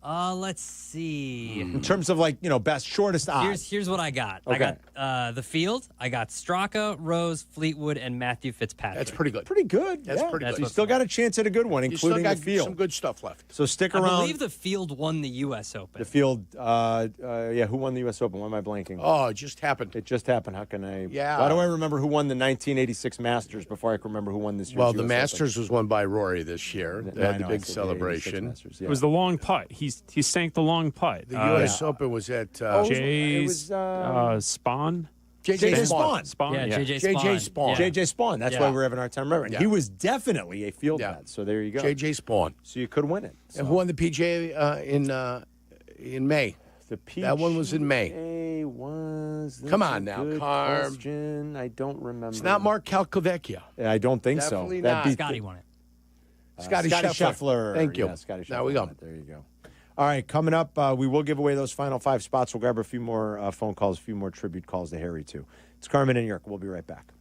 Let's see. In terms of, like, you know, best, shortest odds. Here's what I got. Okay. I got the field. I got Straka, Rose, Fleetwood, and Matthew Fitzpatrick. That's pretty good. Pretty good. That's pretty good. You still got a chance at a good one, You still including got the field. some good stuff left. So stick I around. believe the field won the U.S. Open. The field, who won the U.S. Open? Why am I blanking? Oh, it just happened. It just happened. How can I? Yeah. Why do I remember who won the 1986 Masters before I can remember who won this year's Well, the US Masters Open? was won by Rory this year. They had the big celebration. Masters, It was the long putt. He sank the long putt. The U.S. Open was at Spawn. J.J. Spawn. Spawn. Yeah, J.J. J.J. Spawn. Spawn. Yeah. J.J. Spawn. That's why we're having our time remembering. Yeah. He was definitely a field Yeah. bet. So there you go. J.J. Spawn. So you could win it. And who won the PGA in May? The PGA That one was in May. Come on now, Carm. Question. I don't remember. It's not Mark Calcavecchia. I don't think Definitely so. not. Scotty won it. Scotty Scheffler. Thank you. Yeah, Scotty Scheffler. There we go. won it. There you go. All right, coming up, we will give away those final 5 spots. We'll grab a few more phone calls, a few more tribute calls to Harry, too. It's Carmen and Jurko. We'll be right back.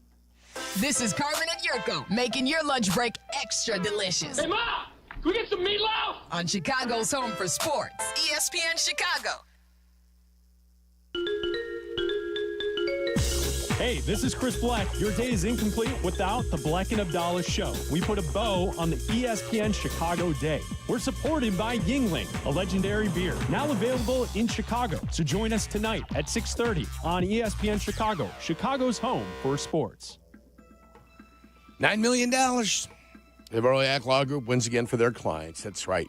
This is Carmen and Jurko, making your lunch break extra delicious. Hey, Ma! Can we get some meatloaf? On Chicago's Home for Sports, ESPN Chicago. Hey, this is Chris Bleck. Your day is incomplete without the Bleck Abdalla Show. We put a bow on the ESPN Chicago day. We're supported by Yuengling, a legendary beer, now available in Chicago. So join us tonight at 6:30 on ESPN Chicago, Chicago's home for sports. $9 million. The Veroliak Law Group wins again for their clients. That's right.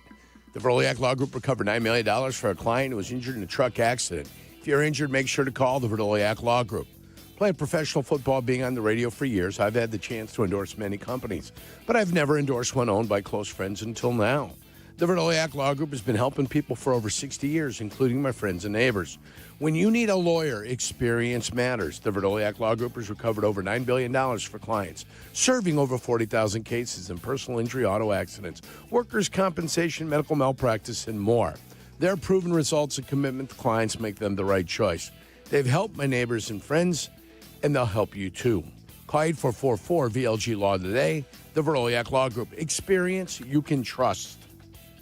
The Veroliak Law Group recovered $9 million for a client who was injured in a truck accident. If you're injured, make sure to call the Veroliak Law Group. Playing professional football, being on the radio for years, I've had the chance to endorse many companies, but I've never endorsed one owned by close friends until now. The Veroliak Law Group has been helping people for over 60 years, including my friends and neighbors. When you need a lawyer, experience matters. The Veroliak Law Group has recovered over $9 billion for clients, serving over 40,000 cases in personal injury, auto accidents, workers' compensation, medical malpractice, and more. Their proven results and commitment to clients make them the right choice. They've helped my neighbors and friends, and they'll help you too. Call 844-VLG Law today. The Veroliak Law Group. Experience you can trust.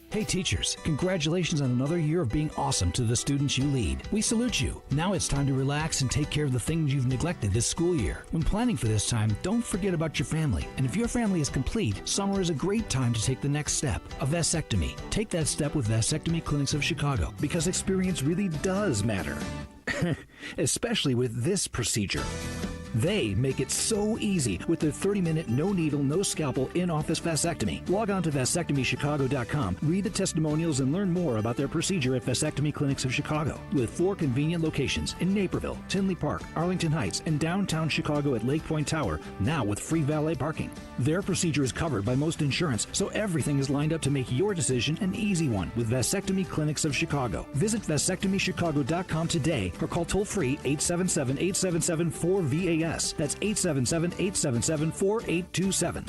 Hey teachers, congratulations on another year of being awesome to the students you lead. We salute you. Now it's time to relax and take care of the things you've neglected this school year. When planning for this time, don't forget about your family. And if your family is complete, summer is a great time to take the next step, a vasectomy. Take that step with Vasectomy Clinics of Chicago, because experience really does matter. Especially with this procedure. They make it so easy with their 30-minute, no-needle, no-scalpel, in-office vasectomy. Log on to vasectomychicago.com, read the testimonials, and learn more about their procedure at Vasectomy Clinics of Chicago, with 4 convenient locations in Naperville, Tinley Park, Arlington Heights, and downtown Chicago at Lake Point Tower, now with free valet parking. Their procedure is covered by most insurance, so everything is lined up to make your decision an easy one with Vasectomy Clinics of Chicago. Visit vasectomychicago.com today or call toll-free 877-877-4VAS. That's 877-877-4827.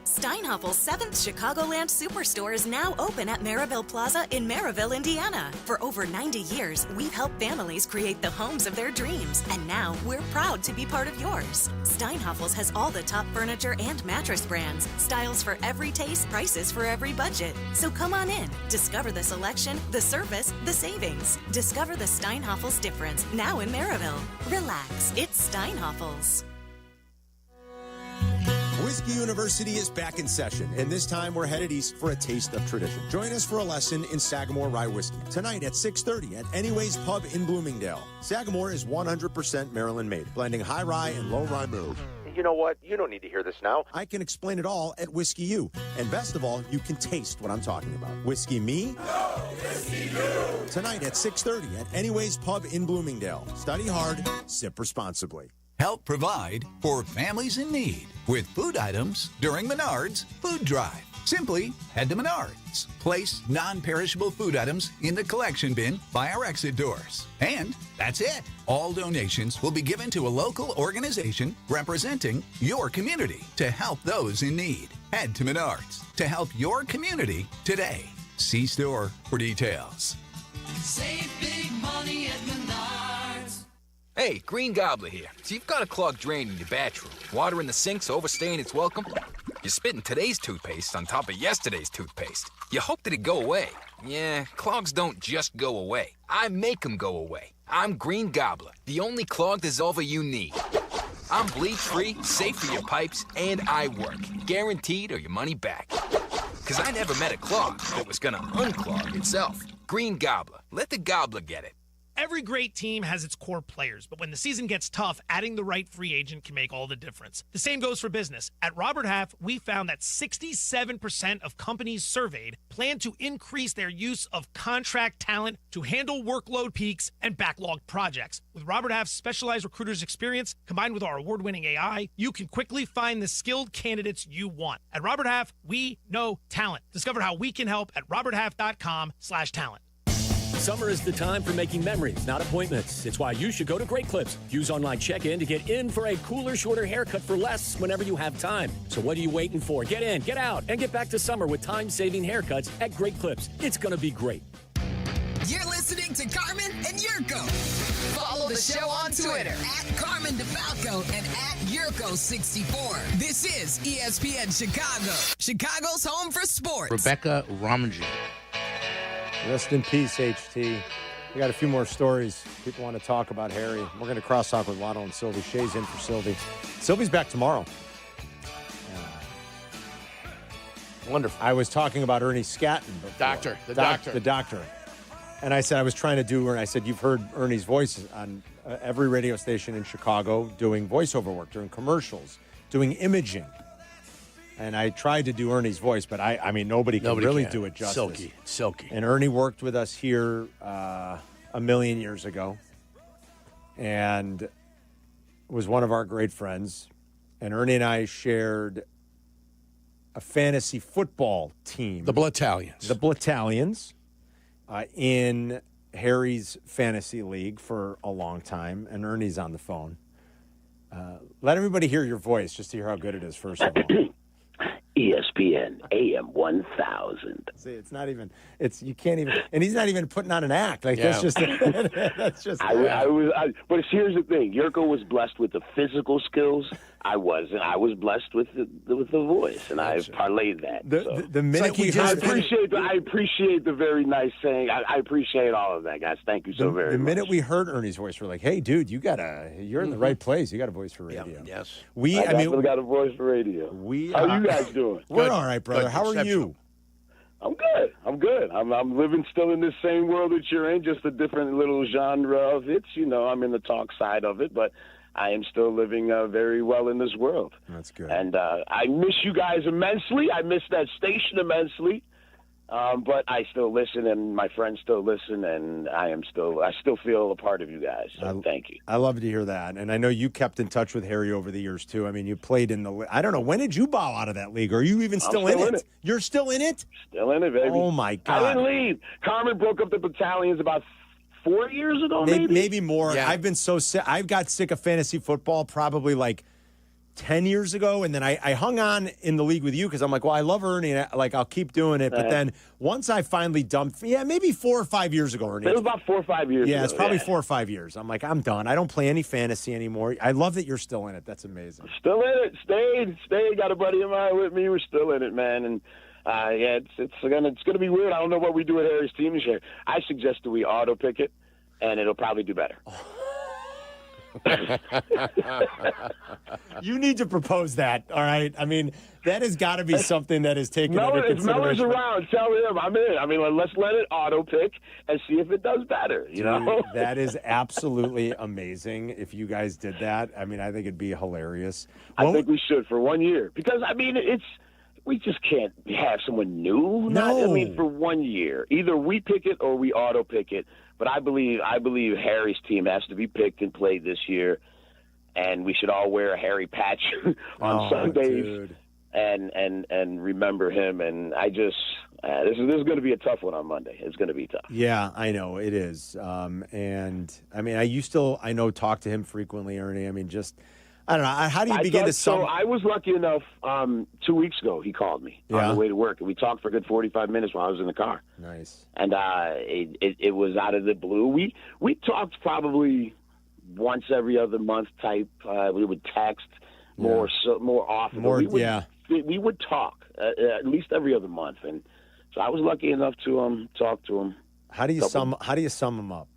Steinhaffel's 7th Chicagoland Superstore is now open at Maryville Plaza in Maryville, Indiana. For over 90 years, we've helped families create the homes of their dreams, and now we're proud to be part of yours. Steinhaffel's has all the top furniture and mattress brands, styles for every taste, prices for every budget. So come on in, discover the selection, the service, the savings. Discover the Steinhaffel's difference now in Maryville. Relax, it's Steinhaffel's. Whiskey University is back in session, and this time we're headed east for a taste of tradition. Join us for a lesson in Sagamore Rye Whiskey tonight at 6:30 at Anyways Pub in Bloomingdale. Sagamore is 100% Maryland-made, blending high rye and low rye malt. You know what? You don't need to hear this now. I can explain it all at Whiskey U. And best of all, you can taste what I'm talking about. Whiskey me? No, Whiskey you. Tonight at 6:30 at Anyways Pub in Bloomingdale. Study hard, sip responsibly. Help provide for families in need with food items during Menards Food Drive. Simply head to Menards, place non-perishable food items in the collection bin by our exit doors. And that's it. All donations will be given to a local organization representing your community to help those in need. Head to Menards to help your community today. See store for details. Save big money at Menards. Hey, Green Gobbler here. So you've got a clogged drain in your bathroom. Water in the sink's overstaying its welcome. You're spitting today's toothpaste on top of yesterday's toothpaste. You hope that it'd go away. Yeah, clogs don't just go away. I make them go away. I'm Green Gobbler, the only clog dissolver you need. I'm bleach-free, safe for your pipes, and I work. Guaranteed or your money back. Because I never met a clog that was gonna unclog itself. Green Gobbler. Let the gobbler get it. Every great team has its core players, but when the season gets tough, adding the right free agent can make all the difference. The same goes for business. At Robert Half, we found that 67% of companies surveyed plan to increase their use of contract talent to handle workload peaks and backlogged projects. With Robert Half's specialized recruiters' experience, combined with our award-winning AI, you can quickly find the skilled candidates you want. At Robert Half, we know talent. Discover how we can help at roberthalf.com/talent. Summer is the time for making memories, not appointments. It's why you should go to Great Clips. Use online check-in to get in for a cooler, shorter haircut for less whenever you have time. So what are you waiting for? Get in, get out, and get back to summer with time-saving haircuts at Great Clips. It's going to be great. You're listening to Carmen and Jurko. Follow the show on Twitter at Carmen DeFalco and at Jurko64. This is ESPN Chicago, Chicago's home for sports. Rebecca Romaji. Rest in peace, HT. We got a few more stories people want to talk about Harry. We're going to cross-talk with Waddle and Sylvie. Shea's in for Sylvie. Sylvie's back tomorrow. Wonderful. I was talking about Ernie Scatton. Doctor. The doctor. And I said I was trying to do, and I said, you've heard Ernie's voice on every radio station in Chicago doing voiceover work, doing commercials, doing imaging. And I tried to do Ernie's voice, but I mean, nobody can really do it justice. Silky. And Ernie worked with us here a million years ago and was one of our great friends. And Ernie and I shared a fantasy football team. The Blatalians. In Harry's fantasy league for a long time. And Ernie's on the phone. Let everybody hear your voice just to hear how good it is, first of all. ESPN AM 1000. See, it's not even. It's you can't even, and he's not even putting on an act. Like that's just. That's just. But here's the thing: Jurko was blessed with the physical skills. I wasn't. I was blessed with the voice, and I've parlayed that. The minute we heard, I appreciate the very nice saying. I appreciate all of that, guys. Thank you so very much. The minute we heard Ernie's voice, we're like, "Hey, dude, you're in the right place. You got a voice for radio." Yes, we got a voice for radio. How are you guys doing? We're all right, brother. How are you? I'm good. I'm living still in this same world that you're in, just a different little genre of it. I'm in the talk side of it, but I am still living very well in this world. That's good. And I miss you guys immensely. I miss that station immensely. But I still listen, and my friends still listen, and I still feel a part of you guys. So thank you. I love to hear that. And I know you kept in touch with Harry over the years, too. I mean, you played in the – I don't know. When did you bow out of that league? Are you even still in it? You're still in it? Still in it, baby. Oh, my God. I didn't leave. Carmen broke up the battalions about 4 years ago, maybe more. Yeah. I've been so sick. I got sick of fantasy football probably like 10 years ago, and then I hung on in the league with you because I'm like, well, I love Ernie, and I'll keep doing it. But then once I finally dumped, maybe 4 or 5 years ago, Ernie. It was about 4 or 5 years ago. Yeah, it's probably 4 or 5 years. I'm like, I'm done. I don't play any fantasy anymore. I love that you're still in it. That's amazing. Still in it. Stayed. Got a buddy of mine with me. We're still in it, man. And it's gonna be weird. I don't know what we do with Harry's team this year. I suggest that we auto pick it, and it'll probably do better. You need to propose that, all right? I mean, that has got to be something that is taken under consideration. If Meller's around, tell him I'm in. I mean, let's let it auto-pick and see if it does better, you know? That is absolutely amazing if you guys did that. I mean, I think it'd be hilarious. I think we should for 1 year because, I mean, we just can't have someone new. No. For 1 year. Either we pick it or we auto-pick it. But I believe Harry's team has to be picked and played this year, and we should all wear a Harry patch on Sundays and remember him. And I just this is going to be a tough one on Monday. It's going to be tough. Yeah, I know it is. And I mean, I know talk to him frequently, Ernie. I mean, just. I don't know. How do you begin to sum? So I was lucky enough. 2 weeks ago, he called me on the way to work, and we talked for a good 45 minutes while I was in the car. Nice. And it was out of the blue. We talked probably once every other month type. We would text more often. We would talk at least every other month, and so I was lucky enough to talk to him. How do you sum him up?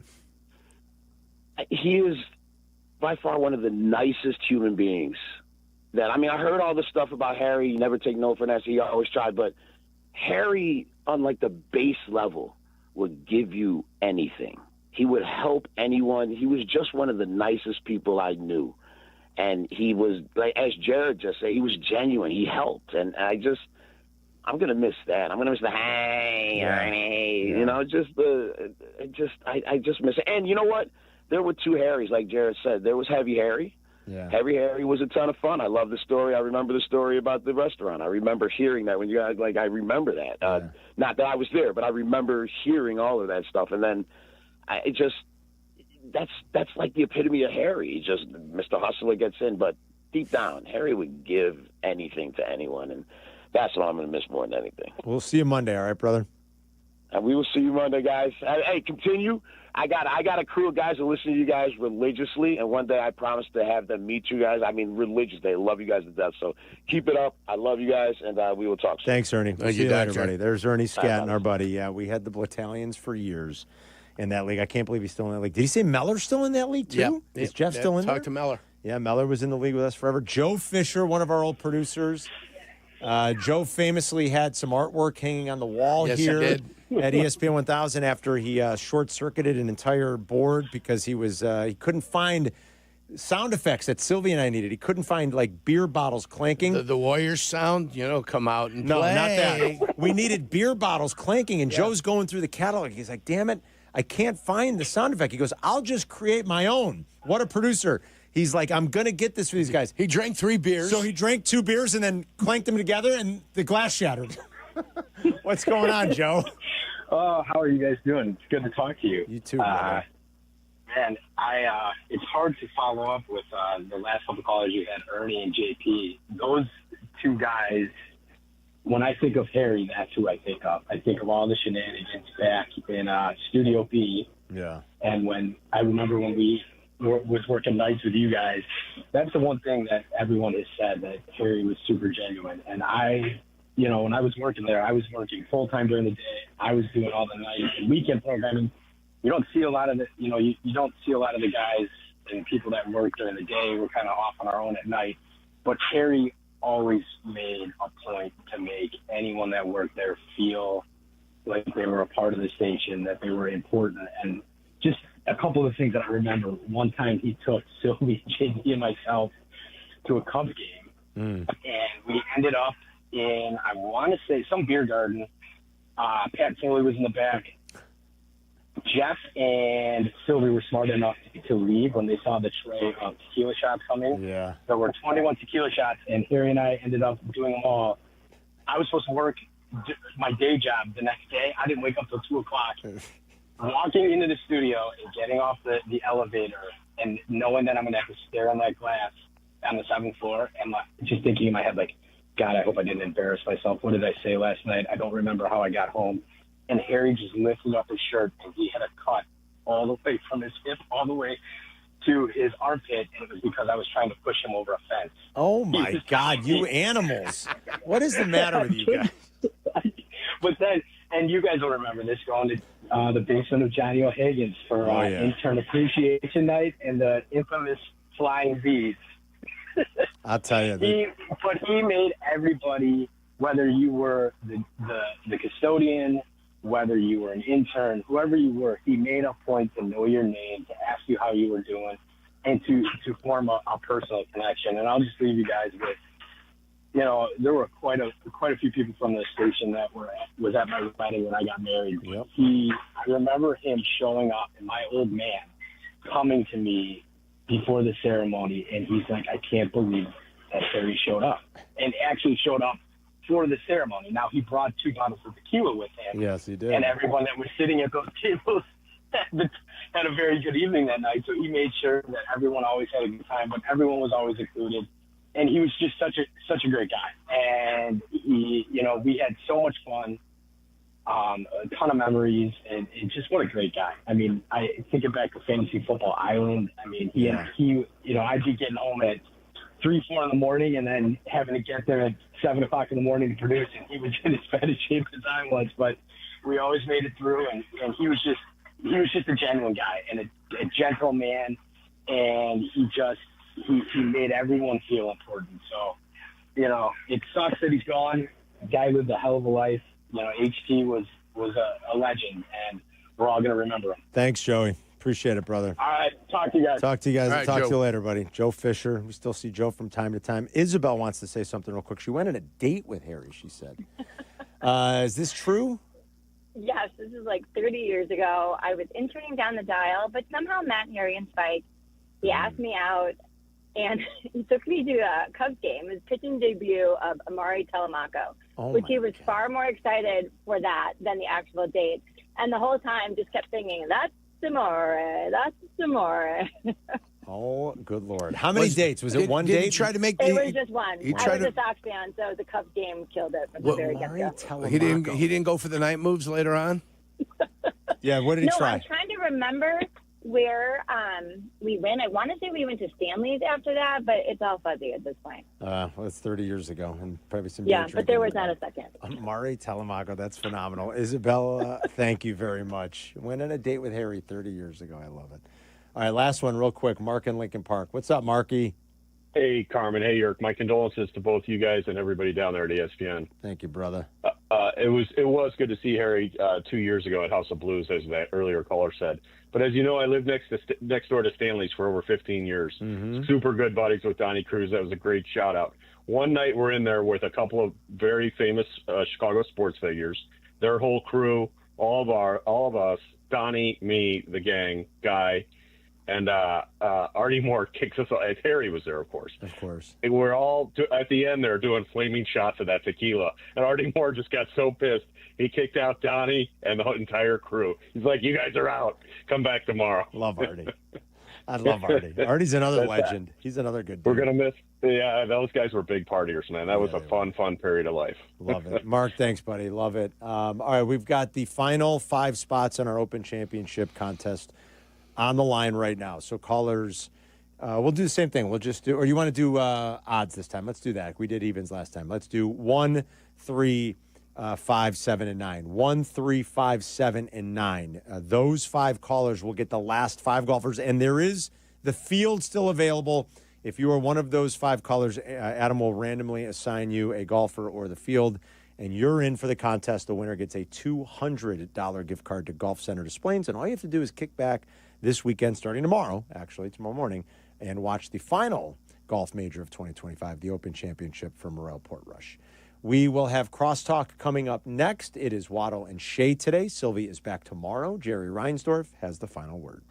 He is by far one of the nicest human beings I heard all the stuff about Harry, never take no for an answer, he always tried, but Harry, on like the base level, would give you anything. He would help anyone. He was just one of the nicest people I knew. And he was, like, as Jared just said, he was genuine. He helped. And I'm going to miss that. I'm going to miss the, hey, Ernie, you know, I just miss it. And you know what? There were two Harrys, like Jared said. There was Heavy Harry. Yeah. Heavy Harry was a ton of fun. I love the story. I remember the story about the restaurant. I remember hearing that when you guys, I remember that. Not that I was there, but I remember hearing all of that stuff. And then that's like the epitome of Harry. Just Mr. Hustler gets in, but deep down, Harry would give anything to anyone. And that's what I'm going to miss more than anything. We'll see you Monday, all right, brother? And we will see you Monday, guys. Hey, continue. I got a crew of guys that listen to you guys religiously, and one day I promise to have them meet you guys. I mean, religiously. They love you guys to death. So keep it up. I love you guys, and we will talk soon. Thanks, Ernie. Thank see you, you later, Doctor. buddy. There's Ernie Scatton, our buddy. Yeah, we had the battalions for years in that league. I can't believe he's still in that league. Did he say Meller's still in that league, too? Yep. Is Jeff still in there? Talk to Meller. Yeah, Meller was in the league with us forever. Joe Fisher, one of our old producers. Joe famously had some artwork hanging on the wall here at ESPN 1000 after he short-circuited an entire board because he couldn't find sound effects that Sylvie and I needed. He couldn't find, like, beer bottles clanking. The Warriors sound, come out and no, play. No, not that. We needed beer bottles clanking, and Joe's going through the catalog. He's like, damn it, I can't find the sound effect. He goes, I'll just create my own. What a producer. He's like, I'm going to get this for these guys. He drank 3 beers. So he drank 2 beers and then clanked them together, and the glass shattered. What's going on, Joe? Oh, how are you guys doing? It's good to talk to you. You too, brother. Man, it's hard to follow up with the last couple callers you had, Ernie and JP. Those two guys when I think of Harry, that's who I think of. I think of all the shenanigans back in Studio B. Yeah. And I remember when we was working nights with you guys, that's the one thing that everyone has said, that Harry was super genuine. And when I was working there, I was working full-time during the day. I was doing all the nights and weekend programming. You don't see a lot of you don't see a lot of the guys and people that work during the day. We're kind of off on our own at night. But Harry always made a point to make anyone that worked there feel like they were a part of the station, that they were important. And just a couple of things that I remember. One time he took Sylvie, JD, and myself to a Cubs game. And we ended up in, I want to say, some beer garden. Pat Foley was in the back. Jeff and Sylvie were smart enough to leave when they saw the tray of tequila shots coming. Yeah. There were 21 tequila shots, and Harry and I ended up doing them all. I was supposed to work my day job the next day. I didn't wake up till 2 o'clock. Walking into the studio and getting off the elevator and knowing that I'm going to have to stare on that glass on the 7th floor and just thinking in my head, like, God, I hope I didn't embarrass myself. What did I say last night? I don't remember how I got home. And Harry just lifted up his shirt, and he had a cut all the way from his hip all the way to his armpit, and it was because I was trying to push him over a fence. Oh, my God, you animals. What is the matter with you guys? But then, and you guys will remember this, going to the basement of Johnny O'Hagan's for intern appreciation night and the infamous flying V's. I'll tell you. But he made everybody, whether you were the custodian, whether you were an intern, whoever you were, he made a point to know your name, to ask you how you were doing, and to form a personal connection. And I'll just leave you guys with, there were quite a few people from the station that was at my wedding when I got married. Yep. I remember him showing up, and my old man coming to me before the ceremony, and he's like, I can't believe that Harry showed up, and actually showed up for the ceremony. Now, he brought 2 bottles of tequila with him. Yes, he did. And everyone that was sitting at those tables had a very good evening that night. So he made sure that everyone always had a good time, but everyone was always included. And he was just such a great guy. And we had so much fun, a ton of memories, and just what a great guy. I mean, I think back to Fantasy Football Island. I mean, I'd be getting home at 3, 4 in the morning, and then having to get there at 7 o'clock in the morning to produce, and he was in as bad a shape as I was, but we always made it through, and he was just a genuine guy and a gentle man, and he made everyone feel important. So, it sucks that he's gone. The guy lived a hell of a life. HT was a legend, and we're all going to remember him. Thanks, Joey. Appreciate it, brother. All right. Talk to you guys. Talk to you guys. All right, Talk Joe. to you later, buddy. Joe Fisher. We still see Joe from time to time. Isabel wants to say something real quick. She went on a date with Harry, she said. Is this true? Yes, this is like 30 years ago. I was interning down the dial, but somehow Matt and Harry and Spike, he asked me out, and he took me to a Cubs game. His pitching debut of Amari Telemaco, which he was far more excited for that than the actual date. And the whole time just kept singing, that's Amore, that's Amore. Oh, good Lord. How many dates? Was it one date? Did he try to make It was just one. I was a Sox fan, so the Cubs game killed it from the very get-go. He didn't go for the night moves later on? Yeah, what did he try? I'm trying to remember where we went. I want to say we went to Stanley's after that, but it's all fuzzy at this point. Well, it's 30 years ago, and probably some Yeah, beer but there drinking. was not a second. Amari Telemaco, that's phenomenal. Isabella, thank you very much. Went on a date with Harry 30 years ago. I love it. All right, last one real quick. Mark in Lincoln Park. What's up, Marky? Hey, Carmen. Hey, Jurk. My condolences to both you guys and everybody down there at ESPN. Thank you, brother. It was good to see Harry 2 years ago at House of Blues, as that earlier caller said. But as you know, I lived next door to Stanley's for over 15 years. Mm-hmm. Super good buddies with Donnie Cruz. That was a great shout out. One night we're in there with a couple of very famous Chicago sports figures. Their whole crew, all of us, Donnie, me, the gang, Guy. And Artie Moore kicks us off. Harry was there, of course. Of course. And we're all, at the end there, doing flaming shots of that tequila. And Artie Moore just got so pissed, he kicked out Donnie and the entire crew. He's like, you guys are out. Come back tomorrow. Love Artie. I love Artie. Artie's another That's legend. He's another good dude. We're going to miss. Yeah, those guys were big partiers, man. That was a fun period of life. Love it. Mark, thanks, buddy. Love it. All right, we've got the final 5 spots in our Open Championship contest on the line right now. So callers, we'll do the same thing. We'll just do, or you want to do odds this time? Let's do that. We did evens last time. Let's do 1, 3, 5, 7, and 9. 1, 3, 5, 7, and 9. Those 5 callers will get the last 5 golfers, and there is the field still available. If you are one of those 5 callers, Adam will randomly assign you a golfer or the field, and you're in for the contest. The winner gets a $200 gift card to Golf Center Des Plaines, and all you have to do is kick back this weekend, starting tomorrow, actually tomorrow morning, and watch the final golf major of 2025, the Open Championship for Morel Portrush. We will have Crosstalk coming up next. It is Waddle and Shea today. Sylvie is back tomorrow. Jerry Reinsdorf has the final word.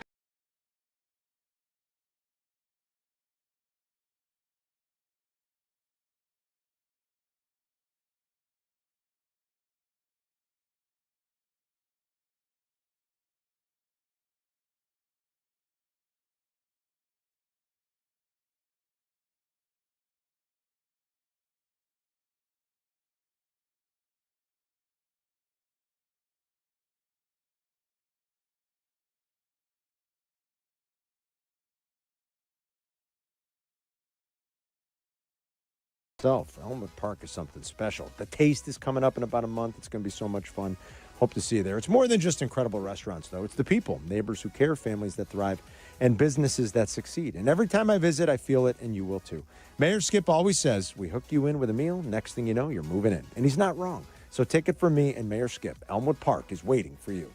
Elmwood Park is something special. The Taste is coming up in about a month. It's going to be so much fun. Hope to see you there. It's more than just incredible restaurants, though. It's the people, neighbors who care, families that thrive, and businesses that succeed. And every time I visit, I feel it, and you will too. Mayor Skip always says, we hook you in with a meal. Next thing you know, you're moving in. And he's not wrong. So take it from me and Mayor Skip. Elmwood Park is waiting for you.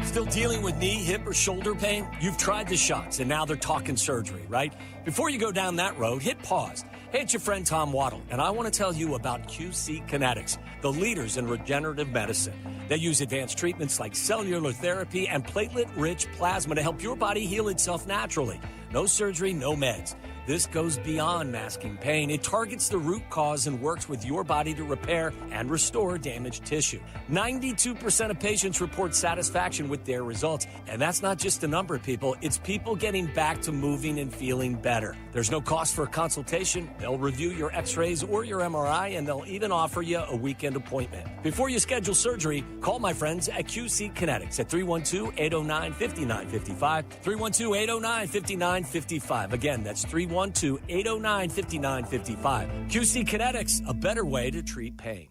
Still dealing with knee, hip, or shoulder pain? You've tried the shots, and now they're talking surgery, right? Before you go down that road, hit pause. Hey, it's your friend Tom Waddle, and I want to tell you about QC Kinetics, the leaders in regenerative medicine. They use advanced treatments like cellular therapy and platelet-rich plasma to help your body heal itself naturally. No surgery, no meds. This goes beyond masking pain. It targets the root cause and works with your body to repair and restore damaged tissue. 92% of patients report satisfaction with their results. And that's not just a number, people. It's people getting back to moving and feeling better. There's no cost for a consultation. They'll review your x-rays or your MRI, and they'll even offer you a weekend appointment. Before you schedule surgery, call my friends at QC Kinetics at 312-809-5955. 312-809-5955. Again, that's 312-809-5955. QC Kinetics, a better way to treat pain.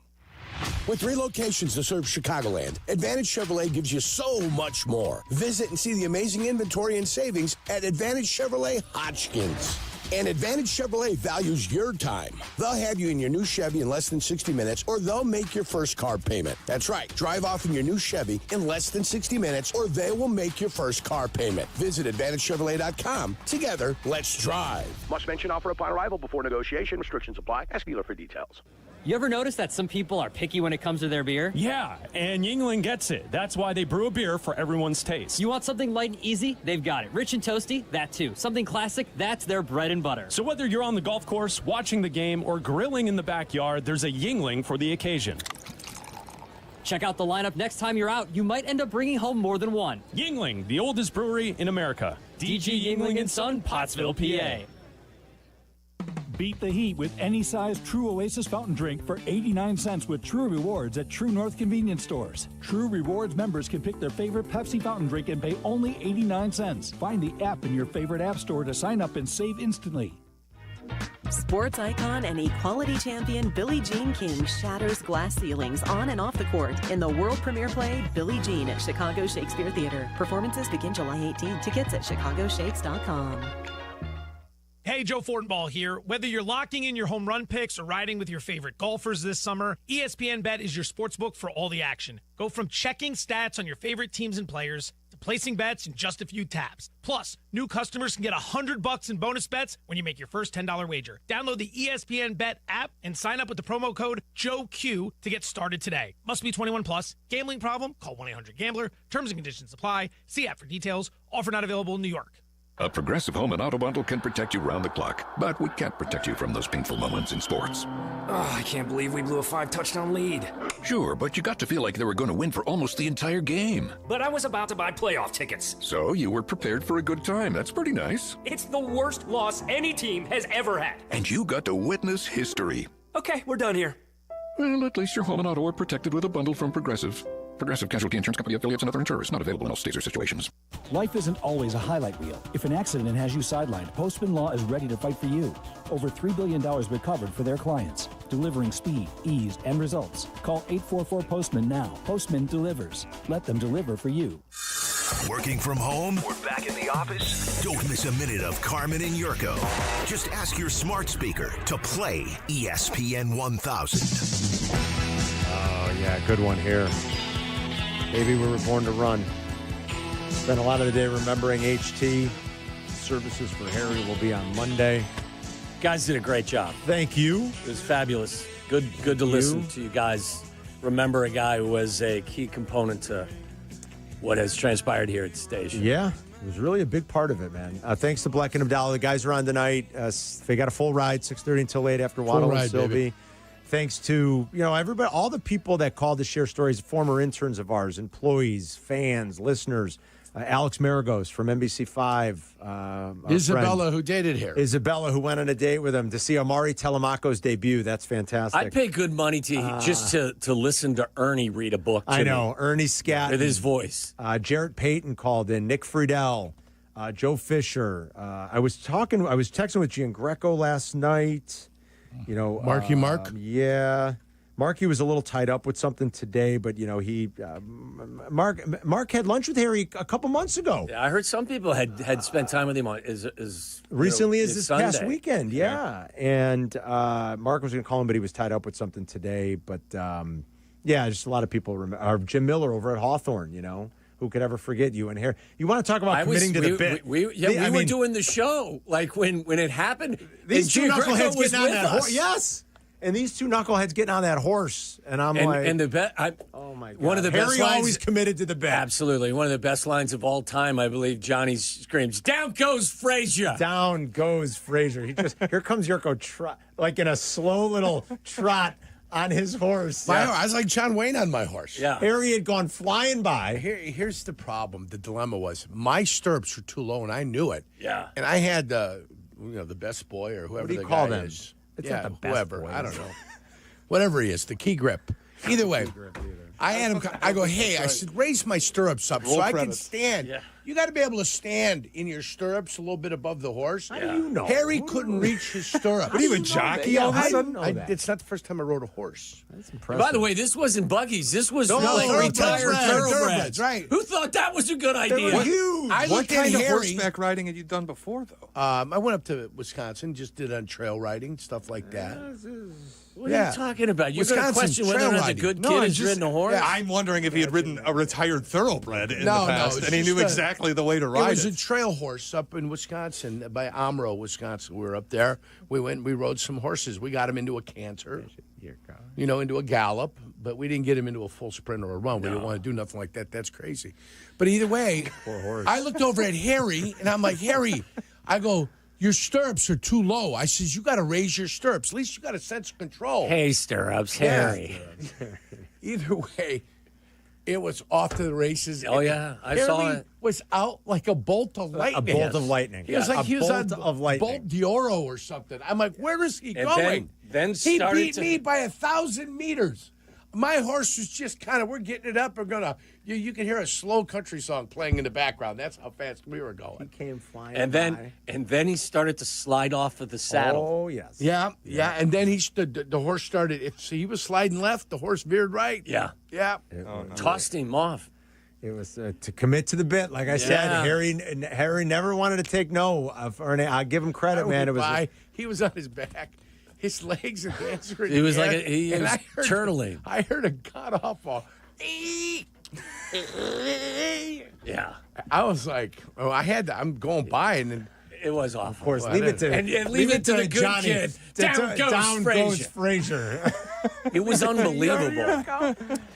With 3 locations to serve Chicagoland, Advantage Chevrolet gives you so much more. Visit and see the amazing inventory and savings at Advantage Chevrolet Hodgkins. And Advantage Chevrolet values your time. They'll have you in your new Chevy in less than 60 minutes, or they'll make your first car payment. That's right. Drive off in your new Chevy in less than 60 minutes, or they will make your first car payment. Visit AdvantageChevrolet.com. Together, let's drive. Must mention offer upon arrival before negotiation. Restrictions apply. Ask dealer for details. You ever notice that some people are picky when it comes to their beer? Yeah, and Yuengling gets it. That's why they brew a beer for everyone's taste. You want something light and easy? They've got it. Rich and toasty? That too. Something classic? That's their bread and butter. So whether you're on the golf course, watching the game, or grilling in the backyard, there's a Yuengling for the occasion. Check out the lineup next time you're out. You might end up bringing home more than one. Yuengling, the oldest brewery in America. DG Yuengling & Son, Pottsville, PA. Beat the heat with any size True Oasis fountain drink for 89 cents with True Rewards at True North convenience stores. True Rewards members can pick their favorite Pepsi fountain drink and pay only 89 cents. Find the app in your favorite app store to sign up and save instantly. Sports icon and equality champion Billie Jean King shatters glass ceilings on and off the court in the world premiere play Billie Jean at Chicago Shakespeare Theater. Performances begin July 18. Tickets at chicagoshakes.com. Hey, Joe Fortenbaugh here. Whether you're locking in your home run picks or riding with your favorite golfers this summer, ESPN Bet is your sportsbook for all the action. Go from checking stats on your favorite teams and players to placing bets in just a few taps. Plus, new customers can get $100 in bonus bets when you make your first $10 wager. Download the ESPN Bet app and sign up with the promo code JOEQ to get started today. Must be 21 plus. Gambling problem? Call 1-800-GAMBLER. Terms and conditions apply. See app for details. Offer not available in New York. A Progressive Home and Auto Bundle can protect you round the clock, but we can't protect you from those painful moments in sports. Oh, I can't believe we blew a 5-touchdown lead. Sure, but you got to feel like they were going to win for almost the entire game. But I was about to buy playoff tickets. So you were prepared for a good time. That's pretty nice. It's the worst loss any team has ever had. And you got to witness history. Okay, we're done here. Well, at least your home and auto are protected with a bundle from Progressive. Progressive Casualty Insurance Company, affiliates, and other insurers. Not available in all states or situations. Life isn't always a highlight reel. If an accident has you sidelined, Postman Law is ready to fight for you. Over $3 billion recovered for their clients, delivering speed, ease, and results. Call 844-POSTMAN now. Postman delivers. Let them deliver for you. Working from home? We're back in the office. Don't miss a minute of Carmen and Yurko. Just ask your smart speaker to play ESPN 1000. Oh, yeah, good one here. Maybe we were born to run. Spent a lot of the day remembering HT. Services for Harry will be on Monday. Guys did a great job. Thank you. It was fabulous. Good to listen to you guys. Remember a guy who was a key component to what has transpired here at the station. Yeah, it was really a big part of it, man. Thanks to Bleck and Abdalla. The guys are on tonight. They got a full ride, 6:30 until late after Waddle and Sylvie. Baby. Thanks to, everybody, all the people that called to share stories, former interns of ours, employees, fans, listeners. Alex Maragos from NBC5. Isabella, who dated here. Isabella, who went on a date with him to see Amari Telemaco's debut. That's fantastic. I'd pay good money just to listen to Ernie read a book to me. Ernie Scat. With his voice. Jarrett Payton called in. Nick Friedel. Joe Fisher. I was texting with Giangreco last night. Marky Mark? Yeah. Marky was a little tied up with something today, but, Mark had lunch with Harry a couple months ago. Yeah, I heard some people had spent time with him recently as this Sunday. Past weekend, yeah. And Mark was going to call him, but he was tied up with something today. But, just a lot of people remember. Jim Miller over at Hawthorne, who could ever forget you and Harry? You want to talk about committing to the bit? We were doing the show like when it happened. These two knuckleheads was getting on that horse. us. Yes, and these two knuckleheads getting on that horse, and I'm like, and the bet. Oh my God! One of the Harry best lines, always committed to the bet. Absolutely, one of the best lines of all time. I believe Johnny screams, "Down goes Frazier!" Down goes Frazier. Here comes Yurko, like in a slow little trot. On his horse. I was like John Wayne on my horse. Yeah. Harry had gone flying by. Here's the problem. The dilemma was my stirrups were too low, and I knew it. Yeah. And I had, the best boy or whoever what do you the call guy them? is. It's not the best whoever. boy. I don't know. Whatever he is, the key grip. Either way, I had him. I go, hey, I said, raise my stirrups up so I can stand. Yeah. You got to be able to stand in your stirrups a little bit above the horse. How do you know? Harry couldn't reach his stirrups. What are you, a jockey all of a sudden? It's not the first time I rode a horse. That's impressive. By the way, this wasn't buggies. This was thoroughbreds, thoroughbreds. Right. Who thought that was a good idea? They were huge. What kind of horseback riding had you done before, though? I went up to Wisconsin, just did on trail riding, stuff like that. What are you talking about? You're going to question whether or not the good kid has ridden a horse? Yeah, I'm wondering if he had ridden a retired thoroughbred in the past, and he knew exactly the way to ride it. It was a trail horse up in Wisconsin, by Amro, Wisconsin. We were up there. We went and we rode some horses. We got him into a canter, into a gallop, but we didn't get him into a full sprint or a run. We didn't want to do nothing like that. That's crazy. But either way, poor horse. I looked over at Harry, and I'm like, Harry, I go, your stirrups are too low. I says, you got to raise your stirrups. At least you got a sense of control. Hey, stirrups, Harry. Either way, it was off to the races. Oh, yeah. I saw it. Was out like a bolt of lightning. A bolt of lightning. He was like he was on Bolt d'Oro or something. I'm like, where is he going? Then he beat me by 1,000 meters. My horse was just kind of, we're getting it up. We're going to, you can hear a slow country song playing in the background. That's how fast we were going. He came flying and then he started to slide off of the saddle. Oh, yes. Yeah. And then the horse started, he was sliding left, the horse veered right. Yeah. Yeah. Tossed him off. It was to commit to the bit. Like I said, Harry never wanted to take no. I give him credit, man. He was on his back. His legs and hands were in He was the air, like he was turtling. I heard a god-awful. Yeah. I was like, I'm going by, and then it was awful. Of course, leave it to the good Johnny, kid. Down goes Frazier. It was unbelievable.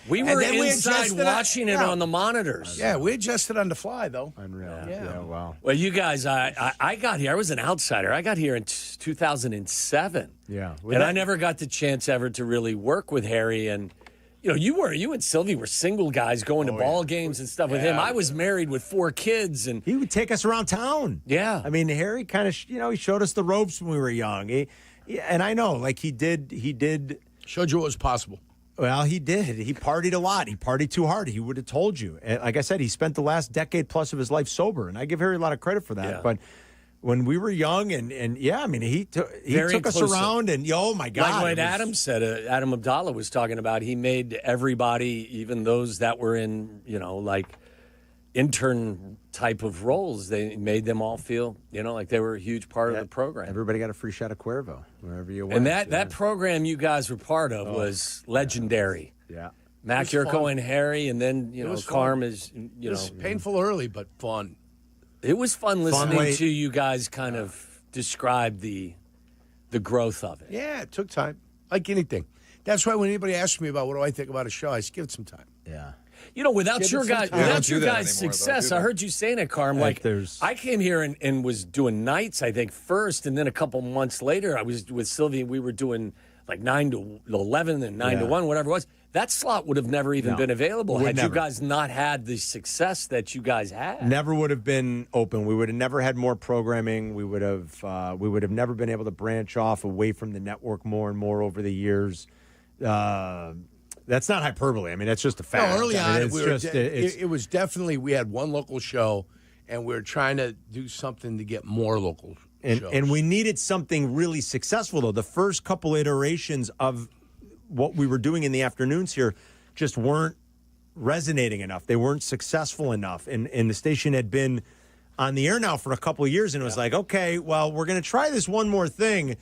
We were inside watching it on the monitors. Yeah, we adjusted on the fly, though. Unreal. Yeah, wow. Well, you guys, I got here. I was an outsider. I got here in 2007. Yeah. And I never got the chance ever to really work with Harry. And, you and Sylvie were single guys going to ball games and stuff with him. I was married with 4 kids. And he would take us around town. Yeah. I mean, Harry kind of, he showed us the ropes when we were young. And I know, like he did. Showed you what was possible. Well, he did. He partied a lot. He partied too hard. He would have told you. And like I said, he spent the last decade plus of his life sober. And I give Harry a lot of credit for that. Yeah. But when we were young he took us around and, oh, my God. Like what Adam said, Adam Abdalla was talking about, he made everybody, even those that were in, like intern type of roles, they made them all feel, like they were a huge part of the program. Everybody got a free shot of Cuervo wherever you went. And that program you guys were part of was legendary. Yeah. Mac, Jurko, and Harry, and then, Carm is, It was painful early, but fun. It was fun listening to you guys kind of describe the growth of it. Yeah, it took time, like anything. That's why when anybody asks me about what do I think about a show, I just give it some time. Yeah. Without your guys' success, I heard you saying it, Carm. Like, I came here and was doing nights, I think, first, and then a couple months later, I was with Sylvie, and we were doing like 9 to 11 and 9 to 1, whatever it was. That slot would have never even been available had you guys not had the success that you guys had. Never would have been open. We would have never had more programming. We would have never been able to branch off away from the network more and more over the years. That's not hyperbole. I mean, that's just a fact. No, early on, it was definitely, we had one local show, and we were trying to do something to get more local shows. And we needed something really successful, though. The first couple iterations of what we were doing in the afternoons here just weren't resonating enough. They weren't successful enough. And the station had been on the air now for a couple of years, and it was like, okay, well, we're going to try this one more thing.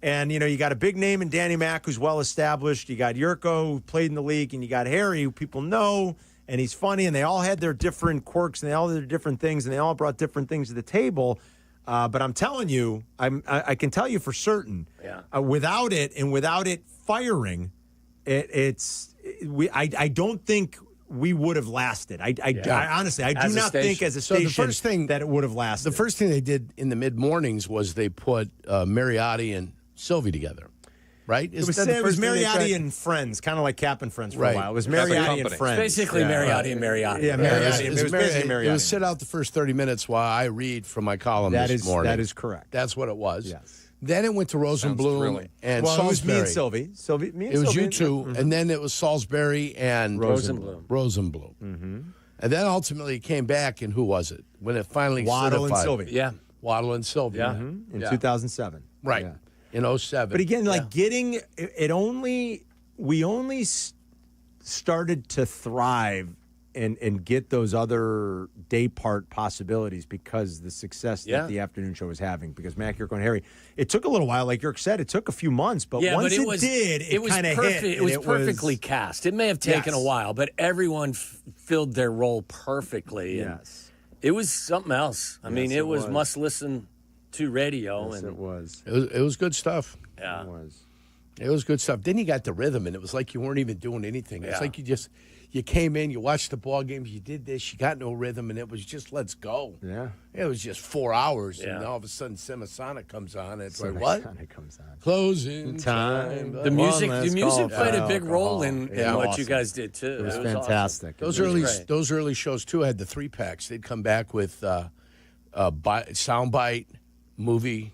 And, you got a big name in Danny Mac, who's well-established. You got Jurko, who played in the league, and you got Harry, who people know, and he's funny, and they all had their different quirks, and they all had their different things, and they all brought different things to the table. But I'm telling you, I can tell you for certain, without it firing, I don't think we would have lasted. I honestly, I do not think as a station that it would have lasted. The first thing they did in the mid-mornings was they put Mariotti and Sylvie together, right? It was Mariotti and Friends, kind of like Cap and Friends for a while. It was Mariotti and Friends. Basically Mariotti and Mariotti. Yeah, Mariotti. It was basically Mariotti. It was sit out the first 30 minutes while I read from my column this morning. That is correct. That's what it was. Yes. Then it went to Rosenblum and Salisbury. It was me and Sylvie. It was you two, and then it was Salisbury and Rosenblum. Mm-hmm. And then ultimately it came back, and who was it? When it finally Waddle and solidified. Sylvie. Yeah. Waddle and Sylvie. Yeah. In 2007. Right. Yeah. In 2007. But again, getting it we only started to thrive and get those other day part possibilities because the success that the afternoon show was having. Because Mac, Jurko, and Harry, it took a little while, like Jurk said, it took a few months, but once it was kind of perfect. hit. It was perfectly cast. It may have taken a while, but everyone filled their role perfectly. Yes. It was something else. I mean, it was must listen to radio. Yes, and it was. It was good stuff. Yeah. It was good stuff. Then you got the rhythm, and it was like you weren't even doing anything. It's like you came in, you watched the ball games, you did this, you got no rhythm, and it was just let's go. Yeah. It was just 4 hours, and all of a sudden Semisonic comes on, and it's like, what? Semisonic comes on. Closing time. The music played a big role in what you guys did, too. It was fantastic. Awesome. Those early shows, too, had the 3-packs. They'd come back with soundbite, movie,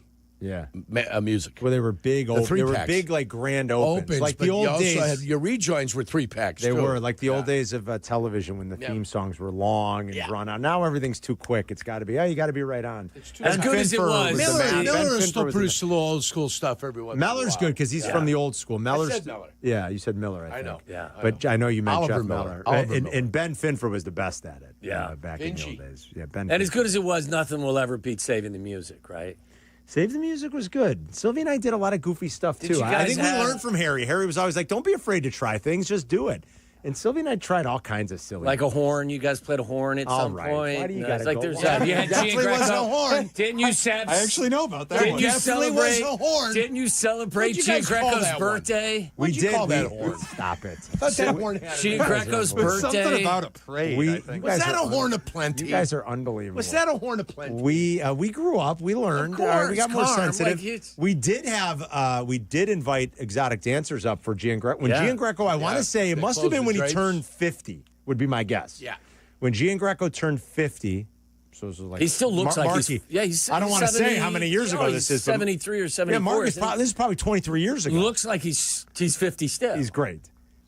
music. Well, they were big. They were big, like grand opens. Like the old days. Your rejoins were 3-packs. They were like the old days of television when the theme songs were long and drawn out. Now everything's too quick. It's got to be. You got to be right on. As good as it was. Miller still produced a little old school stuff every once. Meller's good because he's from the old school. I said Miller. Yeah, you said Miller. I know. Yeah, but I know you meant Oliver Jeff Miller. And Ben Finford was the best at it. Yeah, back in the old days. Yeah, Ben. And as good as it was, nothing will ever beat Saving the Music, right? Save the Music was good. Sylvie and I did a lot of goofy stuff, too. I think we learned from Harry. Harry was always like, don't be afraid to try things. Just do it. And Sylvia and I tried all kinds of silly. Like a horn. You guys played a horn at some right. point. Why do you No, gotta it's like go- there's Why? you had Definitely Giangracco. wasn't a horn. Didn't you have? I actually know about that Didn't one. you Definitely celebrate? was a horn. Didn't you celebrate What'd you guys call Giangracco's that one? birthday? What'd you call that horn? Stop it. I thought that horn had a Giangracco's It was something birthday. about a parade, I think. Was that a horn of plenty? You guys are unbelievable. Was that a horn of plenty? We grew up. We learned. Of course, we got more Carm, sensitive. like it's- we did have. We did invite exotic dancers up for Giangracco. When Yeah. Giangracco, I want to say it They must have been closed when the he drapes. turned 50. Would be my guess. Yeah. When Giangracco turned 50. So it was like He still looks like Marky. he's. I don't want to say how many years ago this is. but- 73 or 74. Yeah, Mark isn't he? this is probably 23 years ago. Looks like he's 50 still. He's great.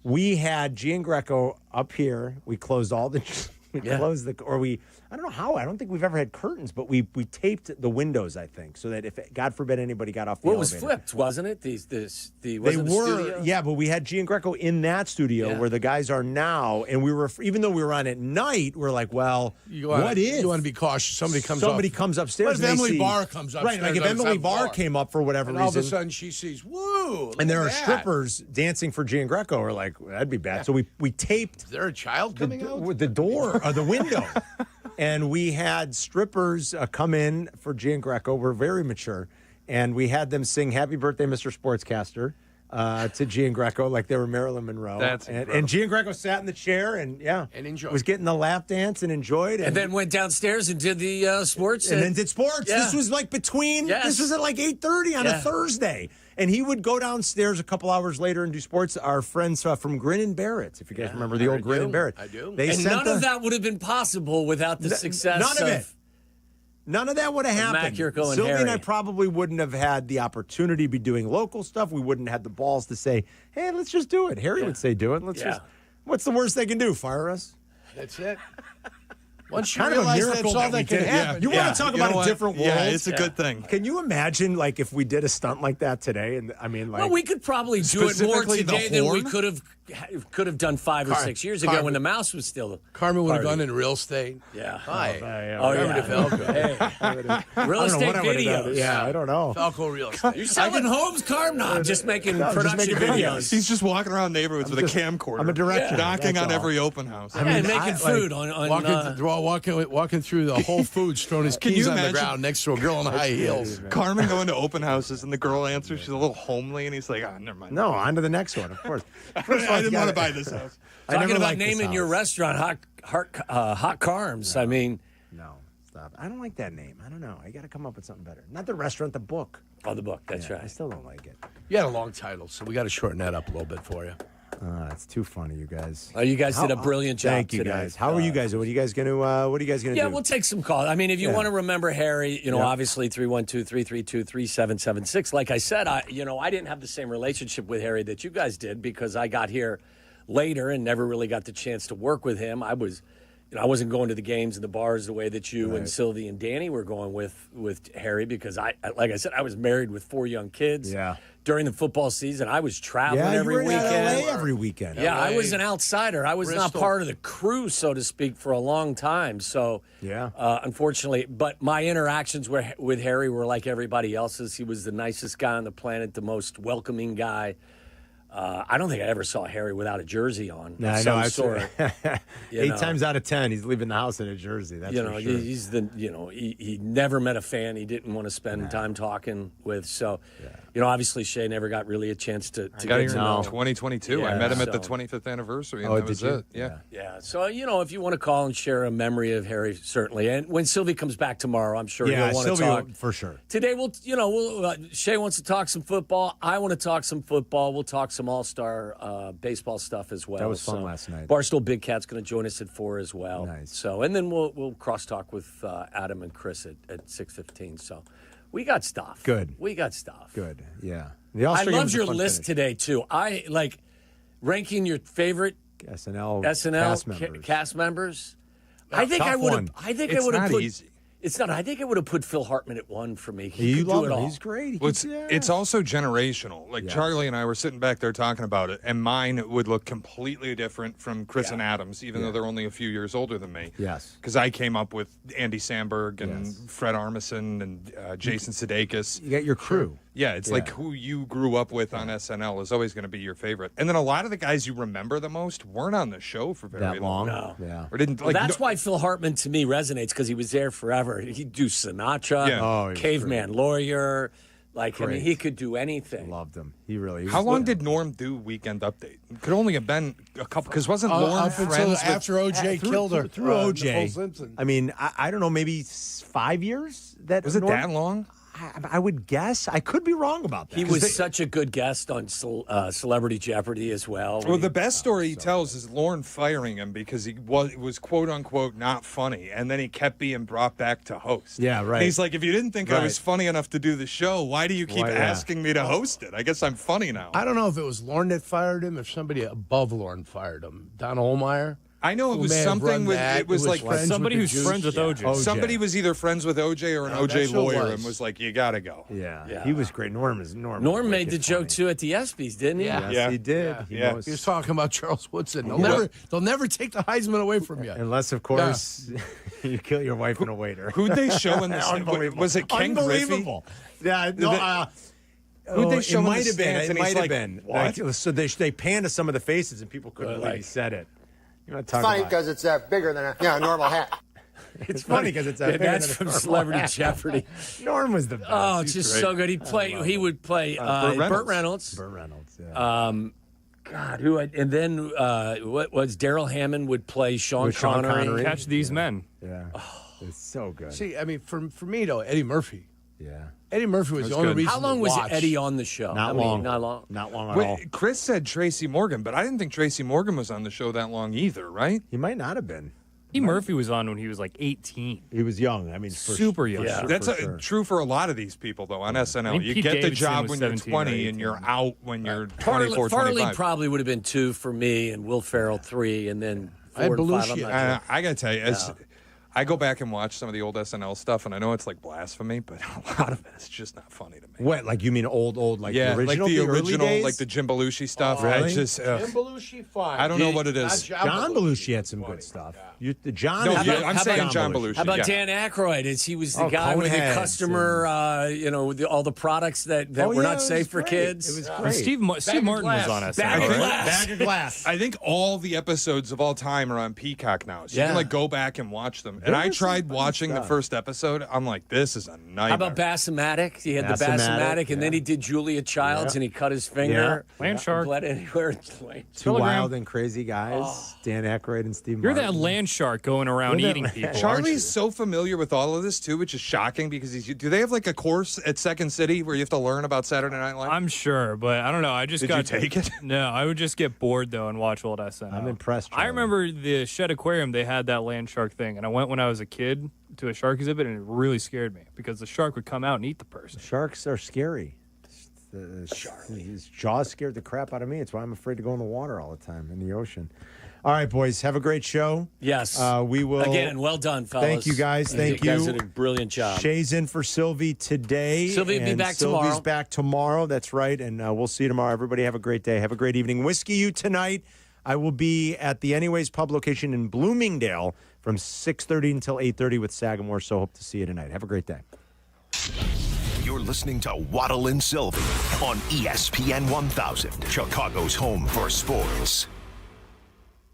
We had Giangracco up here. We closed all the. Closed the, or we. I don't know how. I don't think we've ever had curtains, but we taped the windows. I think so that if God forbid anybody got off the Well, it was elevator. flipped, wasn't it? They wasn't the were, studio? yeah, but we had Giangracco in that studio where the guys are now, and we were, even though we were on at night, we're like, well, what if you want to be cautious? Somebody comes upstairs. What if and they Emily see- Barr comes upstairs? Right, like if on the Emily seventh Barr floor, came up for whatever and reason, all of a sudden she sees, woo, and there are look at that. strippers dancing for Giangracco, we're like, that'd be bad. So we taped. Is there a child coming out? With the door or the window. And we had strippers come in for Giangracco. We're very mature. And we had them sing Happy Birthday, Mr. Sportscaster to Giangracco like they were Marilyn Monroe. That's and Giangracco sat in the chair and, and enjoyed. was getting the lap dance and enjoyed. And then went downstairs and did the sports. And then did sports. Yeah. This was like between, Yes. this was at like 8:30 on a Yeah. Thursday. And he would go downstairs a couple hours later and do sports. Our friends from Grin and Barrett, if you guys remember the old Grin and Barrett. I do. They And sent none of that would have been possible without the success None of it. None of that would have Mac, happened. Jurko, and Sylvia and I Harry. probably wouldn't have had the opportunity to be doing local stuff. We wouldn't have had the balls to say, hey, let's just do it. Harry would say, do it. Let's just. What's the worst they can do? Fire us? That's it. Once you Kind of a realize miracle that's all that we that can did it. happen. You want to talk You know about a what? different world? Yeah, it's a good thing. Can you imagine, like, if we did a stunt like that today? And I mean, like, Well, we could probably do it more Specifically the today than we horn? could have done 5 or 6 years ago Carmen- when the mouse was still. Carmen would have party. gone in real estate. Yeah. Hi. Oh, Carmen yeah. DeFalco. Hey. Real estate videos. Yeah, I don't know. Falco Real Estate. You're selling homes, Carm? No, I'm just making No, just production making videos. He's just walking around neighborhoods with a camcorder. I'm a director. Knocking That's on all. every open house. Yeah, and making food on walking through the Whole Foods, throwing his Can keys you on the imagine? ground next to a girl in high heels. Carmen going to open houses and the girl answers. She's a little homely, and he's like, "Ah, never mind." No, on to the next one, of course. I didn't want to buy this house. Talking about naming your restaurant Hot Carms. I mean, No, stop. I don't like that name. I don't know. I got to come up with something better. Not the restaurant, the book. oh, the book. That's I right. still don't like it. You had a long title, so we got to shorten that up a little bit for you. It's too funny, you guys. Oh, you guys did a brilliant job Thank you, today. guys. How are you guys? What are you guys going to? What are you guys going to Yeah, do? we'll take some calls. I mean, if you want to remember Harry, obviously 312-332-3776. Like I said, I didn't have the same relationship with Harry that you guys did because I got here later and never really got the chance to work with him. I wasn't going to the games and the bars the way that you and Sylvie and Danny were going with Harry because like I said, I was married with 4 young kids. Yeah. During the football season, I was traveling you every were in weekend. LA every weekend. Yeah, I LA, was an outsider. I was not Bristol. part of the crew, so to speak, for a long time. So, unfortunately, but my interactions with Harry were like everybody else's. He was the nicest guy on the planet, the most welcoming guy. I don't think I ever saw Harry without a jersey on. No, I some know. sort. 8 times out of 10, he's leaving the house in a jersey. That's for sure. He's he never met a fan he didn't want to spend time talking with. So, obviously Shea never got really a chance to I got get here to in know. 2022. I met him at the So- 25th anniversary, and Oh, that did was you? it. Yeah. Yeah. So, if you want to call and share a memory of Harry, certainly. And when Sylvie comes back tomorrow, I'm sure Yeah, he'll want to Sylvia, talk. for sure. Today, Shea wants to talk some football. I want to talk some football. We'll talk some all-star baseball stuff as well. That was fun last night. Barstool Big Cat's going to join us at 4 as well. Nice. So, and then we'll cross-talk with Adam and Chris at 6:15. So, we got stuff. Good. We got stuff. Good. Yeah. The I All-Star game loved was a your fun list finish. today, too. I like ranking your favorite SNL cast members. I think tough I would have. one. I think It's I would have not put. easy. It's not. I think I would have put Phil Hartman at 1 for me. You could love do it him. all. He's great. He Well, keeps- it's also generational. Like Yes. Charlie and I were sitting back there talking about it, and mine would look completely different from Chris and Adam's, even though they're only a few years older than me. Yes. Because I came up with Andy Samberg and Yes. Fred Armisen and Jason Sudeikis. You got your crew. Yeah, it's like who you grew up with on SNL is always going to be your favorite. And then a lot of the guys you remember the most weren't on the show for very long. No. Yeah. Or didn't, Well, that's why Phil Hartman, to me, resonates, because he was there forever. He'd do Sinatra, Caveman Lawyer. Like, I mean, he could do anything. Loved him. He really. How long did Norm do Weekend Update? It could only have been a couple, because wasn't Norm friends after OJ killed her? Through OJ. Nicole Simpson. I mean, I don't know, maybe 5 years? Was it that long? I would guess. I could be wrong about that. He was such a good guest on Celebrity Jeopardy as well. Well, the best story he tells is Lorne firing him because he was quote unquote not funny, and then he kept being brought back to host. Yeah, right. And he's like, if you didn't think I was funny enough to do the show, why do you keep asking me to host it? I guess I'm funny now. I don't know if it was Lorne that fired him, if somebody above Lorne fired him. Don Olmeyer. I know it was something with it was like somebody who's friends with OJ. Somebody was either friends with OJ or an OJ lawyer and was like, "You gotta go." Yeah, he was great. Norm made the joke too at the ESPYs, didn't he? Yes, he did. Yeah. He was talking about Charles Woodson. They'll never take the Heisman away from you, unless, of course, you kill your wife and a waiter. Who'd they show in this? Was it Ken Griffey? Yeah, no. Who'd they show? It might have been. It might have been. Like, so they panned to some of the faces, and people couldn't believe he said it. It's funny because it's bigger than a normal hat. It's funny because it's bigger that's than from a Celebrity hat. Jeopardy. Norm was the best. Oh, it's just so good. He would play Burt Reynolds. Burt Reynolds. Yeah. God, and then what was Daryl Hammond would play Sean Connery. Catch these men. Yeah, it's so good. See, I mean, for me though, Eddie Murphy. Yeah. Eddie Murphy was the only reason. How long was Eddie on the show? Not long. Not long. Not long at all. Chris said Tracy Morgan, but I didn't think Tracy Morgan was on the show that long either, right? He might not have been. Eddie Murphy was on when he was like 18. He was young. I mean, super young. Yeah. That's true for a lot of these people, though, on SNL. I mean, you Pete get the Davidson job was when you're 17 20 or and you're out when you're 24, Farley 25. probably would have been 2 for me, and Will Ferrell 3, and then 4 and 5. I'm not sure. I got to tell you, I go back and watch some of the old SNL stuff, and I know it's like blasphemy, but a lot of it is just not funny to me. What, like you mean old, like the original? Like the early original, days? like the Jim Belushi stuff. Really? Jim Belushi, fine. I don't know what it is. John Belushi had some good stuff. I'm saying John Belushi. How about Dan Aykroyd? He was the guy with the customer, with all the products that were not safe for kids. It was great. Steve Martin was on SNL. Bag of glass. I think all the episodes of all time are on Peacock now, so you can go back and watch them. And I tried watching the first episode. I'm like, this is a nightmare. How about Bassomatic? He had the Bassomatic, and then he did Julia Childs, and he cut his finger. Land Shark. Bled anywhere. Two wild and crazy guys, Dan Aykroyd and Steve You're Martin. that land shark going around eating people. Charlie's so familiar with all of this too, which is shocking because do they have like a course at Second City where you have to learn about Saturday Night Live? I'm sure, but I don't know. I just Did you take it? No, I would just get bored though and watch old SNL. I'm impressed. I remember the Shed Aquarium. They had that land shark thing, and I went when I was a kid to a shark exhibit, and it really scared me because the shark would come out and eat the person. Sharks are scary. His jaws scared the crap out of me. It's why I'm afraid to go in the water all the time, in the ocean. All right, boys, have a great show. Yes. We will. Again, well done, fellas. Thank you, guys. Thank you. You guys did a brilliant job. Shay's in for Sylvie today. Sylvie will be back tomorrow. tomorrow. Sylvie's back tomorrow. That's right. And we'll see you tomorrow. Everybody have a great day. Have a great evening. Whiskey You tonight. I will be at the Anyways Pub location in Bloomingdale from 6:30 until 8:30 with Sagamore. So hope to see you tonight. Have a great day. You're listening to Waddle and Sylvie on ESPN 1000, Chicago's home for sports.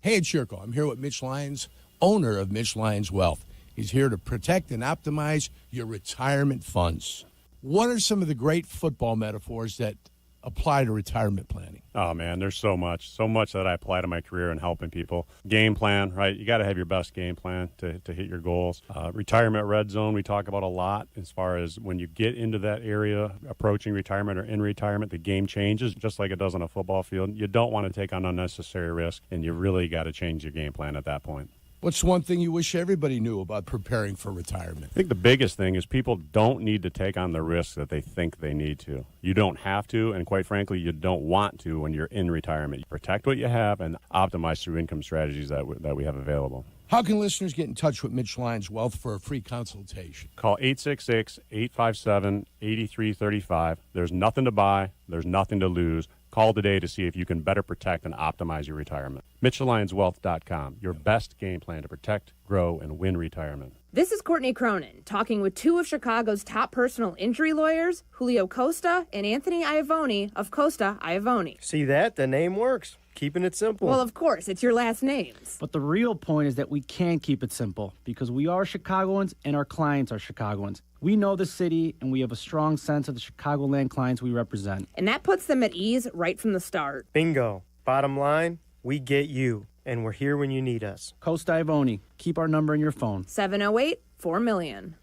Hey, it's Jurko. I'm here with Mitch Lyons, owner of Mitch Lyons Wealth. He's here to protect and optimize your retirement funds. What are some of the great football metaphors that apply to retirement planning? Oh, man, there's so much that I apply to my career and helping people. Game plan, right? You got to have your best game plan to hit your goals. Retirement red zone, we talk about a lot as far as when you get into that area, approaching retirement or in retirement, the game changes just like it does on a football field. You don't want to take on unnecessary risk, and you really got to change your game plan at that point. What's one thing you wish everybody knew about preparing for retirement? I think the biggest thing is people don't need to take on the risks that they think they need to. You don't have to, and quite frankly, you don't want to when you're in retirement. You protect what you have and optimize through income strategies that we have available. How can listeners get in touch with Mitch Lyons Wealth for a free consultation? Call 866-857-8335. There's nothing to buy. There's nothing to lose. Call today to see if you can better protect and optimize your retirement. MitchAllianceWealth.com, your best game plan to protect, grow, and win retirement. This is Courtney Cronin talking with two of Chicago's top personal injury lawyers, Julio Costa and Anthony Iavone of Costa Iavone. See that? The name works. Keeping it simple. Well, of course, it's your last names. But the real point is that we can keep it simple because we are Chicagoans and our clients are Chicagoans. We know the city and we have a strong sense of the Chicagoland clients we represent. And that puts them at ease right from the start. Bingo. Bottom line, we get you. And we're here when you need us. Costa Iavone. Keep our number in your phone. 708-4million.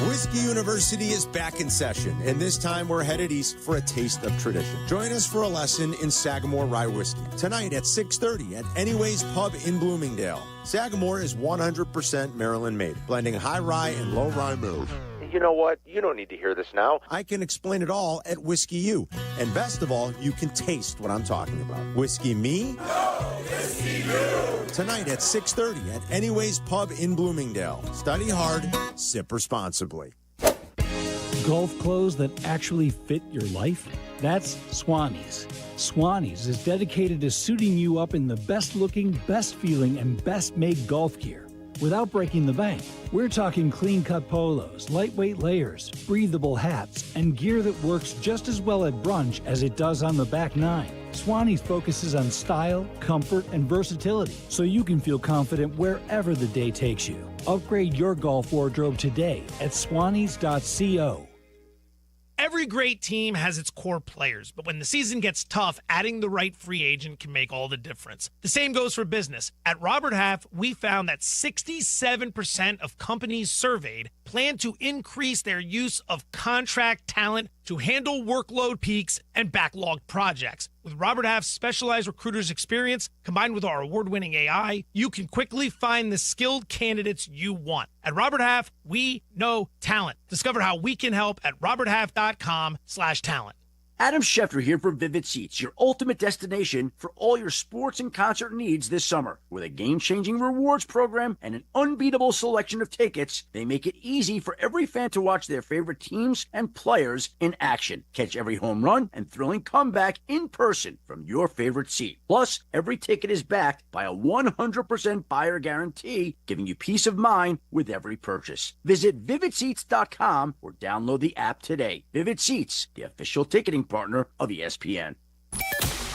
Whiskey University is back in session, and this time we're headed east for a taste of tradition. Join us for a lesson in Sagamore Rye Whiskey tonight at 6:30 at Anyways Pub in Bloomingdale. Sagamore is 100% Maryland made, blending high rye and low rye malt. You know what? You don't need to hear this now. I can explain it all at Whiskey U. And best of all, you can taste what I'm talking about. Whiskey me? No, Whiskey you! Tonight at 6:30 at Anyways Pub in Bloomingdale. Study hard, sip responsibly. Golf clothes that actually fit your life? That's Swannies. Swannies is dedicated to suiting you up in the best looking, best feeling, and best made golf gear without breaking the bank. We're talking clean-cut polos, lightweight layers, breathable hats, and gear that works just as well at brunch as it does on the back nine. Swannies focuses on style, comfort, and versatility, so you can feel confident wherever the day takes you. Upgrade your golf wardrobe today at swannies.co. Every great team has its core players, but when the season gets tough, adding the right free agent can make all the difference. The same goes for business. At Robert Half, we found that 67% of companies surveyed plan to increase their use of contract talent to handle workload peaks and backlogged projects. With Robert Half's specialized recruiters' experience, combined with our award-winning AI, you can quickly find the skilled candidates you want. At Robert Half, we know talent. Discover how we can help at roberthalf.com/talent. Adam Schefter here for Vivid Seats, your ultimate destination for all your sports and concert needs this summer. With a game-changing rewards program and an unbeatable selection of tickets, they make it easy for every fan to watch their favorite teams and players in action. Catch every home run and thrilling comeback in person from your favorite seat. Plus, every ticket is backed by a 100% buyer guarantee, giving you peace of mind with every purchase. Visit VividSeats.com or download the app today. Vivid Seats, the official ticketing partner of ESPN.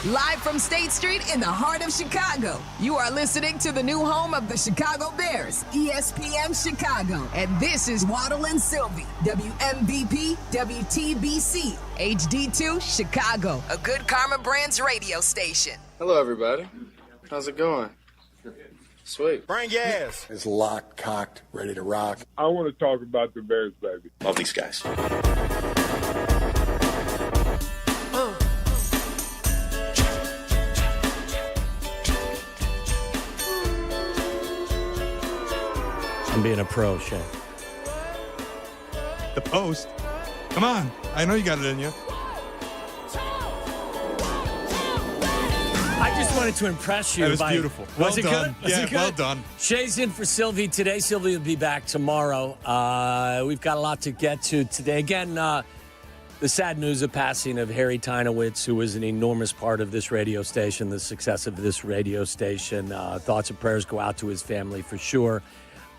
Live from State Street in the heart of Chicago, you are listening to the new home of the Chicago Bears, ESPN Chicago. And this is Waddle and Sylvie, WMVP, WTBC, HD2, Chicago, a good Carmen Brands radio station. Hello, everybody. How's it going? Sweet. Bring your ass. It's locked, cocked, ready to rock. I want to talk about the Bears, baby. Love these guys. I'm being a pro, Shea. The post. Come on. I know you got it in you. I just wanted to impress you. That was beautiful. Was it done. good? Was it good? Well done. Shay's in for Sylvie today. Sylvie will be back tomorrow. We've got a lot to get to today. Again, the sad news of passing of Harry Tinowitz, who was an enormous part of this radio station, the success of this radio station. Thoughts and prayers go out to his family for sure.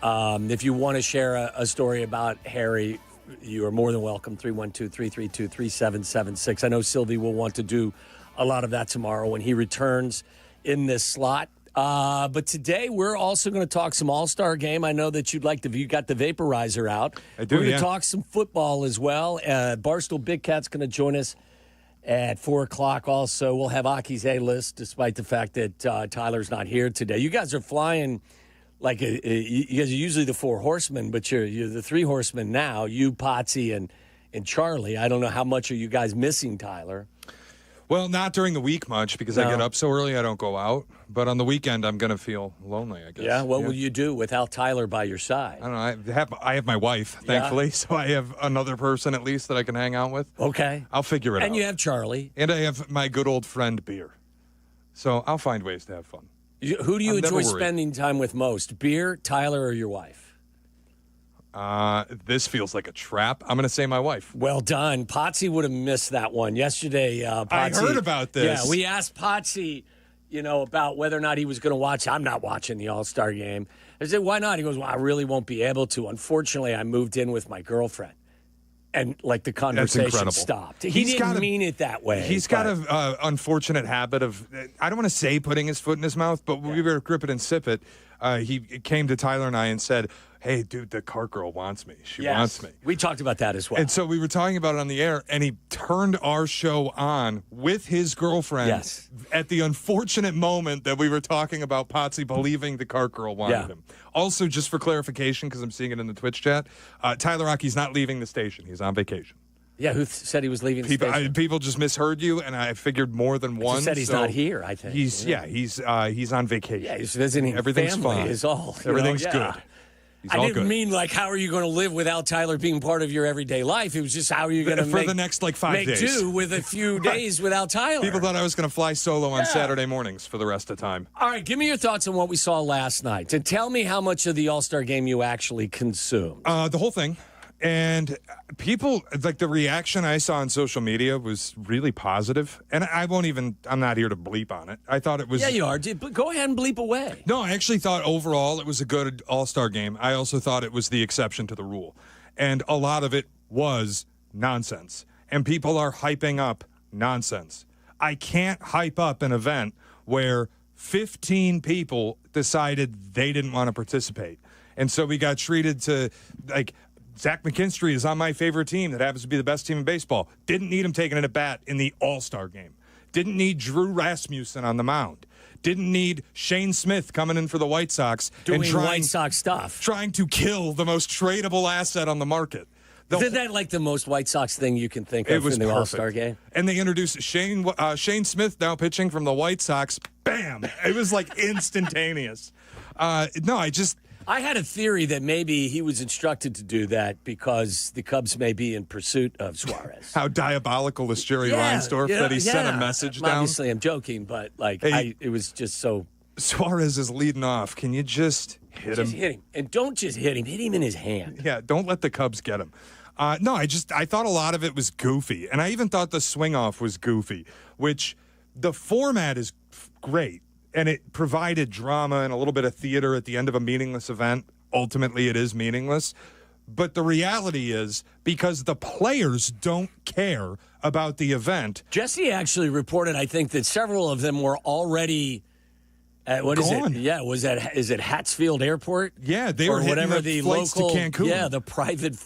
If you want to share a story about Harry, you are more than welcome. 312-332-3776. I know Sylvie will want to do a lot of that tomorrow when he returns in this slot. But today we're also going to talk some All-Star game. I know that you got the vaporizer out. I do, We're going to talk some football as well. Barstool Big Cat's going to join us at 4 o'clock. Also, we'll have Aki's A-list, despite the fact that Tyler's not here today. You guys are flying like you guys are usually the 4 horsemen, but you're the 3 horsemen now. You, Potsy, and Charlie. I don't know how much are you guys missing, Tyler. Well, not during the week much because I get up so early I don't go out. But on the weekend, I'm going to feel lonely, I guess. Yeah, what will you do without Tyler by your side? I don't know. I have my wife, thankfully, so I have another person at least that I can hang out with. Okay. I'll figure it out. And you have Charlie. And I have my good old friend Beer. So I'll find ways to have fun. Who do you enjoy spending time with most, Beer, Tyler, or your wife? This feels like a trap. I'm going to say my wife. Well done. Potsy would have missed that one. Yesterday, Potsy... I heard about this. Yeah, we asked Potsy, about whether or not he was going to watch. I'm not watching the All-Star game. I said, why not? He goes, well, I really won't be able to. Unfortunately, I moved in with my girlfriend. And, the conversation stopped. He didn't mean it that way. He's got an unfortunate habit of, I don't want to say putting his foot in his mouth, but we were grip it and sip it. He came to Tyler and I and said, hey, dude, the cart girl wants me. She wants me. We talked about that as well. And so we were talking about it on the air, and he turned our show on with his girlfriend at the unfortunate moment that we were talking about Potsy believing the cart girl wanted him. Also, just for clarification, because I'm seeing it in the Twitch chat, Tyler Rocky's not leaving the station. He's on vacation. Yeah, who said he was leaving the station? People just misheard you, and I figured more than one. He said he's not here, I think. He's on vacation. Yeah, he's visiting Everything's family fine. is all. Everything's good. I didn't mean how are you going to live without Tyler being part of your everyday life? It was just how are you going to for the next 5 days do with a few days without Tyler. People thought I was going to fly solo on Saturday mornings for the rest of the time. All right, give me your thoughts on what we saw last night. And tell me how much of the All-Star game you actually consumed. The whole thing. And people, the reaction I saw on social media was really positive. And I'm not here to bleep on it. I thought it was. Yeah, you are. Go ahead and bleep away. No, I actually thought overall it was a good All-Star game. I also thought it was the exception to the rule. And a lot of it was nonsense. And people are hyping up nonsense. I can't hype up an event where 15 people decided they didn't want to participate. And so we got treated to, Zach McKinstry is on my favorite team that happens to be the best team in baseball. Didn't need him taking it at bat in the All-Star game. Didn't need Drew Rasmussen on the mound. Didn't need Shane Smith coming in for the White Sox. Doing White Sox stuff. Trying to kill the most tradable asset on the market. Isn't that the most White Sox thing you can think of in the All-Star game? And they introduced Shane Smith now pitching from the White Sox. Bam! It was instantaneous. I had a theory that maybe he was instructed to do that because the Cubs may be in pursuit of Suarez. How diabolical is Jerry Reinsdorf that he sent a message down? Obviously, I'm joking, but it was just so. Suarez is leading off. Can you just hit him? Just hit him. And don't just hit him. Hit him in his hand. Yeah, don't let the Cubs get him. I thought a lot of it was goofy. And I even thought the swing-off was goofy, which the format is great. And it provided drama and a little bit of theater at the end of a meaningless event. Ultimately, it is meaningless. But the reality is, because the players don't care about the event. Jesse actually reported, I think, that several of them were already What is it? Yeah, is it Hatsfield Airport? Yeah, they or were hitting whatever the the flights local to Cancun. Yeah, the private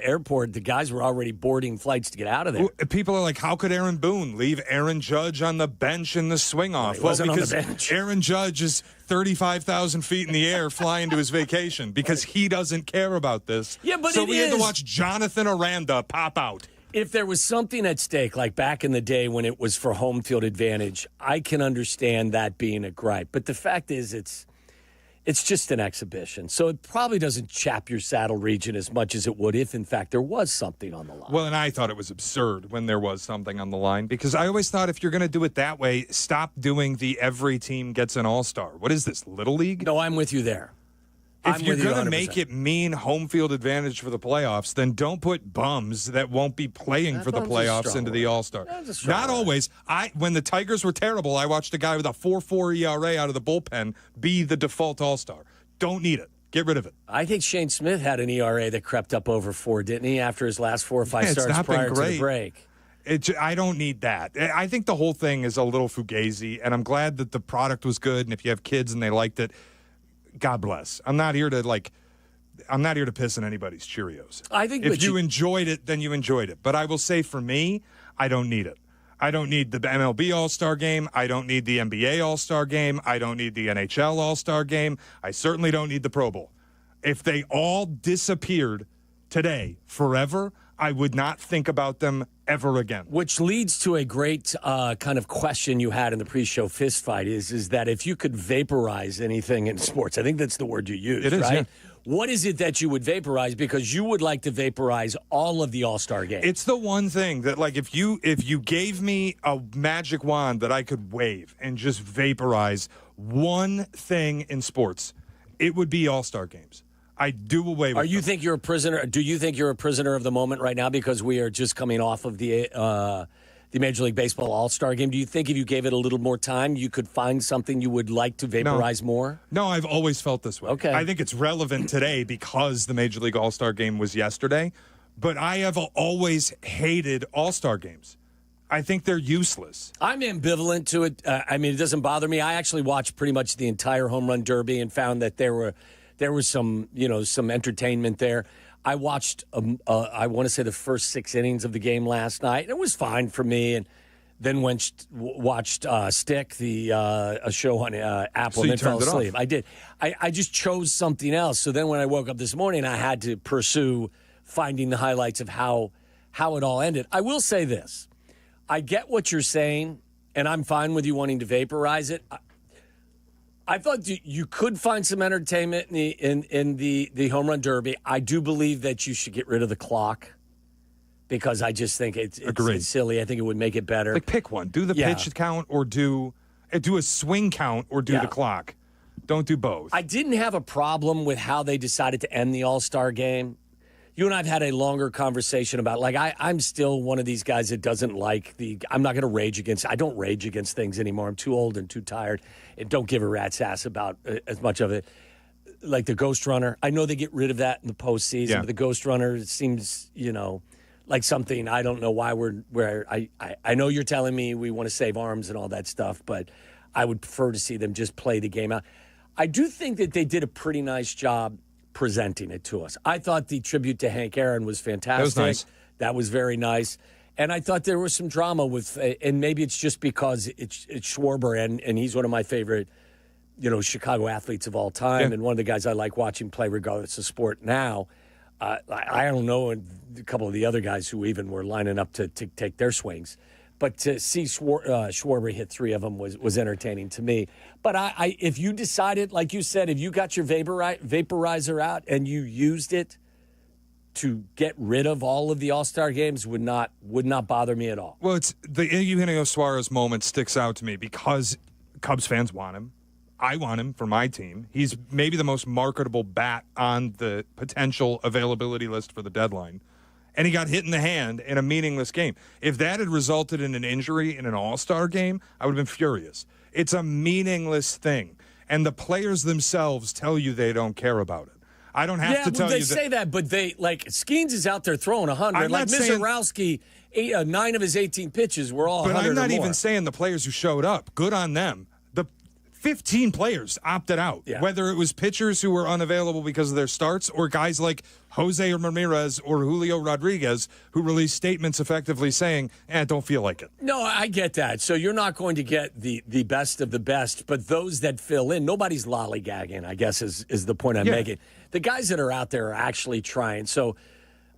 airport. The guys were already boarding flights to get out of there. People are like, how could Aaron Boone leave Aaron Judge on the bench in the swing off? He wasn't because on the bench. Aaron Judge is 35,000 feet in the air flying to his vacation because he doesn't care about this. Yeah, but so it we had is. to watch Jonathan Aranda pop out. If there was something at stake, like back in the day when it was for home field advantage, I can understand that being a gripe. But the fact is, it's just an exhibition. So it probably doesn't chap your saddle region as much as it would if, in fact, there was something on the line. Well, and I thought it was absurd when there was something on the line because I always thought if you're going to do it that way, stop doing the every team gets an all-star. What is this, Little League? No, I'm with you there. If you're going to make it mean home field advantage for the playoffs, then don't put bums that won't be playing for the playoffs into the All-Star. Not always. When the Tigers were terrible, I watched a guy with a 4.4 ERA out of the bullpen be the default All-Star. Don't need it. Get rid of it. I think Shane Smith had an ERA that crept up over 4, didn't he, after his last 4 or 5 starts prior to the break? I don't need that. I think the whole thing is a little fugazi, and I'm glad that the product was good, and if you have kids and they liked it, God bless. I'm not here to piss in anybody's Cheerios. I think if you enjoyed it, then you enjoyed it. But I will say for me, I don't need it. I don't need the MLB All-Star Game. I don't need the NBA All-Star Game. I don't need the NHL All-Star Game. I certainly don't need the Pro Bowl. If they all disappeared today forever, I would not think about them ever again. Which leads to a great kind of question you had in the pre-show fist fight is that if you could vaporize anything in sports, I think that's the word you used, it is, right? Yeah. What is it that you would vaporize? Because you would like to vaporize all of the All-Star games. It's the one thing that, like, if you gave me a magic wand that I could wave and just vaporize one thing in sports, it would be All-Star games. I do away with. Do you think you're a prisoner? Do you think you're a prisoner of the moment right now because we are just coming off of the the Major League Baseball All-Star Game. Do you think if you gave it a little more time, you could find something you would like to vaporize more? No, I've always felt this way. Okay. I think it's relevant today because the Major League All-Star Game was yesterday, but I have always hated All-Star Games. I think they're useless. I'm ambivalent to it. It doesn't bother me. I actually watched pretty much the entire Home Run Derby and found that there was some entertainment there. I watched, I want to say, the first 6 innings of the game last night. It was fine for me, and then watched Stick, a show on Apple, and then fell asleep. I did. I just chose something else. So then when I woke up this morning, I had to pursue finding the highlights of how it all ended. I will say this. I get what you're saying, and I'm fine with you wanting to vaporize it. I thought you could find some entertainment in the Home Run Derby. I do believe that you should get rid of the clock because I just think it's silly. I think it would make it better. Like, pick one. Do the pitch count or do a swing count or do the clock. Don't do both. I didn't have a problem with how they decided to end the All-Star Game. You and I have had a longer conversation about, I'm still one of these guys that doesn't like I'm not going to rage against, I don't rage against things anymore. I'm too old and too tired and don't give a rat's ass about as much of it. Like the Ghost Runner. I know they get rid of that in the postseason, but the Ghost Runner seems, like something, I don't know why I know you're telling me we want to save arms and all that stuff, but I would prefer to see them just play the game out. I do think that they did a pretty nice job presenting it to us. I thought the tribute to Hank Aaron was fantastic. That was nice. That was very nice. And I thought there was some drama with, and maybe it's just because it's Schwarber, and he's one of my favorite, Chicago athletes of all time, and one of the guys I like watching play regardless of sport now. I don't know a couple of the other guys who even were lining up to take their swings. But to see Schwarber hit 3 of them was entertaining to me. But if you decided, like you said, if you got your vaporizer out and you used it to get rid of all of the All-Star games, would not bother me at all. Well, it's the Eugenio Suarez moment sticks out to me because Cubs fans want him. I want him for my team. He's maybe the most marketable bat on the potential availability list for the deadline. And he got hit in the hand in a meaningless game. If that had resulted in an injury in an All-Star game, I would have been furious. It's a meaningless thing. And the players themselves tell you they don't care about it. I don't have to tell you that. They say that, but Skeens is out there throwing 100. Like Mizorowski, 9 of his 18 pitches were all 100 But I'm not or more. even saying the players who showed up. Good on them. The 15 players opted out, whether it was pitchers who were unavailable because of their starts or guys like Jose Ramirez or Julio Rodriguez who released statements effectively saying, don't feel like it. No, I get that. So you're not going to get the best of the best, but those that fill in, nobody's lollygagging, I guess is the point I'm making. The guys that are out there are actually trying. So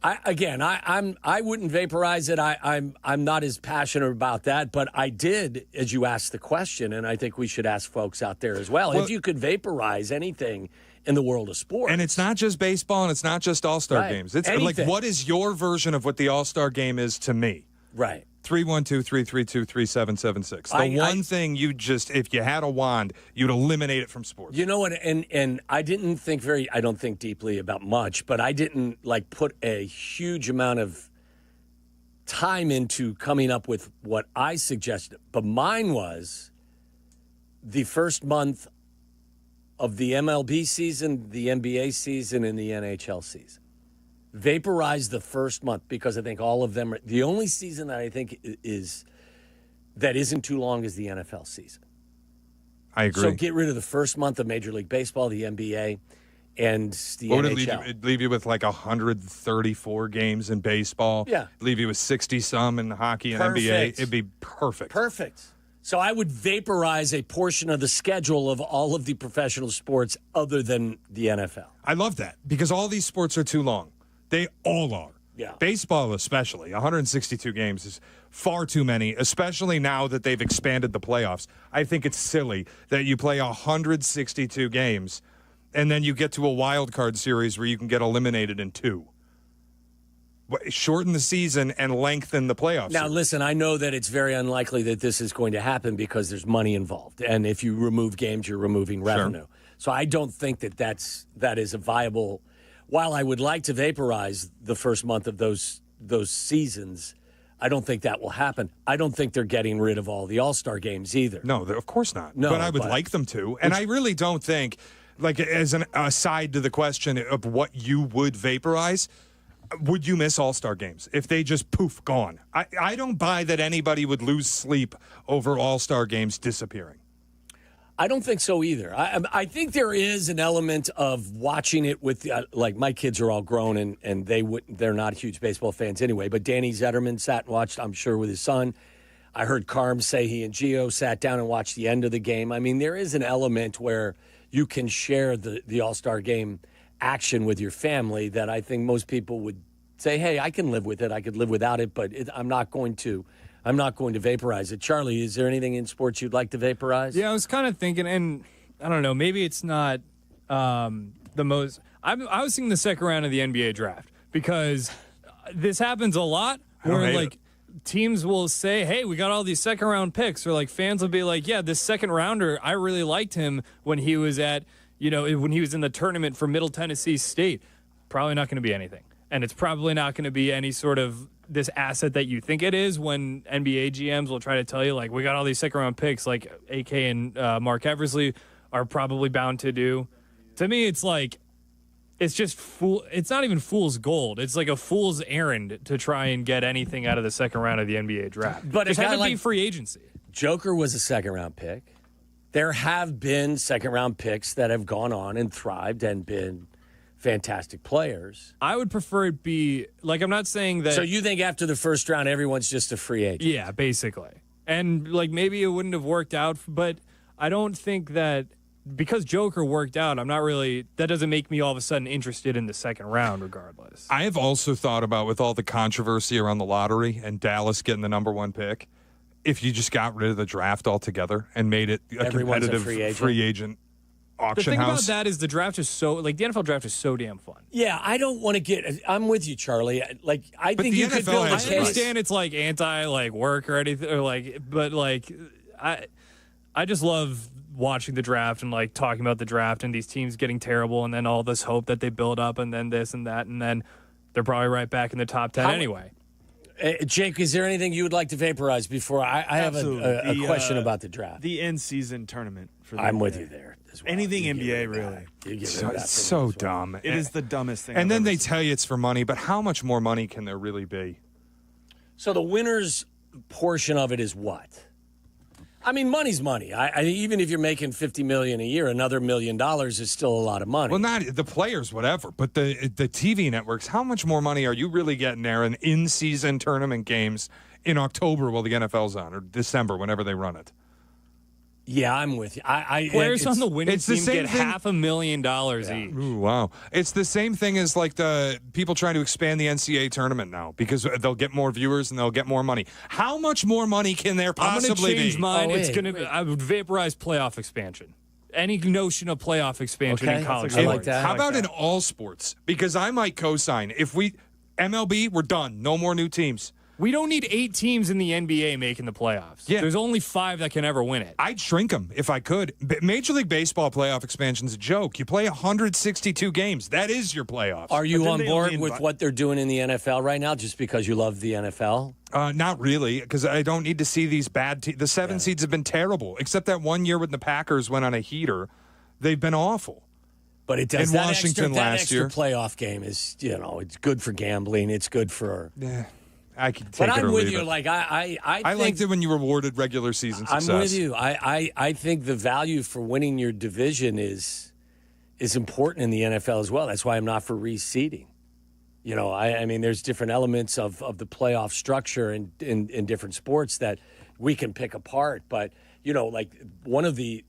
I wouldn't vaporize it. I'm not as passionate about that, but I did, as you asked the question, and I think we should ask folks out there as well. If you could vaporize anything in the world of sports. And it's not just baseball and it's not just All-Star games. It's anything. what is your version of what the All-Star game is to me? Right. 312-332-3776. The one thing if you had a wand, you'd eliminate it from sports. You know what? And I don't think deeply about much, but I didn't put a huge amount of time into coming up with what I suggested. But mine was the first month of the MLB season, the NBA season, and the NHL season. Vaporize the first month because I think all of them are the only season that I think isn't too long is the NFL season. I agree. So get rid of the first month of Major League Baseball, the NBA, and the NHL. It'd leave you with 134 games in baseball. Yeah. Leave you with 60-some in hockey and NBA. It'd be perfect. Perfect. So I would vaporize a portion of the schedule of all of the professional sports other than the NFL. I love that because all these sports are too long. They all are. Yeah. Baseball especially. 162 games is far too many, especially now that they've expanded the playoffs. I think it's silly that you play 162 games and then you get to a wild card series where you can get eliminated in 2. Shorten the season and lengthen the playoffs. Now, listen, I know that it's very unlikely that this is going to happen because there's money involved. And if you remove games, you're removing revenue. Sure. So I don't think that is a viable... While I would like to vaporize the first month of those seasons, I don't think that will happen. I don't think they're getting rid of all the All-Star games either. No, of course not. No, but I would like them to. And I really don't think, like, as an aside to the question of what you would vaporize, would you miss All-Star games if they just poof gone? I don't buy that anybody would lose sleep over All-Star games disappearing. I don't think so either. I think there is an element of watching it with, like, my kids are all grown and they're not huge baseball fans anyway. But Danny Zetterman sat and watched, I'm sure, with his son. I heard Carm say he and Gio sat down and watched the end of the game. I mean, there is an element where you can share the All-Star game action with your family that I think most people would say, hey, I can live with it. I could live without it, but I'm not going to vaporize it. Charlie, is there anything in sports you'd like to vaporize? Yeah, I was kind of thinking, and I don't know, maybe it's not the most. I was thinking the second round of the NBA draft because this happens a lot where, like, teams will say, hey, we got all these second round picks, or like fans will be like, yeah, this second rounder, I really liked him when he was when he was in the tournament for Middle Tennessee State. Probably not going to be anything. And it's probably not going to be any sort of this asset that you think it is when NBA GMs will try to tell you, like, we got all these second-round picks, like AK and Mark Eversley are probably bound to do. To me, it's like, it's just it's not even fool's gold. It's like a fool's errand to try and get anything out of the second round of the NBA draft. But just have it be free agency. Joker was a second-round pick. There have been second-round picks that have gone on and thrived and been fantastic players. I would prefer it be, like, I'm not saying that. So you think after the first round, everyone's just a free agent? Yeah, basically. And, like, maybe it wouldn't have worked out, but I don't think that because Joker worked out, I'm not really, that doesn't make me all of a sudden interested in the second round regardless. I have also thought about, with all the controversy around the lottery and Dallas getting the number one pick, if you just got rid of the draft altogether and made it a competitive free agent auction the thing house. About that is the draft is so, like, the NFL draft is so damn fun. Yeah, I don't want to get, I'm with you, Charlie. Like, I think you could build a case. I understand it's like anti, like, work or anything, or like, but like, I just love watching the draft and, like, talking about the draft and these teams getting terrible and then all this hope that they build up and then this and that and then they're probably right back in the top 10 anyway. Jake, is there anything you would like to vaporize before I have a question about the draft? The in-season tournament. I'm with you there as well. Anything NBA, really. It's so dumb. It is the dumbest thing. And then they tell you it's for money, but how much more money can there really be? So the winner's portion of it is what? I mean, money's money. Even if you're making $50 million a year, another $1 million is still a lot of money. Well, not the players, whatever, but the TV networks. How much more money are you really getting there in in-season tournament games in October while the NFL's on, or December, whenever they run it? Yeah, I'm with you. Players on the winning team get thing. $500,000 each. Ooh, wow. It's the same thing as, like, the people trying to expand the NCAA tournament now because they'll get more viewers and they'll get more money. How much more money can there possibly I'm going to change be? mine. I would vaporize playoff expansion. Any notion of playoff expansion in college sports. I like that. How about in all sports? Because I might co-sign. If MLB, we're done. No more new teams. We don't need 8 teams in the NBA making the playoffs. Yeah. There's only 5 that can ever win it. I'd shrink them if I could. Major League Baseball playoff expansion's a joke. You play 162 games. That is your playoffs. Are you on board with what they're doing in the NFL right now just because you love the NFL? Not really, because I don't need to see these bad teams. The 7 seeds have been terrible, except that one year when the Packers went on a heater. They've been awful. But it does. In Washington that last extra year. playoff game is, it's good for gambling. It's good for... Yeah. I can take but it or I'm with leave you. it. Like I think, liked it when you rewarded regular season success. I'm with you. I think the value for winning your division is important in the NFL as well. That's why I'm not for reseeding. I mean, there's different elements of the playoff structure in different sports that we can pick apart. But like one of the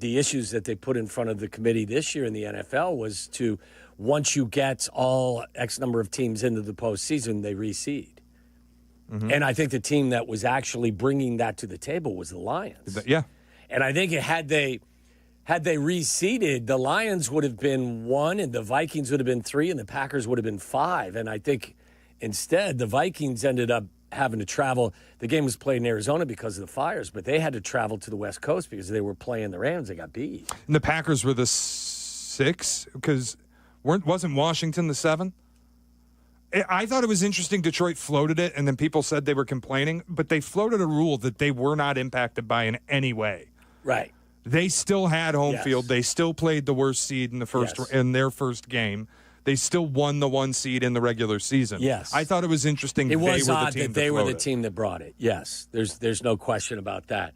issues that they put in front of the committee this year in the NFL was to, once you get all X number of teams into the postseason, they reseed. Mm-hmm. And I think the team that was actually bringing that to the table was the Lions. Yeah. And I think had they reseeded, the Lions would have been 1 and the Vikings would have been 3 and the Packers would have been 5. And I think instead the Vikings ended up having to travel. The game was played in Arizona because of the fires, but they had to travel to the West Coast because they were playing the Rams. They got beat. And the Packers were the 6 because wasn't Washington the 7? I thought it was interesting. Detroit floated it, and then people said they were complaining, but they floated a rule that they were not impacted by in any way. Right. They still had home Yes. field. They still played the worst seed in their first game. They still won the 1 seed in the regular season. Yes. I thought it was interesting. It was odd that they were the team that brought it. Yes, there's no question about that.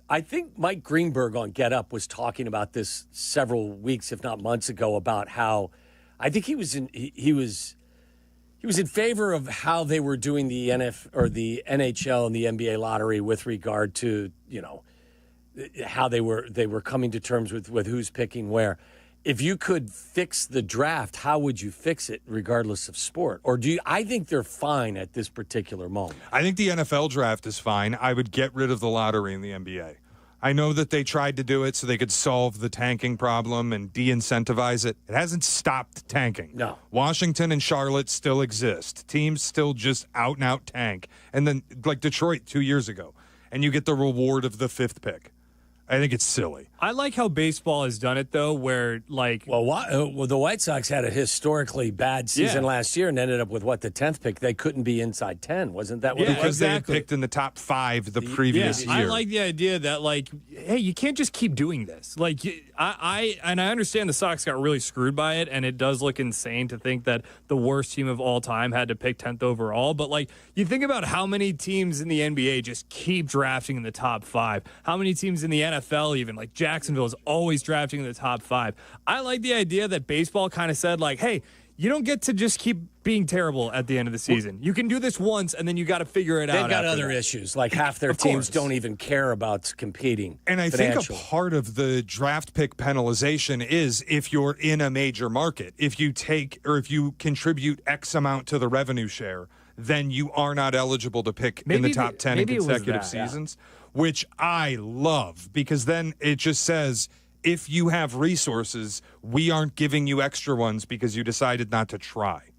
I think Mike Greenberg on Get Up was talking about this several weeks, if not months ago, about how I think he was in favor of how they were doing the the NHL and the NBA lottery with regard to how they were coming to terms with who's picking where. If you could fix the draft, how would you fix it regardless of sport? Or I think they're fine at this particular moment. I think the NFL draft is fine. I would get rid of the lottery in the NBA. I know that they tried to do it so they could solve the tanking problem and de-incentivize it. It hasn't stopped tanking. No. Washington and Charlotte still exist. Teams still just out-and-out tank. And then, like Detroit 2 years ago, and you get the reward of the 5th pick. I think it's silly. I like how baseball has done it, though, where, the White Sox had a historically bad season last year and ended up with, the 10th pick? They couldn't be inside 10. Wasn't that what it was? Because they had picked in the top 5 the previous year. I like the idea that, hey, you can't just keep doing this. I understand the Sox got really screwed by it, and it does look insane to think that the worst team of all time had to pick 10th overall. But, you think about how many teams in the NBA just keep drafting in the top 5. How many teams in the NFL even, Jacksonville is always drafting in the top 5. I like the idea that baseball kind of said, hey, you don't get to just keep being terrible at the end of the season. You can do this once, and then you got to figure it out. They've got other issues. Half their teams don't even care about competing. And I think a part of the draft pick penalization is if you're in a major market. If you contribute X amount to the revenue share, then you are not eligible to pick in the top 10 in consecutive seasons. Yeah. Which I love, because then it just says, if you have resources, we aren't giving you extra ones because you decided not to try.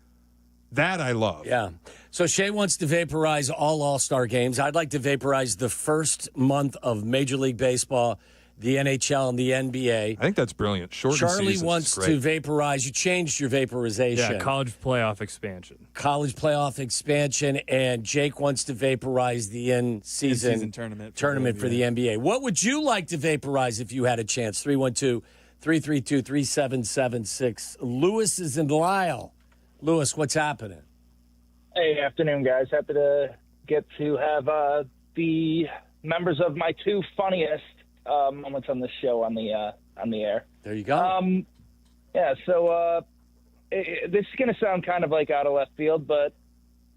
That I love. Yeah. So Shea wants to vaporize all All-Star games. I'd like to vaporize the first month of Major League Baseball, the NHL, and the NBA. I think that's brilliant. Charlie wants to vaporize. You changed your vaporization. Yeah, college playoff expansion. College playoff expansion, and Jake wants to vaporize the in-season tournament for the NBA. What would you like to vaporize if you had a chance? 312-332-3776. Lewis is in Lisle. Lewis, what's happening? Hey, afternoon, guys. Happy to get to have the members of my 2 funniest moments on the show on the air. There you go. So this is going to sound kind of out of left field, but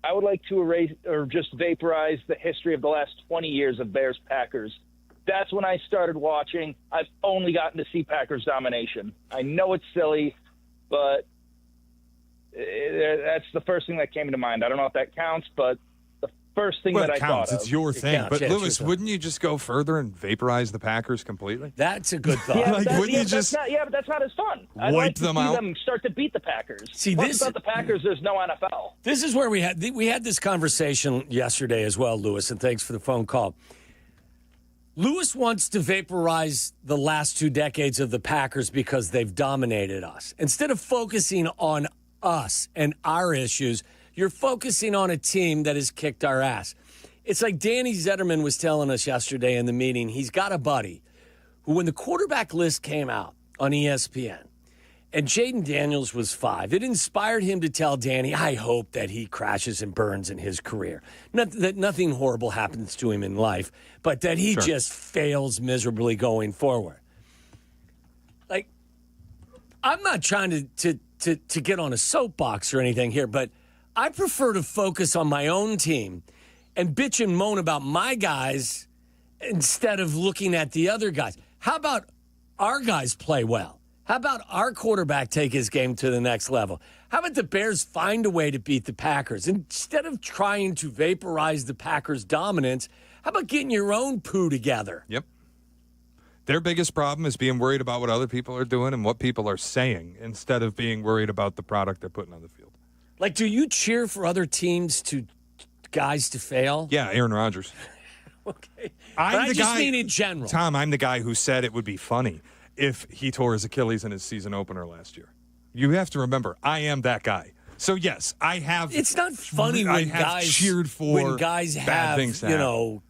I would like to erase or just vaporize the history of the last 20 years of Bears-Packers. That's when I started watching. I've only gotten to see Packers domination. I know it's silly, but that's the first thing that came to mind. I don't know if that counts, but first thing that I thought of. It's your thing. But, Lewis, wouldn't you just go further and vaporize the Packers completely? That's a good thought. But that's not as fun. I'd like to see them start to beat the Packers. Without the Packers, there's no NFL. This is where we had this conversation yesterday as well, Lewis, and thanks for the phone call. Lewis wants to vaporize the last 2 decades of the Packers because they've dominated us. Instead of focusing on us and our issues, you're focusing on a team that has kicked our ass. It's like Danny Zetterman was telling us yesterday in the meeting. He's got a buddy who, when the quarterback list came out on ESPN and Jaden Daniels was 5, it inspired him to tell Danny, I hope that he crashes and burns in his career. That nothing horrible happens to him in life, but that he just fails miserably going forward. I'm not trying to get on a soapbox or anything here, but I prefer to focus on my own team and bitch and moan about my guys instead of looking at the other guys. How about our guys play well? How about our quarterback take his game to the next level? How about the Bears find a way to beat the Packers? Instead of trying to vaporize the Packers' dominance, how about getting your own poo together? Yep. Their biggest problem is being worried about what other people are doing and what people are saying instead of being worried about the product they're putting on the field. Do you cheer for other teams guys to fail? Yeah, Aaron Rodgers. Okay. I just mean in general. Tom, I'm the guy who said it would be funny if he tore his Achilles in his season opener last year. You have to remember, I am that guy. So yes, I have. It's not funny I when have guys cheered for when guys bad have things to you happen. know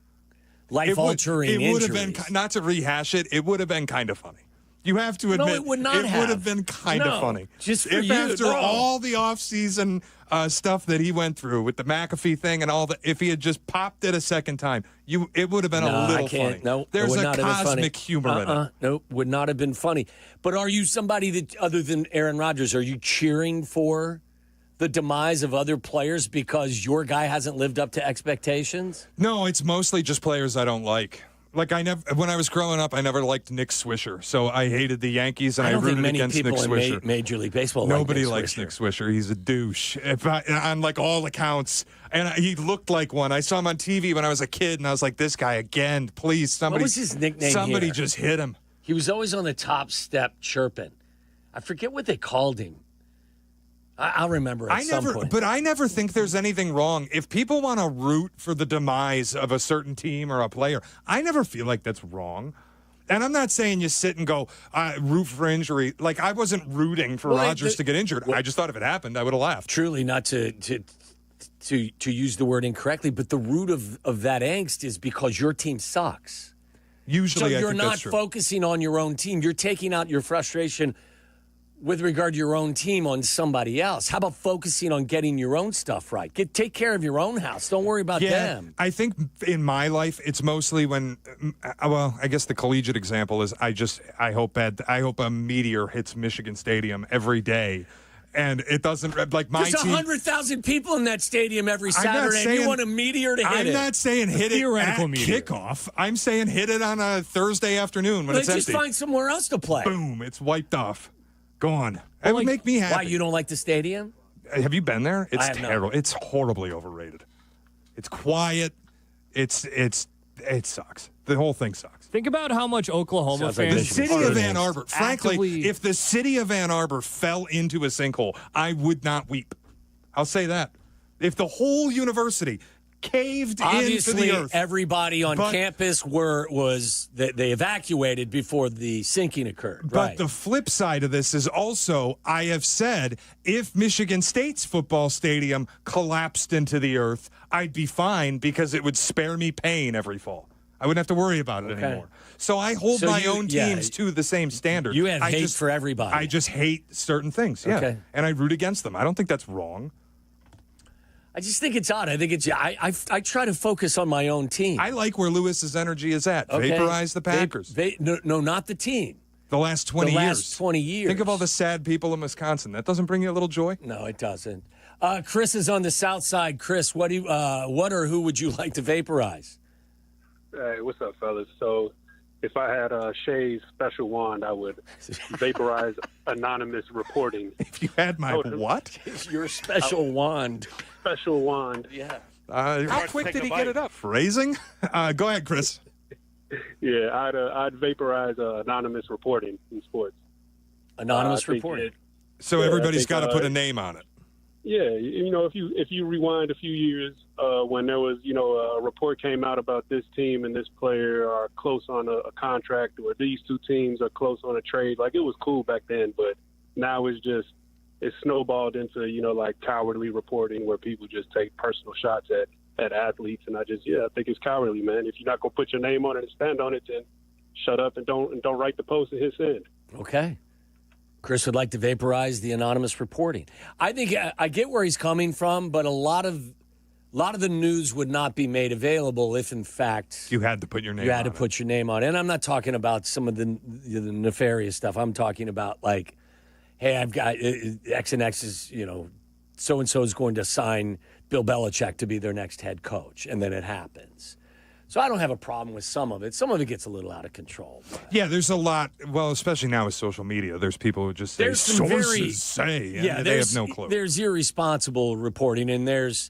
life-altering It would injuries. have been not to rehash it. It would have been kind of funny. You have to admit, it would not would have been kind of funny. Just for if you, after no. all the off-season stuff that he went through with the McAfee thing and all that, if he had just popped it a second time, it would have been a little funny. No, there's it would a not have been funny. cosmic humor in it. Nope, would not have been funny. But are you somebody that, other than Aaron Rodgers, are you cheering for the demise of other players because your guy hasn't lived up to expectations? No, it's mostly just players I don't like. Like when I was growing up, I never liked Nick Swisher, so I hated the Yankees and I don't think rooted many against Nick people in Swisher. Major League Baseball. Nobody like likes Nick Swisher. He's a douche. On like all accounts, and he looked like one. I saw him on TV when I was a kid, and I was like, "This guy again, please, somebody." What was his nickname? Somebody here? just hit him. He was always on the top step chirping. I forget what they called him. I'll remember at some point. But I never think there's anything wrong. If people want to root for the demise of a certain team or a player, I never feel like that's wrong. And I'm not saying you sit and go, root for injury. Like, I wasn't rooting for Rodgers to get injured. I just thought if it happened, I would have laughed. Truly, not to use the word incorrectly, but the root of that angst is because your team sucks. Usually, so I you're think not that's true. focusing on your own team. You're taking out your frustration with regard to your own team on somebody else. How about focusing on getting your own stuff right? Take care of your own house. Don't worry about them. I think in my life, it's mostly when, well, I guess the collegiate example is I hope a meteor hits Michigan Stadium every day. And it doesn't, like my There's team. 100,000 people in that stadium every I'm not Saturday, and saying- you want a meteor to hit it. I'm not saying hit it theoretical at meteor. kickoff. I'm saying hit it on a Thursday afternoon when Let's it's just empty. find somewhere else to play. Boom, it's wiped off. Gone. It would make me happy. Why, you don't like the stadium? Have you been there? It's I have not. terrible. It's horribly overrated. It's quiet. It sucks. The whole thing sucks. Think about how much Oklahoma The fans. city of Ann Arbor, frankly, actively- if the city of Ann Arbor fell into a sinkhole, I would not weep. I'll say that. If the whole university caved Obviously, into the earth. everybody on campus they evacuated before the sinking occurred. But right. the flip side of this is also, I have said, if Michigan State's football stadium collapsed into the earth, I'd be fine because it would spare me pain every fall. I wouldn't have to worry about it anymore. So I hold my own teams to the same standard. You have hate for everybody. I just hate certain things, yeah. Okay. And I root against them. I don't think that's wrong. I just think it's odd. I think it's I try to focus on my own team. I like where Lewis's energy is at. Okay. Vaporize the Packers. No, not the team. The last 20 The years. last 20 years. Think of all the sad people in Wisconsin. That doesn't bring you a little joy? No, it doesn't. Chris is on the south side. Chris, what or who would you like to vaporize? Hey, what's up, fellas? So, if I had Shea's special wand, I would vaporize anonymous reporting. If you had my what? Your special wand. Special wand. Yeah. How quick did he get it up? Phrasing? Go ahead, Chris. Yeah, I'd vaporize anonymous reporting in sports. Anonymous reporting. So Yeah, everybody's I think, got to put a name on it. Yeah, if you rewind a few years when there was, a report came out about this team and this player are close on a contract, or these two teams are close on a trade, like it was cool back then, but now it's snowballed into, like cowardly reporting where people just take personal shots at athletes, and I think it's cowardly, man. If you're not gonna put your name on it and stand on it, then shut up and don't write the post and hit send. Okay. Chris would like to vaporize the anonymous reporting. I think I get where he's coming from, but a lot of the news would not be made available if, in fact, you had to put your name. You had to put your name on it. And I'm not talking about some of the nefarious stuff. I'm talking about like, hey, I've got X and X is, so and so is going to sign Bill Belichick to be their next head coach, and then it happens. So I don't have a problem with some of it. Some of it gets a little out of control. Yeah, there's a lot. Well, especially now with social media, there's people who just say There's some sources say, and they have no clue. There's irresponsible reporting, and there's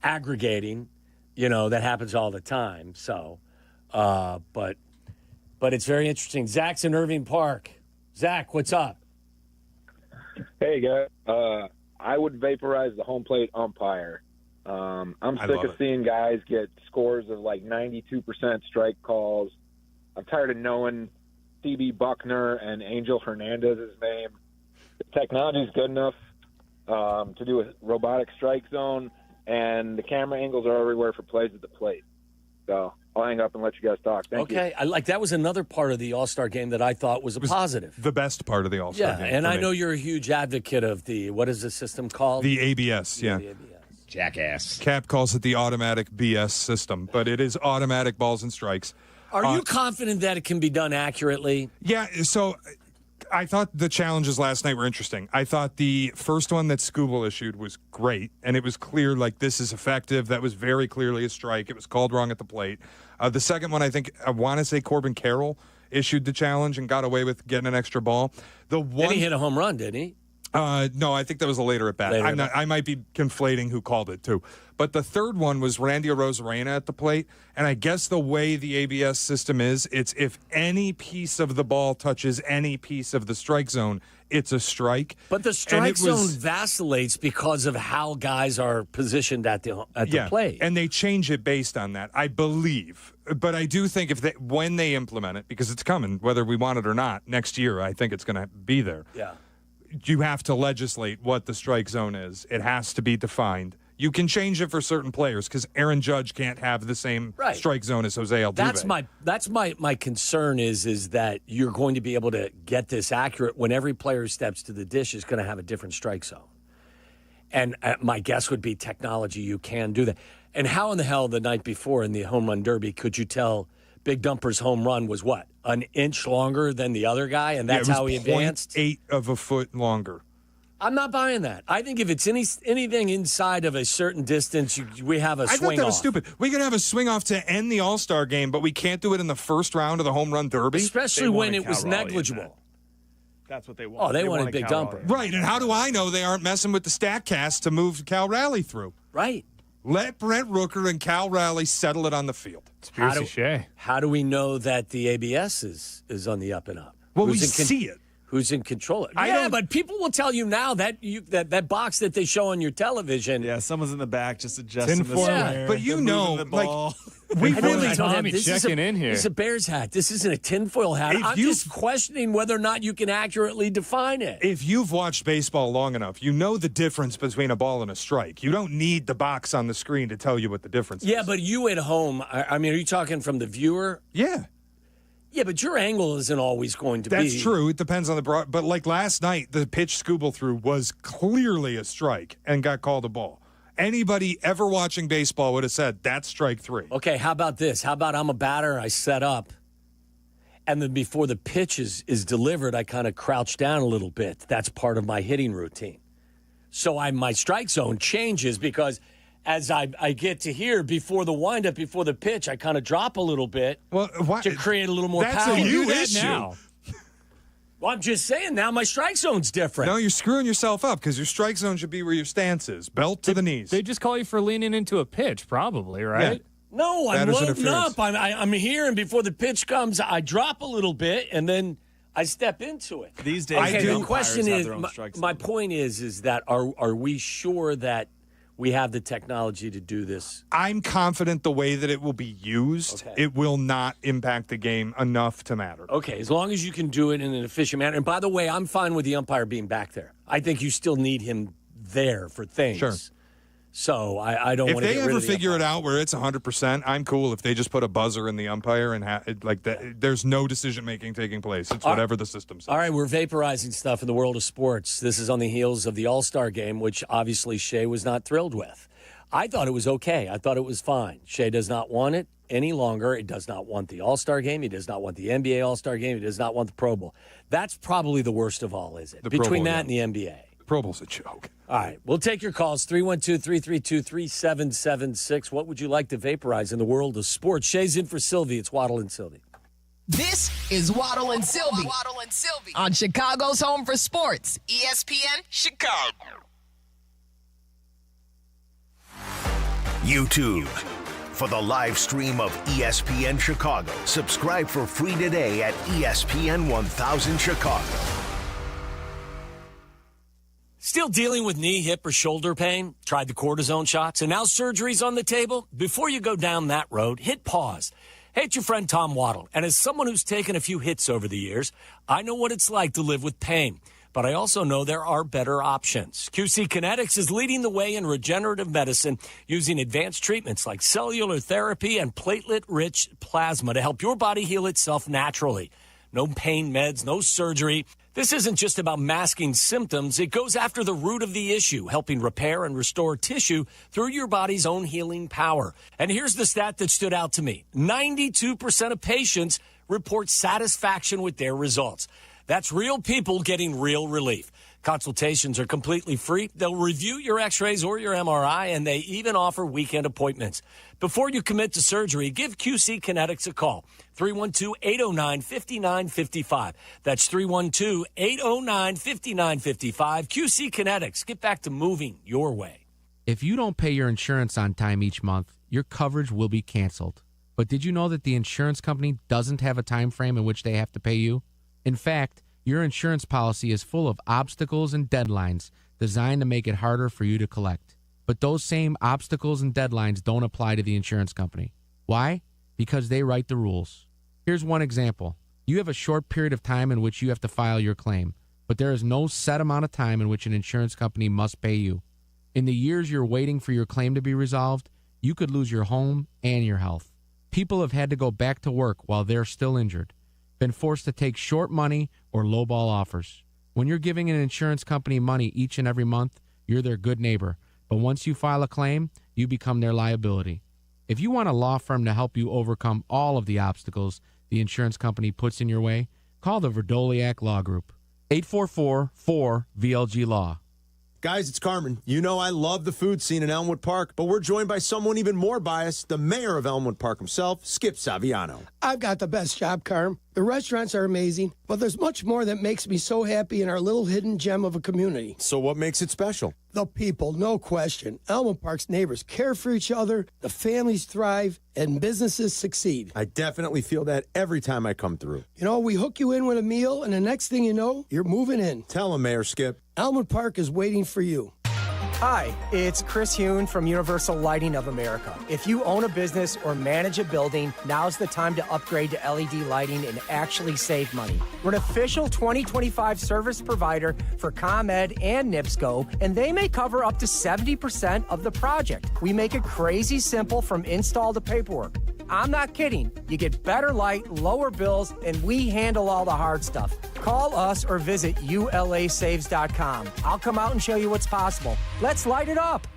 aggregating, that happens all the time. So, but it's very interesting. Zach's in Irving Park. Zach, what's up? Hey, guys. I would vaporize the home plate umpire. I'm sick of seeing guys get scores of like 92% strike calls. I'm tired of knowing C.B. Buckner and Angel Hernandez's name. technology is good enough to do a robotic strike zone, and the camera angles are everywhere for plays at the plate. So I'll hang up and let you guys talk. Thank you. Okay, that was another part of the All-Star game that I thought was a positive. The best part of the All-Star game. And I know you're a huge advocate of what is the system called? The ABS, yeah. The ABS. Jackass. Cap calls it the automatic BS system, but it is automatic balls and strikes. Are you confident that it can be done accurately? Yeah, so I thought the challenges last night were interesting. I thought the first one that Scooble issued was great, and it was clear, like, this is effective. That was very clearly a strike. It was called wrong at the plate. The second one, I want to say Corbin Carroll issued the challenge and got away with getting an extra ball. Then he hit a home run, didn't he? No, I think that was a later at bat. I might be conflating who called it too. But the third one was Randy Arozarena at the plate, and I guess the way the ABS system is, it's if any piece of the ball touches any piece of the strike zone, it's a strike. But the strike zone vacillates because of how guys are positioned at the plate. And they change it based on that, I believe. But I do think when they implement it, because it's coming, whether we want it or not, next year, I think it's going to be there. Yeah. You have to legislate what the strike zone is. It has to be defined. You can change it for certain players because Aaron Judge can't have the same strike zone as Jose Altuve. That's my concern is that you're going to be able to get this accurate when every player who steps to the dish is going to have a different strike zone. And my guess would be technology, you can do that. And how in the hell the night before in the home run derby could you tell Big Dumper's home run was what? An inch longer than the other guy, and that's how he advanced? 0.8 of a foot longer. I'm not buying that. I think if it's anything inside of a certain distance, we have a swing off. I thought that was stupid. We could have a swing off to end the All-Star game, but we can't do it in the first round of the home run derby? Especially when it was negligible. That's what they want. Oh, they wanted Big Dumper. Right, and how do I know they aren't messing with the StatCast to move Cal Raleigh through? Right. Let Brent Rooker and Cal Raleigh settle it on the field. How do we know that the ABS is on the up and up? Well, we see it. Who's in control of it? But people will tell you now that that box that they show on your television. Yeah, someone's in the back just adjusting the square. But you know, the ball. We really Tommy checking in here. This is a Bears hat. This isn't a tinfoil hat. I'm just questioning whether or not you can accurately define it. If you've watched baseball long enough, you know the difference between a ball and a strike. You don't need the box on the screen to tell you what the difference is. Yeah, but you at home, I mean, are you talking from the viewer? Yeah. Yeah, but your angle isn't always going to be. That's true. It depends on the broad. But like last night, the pitch Scooble threw was clearly a strike and got called a ball. Anybody ever watching baseball would have said that's strike 3. Okay, how about this? How about I'm a batter, I set up, and then before the pitch is delivered, I kind of crouch down a little bit. That's part of my hitting routine. So my strike zone changes because as I get to here before the windup, before the pitch, I kind of drop a little bit to create a little more power. That's a new issue. Now. Well, I'm just saying now my strike zone's different. No, you're screwing yourself up because your strike zone should be where your stance is, belt to the knees. They just call you for leaning into a pitch, probably, right? Yeah. No, I'm loading up. I'm here, and before the pitch comes, I drop a little bit, and then I step into it. These days, the question is, my point is that are we sure that we have the technology to do this? I'm confident the way that it will be used, it will not impact the game enough to matter. Okay, as long as you can do it in an efficient manner. And by the way, I'm fine with the umpire being back there. I think you still need him there for things. Sure. So I don't want to get rid of the If they ever figure it out where it's 100%, I'm cool if they just put a buzzer in the umpire and like that. There's no decision-making taking place. It's whatever the system says. All right, we're vaporizing stuff in the world of sports. This is on the heels of the All-Star game, which obviously Shea was not thrilled with. I thought it was okay. I thought it was fine. Shea does not want it any longer. He does not want the All-Star game. He does not want the NBA All-Star game. He does not want the Pro Bowl. That's probably the worst of all, is it? Between that and the NBA. Pro Bowl's a joke. All right. We'll take your calls. 312-332-3776. What would you like to vaporize in the world of sports? Shay's in for Sylvie. It's Waddle and Sylvie. This is Waddle and Sylvie. Waddle and Sylvie. On Chicago's Home for Sports, ESPN Chicago. YouTube. For the live stream of ESPN Chicago, subscribe for free today at ESPN 1000 Chicago. Still dealing with knee, hip, or shoulder pain? Tried the cortisone shots, and now surgery's on the table? Before you go down that road, hit pause. Hey, it's your friend Tom Waddle, and as someone who's taken a few hits over the years, I know what it's like to live with pain. but I also know there are better options. QC Kinetics is leading the way in regenerative medicine using advanced treatments like cellular therapy and platelet-rich plasma to help your body heal itself naturally. No pain meds, no surgery. This isn't just about masking symptoms. It goes after the root of the issue, helping repair and restore tissue through your body's own healing power. And here's the stat that stood out to me. 92% of patients report satisfaction with their results. That's real people getting real relief. Consultations are completely free. They'll review your x-rays or your MRI, and they even offer weekend appointments. Before you commit to surgery, give QC Kinetics a call. 312-809-5955. That's 312-809-5955. QC Kinetics. Get back to moving your way. If you don't pay your insurance on time each month, your coverage will be canceled. But did you know that the insurance company doesn't have a time frame in which they have to pay you? In fact, your insurance policy is full of obstacles and deadlines designed to make it harder for you to collect. But those same obstacles and deadlines don't apply to the insurance company. Why? Because they write the rules. Here's one example. You have a short period of time in which you have to file your claim, but there is no set amount of time in which an insurance company must pay you. In the years you're waiting for your claim to be resolved, you could lose your home and your health. People have had to go back to work while they're still injured, been forced to take short money or lowball offers. When you're giving an insurance company money each and every month, you're their good neighbor. But once you file a claim, you become their liability. If you want a law firm to help you overcome all of the obstacles the insurance company puts in your way, call the Verdoliak Law Group. 844-4VLG-LAW. Guys, it's Carmen. You know I love the food scene in Elmwood Park, but we're joined by someone even more biased, the mayor of Elmwood Park himself, Skip Saviano. I've got the best job, Carm. The restaurants are amazing, but there's much more that makes me so happy in our little hidden gem of a community. So what makes it special? The people, no question. Elmwood Park's neighbors care for each other, the families thrive, and businesses succeed. I definitely feel that every time I come through. You know, we hook you in with a meal, and the next thing you know, you're moving in. Tell him, Mayor Skip. Elmwood Park is waiting for you. Hi, it's Chris Hune from Universal Lighting of America. If you own a business or manage a building, now's the time to upgrade to LED lighting and actually save money. We're an official 2025 service provider for ComEd and NIPSCO, and they may cover up to 70% of the project. We make it crazy simple from install to paperwork. I'm not kidding. You get better light, lower bills, and we handle all the hard stuff. Call us or visit ulasaves.com. I'll come out and show you what's possible. Let's light it up.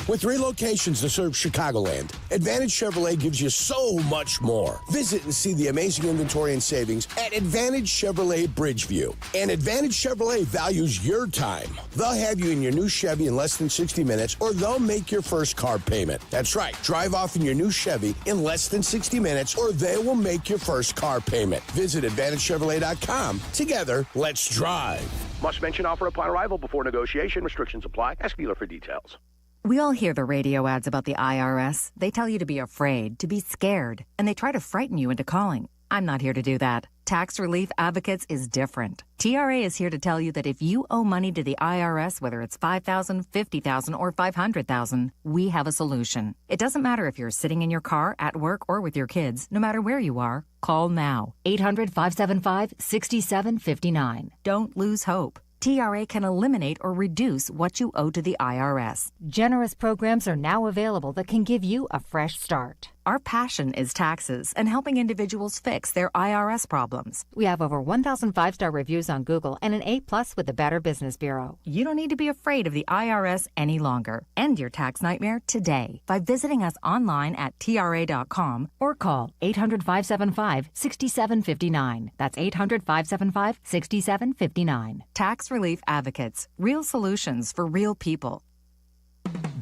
With 3 locations to serve Chicagoland, Advantage Chevrolet gives you so much more. Visit and see the amazing inventory and savings at Advantage Chevrolet Bridgeview. And Advantage Chevrolet values your time. They'll have you in your new Chevy in less than 60 minutes, or they'll make your first car payment. That's right. Drive off in your new Chevy in less than 60 minutes, or they will make your first car payment. Visit AdvantageChevrolet.com. Together, let's drive. Must mention offer upon arrival before negotiation. Restrictions apply. Ask dealer for details. We all hear the radio ads about the IRS. They tell you to be afraid, to be scared, and they try to frighten you into calling. I'm not here to do that. Tax Relief Advocates is different. TRA is here to tell you that if you owe money to the IRS, whether it's $5,000, $50,000, or $500,000, we have a solution. It doesn't matter if you're sitting in your car, at work, or with your kids. No matter where you are, call now. 800-575-6759. Don't lose hope. TRA can eliminate or reduce what you owe to the IRS. Generous programs are now available that can give you a fresh start. Our passion is taxes and helping individuals fix their IRS problems. We have over 1,000 5-star reviews on Google and an A+ with the Better Business Bureau. You don't need to be afraid of the IRS any longer. End your tax nightmare today by visiting us online at TRA.com or call 800-575-6759. That's 800-575-6759. Tax Relief Advocates. Real solutions for real people.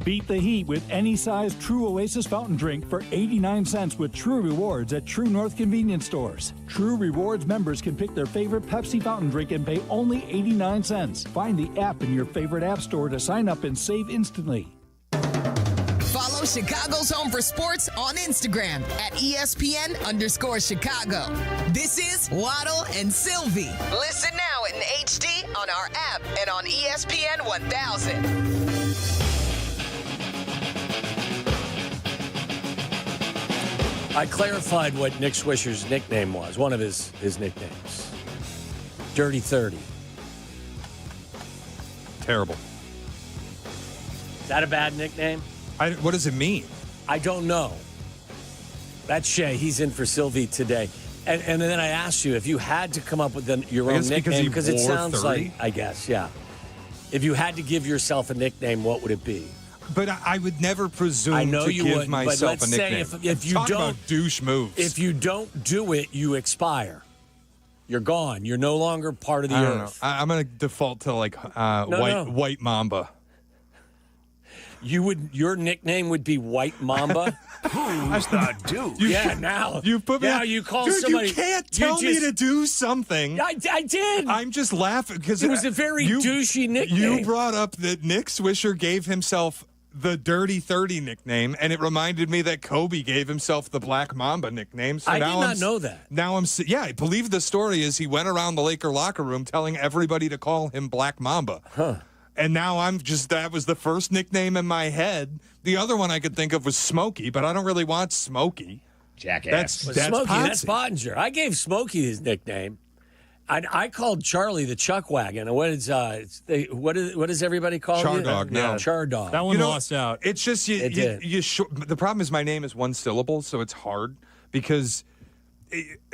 Beat the heat with any size True Oasis fountain drink for 89 cents with True Rewards at True North convenience stores. True Rewards members can pick their favorite Pepsi fountain drink and pay only 89 cents. Find the app in your favorite app store to sign up and save instantly. Follow Chicago's Home for Sports on Instagram at ESPN_Chicago. This is Waddle and Sylvie. Listen now in HD on our app and on ESPN 1000. I clarified what Nick Swisher's nickname was, one of his nicknames. Dirty 30. terrible. Is that a bad nickname? What does it mean? I don't know. That's Shea. He's in for Sylvie today. And then I asked you if you had to come up with your own nickname, because it sounds 30? like, I guess, yeah. If you had to give yourself a nickname, what would it be? But I would never presume to give myself a nickname. But let's say if you Talk don't about douche moves. If you don't do it, you expire. You're gone. You're no longer part of the I earth. don't know. I'm going to default to White Mamba. Your nickname would be White Mamba. Who's the dude? Now you put me. Now you call Dude, somebody. You can't tell me to do something. I did. I'm just laughing because it was a very douchey nickname. You brought up that Nick Swisher gave himself the Dirty 30 nickname, and it reminded me that Kobe gave himself the Black Mamba nickname. So I now did not know that. Now I believe the story is he went around the Laker locker room telling everybody to call him Black Mamba. Huh. And now that was the first nickname in my head. The other one I could think of was Smokey, but I don't really want Smokey. Jackass. That's Smokey. That's Pottinger. I gave Smokey his nickname. I called Charlie the Chuck Wagon. What is everybody call Char you? Dog. No. Char Dog. That one lost out. It's just the problem is my name is one syllable, so it's hard because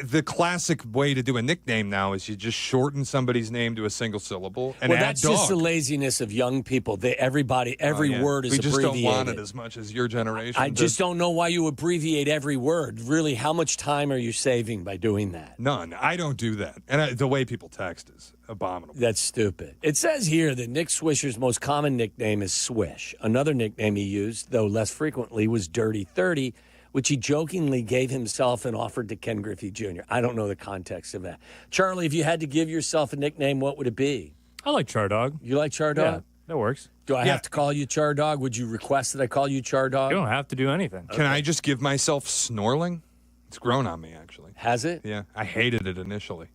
the classic way to do a nickname now is you just shorten somebody's name to a single syllable and add that's dog. just the laziness of young people. Every word is abbreviated. We just don't want it as much as your generation. I just don't know why you abbreviate every word. Really, how much time are you saving by doing that? None. I don't do that. And the way people text is abominable. That's stupid. It says here that Nick Swisher's most common nickname is Swish. Another nickname he used, though less frequently, was Dirty 30, which he jokingly gave himself and offered to Ken Griffey Jr. I don't know the context of that. Charlie, if you had to give yourself a nickname, what would it be? I like Char Dog. You like Char Dog? Yeah, that works. Do I have to call you Char Dog? Would you request that I call you Char Dog? You don't have to do anything. Can I just give myself Snorling? It's grown on me, actually. Has it? Yeah. I hated it initially.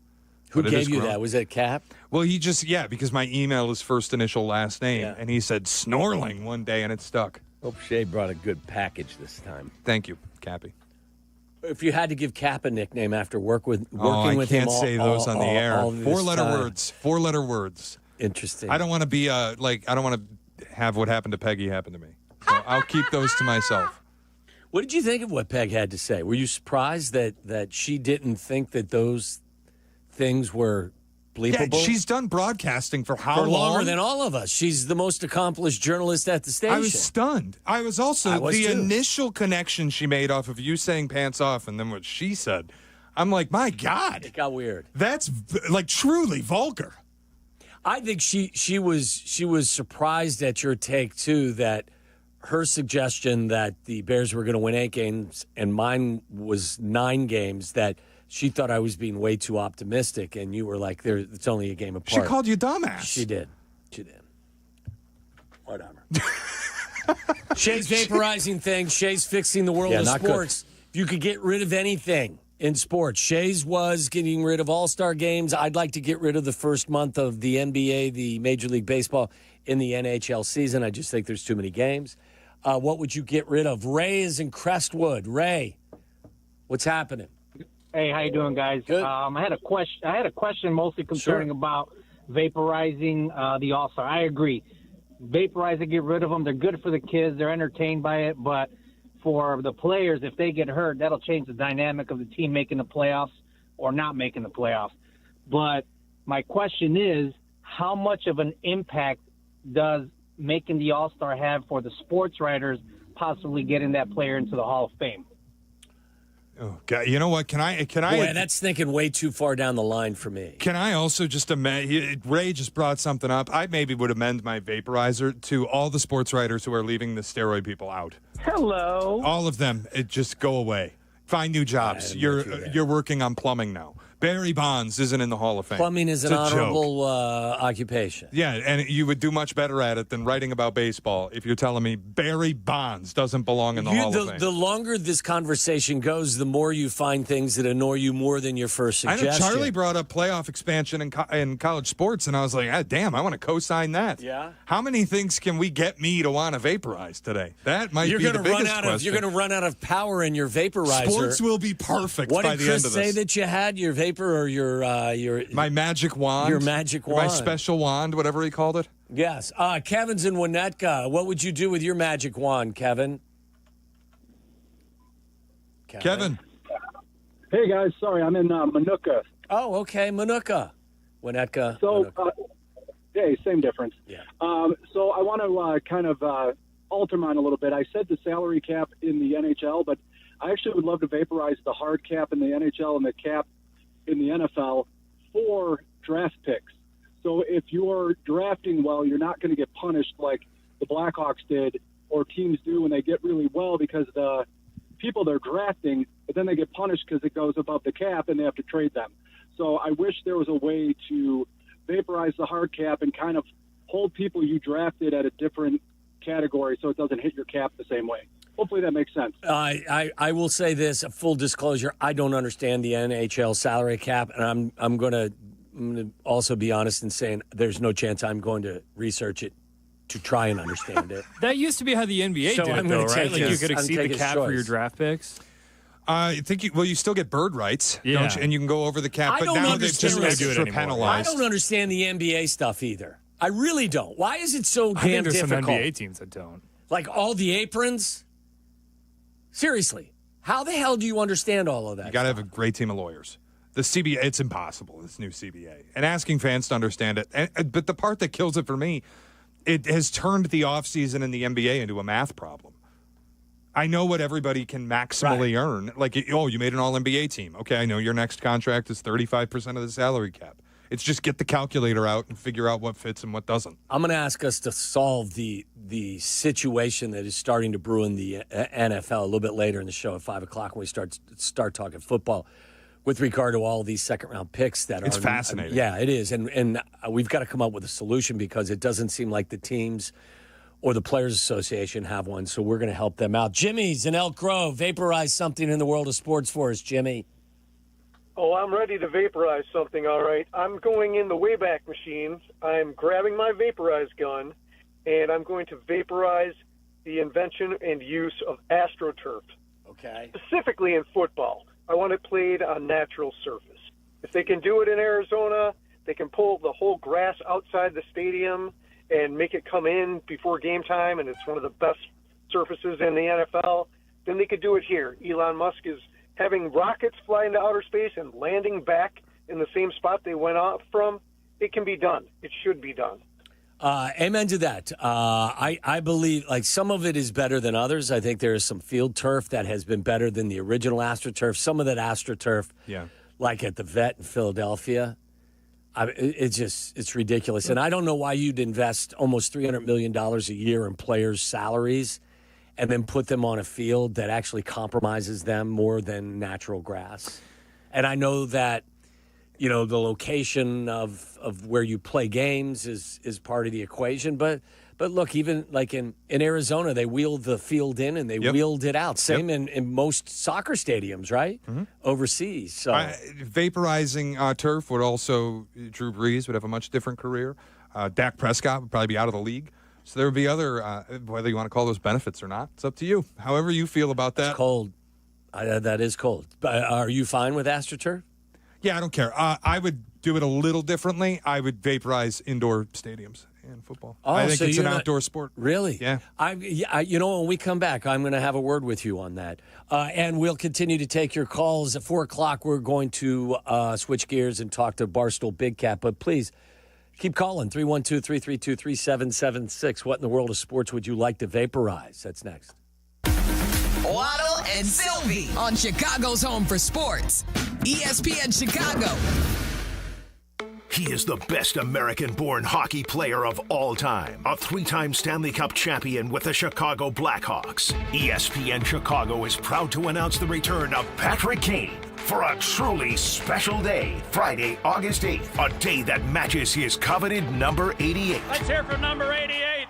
Who gave you that? Was it Cap? Well, because my email is first initial last name, and he said Snorling one day, and it stuck. Hope Shea brought a good package this time. Thank you, Cappy. If you had to give Cap a nickname after working with him, I can't say those on the air. Four-letter words. Interesting. I don't want to be I don't want to have what happened to Peggy happen to me. So I'll keep those to myself. What did you think of what Peg had to say? Were you surprised that she didn't think that those things were bleepable? Yeah, she's done broadcasting for how long? For longer than all of us. She's the most accomplished journalist at the station. I was stunned. I was also initial connection she made off of you saying pants off and then what she said. I'm like, my God. It got weird. That's truly vulgar. I think she was surprised at your take too, that her suggestion that the Bears were going to win 8 games and mine was 9 games, that she thought I was being way too optimistic, and you were like, it's only a game apart. She called you dumbass. She did. Whatever. Shay's vaporizing things. Shay's fixing the world of sports. If you could get rid of anything in sports, Shay's was getting rid of all-star games. I'd like to get rid of the first month of the NBA, the Major League Baseball, in the NHL season. I just think there's too many games. What would you get rid of? Ray is in Crestwood. Ray, what's happening? Hey, how you doing, guys? Good. I had a question mostly concerning about vaporizing the All-Star. I agree. Vaporize it, get rid of them. They're good for the kids. They're entertained by it. But for the players, if they get hurt, that'll change the dynamic of the team making the playoffs or not making the playoffs. But my question is, how much of an impact does making the All-Star have for the sports writers possibly getting that player into the Hall of Fame? Oh, God. You know what? Can I? Boy, that's thinking way too far down the line for me. Can I also just amend? Ray just brought something up. I maybe would amend my vaporizer to all the sports writers who are leaving the steroid people out. Hello. All of them. Just go away. Find new jobs. You're working on plumbing now. Barry Bonds isn't in the Hall of Fame. Plumbing is an honorable occupation. Yeah, and you would do much better at it than writing about baseball if you're telling me Barry Bonds doesn't belong in the Hall of Fame. The longer this conversation goes, the more you find things that annoy you more than your first suggestion. I know Charlie brought up playoff expansion in college sports, and I was like, damn, I want to co-sign that. Yeah. How many things can we get me to want to vaporize today? That might be the biggest question. You're going to run out of power in your vaporizer. Sports will be perfect by the end of this. What did Chris say that you had? Your vapor or your my magic wand? Your magic wand. My special wand, whatever he called it. Yes. Kevin's in Winnetka. What would you do with your magic wand, Kevin? Kevin. Hey, guys. Sorry, I'm in Manuka. Oh, okay. Winnetka. So, hey, same difference. Yeah. So I want to kind of alter mine a little bit. I said the salary cap in the NHL, but I actually would love to vaporize the hard cap in the NHL and the cap in the NFL for draft picks. So if you're drafting well, you're not going to get punished like the Blackhawks did or teams do when they get really well because the people they're drafting, but then they get punished because it goes above the cap and they have to trade them. So I wish there was a way to vaporize the hard cap and kind of hold people you drafted at a different category so it doesn't hit your cap the same way. Hopefully that makes sense. I will say this, full disclosure, I don't understand the NHL salary cap, and I'm going to also be honest in saying there's no chance I'm going to research it to try and understand it. That used to be how the NBA So did I'm it, gonna though, right? take Like his- you could I'm exceed the taking his cap for choice. your draft picks. I think you still get bird rights, Yeah. don't you? And you can go over the cap, I but don't now they've understand just it extra I penalized. don't understand the NBA stuff either. I really don't. Why is it so I think damn there's difficult? some NBA teams that don't. Like all the aprons? Seriously, how the hell do you understand all of that? You got to have a great team of lawyers. The CBA, it's impossible, this new CBA. And asking fans to understand it. But the part that kills it for me, it has turned the offseason in the NBA into a math problem. I know what everybody can maximally earn. Like, you made an All-NBA team. Okay, I know your next contract is 35% of the salary cap. It's just get the calculator out and figure out what fits and what doesn't. I'm going to ask us to solve the situation that is starting to brew in the NFL a little bit later in the show at 5 o'clock when we start talking football with regard to all these second-round picks that It's are fascinating. Yeah, it is. And we've got to come up with a solution because it doesn't seem like the teams or the Players Association have one, so we're going to help them out. Jimmy's in Elk Grove. Vaporize something in the world of sports for us, Jimmy. Oh, I'm ready to vaporize something, all right. I'm going in the Wayback Machines. I'm grabbing my vaporize gun, and I'm going to vaporize the invention and use of AstroTurf. Okay. Specifically in football. I want it played on natural surface. If they can do it in Arizona, they can pull the whole grass outside the stadium and make it come in before game time, and it's one of the best surfaces in the NFL, then they could do it here. Elon Musk is having rockets fly into outer space and landing back in the same spot they went off from. It can be done. It should be done. Amen to that. I believe like some of it is better than others. I think there is some field turf that has been better than the original AstroTurf. Some of that AstroTurf, like at the Vet in Philadelphia, it's ridiculous. And I don't know why you'd invest almost $300 million a year in players' salaries and then put them on a field that actually compromises them more than natural grass. And I know that, the location of where you play games is part of the equation. But look, even like in Arizona, they wheeled the field in and they wheeled it out. Same in most soccer stadiums, right? Mm-hmm. Overseas. So Vaporizing turf would also, Drew Brees would have a much different career. Dak Prescott would probably be out of the league. So there would be other, whether you want to call those benefits or not, it's up to you. However you feel about that. It's cold. That is cold. Are you fine with AstroTurf? Yeah, I don't care. I would do it a little differently. I would vaporize indoor stadiums in football. Oh, I think so it's an you're not- outdoor sport. Really? Yeah. When we come back, I'm going to have a word with you on that. And we'll continue to take your calls. At 4 o'clock, we're going to switch gears and talk to Barstool Big Cat. But please, keep calling, 312-332-3776. What in the world of sports would you like to vaporize? That's next. Waddle and Sylvie on Chicago's home for sports. ESPN Chicago. He is the best American-born hockey player of all time. A three-time Stanley Cup champion with the Chicago Blackhawks. ESPN Chicago is proud to announce the return of Patrick Kane for a truly special day, Friday, August 8th, a day that matches his coveted number 88. Let's hear from number 88.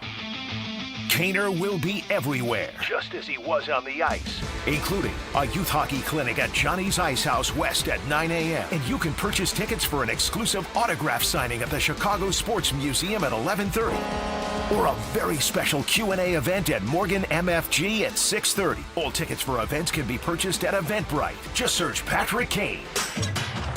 Kaner will be everywhere, Just as he was on the ice. including a youth hockey clinic at Johnny's Ice House West at 9 a.m. And you can purchase tickets for an exclusive autograph signing at the Chicago Sports Museum at 11:30. Or a very special Q&A event at Morgan MFG at 6:30. All tickets for events can be purchased at Eventbrite. Just search Patrick Kane.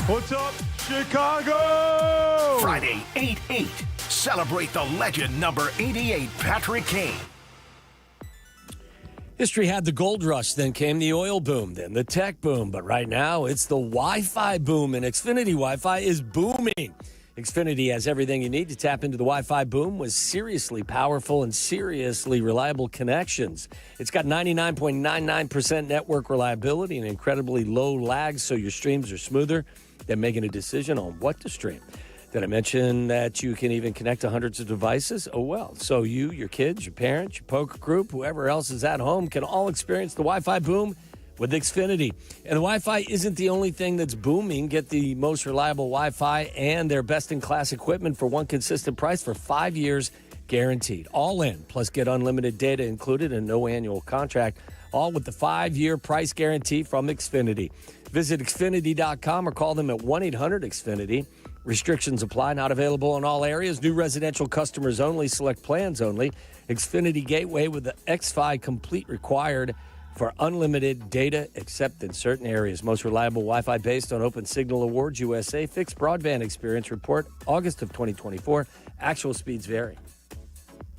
What's up, Chicago? Friday, 8/8. Celebrate the legend number 88, Patrick Kane. History had the gold rush, then came the oil boom, then the tech boom. But right now, it's the Wi-Fi boom, and Xfinity Wi-Fi is booming. Xfinity has everything you need to tap into the Wi-Fi boom with seriously powerful and seriously reliable connections. It's got 99.99% network reliability and incredibly low lag, so your streams are smoother than making a decision on what to stream. Did I mention that you can even connect to hundreds of devices? Oh, well. So you, your kids, your parents, your poker group, whoever else is at home can all experience the Wi-Fi boom with Xfinity. And the Wi-Fi isn't the only thing that's booming. Get the most reliable Wi-Fi and their best-in-class equipment for one consistent price for 5 years guaranteed. All in. Plus, get unlimited data included and no annual contract. All with the 5-year price guarantee from Xfinity. Visit Xfinity.com or call them at 1-800-XFINITY. Restrictions apply. Not available in all areas. New residential customers only. Select plans only. Xfinity Gateway with the XFi Complete required for unlimited data except in certain areas. Most reliable Wi-Fi based on Open Signal Awards USA. Fixed broadband experience report August of 2024. Actual speeds vary.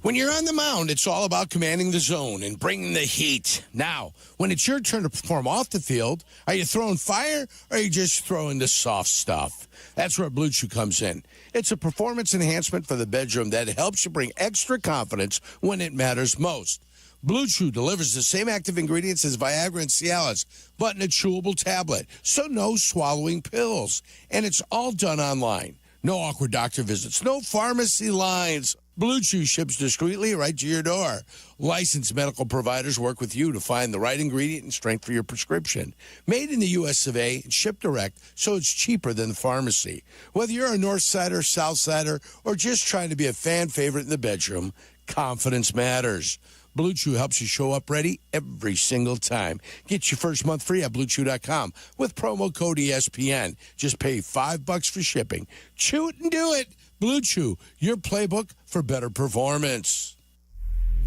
When you're on the mound, it's all about commanding the zone and bringing the heat. Now, when it's your turn to perform off the field, are you throwing fire or are you just throwing the soft stuff? That's where Blue Chew comes in. It's a performance enhancement for the bedroom that helps you bring extra confidence when it matters most. Blue Chew delivers the same active ingredients as Viagra and Cialis, but in a chewable tablet, so no swallowing pills. And it's all done online. No awkward doctor visits, no pharmacy lines. Blue Chew ships discreetly right to your door. Licensed medical providers work with you to find the right ingredient and strength for your prescription. Made in the U.S. of A. and shipped direct, so it's cheaper than the pharmacy. Whether you're a North Sider, South Sider, or just trying to be a fan favorite in the bedroom, confidence matters. Blue Chew helps you show up ready every single time. Get your first month free at BlueChew.com with promo code ESPN. Just pay $5 for shipping. Chew it and do it. Blue Chew, your playbook for better performance.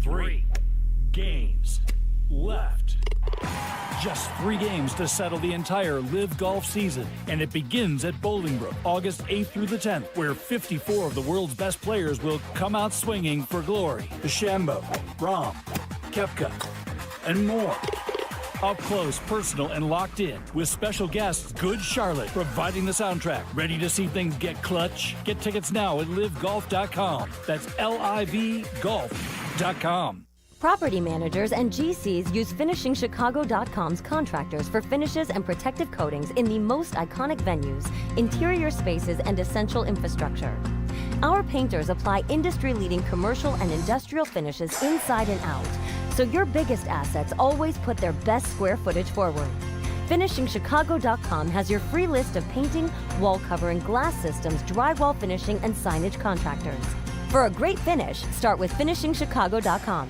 3 games left. Just 3 games to settle the entire Live Golf season, and it begins at Bolingbrook August 8th through the 10th, where 54 of the world's best players will come out swinging for glory. DeChambeau, Rahm, Koepka, and more. Up close, personal, and locked in with special guests Good Charlotte providing the soundtrack. Ready to see things get clutch? Get tickets now at livegolf.com. That's LIVgolf.com. Property managers and GCs use FinishingChicago.com's contractors for finishes and protective coatings in the most iconic venues, interior spaces, and essential infrastructure. Our painters apply industry-leading commercial and industrial finishes inside and out, so your biggest assets always put their best square footage forward. FinishingChicago.com has your free list of painting, wall covering, glass systems, drywall finishing, and signage contractors. For a great finish, start with FinishingChicago.com.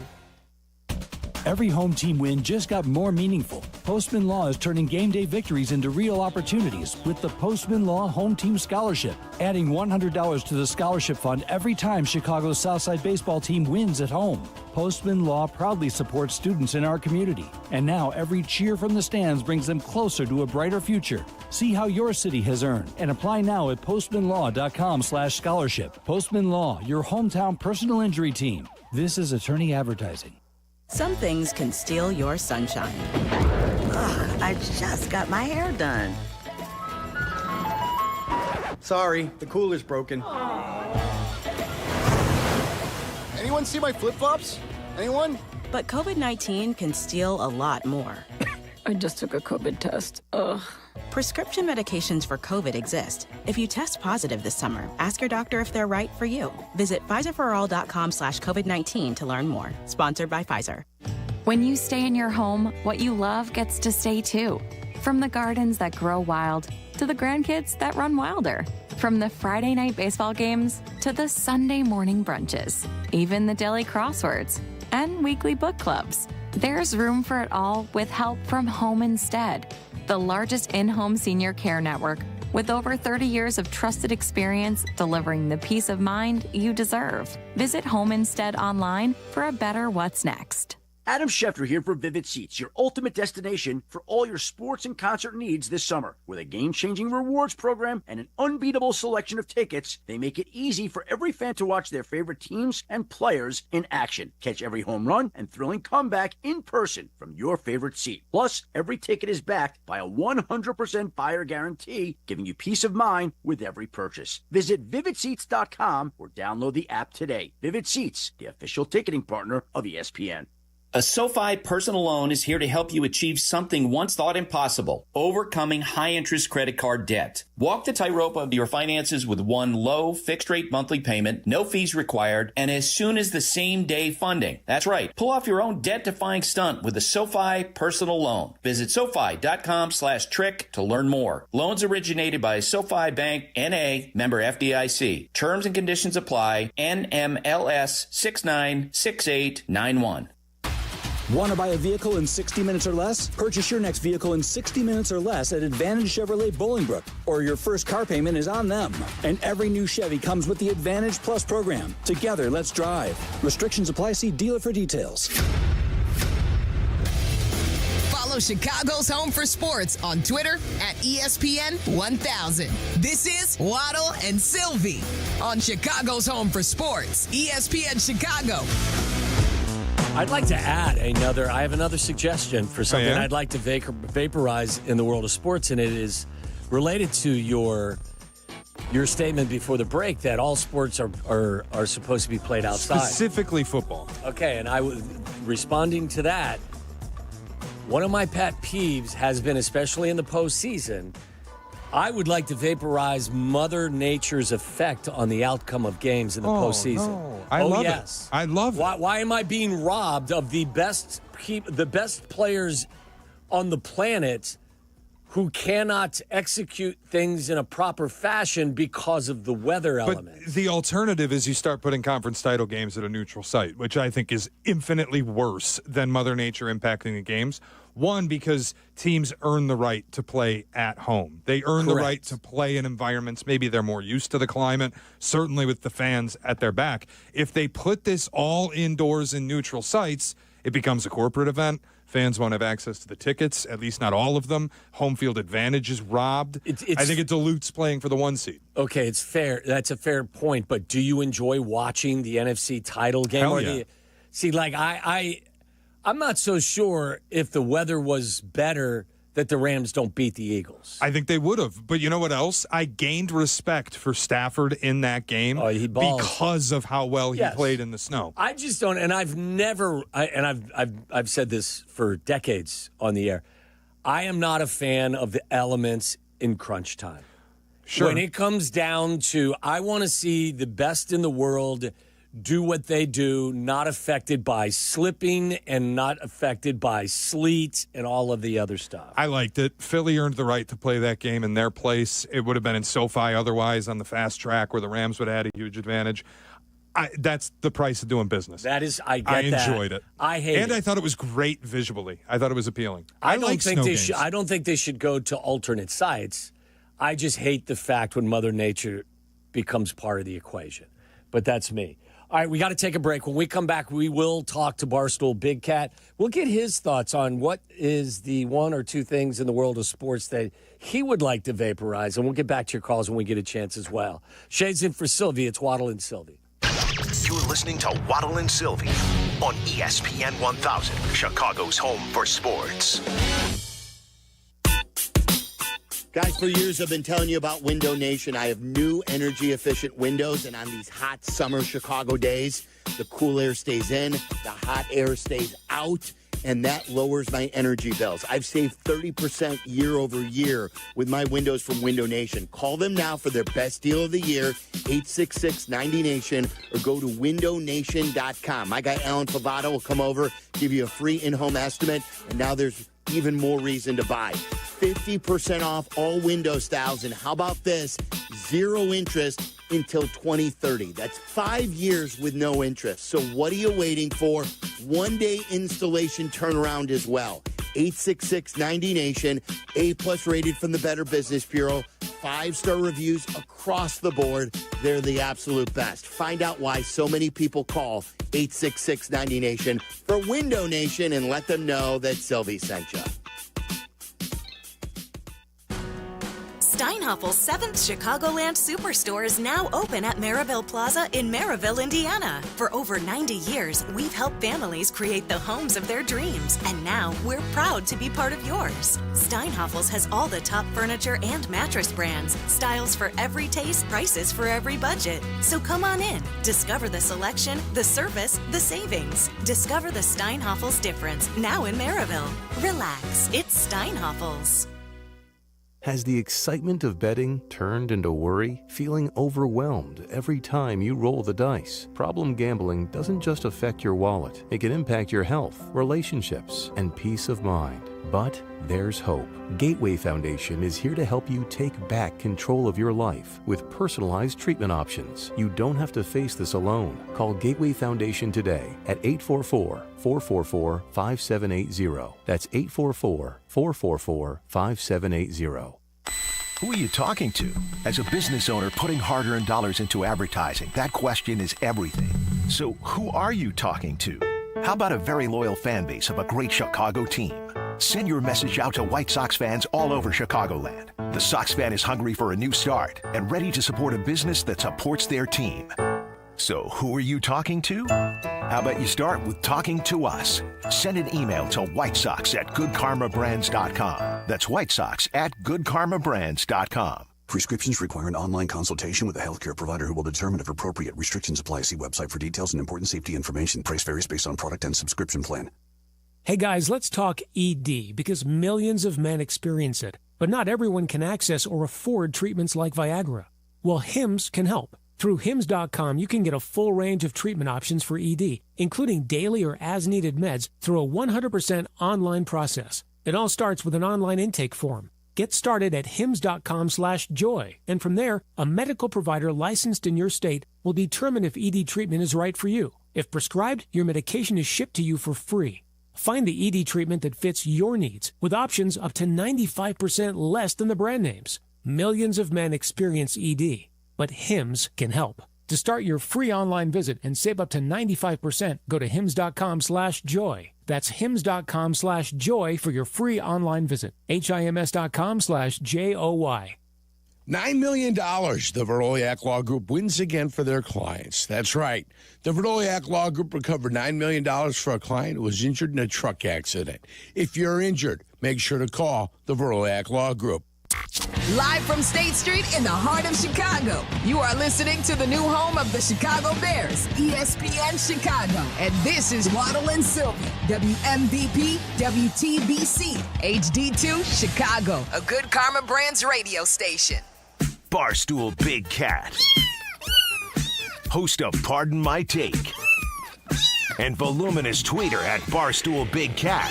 Every home team win just got more meaningful. Postman Law is turning game day victories into real opportunities with the Postman Law Home Team Scholarship, adding $100 to the scholarship fund every time Chicago's Southside baseball team wins at home. Postman Law proudly supports students in our community, and now every cheer from the stands brings them closer to a brighter future. See how your city has earned and apply now at postmanlaw.com/scholarship. Postman Law, your hometown personal injury team. This is attorney advertising. Some things can steal your sunshine. Ugh, I just got my hair done. Sorry, the cooler's broken. Anyone see my flip-flops? Anyone? But COVID-19 can steal a lot more. I just took a COVID test. Ugh. Prescription medications for COVID exist. If you test positive this summer, ask your doctor if they're right for you. Visit PfizerForAll.com/COVID-19 to learn more. Sponsored by Pfizer. When you stay in your home, what you love gets to stay too. From the gardens that grow wild to the grandkids that run wilder. From the Friday night baseball games to the Sunday morning brunches. Even the daily crosswords and weekly book clubs. There's room for it all with help from Home Instead, the largest in-home senior care network with over 30 years of trusted experience delivering the peace of mind you deserve. Visit Home Instead online for a better what's next. Adam Schefter here for Vivid Seats, your ultimate destination for all your sports and concert needs this summer. With a game-changing rewards program and an unbeatable selection of tickets, they make it easy for every fan to watch their favorite teams and players in action. Catch every home run and thrilling comeback in person from your favorite seat. Plus, every ticket is backed by a 100% buyer guarantee, giving you peace of mind with every purchase. Visit VividSeats.com or download the app today. Vivid Seats, the official ticketing partner of ESPN. A SoFi personal loan is here to help you achieve something once thought impossible, overcoming high-interest credit card debt. Walk the tightrope of your finances with one low, fixed-rate monthly payment, no fees required, and as soon as the same-day funding. That's right. Pull off your own debt-defying stunt with a SoFi personal loan. Visit SoFi.com/trick to learn more. Loans originated by SoFi Bank, N.A., member FDIC. Terms and conditions apply. NMLS 696891. Want to buy a vehicle in 60 minutes or less? Purchase your next vehicle in 60 minutes or less at Advantage Chevrolet Bolingbrook, or your first car payment is on them. And every new Chevy comes with the Advantage Plus program. Together, let's drive. Restrictions apply. See dealer for details. Follow Chicago's Home for Sports on Twitter at ESPN 1000. This is Waddle and Sylvie on Chicago's Home for Sports, ESPN Chicago. I'd like to add I have another suggestion for something I'd like to vaporize in the world of sports, and it is related to your statement before the break that all sports are supposed to be played outside. Specifically football. Okay, and I was responding to that. One of my pet peeves has been, especially in the postseason, I would like to vaporize Mother Nature's effect on the outcome of games in the postseason. No. I love it. I love it. Why am I being robbed of the best players on the planet who cannot execute things in a proper fashion because of the weather element? But the alternative is you start putting conference title games at a neutral site, which I think is infinitely worse than Mother Nature impacting the games. One, because teams earn the right to play at home. They earn the right to play in environments. Maybe they're more used to the climate, certainly with the fans at their back. If they put this all indoors in neutral sites, it becomes a corporate event. Fans won't have access to the tickets, at least not all of them. Home field advantage is robbed. I think it dilutes playing for the one seed. Okay, it's fair. That's a fair point. But do you enjoy watching the NFC title game? Hell yeah. See, like I'm not so sure if the weather was better that the Rams don't beat the Eagles. I think they would have. But you know what else? I gained respect for Stafford in that game because of how well he played in the snow. I just don't, and I've said this for decades on the air. I am not a fan of the elements in crunch time. Sure. When it comes down to, I want to see the best in the world do what they do, not affected by slipping and not affected by sleet and all of the other stuff. I liked it. Philly earned the right to play that game in their place. It would have been in SoFi otherwise on the fast track where the Rams would have had a huge advantage. That's the price of doing business. That is, I enjoyed it. I hate it. And I thought it was great visually. I thought it was appealing. I don't think they should go to alternate sites. I just hate the fact when Mother Nature becomes part of the equation. But that's me. All right, we got to take a break. When we come back, we will talk to Barstool Big Cat. We'll get his thoughts on what is the one or two things in the world of sports that he would like to vaporize, and we'll get back to your calls when we get a chance as well. Shades in for Sylvie. It's Waddle and Sylvie. You're listening to Waddle and Sylvie on ESPN 1000, Chicago's home for sports. Guys, for years I've been telling you about Window Nation. I have new energy-efficient windows, and on these hot summer Chicago days, the cool air stays in, the hot air stays out, and that lowers my energy bills. I've saved 30% year over year with my windows from Window Nation. Call them now for their best deal of the year, 866-90-NATION, or go to windownation.com. My guy Alan Favato will come over, give you a free in-home estimate, and now there's even more reason to buy. 50% off all window styles, and how about this? 0 interest until 2030. That's 5 years with no interest. So what are you waiting for? 1-day installation turnaround as well. 866-90-NATION, A+ rated from the Better Business Bureau. 5-star reviews across the board. They're the absolute best. Find out why so many people call 866-90-NATION for Window Nation and let them know that Sylvie sent you. Steinhaffel's 7th Chicagoland Superstore is now open at Maryville Plaza in Maryville, Indiana. For over 90 years, we've helped families create the homes of their dreams, and now we're proud to be part of yours. Steinhaffel's has all the top furniture and mattress brands, styles for every taste, prices for every budget. So come on in, discover the selection, the service, the savings. Discover the Steinhaffel's difference now in Maryville. Relax, it's Steinhaffel's. Has the excitement of betting turned into worry? Feeling overwhelmed every time you roll the dice? Problem gambling doesn't just affect your wallet. It can impact your health, relationships, and peace of mind. But there's hope. Gateway Foundation is here to help you take back control of your life with personalized treatment options. You don't have to face this alone. Call Gateway Foundation today at 844-444-5780. That's 844-444-5780. Who are you talking to? As a business owner putting hard-earned dollars into advertising, that question is everything. So who are you talking to? How about a very loyal fan base of a great Chicago team? Send your message out to White Sox fans all over Chicagoland. The Sox fan is hungry for a new start and ready to support a business that supports their team. So who are you talking to? How about you start with talking to us? Send an email to whitesox@goodkarmabrands.com. That's whitesox@goodkarmabrands.com. Prescriptions require an online consultation with a healthcare provider who will determine if appropriate. Restrictions apply. See website for details and important safety information. Price varies based on product and subscription plan. Hey guys, let's talk ED because millions of men experience it, but not everyone can access or afford treatments like Viagra. Well, Hims can help. Through Hims.com, you can get a full range of treatment options for ED, including daily or as-needed meds through a 100% online process. It all starts with an online intake form. Get started at hims.com/joy, and from there, a medical provider licensed in your state will determine if ED treatment is right for you. If prescribed, your medication is shipped to you for free. Find the ED treatment that fits your needs with options up to 95% less than the brand names. Millions of men experience ED, but Hims can help. To start your free online visit and save up to 95%, go to hims.com/joy. That's hims.com/joy for your free online visit. HIMS.com/JOY. $9 million the Veroliak Law Group wins again for their clients. That's right. The Veroliak Law Group recovered $9 million for a client who was injured in a truck accident. If you're injured, make sure to call the Veroliak Law Group. Live from State Street in the heart of Chicago, you are listening to the new home of the Chicago Bears, ESPN Chicago. And this is Waddle and Sylvie, WMVP, WTBC, HD2, Chicago, a Good Karma Brands radio station. Barstool Big Cat, host of Pardon My Take, and voluminous tweeter at Barstool Big Cat.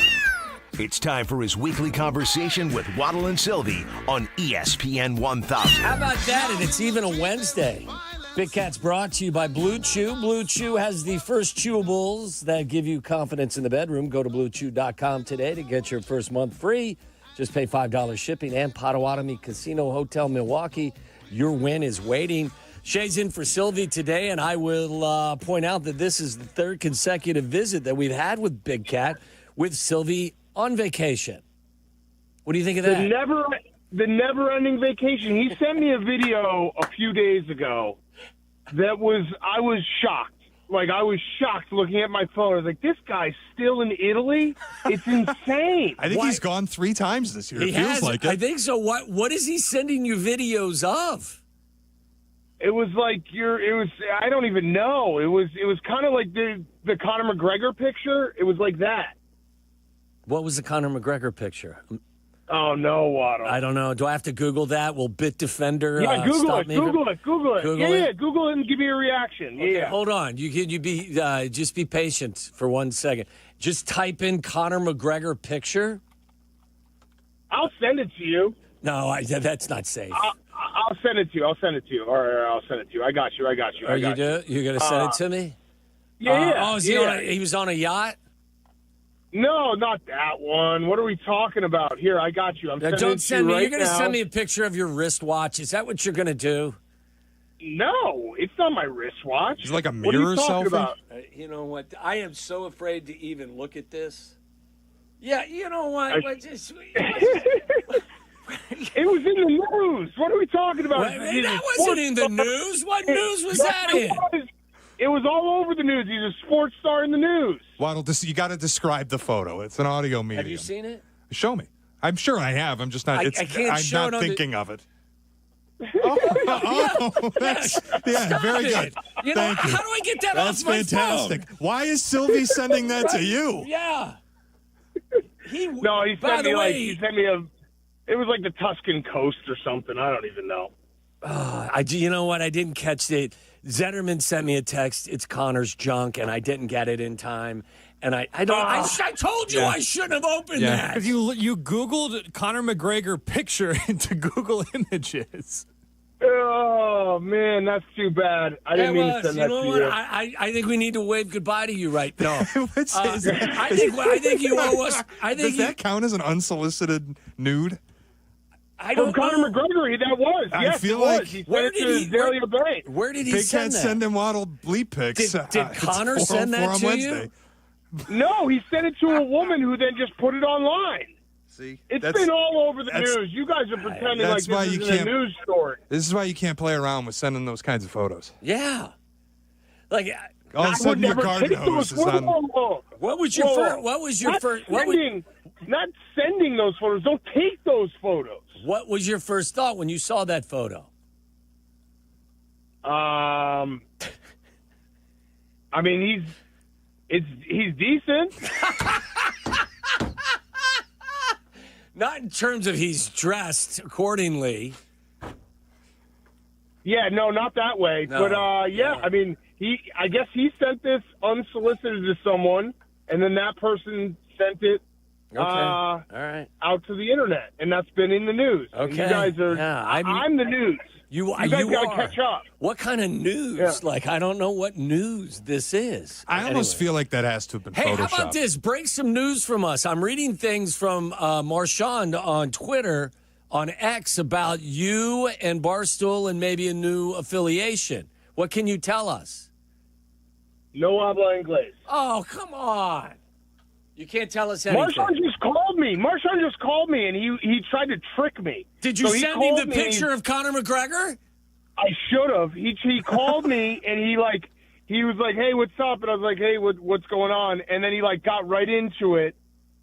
It's time for his weekly conversation with Waddle and Sylvie on ESPN 1000. How about that? And it's even a Wednesday. Big Cat's brought to you by Blue Chew. Blue Chew has the first chewables that give you confidence in the bedroom. Go to BlueChew.com today to get your first month free. Just pay $5 shipping. And Potawatomi Casino Hotel Milwaukee. Your win is waiting. Shay's in for Sylvie today, and I will point out that this is the third consecutive visit that we've had with Big Cat with Sylvie on vacation. What do you think of that? The never-ending vacation. He sent me a video a few days ago I was shocked. Like, I was shocked looking at my phone. I was like, this guy's still in Italy? It's insane. I think he's gone 3 times this year. It feels like it. I think so. What is he sending you videos of? It was like I don't even know. It was kind of like the Conor McGregor picture. It was like that. What was the Conor McGregor picture? Oh, no, Waddle. I don't know. Do I have to Google that? Will Bitdefender Google stop it. me? Google it. Google it? Google it and give me a reaction. Okay, yeah. hold on. Just be patient for 1 second. Just type in Conor McGregor picture. I'll send it to you. No, that's not safe. I'll send it to you. All right, I'll send it to you. I got you. You're going to send it to me? Yeah. Oh, he was on a yacht? No, not that one. What are we talking about? Here, I got you. Don't send me. Right You're going to now. send me a picture of your wristwatch. Is that what you're going to do? No, it's not my wristwatch. It's like a What are mirror you talking selfie? about? You know what? I am so afraid to even look at this. Yeah, you know what? It was in the news. What are we talking about? That wasn't in the news. What news was that in? It was all over the news. He's a sports star in the news. Waddle, you got to describe the photo. It's an audio medium. Have you seen it? Show me. I'm sure I have. I'm just not. I can't I'm show not it on thinking of it. That's Stop very it. good. You know, Thank you. how do I get that That's off my fantastic. phone? Why is Sylvie sending that to you? Yeah. No, he By sent the me way- he sent me it was like the Tuscan coast or something. I don't even know. You know what? I didn't catch it. Zetterman sent me a text. It's Connor's junk, and I didn't get it in time. And I told you I shouldn't have opened that. Because you Googled Conor McGregor picture into Google Images. Oh man, that's too bad. I didn't mean to send that to what? you. I think we need to wave goodbye to you right now. What's I think you owe us. Does that count as an unsolicited nude? I don't From Conor know. McGregor, that was. I Yes, feel it was. like- He sent Where it did to he- Azalea Bay. Where did he Big send Cat that? send him Waddle bleep pics. Did Connor send that to you? No, he sent it to a woman who then just put it online. See, It's that's- been all over the that's- news. You guys are pretending like That's why this you isn't a can't. news story. This is why you can't play around with sending those kinds of photos. Yeah. Like All of a sudden, your garden hose is on. What was your first? What was your Not first? Not sending those photos. Don't take those photos. What was your first thought when you saw that photo? I mean, he's decent. Not in terms of he's dressed accordingly. Yeah, no, not that way. No, But I mean, I guess he sent this unsolicited to someone, and then that person sent it All right. out to the internet, and that's been in the news. And Okay. you guys are. Yeah, I'm the news. You guys you gotta are. catch up. What kind of news? Yeah. Like, I don't know what news this is. I almost feel like that has to have been Hey, photoshopped. how about this? Break some news from us. I'm reading things from Marchand on Twitter, on X, about you and Barstool and maybe a new affiliation. What can you tell us? No habla inglés. Oh, come on. You can't tell us anything. Marchand just called me. Marchand just called me, and he tried to trick me. Did you So he send him the called me. picture of Conor McGregor? I should have. He called me, and he was like, "Hey, what's up?" And I was like, "Hey, what's going on?" And then he got right into it,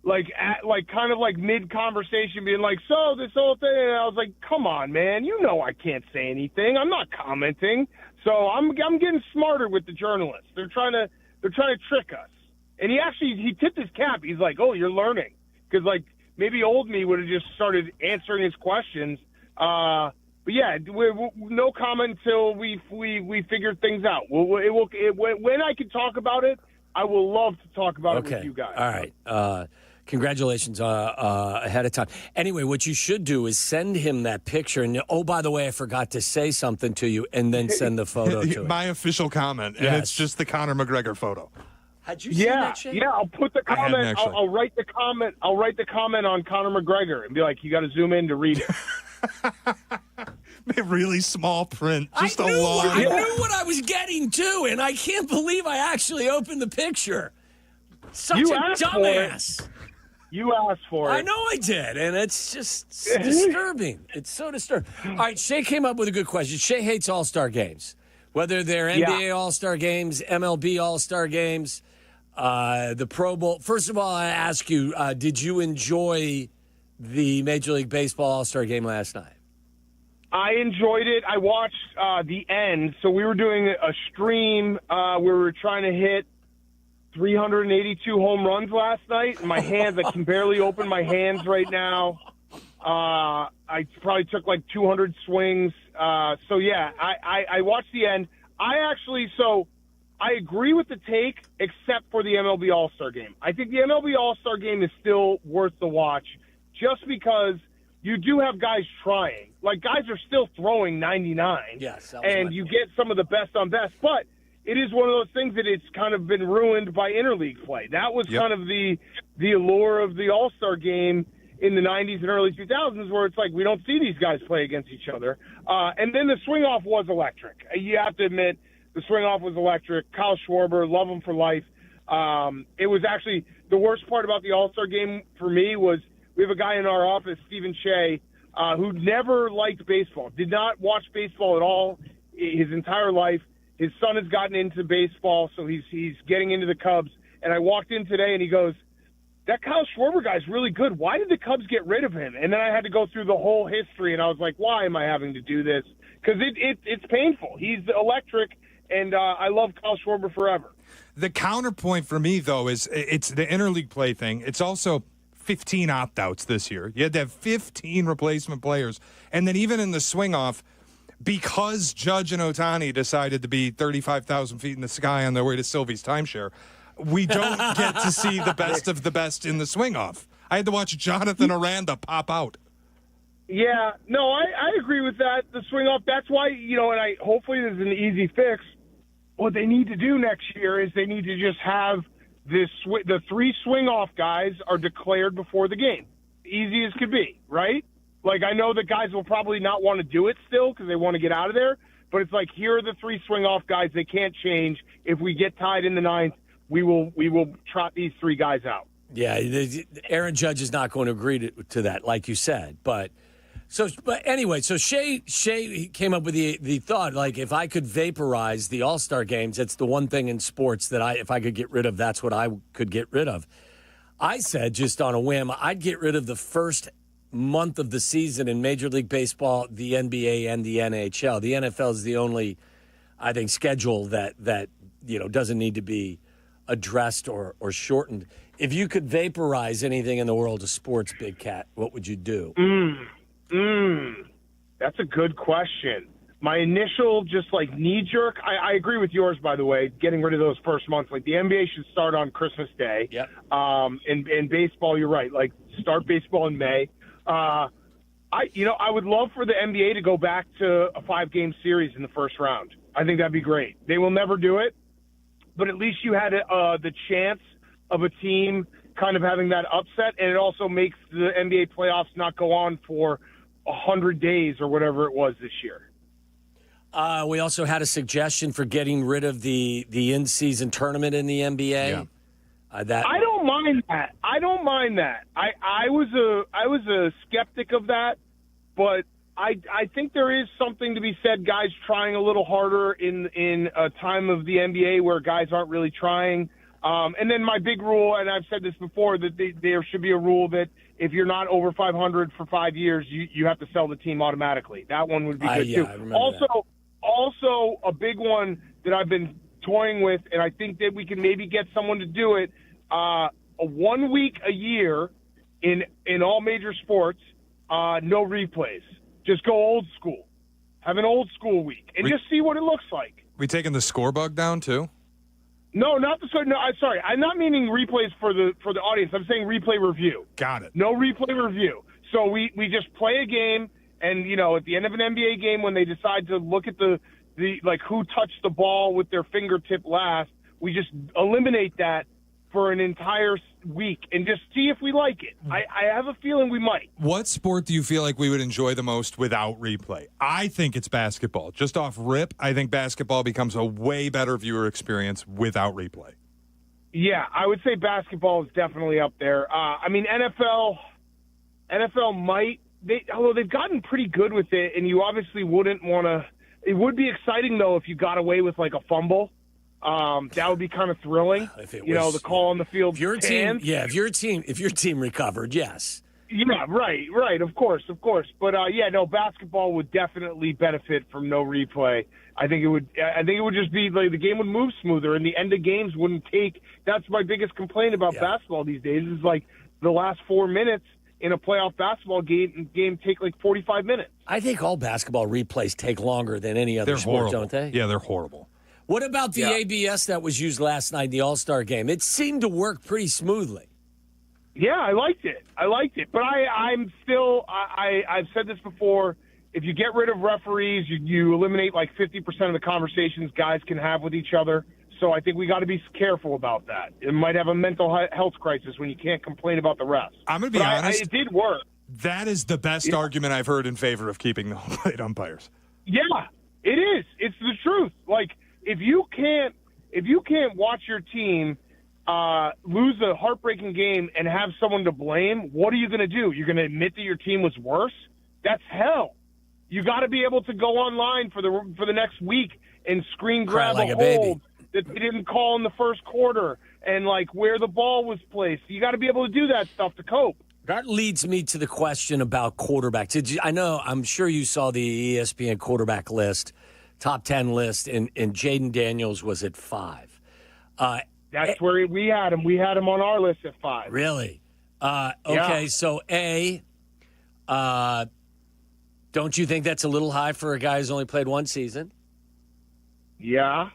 kind of mid conversation, being like, "So this whole thing." And I was like, "Come on, man, you know I can't say anything. I'm not commenting." So I'm getting smarter with the journalists. They're trying to trick us. And he tipped his cap. He's like, "Oh, you're learning," because maybe old me would have just started answering his questions. But yeah, no comment until we figure things out. When I can talk about it, I will love to talk about it with you guys. All right. Congratulations ahead of time. Anyway, what you should do is send him that picture. And, oh, by the way, I forgot to say something to you, and then send the photo to him. My official comment, and Yes. it's just the Conor McGregor photo. Had you seen that shit? Yeah, I'll put the I hadn't comment. actually. I'll write the comment. I'll write the comment on Conor McGregor and be like, "You got to zoom in to read it." Really small print, just I a knew line. what I was getting to, and I can't believe I actually opened the picture. Such You a asked for dumbass. You asked for it. I know I did, and it's just disturbing. It's so disturbing. All right, Shea came up with a good question. Shea hates all-star games, whether they're NBA all-star games, MLB all-star games, the Pro Bowl. First of all, I ask you, did you enjoy the Major League Baseball all-star game last night? I enjoyed it. I watched the end. So we were doing a stream. We were trying to hit 382 home runs last night. And my hands, I can barely open my hands right now. I probably took 200 swings. So, yeah, I watched the end. I agree with the take, except for the MLB All-Star Game. I think the MLB All-Star Game is still worth the watch just because you do have guys trying. Guys are still throwing 99. Yes. And you get some of the best on best. But it is one of those things that it's kind of been ruined by interleague play. That was kind of the allure of the All-Star game in the 90s and early 2000s, where it's like we don't see these guys play against each other. And then the swing-off was electric. You have to admit, the swing-off was electric. Kyle Schwarber, love him for life. It was actually the worst part about the All-Star game for me was we have a guy in our office, Stephen Shea, who never liked baseball, did not watch baseball at all his entire life. His son has gotten into baseball, so he's getting into the Cubs. And I walked in today, and he goes, that Kyle Schwarber guy's really good. Why did the Cubs get rid of him? And then I had to go through the whole history, and I was like, why am I having to do this? Because it's painful. He's electric, and I love Kyle Schwarber forever. The counterpoint for me, though, is it's the interleague play thing. It's also 15 opt-outs this year. You had to have 15 replacement players. And then even in the swing-off, because Judge and Ohtani decided to be 35,000 feet in the sky on their way to Sylvie's timeshare, we don't get to see the best of the best in the swing-off. I had to watch Jonathan Aranda pop out. Yeah, no, I agree with that. The swing-off, that's why, and hopefully this is an easy fix. What they need to do next year is they need to just have the 3 swing-off guys are declared before the game. Easy as could be, right? Like, I know the guys will probably not want to do it still because they want to get out of there, but it's like, here are the 3 swing-off guys. They can't change. If we get tied in the 9th, we will trot these 3 guys out. Yeah, Aaron Judge is not going to agree to that, like you said. But anyway, so Shea came up with the thought, like, if I could vaporize the All-Star games, it's the one thing in sports that if I could get rid of, that's what I could get rid of. I said, just on a whim, I'd get rid of the first month of the season in Major League Baseball, the NBA, and the NHL. The NFL is the only, I think, schedule that doesn't need to be addressed or shortened. If you could vaporize anything in the world of sports, Big Cat, what would you do? That's a good question. My initial knee-jerk, I agree with yours, by the way, getting rid of those first months. Like, the NBA should start on Christmas Day. Yep. In baseball, you're right. Like, start baseball in May. I would love for the NBA to go back to a 5-game series in the first round. I think that'd be great. They will never do it, but at least you had the chance of a team kind of having that upset, and it also makes the NBA playoffs not go on for 100 days or whatever it was this year. We also had a suggestion for getting rid of the in-season tournament in the NBA. Yeah. I don't mind that. I was a skeptic of that, but I think there is something to be said, guys trying a little harder in a time of the NBA where guys aren't really trying. And then my big rule, and I've said this before, that there should be a rule that if you're not over 500 for 5 years, you have to sell the team automatically. That one would be good too. I remember that. Also, a big one that I've been toying with, and I think that we can maybe get someone to do it, a 1 week a year in all major sports, no replays. Just go old school. Have an old school week and just see what it looks like. We taking the score bug down too? No, not the no. I'm sorry. I'm not meaning replays for the audience. I'm saying replay review. Got it. No replay review. So we just play a game, and at the end of an NBA game, when they decide to look at the who touched the ball with their fingertip last, we just eliminate that for an entire week and just see if we like it. I have a feeling we might. What sport do you feel like we would enjoy the most without replay? I think it's basketball. Just off rip, I think basketball becomes a way better viewer experience without replay. Yeah, I would say basketball is definitely up there. NFL might, although they've gotten pretty good with it, and you obviously wouldn't want to. It would be exciting, though, if you got away with like a fumble. That would be kind of thrilling. The call on the field. If your team recovered, yes. Yeah, right. Of course. But basketball would definitely benefit from no replay. I think it would just be like the game would move smoother, and the end of games wouldn't take. That's my biggest complaint about basketball these days. Is like the last 4 minutes in a playoff basketball game take like 45 minutes. I think all basketball replays take longer than any other sport, don't they? Yeah, they're horrible. What about the ABS that was used last night in the All-Star game? It seemed to work pretty smoothly. Yeah, I liked it. But I'm still. I've said this before. if you get rid of referees, you eliminate like 50% of the conversations guys can have with each other. So I think we got to be careful about that. It might have a mental health crisis when you can't complain about the refs. I'm going to be honest. It did work. That is the best argument I've heard in favor of keeping the home plate umpires. Yeah, it is. It's the truth. Like, if you can't watch your team lose a heartbreaking game and have someone to blame, what are you going to do? You're going to admit that your team was worse? That's hell. You got to be able to go online for the next week and screen grab like a a baby. hold that they didn't call in the first quarter and like where the ball was placed. You got to be able to do that stuff to cope. That leads me to the question about quarterbacks. I'm sure you saw the ESPN quarterback list, top 10 list, and Jaden Daniels was at 5. That's where we had him. We had him on our list at 5. Really? Okay, so don't you think that's a little high for a guy who's only played one season? Yeah,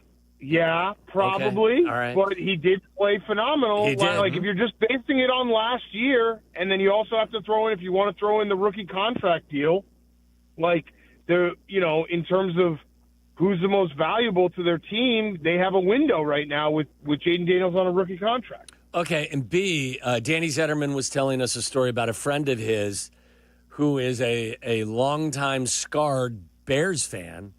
probably. Okay. All right. But he did play phenomenal. He did. Like, if you're just basing it on last year, and then you also have to throw in, if you want to throw in the rookie contract deal, like, in terms of who's the most valuable to their team, they have a window right now with Jaden Daniels on a rookie contract. Okay, and B, Danny Zetterman was telling us a story about a friend of his who is a longtime scarred Bears fan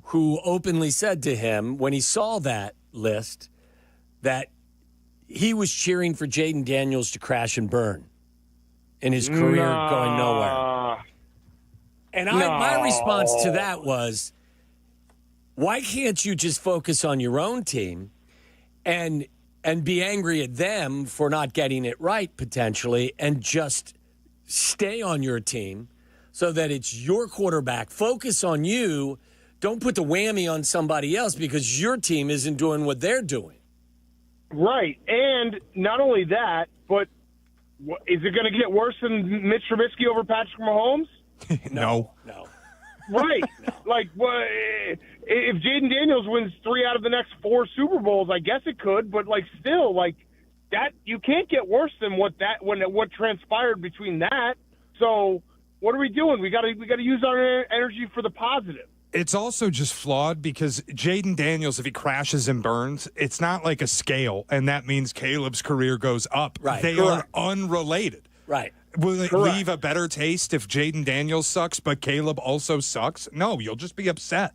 who openly said to him when he saw that list that he was cheering for Jaden Daniels to crash and burn in his career going nowhere. And my response to that was, why can't you just focus on your own team and be angry at them for not getting it right potentially and just stay on your team so that it's your quarterback. Focus on you. Don't put the whammy on somebody else because your team isn't doing what they're doing. Right. And not only that, but is it going to get worse than Mitch Trubisky over Patrick Mahomes? No. Right. Like, if Jaden Daniels wins 3 out of the next 4 Super Bowls, I guess it could, but like still, like that, you can't get worse than what transpired between that. So what are we doing? We got to use our energy for the positive. It's also just flawed because Jaden Daniels, if he crashes and burns, it's not like a scale, and that means Caleb's career goes up. Right. They Correct. are unrelated. Right. Will it Correct. leave a better taste if Jaden Daniels sucks, but Caleb also sucks? No, you'll just be upset.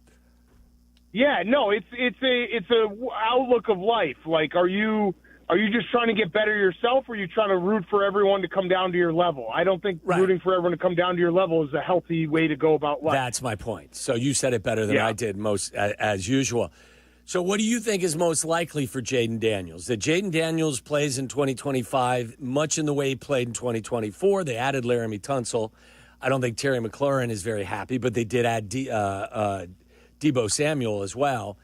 Yeah, no, it's a outlook of life. Like, are you just trying to get better yourself, or are you trying to root for everyone to come down to your level? I don't think rooting for everyone to come down to your level is a healthy way to go about life. That's my point. So you said it better than I did most as usual. So what do you think is most likely for Jaden Daniels? That Jaden Daniels plays in 2025 much in the way he played in 2024. They added Laramie Tunsil. I don't think Terry McLaurin is very happy, but they did add Deebo Samuel as well.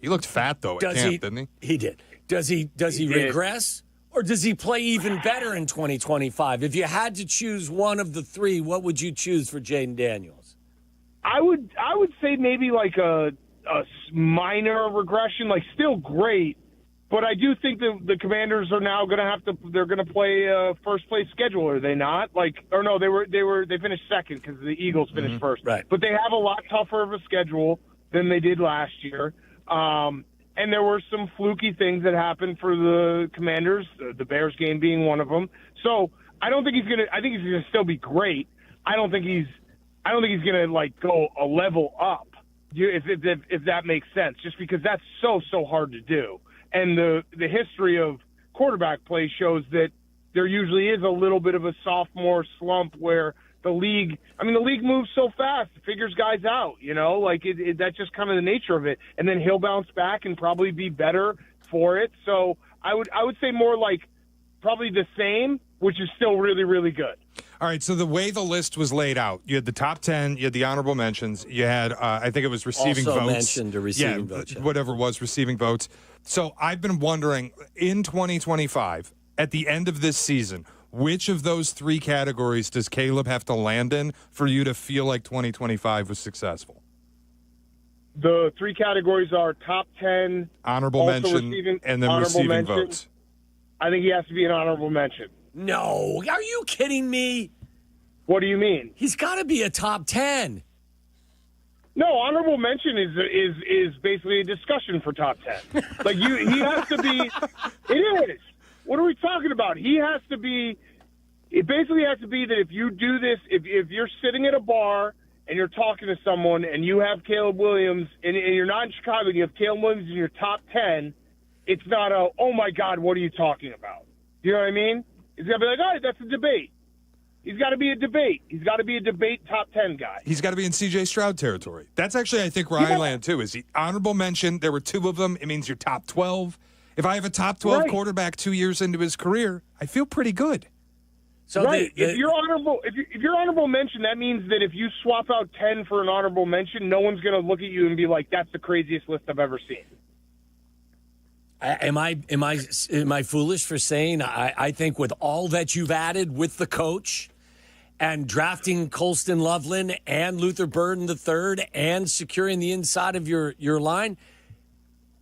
He looked fat, though, at camp, didn't he? He did. Does he regress, or does he play even better in 2025? If you had to choose one of the 3, what would you choose for Jaden Daniels? I would say maybe like a minor regression, like still great, but I do think the Commanders are now going to they're going to play a first place schedule, are they not? Like, or no, they finished second because the Eagles finished first. Right. But they have a lot tougher of a schedule than they did last year. And there were some fluky things that happened for the Commanders, the Bears game being one of them. So I think he's going to still be great. I don't think he's going to like go a level up. If that makes sense, just because that's so hard to do. And the history of quarterback play shows that there usually is a little bit of a sophomore slump where the league moves so fast, it figures guys out, like that's just kind of the nature of it. And then he'll bounce back and probably be better for it. So I would say more like probably the same, which is still really, really good. All right, so the way the list was laid out, you had the top 10, you had the honorable mentions, you had, I think it was receiving also votes. mentioned the receiving votes. Yeah. Whatever it was, receiving votes. So I've been wondering, in 2025, at the end of this season, which of those 3 categories does Caleb have to land in for you to feel like 2025 was successful? The 3 categories are top 10, honorable mention, and then receiving votes. I think he has to be an honorable mention. No. Are you kidding me? What do you mean? He's got to be a top 10. No, honorable mention is basically a discussion for top 10. Like he has to be. It is. What are we talking about? He has to be. It basically has to be that if you do this, if you're sitting at a bar and you're talking to someone and you have Caleb Williams and you're not in Chicago, and you have Caleb Williams in your top 10, it's not a, oh my God, what are you talking about? You know what I mean? It's gonna be like, all right, that's a debate. He's got to be a debate. He's got to be a debate top 10 guy. He's got to be in C.J. Stroud territory. That's actually, I think, where I land, too. Is he honorable mention? There were 2 of them. It means you're top 12. If I have a top 12 quarterback 2 years into his career, I feel pretty good. So if you're honorable mention, that means that if you swap out 10 for an honorable mention, no one's going to look at you and be like, that's the craziest list I've ever seen. Am I foolish for saying I think with all that you've added with the coach and drafting Colston Loveland and Luther Burden III and securing the inside of your line,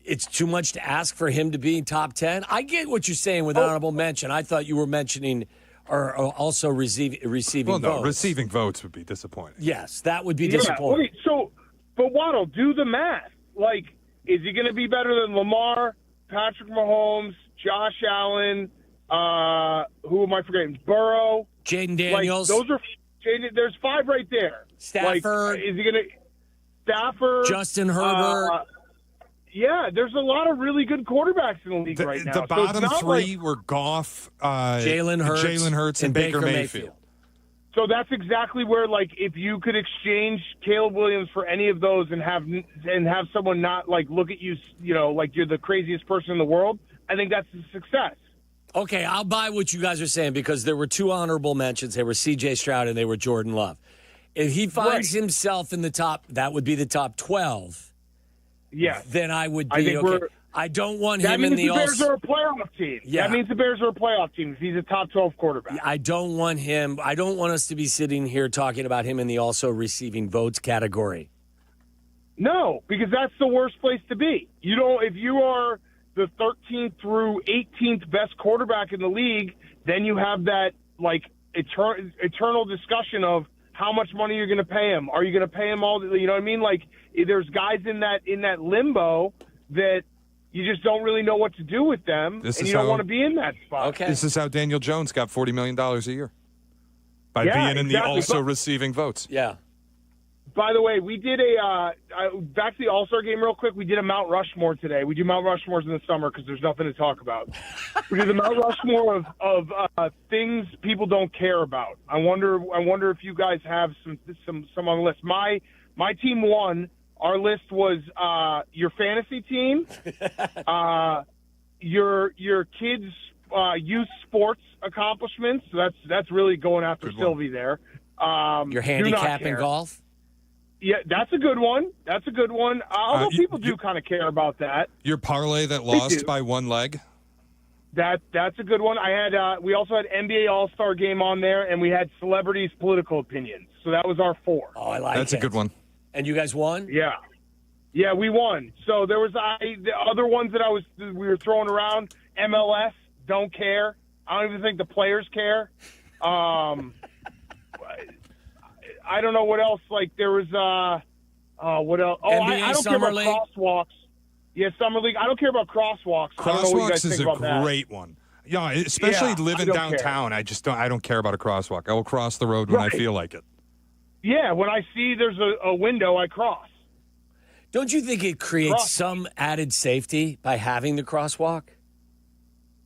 it's too much to ask for him to be top 10? I get what you're saying with honorable mention. I thought you were mentioning or also receiving votes. Receiving votes would be disappointing. Yes, that would be disappointing. Okay, but Waddle, do the math. Like, is he going to be better than Lamar, Patrick Mahomes, Josh Allen, who am I forgetting? Burrow, Jaden Daniels. Like, there's 5 right there. Stafford. Like, is he going to Stafford? Justin Herbert. Yeah, there's a lot of really good quarterbacks in the league right now. The bottom 3 were Goff, Jalen Hurts, and Baker Mayfield. So that's exactly where, like, if you could exchange Caleb Williams for any of those and have someone not, like, look at you, you know, like you're the craziest person in the world, I think that's a success. Okay, I'll buy what you guys are saying because there were 2 honorable mentions. They were C.J. Stroud and they were Jordan Love. If he finds himself in the top, that would be the top 12. Yeah. Then I would be okay. I don't want him in the Bears are a playoff team. Yeah. That means the Bears are a playoff team if he's a top 12 quarterback. I don't want him. I don't want us to be sitting here talking about him in the also receiving votes category. No, because that's the worst place to be. You don't. If you are the 13th through 18th best quarterback in the league, then you have that like eternal discussion of how much money you're going to pay him. Are you going to pay him all? You know what I mean? Like there's guys in that limbo that you just don't really know what to do with them, and you don't want to be in that spot. Okay. This is how Daniel Jones got $40 million a year. By being in the also receiving votes. Yeah. By the way, we did back to the All-Star game real quick. We did a Mount Rushmore today. We do Mount Rushmores in the summer because there's nothing to talk about. We did the Mount Rushmore of things people don't care about. I wonder if you guys have some on the list. My team won. Our list was your fantasy team, your kids' youth sports accomplishments. So that's really going after Sylvie there. Your handicap in golf. Yeah, that's a good one. Although people do kind of care about that. Your parlay that lost by 1 leg. That's a good one. I had we also had NBA All-Star Game on there, and we had celebrities' political opinions. So that was our 4. Oh, I like That's a good one. And you guys won? Yeah, we won. So there was the other ones that we were throwing around. MLS, don't care. I don't even think the players care. I don't know what else. Like there was what else? Oh, I don't care about crosswalks. Yeah, Summer League. I don't care about crosswalks. Crosswalks is a great one. Yeah, especially living downtown. I don't care about a crosswalk. I will cross the road when I feel like it. Yeah, when I see there's a window, I cross. Don't you think it creates some added safety by having the crosswalk?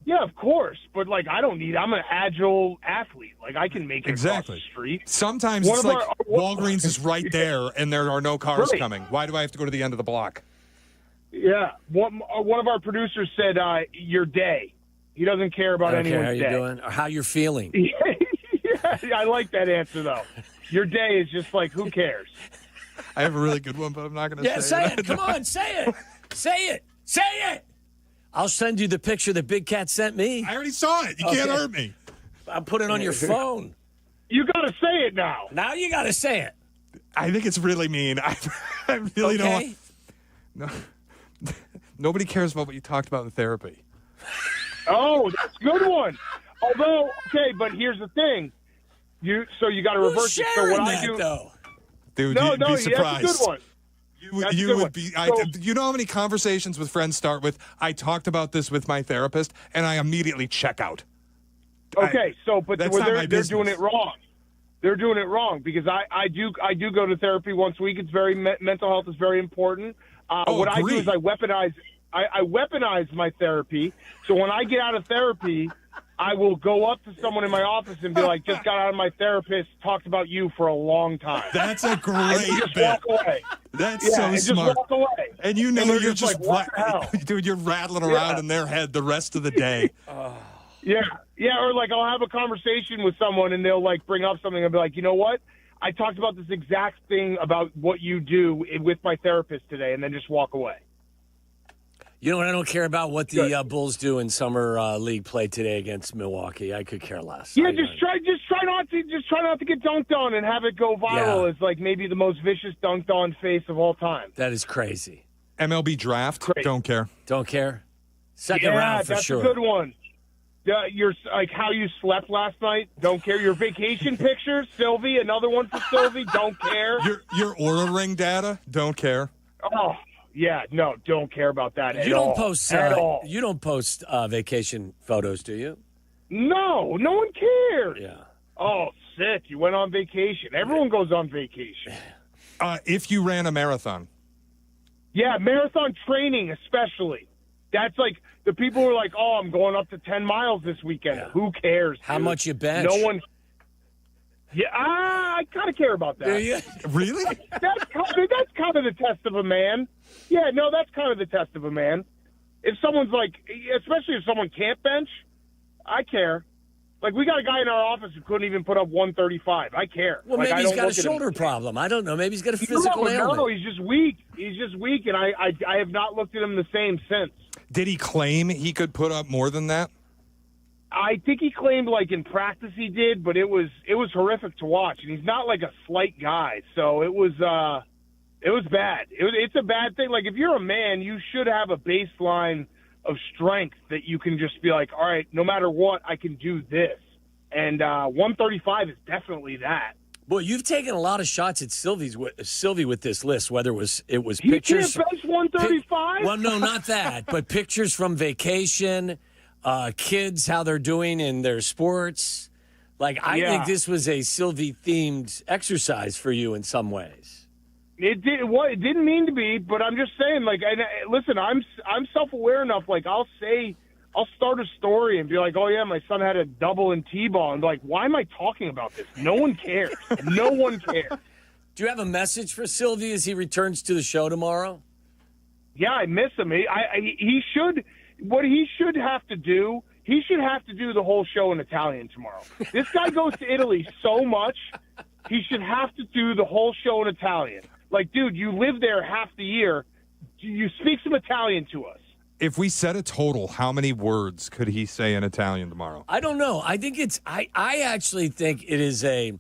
Yeah, of course. But, like, I'm an agile athlete. Like, I can make it across the street. Sometimes it's like Walgreens is right there and there are no cars coming. Why do I have to go to the end of the block? Yeah. One of our producers said, your day. He doesn't care about anyone's how day. you're doing or how you're feeling. Yeah, I like that answer, though. Your day is just like, who cares? I have a really good one, but I'm not going to say it. Yeah, say it. Come on, say it. Say it. Say it. I'll send you the picture that Big Cat sent me. I already saw it. You can't hurt me. I'll put it on your phone. You got to say it now. Now you got to say it. I think it's really mean. I really don't want... No. Nobody cares about what you talked about in therapy. Oh, that's a good one. Although, okay, but here's the thing. You got to reverse it. So what I do, though? Dude, no, you'd be That's surprised. a good one. You would be. You know how many conversations with friends start with, I talked about this with my therapist, and I immediately check out. Okay, that's not my they're business. doing it wrong. They're doing it wrong because I do go to therapy once a week. It's very mental health is very important. What I do is I weaponize my therapy. So when I get out of therapy, I will go up to someone in my office and be like, just got out of my therapist, talked about you for a long time. That's a great and just bit. walk away. That's yeah, so and smart. Just walk away. And you know and you're just like, what the hell? dude, you're rattling around in their head the rest of the day. Yeah, or like I'll have a conversation with someone and they'll like bring up something and be like, you know what? I talked about this exact thing about what you do with my therapist today, and then just walk away. You know what? I don't care about what the Bulls do in summer league play today against Milwaukee. I could care less. Yeah, just try not to get dunked on and have it go viral as like maybe the most vicious dunked on face of all time. That is crazy. MLB draft, don't care. Don't care. Second round for sure. That's a good one. Your like how you slept last night. Don't care. Your vacation pictures, Sylvie. Another one for Sylvie. Don't care. Your Oura Ring data. Don't care. Oh yeah, no, don't care about that at all. At all. You don't post vacation photos, do you? No one cares. Yeah. Oh, sick. You went on vacation. Everyone goes on vacation. If you ran a marathon. Yeah, marathon training especially. That's like the people who are like, oh, I'm going up to 10 miles this weekend. Yeah. Who cares? How dude? much you bench? No one. Yeah, I kind of care about that. Do you? Really? That's kind of the test of a man. Yeah, no, that's kind of the test of a man. If someone's like, especially if someone can't bench, I care. Like, we got a guy in our office who couldn't even put up 135. I care. Well, like, maybe he's got a shoulder problem. I don't know. Maybe he's got a physical ailment. No, he's just weak. And I have not looked at him the same since. Did he claim he could put up more than that? I think he claimed, like, in practice he did, but it was horrific to watch. And he's not, like, a slight guy. So it was bad. It's a bad thing. Like, if you're a man, you should have a baseline of strength that you can just be like, all right, no matter what, I can do this. And 135 is definitely that. Boy, you've taken a lot of shots at Sylvie with this list, whether it was he pictures. He can't bench 135? Well, no, not that, but pictures from vacation, kids, how they're doing in their sports. Like, I think this was a Sylvie-themed exercise for you in some ways. It didn't mean to be, but I'm just saying, like, and listen, I'm self-aware enough, like, I'll start a story and be like, oh, yeah, my son had a double in T-ball. And be like, why am I talking about this? No one cares. No one cares. Do you have a message for Sylvie as he returns to the show tomorrow? Yeah, I miss him. He should have to do the whole show in Italian tomorrow. This guy goes to Italy so much, he should have to do the whole show in Italian. Like, dude, you live there half the year. You speak some Italian to us. If we set a total, how many words could he say in Italian tomorrow? I don't know. I think I actually think it is an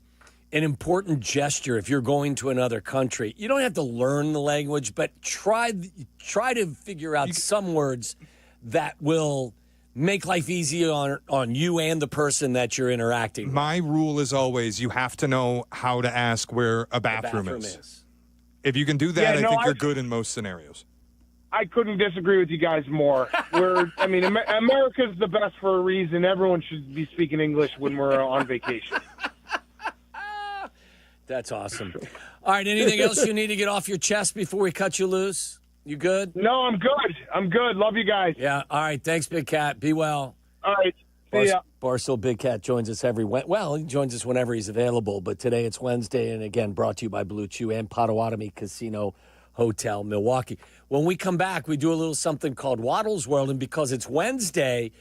important gesture if you're going to another country. You don't have to learn the language, but try to figure out some words that will make life easy on you and the person that you're interacting with. My rule is always you have to know how to ask where a bathroom is. If you can do that, I think you're good in most scenarios. I couldn't disagree with you guys more. America's the best for a reason. Everyone should be speaking English when we're on vacation. That's awesome. All right, anything else you need to get off your chest before we cut you loose? You good? No, I'm good. Love you guys. Yeah, all right. Thanks, Big Cat. Be well. All right. See ya. Barstool Big Cat joins us he joins us whenever he's available, but today it's Wednesday, and again, brought to you by Blue Chew and Potawatomi Casino Hotel, Milwaukee. When we come back, we do a little something called Waddle's World, and because it's Wednesday,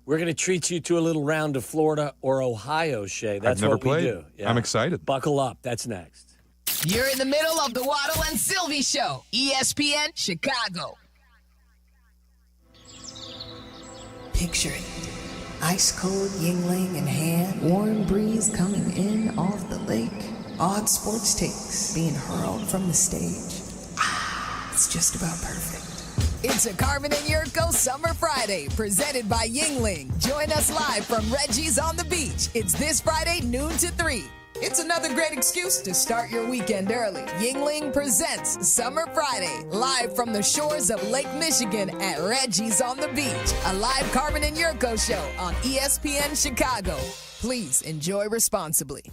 we're going to treat you to a little round of Florida or Ohio, Shea. That's I've never what played. we do. Yeah. I'm excited. Buckle up. That's next. You're in the middle of the Waddle and Sylvie Show, ESPN Chicago. Picture it. Ice cold Yuengling in hand, warm breeze coming in off the lake, odd sports takes being hurled from the stage. It's just about perfect. It's a Carmen and Yurko Summer Friday, presented by Yuengling. Join us live from Reggie's on the Beach. It's this Friday, noon to 3. It's another great excuse to start your weekend early. Yuengling presents Summer Friday, live from the shores of Lake Michigan at Reggie's on the Beach. A live Carmen and Yurko show on ESPN Chicago. Please enjoy responsibly.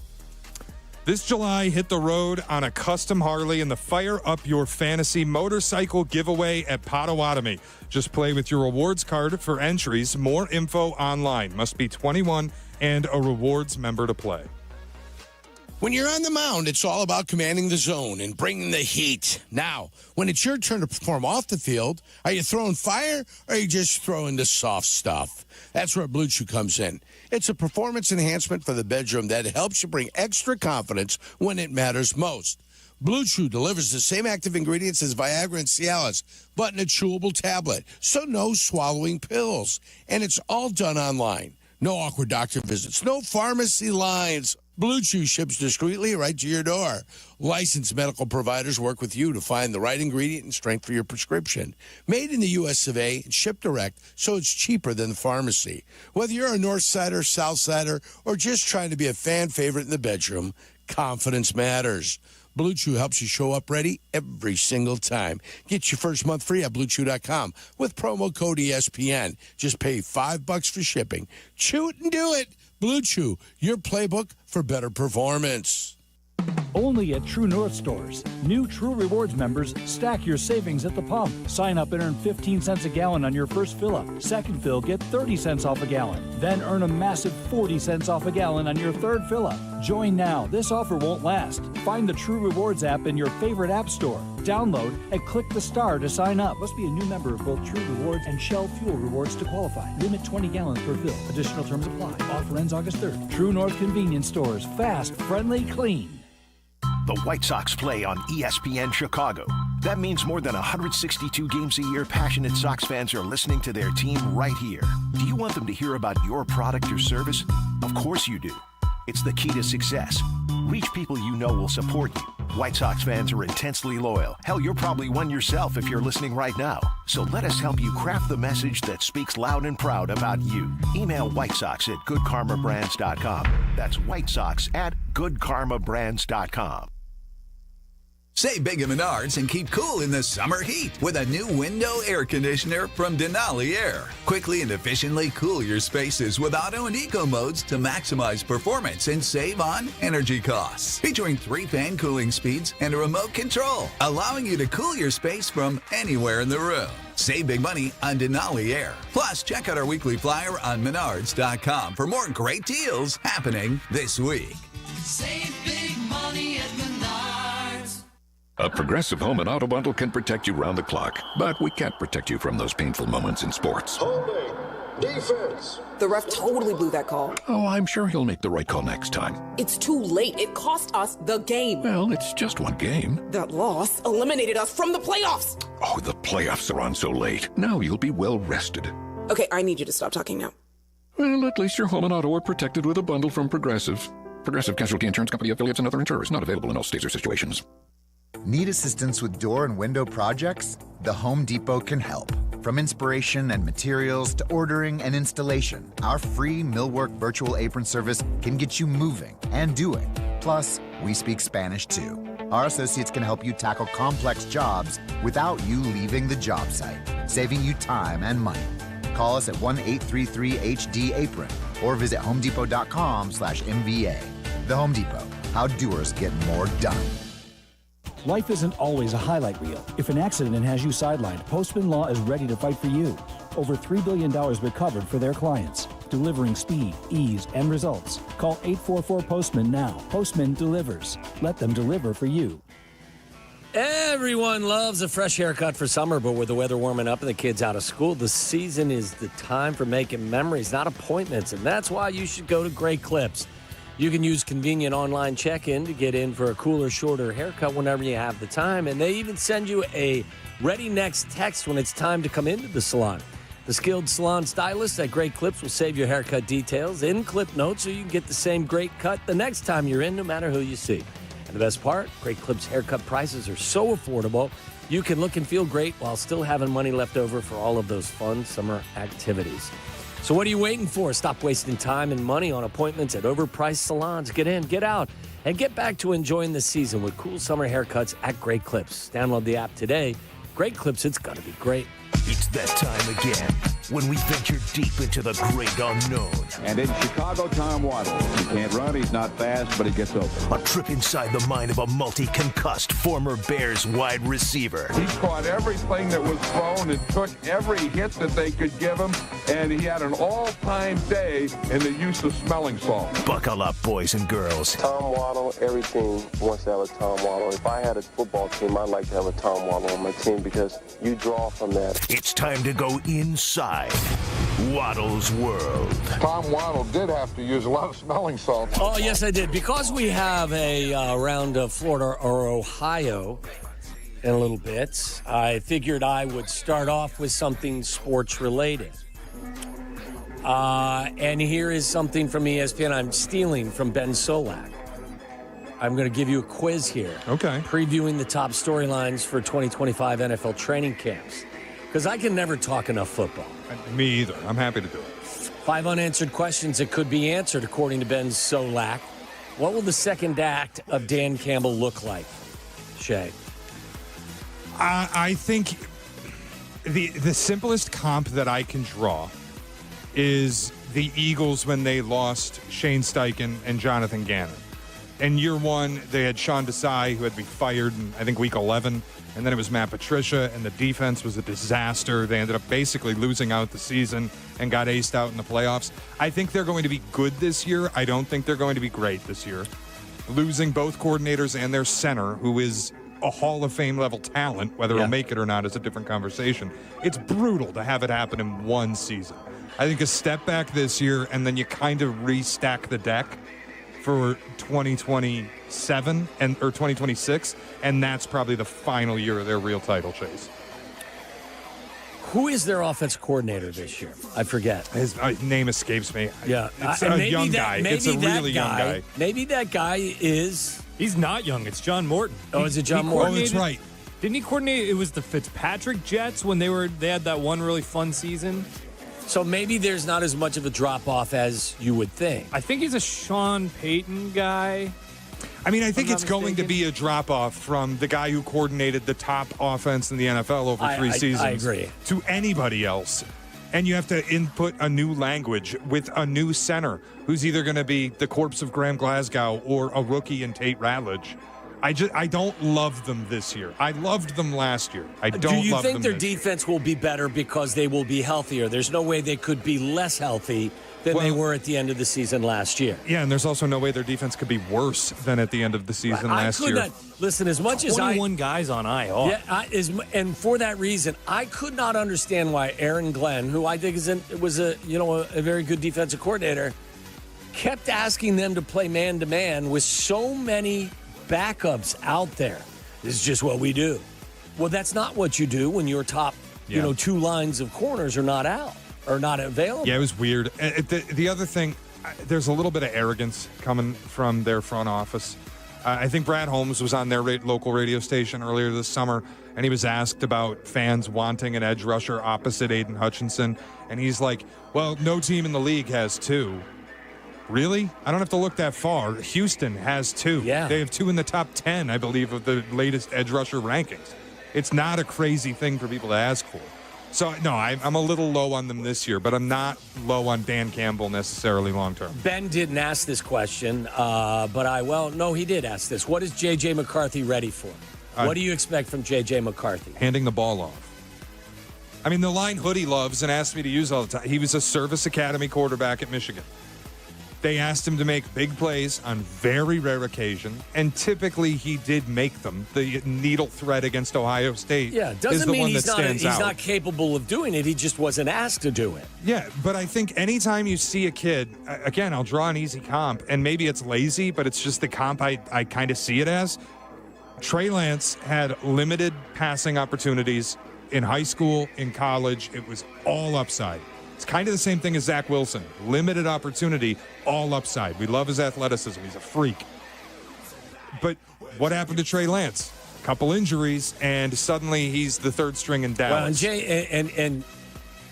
This July, hit the road on a custom Harley in the Fire Up Your Fantasy motorcycle giveaway at Potawatomi. Just play with your rewards card for entries. More info online. Must be 21 and a rewards member to play. When you're on the mound, it's all about commanding the zone and bringing the heat. Now, when it's your turn to perform off the field, are you throwing fire or are you just throwing the soft stuff? That's where Blue Chew comes in. It's a performance enhancement for the bedroom that helps you bring extra confidence when it matters most. Blue Chew delivers the same active ingredients as Viagra and Cialis, but in a chewable tablet, so no swallowing pills. And it's all done online. No awkward doctor visits, no pharmacy lines. Blue Chew ships discreetly right to your door. Licensed medical providers work with you to find the right ingredient and strength for your prescription. Made in the U.S. of A. and shipped direct, so it's cheaper than the pharmacy. Whether you're a North Sider, South Sider, or just trying to be a fan favorite in the bedroom, confidence matters. Blue Chew helps you show up ready every single time. Get your first month free at BlueChew.com with promo code ESPN. Just pay $5 for shipping. Chew it and do it. Blue Chew, your playbook for better performance. Only at True North stores. New True Rewards members stack your savings at the pump. Sign up and earn 15 cents a gallon on your first fill-up. Second fill, get 30 cents off a gallon. Then earn a massive 40 cents off a gallon on your third fill-up. Join now. This offer won't last. Find the True Rewards app in your favorite app store. Download and click the star to sign up. Must be a new member of both True Rewards and Shell Fuel Rewards to qualify. Limit 20 gallons per fill. Additional terms apply. Offer ends August 3rd. True North Convenience Stores. Fast, friendly, clean. The White Sox play on ESPN Chicago. That means more than 162 games a year, passionate Sox fans are listening to their team right here. Do you want them to hear about your product or service? Of course you do. It's the key to success. Reach people you know will support you. White Sox fans are intensely loyal. Hell, you're probably one yourself if you're listening right now. So let us help you craft the message that speaks loud and proud about you. Email White Sox at goodkarmabrands.com. That's White Sox at goodkarmabrands.com. Save big at Menards and keep cool in the summer heat with a new window air conditioner from Denali Air. Quickly and efficiently cool your spaces with auto and eco modes to maximize performance and save on energy costs. Featuring 3-fan cooling speeds and a remote control, allowing you to cool your space from anywhere in the room. Save big money on Denali Air. Plus, check out our weekly flyer on Menards.com for more great deals happening this week. Save big money at Menards. A Progressive Home and Auto Bundle can protect you round the clock, but we can't protect you from those painful moments in sports. Holding. Defense. The ref totally blew that call. Oh, I'm sure he'll make the right call next time. It's too late. It cost us the game. Well, it's just one game. That loss eliminated us from the playoffs. Oh, the playoffs are on so late. Now you'll be well rested. Okay, I need you to stop talking now. Well, at least your home and auto are protected with a bundle from Progressive. Progressive Casualty Insurance Company affiliates and other insurers. Not available in all states or situations. Need assistance with door and window projects? The Home Depot can help. From inspiration and materials to ordering and installation, our free Millwork virtual apron service can get you moving and doing. Plus, we speak Spanish too. Our associates can help you tackle complex jobs without you leaving the job site, saving you time and money. Call us at 1-833-HD-APRON or visit homedepot.com/MVA. The Home Depot, how doers get more done. Life isn't always a highlight reel. If an accident has you sidelined, Postman Law is ready to fight for you. Over $3 billion recovered for their clients, delivering speed, ease, and results. Call 844-POSTMAN now. Postman delivers. Let them deliver for you. Everyone loves a fresh haircut for summer, but with the weather warming up and the kids out of school, the season is the time for making memories, not appointments, and that's why you should go to Great Clips. You can use convenient online check-in to get in for a cooler, shorter haircut whenever you have the time, and they even send you a ready next text when it's time to come into the salon. The skilled salon stylists at Great Clips will save your haircut details in clip notes so you can get the same great cut the next time you're in, no matter who you see. And the best part, Great Clips haircut prices are so affordable, you can look and feel great while still having money left over for all of those fun summer activities. So what are you waiting for? Stop wasting time and money on appointments at overpriced salons. Get in, get out, and get back to enjoying the season with cool summer haircuts at Great Clips. Download the app today. Great Clips, it's got to be great. It's that time again when we venture deep into the great unknown. And in Chicago, Tom Waddle. He can't run, he's not fast, but he gets open. A trip inside the mind of a multi-concussed former Bears wide receiver. He caught everything that was thrown and took every hit that they could give him, and he had an all-time day in the use of smelling salt. Buckle up, boys and girls. Tom Waddle, every team wants to have a Tom Waddle. If I had a football team, I'd like to have a Tom Waddle on my team because you draw from that. It's time to go inside Waddle's world. Tom Waddle did have to use a lot of smelling salt. Oh, yes, I did. Because we have a round of Florida or Ohio in a little bit, I figured I would start off with something sports related. And here is something from ESPN I'm stealing from Ben Solak. I'm going to give you a quiz here. Okay. Previewing the top storylines for 2025 NFL training camps. Because I can never talk enough football. Me either. I'm happy to do it. 5 unanswered questions that could be answered, according to Ben Solak. What will the second act of Dan Campbell look like, Shea? I think the simplest comp that I can draw is the Eagles when they lost Shane Steichen and Jonathan Gannon. In year one, they had Sean Desai, who had to be fired in, I think, week 11. And then it was Matt Patricia, and the defense was a disaster. They ended up basically losing out the season and got aced out in the playoffs. I think they're going to be good this year. I don't think they're going to be great this year. Losing both coordinators and their center, who is a Hall of Fame level talent, whether he'll make it or not is a different conversation. It's brutal to have it happen in one season. I think a step back this year, and then you kind of restack the deck for 2027 or 2026, and that's probably the final year of their real title chase. Who is their offense coordinator this year? I forget. His name escapes me. Yeah, it's a young guy. It's a really young guy. Maybe that guy is. He's not young. It's John Morton. Oh, is it John Morton? Oh, that's right. Didn't he coordinate? It was the Fitzpatrick Jets when they had that one really fun season. So maybe there's not as much of a drop-off as you would think. I think he's a Sean Payton guy. I mean, I think it's going to be a drop-off from the guy who coordinated the top offense in the NFL over 3 seasons. I agree. To anybody else. And you have to input a new language with a new center who's either going to be the corpse of Graham Glasgow or a rookie in Tate Ratledge. I don't love them this year. I loved them last year. I don't love them. Do you think their this year. defense will be better because they will be healthier? There's no way they could be less healthy than they were at the end of the season last year. Yeah, and there's also no way their defense could be worse than at the end of the season last year. Not, listen, as much as 21 guys on IR. Yeah, and for that reason, I could not understand why Aaron Glenn, who I think was a very good defensive coordinator, kept asking them to play man-to-man with so many backups out there. This is just what we do. Well, that's not what you do when your top, 2 lines of corners are not out or not available. Yeah, it was weird. The other thing, there's a little bit of arrogance coming from their front office. I think Brad Holmes was on their local radio station earlier this summer, and he was asked about fans wanting an edge rusher opposite Aiden Hutchinson, and he's like, well, no team in the league has 2. Really? I don't have to look that far. Houston has 2. Yeah. They have 2 in the top 10, I believe, of the latest edge rusher rankings. It's not a crazy thing for people to ask for. So, no, I'm a little low on them this year, but I'm not low on Dan Campbell necessarily long term. Ben didn't ask this question, but he did ask this. What is J.J. McCarthy ready for? What do you expect from J.J. McCarthy? Handing the ball off. I mean, the line Hoodie loves and asks me to use all the time. He was a Service Academy quarterback at Michigan. They asked him to make big plays on very rare occasion, and typically he did make them. The needle thread against Ohio State is the one that stands out. He's not capable of doing it. He just wasn't asked to do it. Yeah, but I think anytime you see a kid, again, I'll draw an easy comp, and maybe it's lazy, but it's just the comp I kind of see it as. Trey Lance had limited passing opportunities in high school, in college. It was all upside. It's kind of the same thing as Zach Wilson. Limited opportunity, all upside. We love his athleticism. He's a freak. But what happened to Trey Lance? couple injuries, and suddenly he's the third string in Dallas. Well, and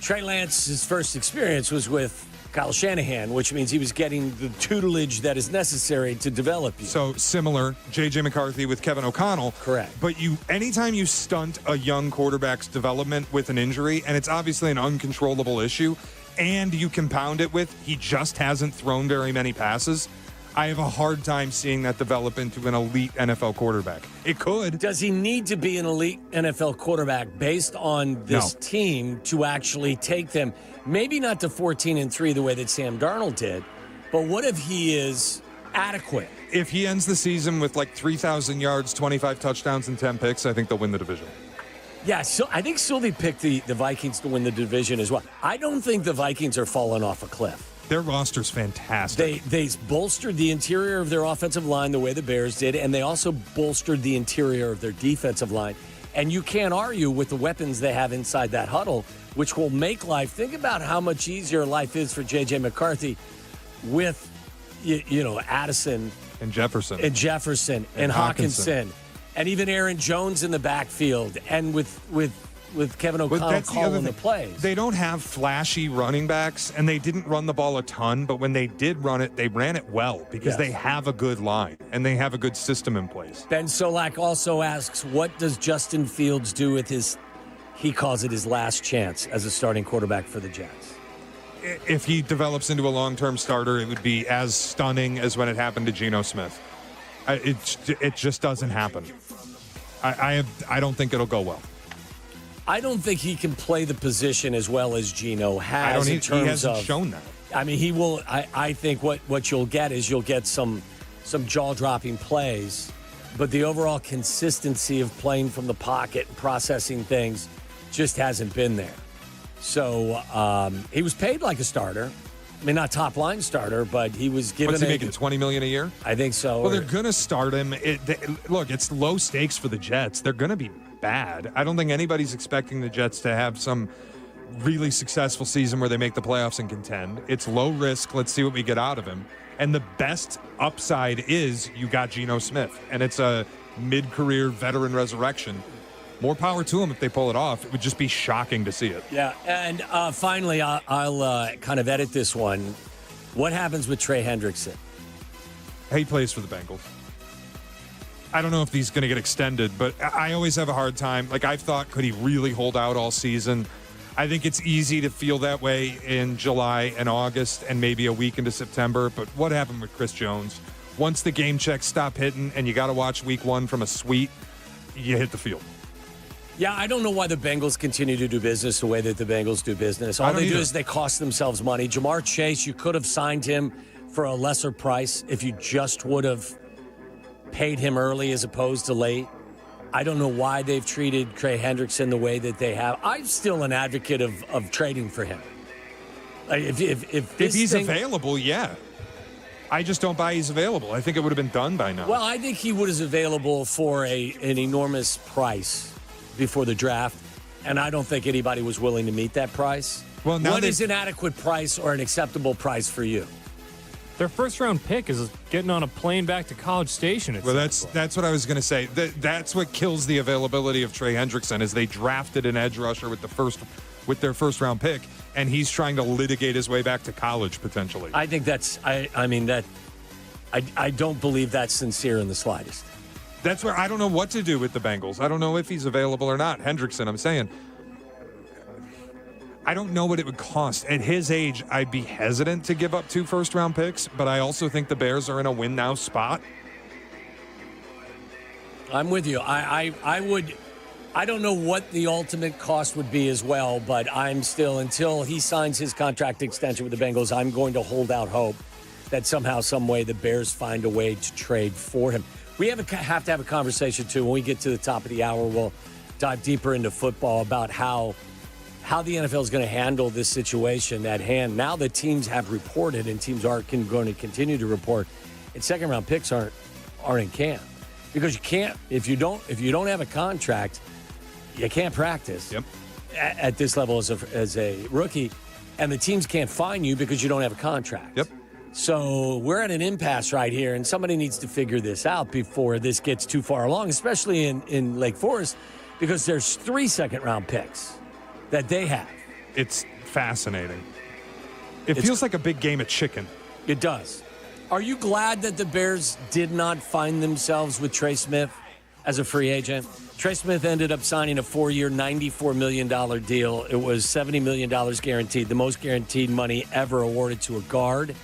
Trey Lance's first experience was with Kyle Shanahan, which means he was getting the tutelage that is necessary to develop you. So similar, J.J. McCarthy with Kevin O'Connell. Correct. But anytime you stunt a young quarterback's development with an injury, and it's obviously an uncontrollable issue, and you compound it with he just hasn't thrown very many passes, I have a hard time seeing that develop into an elite NFL quarterback. It could. Does he need to be an elite NFL quarterback based on this team to actually take them, maybe not to 14-3 the way that Sam Darnold did, but what if he is adequate? If he ends the season with like 3,000 yards, 25 touchdowns, and 10 picks, I think they'll win the division. Yeah, so I think Sylvie picked the Vikings to win the division as well. I don't think the Vikings are falling off a cliff. Their roster's fantastic. They bolstered the interior of their offensive line the way the Bears did, and they also bolstered the interior of their defensive line. And you can't argue with the weapons they have inside that huddle, which will make life. Think about how much easier life is for J.J. McCarthy with, Addison. And Jefferson. And Hawkinson. And even Aaron Jones in the backfield. And with Kevin O'Connell calling the plays. They don't have flashy running backs, and they didn't run the ball a ton, but when they did run it, they ran it well because they have a good line, and they have a good system in place. Ben Solak also asks, what does Justin Fields do with he calls it his last chance as a starting quarterback for the Jets? If he develops into a long-term starter, it would be as stunning as when it happened to Geno Smith. It just doesn't happen. I don't think it'll go well. I don't think he can play the position as well as Geno has. He hasn't shown that. I mean, he will. I think what you'll get is some jaw-dropping plays, but the overall consistency of playing from the pocket and processing things just hasn't been there. So he was paid like a starter. I mean, not top-line starter, but he was given. What's he making, $20 million a year? I think so. Well, they're going to start him. Look, it's low stakes for the Jets. They're going to be bad. I don't think anybody's expecting the Jets to have some really successful season where they make the playoffs and contend. It's low risk. Let's see what we get out of him. And the best upside is you got Geno Smith, and it's a mid-career veteran resurrection. More power to them if they pull it off. It would just be shocking to see it. Yeah, and finally, I'll kind of edit this one. What happens with Trey Hendrickson? He plays for the Bengals. I don't know if he's going to get extended, but I always have a hard time. Like, I've thought, could he really hold out all season? I think it's easy to feel that way in July and August and maybe a week into September. But what happened with Chris Jones? Once the game checks stop hitting and you got to watch week one from a suite, you hit the field. Yeah, I don't know why the Bengals continue to do business the way that the Bengals do business. All they do is they cost themselves money. Jamar Chase, you could have signed him for a lesser price if you just would have paid him early as opposed to late. I don't know why they've treated Trey Hendrickson the way that they have. I'm still an advocate of trading for him. If he's available, yeah. I just don't buy he's available. I think it would have been done by now. Well, I think he was available for an enormous price before the draft, and I don't think anybody was willing to meet that price. Well, now what is an adequate price or an acceptable price for you? Their first-round pick is getting on a plane back to College Station. Well, that's what I was going to say. That's what kills the availability of Trey Hendrickson is they drafted an edge rusher with their first-round pick, and he's trying to litigate his way back to college potentially. I think that's. I don't believe that's sincere in the slightest. That's where I don't know what to do with the Bengals. I don't know if he's available or not. Hendrickson, I'm saying. I don't know what it would cost. At his age, I'd be hesitant to give up 2 first-round picks, but I also think the Bears are in a win-now spot. I'm with you. I would. I don't know what the ultimate cost would be as well, but I'm still, until he signs his contract extension with the Bengals, I'm going to hold out hope that somehow, some way, the Bears find a way to trade for him. We have to have a conversation, too. When we get to the top of the hour, we'll dive deeper into football about how the NFL is going to handle this situation at hand. Now that teams have reported and teams are going to continue to report, and second-round picks aren't in camp. Because you can't, if you don't have a contract, you can't practice at this level as a rookie, and the teams can't fine you because you don't have a contract. Yep. So we're at an impasse right here, and somebody needs to figure this out before this gets too far along, especially in Lake Forest, because there's 3 second-round picks that they have. It's fascinating. It feels like a big game of chicken. It does. Are you glad that the Bears did not find themselves with Trey Smith as a free agent? Trey Smith ended up signing a 4-year, $94 million deal. It was $70 million guaranteed, the most guaranteed money ever awarded to a guard.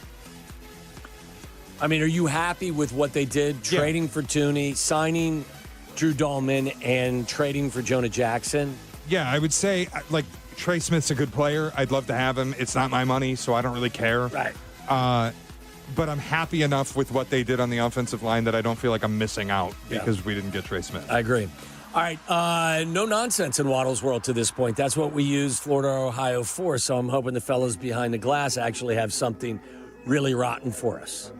I mean, are you happy with what they did, trading for Tooney, signing Drew Dahlman, and trading for Jonah Jackson? Yeah, I would say, like, Trey Smith's a good player. I'd love to have him. It's not my money, so I don't really care. Right. But I'm happy enough with what they did on the offensive line that I don't feel like I'm missing out because we didn't get Trey Smith. I agree. All right, no nonsense in Waddle's world to this point. That's what we use Florida, Ohio for, so I'm hoping the fellows behind the glass actually have something really rotten for us.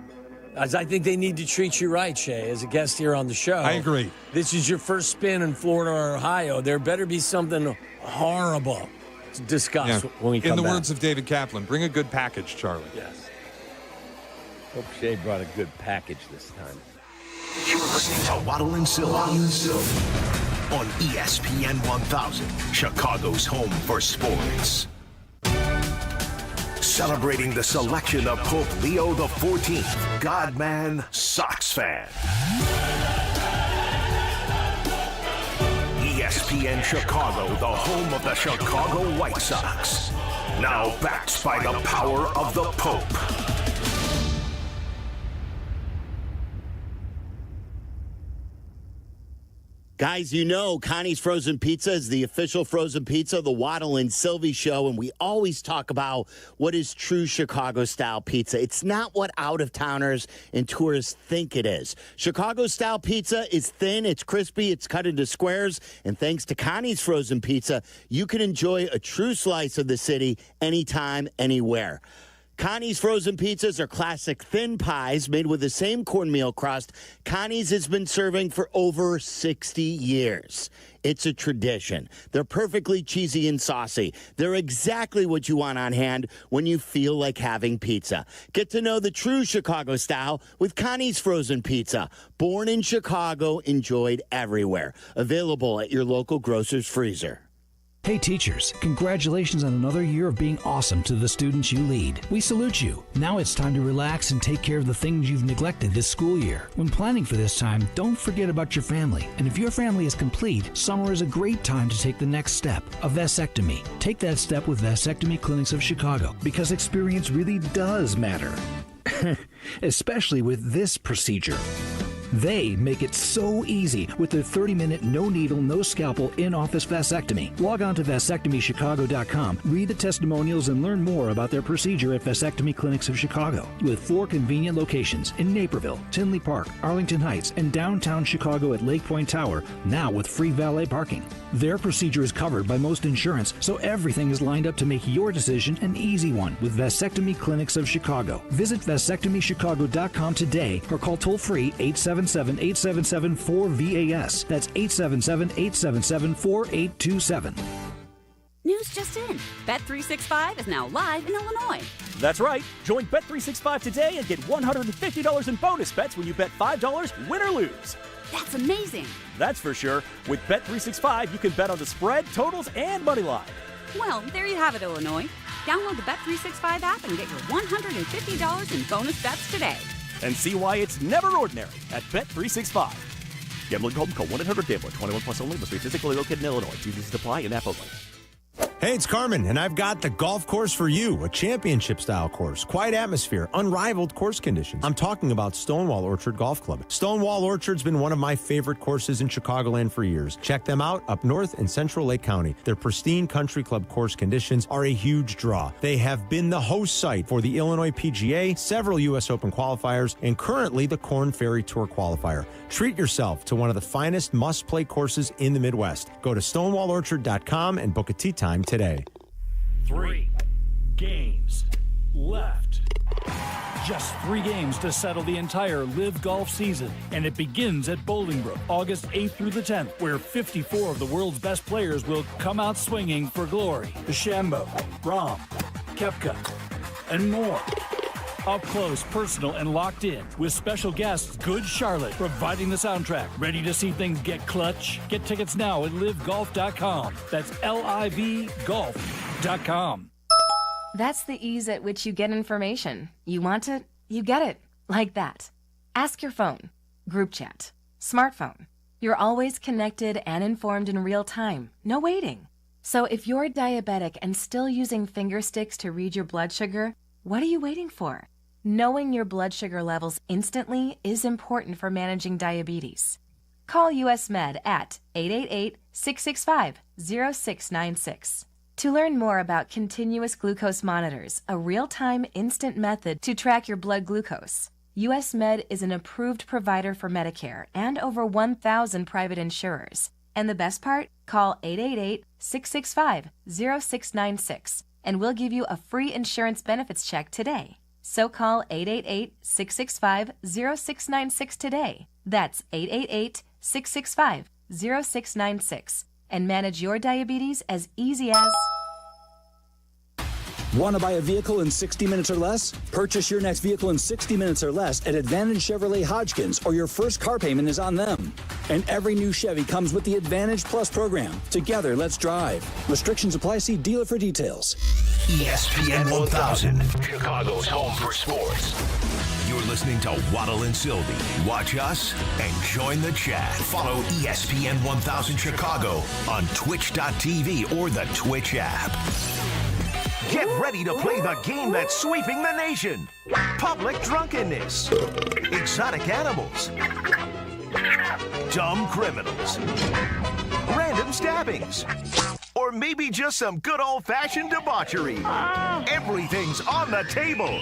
As I think they need to treat you right, Shea, as a guest here on the show. I agree. This is your first spin in Florida or Ohio. There better be something horrible to discuss when we come back. In the words of David Kaplan, bring a good package, Charlie. Yes. Hope Shea brought a good package this time. You're listening to Waddle and Silva on ESPN 1000, Chicago's home for sports. Celebrating the selection of Pope Leo XIV, Godman, Sox fan. ESPN Chicago, the home of the Chicago White Sox. Now backed by the power of the Pope. Guys, you know Connie's Frozen Pizza is the official frozen pizza of the Waddle and Sylvie Show, and we always talk about what is true Chicago-style pizza. It's not what out-of-towners and tourists think it is. Chicago-style pizza is thin, it's crispy, it's cut into squares, and thanks to Connie's Frozen Pizza, you can enjoy a true slice of the city anytime, anywhere. Connie's frozen pizzas are classic thin pies made with the same cornmeal crust Connie's has been serving for over 60 years. It's a tradition. They're perfectly cheesy and saucy. They're exactly what you want on hand when you feel like having pizza. Get to know the true Chicago style with Connie's Frozen Pizza. Born in Chicago, enjoyed everywhere. Available at your local grocer's freezer. Hey teachers, congratulations on another year of being awesome to the students you lead. We salute you. Now it's time to relax and take care of the things you've neglected this school year. When planning for this time, don't forget about your family. And if your family is complete, summer is a great time to take the next step, a vasectomy. Take that step with Vasectomy Clinics of Chicago, because experience really does matter. Especially with this procedure. They make it so easy with their 30-minute, no-needle, no-scalpel, in-office vasectomy. Log on to vasectomychicago.com, read the testimonials, and learn more about their procedure at Vasectomy Clinics of Chicago. With 4 convenient locations in Naperville, Tinley Park, Arlington Heights, and downtown Chicago at Lake Point Tower, now with free valet parking. Their procedure is covered by most insurance, so everything is lined up to make your decision an easy one with Vasectomy Clinics of Chicago. Visit vasectomychicago.com today or call toll-free 877-877-4VAS. That's 877-877-4827. News just in. Bet365 is now live in Illinois. That's right. Join Bet365 today and get $150 in bonus bets when you bet $5, win or lose. That's amazing. That's for sure. With Bet365, you can bet on the spread, totals, and money line. Well, there you have it, Illinois. Download the Bet365 app and get your $150 in bonus bets today. And see why it's never ordinary at Bet365. Gambling problem? Call 1-800-GAMBLER. 21 plus only. Must be physically located in Illinois. TVs apply in app only. Hey, it's Carmen, and I've got the golf course for you, a championship-style course, quiet atmosphere, unrivaled course conditions. I'm talking about Stonewall Orchard Golf Club. Stonewall Orchard's been one of my favorite courses in Chicagoland for years. Check them out up north in central Lake County. Their pristine country club course conditions are a huge draw. They have been the host site for the Illinois PGA, several U.S. Open qualifiers, and currently the Korn Ferry Tour qualifier. Treat yourself to one of the finest must-play courses in the Midwest. Go to stonewallorchard.com and book a tee time today. 3 games left. Just 3 games to settle the entire LIV Golf season, and it begins at Bolingbrook, August 8th through the 10th, where 54 of the world's best players will come out swinging for glory. DeChambeau, Rahm, Koepka, and more. Up close, personal, and locked in. With special guests, Good Charlotte, providing the soundtrack. Ready to see things get clutch? Get tickets now at livegolf.com. That's LIV golf.com. That's the ease at which you get information. You want it, you get it. Like that. Ask your phone. Group chat. Smartphone. You're always connected and informed in real time. No waiting. So if you're diabetic and still using finger sticks to read your blood sugar, what are you waiting for? Knowing your blood sugar levels instantly is important for managing diabetes. Call US Med at 888-665-0696. To learn more about continuous glucose monitors, a real-time instant method to track your blood glucose, US Med is an approved provider for Medicare and over 1,000 private insurers. And the best part? Call 888-665-0696 and we'll give you a free insurance benefits check today. So call 888-665-0696 today. That's 888-665-0696 and manage your diabetes as easy as... Want to buy a vehicle in 60 minutes or less? Purchase your next vehicle in 60 minutes or less at Advantage Chevrolet Hodgkins, or your first car payment is on them. And every new Chevy comes with the Advantage Plus program. Together, let's drive. Restrictions apply. See dealer for details. ESPN 1000, Chicago's home for sports. You're listening to Waddle and Sylvie. Watch us and join the chat. Follow ESPN 1000 Chicago on twitch.tv or the Twitch app. Get ready to play the game that's sweeping the nation. Public drunkenness, exotic animals, dumb criminals, random stabbings, or maybe just some good old-fashioned debauchery. Everything's on the table.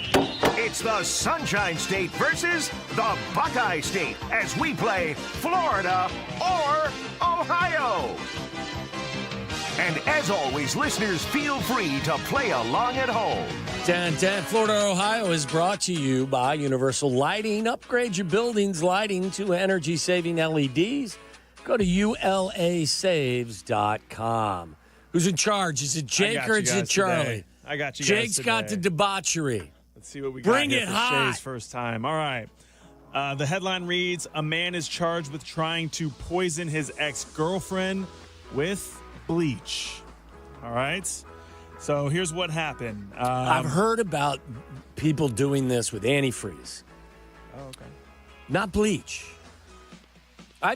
It's the Sunshine State versus the Buckeye State as we play Florida or Ohio. And as always, listeners, feel free to play along at home. 10-10 Florida, Ohio is brought to you by Universal Lighting. Upgrade your building's lighting to energy-saving LEDs. Go to ulasaves.com. Who's in charge? Is it Jake or is it Charlie? Today. I got you guys Jake's today. got the debauchery. Let's see what we Bring got here it for hot. Shea's first time. All right. The headline reads, a man is charged with trying to poison his ex-girlfriend with bleach. All right. So here's what happened. I've heard about people doing this with antifreeze. Oh, okay. Not bleach. I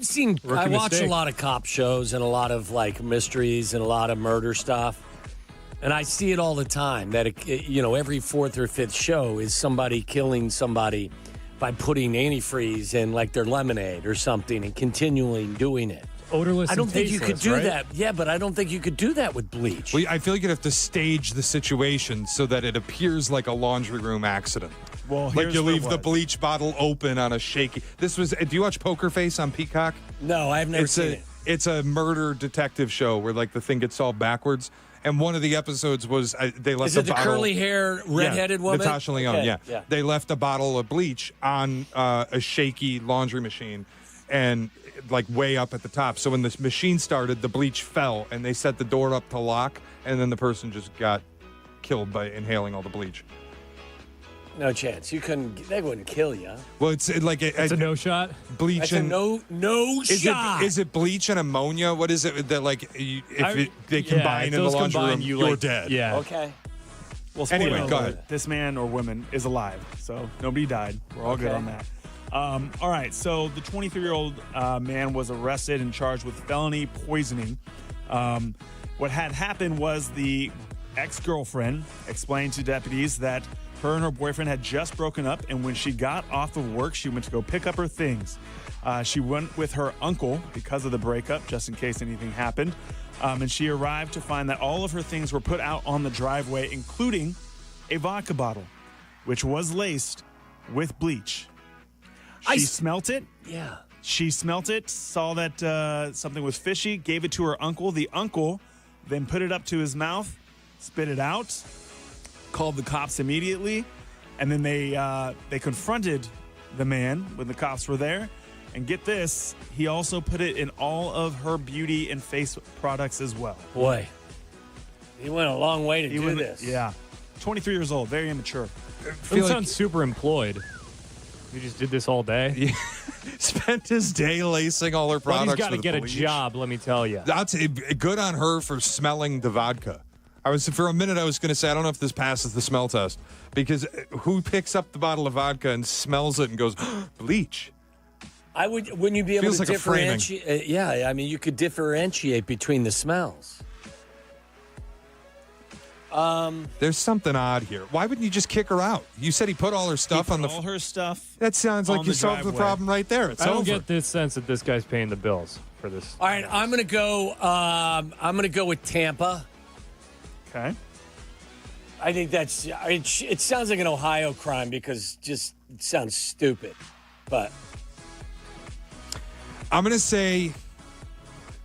watch a lot of cop shows and a lot of like mysteries and a lot of murder stuff. And I see it all the time that, every fourth or fifth show is somebody killing somebody by putting antifreeze in like their lemonade or something and continually doing it. Odorless I don't and think you could tasteless, do right? that. Yeah, but I don't think you could do that with bleach. Well, I feel like you'd have to stage the situation so that it appears like a laundry room accident. Well, like you leave the bleach bottle open on a shaky. This was. Do you watch Poker Face on Peacock? No, I've never seen it. It's a murder detective show where like the thing gets solved backwards. And one of the episodes was they left Is it a bottle. curly hair, redheaded woman? Natasha Lyonne. Okay, Yeah, they left a bottle of bleach on a shaky laundry machine, and like way up at the top. So when this machine started, the bleach fell, and they set the door up to lock, and then the person just got killed by inhaling all the bleach. No chance. You couldn't. They wouldn't kill you. Well, it's like It's a no shot. bleach That's a and no shot. Is it bleach and ammonia? What is it that like they combine in the laundry room? You're dead. Yeah. Okay. Well, Anyway, spoiler go alert, ahead. This man or woman is alive, so nobody died. We're all good Okay. on that. All right, so the 23-year-old man was arrested and charged with felony poisoning. What had happened was the ex-girlfriend explained to deputies that her and her boyfriend had just broken up, and when she got off of work, she went to go pick up her things. She went with her uncle because of the breakup, just in case anything happened. And she arrived to find that all of her things were put out on the driveway, including a vodka bottle, which was laced with bleach. She smelt it. Yeah. She smelt it, saw that something was fishy, gave it to her uncle. The uncle then put it up to his mouth, spit it out, called the cops immediately, and then they confronted the man when the cops were there. And get this, he also put it in all of her beauty and face products as well. Boy, he went a long way to do this. Yeah. 23 years old, very immature. Doesn't sound super employed. You just did this all day? Spent his day lacing all her products. He's got to get bleach. a job, let me tell you. That's good on her for smelling the vodka. For a minute, I was going to say, I don't know if this passes the smell test, because who picks up the bottle of vodka and smells it and goes, bleach? Wouldn't you be able Feels to like a framing. differentiate? Yeah, I mean, you could differentiate between the smells. There's something odd here. Why wouldn't you just kick her out? You said he put all her stuff on the. All her stuff. That sounds like you solved the problem right there. It's I don't over. get this sense that this guy's paying the bills for this. All right, I'm gonna go. I'm gonna go with Tampa. Okay. I think that's. It sounds like an Ohio crime because it sounds stupid, but I'm going to say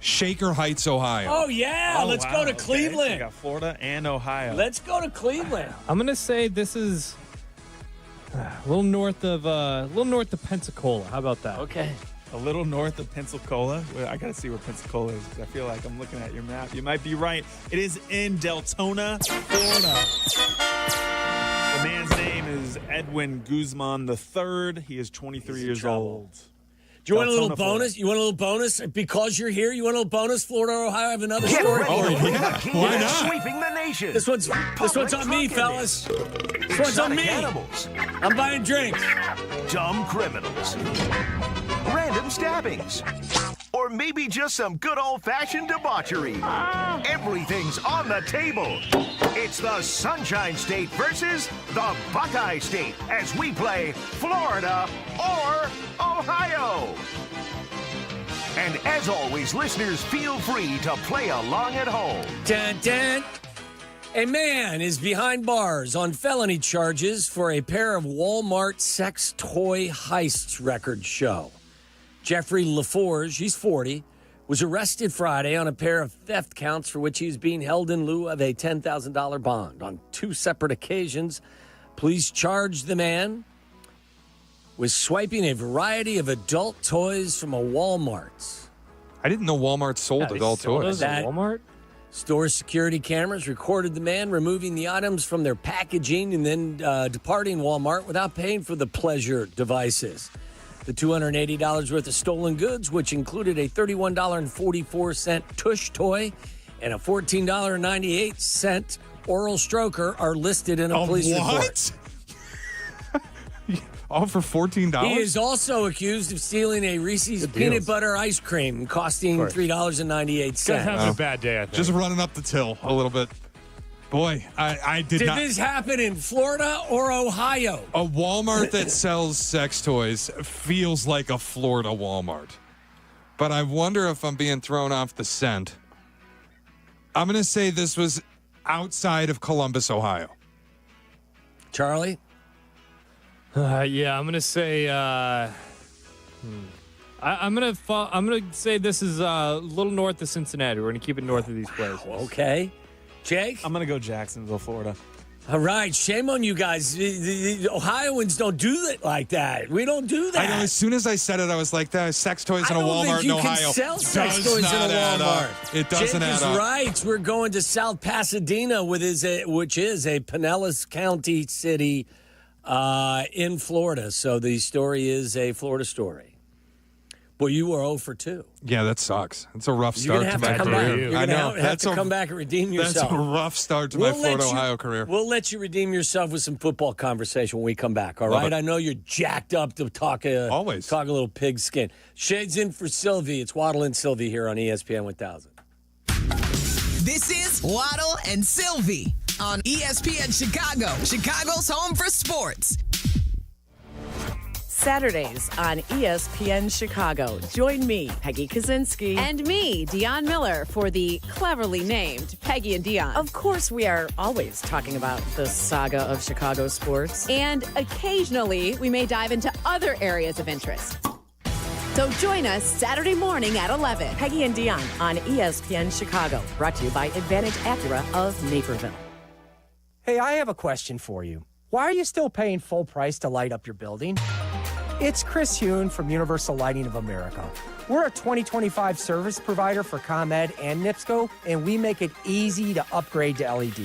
Shaker Heights, Ohio. oh yeah, let's go to Cleveland. So we got Florida and Ohio. Let's go to Cleveland. I'm going to say this is a little north of Pensacola. How about that? Okay. A little north of Pensacola. Well, I got to see where Pensacola is because I feel like I'm looking at your map. You might be right. It is in Deltona, Florida. The man's name is Edwin Guzman III. He is 23 years old. Do you want a little Deltona, bonus? Florida. You want a little bonus? Because you're here, you want a little bonus? Florida, Ohio, I have another Get story. ready for the king Why that's not? sweeping the nation. This one's on me, fellas. This one's on me. Animals, I'm buying drinks. dumb criminals, random stabbings, or maybe just some good old-fashioned debauchery. Everything's on the table. It's the Sunshine State versus the Buckeye State as we play Florida or Ohio. And as always, listeners, feel free to play along at home. Dun, dun. A man is behind bars on felony charges for a pair of Walmart sex toy heists, records show. Jeffrey LaForge, he's 40, was arrested Friday on a pair of theft counts for which he's being held in lieu of a $10,000 bond. On two separate occasions, police charged the man with swiping a variety of adult toys from a Walmart. I didn't know Walmart sold adult toys. That Walmart? Store security cameras recorded the man removing the items from their packaging and then departing Walmart without paying for the pleasure devices. The $280 worth of stolen goods, which included a $31.44 tush toy and a $14.98 oral stroker, are listed in a police report. All for $14? He is also accused of stealing a Reese's peanut butter ice cream costing $3.98. Guy's having a bad day, I think. Just running up the till a little bit. Boy, I did not. Did this happen in Florida or Ohio? A Walmart that sells sex toys feels like a Florida Walmart. But I wonder if I'm being thrown off the scent. I'm going to say this was outside of Columbus, Ohio. Charlie? Yeah, I'm gonna say. I'm gonna say this is a little north of Cincinnati. We're gonna keep it north of these places. Okay, Jake. I'm gonna go Jacksonville, Florida. All right, shame on you guys. The Ohioans don't do it like that. We don't do that. I know. As soon as I said it, I was like, "There's sex toys in a Walmart in Ohio." I don't think you can sell sex Does toys in not a add up. Walmart. It doesn't Jake add is up. right. We're going to South Pasadena, which is a Pinellas County city in Florida. So the story is a Florida story. Boy, you were 0 for 2. Yeah, that sucks. It's a rough You're start going to to have my to come career. back. You're I going know. to have to come back and redeem yourself. That's a rough start to my Florida-Ohio career. We'll let you redeem yourself with some football conversation when we come back, all Love right? it. I know you're jacked up to talk a little pigskin. Shades in for Sylvie. It's Waddle and Sylvie here on ESPN 1000. This is Waddle and Sylvie on ESPN Chicago, Chicago's home for sports. Saturdays on ESPN Chicago. Join me, Peggy Kaczynski. And me, Dionne Miller, for the cleverly named Peggy and Dionne. Of course, we are always talking about the saga of Chicago sports. And occasionally, we may dive into other areas of interest. So join us Saturday morning at 11. Peggy and Dionne on ESPN Chicago. Brought to you by Advantage Acura of Naperville. Hey, I have a question for you. Why are you still paying full price to light up your building? It's Chris Hune from Universal Lighting of America. We're a 2025 service provider for ComEd and NIPSCO, and we make it easy to upgrade to LED.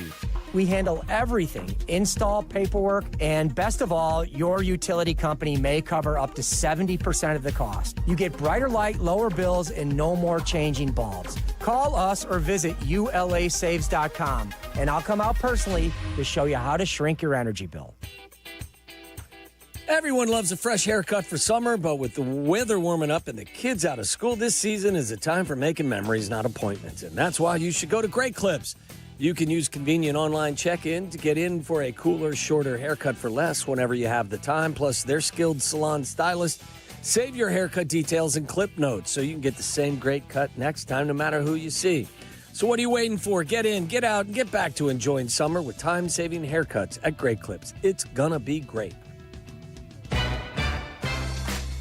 We handle everything, install, paperwork, and best of all, your utility company may cover up to 70% of the cost. You get brighter light, lower bills, and no more changing bulbs. Call us or visit ulasaves.com, and I'll come out personally to show you how to shrink your energy bill. Everyone loves a fresh haircut for summer, but with the weather warming up and the kids out of school, this season is a time for making memories, not appointments. And that's why you should go to Great Clips. You can use convenient online check-in to get in for a cooler, shorter haircut for less whenever you have the time. Plus, their skilled salon stylists save your haircut details in clip notes so you can get the same great cut next time no matter who you see. So what are you waiting for? Get in, get out, and get back to enjoying summer with time-saving haircuts at Great Clips. It's gonna be great.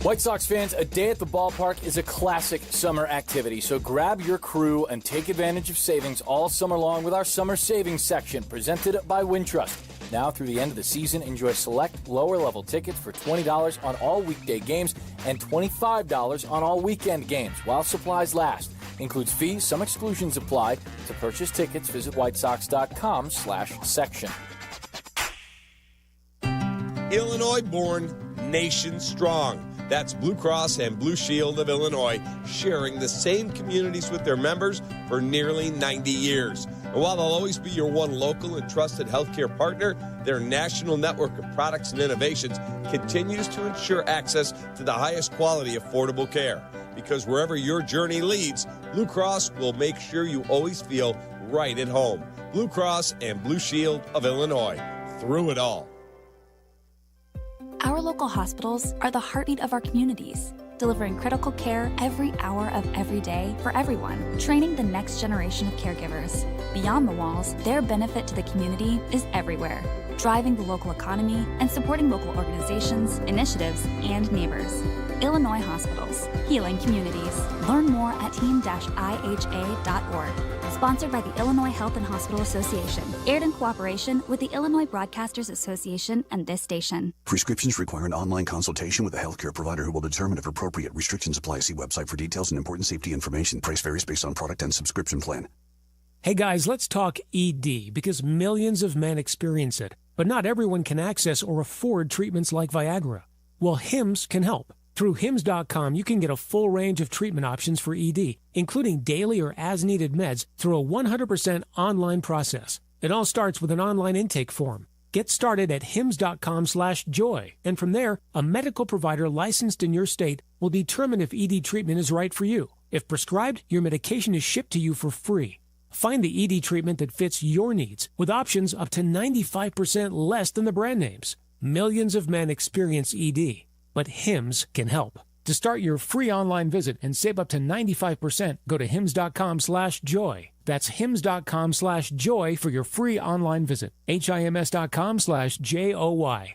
White Sox fans, a day at the ballpark is a classic summer activity, so grab your crew and take advantage of savings all summer long with our summer savings section presented by Wintrust. Now through the end of the season, enjoy select lower-level tickets for $20 on all weekday games and $25 on all weekend games while supplies last. Includes fees, some exclusions apply. To purchase tickets, visit whitesox.com/section. Illinois born, nation strong. That's Blue Cross and Blue Shield of Illinois, sharing the same communities with their members for nearly 90 years. And while they'll always be your one local and trusted healthcare partner, their national network of products and innovations continues to ensure access to the highest quality, affordable care. Because wherever your journey leads, Blue Cross will make sure you always feel right at home. Blue Cross and Blue Shield of Illinois, through it all. Our local hospitals are the heartbeat of our communities, delivering critical care every hour of every day for everyone, training the next generation of caregivers. Beyond the walls, their benefit to the community is everywhere, driving the local economy and supporting local organizations, initiatives, and neighbors. Illinois Hospitals, healing communities. Learn more at team-iha.org. Sponsored by the Illinois Health and Hospital Association. Aired in cooperation with the Illinois Broadcasters Association and this station. Prescriptions require an online consultation with a healthcare provider who will determine if appropriate. Restrictions apply. See website for details and important safety information. Price varies based on product and subscription plan. Hey guys, let's talk ED because millions of men experience it, but not everyone can access or afford treatments like Viagra. Well, Hims can help. Through Hims.com, you can get a full range of treatment options for ED, including daily or as-needed meds through a 100% online process. It all starts with an online intake form. Get started at hims.com/joy, and from there, a medical provider licensed in your state will determine if ED treatment is right for you. If prescribed, your medication is shipped to you for free. Find the ED treatment that fits your needs with options up to 95% less than the brand names. Millions of men experience ED. But Hims can help. To start your free online visit and save up to 95%, go to hims.com/joy. That's hims.com/joy for your free online visit. HIMS.com/JOY.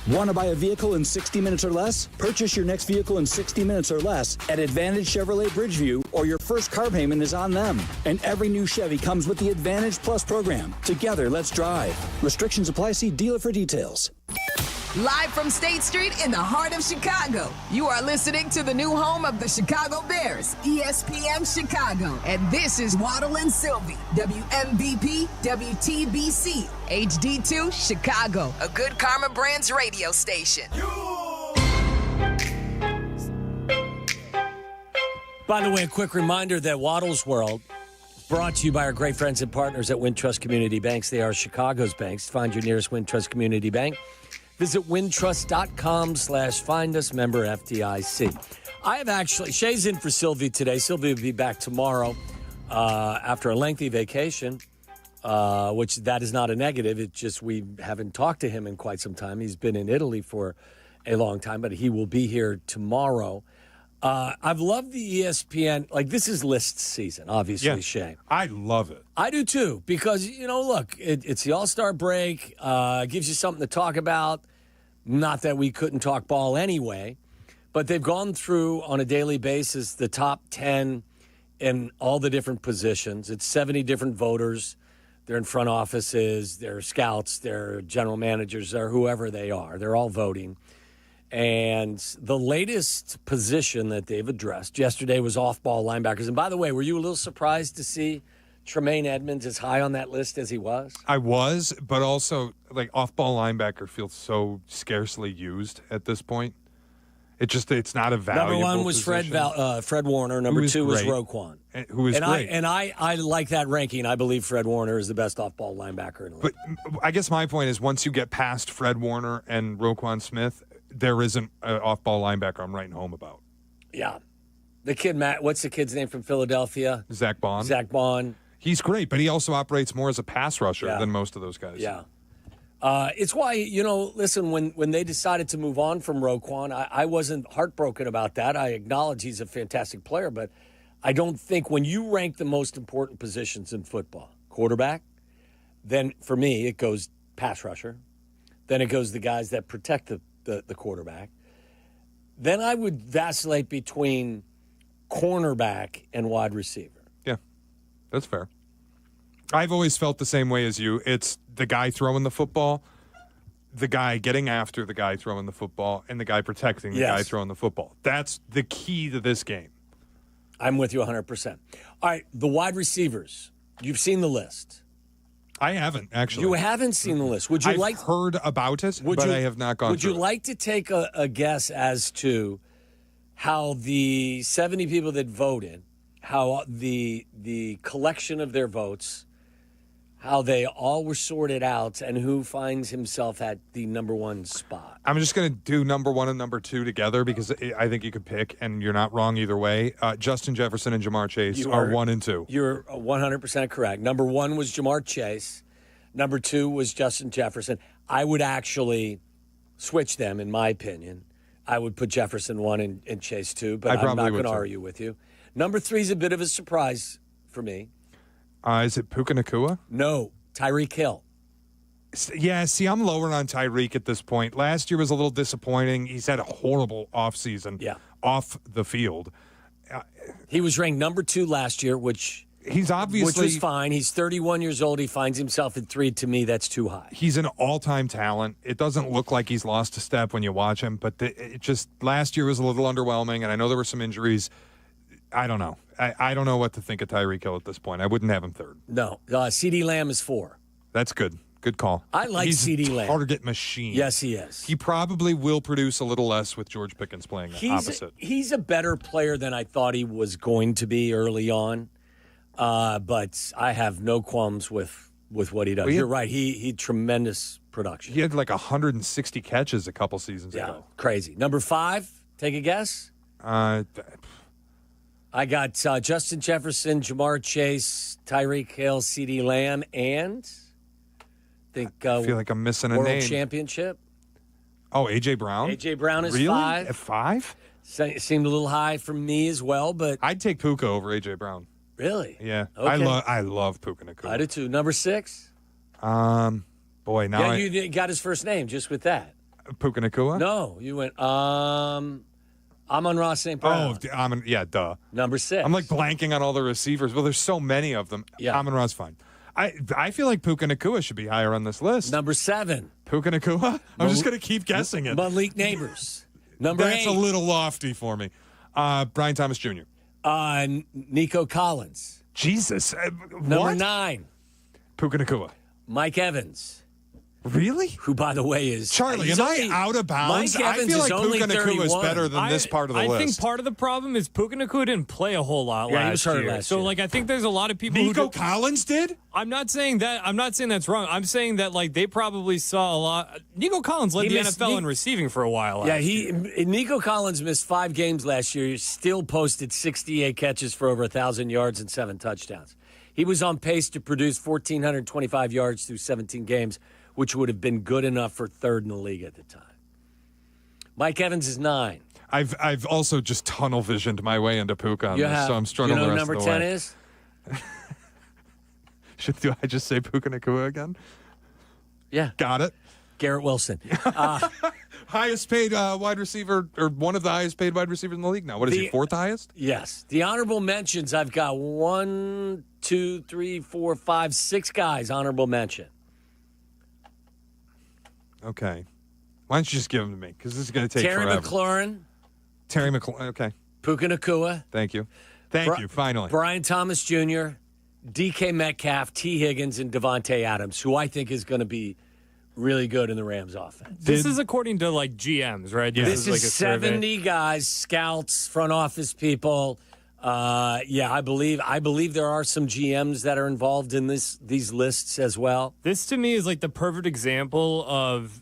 Want to buy a vehicle in 60 minutes or less? Purchase your next vehicle in 60 minutes or less at Advantage Chevrolet Bridgeview, or your first car payment is on them. And every new Chevy comes with the Advantage Plus program. Together, let's drive. Restrictions apply. See dealer for details. Live from State Street in the heart of Chicago, you are listening to the new home of the Chicago Bears, ESPN Chicago. And this is Waddle and Sylvie, WMVP, WTBC, HD2, Chicago, a good Carmen Brands radio station. By the way, a quick reminder that Waddle's World is brought to you by our great friends and partners at Wintrust Community Banks. They are Chicago's banks. Find your nearest Wintrust Community Bank. Visit wintrust.com/find us, member FDIC. I have actually, Shay's in for Sylvie today. Sylvie will be back tomorrow after a lengthy vacation, which that is not a negative. It's just we haven't talked to him in quite some time. He's been in Italy for a long time, but he will be here tomorrow. I've loved the ESPN. Like, this is list season, obviously, yeah, Shay. I love it. I do, too, because, you know, look, it's the All-Star break. Gives you something to talk about. Not that we couldn't talk ball anyway, but they've gone through on a daily basis the top 10 in all the different positions. It's 70 different voters. They're in front offices. They're scouts. They're general managers, or whoever they are. They're all voting. And the latest position that they've addressed yesterday was off-ball linebackers. And by the way, were you a little surprised to see Tremaine Edmonds as high on that list as he was? I was, but also like off-ball linebacker feels so scarcely used at this point. It's not a valuable Number one was position. Fred Warner. Number two was great. Roquan. Who is great. I like that ranking. I believe Fred Warner is the best off-ball linebacker in the league. But I guess my point is once you get past Fred Warner and Roquan Smith, there isn't an off-ball linebacker I'm writing home about. Yeah. The kid, Matt, what's the kid's name from Philadelphia? Zach Bond. Zach Bond. He's great, but he also operates more as a pass rusher than most of those guys. Yeah. It's why, listen, when they decided to move on from Roquan, I wasn't heartbroken about that. I acknowledge he's a fantastic player, but I don't think when you rank the most important positions in football, quarterback, then for me it goes pass rusher, then it goes the guys that protect the quarterback. Then I would vacillate between cornerback and wide receiver. Yeah, that's fair. I've always felt the same way as you. It's the guy throwing the football, the guy getting after the guy throwing the football, and the guy protecting the guy throwing the football. That's the key to this game. I'm with you 100%. All right, the wide receivers. You've seen the list. I haven't, actually. You haven't seen the list. Would you I've heard about it, but I have not gone through it. Would you like to take a guess as to how the 70 people that voted, how the collection of their votes, how they all were sorted out, and who finds himself at the number one spot? I'm just going to do number one and number two together because I think you could pick, and you're not wrong either way. Justin Jefferson and Jamar Chase are 1 and 2. You're 100% correct. Number one was Jamar Chase. Number two was Justin Jefferson. I would actually switch them, in my opinion. I would put Jefferson 1 and Chase 2, but I'm not going to argue with you. Number three is a bit of a surprise for me. Is it Puka Nacua? No, Tyreek Hill. Yeah, see, I'm lower on Tyreek at this point. Last year was a little disappointing. He's had a horrible offseason off the field. He was ranked number 2 last year, which was fine. He's 31 years old. He finds himself at 3. To me, that's too high. He's an all-time talent. It doesn't look like he's lost a step when you watch him, but it just last year was a little underwhelming, and I know there were some injuries. I don't know. I don't know what to think of Tyreek Hill at this point. I wouldn't have him 3rd. No. CeeDee Lamb is 4. That's good. Good call. I like CeeDee Lamb. He's a target machine. Yes, he is. He probably will produce a little less with George Pickens playing opposite. He's a better player than I thought he was going to be early on, but I have no qualms with what he does. You're right. He tremendous production. He had like 160 catches a couple seasons ago. Crazy. Number 5, take a guess. I got Justin Jefferson, Jamar Chase, Tyreek Hill, CeeDee Lamb, and I feel like I'm missing a World name. Championship. Oh, A.J. Brown? A.J. Brown is really? 5. At 5? Seemed a little high for me as well, but I'd take Puka over A.J. Brown. Really? Yeah. Okay. I love Puka Nacua. I do too. Number 6? Boy, now you got his first name just with that. Puka Nacua? No, you went, Amon-Ra St. Brown. Oh, duh. Number 6. I'm like blanking on all the receivers. Well, there's so many of them. Yeah. Amon-Ra's fine. I feel like Puka Nacua should be higher on this list. Number 7. Puka Nacua? I'm just going to keep guessing it. Malik Neighbors. Number 8. That's a little lofty for me. Brian Thomas Jr. Nico Collins. Jesus. Number 9. Puka Nacua. Mike Evans. Really? Who, by the way, is... Charlie, am I out of bounds? Mike Evans I feel like Puka Nacua is better than this part of the list. I think part of the problem is Puka Nacua didn't play a whole lot last year. So, I think there's a lot of people Nico Collins did? I'm not saying that. I'm not saying that's wrong. I'm saying that, they probably saw a lot. Nico Collins led the NFL in receiving for a while last year. Nico Collins missed 5 games last year. He still posted 68 catches for over 1,000 yards and 7 touchdowns. He was on pace to produce 1,425 yards through 17 games, which would have been good enough for 3rd in the league at the time. Mike Evans is 9. I've also just tunnel visioned my way into Puka on this, so I'm struggling the rest of the way. You know who number 10 is? Do I just say Puka Nacua again? Yeah. Got it. Garrett Wilson. Highest paid wide receiver, or one of the highest paid wide receivers in the league now. What is he, 4th highest? Yes. The honorable mentions, I've got 1, 2, 3, 4, 5, 6 guys honorable mention. Okay. Why don't you just give them to me? Because this is going to take forever. Terry McLaurin. Okay. Puka Nacua. Thank you. Thank you, finally. Brian Thomas Jr., DK Metcalf, T. Higgins, and Devontae Adams, who I think is going to be really good in the Rams offense. This is according to like GMs, right? Yeah. This is like a 70 survey. guys, scouts, front office people. I believe there are some GMs that are involved in these lists as well. This to me is like the perfect example of,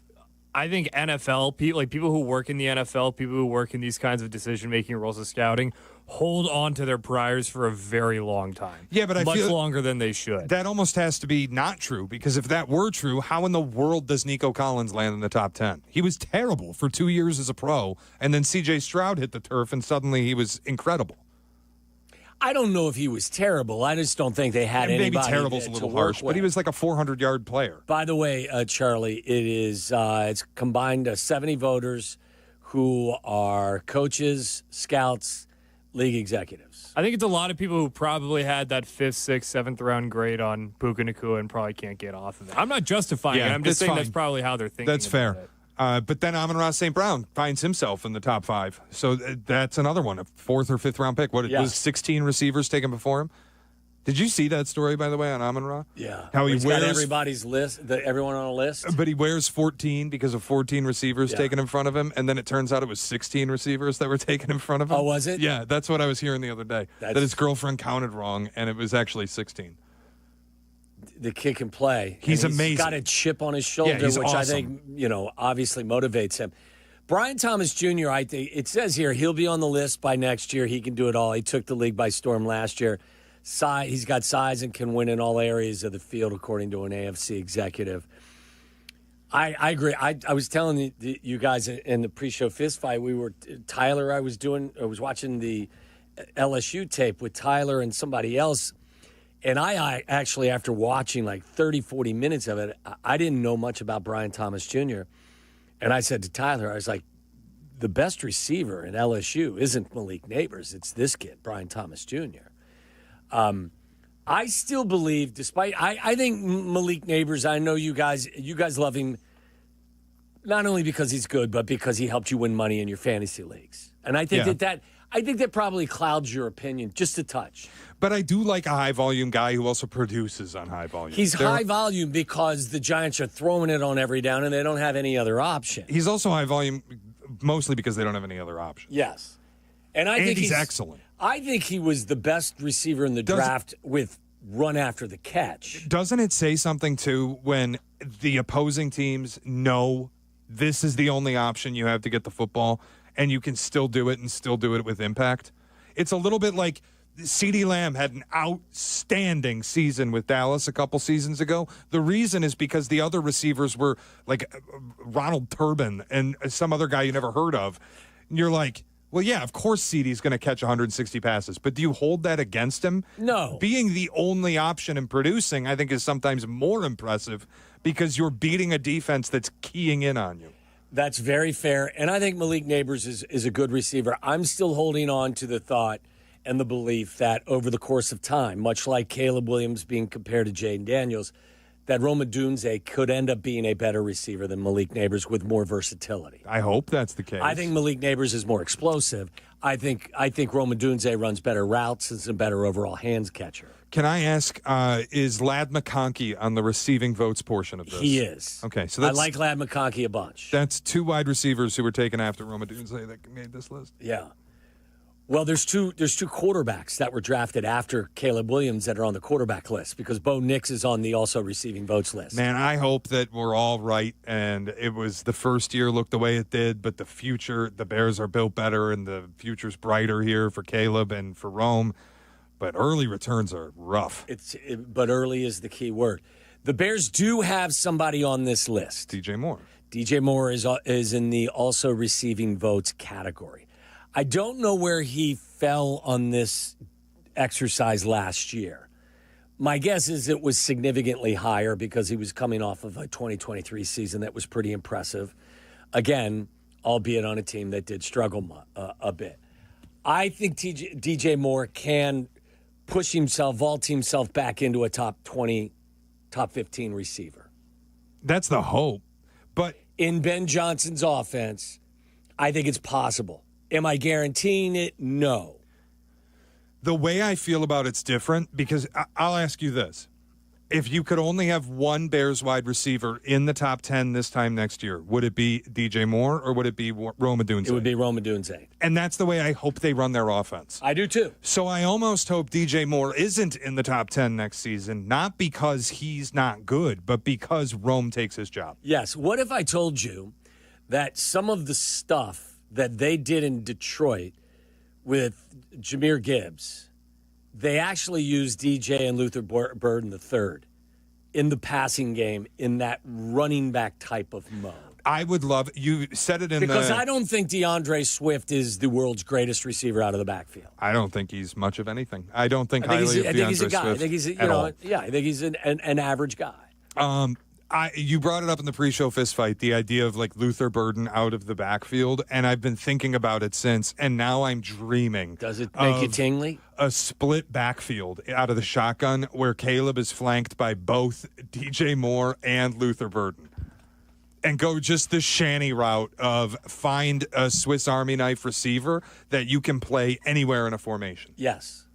I think, NFL people, like people who work in the NFL, people who work in these kinds of decision-making roles of scouting, hold on to their priors for a very long time. Yeah, but I much feel longer than they should. That almost has to be not true, because if that were true, how in the world does Nico Collins land in the top 10? He was terrible for 2 years as a pro, and then C.J. Stroud hit the turf, and suddenly he was incredible. I don't know if he was terrible. I just don't think they had And anybody. maybe terrible's a little harsh, but he was like a 400-yard player. By the way, Charlie, it's combined 70 voters who are coaches, scouts, league executives. I think it's a lot of people who probably had that 5th, 6th, 7th round grade on Puka Nacua and probably can't get off of it. I'm not justifying it. I'm just saying that's probably how they're thinking. That's fair. But then Amon-Ra St. Brown finds himself in the top 5. So that's another one, a 4th or 5th round pick. What was 16 receivers taken before him? Did you see that story, by the way, on Amon-Ra? Yeah. How he He's wears got everybody's list, everyone on a list. But he wears 14 because of 14 receivers taken in front of him, and then it turns out it was 16 receivers that were taken in front of him. Oh, was it? Yeah, that's what I was hearing the other day. That his girlfriend counted wrong, and it was actually 16. The kid can play. He's amazing. He's got a chip on his shoulder, Yeah, he's which awesome. I think, obviously motivates him. Brian Thomas Jr., I think it says here he'll be on the list by next year. He can do it all. He took the league by storm last year. He's got size and can win in all areas of the field, according to an AFC executive. I agree. I was telling you guys in the pre-show fist fight, Tyler, I was watching the LSU tape with Tyler and somebody else. And I actually, after watching like 30, 40 minutes of it, I didn't know much about Brian Thomas Jr. And I said to Tyler, I was like, the best receiver in LSU isn't Malik Neighbors. It's this kid, Brian Thomas Jr. I still believe, despite, I think Malik Neighbors, I know you guys love him not only because he's good, but because he helped you win money in your fantasy leagues. And I think that probably clouds your opinion just a touch. But I do like a high-volume guy who also produces on high volume. He's high volume because the Giants are throwing it on every down and they don't have any other option. He's also high volume mostly because they don't have any other option. Yes. And I think he's excellent. I think he was the best receiver in the draft with run after the catch. Doesn't it say something, too, when the opposing teams know this is the only option you have to get the football and you can still do it and still do it with impact? It's a little bit like CeeDee Lamb had an outstanding season with Dallas a couple seasons ago. The reason is because the other receivers were like Ronald Turbin and some other guy you never heard of. And you're like, well, yeah, of course CeeDee's going to catch 160 passes, but do you hold that against him? No. Being the only option in producing, I think, is sometimes more impressive because you're beating a defense that's keying in on you. That's very fair. And I think Malik Neighbors is a good receiver. I'm still holding on to the thought and the belief that over the course of time, much like Caleb Williams being compared to Jaden Daniels, that Rome Odunze could end up being a better receiver than Malik Neighbors with more versatility. I hope that's the case. I think Malik Neighbors is more explosive. I think Rome Odunze runs better routes and is a better overall hands catcher. Can I ask, is Ladd McConkey on the receiving votes portion of this? He is. Okay, so I like Ladd McConkey a bunch. That's two wide receivers who were taken after Rome Odunze that made this list. Yeah. Well, there's two quarterbacks that were drafted after Caleb Williams that are on the quarterback list because Bo Nix is on the also receiving votes list. Man, I hope that we're all right and it was the first year looked the way it did, but the future, the Bears are built better and the future's brighter here for Caleb and for Rome. But early returns are rough. But early is the key word. The Bears do have somebody on this list. DJ Moore. DJ Moore is in the also receiving votes category. I don't know where he fell on this exercise last year. My guess is it was significantly higher because he was coming off of a 2023 season that was pretty impressive. Again, albeit on a team that did struggle a bit. I think DJ Moore can push himself, vault himself back into a top 20, top 15 receiver. That's the hope. But in Ben Johnson's offense, I think it's possible. Am I guaranteeing it? No. The way I feel about it's different because I'll ask you this. If you could only have one Bears wide receiver in the top 10 this time next year, would it be DJ Moore or would it be Rome Odunze? It would be Rome Odunze. And that's the way I hope they run their offense. I do too. So I almost hope DJ Moore isn't in the top 10 next season, not because he's not good, but because Rome takes his job. Yes. What if I told you that some of the stuff that they did in Detroit with Jahmyr Gibbs, they actually used DJ and Luther Burden III in the passing game in that running back type of mode? I would love you said it in because I don't think DeAndre Swift is the world's greatest receiver out of the backfield. I don't think he's much of anything. I don't think highly of DeAndre Swift. I think he's a guy. I think he's I think he's an average guy. You brought it up in the pre-show fist fight, the idea of like Luther Burden out of the backfield, and I've been thinking about it since, and now I'm dreaming. Does it make you tingly? A split backfield out of the shotgun where Caleb is flanked by both DJ Moore and Luther Burden. And go just the Shanny route of find a Swiss Army knife receiver that you can play anywhere in a formation. Yes.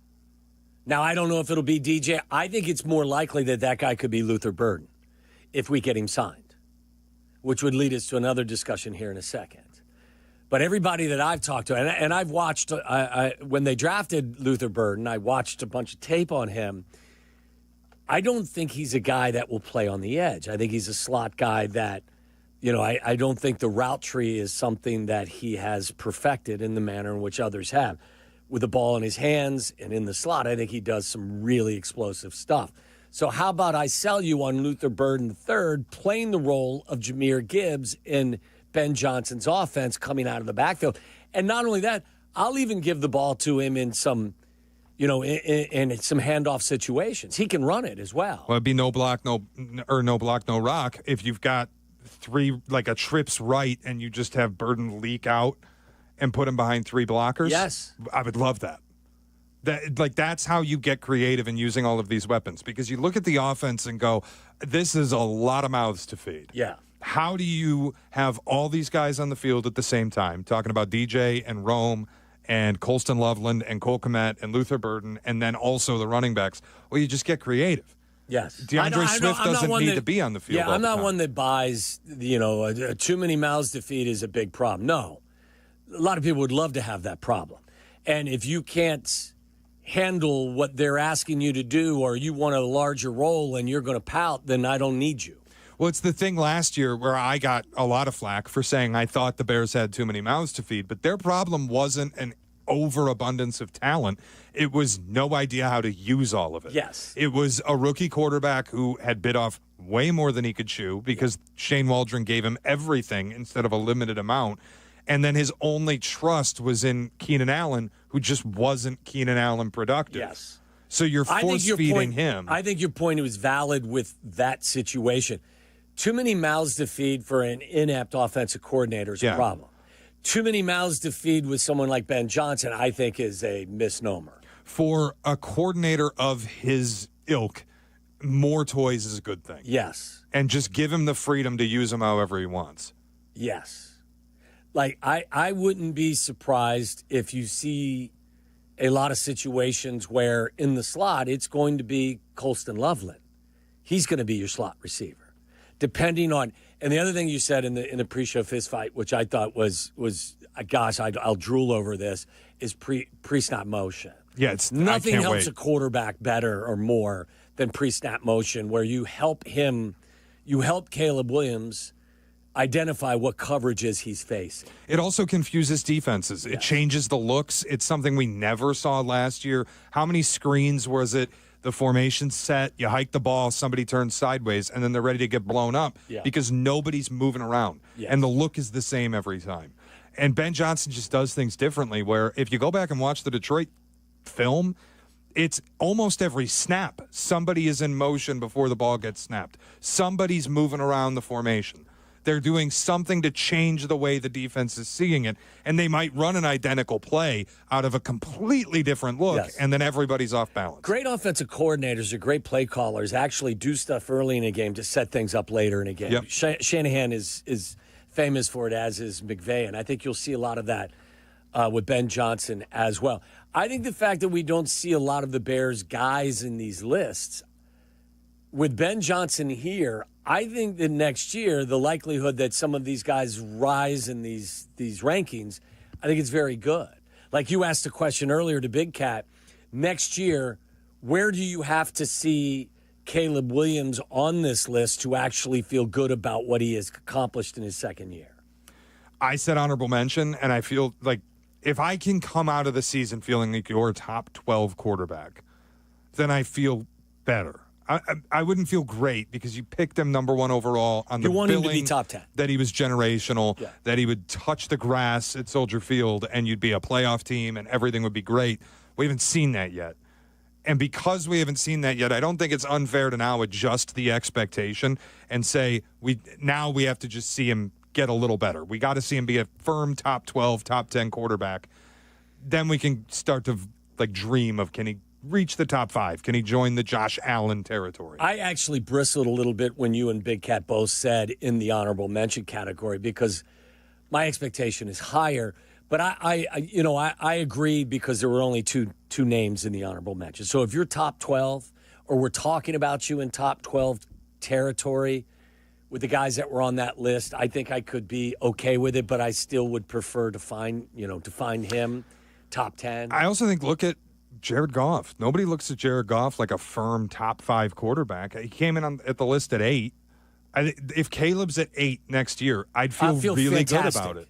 Now, I don't know if it'll be DJ. I think it's more likely that guy could be Luther Burden if we get him signed, which would lead us to another discussion here in a second. But everybody that I've talked to, and I've watched, when they drafted Luther Burden, I watched a bunch of tape on him. I don't think he's a guy that will play on the edge. I think he's a slot guy that, I don't think the route tree is something that he has perfected in the manner in which others have. With the ball in his hands and in the slot, I think he does some really explosive stuff. So how about I sell you on Luther Burden III playing the role of Jahmyr Gibbs in Ben Johnson's offense coming out of the backfield? And not only that, I'll even give the ball to him in some, in some handoff situations. He can run it as well. Well, it'd be no block, no rock. If you've got three, like a trips right, and you just have Burden leak out and put him behind three blockers. Yes. I would love that. That's how you get creative in using all of these weapons, because you look at the offense and go, this is a lot of mouths to feed. Yeah. How do you have all these guys on the field at the same time, talking about DJ and Rome and Colston Loveland and Cole Kmet and Luther Burden, and then also the running backs? Well, you just get creative. Yes. DeAndre Swift doesn't need to be on the field. Yeah, I'm not one that buys, too many mouths to feed is a big problem. No. A lot of people would love to have that problem. And if you can't handle what they're asking you to do, or you want a larger role and you're going to pout, then I don't need you. Well, it's the thing last year where I got a lot of flack for saying I thought the Bears had too many mouths to feed, but their problem wasn't an overabundance of talent. It was no idea how to use all of it. Yes. It was a rookie quarterback who had bit off way more than he could chew because Shane Waldron gave him everything instead of a limited amount. And then his only trust was in Keenan Allen, who just wasn't Keenan Allen productive. Yes. So you're force-feeding him. I think your point was valid with that situation. Too many mouths to feed for an inept offensive coordinator is a problem. Too many mouths to feed with someone like Ben Johnson, I think, is a misnomer. For a coordinator of his ilk, more toys is a good thing. Yes. And just give him the freedom to use them however he wants. Yes. Like, I wouldn't be surprised if you see a lot of situations where in the slot it's going to be Colston Loveland. He's going to be your slot receiver, depending on. And the other thing you said in the pre-show fist fight, which I thought was gosh, I'll drool over this, is pre-snap motion. Yeah, nothing helps a quarterback better or more than pre-snap motion, where you help Caleb Williams identify what coverages he's facing. It also confuses defenses. It changes the looks. It's something we never saw last year. How many screens was it? The formation set, you hike the ball, somebody turns sideways, and then they're ready to get blown up because nobody's moving around. Yes. And the look is the same every time. And Ben Johnson just does things differently, where if you go back and watch the Detroit film, it's almost every snap. Somebody is in motion before the ball gets snapped. Somebody's moving around the formation. They're doing something to change the way the defense is seeing it, and they might run an identical play out of a completely different look, and then everybody's off balance. Great offensive coordinators or great play callers actually do stuff early in a game to set things up later in a game. Yep. Shanahan is famous for it, as is McVay, and I think you'll see a lot of that with Ben Johnson as well. I think the fact that we don't see a lot of the Bears guys in these lists, with Ben Johnson here, I think that next year, the likelihood that some of these guys rise in these rankings, I think it's very good. Like you asked a question earlier to Big Cat, next year, where do you have to see Caleb Williams on this list to actually feel good about what he has accomplished in his second year? I said honorable mention, and I feel like if I can come out of the season feeling like you're a top 12 quarterback, then I feel better. I wouldn't feel great because you picked him number 1 overall on the want him to be billing top 10. that he was generational, that he would touch the grass at Soldier Field and you'd be a playoff team and everything would be great. We haven't seen that yet. And because we haven't seen that yet, I don't think it's unfair to now adjust the expectation and say now we have to just see him get a little better. We got to see him be a firm top 12, top 10 quarterback. Then we can start to dream of, can he reach the top 5? Can he join the Josh Allen territory? I actually bristled a little bit when you and Big Cat both said in the honorable mention category because my expectation is higher. But I agree because there were only two names in the honorable mention. So if you're top 12 or we're talking about you in top 12 territory with the guys that were on that list, I think I could be okay with it, but I still would prefer to find him top 10. I also think look at Jared Goff. Nobody looks at Jared Goff like a firm top 5 quarterback. He came in at the list at 8. If Caleb's at 8 next year, I'd feel really fantastic. good about it.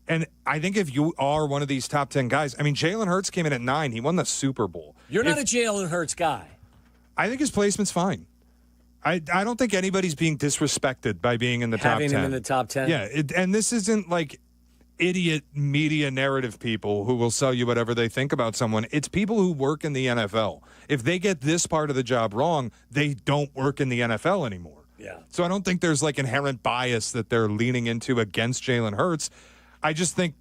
And I think if you are one of these top 10 guys, I mean, Jalen Hurts came in at 9. He won the Super Bowl. You're not a Jalen Hurts guy. I think his placement's fine. I don't think anybody's being disrespected by being in the top 10. Having him in the top 10? Yeah, and this isn't like idiot media narrative people who will sell you whatever they think about someone. It's people who work in the NFL. If they get this part of the job wrong, they don't work in the NFL anymore. Yeah. So I don't think there's inherent bias that they're leaning into against Jalen Hurts. I just think,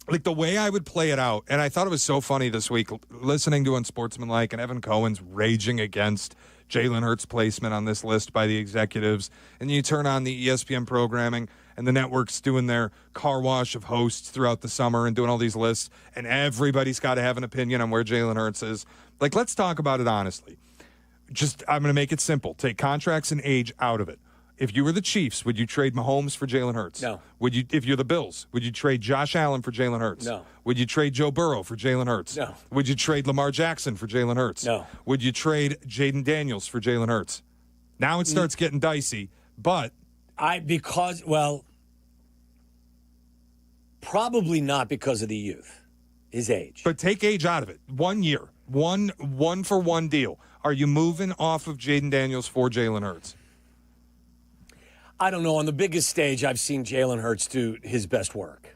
the way I would play it out, and I thought it was so funny this week, listening to Unsportsmanlike and Evan Cohen's raging against Jalen Hurts' placement on this list by the executives, and you turn on the ESPN programming, and the network's doing their car wash of hosts throughout the summer and doing all these lists, and everybody's got to have an opinion on where Jalen Hurts is. Let's talk about it honestly. I'm going to make it simple. Take contracts and age out of it. If you were the Chiefs, would you trade Mahomes for Jalen Hurts? No. If you're the Bills, would you trade Josh Allen for Jalen Hurts? No. Would you trade Joe Burrow for Jalen Hurts? No. Would you trade Lamar Jackson for Jalen Hurts? No. Would you trade Jaden Daniels for Jalen Hurts? Now it starts getting dicey, but probably not because of the youth, his age. But take age out of it. 1 year, one for one deal. Are you moving off of Jaden Daniels for Jalen Hurts? I don't know. On the biggest stage, I've seen Jalen Hurts do his best work.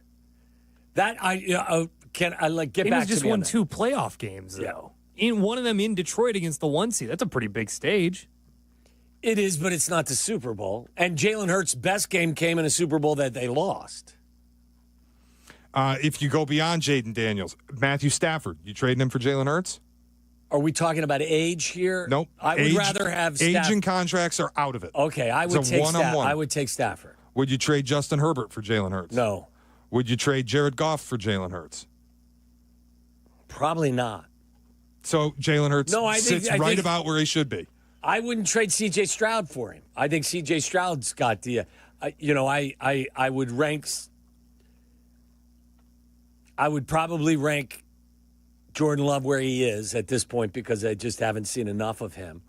That get back to me. He just won 2 playoff games, though. In one of them in Detroit against the 1 seed. That's a pretty big stage. It is, but it's not the Super Bowl. And Jalen Hurts' best game came in a Super Bowl that they lost. If you go beyond Jaden Daniels, Matthew Stafford, you trading him for Jalen Hurts? Are we talking about age here? Nope. I would rather have age and contracts are out of it. Okay, I would take Stafford. Would you trade Justin Herbert for Jalen Hurts? No. Would you trade Jared Goff for Jalen Hurts? Probably not. So Jalen Hurts sits right about where he should be. I wouldn't trade C.J. Stroud for him. I think C.J. Stroud's got the, I would rank. I would probably rank Jordan Love where he is at this point because I just haven't seen enough of him.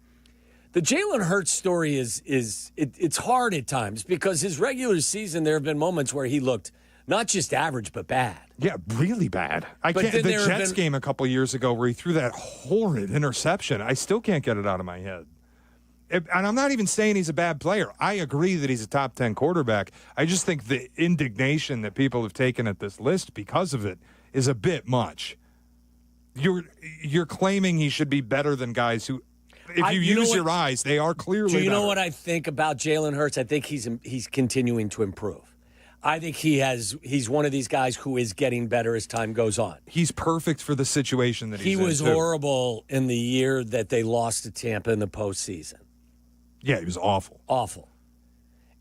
The Jalen Hurts story it's hard at times because his regular season, there have been moments where he looked not just average, but bad. Yeah, really bad. The Jets game a couple years ago where he threw that horrid interception, I still can't get it out of my head. And I'm not even saying he's a bad player. I agree that he's a top 10 quarterback. I just think the indignation that people have taken at this list because of it is a bit much. You're claiming he should be better than guys who, if you use your eyes, they are clearly Do you know better. what I think about Jalen Hurts? I think he's continuing to improve. I think he's one of these guys who is getting better as time goes on. He's perfect for the situation that he's in. He was horrible in the year that they lost to Tampa in the postseason. Yeah, he was awful. Awful.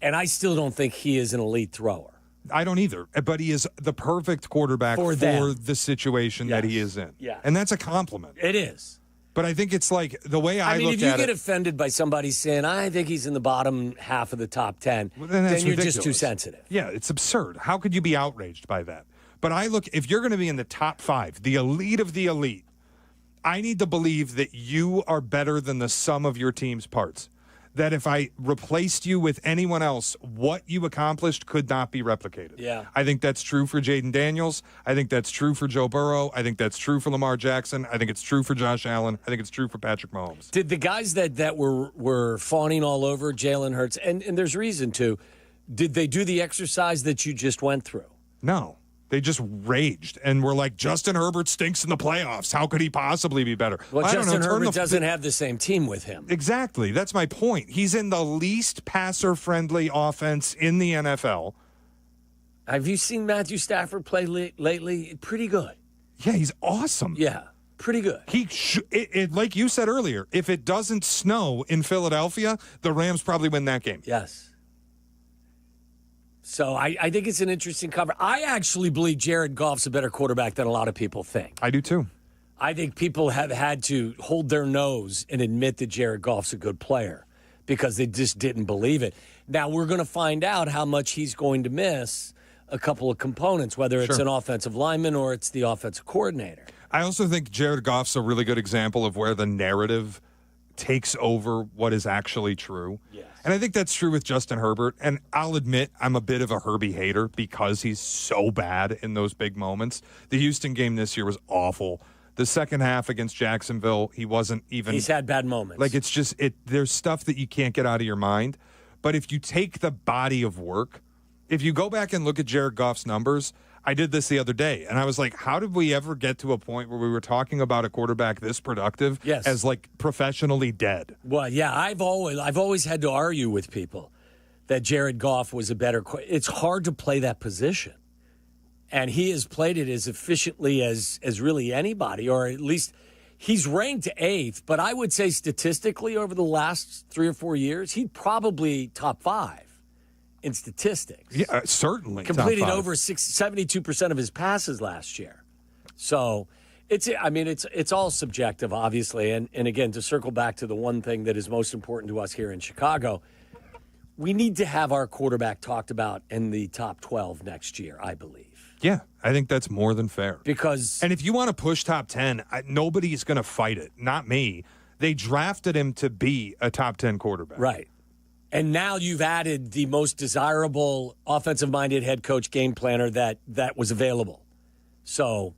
And I still don't think he is an elite thrower. I don't either. But he is the perfect quarterback for the situation that he is in. Yeah. And that's a compliment. It is. But I think it's like the way I mean, look if you at get it, offended by somebody saying, I think he's in the bottom half of the top 10, then you're just too sensitive. Yeah, it's absurd. How could you be outraged by that? But I look, if you're going to be in the top 5, the elite of the elite, I need to believe that you are better than the sum of your team's parts. That if I replaced you with anyone else, what you accomplished could not be replicated. Yeah. I think that's true for Jaden Daniels. I think that's true for Joe Burrow. I think that's true for Lamar Jackson. I think it's true for Josh Allen. I think it's true for Patrick Mahomes. Did the guys that were fawning all over Jalen Hurts, and there's reason to, did they do the exercise that you just went through? No. They just raged and were like, Justin Herbert stinks in the playoffs. How could he possibly be better? Well, Justin Herbert doesn't have the same team with him. Exactly. That's my point. He's in the least passer-friendly offense in the NFL. Have you seen Matthew Stafford play lately? Pretty good. Yeah, he's awesome. Yeah, pretty good. Like you said earlier, if it doesn't snow in Philadelphia, the Rams probably win that game. Yes. So I think it's an interesting cover. I actually believe Jared Goff's a better quarterback than a lot of people think. I do too. I think people have had to hold their nose and admit that Jared Goff's a good player because they just didn't believe it. Now we're going to find out how much he's going to miss a couple of components, whether it's an offensive lineman or it's the offensive coordinator. I also think Jared Goff's a really good example of where the narrative takes over what is actually true. Yes. And I think that's true with Justin Herbert. And I'll admit I'm a bit of a Herbie hater because he's so bad in those big moments. The Houston game this year was awful. The second half against Jacksonville, he wasn't even... He's had bad moments. Like, it's just... There's stuff that you can't get out of your mind. But if you take the body of work, if you go back and look at Jared Goff's numbers... I did this the other day, and I was like, how did we ever get to a point where we were talking about a quarterback this productive as, like, professionally dead? Well, yeah, I've always had to argue with people that Jared Goff was a better – it's hard to play that position. And he has played it as efficiently as really anybody, or at least he's ranked 8th. But I would say statistically over the last 3 or 4 years, he'd probably top 5. In statistics. Yeah, certainly. Completed over 72% of his passes last year. So it's all subjective, obviously. And again, to circle back to the one thing that is most important to us here in Chicago, we need to have our quarterback talked about in the top 12 next year, I believe. Yeah, I think that's more than fair. And if you want to push top 10, nobody's going to fight it. Not me. They drafted him to be a top 10 quarterback. Right. And now you've added the most desirable offensive-minded head coach game planner that was available. So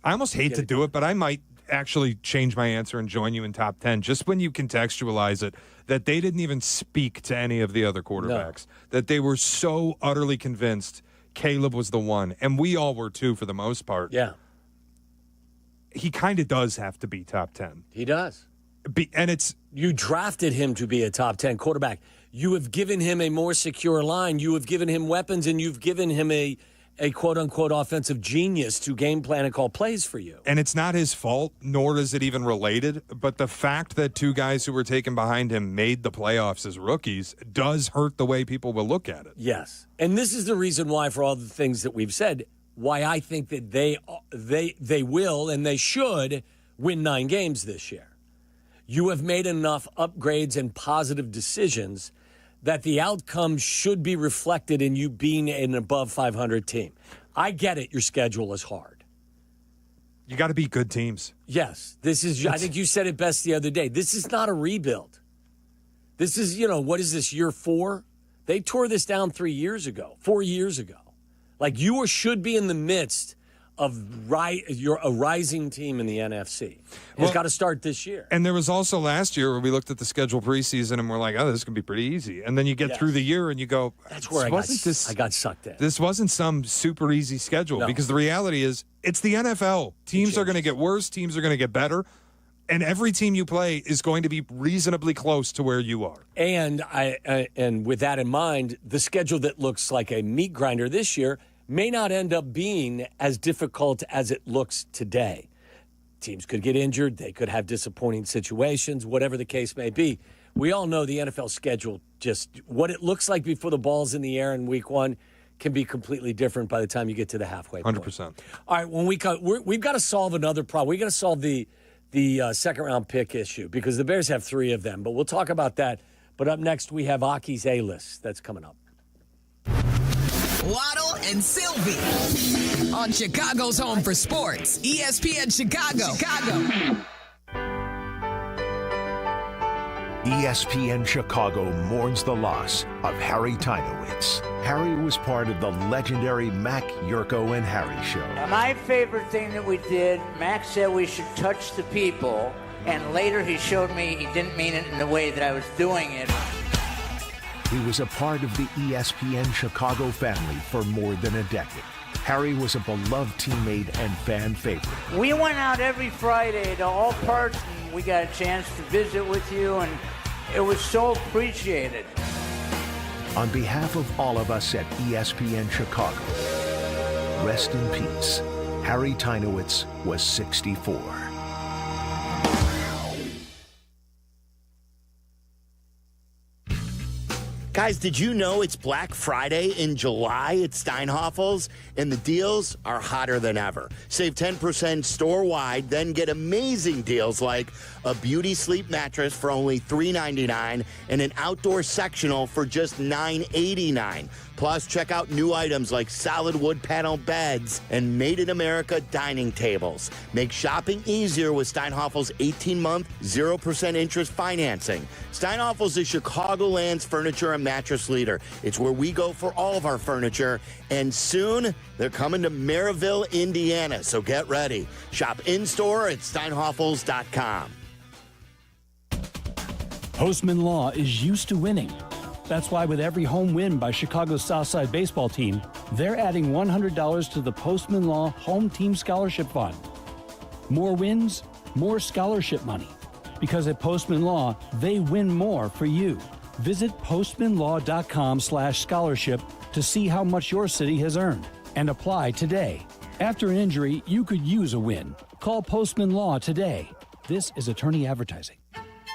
I almost hate to do it, but I might actually change my answer and join you in top 10 just when you contextualize it, that they didn't even speak to any of the other quarterbacks, that they were so utterly convinced Caleb was the one, and we all were too for the most part. Yeah. He kind of does have to be top 10. He does. And it's... You drafted him to be a top 10 quarterback. You have given him a more secure line. You have given him weapons, and you've given him a quote-unquote offensive genius to game plan and call plays for you. And it's not his fault, nor is it even related. But the fact that 2 guys who were taken behind him made the playoffs as rookies does hurt the way people will look at it. Yes. And this is the reason why, for all the things that we've said, why I think that they will and they should win 9 games this year. You have made enough upgrades and positive decisions that the outcome should be reflected in you being an above 500 team. I get it. Your schedule is hard. You got to beat good teams. Yes. I think you said it best the other day. This is not a rebuild. This is, what is this, year 4? They tore this down 4 years ago. Like, you should be in the midst of you're a rising team in the NFC. It's got to start this year. And there was also last year where we looked at the schedule preseason and we're like, oh, this is going to be pretty easy. And then you get through the year and you go, that's where I got sucked in. This wasn't some super easy schedule because the reality is it's the NFL. Teams are going to get worse. Teams are going to get better. And every team you play is going to be reasonably close to where you are. And and with that in mind, the schedule that looks like a meat grinder this year may not end up being as difficult as it looks today. Teams could get injured. They could have disappointing situations, whatever the case may be. We all know the NFL schedule, just what it looks like before the ball's in the air in week 1 can be completely different by the time you get to the halfway point. 100%. All right, when we've got to solve another problem. We've got to solve the second-round pick issue because the Bears have 3 of them, but we'll talk about that. But up next, we have Aki's A-List. That's coming up. Waddle and Sylvie on Chicago's home for sports, ESPN Chicago. ESPN Chicago mourns the loss of Harry Tinowitz. Harry was part of the legendary Mac, Yurko, and Harry show. My favorite thing that we did, Mac said we should touch the people, and later he showed me he didn't mean it in the way that I was doing it. He was a part of the ESPN Chicago family for more than a decade. Harry was a beloved teammate and fan favorite. We went out every Friday to all parts, and we got a chance to visit with you, and it was so appreciated. On behalf of all of us at ESPN Chicago, rest in peace. Harry Tinowitz was 64. Guys, did you know it's Black Friday in July at Steinhoffel's? And the deals are hotter than ever. Save 10% store-wide, then get amazing deals like a beauty sleep mattress for only $3.99 and an outdoor sectional for just $9.89. Plus, check out new items like solid wood panel beds and made-in-America dining tables. Make shopping easier with Steinhoffel's 18-month, 0% interest financing. Steinhoffel's is Chicagoland's furniture and mattress leader. It's where we go for all of our furniture. And soon, they're coming to Maryville, Indiana, so get ready. Shop in-store at steinhoffels.com. Postman Law is used to winning. That's why with every home win by Chicago's Southside baseball team, they're adding $100 to the Postman Law Home Team Scholarship Fund. More wins, more scholarship money. Because at Postman Law, they win more for you. Visit postmanlaw.com/scholarship to see how much your city has earned and apply today. After an injury, you could use a win. Call Postman Law today. This is attorney advertising.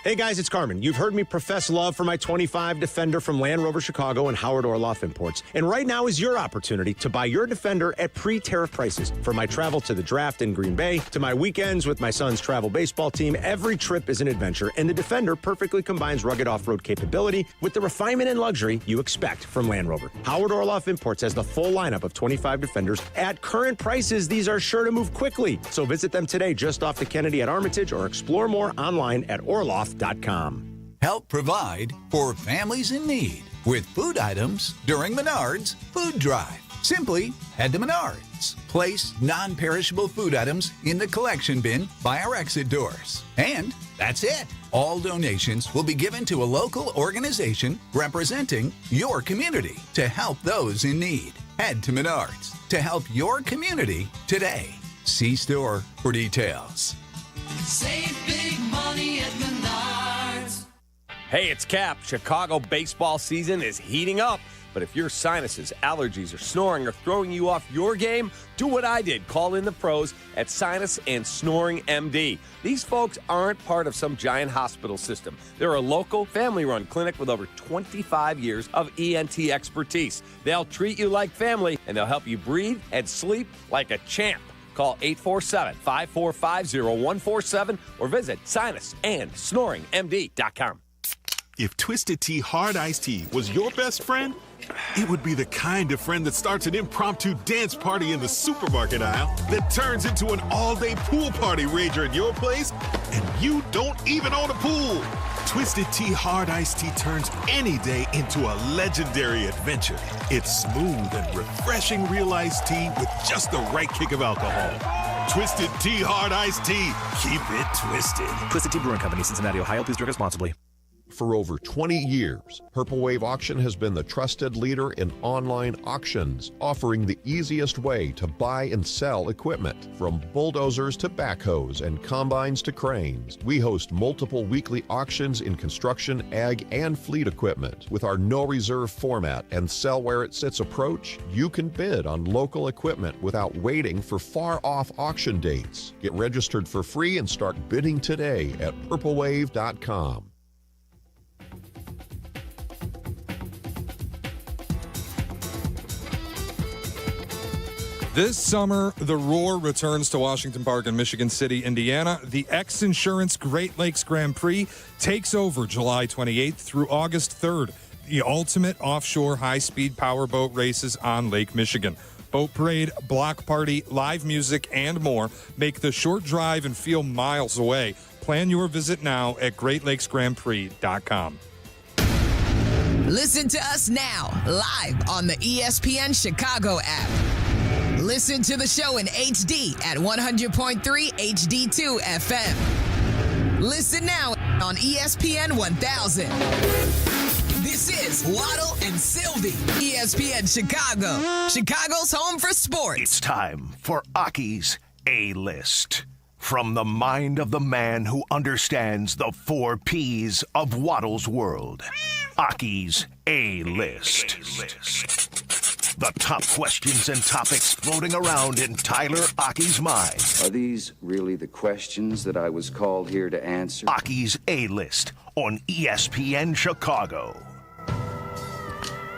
Hey guys, it's Carmen. You've heard me profess love for my 25 Defender from Land Rover Chicago and Howard Orloff Imports. And right now is your opportunity to buy your Defender at pre-tariff prices. For my travel to the draft in Green Bay, to my weekends with my son's travel baseball team, every trip is an adventure, and the Defender perfectly combines rugged off-road capability with the refinement and luxury you expect from Land Rover. Howard Orloff Imports has the full lineup of 25 Defenders. At current prices, these are sure to move quickly. So visit them today just off the Kennedy at Armitage or explore more online at Orloff.com. Help provide for families in need with food items during Menards Food Drive. Simply head to Menards, place non-perishable food items in the collection bin by our exit doors. And that's it. All donations will be given to a local organization representing your community to help those in need. Head to Menards to help your community today. See store for details. Save big money at Menards. Hey, it's Cap. Chicago baseball season is heating up. But if your sinuses, allergies, or snoring are throwing you off your game, do what I did. Call in the pros at Sinus and Snoring MD. These folks aren't part of some giant hospital system. They're a local, family-run clinic with over 25 years of ENT expertise. They'll treat you like family, and they'll help you breathe and sleep like a champ. Call 847-545-0147 or visit sinusandsnoringmd.com. If Twisted Tea Hard Iced Tea was your best friend, it would be the kind of friend that starts an impromptu dance party in the supermarket aisle that turns into an all-day pool party rager at your place, and you don't even own a pool. Twisted Tea Hard Iced Tea turns any day into a legendary adventure. It's smooth and refreshing real iced tea with just the right kick of alcohol. Twisted Tea Hard Iced Tea. Keep it twisted. Twisted Tea Brewing Company, Cincinnati, Ohio. Please drink responsibly. For over 20 years, Purple Wave Auction has been the trusted leader in online auctions, offering the easiest way to buy and sell equipment. From bulldozers to backhoes and combines to cranes, we host multiple weekly auctions in construction, ag, and fleet equipment. With our no reserve format and sell where it sits approach, you can bid on local equipment without waiting for far-off auction dates. Get registered for free and start bidding today at purplewave.com. This summer, the Roar returns to Washington Park in Michigan City, Indiana. The X Insurance Great Lakes Grand Prix takes over July 28th through August 3rd. The ultimate offshore high-speed powerboat races on Lake Michigan. Boat parade, block party, live music, and more make the short drive and feel miles away. Plan your visit now at GreatLakesGrandPrix.com. Listen to us now, live on the ESPN Chicago app. Listen to the show in HD at 100.3 HD2 FM. Listen now on ESPN 1000. This is Waddle and Sylvie, ESPN Chicago, Chicago's home for sports. It's time for Aki's A-List. From the mind of the man who understands the 4 Ps of Waddle's world. Aki's A-List. The top questions and topics floating around in Tyler Aki's mind. Are these really the questions that I was called here to answer? Aki's A-List on ESPN Chicago.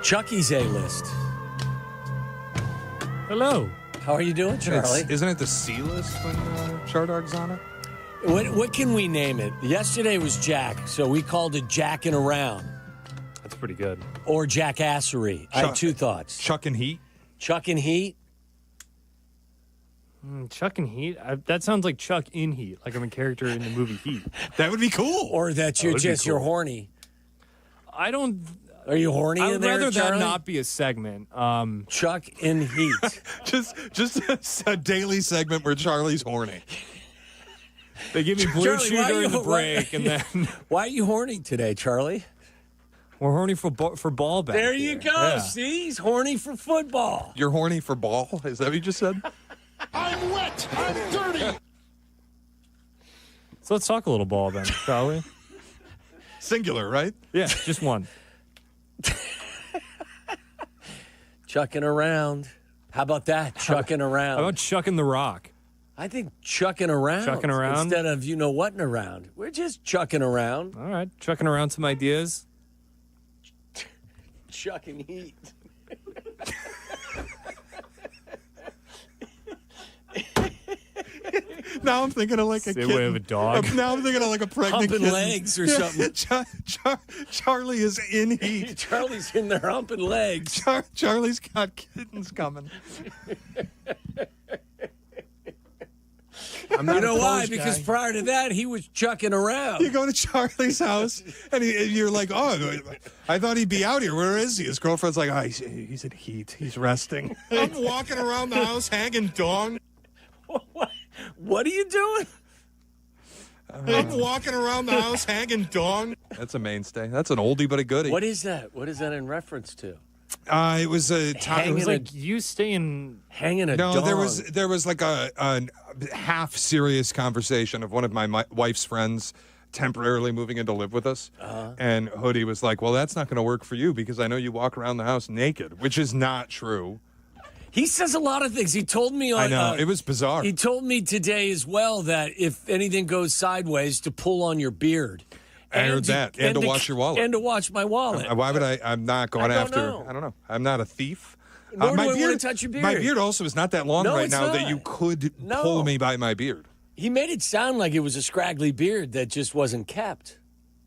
Chucky's A-List. Hello. How are you doing, Charlie? Isn't it the C-list when Chardog's on it? What can we name it? Yesterday was Jack, so we called it Jackin' Around. That's pretty good. Or Jackassery. I had 2 thoughts. Chuck and Heat? Chuck and Heat? Chuck and Heat? That sounds like Chuck in Heat, like I'm a character in the movie Heat. That would be cool. Or that you're horny. I don't... Are you horny I'd in there, rather Charlie? that not be a segment. Chuck in Heat. just a daily segment where Charlie's horny. They give me Blue Charlie, Chew during the break, and then... Why are you horny today, Charlie? We're horny for ball back There here. you go. Yeah. See? He's horny for football. You're horny for ball? Is that what you just said? I'm wet. I'm dirty. So let's talk a little ball then, shall we? Singular, right? Yeah, just one. Chucking around. How about that? Chucking around. How about chucking the rock? I think chucking around. Chucking around? Instead of whatting around. We're just chucking around. All right, chucking around some ideas. Chucking Heat. Now I'm thinking of like a Say kitten. way of a dog. Now I'm thinking of like a pregnant Humping kitten. legs or something. Charlie is in heat. Charlie's in there humping legs. Charlie's got kittens coming. I'm not You know why? opposed, Because guy. prior to that, he was chucking around. You go to Charlie's house, and you're like, oh, I thought he'd be out here. Where is he? His girlfriend's like, oh, he's in heat. He's resting. I'm walking around the house hanging dong. What are you doing? I'm walking around the house hanging dong. That's a mainstay. That's an oldie but a goodie. What is that? What is that in reference to? It was a time. It was like you staying hanging a No, dong. there was like a half serious conversation of one of my wife's friends temporarily moving in to live with us, and Hoodie was like, "Well, that's not going to work for you because I know you walk around the house naked," which is not true. He says a lot of things. He told me on. I know it was bizarre. He told me today as well that if anything goes sideways, to pull on your beard. I heard that, and to wash your wallet, and to watch my wallet. Why would I? I'm not going I don't after. know. I don't know. I'm not a thief. Nor do my I beard, want to touch your beard. My beard also is not that long No, right it's now not. that you could pull me by my beard. He made it sound like it was a scraggly beard that just wasn't kept.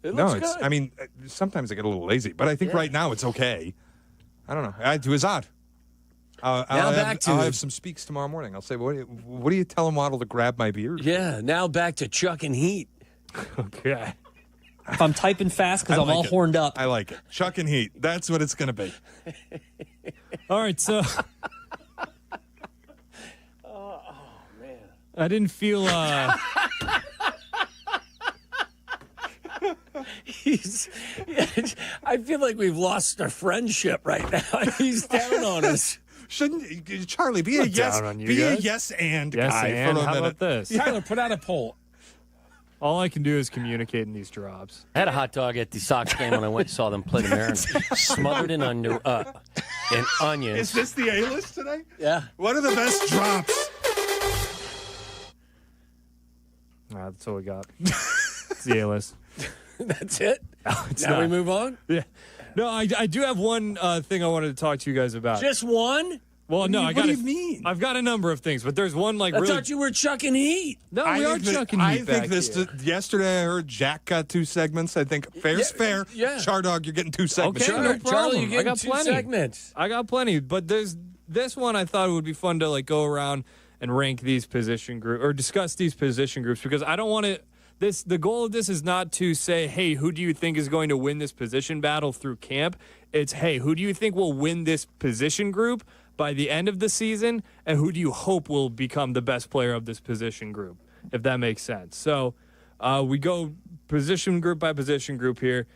It No, looks it's. good. I mean, sometimes I get a little lazy, but I think right now it's okay. I don't know. It was odd. I'll have some speaks tomorrow morning. I'll say, what do you tell him, Waddle, to grab my beard? Yeah, now back to Chuck and Heat. Okay. If I'm typing fast because I'm all it. horned up. I like it. Chuck and Heat. That's what it's going to be. All right, so Oh, man. I didn't feel. I feel like we've lost our friendship right now. He's down on us. Shouldn't Charlie be a Not yes? down on you Be a guys. yes and Yes, guy and for a how minute. about this? Tyler, put out a poll. All I can do is communicate in these drops. I had a hot dog at the Sox game when I went and saw them play the Mariners. Smothered in onions. Is this the A-list today? Yeah. What are the best drops? That's all we got. It's the A-list. That's it? It's Now we not. move on? Yeah. No, I do have one thing I wanted to talk to you guys about. Just one? Well, no, what do you mean? I've got a number of things, but there's one like I really. thought you were chucking heat. No, we are chucking heat. I think back this. here. Yesterday, I heard Jack got 2 segments. I think fair's fair. yeah. Chardog, you're getting 2 segments. Okay, no problem. Charlie, you I getting got 2 plenty. segments. I got plenty, but there's this one I thought it would be fun to like go around and rank these position groups or discuss these position groups because I don't want to. The goal of this is not to say, hey, who do you think is going to win this position battle through camp? It's, hey, who do you think will win this position group by the end of the season, and who do you hope will become the best player of this position group, if that makes sense. So we go position group by position group here.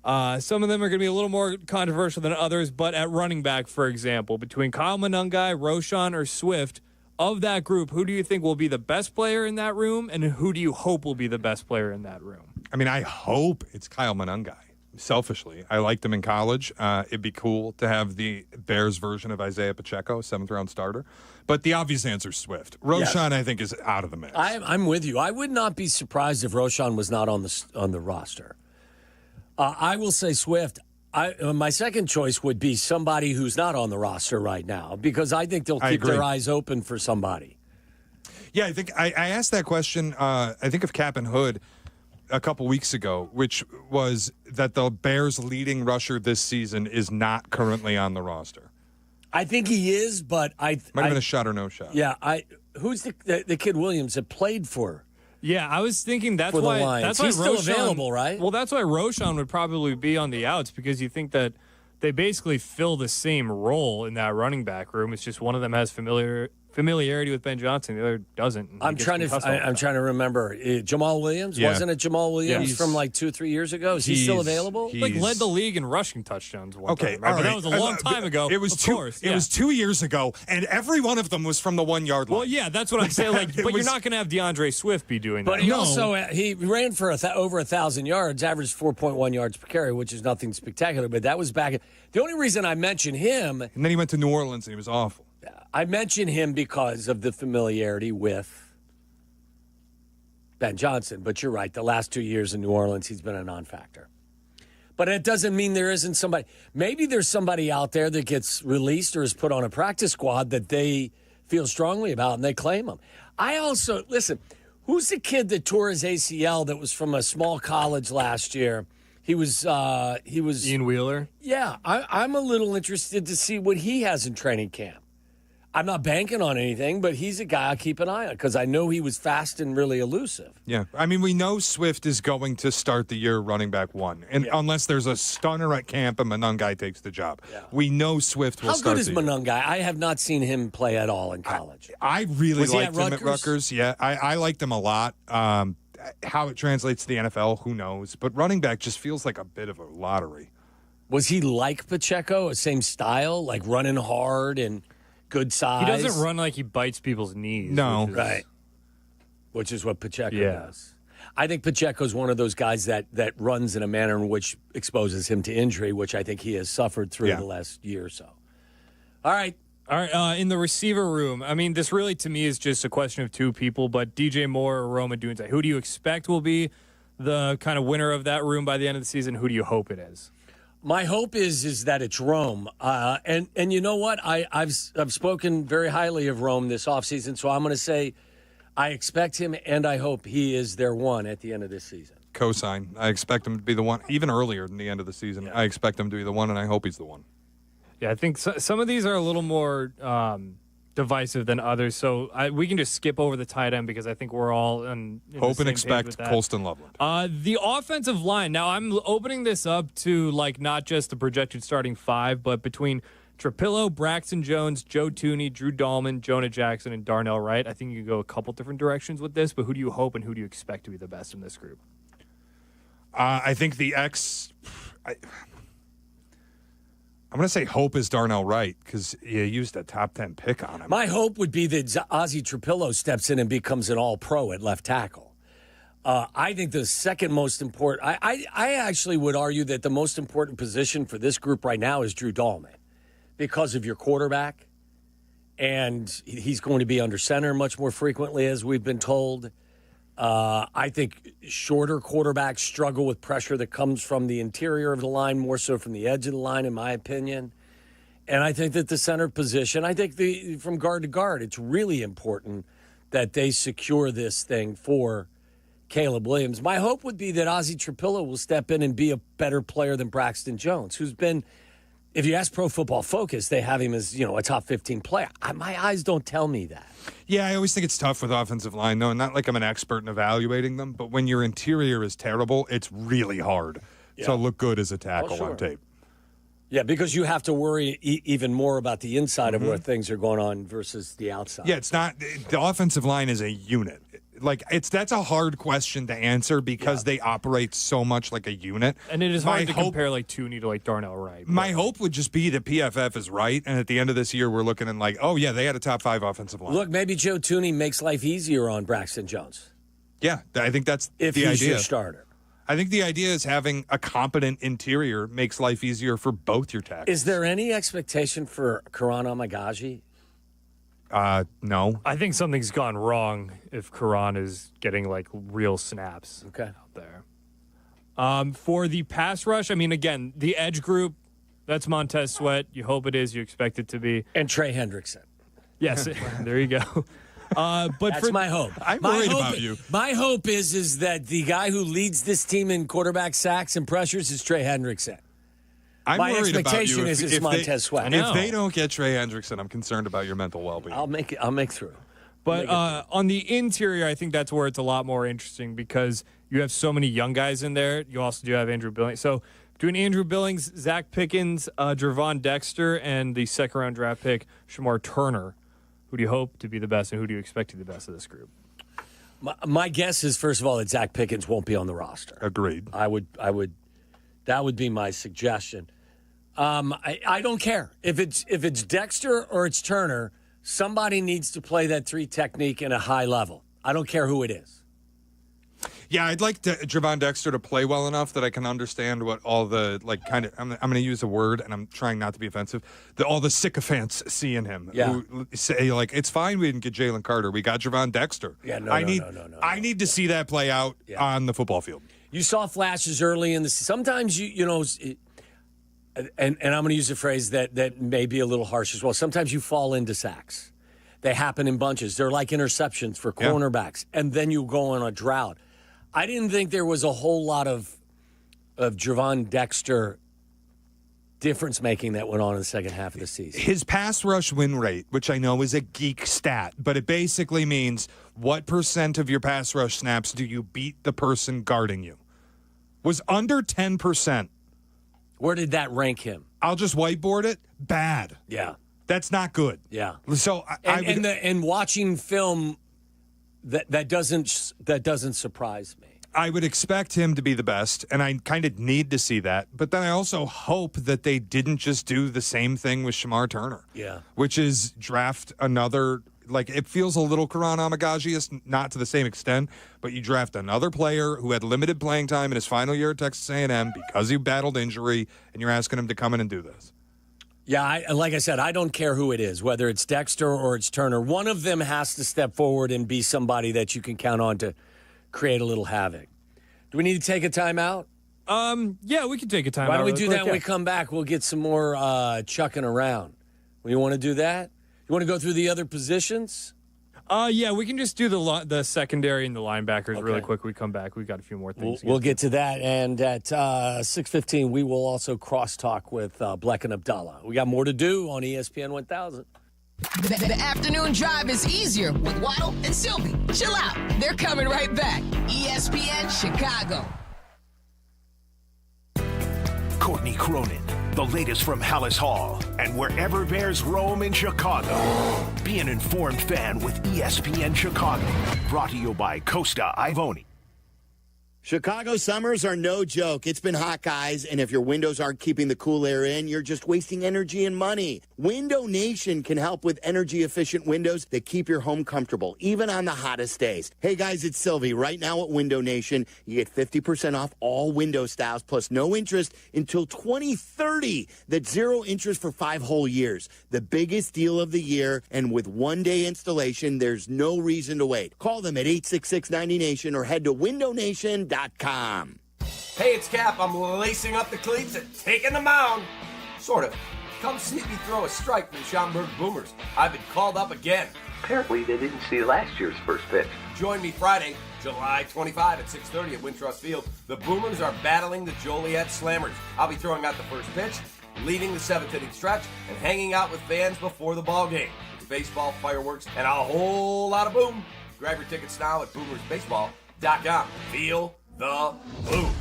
Some of them are going to be a little more controversial than others, but at running back, for example, between Kyle Monangai, Roschon, or Swift, of that group, who do you think will be the best player in that room, and who do you hope will be the best player in that room? I mean, I hope it's Kyle Monangai. Selfishly, I liked him in college. It'd be cool to have the Bears version of Isaiah Pacheco, 7th-round starter. But the obvious answer is Swift. Roschon, I think, is out of the mix. I'm with you. I would not be surprised if Roschon was not on the roster. I will say Swift. My second choice would be somebody who's not on the roster right now because I think they'll keep their eyes open for somebody. Yeah, I think I asked that question, I think of Cap and Hood a couple weeks ago, which was that the Bears' leading rusher this season is not currently on the roster. I think he is, but Might have been a shot or no shot. Yeah, who's the kid Williams that played for? Yeah, I was thinking that's For the why Lions. that's why He's still Roschon, available, right? Well, that's why Roschon would probably be on the outs because you think that they basically fill the same role in that running back room. It's just one of them has familiarity with Ben Johnson, the other doesn't. I'm trying to remember. Jamal Williams? Yeah. Wasn't it Jamal Williams from like 2-3 years ago? Is he still available? Like led the league in rushing touchdowns one time. Right? all But that right. was a long time ago. It was of 2 course. It was 2 years ago, and every one of them was from the 1 yard line. Well, yeah, that's what I'm saying. Like, but you're not going to have DeAndre Swift be doing that. But he also he ran for over 1,000 yards, averaged 4.1 yards per carry, which is nothing spectacular. But that was back. The only reason I mention him, and then he went to New Orleans and he was awful. I mention him because of the familiarity with Ben Johnson. But you're right. The last 2 years in New Orleans, he's been a non-factor. But it doesn't mean there isn't somebody. Maybe there's somebody out there that gets released or is put on a practice squad that they feel strongly about and they claim him. I also, listen, who's the kid that tore his ACL that was from a small college last year? He was Ian Wheeler. Yeah, I'm a little interested to see what he has in training camp. I'm not banking on anything, but he's a guy I keep an eye on because I know he was fast and really elusive. Yeah, I mean, we know Swift is going to start the year running back 1, and unless there's a stunner at camp and Monangai takes the job, we know Swift will start. How good is Monangai? I have not seen him play at all in college. I really liked him at Rutgers. Yeah, I liked him a lot. How it translates to the NFL, who knows? But running back just feels like a bit of a lottery. Was he like Pacheco, same style, like running hard and good size? He doesn't run like he bites people's knees. No. Right. Which is what Pacheco does. I think Pacheco's one of those guys that runs in a manner in which exposes him to injury, which I think he has suffered through the last year or so. All right. In the receiver room, I mean, this really to me is just a question of 2 people, but DJ Moore or Rome Odunze. Who do you expect will be the kind of winner of that room by the end of the season? Who do you hope it is? My hope is that it's Rome. And you know what? I've spoken very highly of Rome this offseason, so I'm going to say I expect him and I hope he is their one at the end of this season. Cosign. I expect him to be the one, even earlier than the end of the season. Yeah. I expect him to be the one, and I hope he's the one. Yeah, I think some of these are a little more divisive than others, so we can just skip over the tight end because I think we're all in hope the and expect Colston Loveland. The offensive line. Now I'm opening this up to like not just the projected starting 5, but between Trapillo, Braxton Jones, Joe Tooney, Drew Dahlman, Jonah Jackson, and Darnell Wright. I think you can go a couple different directions with this, but who do you hope and who do you expect to be the best in this group? I think I'm going to say hope is Darnell Wright because you used a top 10 pick on him. My hope would be that Ozzie Trapillo steps in and becomes an all-pro at left tackle. I think the second most important, I actually would argue that the most important position for this group right now is Drew Dahlman because of your quarterback. And he's going to be under center much more frequently, as we've been told. I think shorter quarterbacks struggle with pressure that comes from the interior of the line, more so from the edge of the line, in my opinion. And I think that the center position, I think from guard to guard, it's really important that they secure this thing for Caleb Williams. My hope would be that Ozzie Trapillo will step in and be a better player than Braxton Jones, who's been, if you ask Pro Football Focus, they have him as, a top 15 player. My eyes don't tell me that. Yeah, I always think it's tough with offensive line, though. Not like I'm an expert in evaluating them, but when your interior is terrible, it's really hard to look good as a tackle on tape. Yeah, because you have to worry even more about the inside of where things are going on versus the outside. Yeah, it's not the offensive line is a unit. Like that's a hard question to answer because they operate so much like a unit. And it is hard to compare like Tooney to like Darnell Wright. My hope would just be that PFF is right, and at the end of this year, we're looking and like, oh yeah, they had a top 5 offensive line. Look, maybe Joe Tooney makes life easier on Braxton Jones. Yeah, I think that's if the he's idea. Your starter. I think the idea is having a competent interior makes life easier for both your tackles. Is there any expectation for Karan Amagaji? No. I think something's gone wrong if Karan is getting like real snaps out there. For the pass rush, I mean, again, the edge group, that's Montez Sweat. You hope it is. You expect it to be. And Trey Hendrickson. Yes, there you go. But that's my hope. I'm worried about you. My hope is that the guy who leads this team in quarterback sacks and pressures is Trey Hendrickson. I'm my worried expectation about you. is it's Montez Sweat. If they don't get Trey Hendrickson, I'm concerned about your mental well-being. I'll make through. But on the interior, I think that's where it's a lot more interesting because you have so many young guys in there. You also do have Andrew Billings. So between Andrew Billings, Zach Pickens, Jervon Dexter, and the second-round draft pick, Shamar Turner, who do you hope to be the best and who do you expect to be the best of this group? My guess is, first of all, that Zach Pickens won't be on the roster. Agreed. That would be my suggestion. I don't care if it's Dexter or it's Turner. Somebody needs to play that 3 technique in a high level. I don't care who it is. Yeah, I'd like Jervon Dexter to play well enough that I can understand what all the I'm going to use a word and I'm trying not to be offensive. All the sycophants see in him. Yeah. Who say it's fine we didn't get Jalen Carter. We got Jervon Dexter. Yeah, I need to see that play out on the football field. You saw flashes early in the. Sometimes and I'm going to use a phrase that may be a little harsh as well. Sometimes you fall into sacks. They happen in bunches. They're like interceptions for cornerbacks, and then you go on a drought. I didn't think there was a whole lot of Jervon Dexter difference making that went on in the second half of the season. His pass rush win rate, which I know is a geek stat, but it basically means what % of your pass rush snaps do you beat the person guarding you, was under 10%. Where did that rank him? I'll just whiteboard it. Bad. Yeah. That's not good. Yeah. So and watching film that doesn't surprise me. I would expect him to be the best, and I kind of need to see that. But then I also hope that they didn't just do the same thing with Shamar Turner. Yeah. Which is draft another. Like, it feels a little Karan Amagaji-ish, not to the same extent, but you draft another player who had limited playing time in his final year at Texas A&M because he battled injury, and you're asking him to come in and do this. Yeah, like I said, I don't care who it is, whether it's Dexter or it's Turner. One of them has to step forward and be somebody that you can count on to create a little havoc. Do we need to take a timeout? Yeah, we can take a timeout. Why don't we do that when we come back? We'll get some more chucking around. You want to do that? You want to go through the other positions? Yeah, we can just do the secondary and the linebackers really quick. We come back. We've got a few more things. We'll get to that. And at 6:15, we will also crosstalk with Bleck Abdalla. We got more to do on ESPN 1000. The afternoon drive is easier with Waddle and Sylvie. Chill out. They're coming right back. ESPN Chicago. Courtney Cronin, the latest from Hallis Hall, and wherever Bears roam in Chicago. Be an informed fan with ESPN Chicago. Brought to you by Costa Ivoni. Chicago summers are no joke. It's been hot, guys, and if your windows aren't keeping the cool air in, you're just wasting energy and money. Window Nation can help with energy-efficient windows that keep your home comfortable, even on the hottest days. Hey, guys, it's Sylvie. Right now at Window Nation, you get 50% off all window styles, plus no interest until 2030. That's 0 interest for 5 whole years. The biggest deal of the year, and with one-day installation, there's no reason to wait. Call them at 866-90Nation or head to windownation.com. Hey, it's Cap. I'm lacing up the cleats and taking the mound. Sort of. Come see me throw a strike for the Schaumburg Boomers. I've been called up again. Apparently, they didn't see last year's first pitch. Join me Friday, July 25 at 6:30 at Wintrust Field. The Boomers are battling the Joliet Slammers. I'll be throwing out the first pitch, leading the 7th inning stretch, and hanging out with fans before the ball game. It's baseball, fireworks, and a whole lot of boom. Grab your tickets now at boomersbaseball.com. Feel the boom.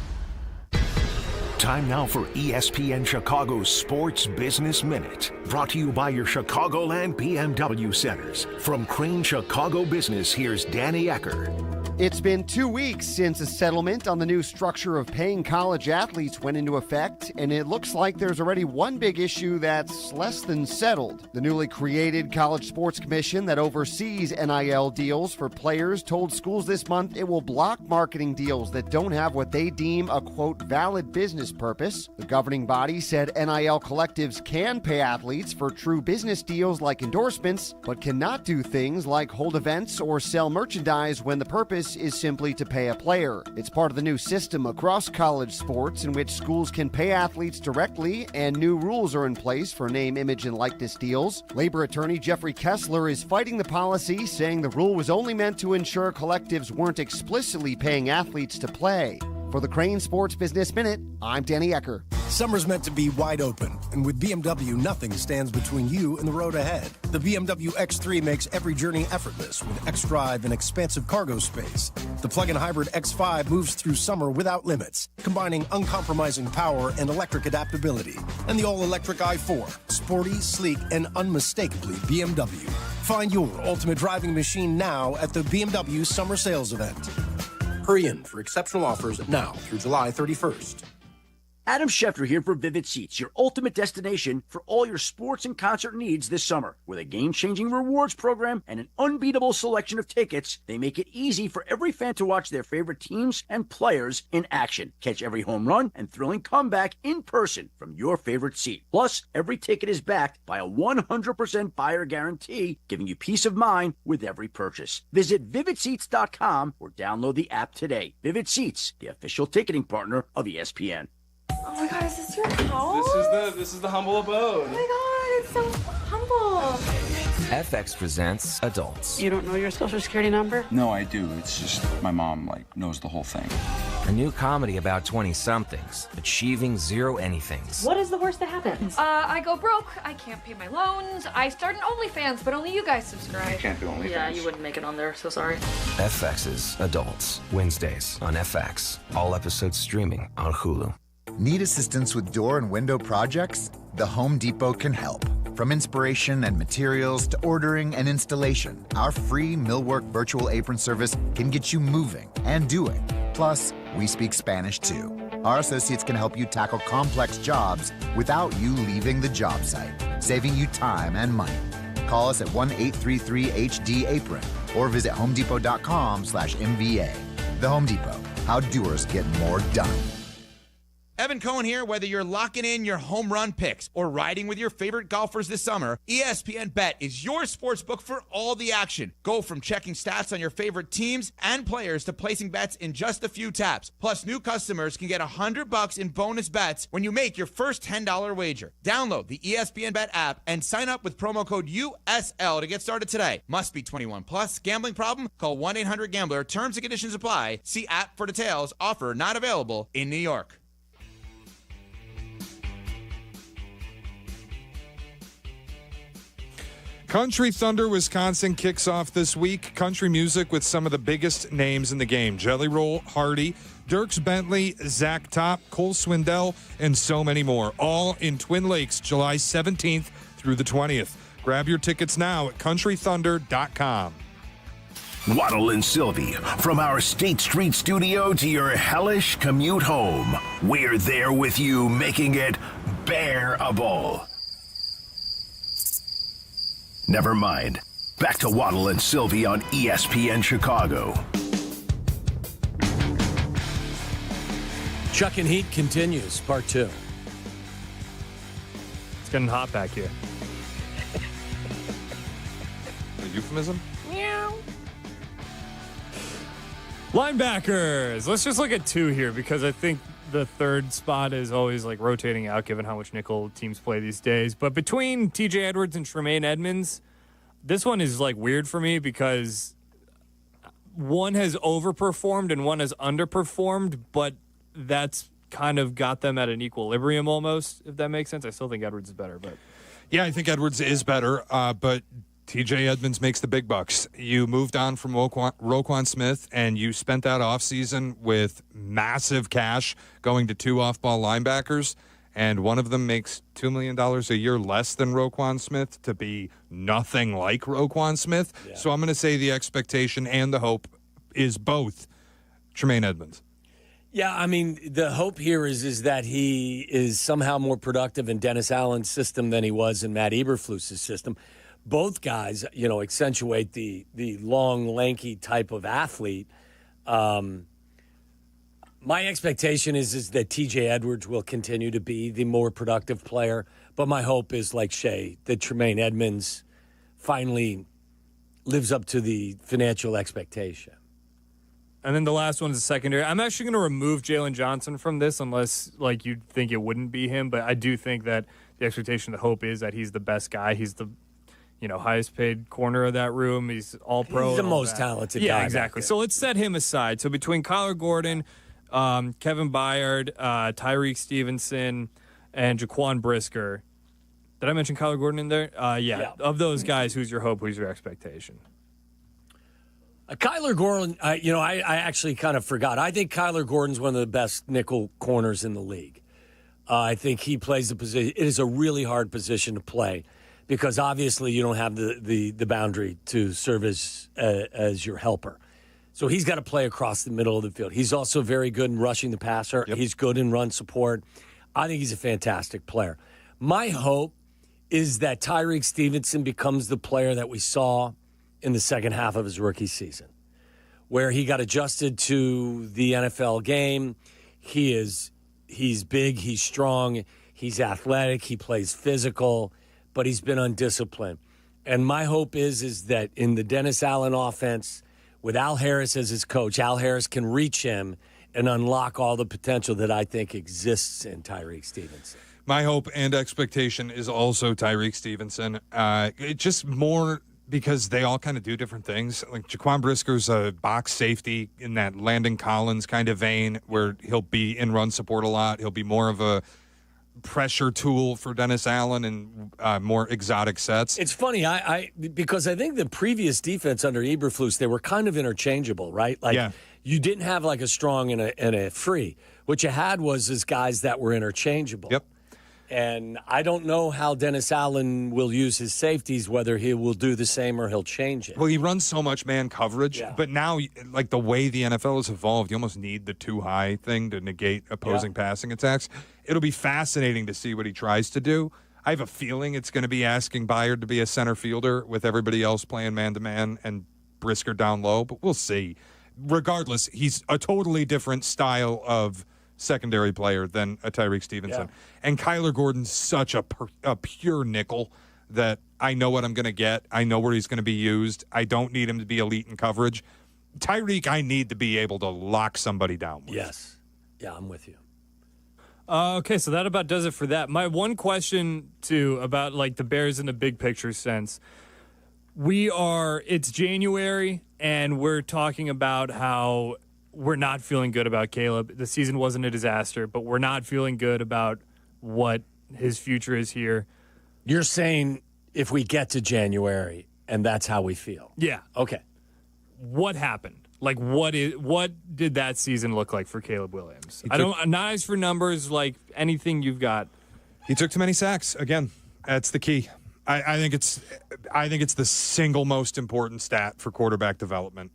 Time now for ESPN Chicago's Sports Business Minute. Brought to you by your Chicagoland BMW centers. From Crane Chicago Business, here's Danny Ecker. It's been 2 weeks since a settlement on the new structure of paying college athletes went into effect, and it looks like there's already one big issue that's less than settled. The newly created College Sports Commission that oversees NIL deals for players told schools this month it will block marketing deals that don't have what they deem a, quote, valid business purpose. The governing body said NIL collectives can pay athletes for true business deals like endorsements, but cannot do things like hold events or sell merchandise when the purpose is simply to pay a player. It's part of the new system across college sports in which schools can pay athletes directly, and new rules are in place for name, image, and likeness deals. Labor attorney Jeffrey Kessler is fighting the policy, saying the rule was only meant to ensure collectives weren't explicitly paying athletes to play. For the Crane Sports Business Minute, I'm Danny Ecker. Summer's meant to be wide open, and with BMW, nothing stands between you and the road ahead. The BMW X3 makes every journey effortless with X-Drive and expansive cargo space. The plug-in hybrid X5 moves through summer without limits, combining uncompromising power and electric adaptability. And the all-electric i4, sporty, sleek, and unmistakably BMW. Find your ultimate driving machine now at the BMW Summer Sales Event. Hurry in for exceptional offers now through July 31st. Adam Schefter here for Vivid Seats, your ultimate destination for all your sports and concert needs this summer. With a game-changing rewards program and an unbeatable selection of tickets, they make it easy for every fan to watch their favorite teams and players in action. Catch every home run and thrilling comeback in person from your favorite seat. Plus, every ticket is backed by a 100% buyer guarantee, giving you peace of mind with every purchase. Visit VividSeats.com or download the app today. Vivid Seats, the official ticketing partner of ESPN. Oh my God, is this your house? This is the humble abode. Oh my God, it's so humble. FX presents Adults. You don't know your social security number? No, I do. It's just my mom, knows the whole thing. A new comedy about 20-somethings achieving zero anythings. What is the worst that happens? I go broke. I can't pay my loans. I start an OnlyFans, but only you guys subscribe. You can't do OnlyFans. Yeah, you wouldn't make it on there, so sorry. FX's Adults. Wednesdays on FX. All episodes streaming on Hulu. Need assistance with door and window projects? The Home Depot can help. From inspiration and materials to ordering and installation, our free Millwork virtual apron service can get you moving and doing. Plus, we speak Spanish too. Our associates can help you tackle complex jobs without you leaving the job site, saving you time and money. Call us at 1-833-HD-APRON or visit homedepot.com/MVA. The Home Depot, how doers get more done. Evan Cohen here. Whether you're locking in your home run picks or riding with your favorite golfers this summer, ESPN Bet is your sports book for all the action. Go from checking stats on your favorite teams and players to placing bets in just a few taps. Plus, new customers can get $100 in bonus bets when you make your first $10 wager. Download the ESPN Bet app and sign up with promo code USL to get started today. Must be 21 plus. Gambling problem? Call 1-800-GAMBLER. Terms and conditions apply. See app for details. Offer not available in New York. Country Thunder, Wisconsin kicks off this week. Country music with some of the biggest names in the game. Jelly Roll Hardy, Dierks Bentley, Zach Top, Cole Swindell, and so many more. All in Twin Lakes, July 17th through the 20th. Grab your tickets now at countrythunder.com. Waddle and Sylvie, from our State Street studio to your hellish commute home. We're there with you, making it bearable. Never mind. Back to Waddle and Sylvie on ESPN Chicago. Chuck and Heat continues, part 2. It's getting hot back here. A euphemism? Meow. Linebackers. Let's just look at 2 here because I think the third spot is always like rotating out given how much nickel teams play these days. But between TJ Edwards and Tremaine Edmonds, this one is like weird for me because one has overperformed and one has underperformed, but that's kind of got them at an equilibrium almost, if that makes sense. I still think Edwards is better, but yeah, I think Edwards is better, but TJ Edmonds makes the big bucks. You moved on from Roquan Smith, and you spent that offseason with massive cash going to 2 off-ball linebackers, and one of them makes $2 million a year less than Roquan Smith to be nothing like Roquan Smith. Yeah. So I'm going to say the expectation and the hope is both Tremaine Edmonds. Yeah, I mean, the hope here is that he is somehow more productive in Dennis Allen's system than he was in Matt Eberflus's system. Both guys, accentuate the long, lanky type of athlete. My expectation is that TJ Edwards will continue to be the more productive player, but my hope is, like Shea, that Tremaine Edmonds finally lives up to the financial expectation. And then the last one is the secondary. I'm actually going to remove Jalen Johnson from this unless, like, you'd think it wouldn't be him, but I do think that the expectation, the hope is that he's the best guy. He's the highest paid corner of that room. He's all pro. He's the most talented guy. Yeah, exactly. So let's set him aside. So between Kyler Gordon, Kevin Byard, Tyreek Stevenson, and Jaquan Brisker. Did I mention Kyler Gordon in there? Yeah. Of those guys, who's your hope? Who's your expectation? Kyler Gordon, I actually kind of forgot. I think Kyler Gordon's one of the best nickel corners in the league. I think he plays the position. It is a really hard position to play, because obviously you don't have the boundary to serve as your helper. So he's got to play across the middle of the field. He's also very good in rushing the passer. Yep. He's good in run support. I think he's a fantastic player. My hope is that Tyreek Stevenson becomes the player that we saw in the second half of his rookie season, where he got adjusted to the NFL game. He's big, he's strong, he's athletic, he plays physical, but he's been undisciplined. And my hope is that in the Dennis Allen offense, with Al Harris as his coach, Al Harris can reach him and unlock all the potential that I think exists in Tyreek Stevenson. My hope and expectation is also Tyreek Stevenson. It just more because they all kind of do different things. Like Jaquan Brisker's a box safety in that Landon Collins kind of vein, where he'll be in run support a lot. He'll be more of a pressure tool for Dennis Allen and more exotic sets. It's funny, because I think the previous defense under Eberflus, they were kind of interchangeable, right? Like you didn't have like a strong and a free. What you had was guys that were interchangeable. Yep. And I don't know how Dennis Allen will use his safeties, whether he will do the same or he'll change it. Well, he runs so much man coverage, but now, like the way the NFL has evolved, you almost need the too high thing to negate opposing passing attacks. It'll be fascinating to see what he tries to do. I have a feeling it's going to be asking Byard to be a center fielder with everybody else playing man-to-man and Brisker down low, but we'll see. Regardless, he's a totally different style of secondary player than a Tyreek Stevenson. Yeah. And Kyler Gordon's such a pure nickel that I know what I'm going to get. I know where he's going to be used. I don't need him to be elite in coverage. Tyreek, I need to be able to lock somebody down with. Yes. Yeah, I'm with you. Okay, so that about does it for that. My one question, too, about like the Bears in the big picture sense. It's January, and we're talking about how we're not feeling good about Caleb. The season wasn't a disaster, but we're not feeling good about what his future is here. You're saying if we get to January and that's how we feel. Yeah. Okay. What happened? Like, what did that season look like for Caleb Williams? Not eyes for numbers, like anything you've got. He took too many sacks. Again, that's the key. I think it's the single most important stat for quarterback development.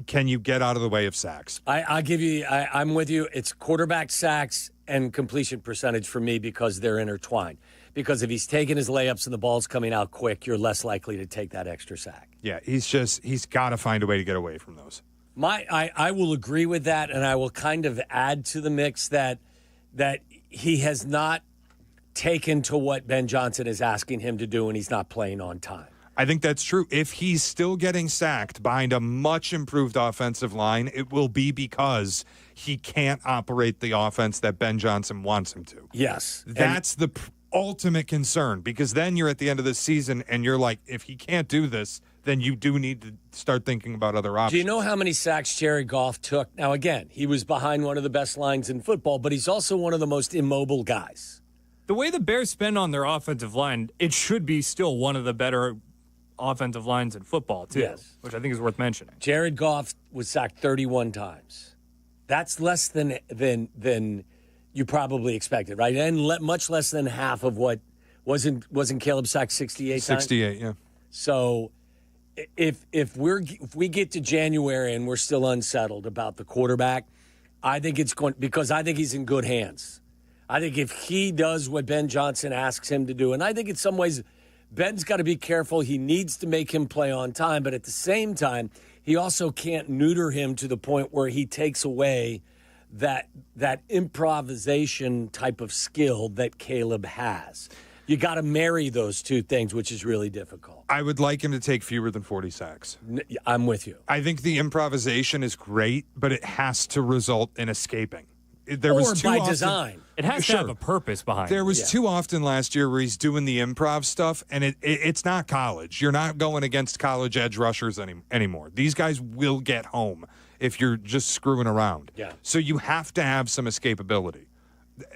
Can you get out of the way of sacks? I'm with you. It's quarterback sacks and completion percentage for me because they're intertwined. Because if he's taking his layups and the ball's coming out quick, you're less likely to take that extra sack. Yeah, he's got to find a way to get away from those. I will agree with that, and I will kind of add to the mix that he has not taken to what Ben Johnson is asking him to do, and he's not playing on time. I think that's true. If he's still getting sacked behind a much improved offensive line, it will be because he can't operate the offense that Ben Johnson wants him to. Yes. That's the ultimate concern, because then you're at the end of the season and you're like, if he can't do this, then you do need to start thinking about other options. Do you know how many sacks Jared Goff took? Now, again, he was behind one of the best lines in football, but he's also one of the most immobile guys. The way the Bears spend on their offensive line, it should be still one of the better offensive lines in football, too, yes, which I think is worth mentioning. Jared Goff was sacked 31 times. That's less than you probably expected, right? And much less than half of what wasn't Caleb sacked 68 times? 68, yeah. So if we get to January and we're still unsettled about the quarterback, I think because I think he's in good hands. I think if he does what Ben Johnson asks him to do, and I think in some ways Ben's got to be careful. He needs to make him play on time, but at the same time, he also can't neuter him to the point where he takes away that improvisation type of skill that Caleb has. You got to marry those two things, which is really difficult. I would like him to take fewer than 40 sacks. I'm with you. I think the improvisation is great, but it has to result in escaping. Design. It has to have a purpose behind it. There was too often last year where he's doing the improv stuff, and it's not college. You're not going against college edge rushers anymore. These guys will get home if you're just screwing around. Yeah. So you have to have some escapability.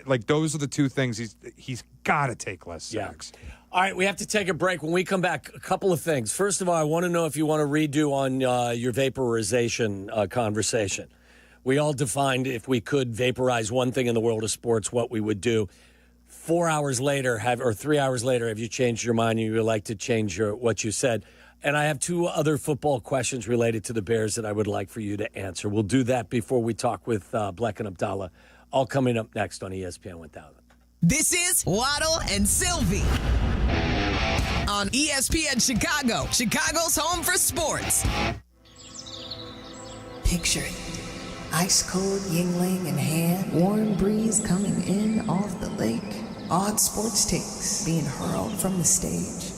Like, those are the two things he's got to take less sacks. Yeah. All right, we have to take a break. When we come back, a couple of things. First of all, I want to know if you want to redo on your vaporization conversation. We all defined, if we could vaporize one thing in the world of sports, what we would do. 4 hours later, 3 hours later, have you changed your mind and you would like to change what you said? And I have two other football questions related to the Bears that I would like for you to answer. We'll do that before we talk with Bleck and Abdalla, all coming up next on ESPN 1000. This is Waddle and Sylvie on ESPN Chicago, Chicago's home for sports. Picture it. Ice cold Yuengling in hand, warm breeze coming in off the lake, odd sports takes being hurled from the stage.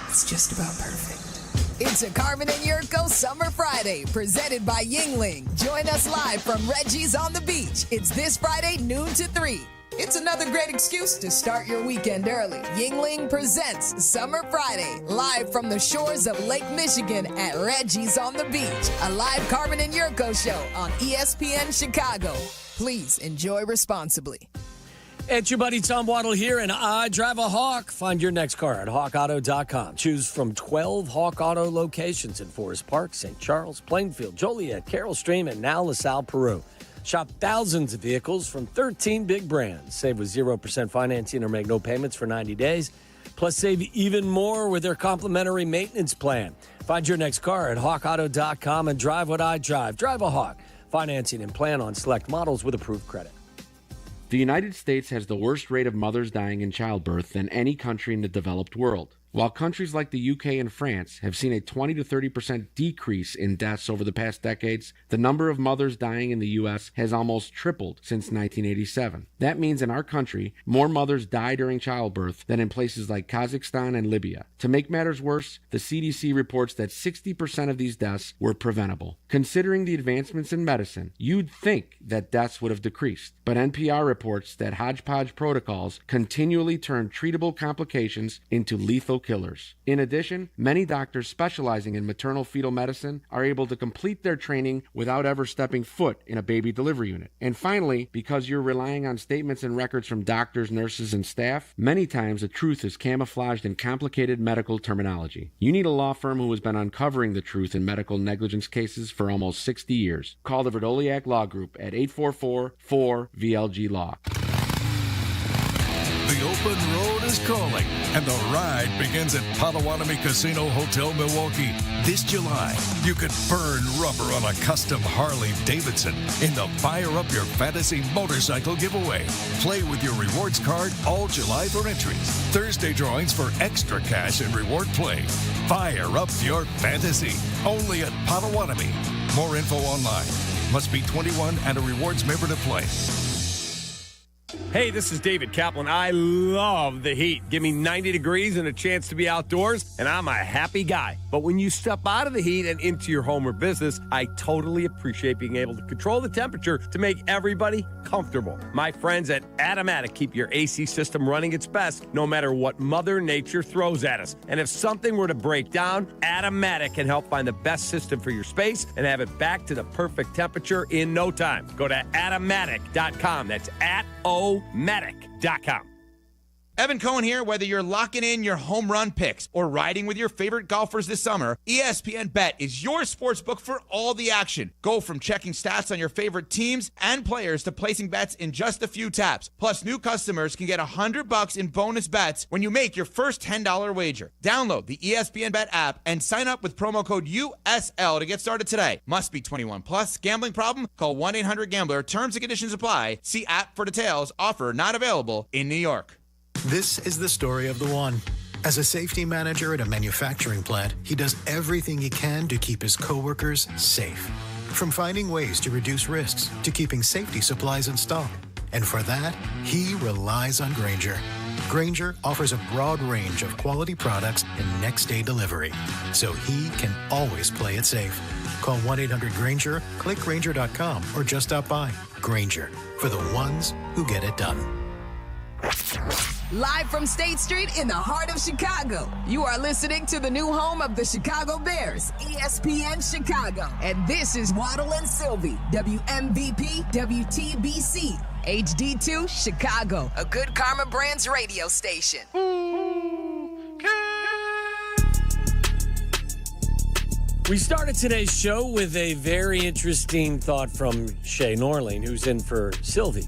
It's just about perfect. It's a Carmen and Jurko Summer Friday, presented by Yuengling. Join us live from Reggie's on the Beach. It's this Friday, noon to 3. It's another great excuse to start your weekend early. Yuengling presents Summer Friday, live from the shores of Lake Michigan at Reggie's on the Beach. A live Carmen and Jurko show on ESPN Chicago. Please enjoy responsibly. It's your buddy Tom Waddle here, and I drive a Hawk. Find your next car at hawkauto.com. Choose from 12 Hawk Auto locations in Forest Park, St. Charles, Plainfield, Joliet, Carroll Stream, and now LaSalle, Peru. Shop thousands of vehicles from 13 big brands. Save with 0% financing or make no payments for 90 days. Plus, save even more with their complimentary maintenance plan. Find your next car at hawkauto.com and drive what I drive. Drive a Hawk. Financing and plan on select models with approved credit. The United States has the worst rate of mothers dying in childbirth than any country in the developed world. While countries like the UK and France have seen a 20 to 30% decrease in deaths over the past decades, the number of mothers dying in the U.S. has almost tripled since 1987. That means in our country, more mothers die during childbirth than in places like Kazakhstan and Libya. To make matters worse, the CDC reports that 60% of these deaths were preventable. Considering the advancements in medicine, you'd think that deaths would have decreased. But NPR reports that hodgepodge protocols continually turn treatable complications into lethal killers. In addition, many doctors specializing in maternal fetal medicine are able to complete their training without ever stepping foot in a baby delivery unit. And finally, because you're relying on statements and records from doctors, nurses, and staff, many times the truth is camouflaged in complicated medical terminology. You need a law firm who has been uncovering the truth in medical negligence cases for almost 60 years. Call the Verdoliak Law Group at 844-4VLG-LAW. The open road is calling, and the ride begins at Potawatomi Casino Hotel, Milwaukee. This July, you could burn rubber on a custom Harley-Davidson in the Fire Up Your Fantasy motorcycle giveaway. Play with your rewards card all July for entries. Thursday drawings for extra cash and reward play. Fire Up Your Fantasy, only at Potawatomi. More info online. Must be 21 and a rewards member to play. Hey, this is David Kaplan. I love the heat. Give me 90 degrees and a chance to be outdoors, and I'm a happy guy. But when you step out of the heat and into your home or business, I totally appreciate being able to control the temperature to make everybody comfortable. My friends at Automatic keep your AC system running its best no matter what Mother Nature throws at us. And if something were to break down, Automatic can help find the best system for your space and have it back to the perfect temperature in no time. Go to Automatic.com. That's Automatic.com. Evan Cohen here. Whether you're locking in your home run picks or riding with your favorite golfers this summer, ESPN Bet is your sports book for all the action. Go from checking stats on your favorite teams and players to placing bets in just a few taps. Plus, new customers can get $100 in bonus bets when you make your first $10 wager. Download the ESPN Bet app and sign up with promo code USL to get started today. Must be 21 plus. Gambling problem? Call 1-800-GAMBLER. Terms and conditions apply. See app for details. Offer not available in New York. This is the story of the one. As a safety manager at a manufacturing plant, he does everything he can to keep his coworkers safe. From finding ways to reduce risks to keeping safety supplies in stock. And for that, he relies on Grainger. Grainger offers a broad range of quality products and next-day delivery, so he can always play it safe. Call 1-800-GRAINGER, click Grainger.com, or just stop by. Grainger, for the ones who get it done. Live from State Street in the heart of Chicago, you are listening to the new home of the Chicago Bears, ESPN Chicago. And this is Waddle and Sylvie, WMVP, WTBC, HD2, Chicago, a good Carmen Brands radio station. We started today's show with a very interesting thought from Shea Norling, who's in for Sylvie.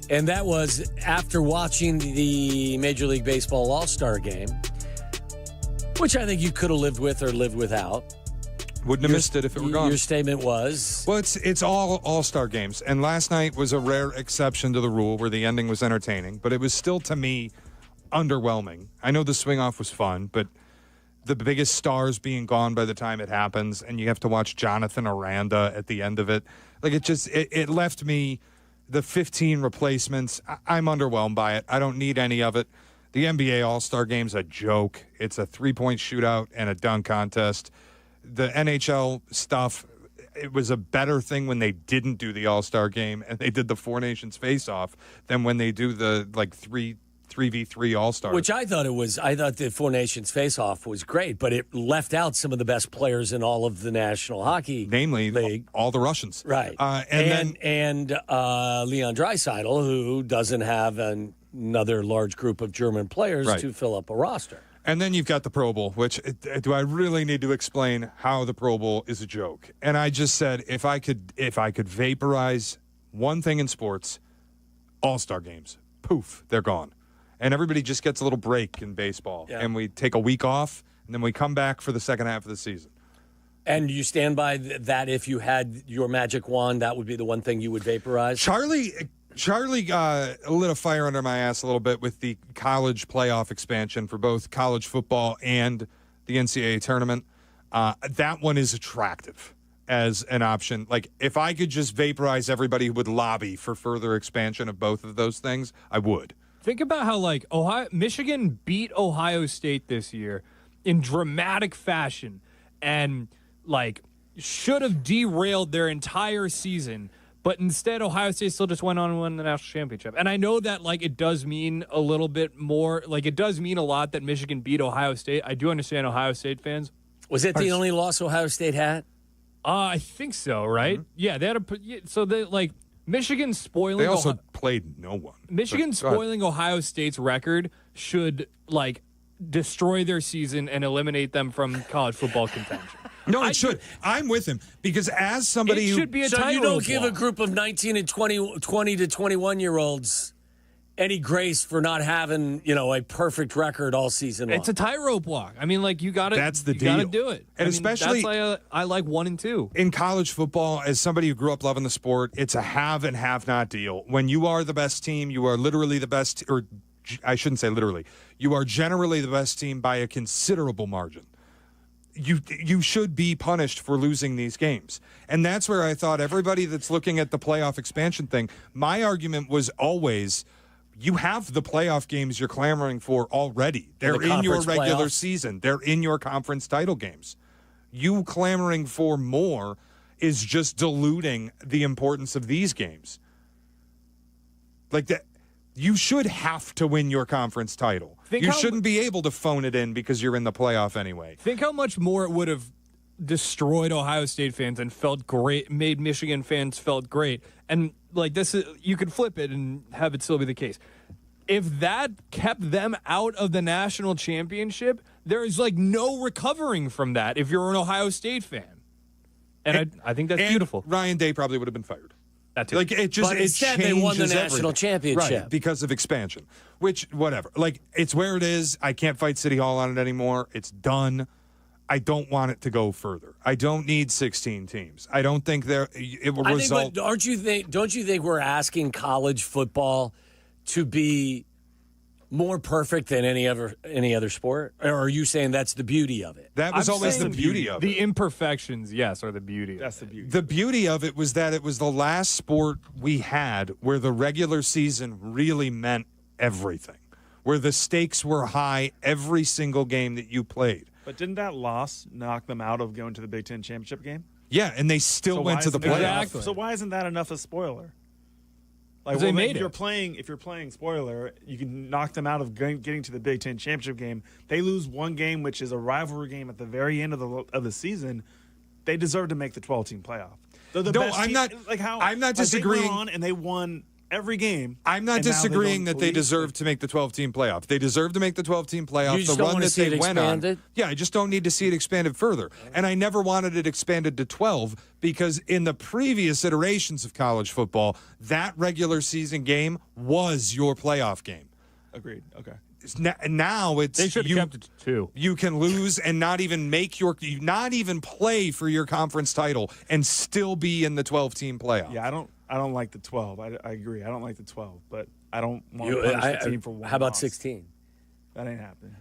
And that was after watching the Major League Baseball All-Star game, which I think you could have lived with or lived without. Wouldn't have missed it if it were gone. Your statement was? Well, it's all All-Star games. And last night was a rare exception to the rule where the ending was entertaining. But it was still, to me, underwhelming. I know the swing-off was fun, but the biggest stars being gone by the time it happens, and you have to watch Jonathan Aranda at the end of it. Like, it left me... The 15 replacements, I'm underwhelmed by it. I don't need any of it. The NBA All-Star Game's a joke. It's a three-point shootout and a dunk contest. The NHL stuff, it was a better thing when they didn't do the All-Star Game and they did the Four Nations face-off than when they do the, 3v3 All-Stars. Which I thought the Four Nations face-off was great, but it left out some of the best players in all of the National Hockey Namely, League. All the Russians. Right. And Leon Draisaitl, who doesn't have another large group of German players to fill up a roster. And then you've got the Pro Bowl, which do I really need to explain how the Pro Bowl is a joke? And I just said if I could vaporize one thing in sports, All-Star games, poof, they're gone. And everybody just gets a little break in baseball. Yeah. And we take a week off, and then we come back for the second half of the season. And you stand by that if you had your magic wand, that would be the one thing you would vaporize? Charlie lit a fire under my ass a little bit with the college playoff expansion for both college football and the NCAA tournament. That one is attractive as an option. Like, if I could just vaporize everybody who would lobby for further expansion of both of those things, I would. Think about how, Michigan beat Ohio State this year in dramatic fashion and, should have derailed their entire season. But instead, Ohio State still just went on and won the national championship. And I know that, it does mean a little bit more. It does mean a lot that Michigan beat Ohio State. I do understand Ohio State fans. Was it the only loss Ohio State had? I think so, right? Mm-hmm. Yeah, they had Michigan spoiling. They also played no one. Michigan spoiling Ohio State's record should destroy their season and eliminate them from college football contention. No, it should. I'm with him because as somebody who should be a so you don't give block. a group of 19 and 20 to 21 year olds any grace for not having a perfect record all season long. It's a tightrope walk. I mean, you got to. That's the you deal. Got to do it, and especially I like 1 and 2 in college football. As somebody who grew up loving the sport, it's a have and have not deal. When you are the best team, you are literally the best, or I shouldn't say literally. You are generally the best team by a considerable margin. you should be punished for losing these games. And that's where I thought everybody that's looking at the playoff expansion thing, my argument was always, you have the playoff games you're clamoring for already. They're in your regular season. They're in your conference title games. You clamoring for more is just diluting the importance of these games. Like that, you should have to win your conference title. You shouldn't be able to phone it in because you're in the playoff anyway. Think how much more it would have destroyed Ohio State fans and felt great, made Michigan fans felt great. And like this, you could flip it and have it still be the case. If that kept them out of the national championship, there is like no recovering from that if you're an Ohio State fan. And I think that's beautiful. Ryan Day probably would have been fired. That too. Like it just, but instead they won the national championship. Right, because of expansion. Which, whatever. Like, it's where it is. I can't fight City Hall on it anymore. It's done. I don't want it to go further. I don't need 16 teams. I don't think it will result. Don't you think we're asking college football to be more perfect than any other sport? Or are you saying that's the beauty of it? That was always the beauty of it. The imperfections, yes, are the beauty. That's the beauty. The beauty of it was that it was the last sport we had where the regular season really meant everything, where the stakes were high every single game that you played. But didn't that loss knock them out of going to the Big Ten championship game? Yeah, and they still went to the playoffs. Exactly. So why isn't that enough a spoiler? Like, they made if you're playing spoiler, you can knock them out of getting to the Big Ten championship game. They lose one game, which is a rivalry game at the very end of the season. They deserve to make the 12-team playoff. They're the best team. I'm not disagreeing. They went on and they won every game. I'm not disagreeing that they deserve to make the 12-team playoff. They deserve to make the 12-team playoff. You just don't want to see it expanded? Yeah, I just don't need to see it expanded further. And I never wanted it expanded to 12 because in the previous iterations of college football, that regular season game was your playoff game. Agreed. Okay. Now it's they should have kept it to 2. You can lose and not even play for your conference title and still be in the 12-team playoff. Yeah, I don't like the 12. I agree. I don't like the 12, but I don't want to punish the team for one. How about loss. 16? That ain't happening.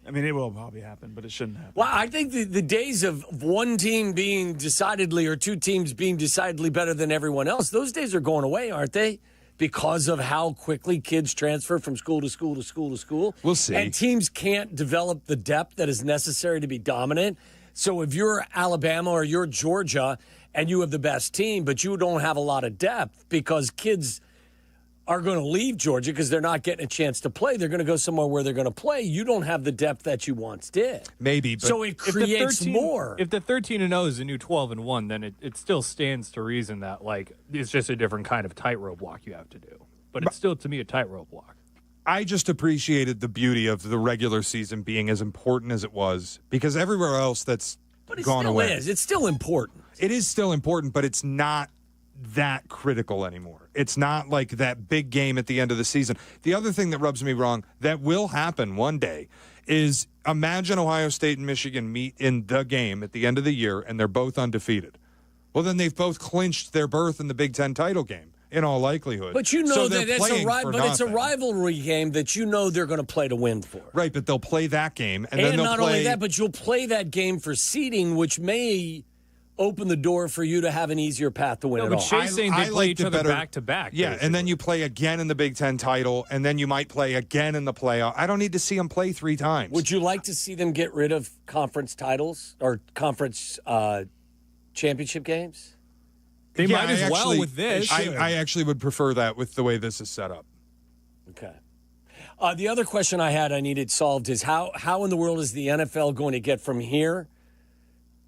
I mean, it will probably happen, but it shouldn't happen. Well, I think the days of one team being decidedly or two teams being decidedly better than everyone else, those days are going away, aren't they? Because of how quickly kids transfer from school to school to school to school. We'll see. And teams can't develop the depth that is necessary to be dominant. So if you're Alabama or you're Georgia and you have the best team, but you don't have a lot of depth because kids are going to leave Georgia because they're not getting a chance to play. They're going to go somewhere where they're going to play. You don't have the depth that you once did. Maybe. But so it creates more. If the 13-0 is a new 12-1, then it still stands to reason that like it's just a different kind of tightrope walk you have to do. But it's still, to me, a tightrope walk. I just appreciated the beauty of the regular season being as important as it was because everywhere else that's gone away. It's still important. It is still important, but it's not that critical anymore. It's not like that big game at the end of the season. The other thing that rubs me wrong that will happen one day is imagine Ohio State and Michigan meet in the game at the end of the year and they're both undefeated. Well, then they've both clinched their berth in the Big Ten title game in all likelihood. But you know so that it's a rivalry game that you know they're going to play to win for. Right, but they'll play that game and then And they'll not play only that, but you'll play that game for seeding, which may open the door for you to have an easier path to win it all. Shay's saying they play each other back to back. Yeah, basically. and then you play again in the Big Ten title, and then you might play again in the playoff. I don't need to see them play 3 times. Would you like to see them get rid of conference titles or conference championship games? They might as well with this. I actually would prefer that with the way this is set up. Okay. The other question I needed solved is how in the world is the NFL going to get from here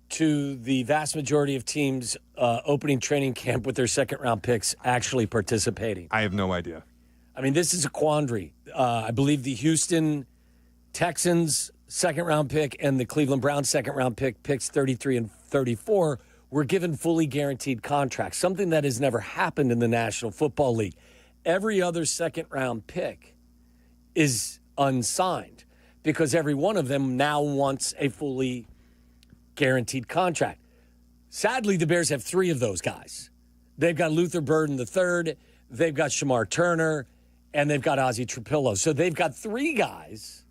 to the vast majority of teams opening training camp with their second-round picks actually participating? I have no idea. I mean, this is a quandary. I believe the Houston Texans second-round pick and the Cleveland Browns second-round pick, picks 33 and 34, were given fully guaranteed contracts, something that has never happened in the National Football League. Every other second-round pick is unsigned because every one of them now wants a fully guaranteed contract. Sadly, the Bears have 3 of those guys. They've got Luther Burden III, they've got Shamar Turner, and they've got Ozzie Trapillo. So they've got 3 guys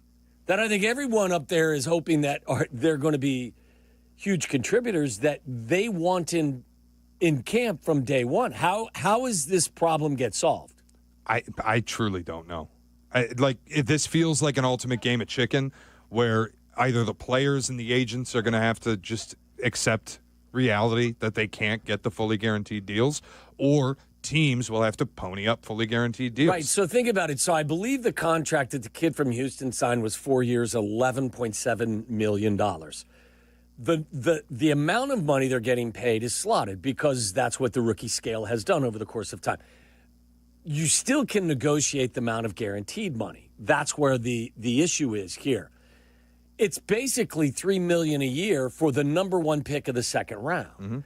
that I think everyone up there is hoping that they're going to be huge contributors that they want in camp from day one. How is this problem get solved? I truly don't know. If this feels like an ultimate game of chicken where either the players and the agents are going to have to just accept reality that they can't get the fully guaranteed deals, or teams will have to pony up fully guaranteed deals. Right, so think about it. So I believe the contract that the kid from Houston signed was 4 years, $11.7 million. The amount of money they're getting paid is slotted because that's what the rookie scale has done over the course of time. You still can negotiate the amount of guaranteed money. That's where the issue is here. It's basically $3 million a year for the number one pick of the second round. Mm-hmm.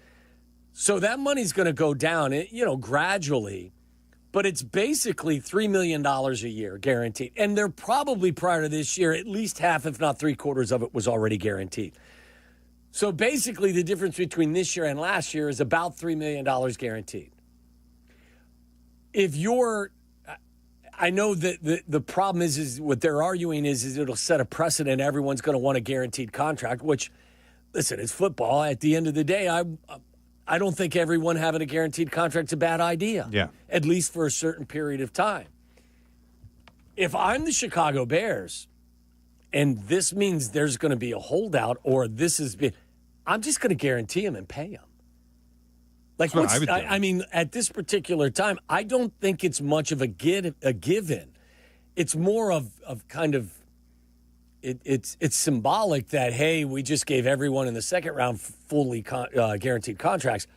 So that money's going to go down, gradually, but it's basically $3 million a year guaranteed. And they're probably prior to this year, at least half, if not 3/4 of it was already guaranteed. So basically the difference between this year and last year is about $3 million guaranteed. I know that the problem is what they're arguing is it'll set a precedent. Everyone's going to want a guaranteed contract, which, listen, it's football. At the end of the day, I don't think everyone having a guaranteed contract is a bad idea. Yeah. At least for a certain period of time. If I'm the Chicago Bears, and this means there's going to be a holdout, or I'm just going to guarantee him and pay him. Like, I mean, at this particular time, I don't think it's much of a given. It's more of kind of, it's symbolic that, hey, we just gave everyone in the second round fully guaranteed contracts.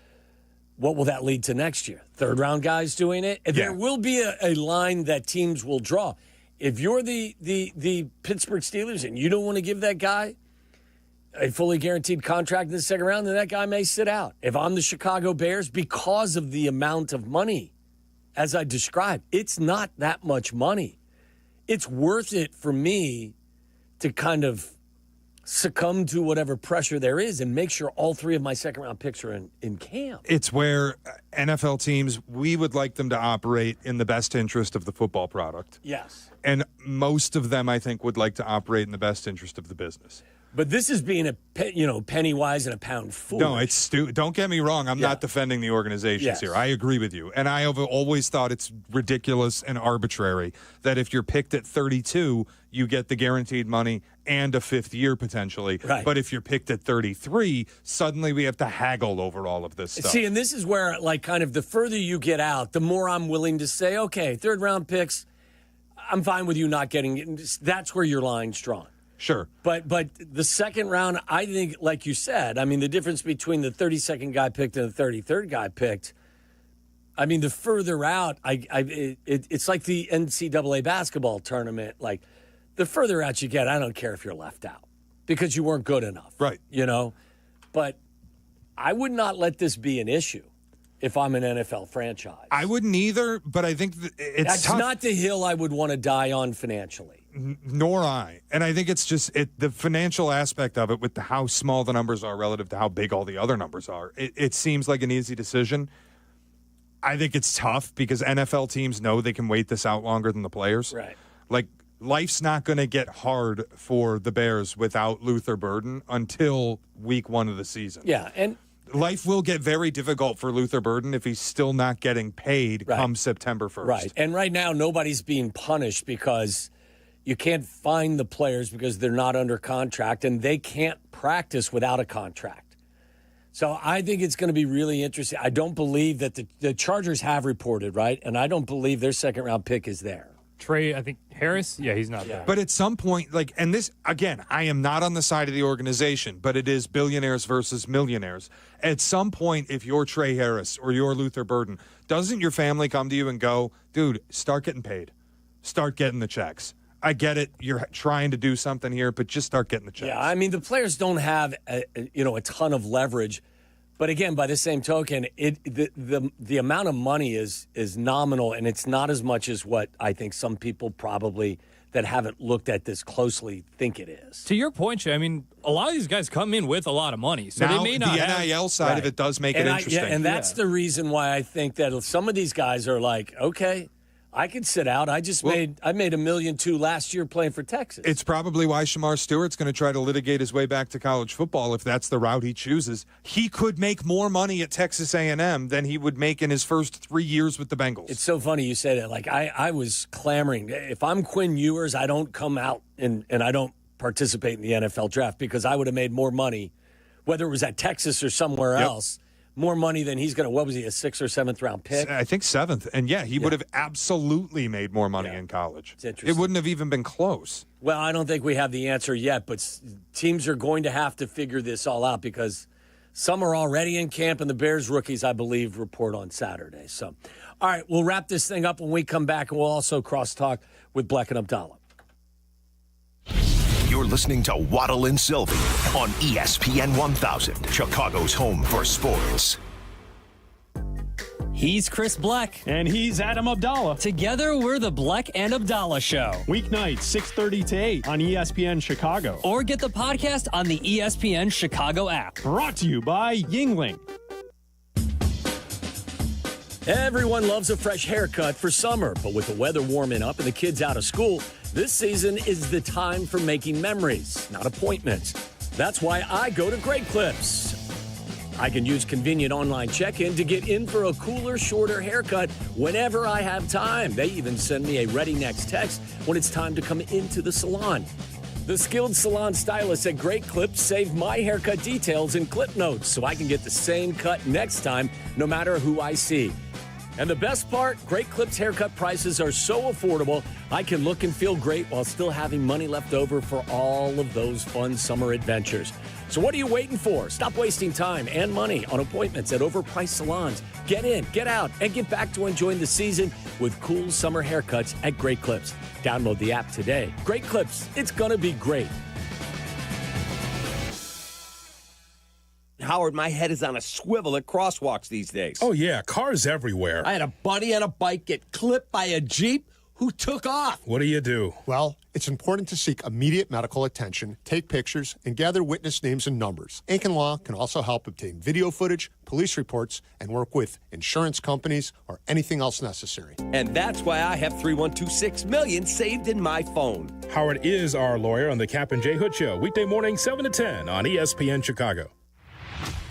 What will that lead to next year? Third round guys doing it? Yeah. There will be a line that teams will draw. If you're the Pittsburgh Steelers and you don't want to give that guy a fully guaranteed contract in the second round, then that guy may sit out. If I'm the Chicago Bears, because of the amount of money, as I described, it's not that much money. It's worth it for me to kind of succumb to whatever pressure there is and make sure all three of my second-round picks are in camp. It's where NFL teams, we would like them to operate in the best interest of the football product. Yes. And most of them, I think, would like to operate in the best interest of the business. But this is being penny wise and a pound foolish. No, it's don't get me wrong. I'm not defending the organizations here. I agree with you. And I have always thought it's ridiculous and arbitrary that if you're picked at 32, you get the guaranteed money and a fifth year potentially. Right. But if you're picked at 33, suddenly we have to haggle over all of this stuff. See, and this is where, kind of the further you get out, the more I'm willing to say, okay, third round picks, I'm fine with you not getting it. That's where your line's drawn. Sure. But the second round, I think, like you said, I mean, the difference between the 32nd guy picked and the 33rd guy picked, I mean, the further out, it's like the NCAA basketball tournament. Like, the further out you get, I don't care if you're left out because you weren't good enough. Right. But I would not let this be an issue if I'm an NFL franchise. I wouldn't either, but I think that's tough. Not the hill I would want to die on financially. Nor I. And I think it's just the financial aspect of it with how small the numbers are relative to how big all the other numbers are. It seems like an easy decision. I think it's tough because NFL teams know they can wait this out longer than the players. Right. Like, life's not going to get hard for the Bears without Luther Burden until week 1 of the season. Yeah, and life will get very difficult for Luther Burden if he's still not getting paid come September 1st. Right. And right now, nobody's being punished because you can't find the players because they're not under contract and they can't practice without a contract. So I think it's going to be really interesting. I don't believe that the Chargers have reported, right? And I don't believe their second-round pick is there. Trey, I think Harris? Yeah, he's not there. But at some point, and this, again, I am not on the side of the organization, but it is billionaires versus millionaires. At some point, if you're Trey Harris or you're Luther Burden, doesn't your family come to you and go, dude, start getting paid. Start getting the checks. I get it. You're trying to do something here, but just start getting the checks. Yeah, I mean, the players don't have a ton of leverage. But again, by the same token, the amount of money is nominal, and it's not as much as what I think some people probably that haven't looked at this closely think it is. To your point, Shay, I mean, a lot of these guys come in with a lot of money, so now, they may not the NIL side of it does make it interesting. And that's the reason why I think that some of these guys are like, okay, I could sit out. I made $1.2 million last year playing for Texas. It's probably why Shamar Stewart's going to try to litigate his way back to college football if that's the route he chooses. He could make more money at Texas A&M than he would make in his first 3 years with the Bengals. It's so funny you say that. Like, I was clamoring. If I'm Quinn Ewers, I don't come out and I don't participate in the NFL draft because I would have made more money, whether it was at Texas or somewhere else. More money than he's going to, what was he, a 6th or 7th round pick? I think 7th. And, he would have absolutely made more money in college. It's interesting. It wouldn't have even been close. Well, I don't think we have the answer yet, but teams are going to have to figure this all out because some are already in camp, and the Bears rookies, I believe, report on Saturday. So, all right, we'll wrap this thing up when we come back, and we'll also cross-talk with Bleck and Abdalla. You're listening to Waddle and Sylvie on ESPN 1000, Chicago's home for sports. He's Chris Bleck. And he's Adam Abdalla. Together, we're the Bleck and Abdalla Show. Weeknights, 6:30 to 8 on ESPN Chicago. Or get the podcast on the ESPN Chicago app. Brought to you by Yuengling. Everyone loves a fresh haircut for summer, but with the weather warming up and the kids out of school, this season is the time for making memories, not appointments. That's why I go to Great Clips. I can use convenient online check-in to get in for a cooler, shorter haircut whenever I have time. They even send me a ready next text when it's time to come into the salon. The skilled salon stylists at Great Clips save my haircut details in clip notes so I can get the same cut next time, no matter who I see. And the best part, Great Clips haircut prices are so affordable, I can look and feel great while still having money left over for all of those fun summer adventures. So what are you waiting for? Stop wasting time and money on appointments at overpriced salons. Get in, get out, and get back to enjoying the season with cool summer haircuts at Great Clips. Download the app today. Great Clips, it's gonna be great. Howard, my head is on a swivel at crosswalks these days. Oh, yeah, cars everywhere. I had a buddy on a bike get clipped by a Jeep who took off. What do you do? Well, it's important to seek immediate medical attention, take pictures, and gather witness names and numbers. Aiken Law can also help obtain video footage, police reports, and work with insurance companies or anything else necessary. And that's why I have 312-6 million saved in my phone. Howard is our lawyer on the Cap and J Hood Show, weekday morning 7 to 10 on ESPN Chicago.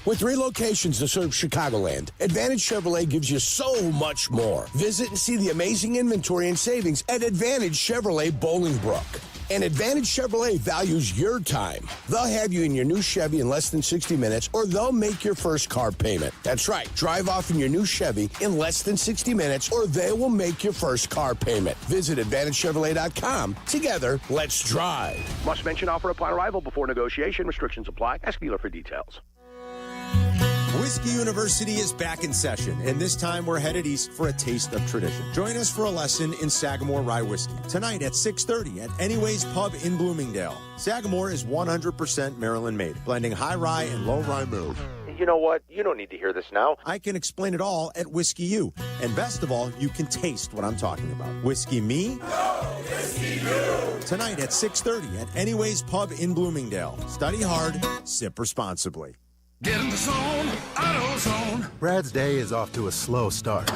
With 3 locations to serve Chicagoland, Advantage Chevrolet gives you so much more. Visit and see the amazing inventory and savings at Advantage Chevrolet Bolingbrook. And Advantage Chevrolet values your time. They'll have you in your new Chevy in less than 60 minutes, or they'll make your first car payment. That's right. Drive off in your new Chevy in less than 60 minutes, or they will make your first car payment. Visit AdvantageChevrolet.com. Together, let's drive. Must mention offer upon arrival before negotiation. Restrictions apply. Ask dealer for details. Whiskey University is back in session, and this time we're headed east for a taste of tradition. Join us for a lesson in Sagamore Rye Whiskey tonight at 6:30 at Anyways Pub in Bloomingdale. Sagamore is 100% Maryland-made, blending high rye and low rye malt. You know what? You don't need to hear this now. I can explain it all at Whiskey U. And best of all, you can taste what I'm talking about. Whiskey me? No, Whiskey you! Tonight at 6:30 at Anyways Pub in Bloomingdale. Study hard, sip responsibly. Get in the zone, AutoZone. Brad's day is off to a slow start.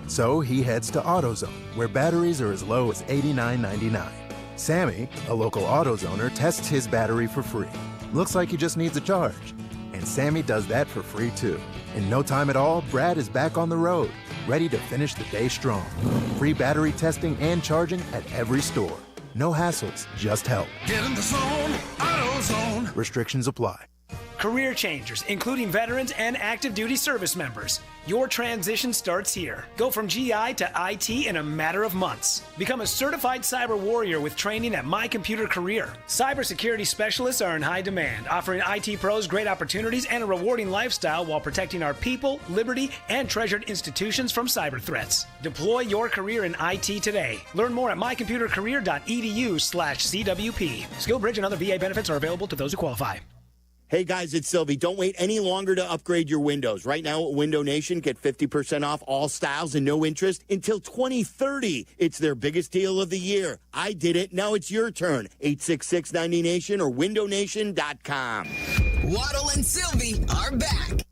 So he heads to AutoZone, where batteries are as low as $89.99. Sammy, a local AutoZoner, tests his battery for free. Looks like he just needs a charge. And Sammy does that for free too. In no time at all, Brad is back on the road, ready to finish the day strong. Free battery testing and charging at every store. No hassles, just help. Get in the zone, AutoZone. Restrictions apply. Career changers, including veterans and active duty service members. Your transition starts here. Go from GI to IT in a matter of months. Become a certified cyber warrior with training at My Computer Career. Cybersecurity specialists are in high demand, offering IT pros great opportunities and a rewarding lifestyle while protecting our people, liberty, and treasured institutions from cyber threats. Deploy your career in IT today. Learn more at mycomputercareer.edu/CWP. SkillBridge and other VA benefits are available to those who qualify. Hey guys, it's Sylvie. Don't wait any longer to upgrade your windows. Right now at Window Nation, get 50% off all styles and no interest until 2030. It's their biggest deal of the year. I did it. Now it's your turn. 866-90Nation or windownation.com. Waddle and Sylvie are back.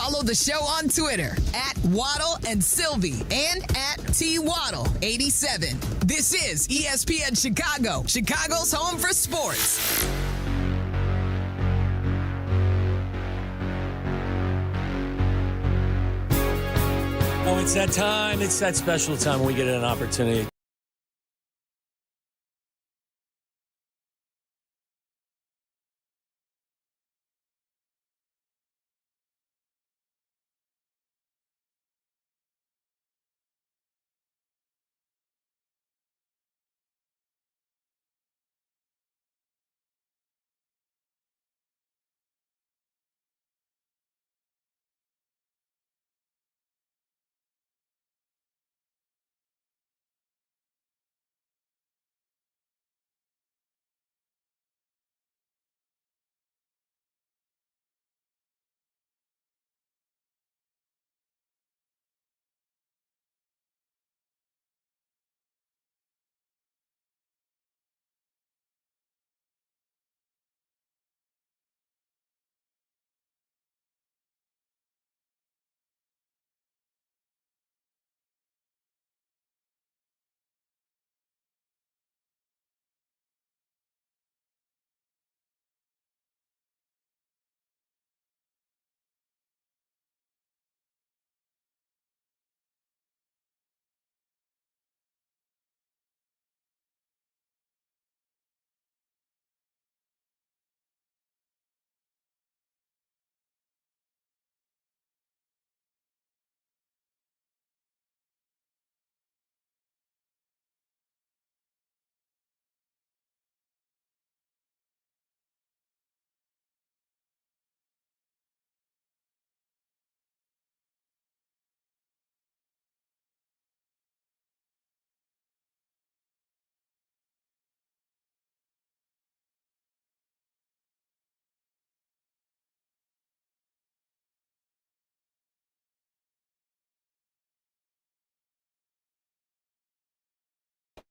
Follow the show on Twitter at Waddle and Sylvie and at TWaddle87. This is ESPN Chicago, Chicago's home for sports. Oh, it's that time. It's that special time when we get an opportunity.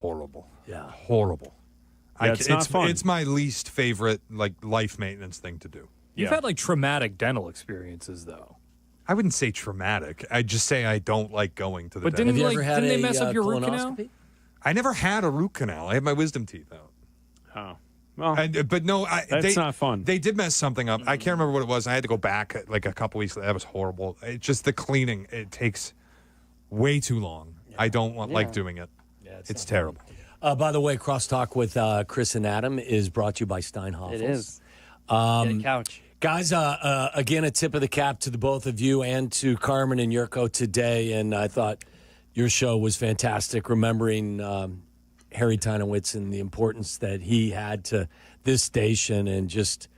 Horrible. Yeah. Horrible. Yeah, it's not fun. It's my least favorite life maintenance thing to do. You've had traumatic dental experiences though. I wouldn't say traumatic. I'd just say I don't like going to the But dentist. didn't they mess up your root canal? I never had a root canal. I had my wisdom teeth out. Oh. Well, but no, that's not fun. They did mess something up. I can't remember what it was. I had to go back like a couple weeks. That was horrible. It's just the cleaning. It takes way too long. I don't like doing it. Yeah, it's terrible. By the way, Crosstalk with Chris and Adam is brought to you by Steinhoffels. It is. Get a couch. Guys, again, a tip of the cap to the both of you and to Carmen and Jurko today. And I thought your show was fantastic, remembering Harry Tinowitz and the importance that he had to this station and just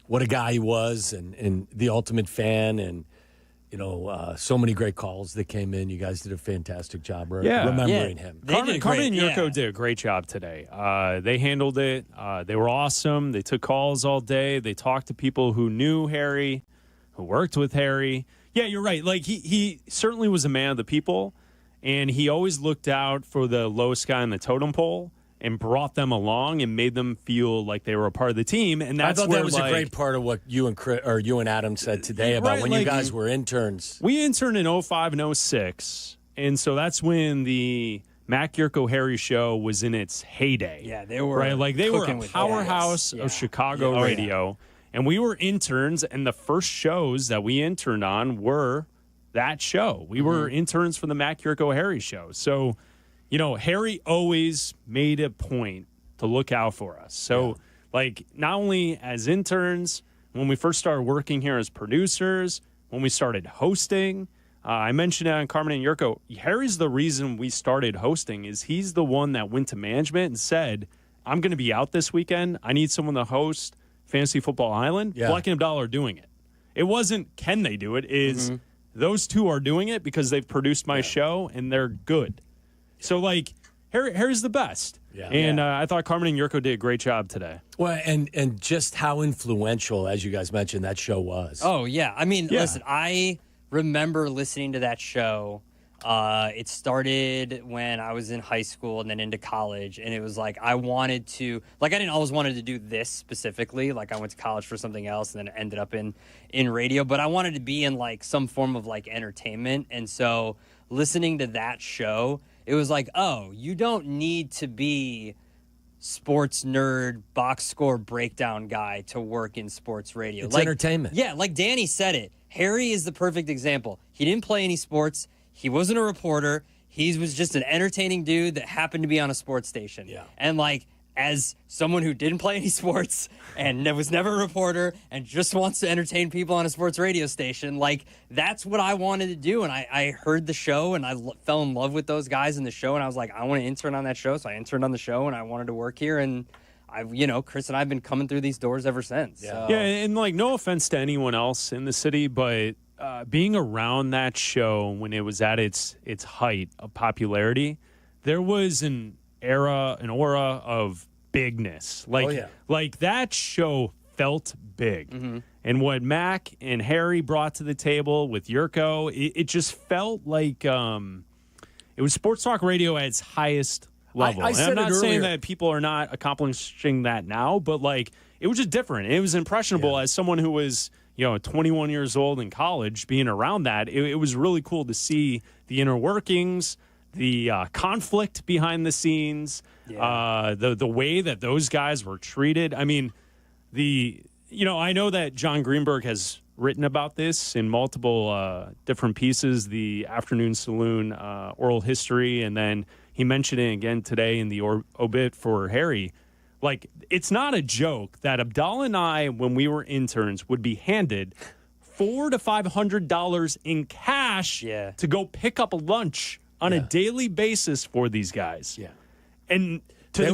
what a guy he was and the ultimate fan and, so many great calls that came in. You guys did a fantastic job remembering him. Carmen and Jurko did a great job today. They handled it. They were awesome. They took calls all day. They talked to people who knew Harry, who worked with Harry. Yeah, you're right. Like he certainly was a man of the people, and he always looked out for the lowest guy on the totem pole and brought them along and made them feel like they were a part of the team. And that's I thought that was a great part of what you and Adam said today about when you guys were interns. We interned in 05 and 06, and so that's when the Mac Jurko Harry show was in its heyday. Yeah, they were they were a powerhouse of Chicago radio, and we were interns. And the first shows that we interned on were that show. We were interns for the Mac Jurko Harry show. So, Harry always made a point to look out for us. So, not only as interns, when we first started working here as producers, when we started hosting, I mentioned it on Carmen and Jurko. Harry's the reason we started hosting. Is he's the one that went to management and said, "I'm going to be out this weekend. I need someone to host Fantasy Football Island." Yeah. Bleck Abdalla are doing it. It wasn't can they do it? Is those two are doing it because they've produced my show and they're good. So, Harry's the best. Yeah. And I thought Carmen and Jurko did a great job today. Well, and just how influential, as you guys mentioned, that show was. Oh, yeah. I mean, listen, I remember listening to that show It started when I was in high school and then into college, and it was like I wanted to, like, I didn't always wanted to do this specifically. Like, I went to college for something else and then ended up in radio, but I wanted to be in like some form of like entertainment. And so listening to that show, it was like, oh, you don't need to be sports nerd, box score breakdown guy to work in sports radio. It's entertainment. Yeah, like Danny said it. Harry is the perfect example. He didn't play any sports. He wasn't a reporter. He was just an entertaining dude that happened to be on a sports station. Yeah. And like, as someone who didn't play any sports and was never a reporter and just wants to entertain people on a sports radio station, like, that's what I wanted to do. And I heard the show and I fell in love with those guys in the show. And I was like, I want to intern on that show. So I interned on the show and I wanted to work here. And Chris and I have been coming through these doors ever since. Yeah. Yeah, and like, no offense to anyone else in the city, but being around that show when it was at its height of popularity, there was an aura of bigness. Like that show felt big. Mm-hmm. And what Mac and Harry brought to the table with Jurko, it just felt like it was sports talk radio at its highest level. I said I'm not it saying earlier. that people are not accomplishing that now, but like, it was just different. It was impressionable as someone who was 21 years old in college, being around that. It was really cool to see the inner workings, the conflict behind the scenes, the way that those guys were treated. I mean, I know that John Greenberg has written about this in multiple different pieces, the Afternoon Saloon oral history, and then he mentioned it again today in the obit for Harry. Like, it's not a joke that Abdalla and I, when we were interns, would be handed $400 to $500 in cash to go pick up a lunch on a daily basis for these guys. Yeah, and they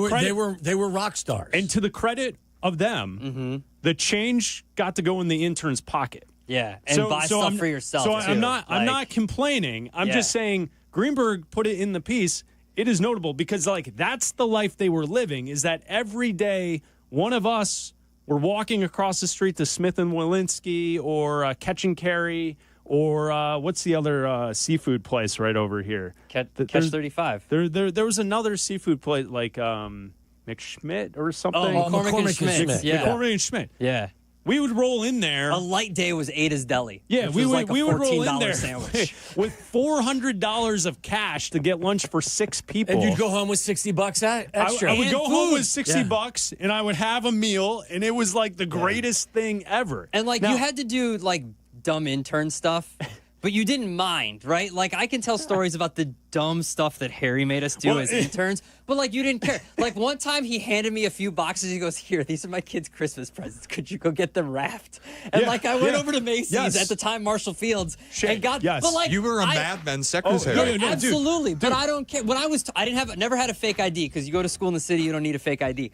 were rock stars. And to the credit of them, the change got to go in the intern's pocket. Yeah, and buy stuff for yourself. So too. I'm not complaining. I'm just saying Greenberg put it in the piece. It is notable because, like, that's the life they were living, is that every day one of us were walking across the street to Smith & Walensky or Catch and Carry or what's the other seafood place right over here? Catch 35. There was another seafood place like McSchmidt or something. Oh, McCormick and Schmidt. Yeah. McCormick and Schmidt. Yeah. We would roll in there. A light day was Ada's Deli. Yeah, we would roll in there sandwich. with $400 of cash to get lunch for 6 people. And you'd go home with $60 extra. I would go home with $60 and I would have a meal, and it was like the greatest thing ever. And like, you had to do like dumb intern stuff, but you didn't mind, right? Like, I can tell stories about the dumb stuff that Harry made us do as interns, but like, you didn't care. Like, one time he handed me a few boxes. He goes, "Here, these are my kids' Christmas presents. Could you go get them wrapped?" And I went over to Macy's at the time, Marshall Fields, and got. Yes, but like, you were a Mad Men secretary. Absolutely, but I don't care. When I was, I never had a fake ID, because you go to school in the city, you don't need a fake ID.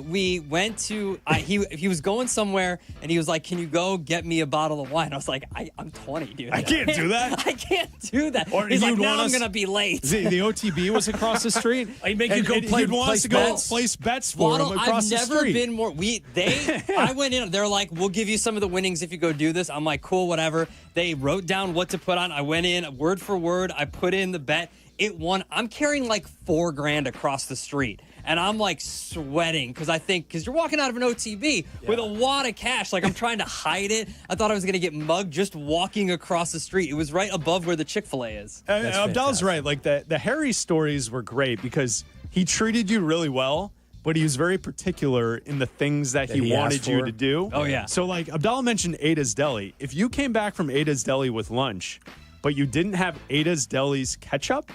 We went to, he was going somewhere and he was like, "Can you go get me a bottle of wine?" I was like, I'm 20, dude. I can't do that. I can't do that. Or he's like, you'd "Now want I'm us- going to be late." The OTB was across the street. He'd make you go He'd want us to go place bets for him across I've the never street. been more, I went in, they're like, "We'll give you some of the winnings if you go do this." I'm like, "Cool, whatever." They wrote down what to put on. I went in word for word. I put in the bet. It won. I'm carrying like $4,000 across the street. And I'm like sweating because you're walking out of an OTB with a wad of cash. Like, I'm trying to hide it. I thought I was going to get mugged just walking across the street. It was right above where the Chick-fil-A is. Abdalla's right. Like, the Harry stories were great because he treated you really well, but he was very particular in the things that he wanted you to do. Oh, yeah. So, like, Abdalla mentioned Ada's Deli. If you came back from Ada's Deli with lunch, but you didn't have Ada's Deli's ketchup,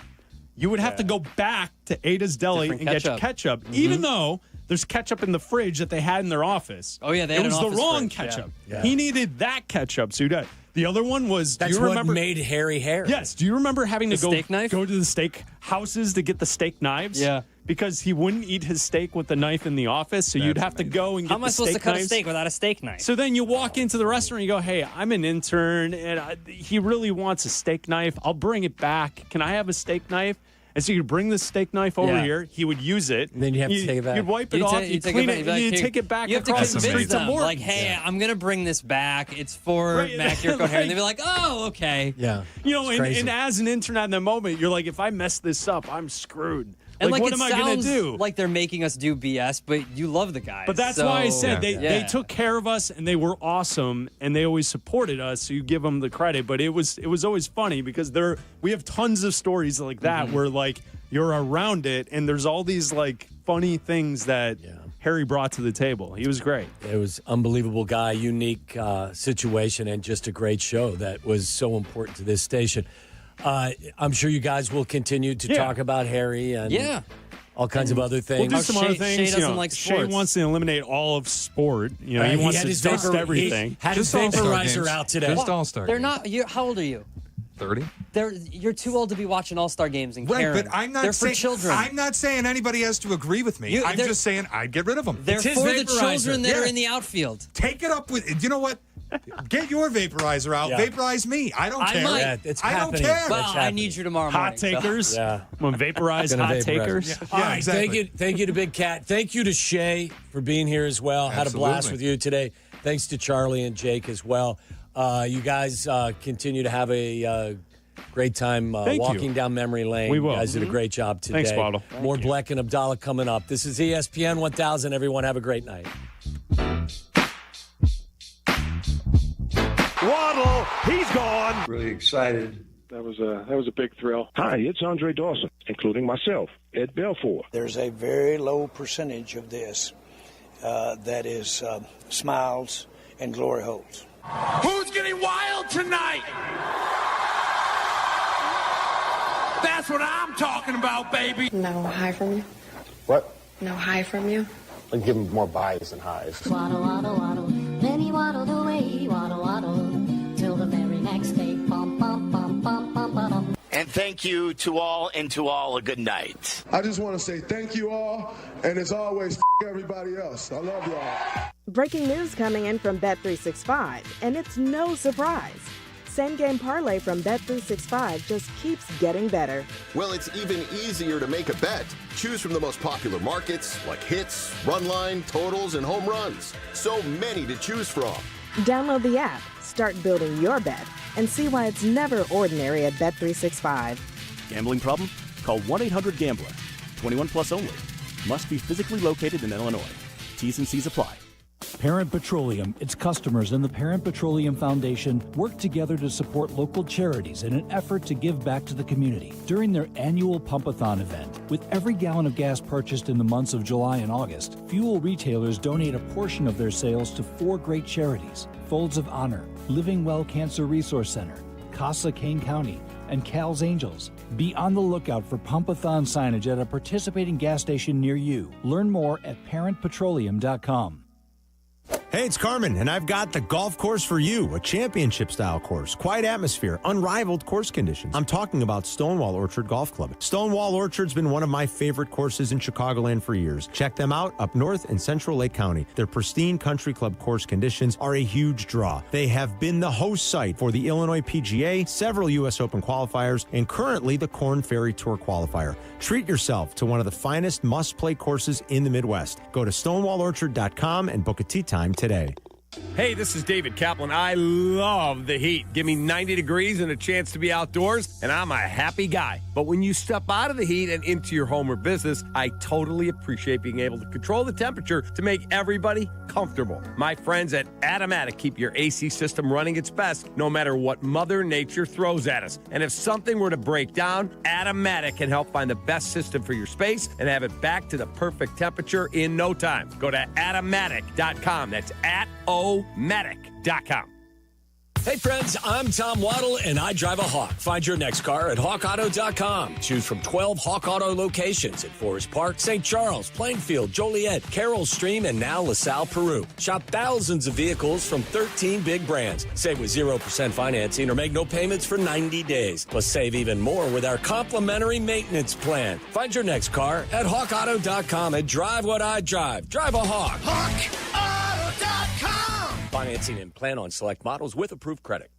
you would have to go back to Ada's Deli Different and get ketchup, even though there's ketchup in the fridge that they had in their office. Oh, yeah, they it had was an the office wrong fridge, ketchup. yeah. He needed that ketchup. So the other one was. That's do you remember, what made Harry Harry. Yes. Do you remember having to go steak to the steak houses to get the steak knives? Yeah. Because he wouldn't eat his steak with the knife in the office, so you'd have to go and get How am I the supposed to steak cut a knives. steak without a steak knife? So then you walk into the restaurant and you go, "Hey, I'm an intern, and he really wants a steak knife. I'll bring it back. Can I have a steak knife?" And so you'd bring the steak knife over here. He would use it. And then you have to take it back. You'd wipe it off. You'd clean it. You'd take it back across the street to Morton. Like, hey, I'm going to bring this back. It's for Mac Yurko Harry. And they'd be like, oh, okay. Yeah. You know, and as an intern at that moment, you're like, if I mess this up, I'm screwed. And what am I going to do? Like they're making us do BS, but you love the guys. But that's why I said they took care of us and they were awesome and they always supported us. So you give them the credit. But it was always funny because we have tons of stories like that where like you're around it and there's all these like funny things that Harry brought to the table. He was great. It was unbelievable guy, unique situation, and just a great show that was so important to this station. I'm sure you guys will continue to talk about Harry and all kinds of other things. We'll do some other things. Shea doesn't like sports. Shea wants to eliminate all of sport. You know, he wants to dust everything. He had his vaporizer out today. Just All-Star They're games. not. How old are you? 30. You're too old to be watching All-Star games and Right, caring. but I'm not They're saying, for children. I'm not saying anybody has to agree with me. I'm just saying I'd get rid of them. They're for the children that are in the outfield. Take it up with. You know what? Get your vaporizer out. Vaporize me. I don't care. I don't care. Well, I need you tomorrow morning. Hot takers. So. Yeah. I'm going to vaporize hot takers. All right, exactly. Thank you to Big Cat. Thank you to Shea for being here as well. Had a blast with you today. Thanks to Charlie and Jake as well. You guys continue to have a great time walking down memory lane. We will. You guys did a great job today. Thanks, Waddle. More Bleck and Abdalla coming up. This is ESPN 1000. Everyone have a great night. Waddle, he's gone. Really excited. That was a big thrill. Hi, it's Andre Dawson, including myself, Ed Belfour. There's a very low percentage of this that is smiles and glory holes. Who's getting wild tonight? That's what I'm talking about, baby. No high from you? What? No high from you? I'll give him more buys than highs. Waddle, waddle, waddle. Then he waddled away, waddle, waddle, till the very next day. Bum, bum, bum, bum, bum, bum. And thank you to all, and to all a good night. I just want to say thank you all, and as always, everybody else. I love y'all. Breaking news coming in from Bet365, and it's no surprise. Same game parlay from Bet365 just keeps getting better. Well, it's even easier to make a bet. Choose from the most popular markets like hits, run line, totals, and home runs. So many to choose from. Download the app, start building your bet, and see why it's never ordinary at Bet365. Gambling problem? Call 1-800-GAMBLER. 21 plus only. Must be physically located in Illinois. T's and C's apply. Parent Petroleum, its customers, and the Parent Petroleum Foundation work together to support local charities in an effort to give back to the community. During their annual Pump-a-thon event, with every gallon of gas purchased in the months of July and August, fuel retailers donate a portion of their sales to 4 great charities: Folds of Honor, Living Well Cancer Resource Center, Casa Kane County, and Cal's Angels. Be on the lookout for Pump-a-thon signage at a participating gas station near you. Learn more at parentpetroleum.com. Hey, it's Carmen, and I've got the golf course for you, a championship-style course, quiet atmosphere, unrivaled course conditions. I'm talking about Stonewall Orchard Golf Club. Stonewall Orchard's been one of my favorite courses in Chicagoland for years. Check them out up north in Central Lake County. Their pristine country club course conditions are a huge draw. They have been the host site for the Illinois PGA, several U.S. Open qualifiers, and currently the Korn Ferry Tour qualifier. Treat yourself to one of the finest must-play courses in the Midwest. Go to stonewallorchard.com and book a tee time today. Hey, this is David Kaplan. I love the heat. Give me 90 degrees and a chance to be outdoors, and I'm a happy guy. But when you step out of the heat and into your home or business, I totally appreciate being able to control the temperature to make everybody comfortable. My friends at Automatic keep your AC system running its best no matter what Mother Nature throws at us. And if something were to break down, Automatic can help find the best system for your space and have it back to the perfect temperature in no time. Go to Automatic.com. That's Automatic.com. Hey friends, I'm Tom Waddle, and I drive a Hawk. Find your next car at hawkauto.com. Choose from 12 Hawk Auto locations in Forest Park, St. Charles, Plainfield, Joliet, Carroll Stream, and now LaSalle, Peru. Shop thousands of vehicles from 13 big brands. Save with 0% financing or make no payments for 90 days. Plus save even more with our complimentary maintenance plan. Find your next car at hawkauto.com and drive what I drive. Drive a Hawk. HawkAuto.com. Financing and plan on select models with approved credit.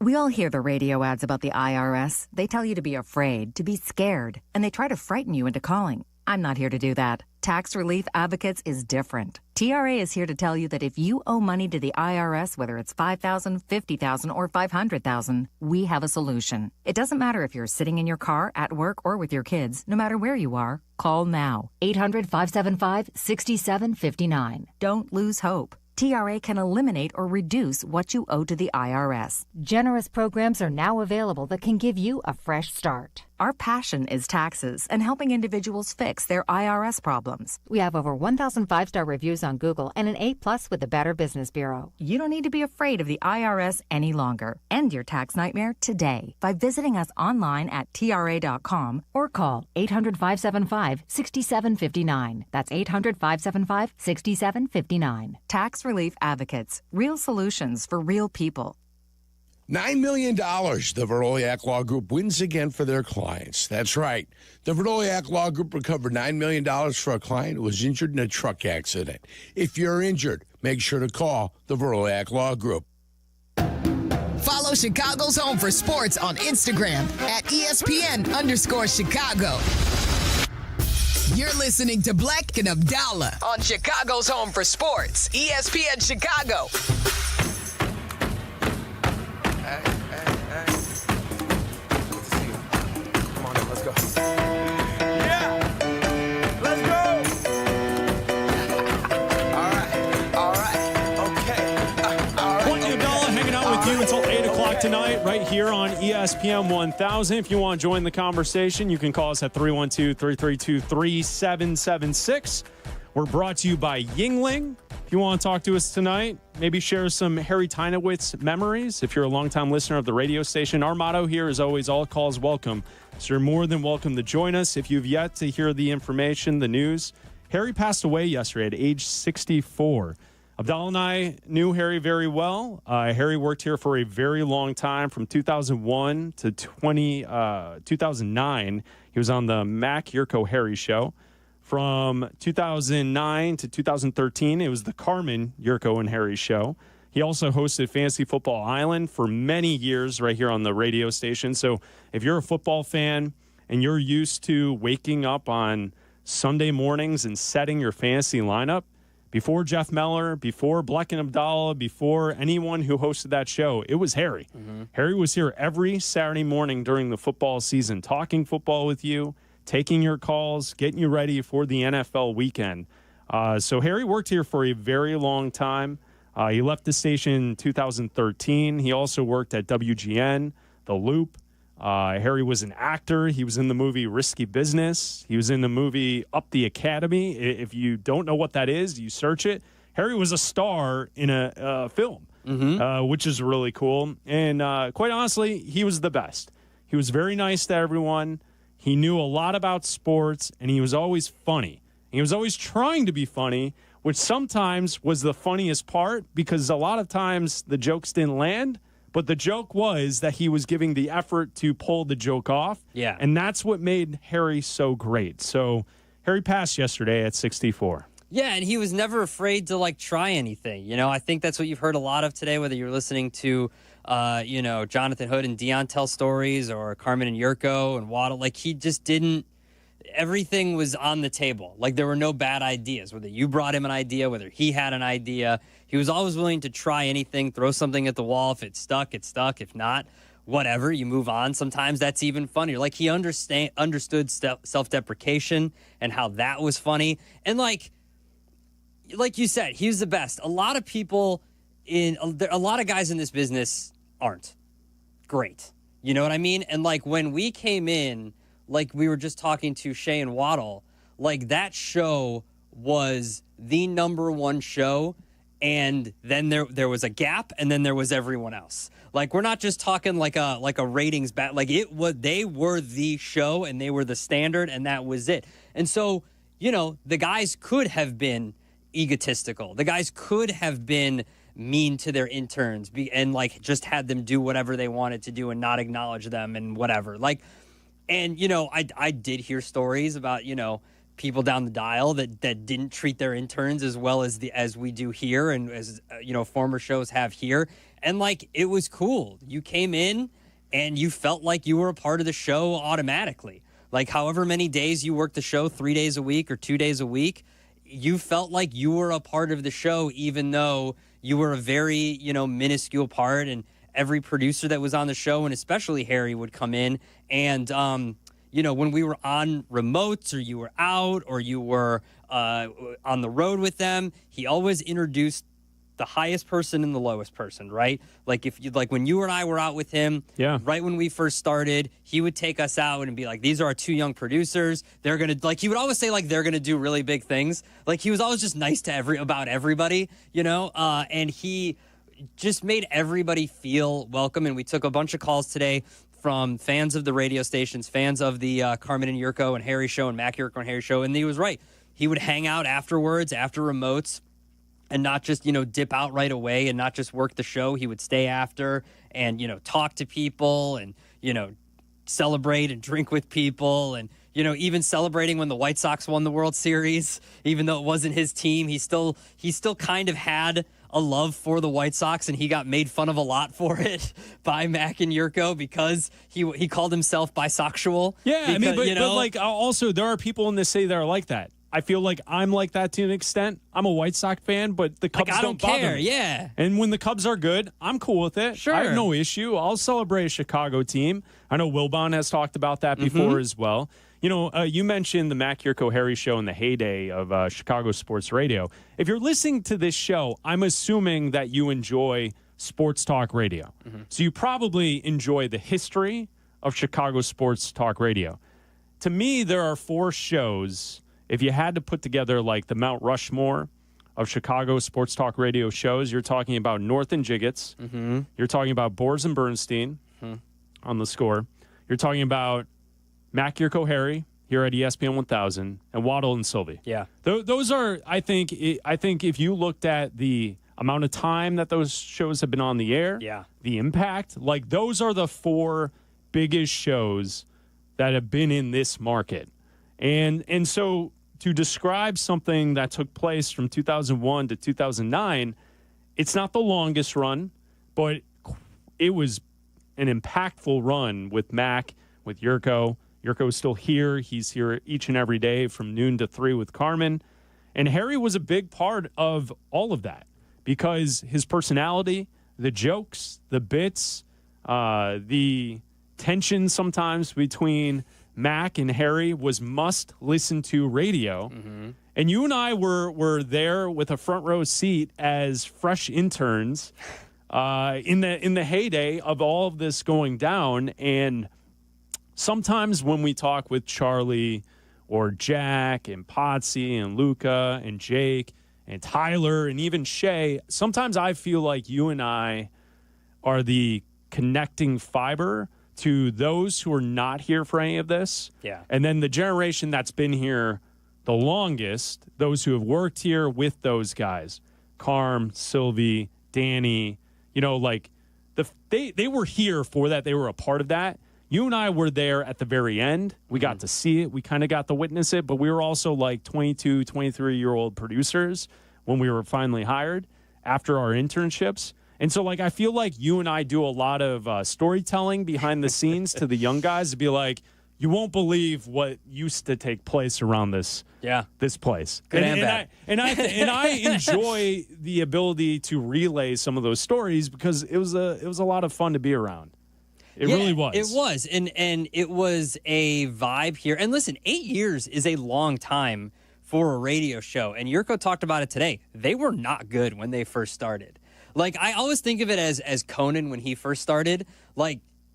We all hear the radio ads about the IRS. They tell you to be afraid, to be scared, and they try to frighten you into calling. I'm not here to do that. Tax Relief Advocates is different. TRA is here to tell you that if you owe money to the IRS, whether it's $5,000, $50,000, or $500,000, we have a solution. It doesn't matter if you're sitting in your car, at work, or with your kids. No matter where you are, call now. 800-575-6759. Don't lose hope. TRA can eliminate or reduce what you owe to the IRS. Generous programs are now available that can give you a fresh start. Our passion is taxes and helping individuals fix their IRS problems. We have over 1,000 5-star reviews on Google and an A+ with the Better Business Bureau. You don't need to be afraid of the IRS any longer. End your tax nightmare today by visiting us online at TRA.com or call 800-575-6759. That's 800-575-6759. Tax Relief Advocates. Real solutions for real people. $9 million the Veroliak Law Group wins again for their clients. That's right. The Veroliak Law Group recovered $9 million for a client who was injured in a truck accident. If you're injured, make sure to call the Veroliak Law Group. Follow Chicago's Home for Sports on Instagram at ESPN_Chicago. You're listening to Bleck and Abdalla on Chicago's Home for Sports, ESPN Chicago. Until 8 o'clock tonight, right here on ESPN 1000. If you want to join the conversation, you can call us at 312-332-3776. We're brought to you by Yuengling. If you want to talk to us tonight, maybe share some Harry Tinowitz memories. If you're a longtime listener of the radio station, our motto here is always all calls welcome. So you're more than welcome to join us. If you've yet to hear the information, the news, Harry passed away yesterday at age 64. Abdalla and I knew Harry very well. Harry worked here for a very long time, from 2001 to 2009. He was on the Yurko Harry show. From 2009 to 2013, it was the Carmen, Jurko, and Harry show. He also hosted Fantasy Football Island for many years right here on the radio station. So if you're a football fan and you're used to waking up on Sunday mornings and setting your fantasy lineup, before Jeff Meller, before Bleck Abdalla, before anyone who hosted that show, it was Harry. Mm-hmm. Harry was here every Saturday morning during the football season, talking football with you, taking your calls, getting you ready for the NFL weekend. So Harry worked here for a very long time. He left the station in 2013. He also worked at WGN, The Loop. Harry was an actor. He was in the movie Risky Business. He was in the movie Up the Academy. If you don't know what that is, you search it. Harry was a star in a film, which is really cool. And quite honestly, he was the best. He was very nice to everyone. He knew a lot about sports, and he was always funny. He was always trying to be funny, which sometimes was the funniest part, because a lot of times the jokes didn't land. But the joke was that he was giving the effort to pull the joke off. Yeah. And that's what made Harry so great. So Harry passed yesterday at 64. Yeah, and he was never afraid to, try anything. You know, I think that's what you've heard a lot of today, whether you're listening to, Jonathan Hood and Dionne tell stories, or Carmen and Jurko and Waddle. He just didn't. Everything was on the table. There were no bad ideas, whether you brought him an idea, whether he had an idea. He was always willing to try anything, throw something at the wall. If it stuck, it stuck. If not, whatever, you move on. Sometimes that's even funnier. He understood self-deprecation and how that was funny. And like you said, he was the best. A lot of people a lot of guys in this business aren't great. You know what I mean? And when we came in, we were just talking to Shea and Waddle, that show was the number one show, and then there was a gap, and then there was everyone else. We're not just talking like a ratings bat. They were the show, and they were the standard, and that was it. And so, the guys could have been egotistical. The guys could have been mean to their interns and just had them do whatever they wanted to do and not acknowledge them and whatever. And, I did hear stories about, people down the dial that didn't treat their interns as well as we do here, and as, former shows have here. And, like, it was cool. You came in and you felt like you were a part of the show automatically. Like, however many days you worked the show, 3 days a week or 2 days a week, you felt like you were a part of the show, even though you were a very, minuscule part. And every producer that was on the show, and especially Harry, would come in and, when we were on remotes or you were out or you were on the road with them, he always introduced the highest person and the lowest person, right? Like when you and I were out with him, right when we first started, he would take us out and be like, these are our 2 young producers. They're going to, he would always say, they're going to do really big things. Like, he was always just nice to about everybody, and he just made everybody feel welcome. And we took a bunch of calls today from fans of the radio stations, fans of the Carmen and Jurko and Harry show and Mac Jurko and Harry show. And he was right. He would hang out afterwards, after remotes, and not just, dip out right away and not just work the show. He would stay after and, talk to people and, celebrate and drink with people. And, even celebrating when the White Sox won the World Series, even though it wasn't his team, he still kind of had a love for the White Sox, and he got made fun of a lot for it by Mac and Jurko because he called himself bisexual. Yeah, because, but also there are people in this city that are like that. I feel like I'm like that to an extent. I'm a White Sox fan, but the Cubs don't bother care. me. Yeah. And when the Cubs are good, I'm cool with it. Sure. I have no issue. I'll celebrate a Chicago team. I know Wilbon has talked about that before as well. You mentioned the Mac Jurko Harry show in the heyday of Chicago sports radio. If you're listening to this show, I'm assuming that you enjoy sports talk radio. So you probably enjoy the history of Chicago sports talk radio. To me, there are 4 shows. If you had to put together like the Mount Rushmore of Chicago sports talk radio shows, you're talking about North and Jiggets. You're talking about Bors and Bernstein on the Score. You're talking about Mac Jurko Harry here at ESPN 1000 and Waddle and Sylvie. Yeah. Those are, I think if you looked at the amount of time that those shows have been on the air, the impact, like those are the 4 biggest shows that have been in this market. And so to describe something that took place from 2001 to 2009, it's not the longest run, but it was an impactful run with Mac, with Jurko. Jurko is still here. He's here each and every day from noon to 3 with Carmen. And Harry was a big part of all of that because his personality, the jokes, the bits, the tension sometimes between Mac and Harry was must listen to radio. And you and I were there with a front row seat as fresh interns in the heyday of all of this going down. And sometimes when we talk with Charlie or Jack and Potsy and Luca and Jake and Tyler and even Shea, sometimes I feel like you and I are the connecting fiber to those who are not here for any of this. Yeah. And then the generation that's been here the longest, those who have worked here with those guys, Carm, Sylvie, Danny, they were here for that. They were a part of that. You and I were there at the very end. We got to see it. We kind of got to witness it, but we were also like 22, 23-year-old producers when we were finally hired after our internships. And so, I feel like you and I do a lot of storytelling behind the scenes to the young guys to be like, you won't believe what used to take place around this place. Good and bad. I enjoy the ability to relay some of those stories because it was a lot of fun to be around. It really was. It was. And it was a vibe here. And listen, 8 years is a long time for a radio show. And Jurko talked about it today. They were not good when they first started. I always think of it as Conan when he first started.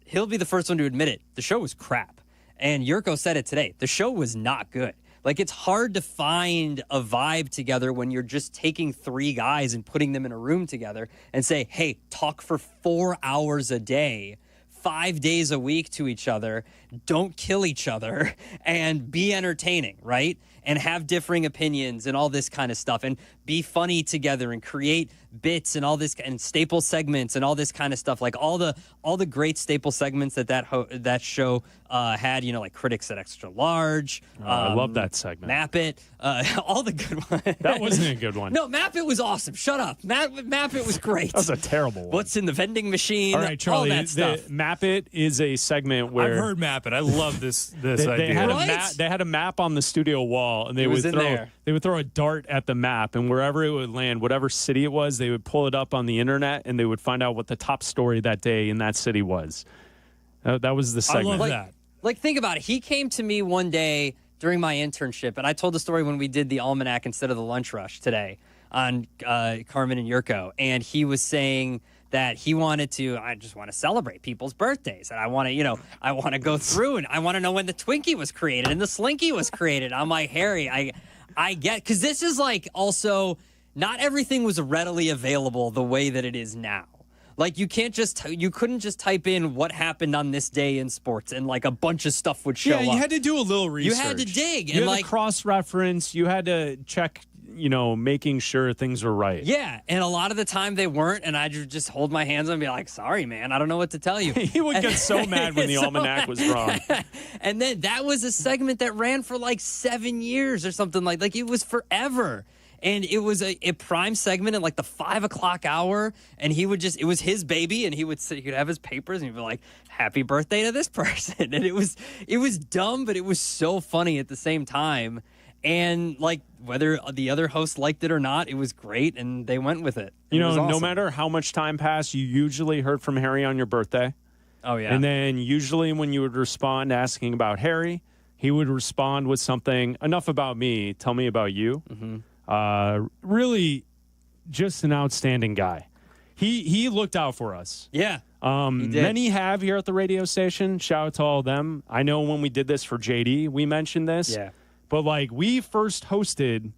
He'll be the first one to admit it. The show was crap. And Jurko said it today. The show was not good. It's hard to find a vibe together when you're just taking 3 guys and putting them in a room together and say, hey, talk for 4 hours a day, 5 days a week to each other, don't kill each other, and be entertaining, right? And have differing opinions and all this kind of stuff. And be funny together and create bits and all this and staple segments and all this kind of stuff. Like all the great staple segments that show had, like Critics at Extra Large. I love that segment. Map It. All the good ones. That wasn't a good one. No, Map It was awesome. Shut up. Map It was great. That was a terrible one. What's in the vending machine? All right, Charlie. All that stuff. Map It is a segment where I've heard Map It. I love this idea. They had a map on the studio wall, and they would throw a dart at the map, and wherever it would land, whatever city it was, they would pull it up on the internet, and they would find out what the top story that day in that city was. That was the segment. I love that. Like, think about it. He came to me one day during my internship, and I told the story when we did the Almanac instead of the Lunch Rush today on Carmen and Jurko, and he was saying that he wanted to, I just want to celebrate people's birthdays, and I want to, I want to go through, and I want to know when the Twinkie was created and the Slinky was created. I'm like, Harry, I get, because this is like also, not everything was readily available the way that it is now. Like, you couldn't just type in what happened on this day in sports and like a bunch of stuff would show up. Yeah, you had to do a little research. You had to dig. You and had to cross-reference. You had to check, making sure things were right. Yeah, and a lot of the time they weren't, and I'd just hold my hands and be like, sorry, man, I don't know what to tell you. He would get so mad when the Almanac was wrong. And then that was a segment that ran for like 7 years or something like it was forever. And it was a prime segment at like the 5 o'clock hour. And he would it was his baby. And he would have his papers and he'd be like, happy birthday to this person. And it was dumb, but it was so funny at the same time. And like whether the other host liked it or not, it was great. And they went with it. No matter how much time passed, you usually heard from Harry on your birthday. Oh, yeah. And then usually when you would respond asking about Harry, he would respond with something, enough about me, tell me about you. Mm-hmm. Really just an outstanding guy. He looked out for us. Yeah. He did. Many have here at the radio station. Shout out to all of them. I know when we did this for JD, we mentioned this. Yeah. But like we first hosted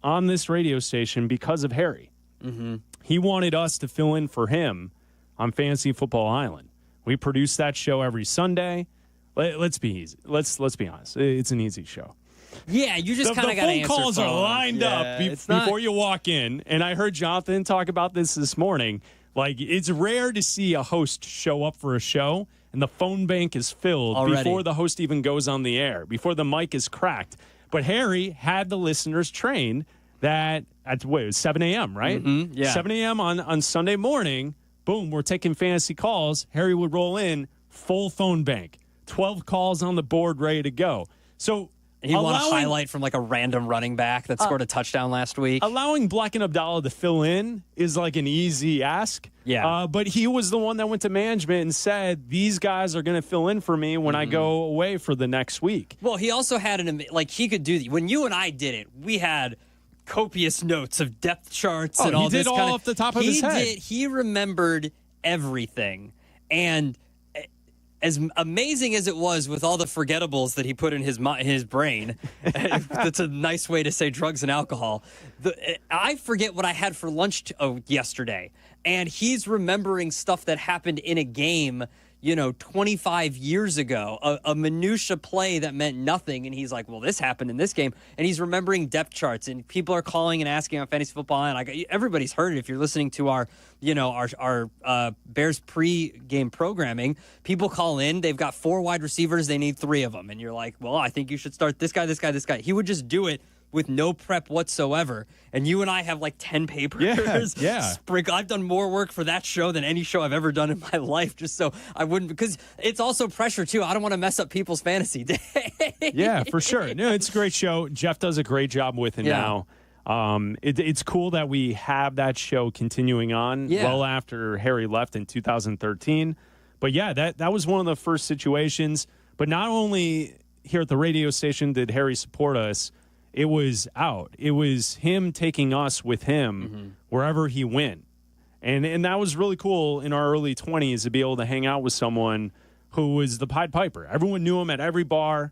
on this radio station because of Harry. Mm-hmm. He wanted us to fill in for him on Fantasy Football Island. We produce that show every Sunday. Let's be easy. Let's be honest. It's an easy show. Yeah, you just kind of got to answer phone calls are lined up before you walk in. And I heard Jonathan talk about this morning. Like, it's rare to see a host show up for a show and the phone bank is filled already before the host even goes on the air, before the mic is cracked. But Harry had the listeners trained that at 7 a.m., right? Mm-hmm, yeah. 7 a.m. on Sunday morning, boom, we're taking fantasy calls. Harry would roll in, full phone bank, 12 calls on the board, ready to go. So he won a highlight from like a random running back that scored a touchdown last week. Allowing Bleck Abdalla to fill in is like an easy ask. Yeah. But he was the one that went to management and said, these guys are going to fill in for me when I go away for the next week. Well, he also had he could do, when you and I did it, we had copious notes of depth charts and all this. He did all off the top of his head. He remembered everything. And as amazing as it was with all the forgettables that he put in his brain, that's a nice way to say drugs and alcohol. I forget what I had for lunch yesterday, and he's remembering stuff that happened in a game, 25 years ago, a minutia play that meant nothing, and he's like, well, this happened in this game, and he's remembering depth charts, and people are calling and asking on Fantasy Football, and everybody's heard it if you're listening to our Bears pre-game programming. People call in, they've got 4 wide receivers, they need 3 of them, and you're like, well, I think you should start this guy, this guy, this guy. He would just do it with no prep whatsoever. And you and I have like 10 papers. Yeah. I've done more work for that show than any show I've ever done in my life, just so I wouldn't, because it's also pressure too. I don't want to mess up people's fantasy day. Yeah, for sure. No, it's a great show. Jeff does a great job with it now. It's cool that we have that show continuing on well after Harry left in 2013. But yeah, that was one of the first situations. But not only here at the radio station did Harry support us, it was out. It was him taking us with him wherever he went. And that was really cool in our early 20s to be able to hang out with someone who was the Pied Piper. Everyone knew him at every bar.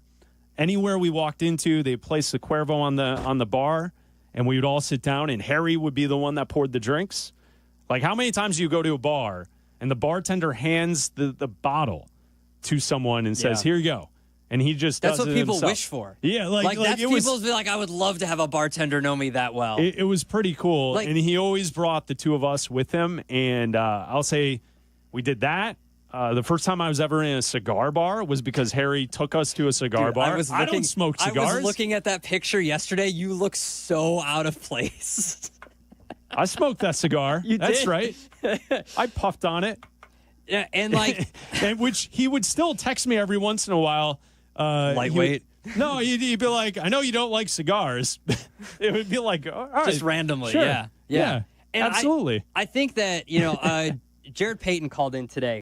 Anywhere we walked into, they placed the Cuervo on the bar, and we would all sit down, and Harry would be the one that poured the drinks. Like, how many times do you go to a bar, and the bartender hands the bottle to someone and says, here you go. and he just That's does what it people himself. wish for. Yeah, like that's it was, people's be like, I would love to have a bartender know me that well. It was pretty cool, Like- and he always brought the two of us with him. And I'll say we did that. The first time I was ever in a cigar bar was because Harry took us to a cigar bar. I don't smoke cigars. I was looking at that picture yesterday. You look so out of place. I smoked that cigar. That's did. right. I puffed on it. Yeah, and like, and which he would still text me every once in a while. Lightweight. He'd be like, I know you don't like cigars. It would be like, all right, just randomly. sure. Yeah. And And absolutely. I think that, Jared Payton called in today.